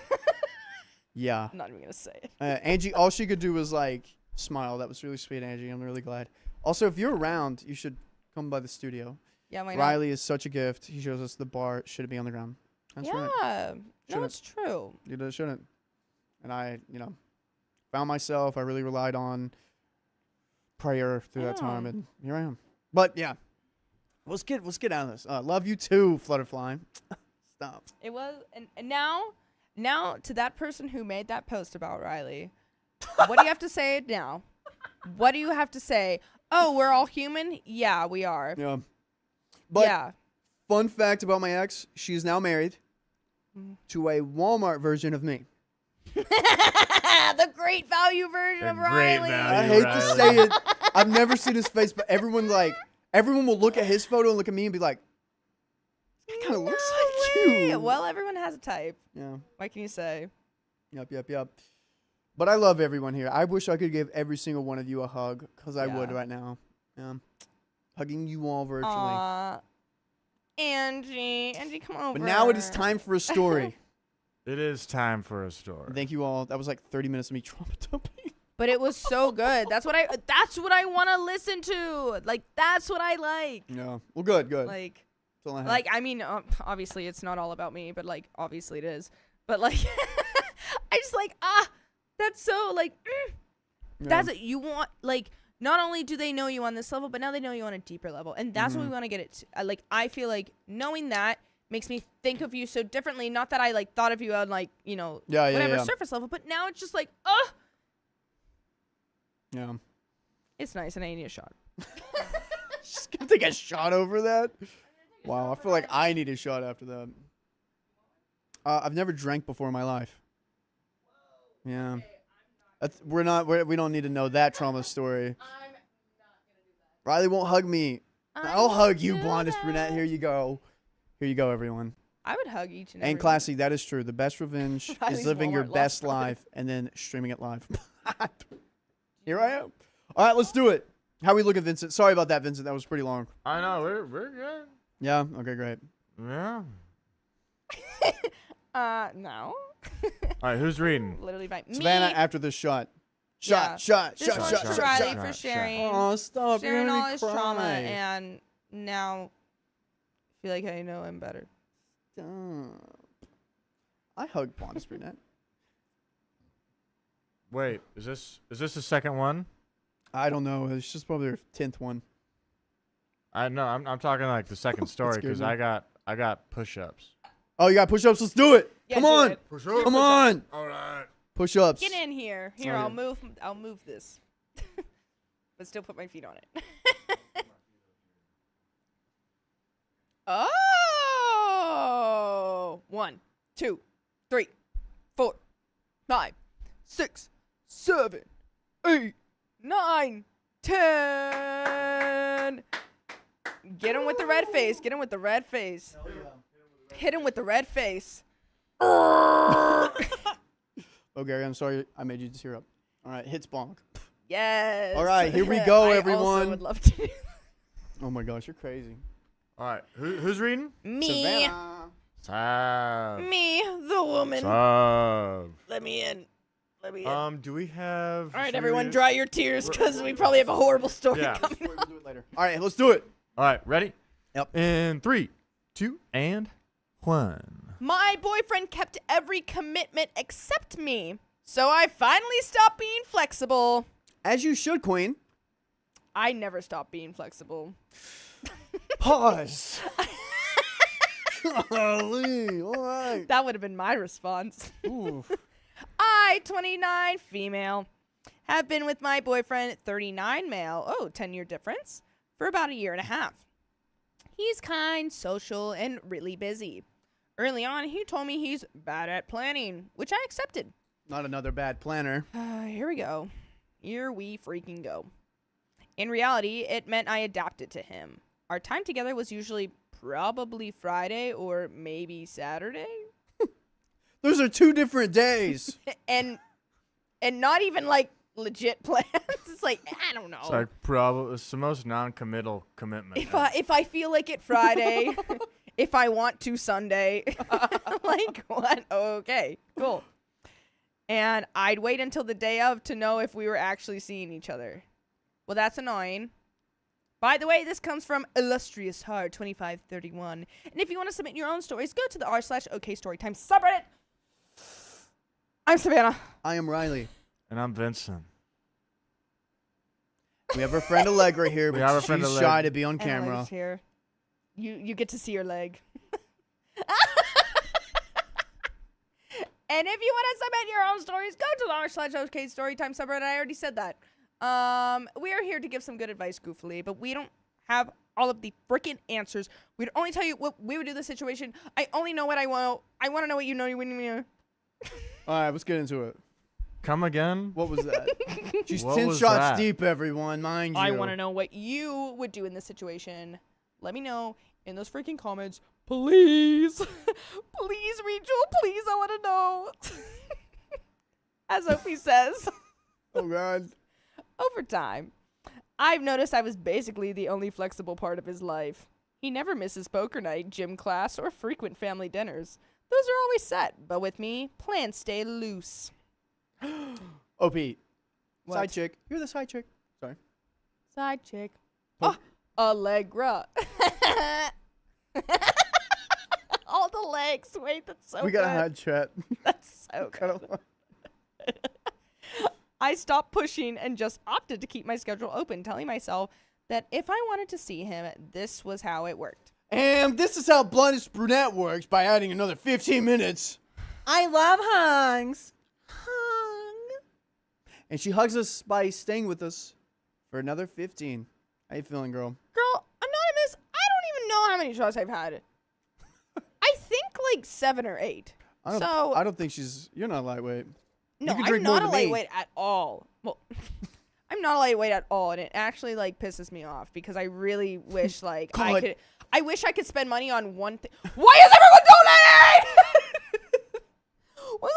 Yeah. I'm not even gonna say it. Angie, all she could do was like smile. That was really sweet, Angie. I'm really glad. Also, if you're around, you should come by the studio. Yeah, why not? Riley is such a gift. He shows us the bar. Should it be on the ground? That's right. Yeah. No, it's true. You shouldn't. And I, found myself. I really relied on prayer through that time, and here I am. But yeah, let's get out of this. Love you too, Flutterfly. Stop. It was, and now to that person who made that post about Riley, what do you have to say now? What do you have to say? Oh, we're all human? Yeah, we are. Yeah. But fun fact about my ex, she's now married to a Walmart version of me. The great value version of Riley. I hate to say it. I've never seen his face, but everyone will look at his photo and look at me and be like, it kind of looks like you. Well, everyone has a type. Yeah. What can you say? Yep. But I love everyone here. I wish I could give every single one of you a hug, because I would right now. Yeah. Hugging you all virtually. Angie, come over. But now it is time for a story. It is time for a story. Thank you all. That was like 30 minutes of me trauma dumping. But it was so good. That's what I want to listen to. Like, that's what I like. Yeah. Well, good. Like, that's all I have. like, I mean, obviously it's not all about me, but like, obviously it is. But like, I just like, that's so like, that's it. You want, like, not only do they know you on this level, but now they know you on a deeper level. And that's what we want to get it to. Like, I feel like knowing that makes me think of you so differently. Not that I like thought of you on like, whatever surface level, but now it's just like, yeah. It's nice, and I need a shot. Just gonna take a shot over that? Wow, I feel like I need a shot after that. I've never drank before in my life. Yeah. We don't need to know that trauma story. Riley won't hug me. I'll hug you, blondest brunette. Here you go. Here you go, everyone. I would hug each and every And classy, that is true. The best revenge is Riley's living your Walmart best lost life and then streaming it live. Here I am. All right, let's do it. How we look at Vincent? Sorry about that, Vincent. That was pretty long. I know we're good. Yeah. Okay. Great. Yeah. No. All right, who's reading? Literally fine. Savannah, Me. after this shot. Yeah. Shot. This one's to shot, Riley shot, for shot. sharing. Oh, stop. You're Sharing gonna all make his me trauma, cry. and now I feel like I know him better. Stop. I hug blondest brunette. Wait, is this the second one? I don't know. It's just probably their 10th one. I know. I'm talking like the second story scared because me. I got push-ups. Oh, you got push-ups? Let's do it. Yeah, Come do on. it. Come on. All right. Push-ups. Get in here. Here, Okay. I'll move this, but still put my feet on it. Oh, 1, 2, 3, 4, 5, 6, 7, 8, 9, 10. Get him with the red face. Get him with the red face. Hit him with the red face. Oh, Gary, I'm sorry I made you tear up. All right, hits bonk. Yes. All right, here we go, I everyone. also would love to do Oh my gosh, you're crazy. All right. Who's reading? Me. Sav. Me, the woman. Sav. Let me in. Let me in. Do we have? All right, should everyone, we- dry your tears because we probably have a horrible story Yeah. coming. We'll do it later. All right, let's do it. All right, ready? Yep. In 3, 2, and 1. My boyfriend kept every commitment except me, so I finally stopped being flexible. As you should, Queen. I never stopped being flexible. Pause. Golly, all right. That would have been my response. Oof. I, 29, female, have been with my boyfriend, 39, male, 10-year difference, for about a year and a half. He's kind, social, and really busy. Early on, he told me he's bad at planning, which I accepted. Not another bad planner. Here we go. Here we freaking go. In reality, it meant I adapted to him. Our time together was usually probably Friday or maybe Saturday. Those are 2 different days. and not even like legit plans. It's like, I don't know. It's like probably it's the most non-committal commitment. If I feel like it Friday, if I want to Sunday, like what? Okay, cool. And I'd wait until the day of to know if we were actually seeing each other. Well, that's annoying. By the way, this comes from Illustrious Heart 2531. And if you want to submit your own stories, go to the r/OK Storytime subreddit. I'm Savannah. I am Riley. And I'm Vincent. We have our friend Allegra here, We have our but friend she's Allegra. shy to be on And camera. Alex here. You get to see her leg. And if you want to submit your own stories, go to the r/OK Storytime subreddit. I already said that. We are here to give some good advice, goofily, but we don't have all of the freaking answers. We'd only tell you what we would do in this situation. I only know what I want. I want to know what you know. All right, let's get into it. Come again? What was that? She's What 10 was shots that? deep, everyone, mind you. I want to know what you would do in this situation. Let me know in those freaking comments. Please. Please, Rachel. Please, I want to know. As Opie says. Oh, God. Over time, I've noticed I was basically the only flexible part of his life. He never misses poker night, gym class, or frequent family dinners. Those are always set, but with me, plans stay loose. Oh, Pete. What? Side chick. You're the side chick. Sorry. Side chick. Oh. Oh, Allegra. All the legs. Wait, that's so we good. got a hot chat. That's so good. I stopped pushing and just opted to keep my schedule open, telling myself that if I wanted to see him, this was how it worked. And this is how Blondest Brunette works by adding another 15 minutes. I love hugs. Hug. And she hugs us by staying with us for another 15. How you feeling, girl? Girl, Anonymous, I don't even know how many shots I've had. I think like 7 or 8. I don't think you're not lightweight. No, can I'm drink more not a than me. lightweight at all. Well, I'm not a lightweight at all, and it actually like pisses me off because I really wish like God. I wish I could spend money on one thing. Why is everyone donating? What's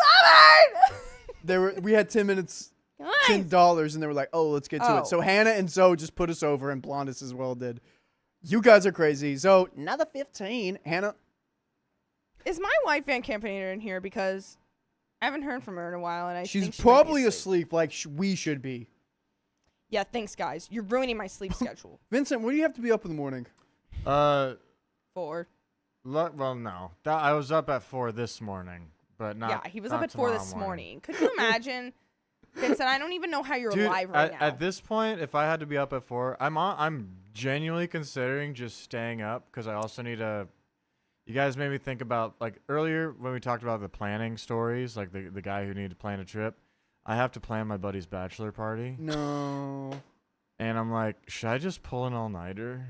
happening? We had 10 minutes, Guys. $10, and they were like, "Oh, let's get to Oh. it." So Hannah and Zoe just put us over, and Blondus as well did. You guys are crazy. Zoe, another 15. Hannah, Is my wife Van Campaigner in here? Because I haven't heard from her in a while, and she's think she might be probably asleep, like we should be. Yeah, thanks, guys. You're ruining my sleep schedule. Vincent, what do you have to be up in the morning? 4. Well, no. I was up at 4 this morning, but not. Yeah, he was not up at 4 tomorrow this morning. Could you imagine? Vincent, I don't even know how you're alive right now. At this point, if I had to be up at 4, I'm genuinely considering just staying up because I also need to. You guys made me think about like earlier when we talked about the planning stories, like the guy who needed to plan a trip. I have to plan my buddy's bachelor party. No. And I'm like, should I just pull an all-nighter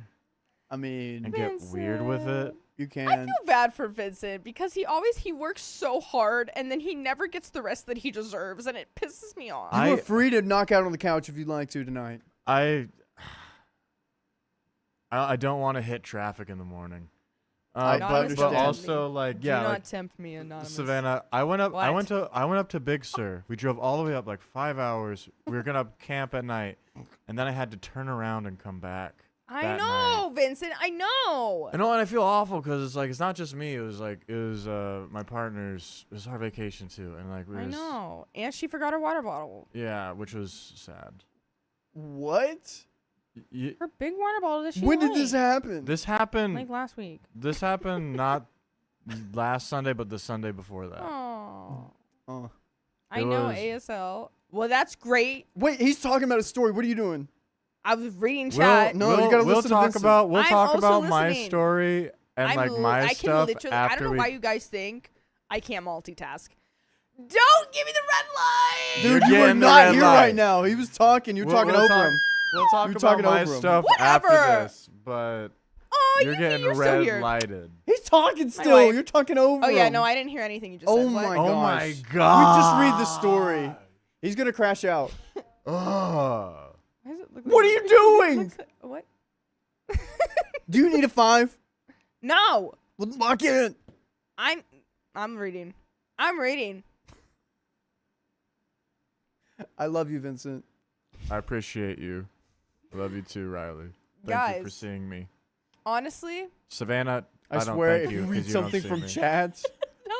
I mean, and get weird with it? you can. I feel bad for Vincent because he works so hard and then he never gets the rest that he deserves, and it pisses me off. You are free to knock out on the couch if you'd like to tonight. I don't want to hit traffic in the morning. I But understand. also like Do yeah, not like, tempt me, Anonymous. Savannah, I went up What? to Big Sur. We drove all the way up like 5 hours. We were gonna camp at night, and then I had to turn around and come back. I that know, Vincent. I know. I know, and I feel awful because it's like it's not just me. It was my partner's. It was our vacation too, and like we I was, know. And she forgot her water bottle. Yeah, which was sad. What? Her big water bottle that she When did liked, this happen? This happened. like last week. This happened not last Sunday, but the Sunday before that. Oh. Oh. I It know was- ASL. Well, that's great. Wait, he's talking about a story. What are you doing? I was reading chat. No, you gotta we'll listen to talk Vincent. about we'll I'm talk also about my listening. story and like my I can stuff literally. after I don't know we. why you guys think I can't multitask. Don't give me the red light. You're Dude, you are getting the not red here light. right now. He was talking. You're talking over him. We'll talk You're about talking my over him. stuff Whatever. after this, but Oh, you're you getting you're still red here. lighted. He's talking My still. wife. You're talking over Oh yeah, him. no, I didn't hear anything you just Oh said. What? my Oh my gosh. god! We just read the story. He's gonna crash out. Ugh. Why does it look What are like- you doing? looks like- what? Do you need a 5? No, Well, lock in. I'm reading. I'm reading. I love you, Vincent. I appreciate you. I love you too, Riley. Thank Guys. you for seeing me, Honestly, Savannah. I don't swear, thank if you you, read 'cause you don't something see from me. chat, No,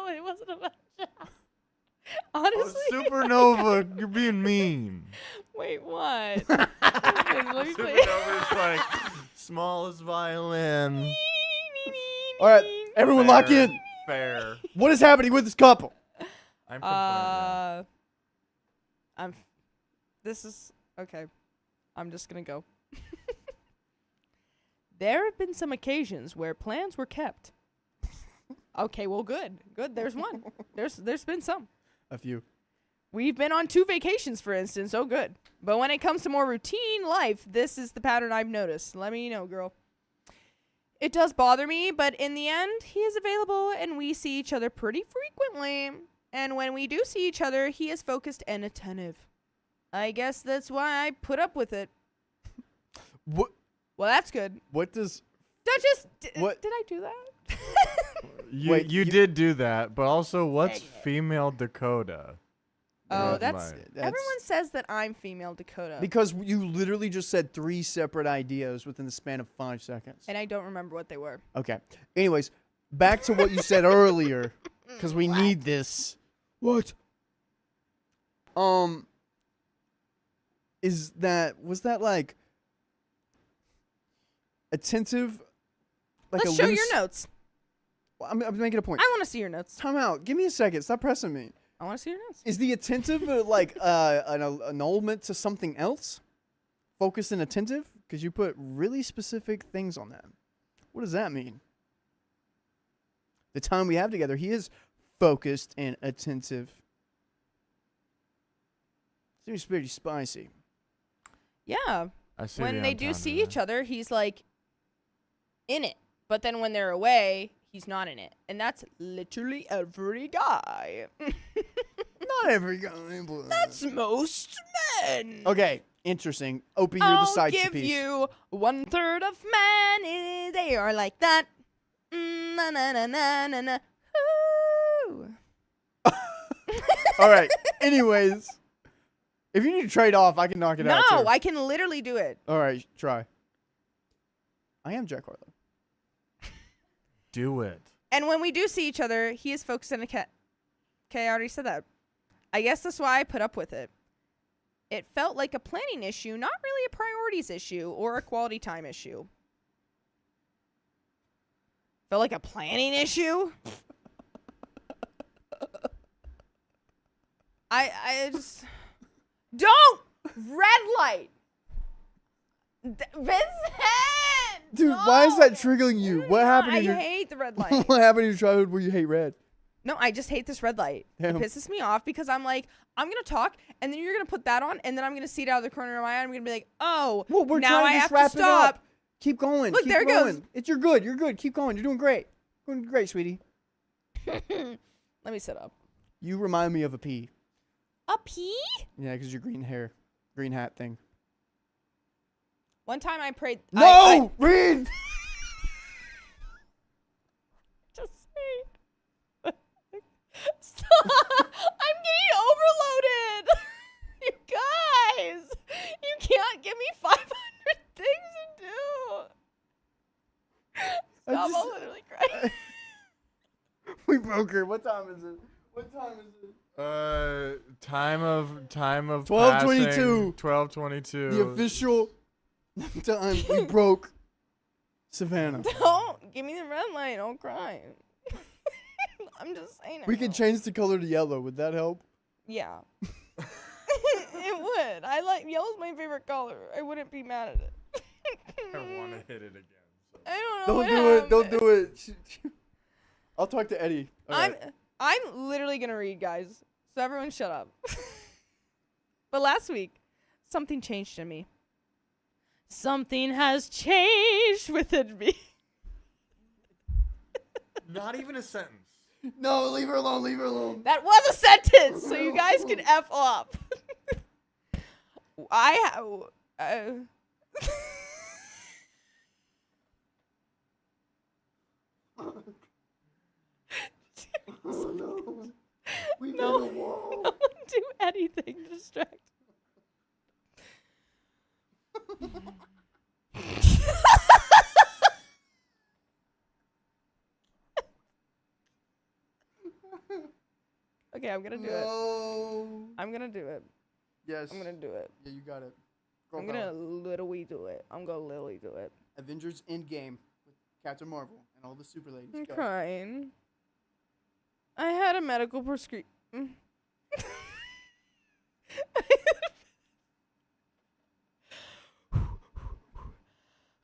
it wasn't about that. Oh, Honestly, Supernova, you're being mean. wait, what? Let me play. Supernova's like smallest violin. all right, everyone, lock Fair. in. Fair. What is happening with this couple? I'm complaining. This is okay. I'm just gonna go. There have been some occasions where plans were kept. Okay, well, good. There's one. There's been some. A few. We've been on 2 vacations, for instance. Oh, good. But when it comes to more routine life, this is the pattern I've noticed. Let me know, girl. It does bother me, but in the end, he is available and we see each other pretty frequently. And when we do see each other, he is focused and attentive. I guess that's why I put up with it. What? Well, that's good. What does? Don't just. What? Did I do that? You you- did do that, but also what's Dang it. female Dakota? Oh, Red that's. light. Everyone says that I'm female Dakota. Because you literally just said 3 separate ideas within the span of 5 seconds. And I don't remember what they were. Okay. Anyways, back to what you said earlier, because we need this. What? Was that like attentive? Like Let's a show loose, your notes. I'm making a point. I want to see your notes. Time out. Give me a second. Stop pressing me. I want to see your notes. Is the attentive like an annulment to something else? Focused and attentive? Because you put really specific things on that. What does that mean? The time we have together, he is focused and attentive. Seems pretty spicy. Yeah. I see When the they do entendre see there. each other, he's like in it. But then when they're away, he's not in it. And that's literally every guy. Not every guy, but That's most then Okay, interesting. Opie, you're the I'll side give piece. you 1/3 of man. They are like that. Na na na na na na. Ooh. All right. Anyways, if you need to trade off, I can knock it out. No, too. I can literally do it. All right, try. I am Jack Harlow. Do it. And when we do see each other, he is focused on a cat. Okay, I already said that. I guess that's why I put up with it. It felt like a planning issue, not really a priorities issue or a quality time issue. Felt like a planning issue? I just... Don't! Red light! Vincent! Dude, why is that triggering you? What happened I in your hate the red light. What happened in your childhood where you hate red? No, I just hate this red light. Damn. It pisses me off because I'm like, I'm going to talk, and then you're going to put that on, and then I'm going to see it out of the corner of my eye, and I'm going to be like, oh, Well, we're now trying I to have just wrap to it stop. up. Keep going. Look, keep there it going. goes. You're good. You're good. Keep going. You're doing great. Doing great, sweetie. Let me sit up. You remind me of a pea. A pea? Yeah, because your green hair, green hat thing. One time I prayed. No! Read! Just say. Stop! I'm getting overloaded! You guys! You can't give me 500 things to do! Stop, I'll literally cry. We broke her. What time is it? What time is it? Time of 12:22. 12:22. The official time we broke Savannah. Don't give me the red light. I'll cry. I'm just saying. We could change the color to yellow. Would that help? Yeah. It would. I like yellow's my favorite color. I wouldn't be mad at it. I want to hit it again. So. I don't know. Don't what do it. Don't happened. do it. I'll talk to Eddie. All right. I'm literally gonna read, guys. So everyone shut up. But last week, something changed in me. Something has changed within me. Not even a sentence. No, leave her alone. Leave her alone. That was a sentence, so you guys can F up. We No. got a wall. No one do anything to distract. Okay, I'm gonna do it. No. I'm gonna do it. Yes. I'm gonna do it. Yeah, you got it. Girl I'm gonna power. literally do it. I'm gonna literally do it. Avengers Endgame with Captain Marvel and all the super ladies. I'm Go. crying. I had a medical prescription.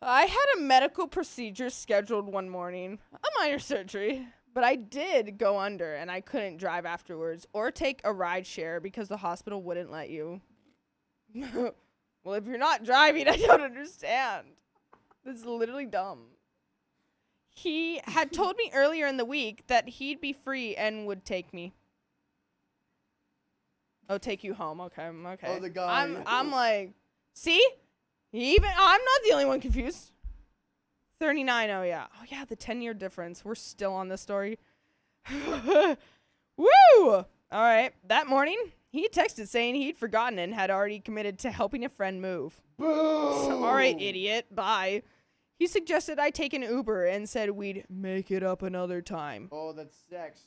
I had a medical procedure scheduled one morning, a minor surgery, but I did go under and I couldn't drive afterwards or take a ride share because the hospital wouldn't let you. Well, if you're not driving, I don't understand. This is literally dumb. He had told me earlier in the week that he'd be free and would take me. Oh, take you home. Okay, okay. Oh, the guy. I'm like, see? I'm not the only one confused. 39, oh yeah. Oh yeah, the 10-year difference. We're still on this story. Woo! All right. That morning, he texted saying he'd forgotten and had already committed to helping a friend move. Boo! All right, idiot. Bye. He suggested I take an Uber and said we'd make it up another time. Oh, that's sex.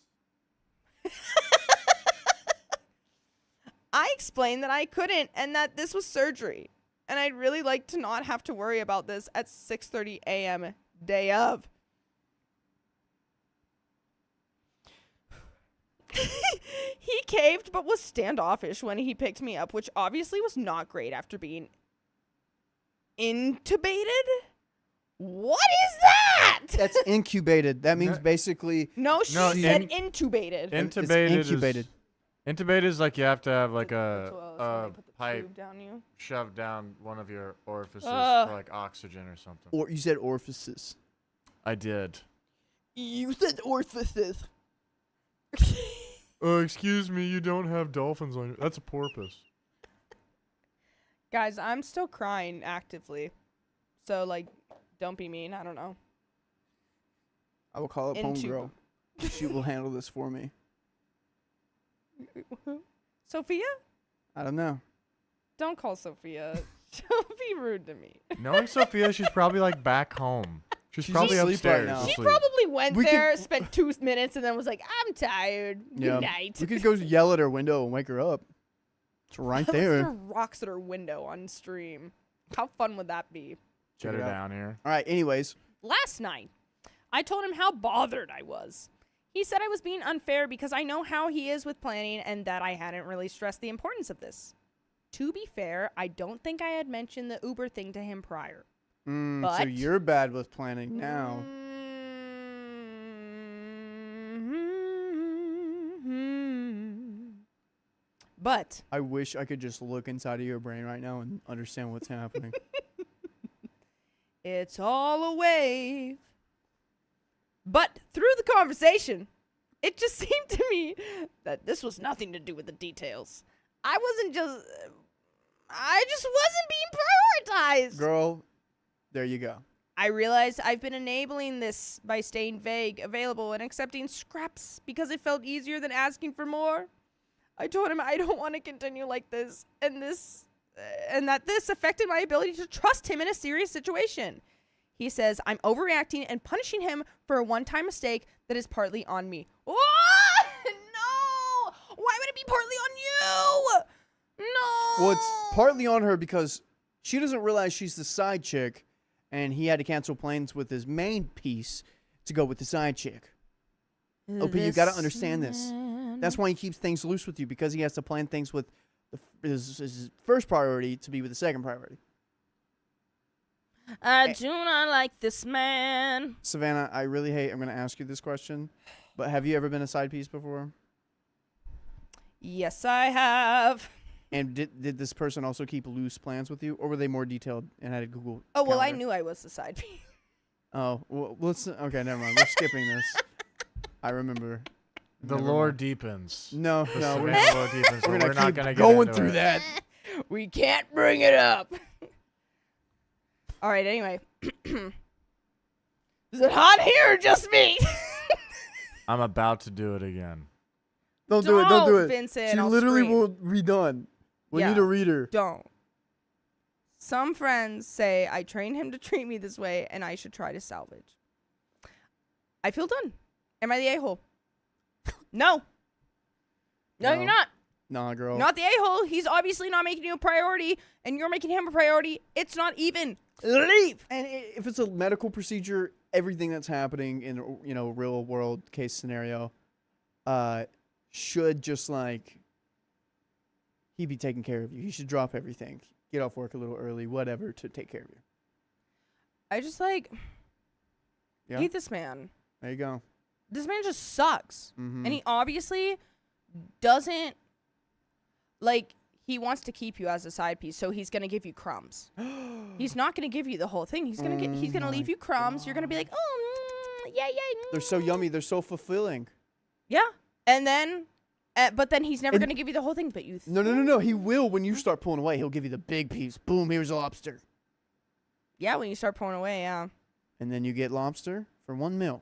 I explained that I couldn't and that this was surgery. And I'd really like to not have to worry about this at 6:30 a.m. day of. He caved but was standoffish when he picked me up, which obviously was not great after being intubated. What is that? That's incubated. That means No. basically No, she No, said intubated. Intubated It's incubated. Intubated is like you have to have like That's what I was a when they put the pipe tube down you. shoved down one of your orifices Ugh. for like oxygen or something. Or you said orifices. I did. You said orifices. Oh, excuse me, you don't have dolphins on you. That's a porpoise. Guys, I'm still crying actively. So, like, don't be mean. I don't know. I will call up Into- homegirl. She will handle this for me. Sophia? I don't know. Don't call Sophia. She'll be rude to me. Knowing Sophia, she's probably like back home. She's probably asleep right upstairs. now. She asleep. probably went We there, could- spent 2 minutes, and then was like, I'm tired. Yeah. Good night. We could go yell at her window and wake her up. It's right Let's there. throw rocks at her window on stream. How fun would that be? Get Check her it out. down here. All right. Anyways, Last night, I told him how bothered I was. He said I was being unfair because I know how he is with planning and that I hadn't really stressed the importance of this. To be fair, I don't think I had mentioned the Uber thing to him prior. so But- you're bad with planning now. But I wish I could just look inside of your brain right now and understand what's happening. it's all a wave. But through the conversation, it just seemed to me that this was nothing to do with the details. I just wasn't being prioritized. Girl, there you go. I realized I've been enabling this by staying vague, available, and accepting scraps because it felt easier than asking for more. I told him I don't want to continue like this, and that this affected my ability to trust him in a serious situation. He says I'm overreacting and punishing him for a one-time mistake that is partly on me. What? No! Why would it be partly on you? No! Well, it's partly on her because she doesn't realize she's the side chick, and he had to cancel plans with his main piece to go with the side chick. OP, you got to understand this. That's why he keeps things loose with you, because he has to plan things with his first priority to be with the second priority. I do not like this man. Savannah, I really hate I'm going to ask you this question, but have you ever been a side piece before? Yes, I have. And did this person also keep loose plans with you, or were they more detailed and had a Google Oh, well, I calendar? knew I was the side piece. Oh, well, okay, never mind. We're skipping this. I remember. The Never lore mind. deepens. No, The no, we're Savannah not, lore deepens. we're but gonna we're not keep gonna get going into through it. that. We can't bring it up. All right, anyway. Is it hot here or just me? I'm about to do it again. Don't do it. Don't do it. Vincent, She I'll literally scream. will be done. We Yeah. need a reader. Don't. Some friends say I trained him to treat me this way and I should try to salvage. I feel done. Am I the a-hole? No. No, No. you're not. Nah, girl. Not the a-hole. He's obviously not making you a priority, and you're making him a priority. It's not even. Leave. And if it's a medical procedure, everything that's happening in real world case scenario, should just like he be taking care of you. He should drop everything, get off work a little early, whatever, to take care of you. I just Yeah. hate this man. There you go. This man just sucks. Mm-hmm. And he obviously doesn't, he wants to keep you as a side piece, so he's going to give you crumbs. He's not going to give you the whole thing. He's going to leave you crumbs. You're going to be like, oh, yeah. They're so yummy. They're so fulfilling. Yeah. And then, but then he's never And- going to give you the whole thing, but you. No. He will when you start pulling away. He'll give you the big piece. Boom, here's a lobster. Yeah, when you start pulling away, yeah. And then you get lobster for $1 million.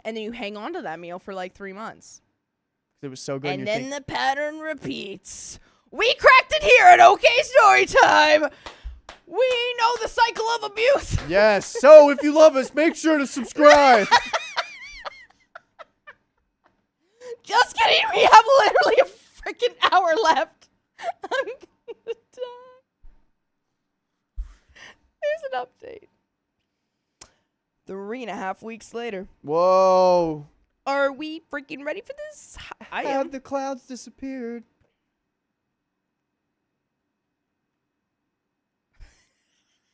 And then you hang on to that meal for 3 months. It was so good. And you're then thinking, the pattern repeats. We cracked it here at OK Storytime. We know the cycle of abuse. yes. So if you love us, make sure to subscribe. Just kidding. We have literally a freaking hour left. I'm gonna die. There's an update. 3.5 weeks later. Whoa. Are we freaking ready for this? I am. Have the clouds disappeared?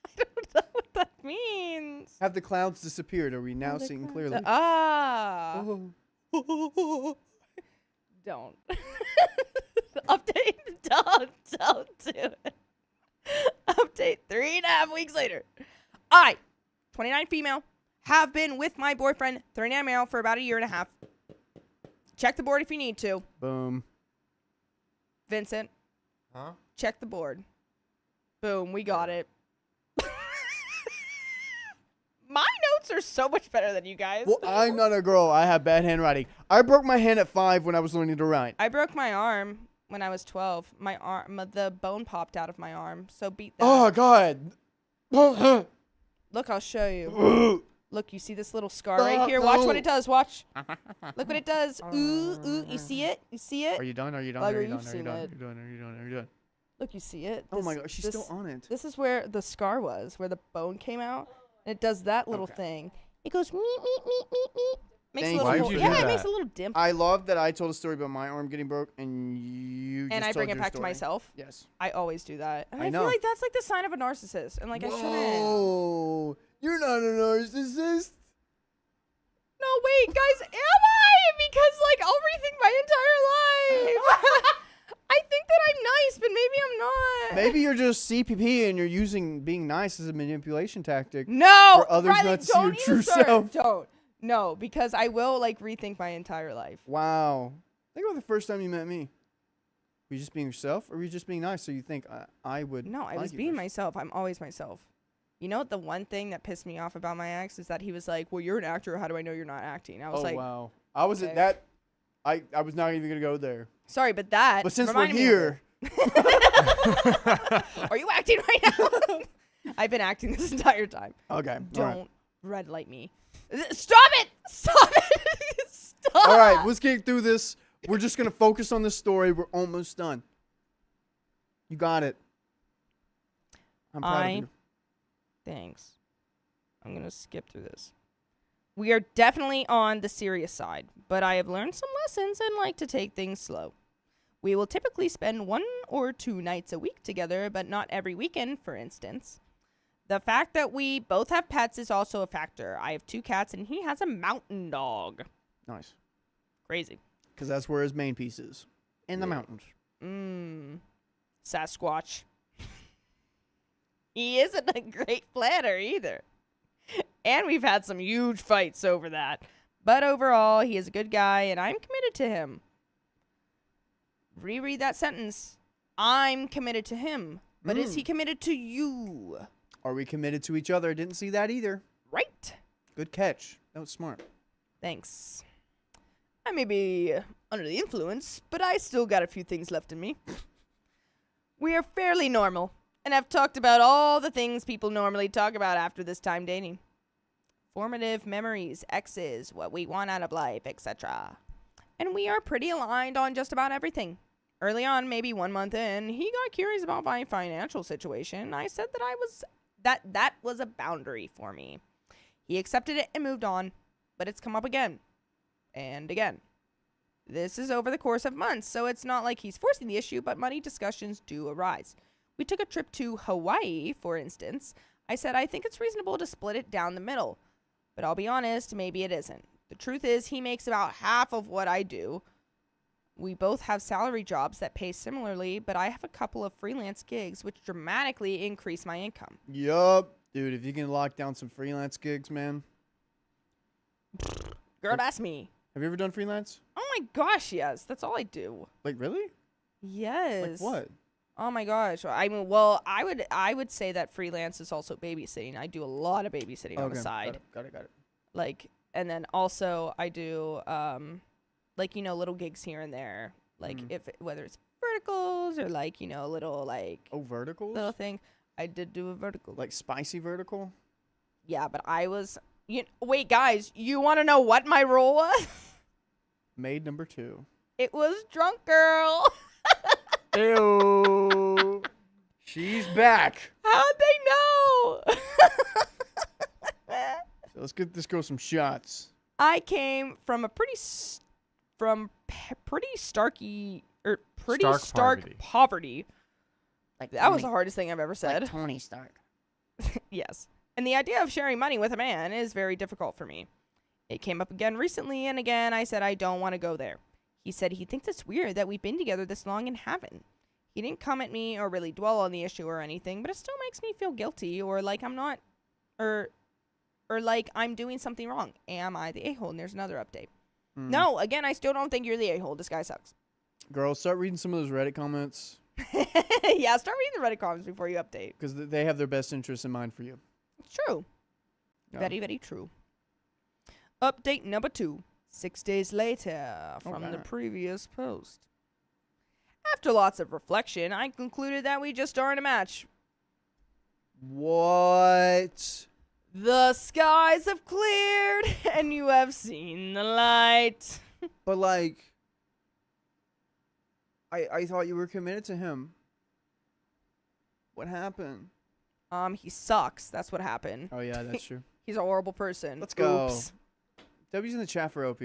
I don't know what that means. Have the clouds disappeared? Are we now seeing clearly? Ah. Oh. Don't. Update. Don't do it. Update 3.5 weeks later. I, 29 female, have been with my boyfriend, 39 male, for about 1.5 years. Check the board if you need to. Boom. Vincent, Huh? check the board. Boom, we got it. My notes are so much better than you guys. Well, I'm not a girl. I have bad handwriting. I broke my hand at 5 when I was learning to write. I broke my arm when I was 12. My arm, the bone popped out of my arm. So beat that. Oh, God. Look, I'll show you. Look, you see this little scar right here? Watch what it does. Watch. Look what it does. Ooh. You see it? You see it? Are you done? Are you done? Lugger, Are you done? you've Are you seen done? it. Are you done? Are you done? Are you done? Look, you see it? Oh, my God. She's still on it. This is where the scar was, where the bone came out. And it does that little thing. It goes meep, meep, meep, meep, meep. Makes Thank a Why little would you hole. do Yeah, it that? makes a little dimple. I love that I told a story about my arm getting broke, and you just And I bring told it your back to story. myself. Yes. I always do that. And I I know. feel like that's like the sign of a narcissist. And like I shouldn't. Whoa. You're not a narcissist. No, wait, guys, am I? Because like I'll rethink my entire life. I think that I'm nice, but maybe I'm not. Maybe you're just CPP and you're using being nice as a manipulation tactic. No, For others Riley, not to see your don't you, true sir. self. Don't. No, because I will like rethink my entire life. Wow. Think about the first time you met me. Were you just being yourself, or were you just being nice so you think I would? No, I like was you being first? myself. I'm always myself. You know what? The one thing that pissed me off about my ex is that he was like, "Well, you're an actor. How do I know you're not acting?" I was Oh like, wow. I was okay. at that. I was not even gonna go there. "Sorry, but that." But since we're reminded me of here, it. Are you acting right now? I've been acting this entire time. okay. Don't red light me. Stop it! Stop it! Stop! All right, let's get through this. We're just gonna focus on this story. We're almost done. You got it. I'm proud of you. Thanks. I'm going to skip through this. We are definitely on the serious side, but I have learned some lessons and like to take things slow. We will typically spend 1 or 2 nights a week together, but not every weekend, for instance. The fact that we both have pets is also a factor. I have 2 cats and he has a mountain dog. Nice. Crazy. Because that's where his main piece is. In the mountains. Sasquatch. He isn't a great planner either. And we've had some huge fights over that. But overall, he is a good guy, and I'm committed to him. Reread that sentence. I'm committed to him. But is he committed to you? Are we committed to each other? Didn't see that either. Right. Good catch. That was smart. Thanks. I may be under the influence, but I still got a few things left in me. We are fairly normal, and have talked about all the things people normally talk about after this time dating. Formative memories, exes, what we want out of life, etc. And we are pretty aligned on just about everything. Early on, maybe 1 month in, he got curious about my financial situation. I said that that was a boundary for me. He accepted it and moved on, but it's come up again and again. This is over the course of months, so it's not like he's forcing the issue, but money discussions do arise. We took a trip to Hawaii, for instance. I said I think it's reasonable to split it down the middle, but I'll be honest, maybe it isn't. The truth is he makes about half of what I do. We both have salary jobs that pay similarly, but I have a couple of freelance gigs which dramatically increase my income. Yup. Dude, if you can lock down some freelance gigs, man. Girl, that's me. Have you ever done freelance? Oh my gosh, yes. That's all I do. Like, really? Yes. Like what? Oh my gosh. I mean, well, I would say that freelance is also babysitting. I do a lot of babysitting on the side. Got it. Like, and then also I do like, you know, little gigs here and there. Like whether it's verticals or like, you know, little like Oh, verticals? little thing. I did do a vertical. Like spicy vertical? Yeah, but I was wait, guys, you want to know what my role was? Maid number 2. It was drunk girl. Ew. She's back. How'd they know? So let's get this girl some shots. I came from a pretty stark poverty. poverty. Like That was the hardest thing I've ever said. Like Tony Stark. Yes. And the idea of sharing money with a man is very difficult for me. It came up again recently, and again I said I don't want to go there. He said he thinks it's weird that we've been together this long and haven't. He didn't come at me or really dwell on the issue or anything, but it still makes me feel guilty or like I'm not, or like I'm doing something wrong. Am I the a-hole? And there's another update. No, again, I still don't think you're the a-hole. This guy sucks. Girl, start reading some of those Reddit comments. Yeah, start reading the Reddit comments before you update. Because they have their best interests in mind for you. It's true. Yeah. Very, very true. Update number 2. 6 days later from the Okay. previous post. After lots of reflection, I concluded that we just aren't a match. What? The skies have cleared, and you have seen the light. But like, I thought you were committed to him. What happened? He sucks. That's what happened. Oh yeah, that's true. He's a horrible person. Let's go. Oops. W's in the chat for OP.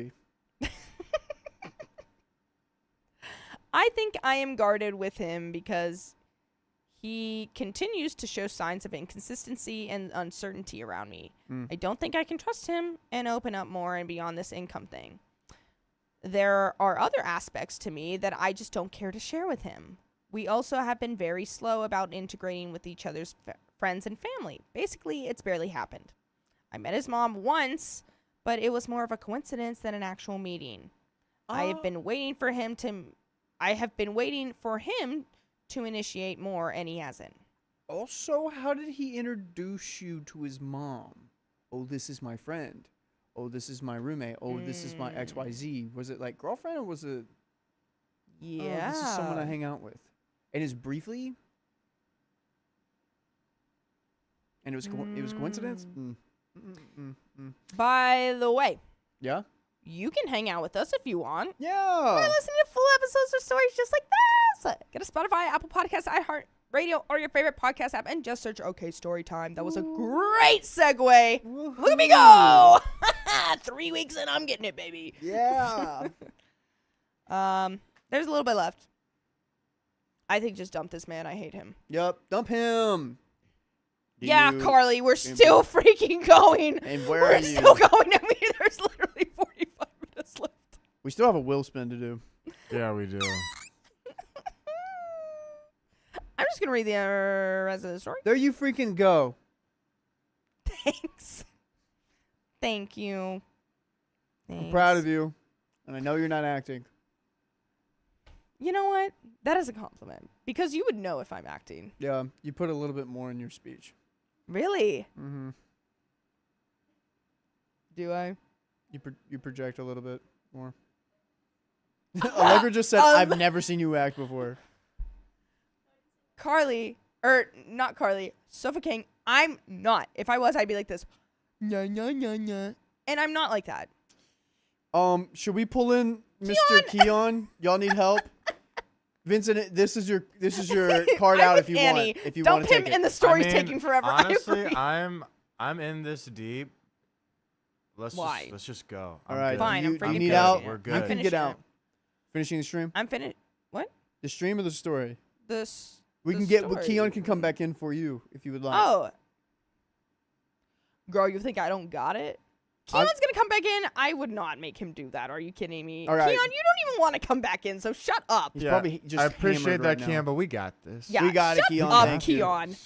I think I am guarded with him because he continues to show signs of inconsistency and uncertainty around me. I don't think I can trust him and open up more and beyond this income thing. There are other aspects to me that I just don't care to share with him. We also have been very slow about integrating with each other's friends and family. Basically, it's barely happened. I met his mom once, but it was more of a coincidence than an actual meeting. I have been waiting for him to initiate more, and he hasn't. Also, how did he introduce you to his mom? Oh, this is my friend. Oh, this is my roommate. Oh, this is my XYZ. Was it like girlfriend or was it? Yeah. Oh, this is someone I hang out with. And it's briefly. And it was coincidence. By the way, Yeah. you can hang out with us if you want. Yeah. Or listen to full episodes of stories just like this. Get a Spotify, Apple Podcasts, iHeartRadio, or your favorite podcast app, and just search OK Storytime. That was a great segue. Look at me go! 3 weeks in, I'm getting it, baby. Yeah. There's a little bit left. I think just dump this man. I hate him. Yep. Dump him. Yeah, Carly, we're still freaking going. And where We're are you? still going. I mean, there's literally 45 minutes left. We still have a will spin to do. Yeah, we do. I'm just going to read the rest of the story. There you freaking go. Thanks. Thank you. I'm proud of you. And I know you're not acting. You know what? That is a compliment. Because you would know if I'm acting. Yeah, you put a little bit more in your speech. Really? Mm-hmm. Do I? You project a little bit more. Allegra just said, I've never seen you act before. Carly, or not Carly, Sofa King, I'm not. If I was, I'd be like this. Nah, nah, nah, nah. And I'm not like that. Should we pull in Mr. Keon? Y'all need help? Vincent, this is your card out if you Annie. want. If you Dump want to him take it. and the story's taking forever. Honestly, I I'm in this deep. Let's just go. All right. Fine, I'm You freaking need good. out. We're You good. can get out. Finishing the stream? I'm finished. What? The stream or the story? We can get. Keon can come back in for you if you would like. Oh. Girl, you think I don't got it? Keon's going to come back in. I would not make him do that. Are you kidding me? All right. Keon, you don't even want to come back in, so shut up. He's probably just I appreciate hammered that, right now. Keon, but we got this. Yeah, We got it, shut Keon. up, Thank you. Keon.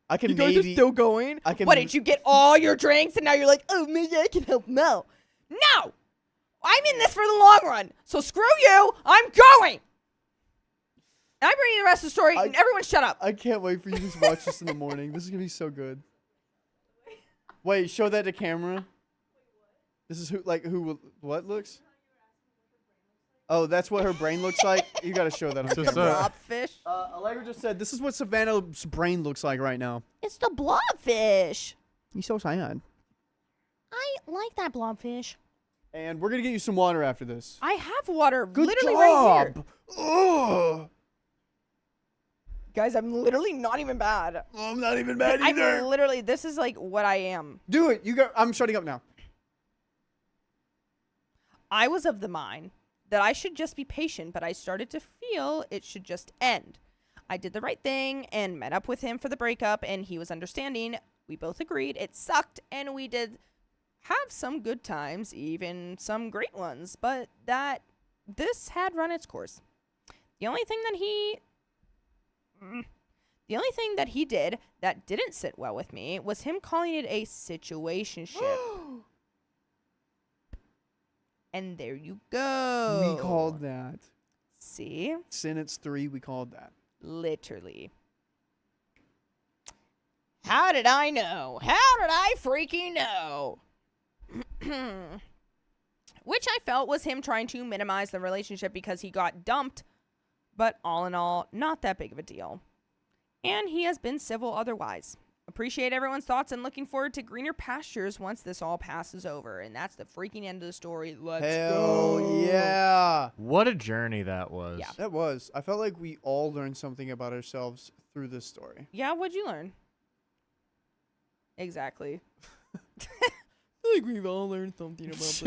I can You guys maybe. are still going? I can. What, did you get all your drinks and now you're like, oh, maybe I can help him out? No! I'm in this for the long run, so screw you. I'm going! And I'm reading the rest of the story, and everyone shut up. I can't wait for you to watch this in the morning. This is gonna be so good. Wait, show that to camera. This is what looks? Oh, that's what her brain looks like? You gotta show that on It's just camera. Blobfish. Allegra just said, this is what Savannah's brain looks like right now. It's the blobfish. He's so sad. I like that blobfish. And we're gonna get you some water after this. I have water Good literally job. right here. Ugh. Guys, I'm literally not even bad. I'm not even mad either. I'm literally, this is like what I am. Do it. I'm shutting up now. I was of the mind that I should just be patient, but I started to feel it should just end. I did the right thing and met up with him for the breakup, and he was understanding. We both agreed it sucked, and we did have some good times, even some great ones, but this had run its course. The only thing that he did that didn't sit well with me was him calling it a situationship. And there you go. We called that. See? Sentence 3, we called that. Literally. How did I know? How did I freaking know? Which I felt was him trying to minimize the relationship because he got dumped, but all in all, not that big of a deal. And he has been civil otherwise. Appreciate everyone's thoughts and looking forward to greener pastures once this all passes over. And that's the freaking end of the story. Let's go. Yeah. What a journey that was. Yeah. That was. I felt like we all learned something about ourselves through this story. Yeah, what'd you learn? Exactly. I feel like we've all learned something about this.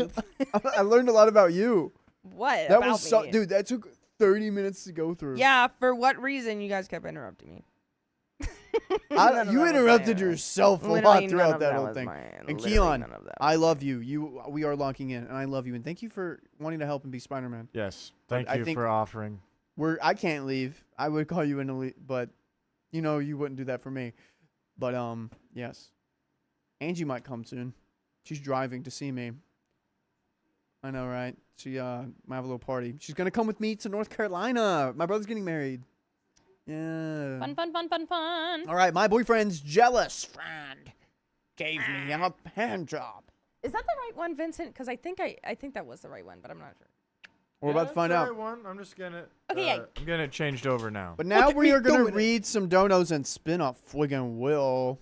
I learned a lot about you. What That about was so, me? dude. That took 30 minutes to go through. Yeah, for what reason you guys kept interrupting me? You interrupted yourself a lot Literally none throughout of that whole was thing. mine. And Literally Keon, none of that I was love you. We are locking in, and I love you. And thank you for wanting to help and be Spider-Man. Yes. But Thank I you think- for offering. I can't leave. I would call you in to leave, but you know you wouldn't do that for me. But yes. Angie might come soon. She's driving to see me. I know, right? She might have a little party. She's gonna come with me to North Carolina. My brother's getting married. Yeah. Fun, fun, fun, fun, fun. All right, my boyfriend's jealous friend gave me a hand job. Is that the right one, Vincent? Because I think that was the right one, but I'm not sure. We're about to find out. One. I'm just gonna. Okay, yeah. I'm gonna changed over now. But now Look at we me are gonna doing it. read some donos and spin a friggin' wheel.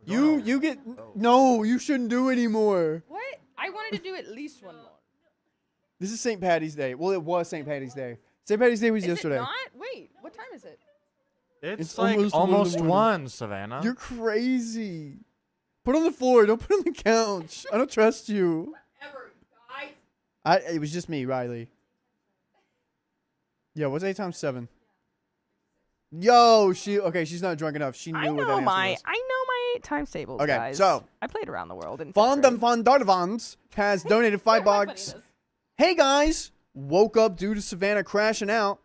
You get no. You shouldn't do anymore. What? I wanted to do at least one more. This is St. Patty's Day. Well, it was St. Patty's Day. St. Patty's Day was Is yesterday. it not? Wait, what time is it? It's It's like almost one in the almost morning. one, Savannah. You're crazy. Put it on the floor. Don't put it on the couch. I don't trust you. It was just me, Riley. Yeah, what's 8 times 7? Yo, she's not drunk enough. She knew I what that know answer my was. times tables, Okay, guys. so- I played around the world. In Fondam Fondarvans has donated $5. Hey guys, woke up due to Savannah crashing out.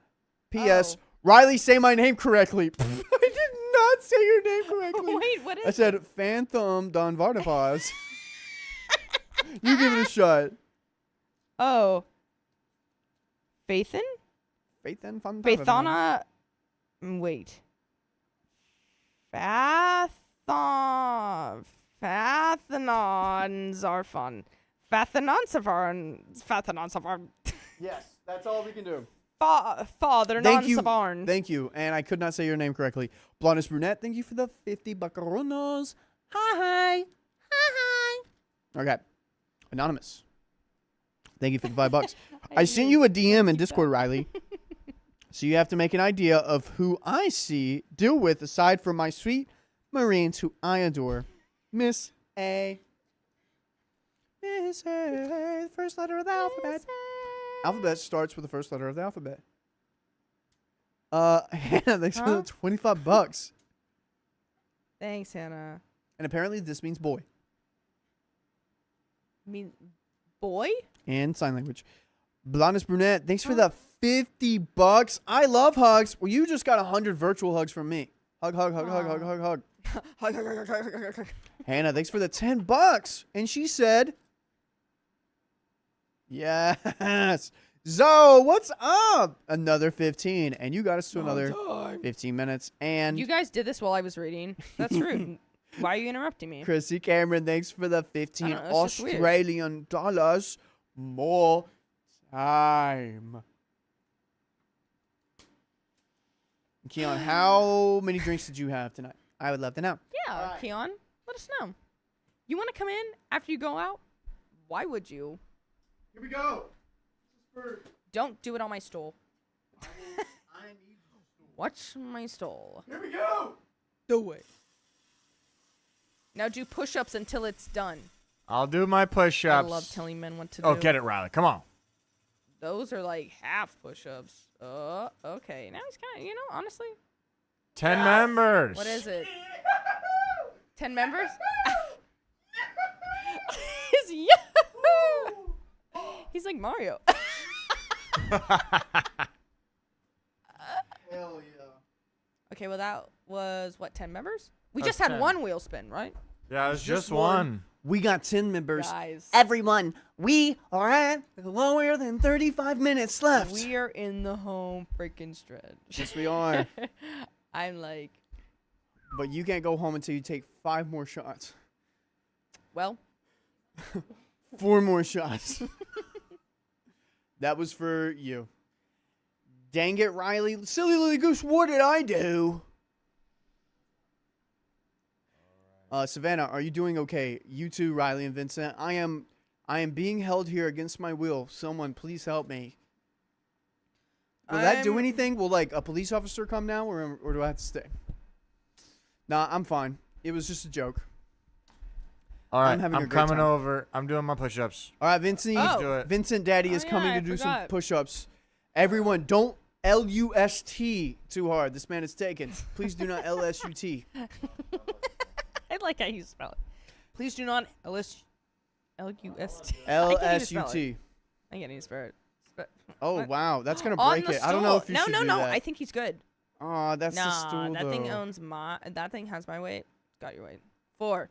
P.S. Oh. Riley, say my name correctly. I did not say your name correctly. Wait, what is I said Phantom Don Vardavaz. You give it a shot. Oh. Faithin? Faithan Fondarvans. Faithana. Wait. Fathanons are fun. Fathanons are Yes, that's all we can do. father Thank you. non-savarn. Thank you. And I could not say your name correctly. Blondest Brunette, thank you for the 50 buckaronos. Hi. Hi. Okay. Anonymous. Thank you for the $5. I sent you a DM in Discord, Riley. So you have to make an idea of who I see deal with aside from my sweet Marines who I adore. Miss A. Miss A. The first letter of the alphabet. Alphabet starts with the first letter of the alphabet. Hannah, thanks for the $25. Thanks, Hannah. And apparently this means boy Mean boy? in sign language. Blondest Brunette, thanks for the $50. I love hugs. Well, you just got 100 virtual hugs from me. Hug, hug, hug, hug, hug, hug, hug. Hannah, thanks for the $10. And she said, yes. Zoe, what's up? Another 15. And you got us to another 15 minutes. And You guys did this while I was reading. That's rude. Why are you interrupting me? Chrissy Cameron, thanks for the 15 I don't know, it's just weird. Australian dollars. More time. Keon, how many drinks did you have tonight? I would love to know. Yeah, Alright. Keon, let us know. You want to come in after you go out? Why would you? Here we go. Don't do it on my stool. Watch my stool. Here we go. Do it. Now do push-ups until it's done. I'll do my I push-ups. love telling men what to do. Oh, get it, Riley. Come on. Those are like half push-ups. Okay. Now he's kind of, honestly. 10 members. What is it? 10 members? He's Yahoo! He's like Mario. Hell yeah. Okay, well that was what, 10 members? We That's just had 10. one wheel spin, right? Yeah, it's just one. We got 10 members. Guys, Everyone, we are at lower than 35 minutes left. we are in the home freaking stretch. Yes, we are. I'm like, But you can't go home until you take 5 more shots. well, 4 more shots. That was for you. Dang it, Riley. Silly Lily Goose, what did I do? Savannah, are you doing okay? You too, Riley and Vincent. I am being held here against my will. Someone please help me. Will that do anything? Will like a police officer come now, or do I have to stay? Nah, I'm fine. It was just a joke. All right, having a I'm great coming time. over. I'm doing my push-ups. All right, Vincent. Let's do it. Vincent Daddy is coming yeah, to I do some forgot. push-ups. Everyone, don't LUST too hard. This man is taken. Please do not LSUT. I like how you spell it. Please do not LUST. LSUT. I can't even spell it. Oh What? wow, that's gonna On break the it. I don't know if you no, should no, do no. that. I think he's good. Oh, that's the stool that thing though. owns my. That thing has my weight. Got your weight. 4,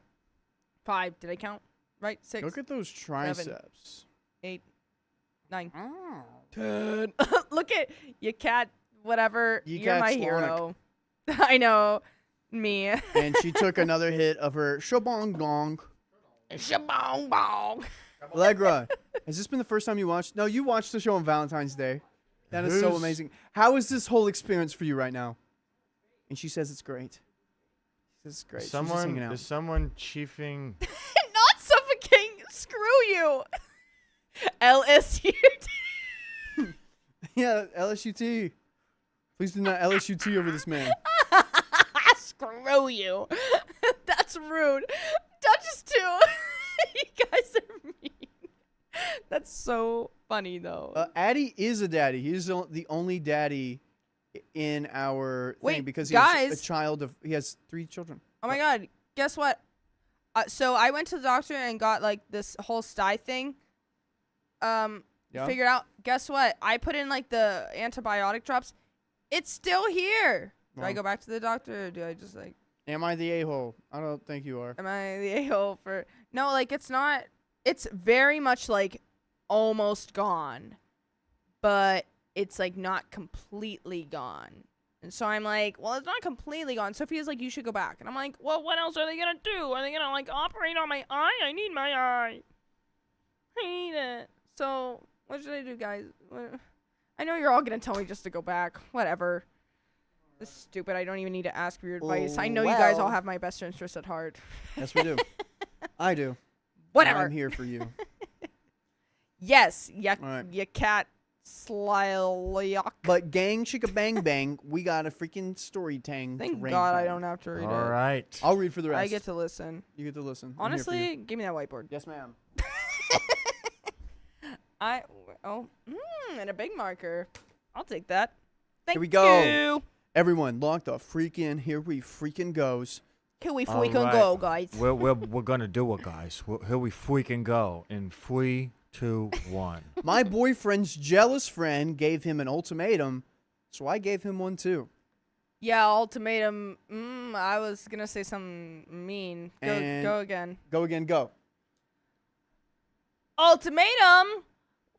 5. Did I count? Right. 6, Look at those triceps. 8, 9, Oh. 10. Look at you, cat. Whatever. You You're cat my Slonic. hero. I know. Me. And she took another hit of her shabong gong. Shabong bong. Allegra, has this been the first time you watched? No, you watched the show on Valentine's Day. That is so Who's- amazing. How is this whole experience for you right now? And she says it's great. She says it's great. She's just hanging out. Is someone chiefing? Not suffocating. Screw you. LSU. Yeah, LSUT. Please do not LSUT over this man. Screw you. That's rude. Duchess too. You guys are mean. That's so funny though. Addie is a daddy. He's the only daddy in our thing Wait, because he has a guys. child of. He has 3 children. Oh my god. Guess what? So I went to the doctor and got like this whole sty thing. Yeah. Figured out. Guess what? I put in like the antibiotic drops. It's still here. Do I Wow. go back to the doctor or do I just like Am I the a-hole? I don't think you are. am I the a-hole for No, like it's not it's very much like almost gone. But it's like not completely gone. And so I'm like, well, it's not completely gone. Sophia's like, you should go back. And I'm like, well, what else are they gonna do? Are they gonna like operate on my eye? I need my eye. I need it. So what should I do, guys? I know you're all gonna tell me just to go back. Whatever. This is stupid. I don't even need to ask for your advice. I know you guys all well. have my best interests at heart. Yes, we do. I do. Whatever. I'm here for you. Yes, All right. you cat slyok. But gang chicka bang bang, we got a freaking story tang. Thank God I don't have to read All it. right. I'll read for the rest. I get to listen. You get to listen. I'm here for you. Honestly, give me that whiteboard. Yes, ma'am. And a big marker. I'll take that. Thank we go. you. Everyone, lock the freak in. Here we freaking goes. Here we All freaking right. go, guys. We're gonna do it, guys. Here we freaking go in 3, 2, 1. My boyfriend's jealous friend gave him an ultimatum, so I gave him one too. Yeah, ultimatum. I was gonna say something mean. And- Go again. Go again, go. Ultimatum.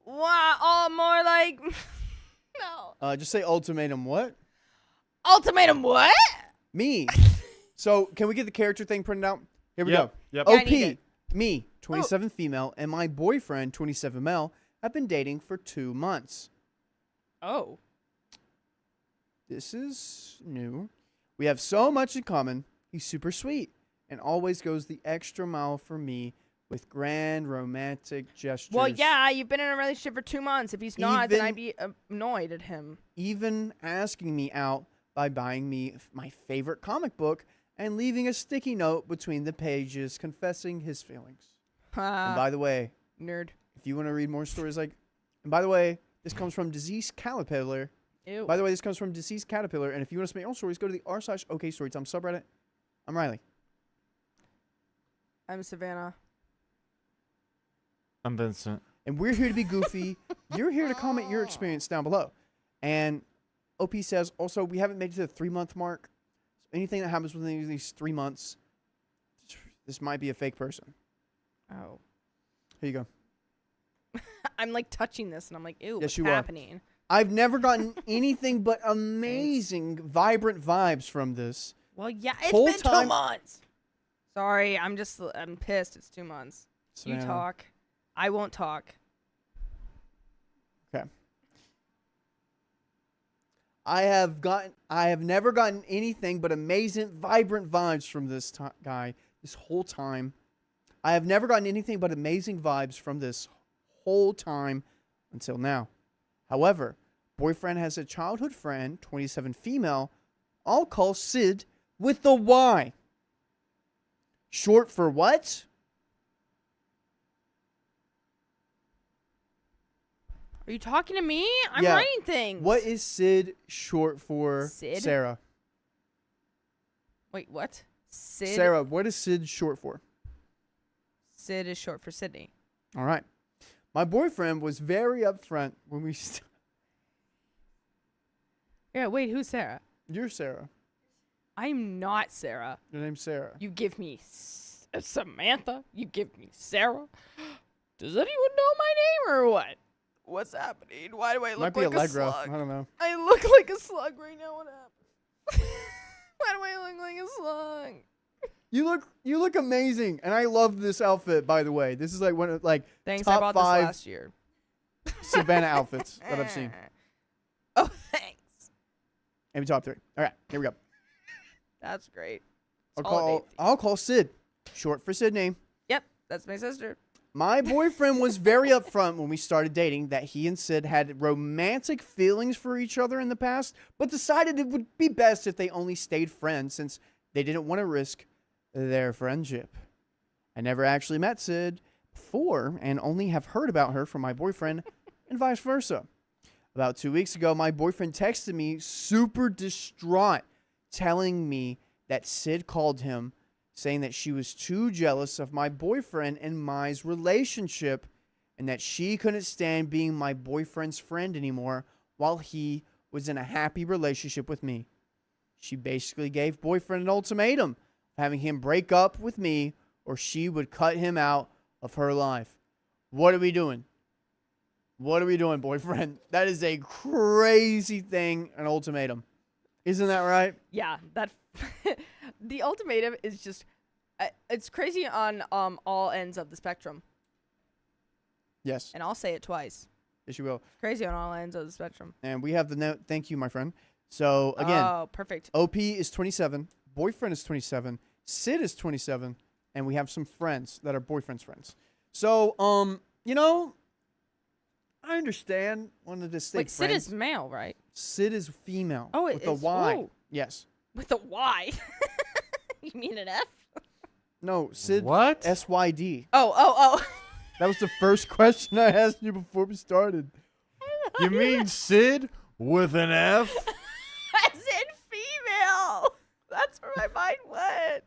Wow. Oh, more like. No. Just say ultimatum. What? Ultimatum. What? Me. So can we get the character thing printed out? Here we go. Yep. Yeah, I need OP. it. Me, 27 female, and my boyfriend, 27 male, have been dating for 2 months. Oh. This is new. We have so much in common. He's super sweet and always goes the extra mile for me with grand romantic gestures. Well, yeah, you've been in a relationship for 2 months. If he's not, then Even- I'd be annoyed at him. Even asking me out by buying me my favorite comic book and leaving a sticky note between the pages confessing his feelings. And by the way, Nerd. if you want to read more stories like... And by the way, this comes from Diseased Caterpillar. Ew. By the way, this comes from Deceased Caterpillar. And if you want to submit your own stories, go to the r/OKStorytime subreddit. I'm Riley. I'm Savannah. I'm Vincent. And we're here to be goofy. You're here to comment your experience down below. And OP says, also, we haven't made it to the 3-month mark. So anything that happens within these 3 months, this might be a fake person. Oh. Here you go. I'm like touching this and I'm like, ew, Yes, what's you are. happening? I've never gotten anything but amazing, vibrant vibes from this. Well, yeah, it's Whole been time- 2 months. Sorry, I'm pissed. It's 2 months. You Savannah. talk. I won't talk. Okay. I have never gotten anything but amazing, vibrant vibes from this guy this whole time. I have never gotten anything but amazing vibes from this whole time until now. However, boyfriend has a childhood friend, 27 female, I'll call Sid with the Y. Short for what? Are you talking to me? I'm Yeah. writing things. What is Sid short for? Sid? Sarah. Wait, what? Sid? Sarah, what is Sid short for? Sid is short for Sydney. All right. My boyfriend was very upfront when we... Yeah, wait, who's Sarah? You're Sarah. I'm not Sarah. Your name's Sarah. You give me Samantha. You give me Sarah. Does anyone know my name or what? What's happening? Why do I look Might be like a Allegra. slug? I don't know. I look like a slug right now. What happened? Why do I look like a slug? You look amazing, and I love this outfit. By the way, this is like one of Thanks, top I bought 5 this last year. Savannah outfits that I've seen. Oh, thanks. Maybe top 3. All right, here we go. That's great. I'll call Sid, short for Sydney. Yep, that's my sister. My boyfriend was very upfront when we started dating that he and Sid had romantic feelings for each other in the past, but decided it would be best if they only stayed friends since they didn't want to risk their friendship. I never actually met Sid before and only have heard about her from my boyfriend and vice versa. About 2 weeks ago, my boyfriend texted me super distraught, telling me that Sid called him, saying that she was too jealous of my boyfriend and Mai's relationship and that she couldn't stand being my boyfriend's friend anymore while he was in a happy relationship with me. She basically gave boyfriend an ultimatum, having him break up with me or she would cut him out of her life. What are we doing? What are we doing, boyfriend? That is a crazy thing, an ultimatum. Isn't that right? Yeah, that the ultimatum is just it's crazy on all ends of the spectrum. Yes. And I'll say it twice. Yes, you will. Crazy on all ends of the spectrum. And we have the note. Thank you, my friend. So, again, Oh, perfect. OP is 27. Boyfriend is 27. Sid is 27. And we have some friends that are boyfriend's friends. So, I understand wanting to stay Wait, friends. Sid is male, right? Sid is female. Oh, it with a is. Y. Oh. Yes. With a Y. You mean an F? No, Sid. What? SYD. Oh. That was the first question I asked you before we started. You mean Sid with an F? As in female. That's where my mind went.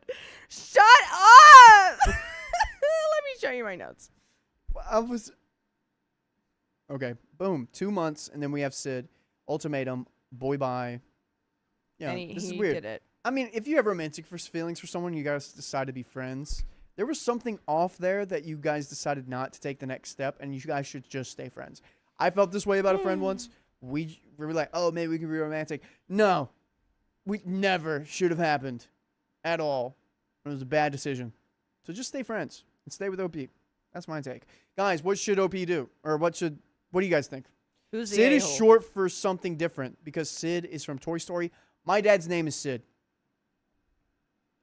Shut up. Let me show you my notes. Okay, boom. 2 months, and then we have Sid. Ultimatum. Boy, bye. Yeah, And this is he weird. did it. I mean, if you have romantic feelings for someone, you guys decide to be friends. There was something off there that you guys decided not to take the next step, and you guys should just stay friends. I felt this way about a friend once. We were like, oh, maybe we can be romantic. No, we never should have happened at all. It was a bad decision. So just stay friends and stay with OP. That's my take. Guys, what should OP do? Or what do you guys think? Who's the Sid is a-hole? short for something different because Sid is from Toy Story. My dad's name is Sid.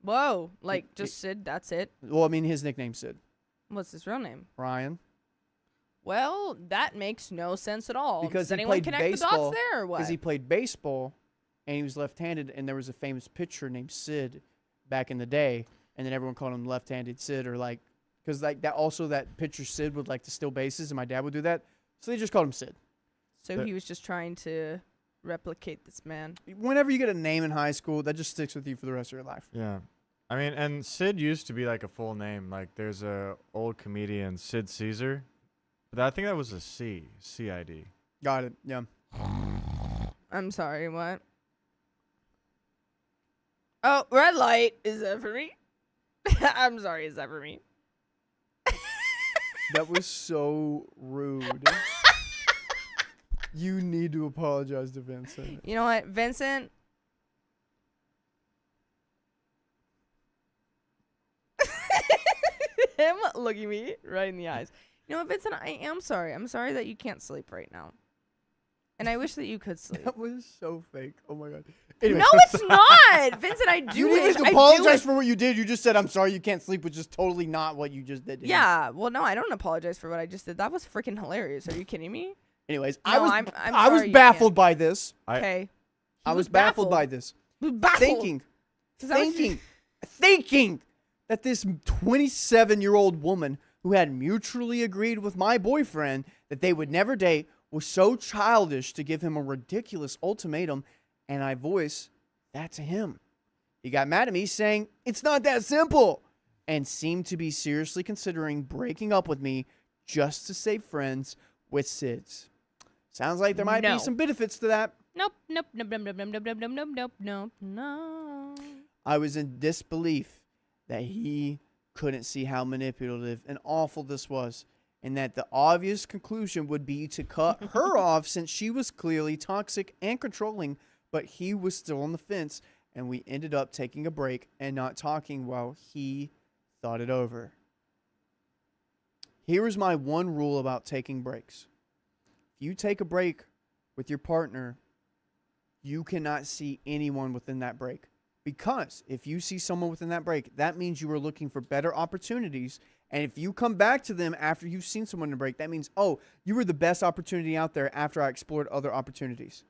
Whoa. Like, just Sid, that's it? Well, I mean, his nickname's Sid. What's his real name? Ryan. Well, that makes no sense at all. Because Does he anyone played connect baseball. the dots there or what? Because he played baseball, and he was left-handed, and there was a famous pitcher named Sid back in the day, and then everyone called him left-handed Sid, or like, because like that also that pitcher Sid would like to steal bases, and my dad would do that, so they just called him Sid. So he was just trying to replicate this man. Whenever you get a name in high school, that just sticks with you for the rest of your life. Yeah. I mean, and Sid used to be like a full name. Like, there's a old comedian, Sid Caesar. But I think that was a C. C-I-D. Got it. Yeah. I'm sorry, what? Oh, red light. Is that for me? I'm sorry, is that for me? That was so rude. You need to apologize to Vincent. You know what, Vincent? Him looking me right in the eyes. You know what, Vincent? I am sorry. I'm sorry that you can't sleep right now. And I wish that you could sleep. That was so fake. Oh my god. Anyway. No, it's not. Vincent, I do You wish. didn't apologize for what you did. You just said, I'm sorry you can't sleep, which is totally not what you just did. Yeah. Well, no, I don't apologize for what I just did. That was freaking hilarious. Are you kidding me? Anyways, No, I I'm was sorry you baffled by this. Okay. I was baffled by this. Baffled. Thinking that this 27-year-old woman who had mutually agreed with my boyfriend that they would never date was so childish to give him a ridiculous ultimatum, and I voiced that to him. He got mad at me saying, it's not that simple, and seemed to be seriously considering breaking up with me just to save friends with SIDS. Sounds like there might be some benefits to that. Nope. No. I was in disbelief that he couldn't see how manipulative and awful this was, and that the obvious conclusion would be to cut her off since she was clearly toxic and controlling, but he was still on the fence, and we ended up taking a break and not talking while he thought it over. Here is my one rule about taking breaks. If you take a break with your partner, you cannot see anyone within that break. Because if you see someone within that break, that means you are looking for better opportunities. And if you come back to them after you've seen someone in a break, that means, oh, you were the best opportunity out there after I explored other opportunities.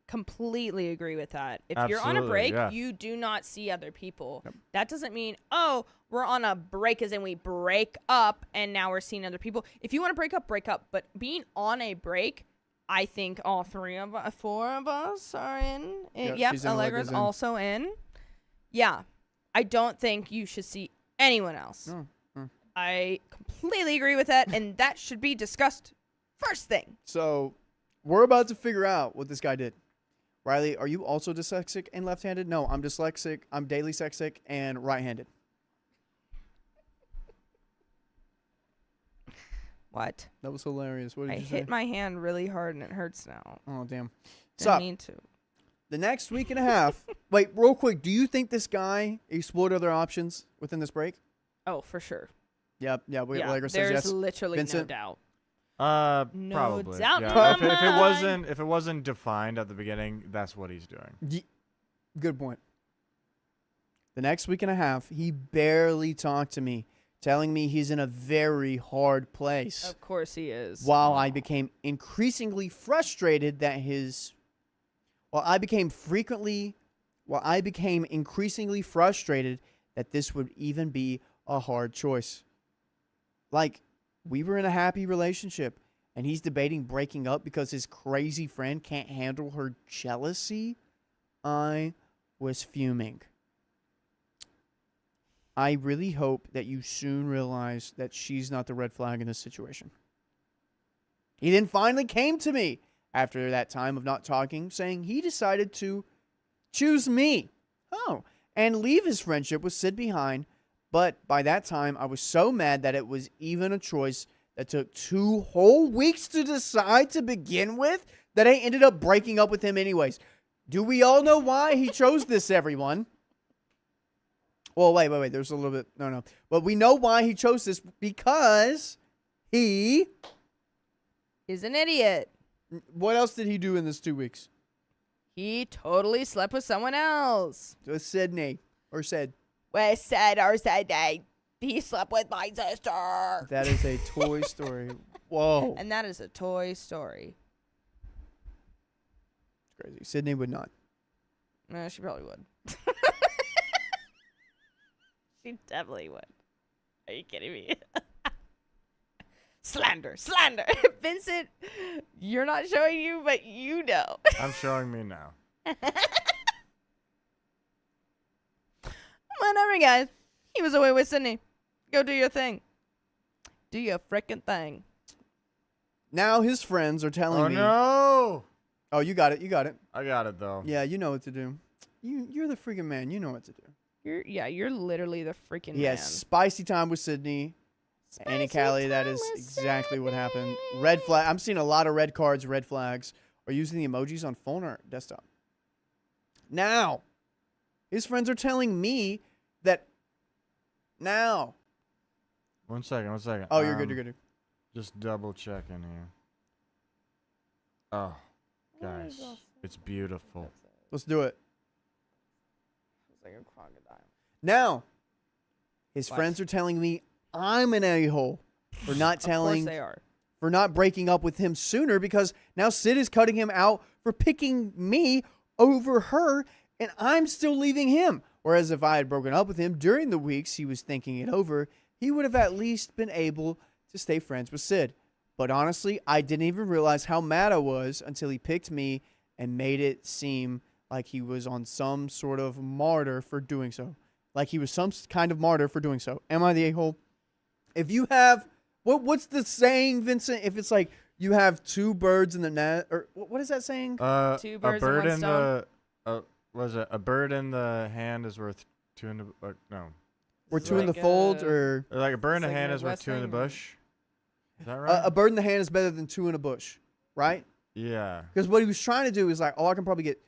Completely agree with that. If you're Absolutely, on a break, yeah. you do not see other people. Yep. That doesn't mean, oh, we're on a break as in we break up and now we're seeing other people. If you want to break up, break up. But being on a break, I think all four of us are in. Yep, Allegra's also in. Yeah. I don't think you should see anyone else. No. I completely agree with that, and that should be discussed first thing. So we're about to figure out what this guy did. Riley, are you also dyslexic and left-handed? No, I'm dyslexic, I'm daily sexic, and right-handed. What? That was hilarious. What did I you say? hit my hand really hard and it hurts now. Oh, damn. Didn't So, mean to. the next week and a half. Wait, real quick. Do you think this guy explored other options within this break? Oh, for sure. Yep. Yeah. Yeah, Allegra says there's yes. literally Vincent? no doubt. No Probably. doubt. in Yeah. my If it wasn't defined at the beginning, that's what he's doing. Good point. The next week and a half, he barely talked to me, telling me he's in a very hard place. Of course he is. While I became increasingly frustrated that increasingly frustrated that this would even be a hard choice. Like, we were in a happy relationship, and he's debating breaking up because his crazy friend can't handle her jealousy. I was fuming. I really hope that you soon realize that she's not the red flag in this situation. He then finally came to me after that time of not talking, saying he decided to choose me. And leave his friendship with Sid behind. But by that time, I was so mad that it was even a choice that took 2 whole weeks to decide to begin with that I ended up breaking up with him anyways. Do we all know why he chose this, everyone? Well, wait. There's a little bit. No. But we know why he chose this, because he is an idiot. What else did he do in this 2 weeks? He totally slept with someone else. With Sydney. Or said. With Sid or Sydney. He slept with my sister. That is a Toy Story. Whoa. And that is a Toy Story. It's crazy. Sydney would not. No, she probably would. She definitely would. Are you kidding me? Slander. Vincent, you're not showing you, but you know. I'm showing me now. Whatever, guys. He was away with Sydney. Go do your thing. Do your frickin' thing. Now his friends are telling me. Oh, no. Oh, you got it. I got it, though. Yeah, you know what to do. You're the freaking man. You know what to do. You're literally the freaking Yes, man. spicy time with Sydney. Annie Callie, that is exactly what happened. Red flag. I'm seeing a lot of red cards, red flags, or using the emojis on phone or desktop. Now, his friends are telling me that now. 1 second. 1 second. Oh, you're good. You're good. Just double checking here. Oh, guys, it's beautiful. Let's do it. It's like a crocodile. Now, his What? friends are telling me I'm an a-hole for not telling, Of course they are. for not breaking up with him sooner because now Sid is cutting him out for picking me over her, and I'm still leaving him. Whereas if I had broken up with him during the weeks he was thinking it over, he would have at least been able to stay friends with Sid. But honestly, I didn't even realize how mad I was until he picked me and made it seem like he was on some sort of martyr for doing so. Like he was some kind of martyr for doing so. Am I the a-hole? If you have, what's the saying, Vincent? If it's like you have two birds in the net, or what is that saying? Two birds a bird and one in stone. was it a bird in the hand is worth two in the no. Or It's two in the like fold, a- or Like a bird in the It's like hand a is worth two in the Western- bush. Is that right? a bird in the hand is better than two in a bush, right? Yeah. Because what he was trying to do is like, oh, I can probably get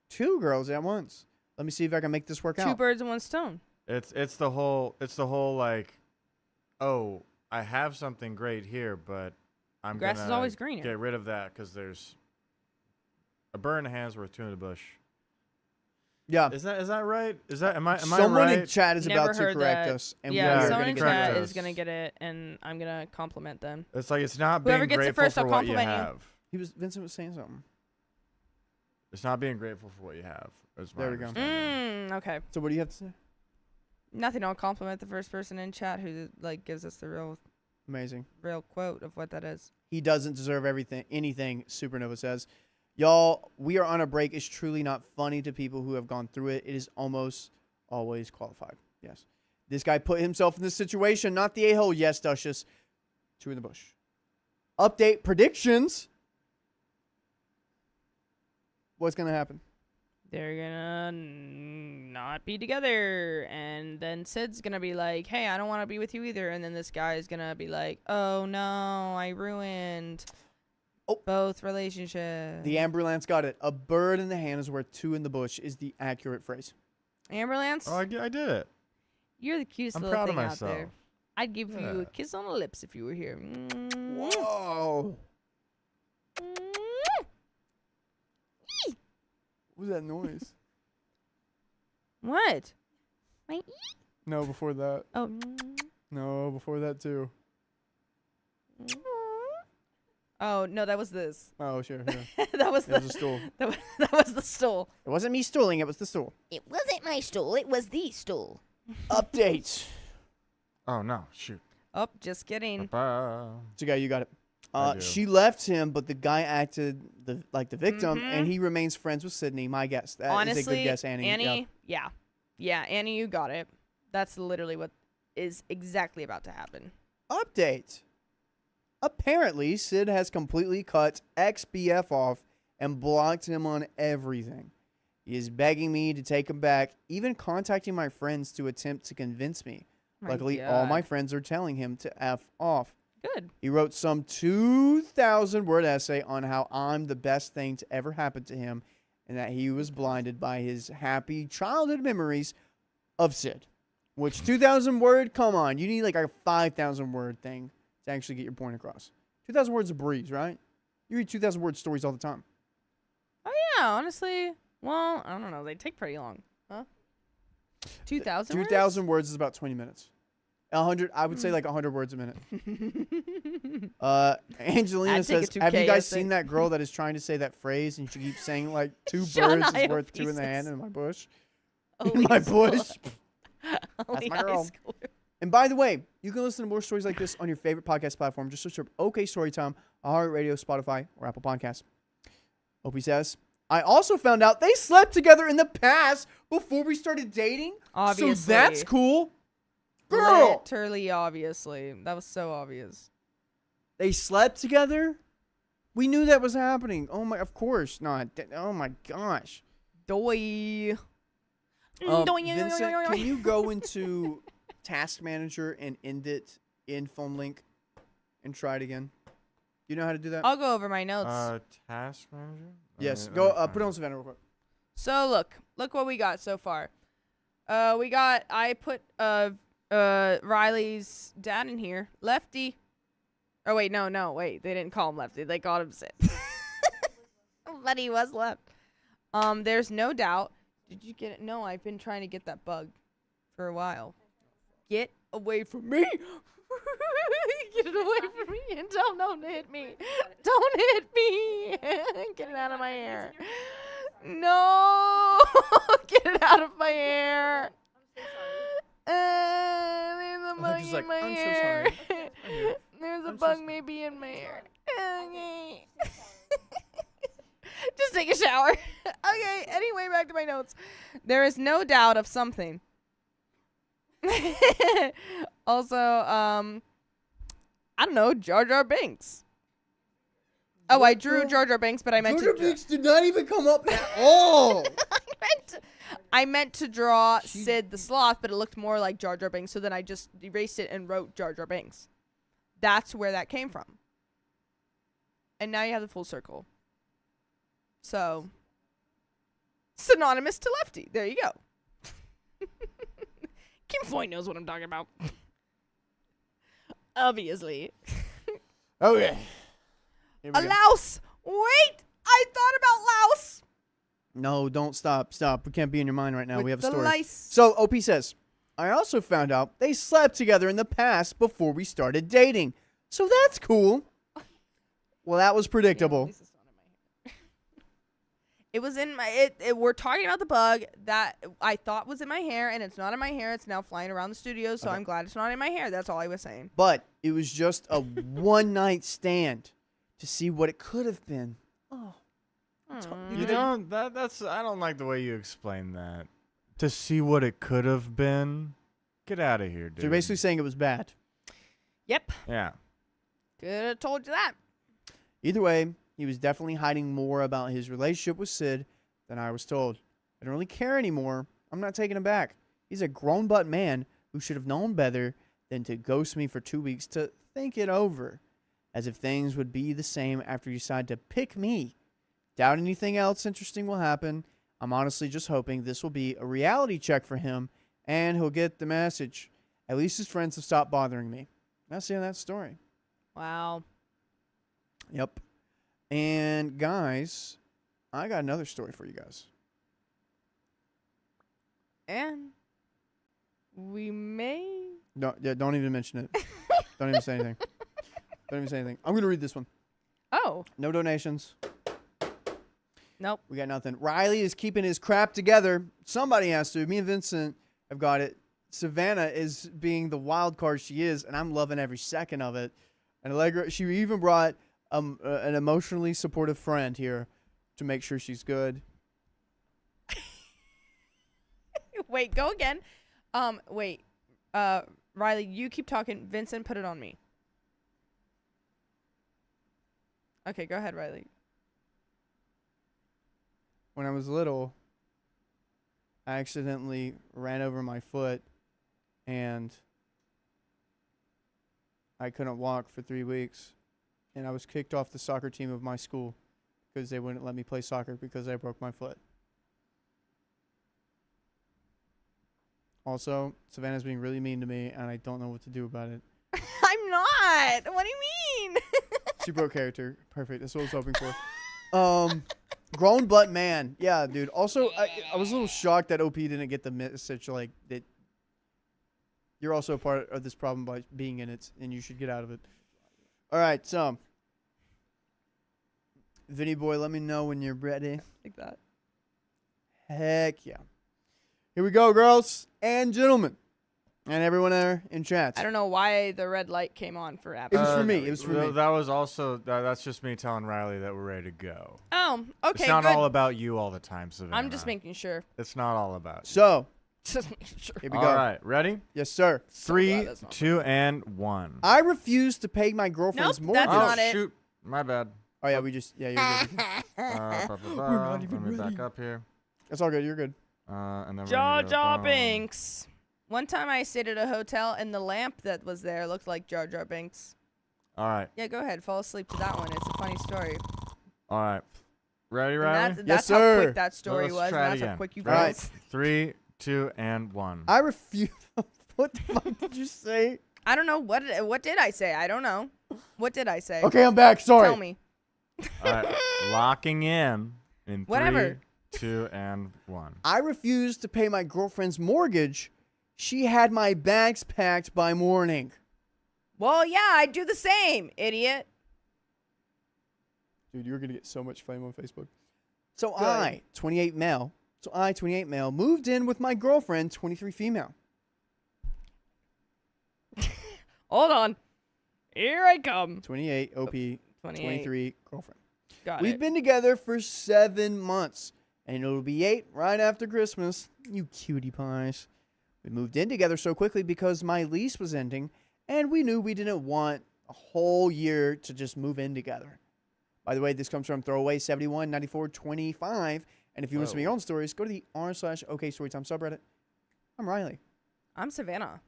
two girls at once. Let me see if I can make this work Two out. birds and one stone. It's the whole like, oh, I have something great here, but I'm Grass is gonna always greener. get rid of that because there's a bird in the hand is worth two in the bush. Yeah. Is that right? Am I Someone right? in chat is Never about to heard correct that. us, and Yeah, we are someone going in to correct chat us. is gonna get it, and I'm gonna compliment them. It's like it's not Whoever being gets it grateful first, for I'll what you compliment you. have. Vincent was saying something. It's not being grateful for what you have. Is my There we go. understanding. Okay. So what do you have to say? Nothing. I'll compliment the first person in chat who like gives us the Amazing. real quote of what that is. He doesn't deserve anything, Supernova says. Y'all, we are on a break is truly not funny to people who have gone through it. It is almost always qualified. Yes. This guy put himself in this situation, not the a-hole. Yes, Duchess. Two in the bush. Update predictions. What's going to happen? They're gonna not be together, and then Sid's gonna be like, "Hey, I don't want to be with you either," and then this guy is gonna be like, "Oh no, I ruined both relationships." The Amberlance got it. A bird in the hand is worth two in the bush is the accurate phrase. Amberlance, Oh, I did it. you're the cutest I'm little proud of thing out there. myself. I'd give you Yeah. a kiss on the lips if you were here. Whoa. What was that noise? What? No, before that. Oh. No, before that too. Oh no, that was this. Oh, sure. Yeah. that was That the was a stool. that was the stool. It wasn't me stooling, it was the stool. It wasn't my stool, it was the stool. Update. Oh no! Shoot. Oh, just kidding. Ba-ba. So, guy, you got it. I do. She left him, but the guy acted like the victim, and he remains friends with Sydney. My guess. That is Honestly, a good guess, Annie. Yeah, Annie, you got it. That's literally what is exactly about to happen. Update. Apparently, Sid has completely cut ex-BF off and blocked him on everything. He is begging me to take him back, even contacting my friends to attempt to convince me. Luckily, all my friends are telling him to F off. Good. He wrote some 2,000-word essay on how I'm the best thing to ever happen to him and that he was blinded by his happy childhood memories of Sid. Which 2,000-word, come on. You need like a 5,000-word thing to actually get your point across. 2,000 words is a breeze, right? You read 2,000-word stories all the time. Oh yeah, honestly. Well, I don't know. They take pretty long. Huh? 2,000 words? 2,000 words is about 20 minutes. 100, I would say like 100 words a minute. Angelina I'd take a says, 2K have you guys essay." seen that girl that is trying to say that phrase and she keeps saying like two Sean birds is Io worth two in the pieces. hand in my bush? Only In my high school- bush. only my high girl. schooler. And by the way, you can listen to more stories like this on your favorite podcast platform. Just search up OK Storytime, iHeartRadio, Spotify, or Apple Podcasts. Opie says, I also found out they slept together in the past before we started dating. Obviously. So that's cool. Girl. Literally, obviously. That was so obvious. They slept together? We knew that was happening. Oh my, of course not. Oh my gosh. Doy. Vincent, can you go into Task Manager and end it in phone link and try it again? You know how to do that? I'll go over my notes. Task manager. Yes. Go. Put it on Savannah real quick. So look what we got so far. I put Riley's dad in here, Lefty. Oh wait, no, wait, they didn't call him Lefty, they called him Sid. But he was left. There's no doubt. Did you get it? No, I've been trying to get that bug for a while. Get away from me! Get it away from me and don't hit me. Don't hit me. Get it out of my hair. No. Get it out of my hair. There's a bug in my hair. There's a bug maybe in my hair. Okay. Just take a shower. Okay, anyway, back to my notes. There is no doubt of something. Also, I don't know, Jar Jar Binks. Oh, I drew Jar Jar Binks, but I meant Jar Jar Binks did not even come up at all. I meant to draw Sid the Sloth, but it looked more like Jar Jar Binks, so then I just erased it and wrote Jar Jar Binks. That's where that came from. And now you have the full circle. So, synonymous to Lefty. There you go. Kim Floyd knows what I'm talking about. Obviously. Okay. A louse. Wait, I thought about louse. No, don't stop. We can't be in your mind right now. With we have a the story. lice. So OP says, I also found out they slept together in the past before we started dating. So that's cool. Well, that was predictable. Yeah, it was in my. We're talking about the bug that I thought was in my hair, and it's not in my hair. It's now flying around the studio, so I'm glad it's not in my hair. That's all I was saying. But it was just a one-night stand to see what it could have been. Oh. You don't. That's. I don't like the way you explain that. To see what it could have been. Get out of here, dude. So you're basically saying it was bad. Yep. Yeah. Could have told you that. Either way, he was definitely hiding more about his relationship with Sid than I was told. I don't really care anymore. I'm not taking him back. He's a grown butt man who should have known better than to ghost me for 2 weeks to think it over. As if things would be the same after you decide to pick me. Doubt anything else interesting will happen. I'm honestly just hoping this will be a reality check for him and he'll get the message. At least his friends have stopped bothering me. That's the end of that story. Wow. Yep. And guys, I got another story for you guys. And we may. No, yeah, don't even mention it. Don't even say anything. Don't even say anything. I'm going to read this one. Oh. No donations. Nope. We got nothing. Riley is keeping his crap together. Somebody has to. Me and Vincent have got it. Savannah is being the wild card she is, and I'm loving every second of it. And Allegra, she even brought an emotionally supportive friend here to make sure she's good. Wait, go again. Wait. Riley, you keep talking. Vincent, put it on me. Okay, go ahead, Riley. When I was little, I accidentally ran over my foot, and I couldn't walk for 3 weeks. And I was kicked off the soccer team of my school because they wouldn't let me play soccer because I broke my foot. Also, Savannah's being really mean to me, and I don't know what to do about it. I'm not. What do you mean? She broke character. Perfect. That's what I was hoping for. Grown butt man. Yeah, dude. Also, I was a little shocked that OP didn't get the message, like, that you're also a part of this problem by being in it, and you should get out of it. All right, so. Vinny boy, let me know when you're ready. Like that. Heck yeah. Here we go, girls and gentlemen. And everyone there in chat. I don't know why the red light came on for Apple. It was for me. It was for me. That was also, that's just me telling Riley that we're ready to go. Oh, okay, It's not good. all about you all the time, Savannah. I'm just making sure. It's not all about you. So. Just making sure. Here we All go. right, ready? Yes, sir. 3, 2, and 1. I refuse to pay my girlfriend's Nope, mortgage. that's not it. Shoot. My bad. Oh, yeah, we just, yeah, you're good. We're not even ready. Let me back up here. That's all good. You're good. And then Jar Jar Binks. One time I stayed at a hotel and the lamp that was there looked like Jar Jar Binks. All right. Yeah, go ahead. Fall asleep to that one. It's a funny story. All right. Ready, And Riley? that's Yes, how sir. quick that story Let's was. try it And that's how again. quick you All right. guys. 3, 2, and 1. I refuse. What the fuck did you say? I don't know. What did I say? I don't know. What did I say? Okay, I'm back. Sorry. Tell me. All right. Locking in Whatever. 3, 2, and 1. I refused to pay my girlfriend's mortgage. She had my bags packed by morning. Well, yeah, I'd do the same, idiot. Dude, you're going to get so much fame on Facebook. So I, 28 male, moved in with my girlfriend, 23 female. Hold on. Here I come. 28 OP, 28. 23 girlfriend. Got We've it. been together for 7 months, and it'll be 8 right after Christmas. You cutie pies. We moved in together so quickly because my lease was ending, and we knew we didn't want a whole year to just move in together. By the way, this comes from Throwaway 719425. And if you want to submit your own stories, go to the r/OK Storytime subreddit. I'm Riley. I'm Savannah.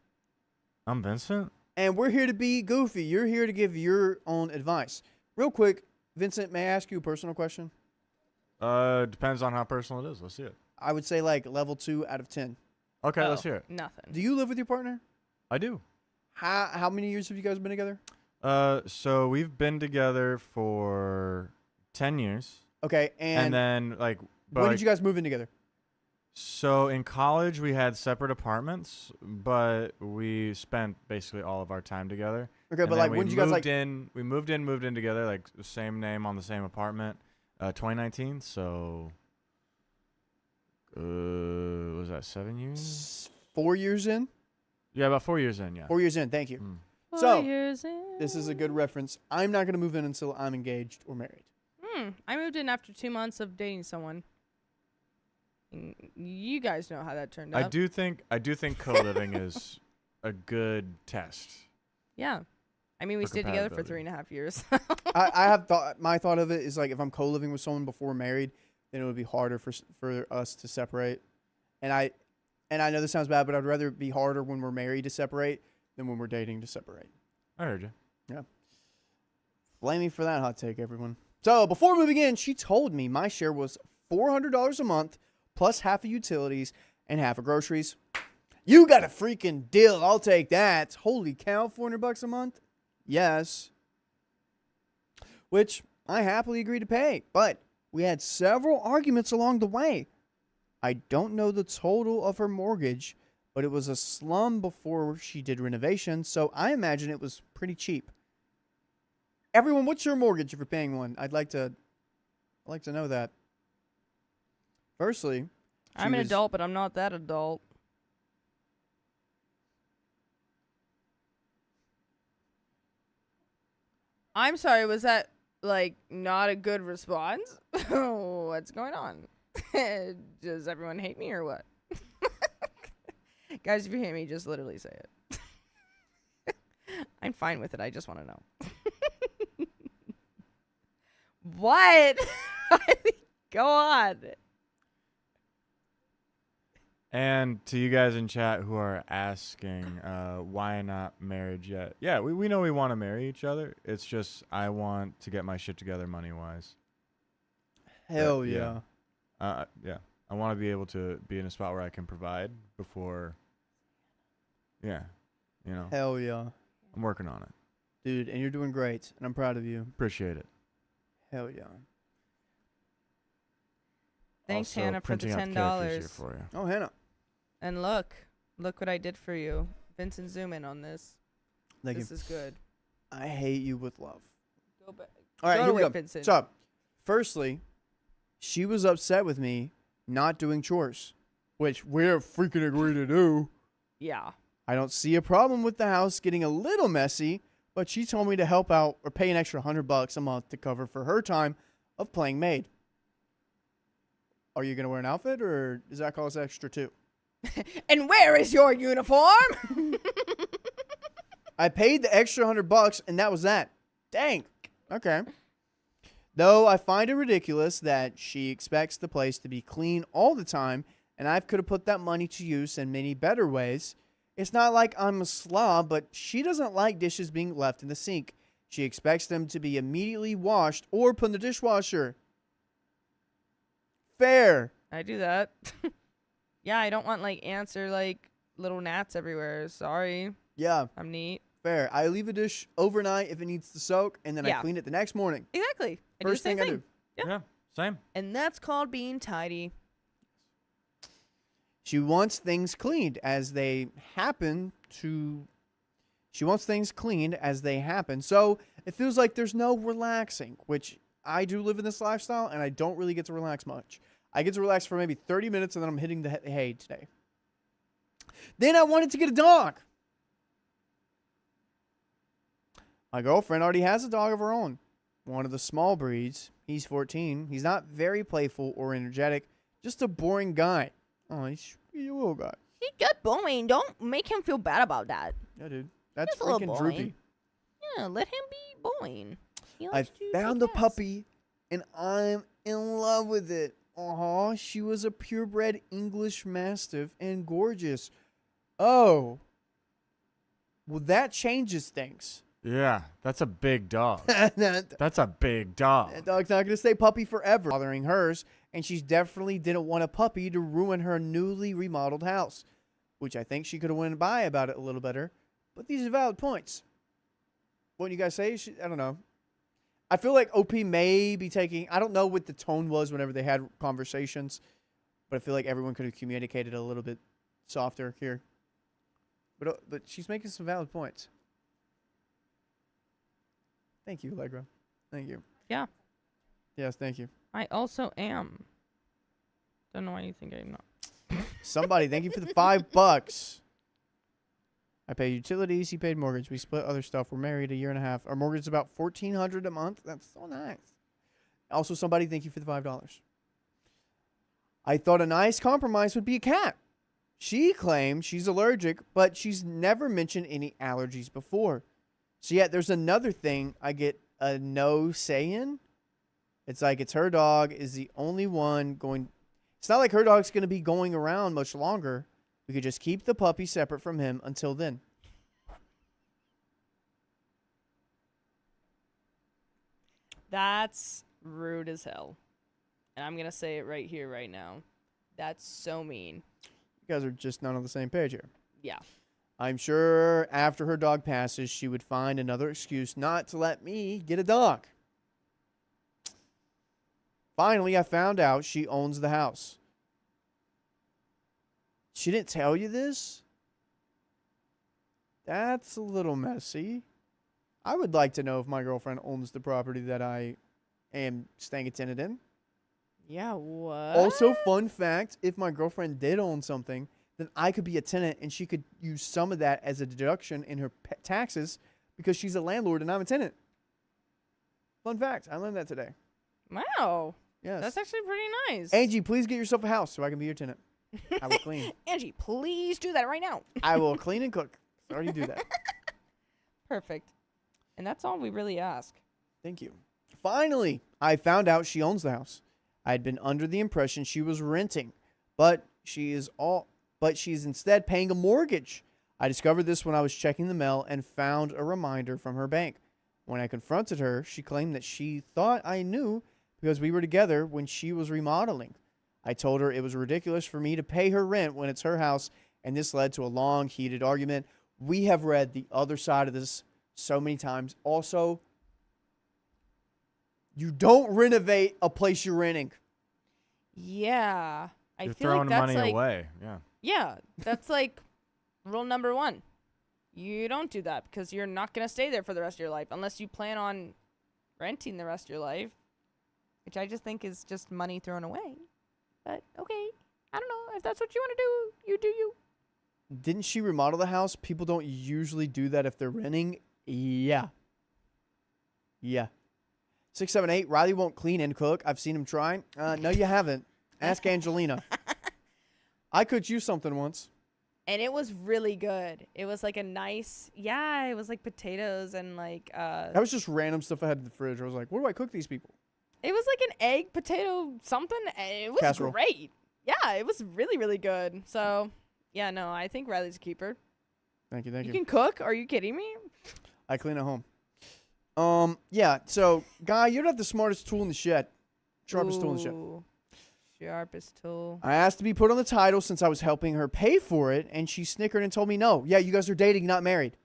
I'm Vincent. And we're here to be goofy. You're here to give your own advice. Real quick, Vincent, may I ask you a personal question? Depends on how personal it is. Let's see it. I would say like level 2 out of 10. Okay, Oh, let's hear it. Nothing. Do you live with your partner? I do. How many years have you guys been together? So we've been together for 10 years. Okay, And then, like, when did you guys move in together? So in college, we had separate apartments, but we spent basically all of our time together. Okay, And but then like we when did you guys moved like? in? We moved in together, like the same name on the same apartment. 2019. So, was that 7 years? 4 years in? Yeah, about 4 years in. Yeah. 4 years in, thank you. Mm. So, 4 years in. this is a good reference. I'm not going to move in until I'm engaged or married. I moved in after 2 months of dating someone. You guys know how that turned out. I do think co-living is a good test. Yeah. I mean, we For stayed together for compatibility. 3.5 years. I have thought, my thought of it is like if I'm co-living with someone before married, then it would be harder for us to separate. And I know this sounds bad, but I'd rather it be harder when we're married to separate than when we're dating to separate. I heard you. Blame me for that hot take, everyone. So before moving in, she told me my share was $400 a month plus half of utilities and half of groceries. You got a freaking deal. I'll take that. Holy cow, $400 a month? Yes. Which I happily agreed to pay, but we had several arguments along the way. I don't know the total of her mortgage, but it was a slum before she did renovations, so I imagine it was pretty cheap. Everyone, what's your mortgage if you're paying one? I'd like to know that. Firstly, I'm an adult, but I'm not that adult. I'm sorry, was that, like, not a good response? What's going on? Does everyone hate me or what? Guys, if you hate me, just literally say it. I'm fine with it. I just want to know. What? Go on. And to you guys in chat who are asking why not marriage yet, yeah, we know we want to marry each other. It's just I want to get my shit together money-wise. hell yeah. yeah. Yeah, I want to be able to be in a spot where I can provide before, yeah, you know, Hell yeah. I'm working on it. Dude, and you're doing great, and I'm proud of you. Appreciate it. Hell yeah. Thanks, Also, Hannah, for the printing out the characters here $10. for you. Oh, Hannah. And look what I did for you. Vincent, zoom in on this. Thank This you. is good. I hate you with love. Go back. All right, Go here we away, go. Vincent. So, firstly, she was upset with me not doing chores, which we're freaking agreed to do. Yeah. I don't see a problem with the house getting a little messy, but she told me to help out or pay an extra $100 a month to cover for her time of playing maid. Are you going to wear an outfit, or does that cost extra too? And where is your uniform? I paid the extra $100, and that was that. Dang. Okay. Though I find it ridiculous that she expects the place to be clean all the time and I could have put that money to use in many better ways. It's not like I'm a slob, but she doesn't like dishes being left in the sink. She expects them to be immediately washed or put in the dishwasher. Fair. I do that. Yeah, I don't want like ants or like little gnats everywhere. Sorry. Yeah. I'm neat. Fair. I leave a dish overnight if it needs to soak, and then I clean it the next morning. Exactly. First thing I do. Yeah, same. And that's called being tidy. She wants things cleaned as they happen to... She wants things cleaned as they happen. So it feels like there's no relaxing, which I do live in this lifestyle, and I don't really get to relax much. I get to relax for maybe 30 minutes, and then I'm hitting the hay today. Then I wanted to get a dog. My girlfriend already has a dog of her own. One of the small breeds. He's 14. He's not very playful or energetic. Just a boring guy. Oh, he's a little guy. He got boring. Don't make him feel bad about that. Yeah, dude. That's Just a little freaking boring. droopy. Yeah, let him be boring. He I likes to found say a yes. puppy, and I'm in love with it. Aw, she was a purebred English Mastiff and gorgeous. Oh. Well, that changes things. Yeah, that's a big dog. That That's a big dog. dog's not going to stay puppy forever. Bothering hers, and she definitely didn't want a puppy to ruin her newly remodeled house, which I think she could have went by about it a little better. But these are valid points. What do you guys say? I don't know. I feel like OP may be taking... I don't know what the tone was whenever they had conversations, but I feel like everyone could have communicated a little bit softer here. But she's making some valid points. Thank you, Allegra. Thank you. Yeah. Yes, thank you. I also am. Don't know why you think I'm not. Somebody, thank you for the $5. I pay utilities. He paid mortgage. We split other stuff. We're married a year and a half. Our mortgage is about $1,400 a month. That's so nice. Also, somebody, thank you for the $5. I thought a nice compromise would be a cat. She claims she's allergic, but she's never mentioned any allergies before. So yet there's another thing I get a no say in. It's like it's her dog is the only one going. It's not like her dog's going to be going around much longer. We could just keep the puppy separate from him until then. That's rude as hell. And I'm going to say it right here, right now. That's so mean. You guys are just not on the same page here. Yeah. I'm sure after her dog passes, she would find another excuse not to let me get a dog. Finally, I found out she owns the house. She didn't tell you this? That's a little messy. I would like to know if my girlfriend owns the property that I am staying a tenant in. Yeah, what? Also, fun fact, if my girlfriend did own something, then I could be a tenant and she could use some of that as a deduction in her taxes because she's a landlord and I'm a tenant. Fun fact. I learned that today. Wow. Yes. That's actually pretty nice. Angie, please get yourself a house so I can be your tenant. I will clean. Angie, please do that right now. I will clean and cook. I already do that. Perfect. And that's all we really ask. Thank you. Finally, I found out she owns the house. I had been under the impression she was renting, but she's instead paying a mortgage. I discovered this when I was checking the mail and found a reminder from her bank. When I confronted her, she claimed that she thought I knew because we were together when she was remodeling. I told her it was ridiculous for me to pay her rent when it's her house, and this led to a long, heated argument. We have read the other side of this so many times. Also, you don't renovate a place you're renting. Yeah. I You're feel throwing like that's money like, away. Yeah. Yeah, that's like rule number 1. You don't do that because you're not going to stay there for the rest of your life unless you plan on renting the rest of your life, which I just think is just money thrown away. But okay, I don't know. If that's what you want to do, you do you. Didn't she remodel the house? People don't usually do that if they're renting. Yeah. 678, Riley won't clean and cook. I've seen him try. No, you haven't. Ask Angelina. I cooked you something once. And it was really good. It was like a nice, it was like potatoes and like That was just random stuff I had in the fridge. I was like, what do I cook these people? it was like an egg potato something, and it was Casserole. great. Yeah, it was really, really good. So, yeah, no, I think Riley's a keeper. Thank you. You can cook? Are you kidding me? I clean at home. Yeah, so, Guy, you don't have the smartest tool in the shed. Sharpest tool in the shed. Sharpest tool. I asked to be put on the title since I was helping her pay for it, and she snickered and told me no. Yeah, you guys are dating, not married.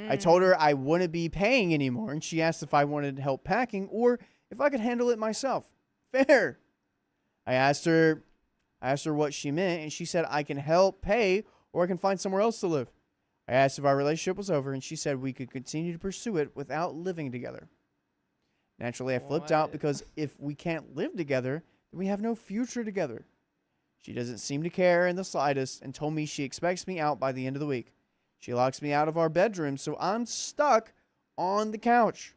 I told her I wouldn't be paying anymore, and she asked if I wanted help packing or if I could handle it myself. Fair. I asked her what she meant, and she said I can help pay or I can find somewhere else to live. I asked if our relationship was over, and she said we could continue to pursue it without living together. Naturally, I flipped out because if we can't live together, then we have no future together. She doesn't seem to care in the slightest and told me she expects me out by the end of the week. She locks me out of our bedroom, so I'm stuck on the couch.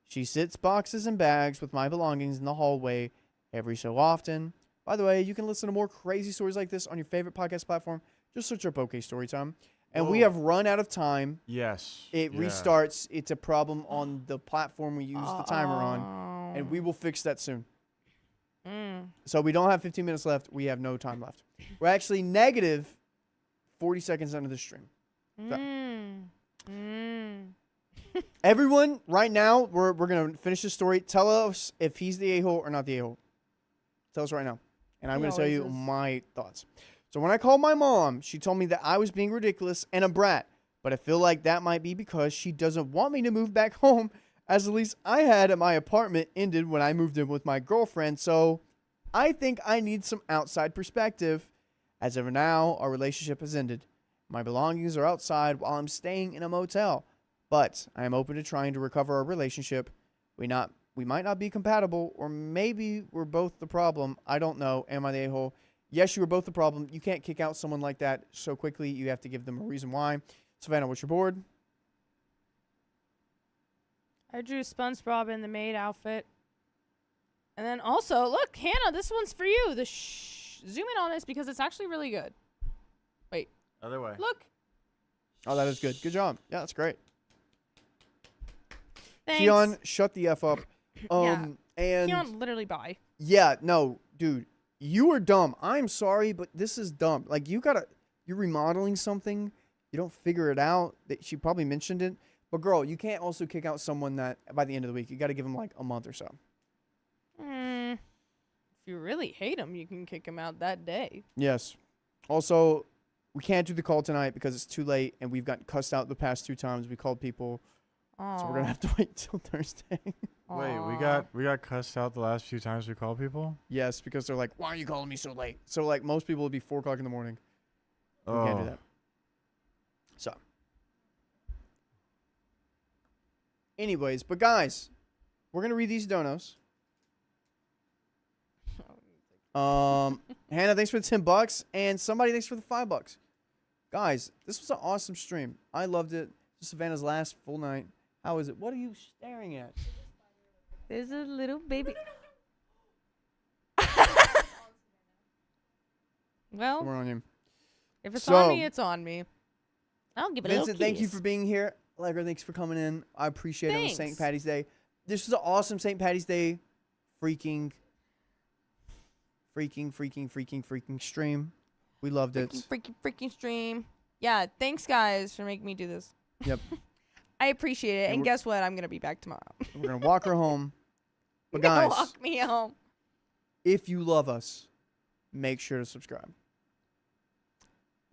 She sits boxes and bags with my belongings in the hallway every so often. By the way, you can listen to more crazy stories like this on your favorite podcast platform. Just search up OK Storytime. And we have run out of time. Yes. It restarts. It's a problem on the platform we use the timer on. And we will fix that soon. So we don't have 15 minutes left. We have no time left. We're actually negative 40 seconds into the stream. So. Everyone, right now, we're going to finish the story. Tell us if he's the a-hole or not the a-hole. Tell us right now. And I'm going to tell you my thoughts. So when I called my mom, she told me that I was being ridiculous and a brat. But I feel like that might be because she doesn't want me to move back home, as the lease I had at my apartment ended when I moved in with my girlfriend. So I think I need some outside perspective. As of now, our relationship has ended. My belongings are outside while I'm staying in a motel. But I am open to trying to recover our relationship. We might not be compatible, or maybe we're both the problem. I don't know. Am I the a-hole? Yes, you are both the problem. You can't kick out someone like that so quickly. You have to give them a reason why. Savannah, what's your board? I drew SpongeBob in the maid outfit. And then also, look, Hannah, this one's for you. Zoom in on this because it's actually really good. Wait. Other way. Look. Oh, that is good. Good job. Yeah, that's great. Thanks. Keon, shut the F up. And Keon, literally bye. Yeah, no, dude. You are dumb. I'm sorry, but this is dumb. Like, you're remodeling something. You don't figure it out. That she probably mentioned it. But, girl, you can't also kick out someone that by the end of the week. You got to give them, like, a month or so. If you really hate him, you can kick him out that day. Yes. Also, we can't do the call tonight because it's too late, and we've gotten cussed out the past 2 times. We called people. Aww. So we're going to have to wait till Thursday. Wait, we got cussed out the last few times we called people? Yes, because they're like, why are you calling me so late? So, like, most people would be 4 o'clock in the morning. We can't do that. So. Anyways, but guys, we're going to read these donos. Hannah, thanks for the $10. And somebody, thanks for the $5. Guys, this was an awesome stream. I loved it. This is Savannah's last full night. How is it? What are you staring at? There's a little baby. Well, We're on you. if it's on me, it's on me. I'll give it a Vincent, little thank you kiss. for being here. Allegra, thanks for coming in. I appreciate it on Thanks. St. Patty's Day. This was an awesome St. Patty's Day freaking stream. We loved it. Freaking stream. Yeah, thanks guys for making me do this. Yep. I appreciate it. And And guess what? I'm gonna be back tomorrow. We're going to walk her home. But You're gonna guys, walk me home. if you love us, make sure to subscribe.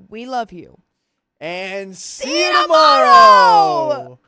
We love you. And see you tomorrow!